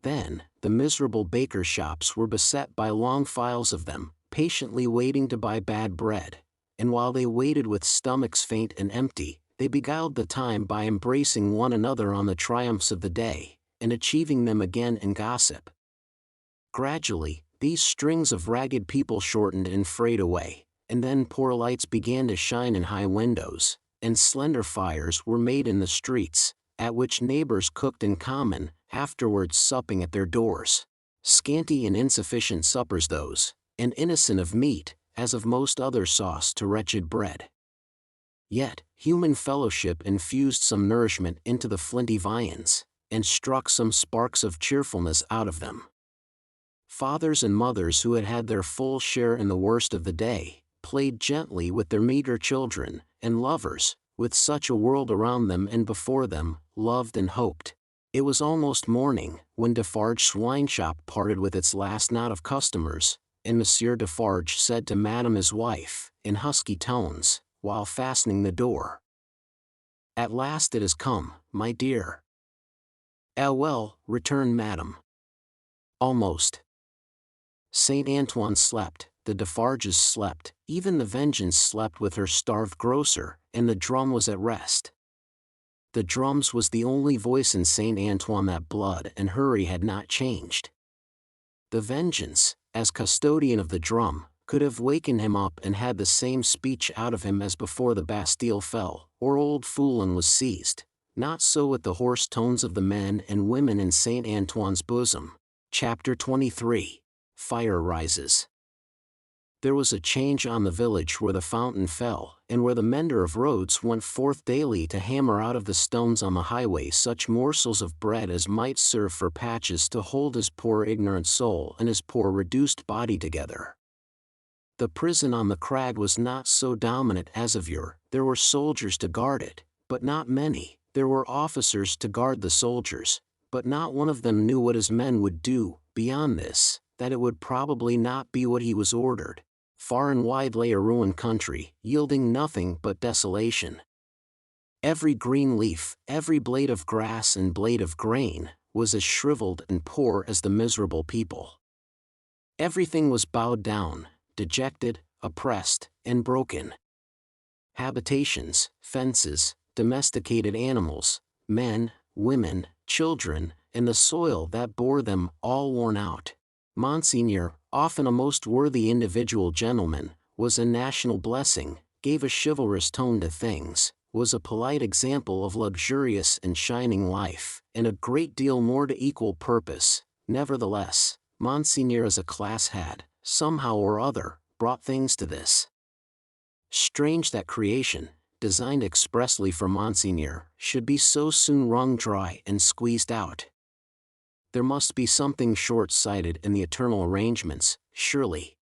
Then, the miserable baker shops were beset by long files of them, patiently waiting to buy bad bread, and while they waited with stomachs faint and empty, they beguiled the time by embracing one another on the triumphs of the day, and achieving them again in gossip. Gradually, these strings of ragged people shortened and frayed away, and then poor lights began to shine in high windows, and slender fires were made in the streets, at which neighbors cooked in common, afterwards supping at their doors. Scanty and insufficient suppers those, and innocent of meat, as of most other sauce to wretched bread. Yet, human fellowship infused some nourishment into the flinty viands, and struck some sparks of cheerfulness out of them. Fathers and mothers who had had their full share in the worst of the day, played gently with their meager children, and lovers, with such a world around them and before them, loved and hoped. It was almost morning, when Defarge's wine shop parted with its last knot of customers, and Monsieur Defarge said to Madame his wife, in husky tones, while fastening the door, "At last it has come, my dear." "Ah well," returned Madame. "Almost." Saint Antoine slept, the Defarges slept, even the Vengeance slept with her starved grocer, and the drum was at rest. The drums was the only voice in St. Antoine that blood and hurry had not changed. The Vengeance, as custodian of the drum, could have wakened him up and had the same speech out of him as before the Bastille fell, or Old Foulon was seized. Not so with the hoarse tones of the men and women in St. Antoine's bosom. Chapter 23. Fire Rises. There was a change on the village where the fountain fell, and where the mender of roads went forth daily to hammer out of the stones on the highway such morsels of bread as might serve for patches to hold his poor ignorant soul and his poor reduced body together. The prison on the crag was not so dominant as of yore. There were soldiers to guard it, but not many. There were officers to guard the soldiers, but not one of them knew what his men would do. Beyond this, that it would probably not be what he was ordered. Far and wide lay a ruined country, yielding nothing but desolation. Every green leaf, every blade of grass and blade of grain, was as shriveled and poor as the miserable people. Everything was bowed down, dejected, oppressed, and broken. Habitations, fences, domesticated animals, men, women, children, and the soil that bore them, all worn out. Monseigneur, often a most worthy individual gentleman, was a national blessing, gave a chivalrous tone to things, was a polite example of luxurious and shining life, and a great deal more to equal purpose. Nevertheless, Monseigneur as a class had, somehow or other, brought things to this. Strange that creation, designed expressly for Monseigneur, should be so soon wrung dry and squeezed out. There must be something short-sighted in the eternal arrangements, surely.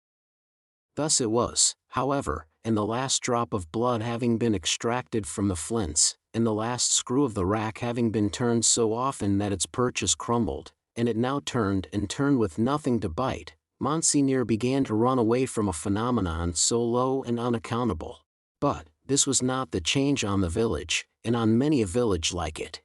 Thus it was, however, and the last drop of blood having been extracted from the flints, and the last screw of the rack having been turned so often that its purchase crumbled, and it now turned and turned with nothing to bite, Monseigneur began to run away from a phenomenon so low and unaccountable. But this was not the change on the village, and on many a village like it.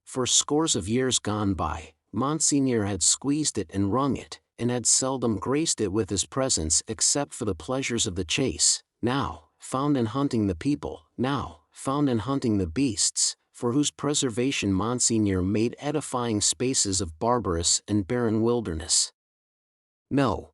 For scores of years gone by, Monseigneur had squeezed it and wrung it, and had seldom graced it with his presence except for the pleasures of the chase, now found in hunting the people, now found in hunting the beasts, for whose preservation Monseigneur made edifying spaces of barbarous and barren wilderness. No.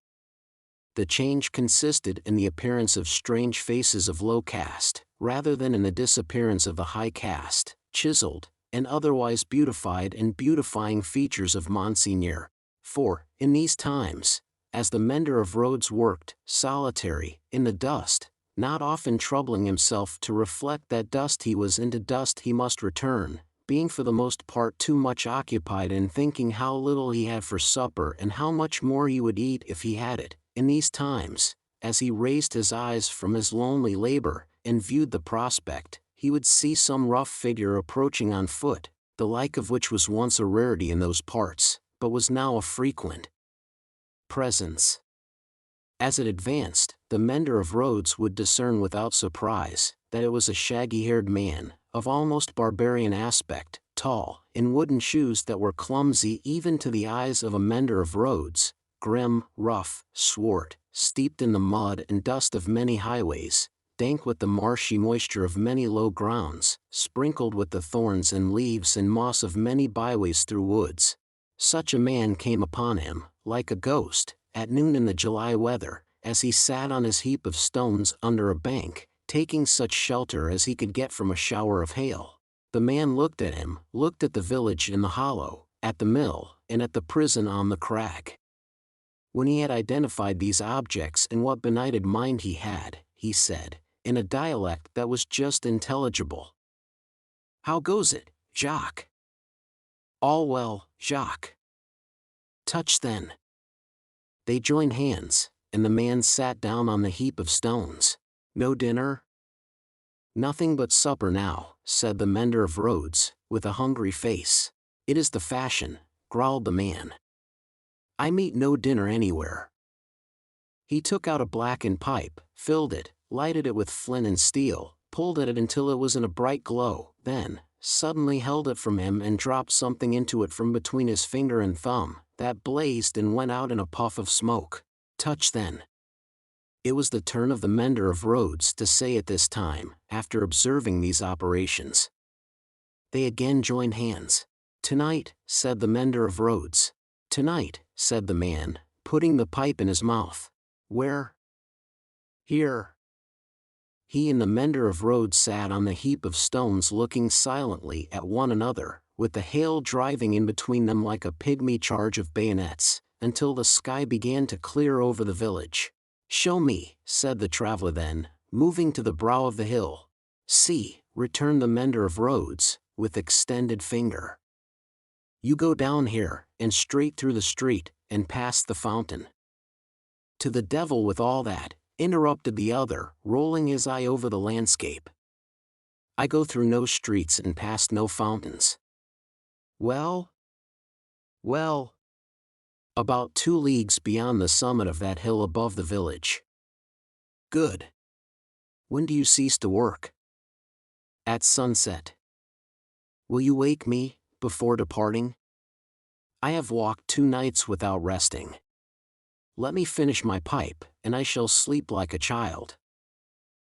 The change consisted in the appearance of strange faces of low caste, rather than in the disappearance of the high caste, chiseled, and otherwise beautified and beautifying features of Monseigneur. For, in these times, as the mender of roads worked, solitary, in the dust, not often troubling himself to reflect that dust he was and to dust he must return, being for the most part too much occupied in thinking how little he had for supper and how much more he would eat if he had it, in these times, as he raised his eyes from his lonely labor, and viewed the prospect, he would see some rough figure approaching on foot, the like of which was once a rarity in those parts, but was now a frequent presence. As it advanced, the mender of roads would discern without surprise that it was a shaggy-haired man, of almost barbarian aspect, tall, in wooden shoes that were clumsy even to the eyes of a mender of roads, grim, rough, swart, steeped in the mud and dust of many highways, dank with the marshy moisture of many low grounds, sprinkled with the thorns and leaves and moss of many byways through woods. Such a man came upon him, like a ghost, at noon in the July weather, as he sat on his heap of stones under a bank, taking such shelter as he could get from a shower of hail. The man looked at him, looked at the village in the hollow, at the mill, and at the prison on the crag. When he had identified these objects in what benighted mind he had, he said, in a dialect that was just intelligible, "How goes it, Jacques?" "All well, Jacques." "Touch then." They joined hands, and the man sat down on the heap of stones. "No dinner?" "Nothing but supper now," said the mender of roads, with a hungry face. "It is the fashion," growled the man. "I meet no dinner anywhere." He took out a blackened pipe, filled it, lighted it with flint and steel, pulled at it until it was in a bright glow, then, suddenly held it from him and dropped something into it from between his finger and thumb, that blazed and went out in a puff of smoke. "Touch then." It was the turn of the mender of roads to say at this time, after observing these operations. They again joined hands. "Tonight," said the mender of roads. "Tonight," said the man, putting the pipe in his mouth. "Where?" "Here." He and the mender of roads sat on the heap of stones looking silently at one another, with the hail driving in between them like a pygmy charge of bayonets, until the sky began to clear over the village. "Show me," said the traveler then, moving to the brow of the hill. "See," returned the mender of roads, with extended finger. "You go down here, and straight through the street, and past the fountain." "To the devil with all that," interrupted the other, rolling his eye over the landscape. "I go through no streets and past no fountains." "Well?" "Well, about 2 leagues beyond the summit of that hill above the village." "Good. When do you cease to work?" "At sunset." "Will you wake me, before departing?" "I have walked 2 nights without resting." "Let me finish my pipe, and I shall sleep like a child."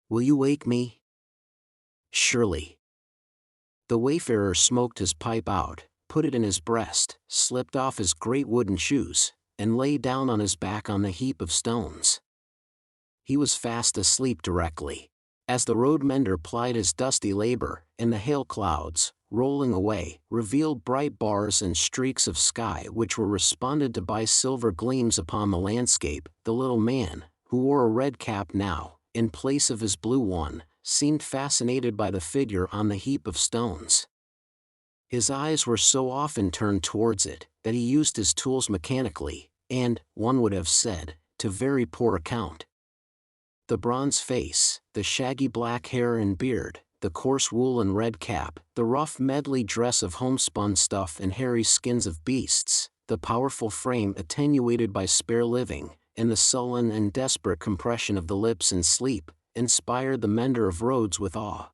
"Will you wake me?" "Surely." The wayfarer smoked his pipe out, put it in his breast, slipped off his great wooden shoes, and lay down on his back on the heap of stones. He was fast asleep directly. As the road mender plied his dusty labor, and the hail clouds, rolling away, revealed bright bars and streaks of sky which were responded to by silver gleams upon the landscape, the little man, who wore a red cap now, in place of his blue one, seemed fascinated by the figure on the heap of stones. His eyes were so often turned towards it, that he used his tools mechanically, and, one would have said, to very poor account. The bronze face, the shaggy black hair and beard, the coarse wool and red cap, the rough medley dress of homespun stuff and hairy skins of beasts, the powerful frame attenuated by spare living, and the sullen and desperate compression of the lips in sleep, inspired the mender of roads with awe.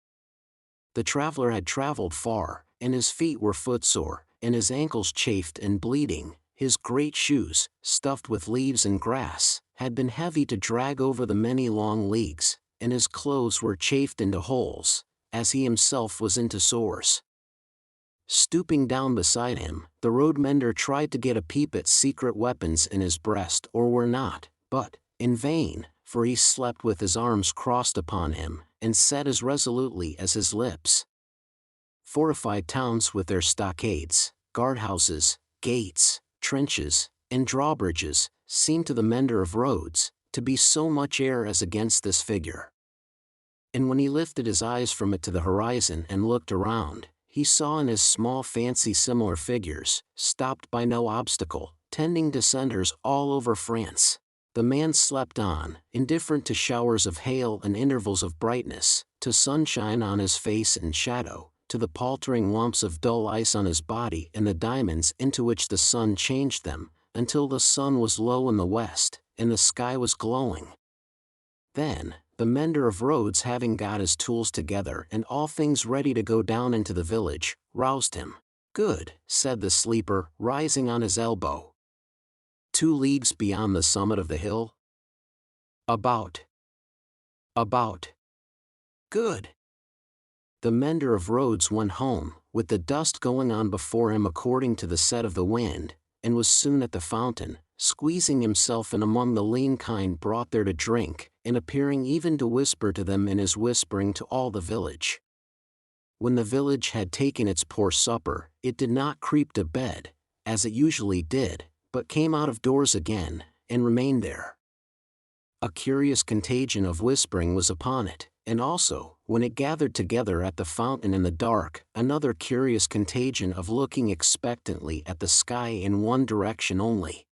The traveler had traveled far, and his feet were footsore, and his ankles chafed and bleeding. His great shoes, stuffed with leaves and grass, had been heavy to drag over the many long leagues, and his clothes were chafed into holes, as he himself was into sores. Stooping down beside him, the road mender tried to get a peep at secret weapons in his breast or were not, but, in vain, for he slept with his arms crossed upon him, and said as resolutely as his lips. Fortified towns with their stockades, guardhouses, gates, trenches, and drawbridges, seemed to the mender of roads, to be so much air as against this figure. And when he lifted his eyes from it to the horizon and looked around, he saw in his small fancy similar figures, stopped by no obstacle, tending descenders all over France. The man slept on, indifferent to showers of hail and intervals of brightness, to sunshine on his face and shadow, to the paltering lumps of dull ice on his body and the diamonds into which the sun changed them, until the sun was low in the west, and the sky was glowing. Then, the mender of roads, having got his tools together and all things ready to go down into the village, roused him. "Good," said the sleeper, rising on his elbow. 2 leagues beyond the summit of the hill?" About. "Good." The mender of roads went home, with the dust going on before him according to the set of the wind, and was soon at the fountain, squeezing himself in among the lean kine brought there to drink, and appearing even to whisper to them in his whispering to all the village. When the village had taken its poor supper, it did not creep to bed, as it usually did, but came out of doors again, and remained there. A curious contagion of whispering was upon it, and also, when it gathered together at the fountain in the dark, another curious contagion of looking expectantly at the sky in one direction only.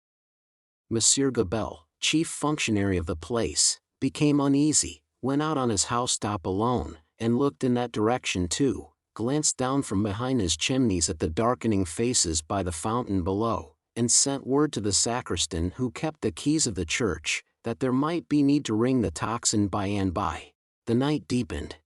Monsieur Gabelle, chief functionary of the place, became uneasy, went out on his housetop alone, and looked in that direction too, glanced down from behind his chimneys at the darkening faces by the fountain below, and sent word to the sacristan who kept the keys of the church, that there might be need to ring the tocsin by and by. The night deepened.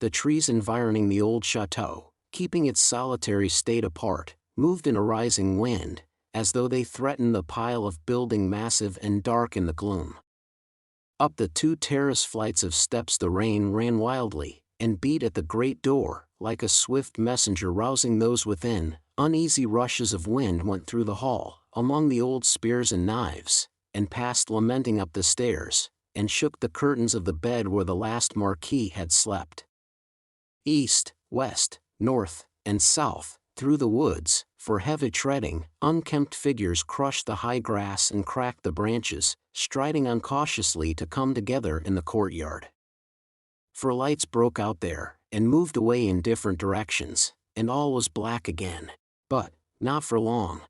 The trees environing the old chateau, keeping its solitary state apart, moved in a rising wind, as though they threatened the pile of building massive and dark in the gloom. Up the 2 terrace flights of steps the rain ran wildly, and beat at the great door, like a swift messenger rousing those within. Uneasy rushes of wind went through the hall, among the old spears and knives, and passed lamenting up the stairs, and shook the curtains of the bed where the last Marquis had slept. East, west, north, and south, through the woods, for heavy treading, unkempt figures crushed the high grass and cracked the branches, striding uncautiously to come together in the courtyard. For lights broke out there, and moved away in different directions, and all was black again. But, not for long.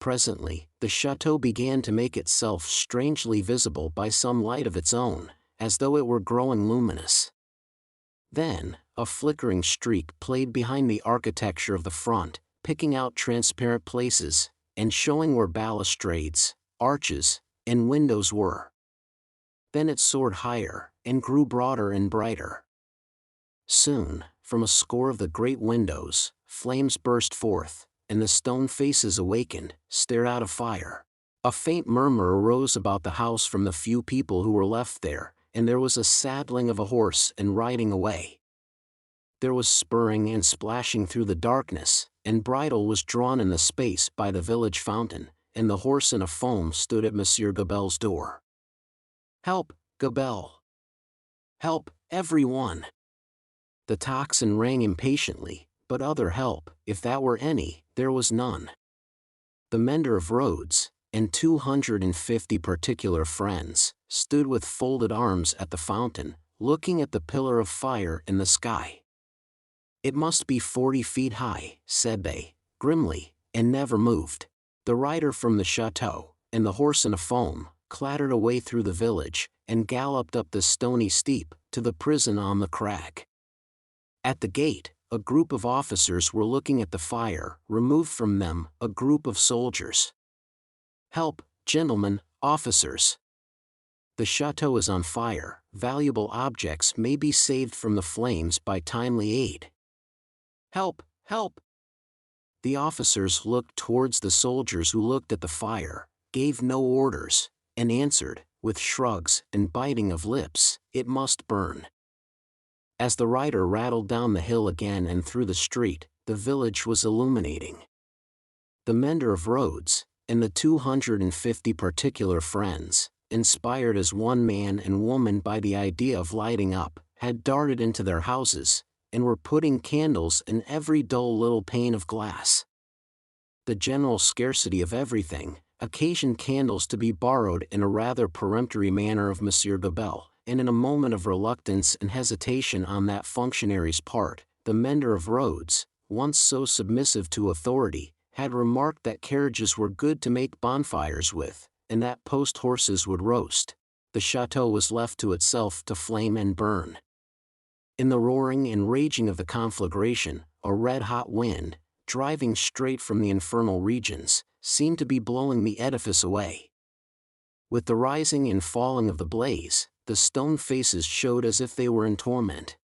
Presently, the chateau began to make itself strangely visible by some light of its own, as though it were growing luminous. Then, a flickering streak played behind the architecture of the front, picking out transparent places, and showing where balustrades, arches, and windows were. Then it soared higher, and grew broader and brighter. Soon, from a score of the great windows, flames burst forth, and the stone faces awakened, stared out of fire. A faint murmur arose about the house from the few people who were left there, and there was a saddling of a horse and riding away. There was spurring and splashing through the darkness, and bridle was drawn in the space by the village fountain, and the horse in a foam stood at Monsieur Gabelle's door. "Help, Gabelle! Help, every one!" The tocsin rang impatiently, but other help, if that were any, there was none. The mender of roads, and 250 particular friends, stood with folded arms at the fountain, looking at the pillar of fire in the sky. "It must be 40 feet high," said they, grimly, and never moved. The rider from the chateau, and the horse in a foam, clattered away through the village, and galloped up the stony steep, to the prison on the crag. At the gate, a group of officers were looking at the fire, removed from them, a group of soldiers. "Help, gentlemen, officers! The chateau is on fire, valuable objects may be saved from the flames by timely aid. Help, help!" The officers looked towards the soldiers who looked at the fire, gave no orders, and answered, with shrugs and biting of lips, "It must burn." As the rider rattled down the hill again and through the street, the village was illuminating. The mender of roads, and the 250 particular friends, inspired as one man and woman by the idea of lighting up, had darted into their houses, and were putting candles in every dull little pane of glass. The general scarcity of everything occasioned candles to be borrowed in a rather peremptory manner of Monsieur Gabelle, and in a moment of reluctance and hesitation on that functionary's part, the mender of roads, once so submissive to authority, had remarked that carriages were good to make bonfires with, and that post horses would roast. The chateau was left to itself to flame and burn. In the roaring and raging of the conflagration, a red-hot wind, driving straight from the infernal regions, seemed to be blowing the edifice away. With the rising and falling of the blaze, the stone faces showed as if they were in torment.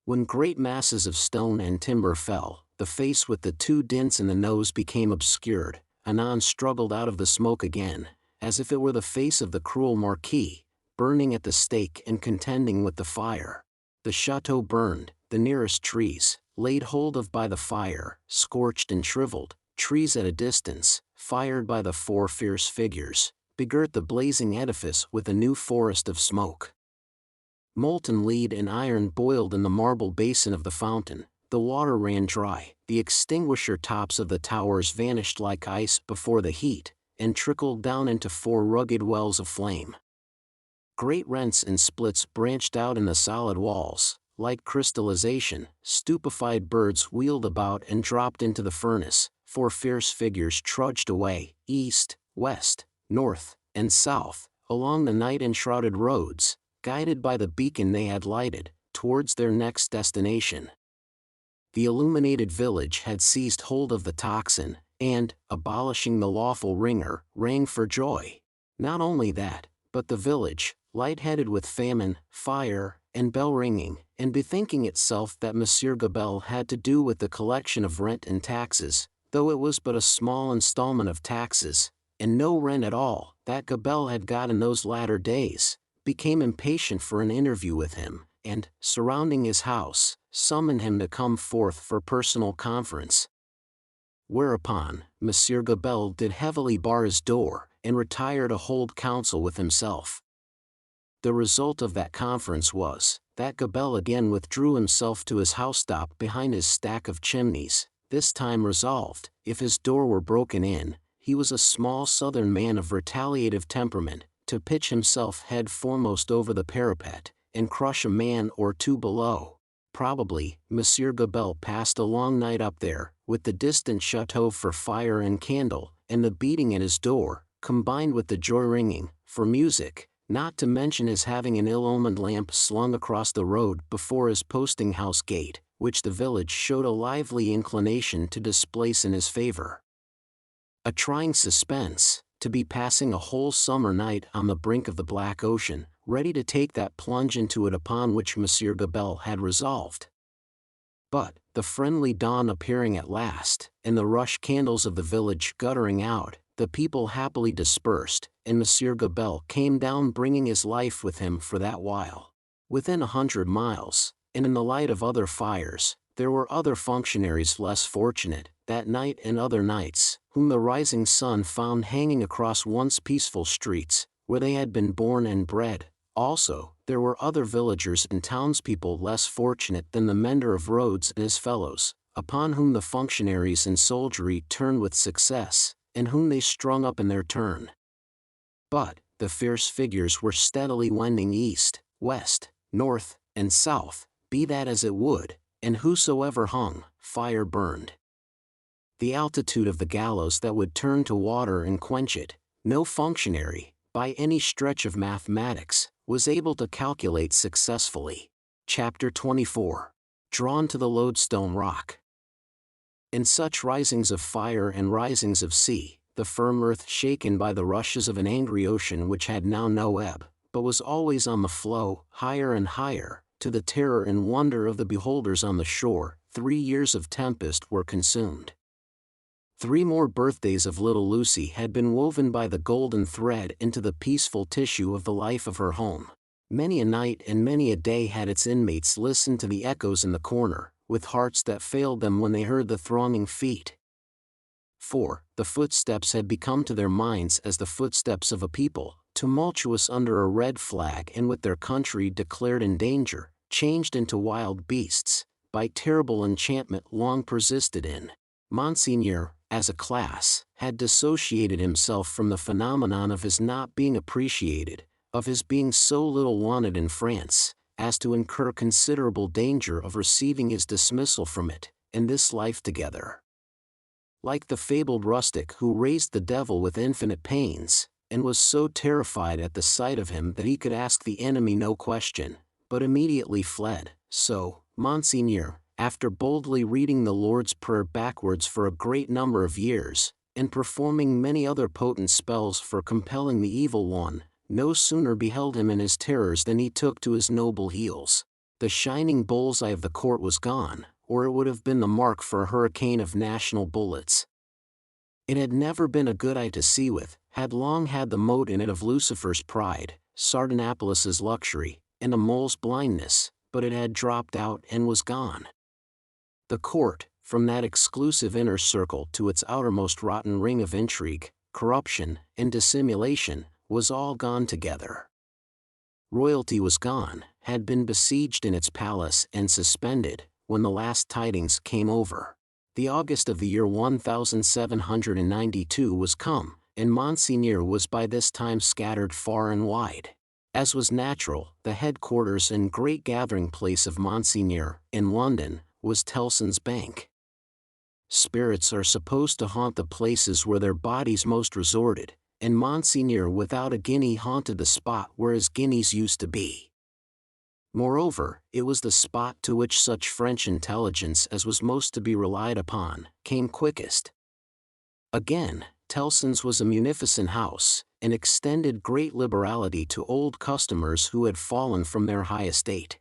When great masses of stone and timber fell, the face with the 2 dints in the nose became obscured, anon struggled out of the smoke again, as if it were the face of the cruel Marquis, burning at the stake and contending with the fire. The chateau burned, the nearest trees, laid hold of by the fire, scorched and shriveled, trees at a distance, fired by the 4 fierce figures, begirt the blazing edifice with a new forest of smoke. Molten lead and iron boiled in the marble basin of the fountain, the water ran dry, the extinguisher tops of the towers vanished like ice before the heat, and trickled down into 4 rugged wells of flame. Great rents and splits branched out in the solid walls, like crystallization. Stupefied birds wheeled about and dropped into the furnace, 4 fierce figures trudged away, east, west, north, and south, along the night-enshrouded roads, guided by the beacon they had lighted, towards their next destination. The illuminated village had seized hold of the tocsin, and, abolishing the lawful ringer, rang for joy. Not only that, but the village, light-headed with famine, fire, and bell-ringing, and bethinking itself that Monsieur Gabelle had to do with the collection of rent and taxes, though it was but a small installment of taxes, and no rent at all, that Gabelle had got in those latter days, became impatient for an interview with him, and, surrounding his house, summoned him to come forth for personal conference. Whereupon, Monsieur Gabelle did heavily bar his door, and retire to hold counsel with himself. The result of that conference was, that Gabelle again withdrew himself to his housetop behind his stack of chimneys, this time resolved, if his door were broken in, he was a small southern man of retaliative temperament, to pitch himself head foremost over the parapet, and crush a man or two below. Probably, Monsieur Gabelle passed a long night up there, with the distant chateau for fire and candle, and the beating at his door, combined with the joy ringing, for music, not to mention his having an ill-omened lamp slung across the road before his posting-house gate, which the village showed a lively inclination to displace in his favor. A trying suspense, to be passing a whole summer night on the brink of the black ocean, ready to take that plunge into it upon which Monsieur Gabelle had resolved. But, the friendly dawn appearing at last, and the rush candles of the village guttering out, the people happily dispersed, and Monsieur Gabelle came down bringing his life with him for that while. Within 100 miles, and in the light of other fires, there were other functionaries less fortunate, that night and other nights, whom the rising sun found hanging across once peaceful streets, where they had been born and bred. Also, there were other villagers and townspeople less fortunate than the mender of roads and his fellows, upon whom the functionaries and soldiery turned with success, and whom they strung up in their turn. But, the fierce figures were steadily wending east, west, north, and south, be that as it would, and whosoever hung, fire burned. The altitude of the gallows that would turn to water and quench it, no functionary, by any stretch of mathematics, was able to calculate successfully. Chapter 24. Drawn to the Lodestone Rock. In such risings of fire and risings of sea, the firm earth shaken by the rushes of an angry ocean which had now no ebb, but was always on the flow, higher and higher, to the terror and wonder of the beholders on the shore, 3 years of tempest were consumed. 3 more birthdays of little Lucy had been woven by the golden thread into the peaceful tissue of the life of her home. Many a night and many a day had its inmates listened to the echoes in the corner, with hearts that failed them when they heard the thronging feet. For, the footsteps had become to their minds as the footsteps of a people, tumultuous under a red flag and with their country declared in danger, changed into wild beasts, by terrible enchantment long persisted in. Monseigneur, as a class, had dissociated himself from the phenomenon of his not being appreciated, of his being so little wanted in France, as to incur considerable danger of receiving his dismissal from it, and this life together. Like the fabled rustic who raised the devil with infinite pains, and was so terrified at the sight of him that he could ask the enemy no question, but immediately fled, so, Monseigneur, after boldly reading the Lord's Prayer backwards for a great number of years, and performing many other potent spells for compelling the evil one, no sooner beheld him in his terrors than he took to his noble heels. The shining bull's-eye of the court was gone, or it would have been the mark for a hurricane of national bullets. It had never been a good eye to see with, had long had the mote in it of Lucifer's pride, Sardanapalus' luxury, and a mole's blindness, but it had dropped out and was gone. The court, from that exclusive inner circle to its outermost rotten ring of intrigue, corruption, and dissimulation, was all gone together. Royalty was gone, had been besieged in its palace and suspended, when the last tidings came over. The August of the year 1792 was come, and Monseigneur was by this time scattered far and wide. As was natural, the headquarters and great gathering place of Monseigneur, in London, was Tellson's Bank. Spirits are supposed to haunt the places where their bodies most resorted, and Monseigneur without a guinea haunted the spot where his guineas used to be. Moreover, it was the spot to which such French intelligence as was most to be relied upon, came quickest. Again, Tellson's was a munificent house, and extended great liberality to old customers who had fallen from their high estate.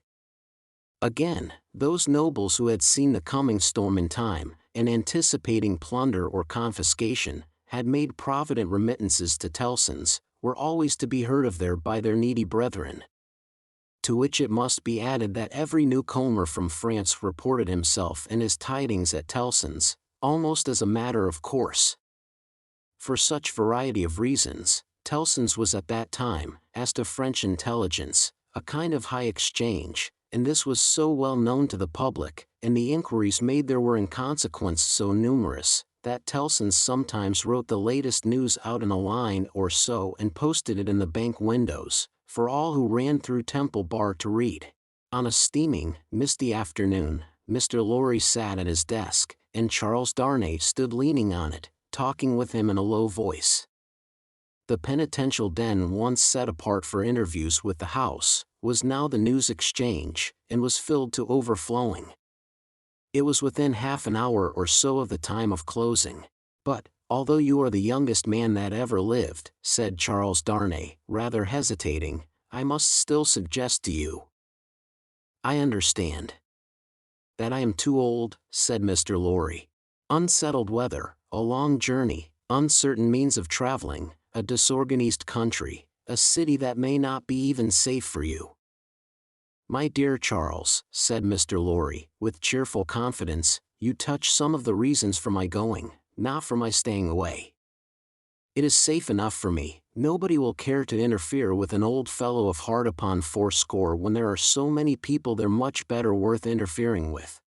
Again, those nobles who had seen the coming storm in time, and anticipating plunder or confiscation, had made provident remittances to Tellson's, were always to be heard of there by their needy brethren. To which it must be added that every newcomer from France reported himself and his tidings at Tellson's, almost as a matter of course. For such variety of reasons, Tellson's was at that time, as to French intelligence, a kind of high exchange, and this was so well known to the public, and the inquiries made there were in consequence so numerous, that Tellson's sometimes wrote the latest news out in a line or so and posted it in the bank windows, for all who ran through Temple Bar to read. On a steaming, misty afternoon, Mr. Lorry sat at his desk, and Charles Darnay stood leaning on it, talking with him in a low voice. The penitential den once set apart for interviews with the House, was now the news exchange, and was filled to overflowing. It was within half an hour or so of the time of closing. But, although you are the youngest man that ever lived, said Charles Darnay, rather hesitating, I must still suggest to you. I understand. That I am too old, said Mr. Lorry. Unsettled weather, a long journey, uncertain means of traveling, a disorganized country, a city that may not be even safe for you. My dear Charles, said Mr. Lorry, with cheerful confidence, you touch some of the reasons for my going, not for my staying away. It is safe enough for me, nobody will care to interfere with an old fellow of heart upon fourscore when there are so many people there much better worth interfering with.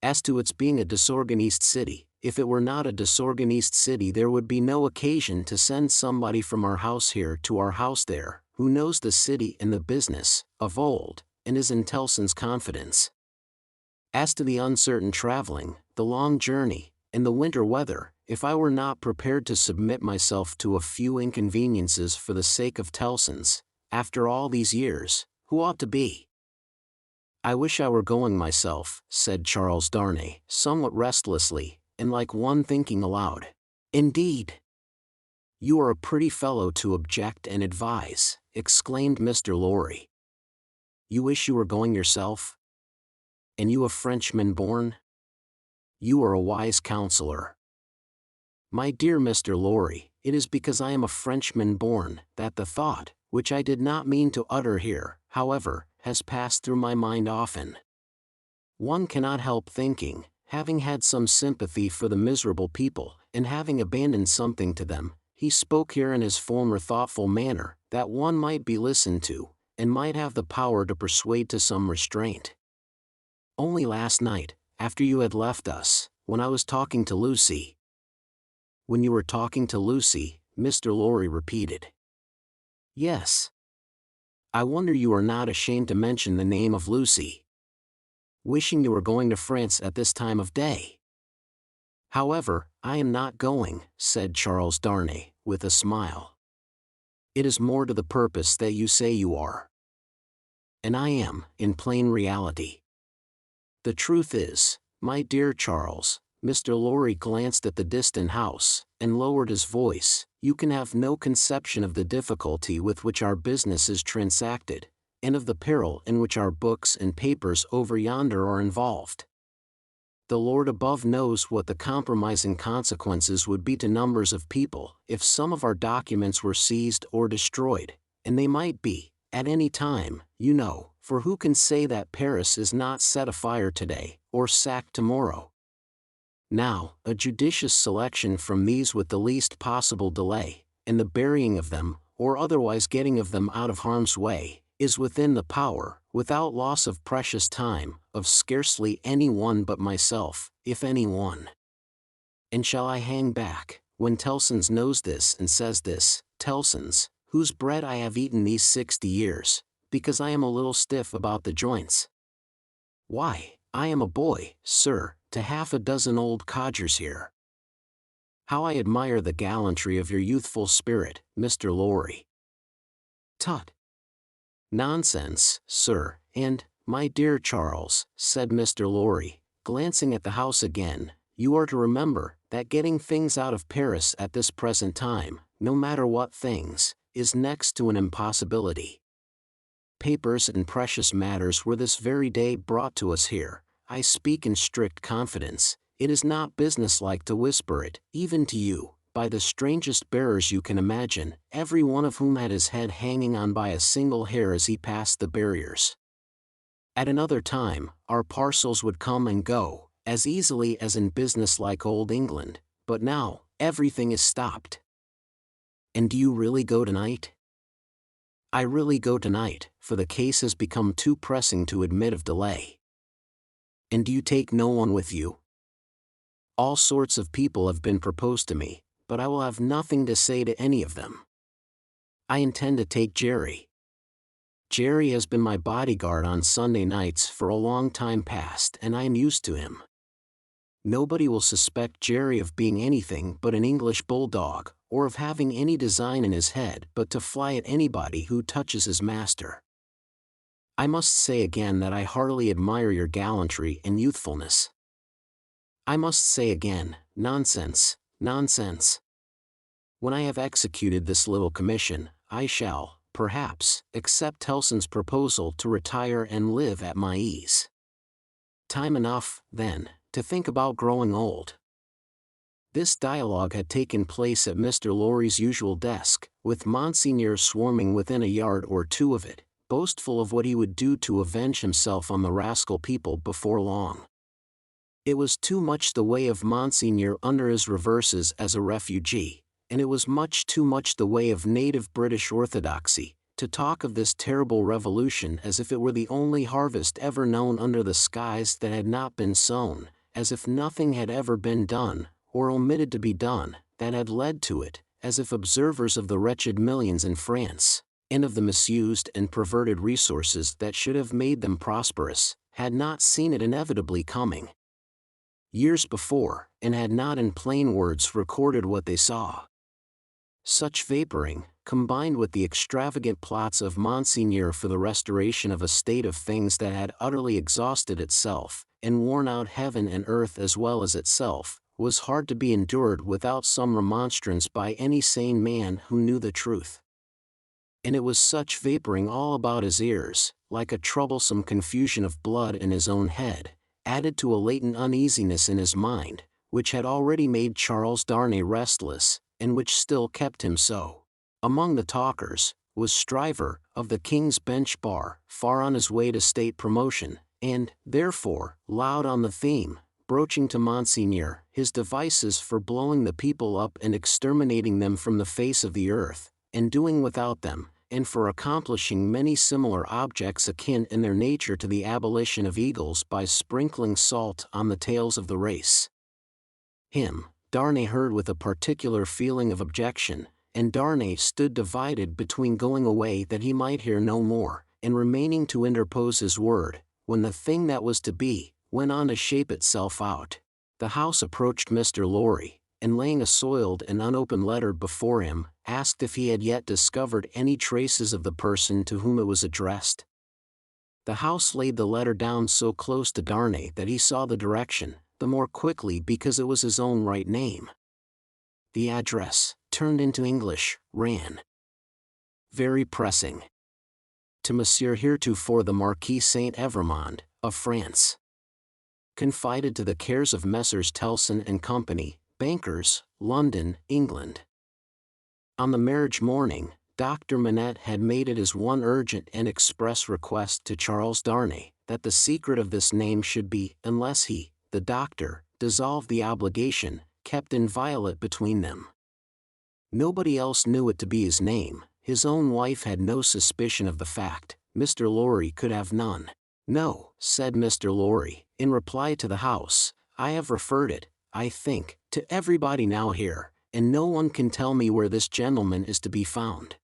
As to its being a disorganized city, if it were not a disorganized city there would be no occasion to send somebody from our house here to our house there, who knows the city and the business, of old, and is in Tellson's confidence. As to the uncertain traveling, the long journey, and the winter weather, if I were not prepared to submit myself to a few inconveniences for the sake of Tellson's, after all these years, who ought to be? I wish I were going myself, said Charles Darnay, somewhat restlessly, and like one thinking aloud. Indeed. You are a pretty fellow to object and advise, exclaimed Mr. Lorry. You wish you were going yourself? And you a Frenchman born? You are a wise counselor. My dear Mr. Lorry, it is because I am a Frenchman born, that the thought, which I did not mean to utter here, however, has passed through my mind often. One cannot help thinking, having had some sympathy for the miserable people, and having abandoned something to them, he spoke here in his former thoughtful manner, that one might be listened to, and might have the power to persuade to some restraint. Only last night, after you had left us, when I was talking to Lucy. When you were talking to Lucy, Mr. Lorry repeated. Yes. I wonder you are not ashamed to mention the name of Lucy. Wishing you were going to France at this time of day. However, I am not going, said Charles Darnay, with a smile. It is more to the purpose that you say you are. And I am, in plain reality. The truth is, my dear Charles, Mr. Lorry glanced at the distant house, and lowered his voice, you can have no conception of the difficulty with which our business is transacted, and of the peril in which our books and papers over yonder are involved. The Lord above knows what the compromising consequences would be to numbers of people if some of our documents were seized or destroyed, and they might be, at any time, you know, for who can say that Paris is not set afire today, or sacked tomorrow? Now, a judicious selection from these with the least possible delay, and the burying of them, or otherwise getting of them out of harm's way, is within the power, without loss of precious time, of scarcely any one but myself, if any one. And shall I hang back, when Tellson's knows this and says this, Tellson's, whose bread I have eaten these 60 years, because I am a little stiff about the joints? Why, I am a boy, sir, to half a dozen old codgers here. How I admire the gallantry of your youthful spirit, Mr. Lorry. Tut! Nonsense, sir, and, my dear Charles, said Mr. Lorry, glancing at the house again, you are to remember, that getting things out of Paris at this present time, no matter what things, is next to an impossibility. Papers and precious matters were this very day brought to us here. I speak in strict confidence, it is not businesslike to whisper it, even to you, by the strangest bearers you can imagine, every one of whom had his head hanging on by a single hair as he passed the barriers. At another time, our parcels would come and go, as easily as in business-like old England, but now, everything is stopped. And do you really go tonight? I really go tonight, for the case has become too pressing to admit of delay. And do you take no one with you? All sorts of people have been proposed to me, but I will have nothing to say to any of them. I intend to take Jerry. Jerry has been my bodyguard on Sunday nights for a long time past, and I am used to him. Nobody will suspect Jerry of being anything but an English bulldog, or of having any design in his head but to fly at anybody who touches his master. I must say again that I heartily admire your gallantry and youthfulness. I must say again, nonsense, nonsense. When I have executed this little commission, I shall, perhaps, accept Tellson's proposal to retire and live at my ease. Time enough, then, to think about growing old. This dialogue had taken place at Mr. Lorry's usual desk, with Monsignor swarming within a yard or two of it, boastful of what he would do to avenge himself on the rascal people before long. It was too much the way of Monsignor under his reverses as a refugee, and it was much too much the way of native British orthodoxy, to talk of this terrible revolution as if it were the only harvest ever known under the skies that had not been sown, as if nothing had ever been done, or omitted to be done, that had led to it, as if observers of the wretched millions in France, and of the misused and perverted resources that should have made them prosperous, had not seen it inevitably coming years before, and had not in plain words recorded what they saw. Such vaporing, combined with the extravagant plots of Monsignor for the restoration of a state of things that had utterly exhausted itself, and worn out heaven and earth as well as itself, was hard to be endured without some remonstrance by any sane man who knew the truth. And it was such vaporing all about his ears, like a troublesome confusion of blood in his own head, added to a latent uneasiness in his mind, which had already made Charles Darnay restless, and which still kept him so. Among the talkers, was Stryver, of the King's Bench Bar, far on his way to state promotion, and, therefore, loud on the theme, broaching to Monsignor his devices for blowing the people up and exterminating them from the face of the earth, and doing without them, and for accomplishing many similar objects akin in their nature to the abolition of eagles by sprinkling salt on the tails of the race. Him, Darnay heard with a particular feeling of objection, and Darnay stood divided between going away that he might hear no more, and remaining to interpose his word, when the thing that was to be, went on to shape itself out. The house approached Mr. Lorry, and laying a soiled and unopened letter before him, asked if he had yet discovered any traces of the person to whom it was addressed. The house laid the letter down so close to Darnay that he saw the direction, the more quickly because it was his own right name. The address, turned into English, ran: "Very pressing. To Monsieur heretofore the Marquis Saint-Evremond, of France. Confided to the cares of Messrs. Tellson and Company, Bankers, London, England." On the marriage morning, Dr. Manette had made it his one urgent and express request to Charles Darnay, that the secret of this name should be, unless he, the doctor, dissolved the obligation, kept inviolate between them. Nobody else knew it to be his name, his own wife had no suspicion of the fact, Mr. Lorry could have none. "No," said Mr. Lorry, in reply to the house, "I have referred it, I think, to everybody now here, and no one can tell me where this gentleman is to be found."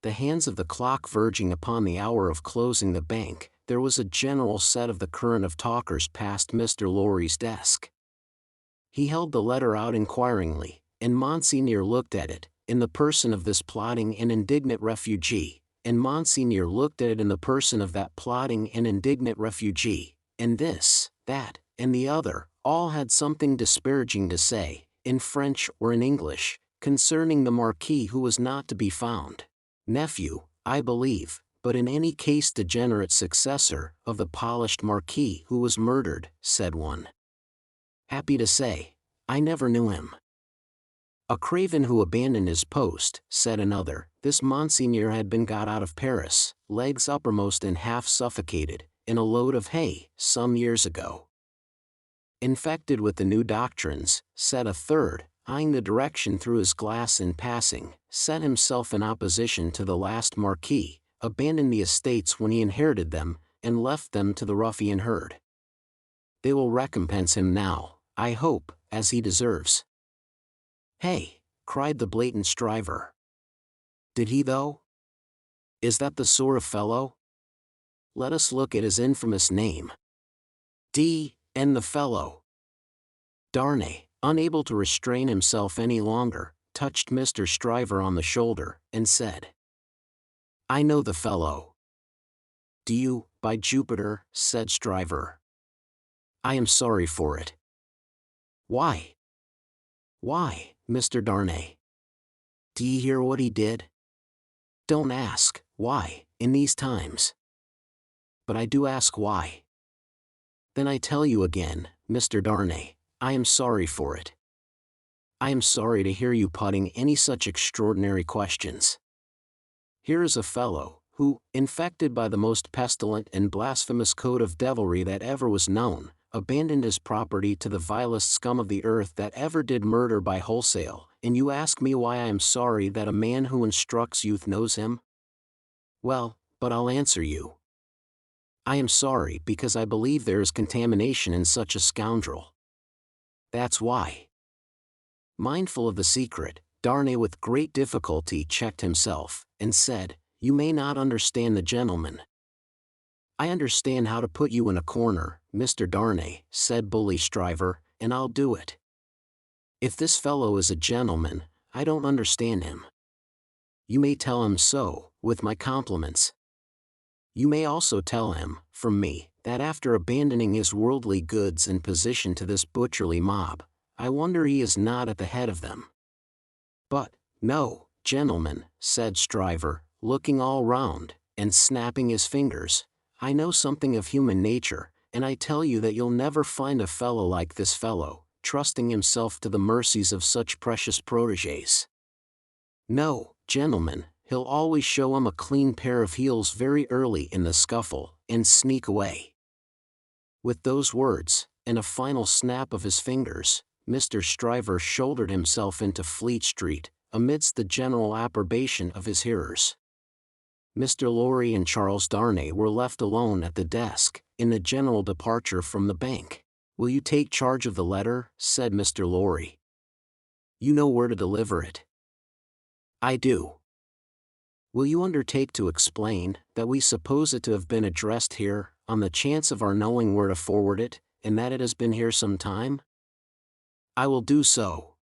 The hands of the clock verging upon the hour of closing the bank, there was a general set of the current of talkers past Mr. Lorry's desk. He held the letter out inquiringly, and Monsignor looked at it, in the person of this plodding and indignant refugee, and Monsignor looked at it in the person of that plodding and indignant refugee, and this, that, and the other, all had something disparaging to say, in French or in English, concerning the Marquis who was not to be found. Nephew, I believe, but in any case degenerate successor, of the polished Marquis who was murdered, said one. Happy to say, I never knew him. A craven who abandoned his post, said another. This Monseigneur had been got out of Paris, legs uppermost and half suffocated, in a load of hay, some years ago. Infected with the new doctrines, said a third, eyeing the direction through his glass in passing, set himself in opposition to the last Marquis, abandoned the estates when he inherited them, and left them to the ruffian herd. They will recompense him now, I hope, as he deserves. Hey, cried the blatant striver. Did he though? Is that the sort of fellow? Let us look at his infamous name. D.N. the fellow. Darnay, unable to restrain himself any longer, touched Mr. Stryver on the shoulder, and said, I know the fellow. Do you, by Jupiter, said Stryver. I am sorry for it. Why? Why, Mr. Darnay? Do ye hear what he did? Don't ask, why, in these times. But I do ask why. Then I tell you again, Mr. Darnay, I am sorry for it. I am sorry to hear you putting any such extraordinary questions. Here is a fellow, who, infected by the most pestilent and blasphemous code of devilry that ever was known, abandoned his property to the vilest scum of the earth that ever did murder by wholesale, and you ask me why I am sorry that a man who instructs youth knows him? Well, but I'll answer you. I am sorry because I believe there is contamination in such a scoundrel. That's why. Mindful of the secret, Darnay with great difficulty checked himself, and said, You may not understand the gentleman. I understand how to put you in a corner, Mr. Darnay, said Bully Stryver, and I'll do it. If this fellow is a gentleman, I don't understand him. You may tell him so, with my compliments. You may also tell him, from me, that after abandoning his worldly goods and position to this butcherly mob, I wonder he is not at the head of them. But, no, gentlemen, said Stryver, looking all round, and snapping his fingers, I know something of human nature, and I tell you that you'll never find a fellow like this fellow, trusting himself to the mercies of such precious protégés. No, gentlemen, he'll always show 'em a clean pair of heels very early in the scuffle, and sneak away. With those words, and a final snap of his fingers, Mr. Stryver shouldered himself into Fleet Street, amidst the general approbation of his hearers. Mr. Lorry and Charles Darnay were left alone at the desk, in the general departure from the bank. Will you take charge of the letter? Said Mr. Lorry. You know where to deliver it. I do. Will you undertake to explain that we suppose it to have been addressed here, on the chance of our knowing where to forward it, and that it has been here some time? I will do so.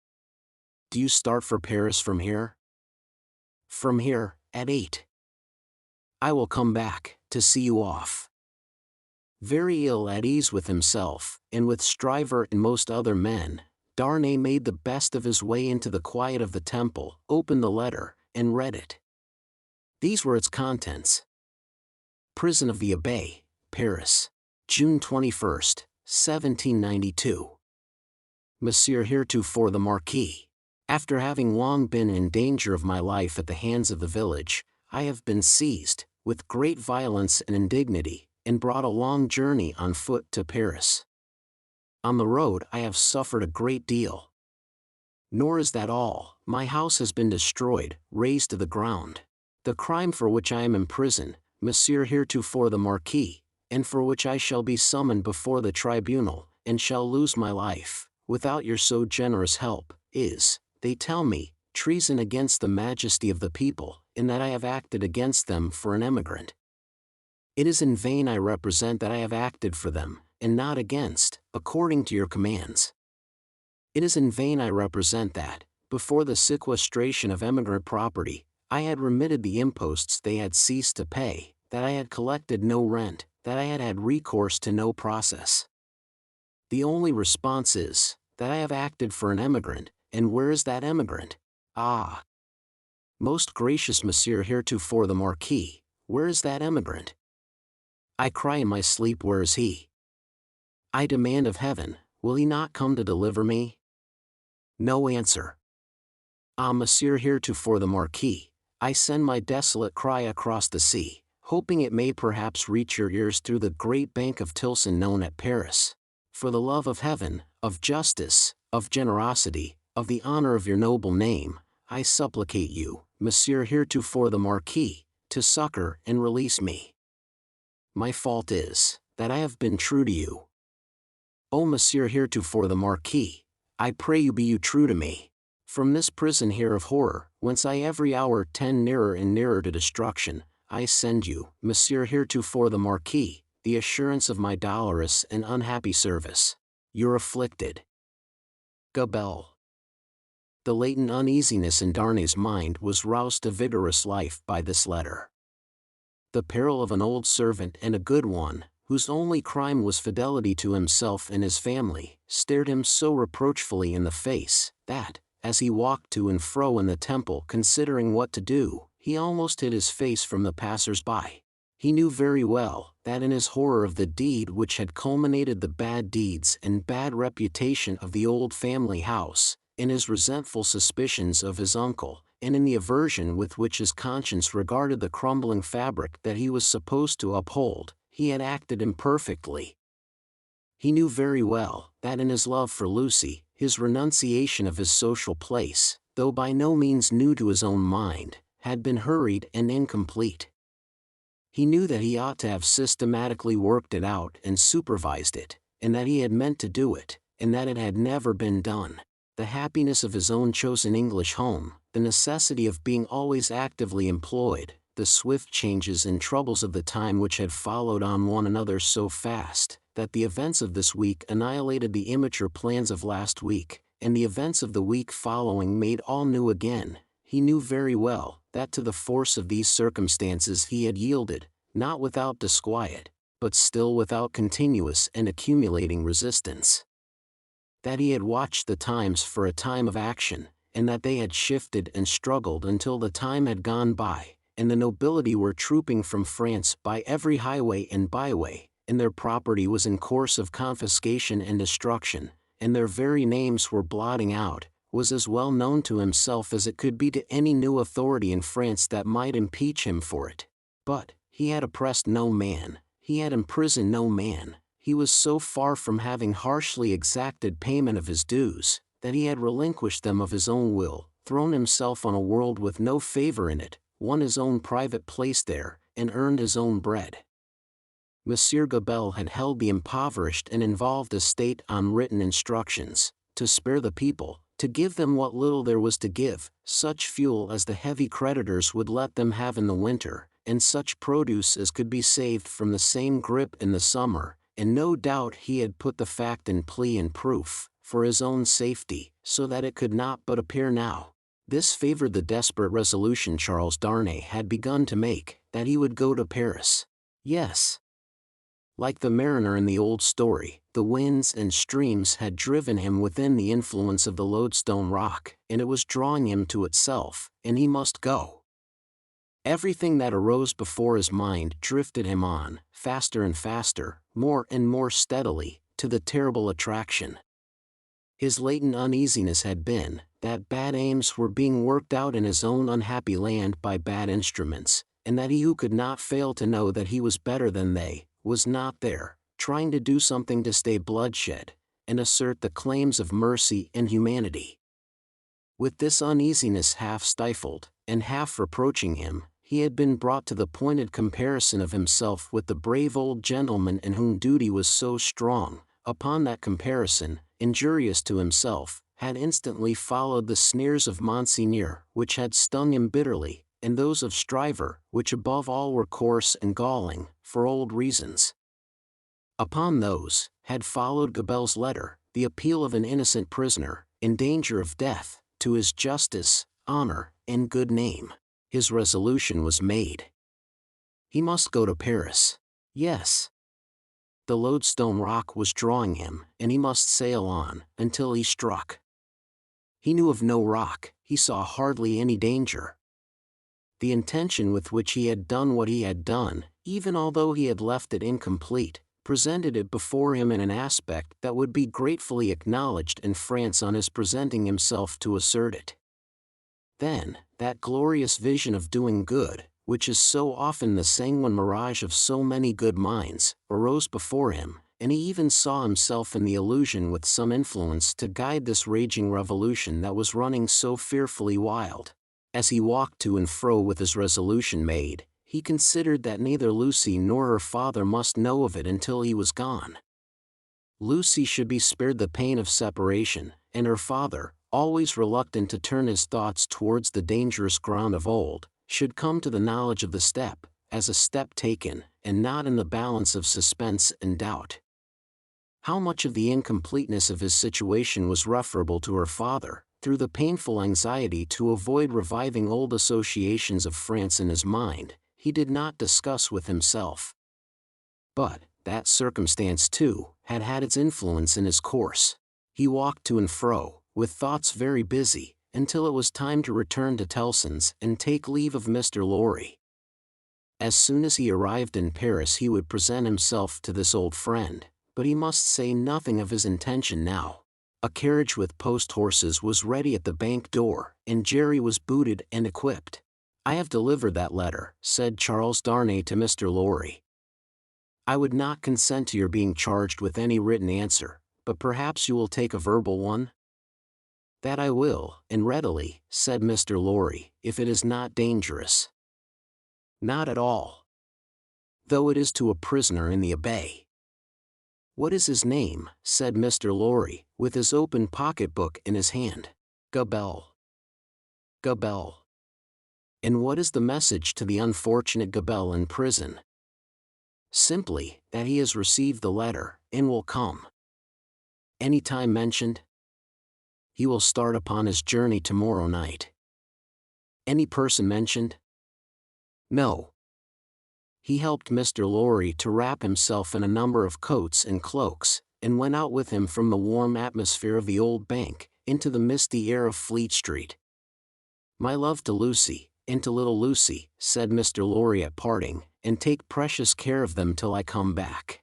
Do you start for Paris from here? From here, at 8. I will come back, to see you off. Very ill at ease with himself, and with Stryver and most other men, Darnay made the best of his way into the quiet of the Temple, opened the letter, and read it. These were its contents. Prison of the Abbaye, Paris, June 21st, 1792. Monsieur heretofore the Marquis. After having long been in danger of my life at the hands of the village, I have been seized, with great violence and indignity, and brought a long journey on foot to Paris. On the road I have suffered a great deal. Nor is that all, my house has been destroyed, razed to the ground. The crime for which I am imprisoned, Monsieur heretofore the Marquis, and for which I shall be summoned before the tribunal, and shall lose my life, without your so generous help, is, they tell me, treason against the majesty of the people, in that I have acted against them for an emigrant. It is in vain I represent that I have acted for them, and not against, according to your commands. It is in vain I represent that, before the sequestration of emigrant property, I had remitted the imposts they had ceased to pay, that I had collected no rent, that I had had recourse to no process. The only response is, that I have acted for an emigrant, and where is that emigrant? Ah! Most gracious Monsieur heretofore the Marquis, where is that emigrant? I cry in my sleep, where is he? I demand of heaven, will he not come to deliver me? No answer. Ah, monsieur, heretofore the Marquis, I send my desolate cry across the sea, hoping it may perhaps reach your ears through the great bank of Tilson known at Paris. For the love of heaven, of justice, of generosity, of the honor of your noble name, I supplicate you, monsieur, heretofore the Marquis, to succor and release me. My fault is, that I have been true to you. O monsieur, heretofore the Marquis, I pray you be you true to me. From this prison here of horror, whence I every hour tend nearer and nearer to destruction, I send you, monsieur, heretofore the Marquis, the assurance of my dolorous and unhappy service. Your afflicted Gabelle. The latent uneasiness in Darnay's mind was roused to vigorous life by this letter. The peril of an old servant and a good one, whose only crime was fidelity to himself and his family, stared him so reproachfully in the face, that, as he walked to and fro in the temple considering what to do, he almost hid his face from the passers-by. He knew very well that in his horror of the deed which had culminated the bad deeds and bad reputation of the old family house, in his resentful suspicions of his uncle, and in the aversion with which his conscience regarded the crumbling fabric that he was supposed to uphold, he had acted imperfectly. He knew very well that in his love for Lucy, his renunciation of his social place, though by no means new to his own mind, had been hurried and incomplete. He knew that he ought to have systematically worked it out and supervised it, and that he had meant to do it, and that it had never been done. The happiness of his own chosen English home, the necessity of being always actively employed, the swift changes and troubles of the time which had followed on one another so fast, that the events of this week annihilated the immature plans of last week, and the events of the week following made all new again. He knew very well that to the force of these circumstances he had yielded, not without disquiet, but still without continuous and accumulating resistance. That he had watched the times for a time of action, and that they had shifted and struggled until the time had gone by, and the nobility were trooping from France by every highway and byway, and their property was in course of confiscation and destruction, and their very names were blotting out, was as well known to himself as it could be to any new authority in France that might impeach him for it. But he had oppressed no man, he had imprisoned no man. He was so far from having harshly exacted payment of his dues, that he had relinquished them of his own will, thrown himself on a world with no favor in it, won his own private place there, and earned his own bread. Monsieur Gabelle had held the impoverished and involved estate on written instructions, to spare the people, to give them what little there was to give, such fuel as the heavy creditors would let them have in the winter, and such produce as could be saved from the same grip in the summer. And no doubt he had put the fact in plea and proof, for his own safety, so that it could not but appear now. This favored the desperate resolution Charles Darnay had begun to make, that he would go to Paris. Yes. Like the mariner in the old story, the winds and streams had driven him within the influence of the lodestone rock, and it was drawing him to itself, and he must go. Everything that arose before his mind drifted him on, faster and faster, more and more steadily, to the terrible attraction. His latent uneasiness had been that bad aims were being worked out in his own unhappy land by bad instruments, and that he who could not fail to know that he was better than they, was not there, trying to do something to stay bloodshed, and assert the claims of mercy and humanity. With this uneasiness half stifled, and half reproaching him, he had been brought to the pointed comparison of himself with the brave old gentleman in whom duty was so strong. Upon that comparison, injurious to himself, had instantly followed the sneers of Monseigneur, which had stung him bitterly, and those of Stryver, which above all were coarse and galling, for old reasons. Upon those, had followed Gabelle's letter, the appeal of an innocent prisoner, in danger of death, to his justice, honor, and good name. His resolution was made. He must go to Paris. Yes. The lodestone rock was drawing him, and he must sail on, until he struck. He knew of no rock, he saw hardly any danger. The intention with which he had done what he had done, even although he had left it incomplete, presented it before him in an aspect that would be gratefully acknowledged in France on his presenting himself to assert it. Then, that glorious vision of doing good, which is so often the sanguine mirage of so many good minds, arose before him, and he even saw himself in the illusion with some influence to guide this raging revolution that was running so fearfully wild. As he walked to and fro with his resolution made, he considered that neither Lucy nor her father must know of it until he was gone. Lucy should be spared the pain of separation, and her father, always reluctant to turn his thoughts towards the dangerous ground of old, should come to the knowledge of the step, as a step taken, and not in the balance of suspense and doubt. How much of the incompleteness of his situation was referable to her father, through the painful anxiety to avoid reviving old associations of France in his mind, he did not discuss with himself. But that circumstance too had had its influence in his course. He walked to and fro, with thoughts very busy, until it was time to return to Tellson's and take leave of Mr. Lorry. As soon as he arrived in Paris he would present himself to this old friend, but he must say nothing of his intention now. A carriage with post-horses was ready at the bank door, and Jerry was booted and equipped. "I have delivered that letter," said Charles Darnay to Mr. Lorry. "I would not consent to your being charged with any written answer, but perhaps you will take a verbal one?" "That I will, and readily," said Mr. Lorry, "if it is not dangerous." "Not at all. Though it is to a prisoner in the Abbaye." "What is his name?" said Mr. Lorry, with his open pocket-book in his hand. "Gabelle." "Gabelle. And what is the message to the unfortunate Gabelle in prison?" "Simply, that he has received the letter, and will come." "Any time mentioned?" "He will start upon his journey tomorrow night." "Any person mentioned?" "No." He helped Mr. Lorry to wrap himself in a number of coats and cloaks, and went out with him from the warm atmosphere of the old bank, into the misty air of Fleet Street. "My love to Lucy, and to little Lucy," said Mr. Lorry at parting, "and take precious care of them till I come back."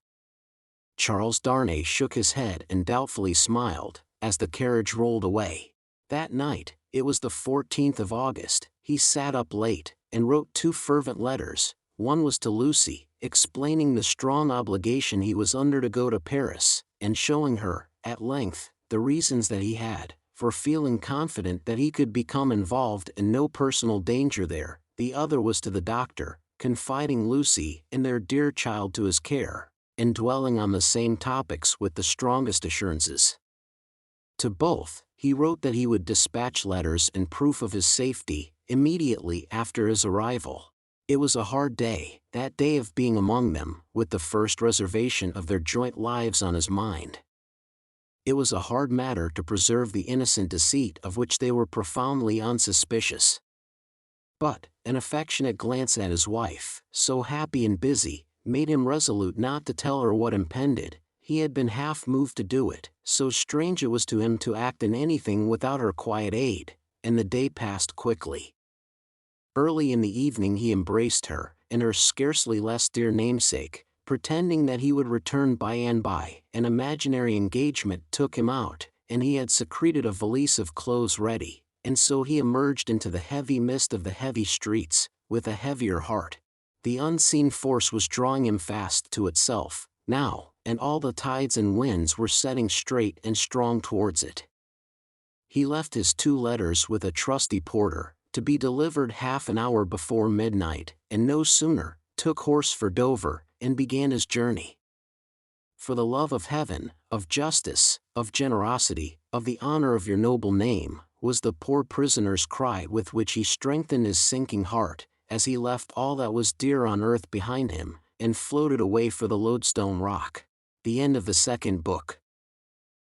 Charles Darnay shook his head and doubtfully smiled, as the carriage rolled away. That night, it was the 14th of August, he sat up late, and wrote 2 fervent letters. One was to Lucy, explaining the strong obligation he was under to go to Paris, and showing her, at length, the reasons that he had, for feeling confident that he could become involved in no personal danger there. The other was to the doctor, confiding Lucy and their dear child to his care, and dwelling on the same topics with the strongest assurances. To both, he wrote that he would dispatch letters in proof of his safety, immediately after his arrival. It was a hard day, that day of being among them, with the first reservation of their joint lives on his mind. It was a hard matter to preserve the innocent deceit of which they were profoundly unsuspicious. But an affectionate glance at his wife, so happy and busy, made him resolute not to tell her what impended. He had been half moved to do it, so strange it was to him to act in anything without her quiet aid, and the day passed quickly. Early in the evening he embraced her, and her scarcely less dear namesake, pretending that he would return by and by. An imaginary engagement took him out, and he had secreted a valise of clothes ready, and so he emerged into the heavy mist of the heavy streets, with a heavier heart. The unseen force was drawing him fast to itself, now, and all the tides and winds were setting straight and strong towards it. He left his 2 letters with a trusty porter, to be delivered half an hour before midnight, and no sooner, took horse for Dover, and began his journey. "For the love of heaven, of justice, of generosity, of the honor of your noble name," was the poor prisoner's cry with which he strengthened his sinking heart, as he left all that was dear on earth behind him, and floated away for the Lodestone Rock. The end of the 2nd book.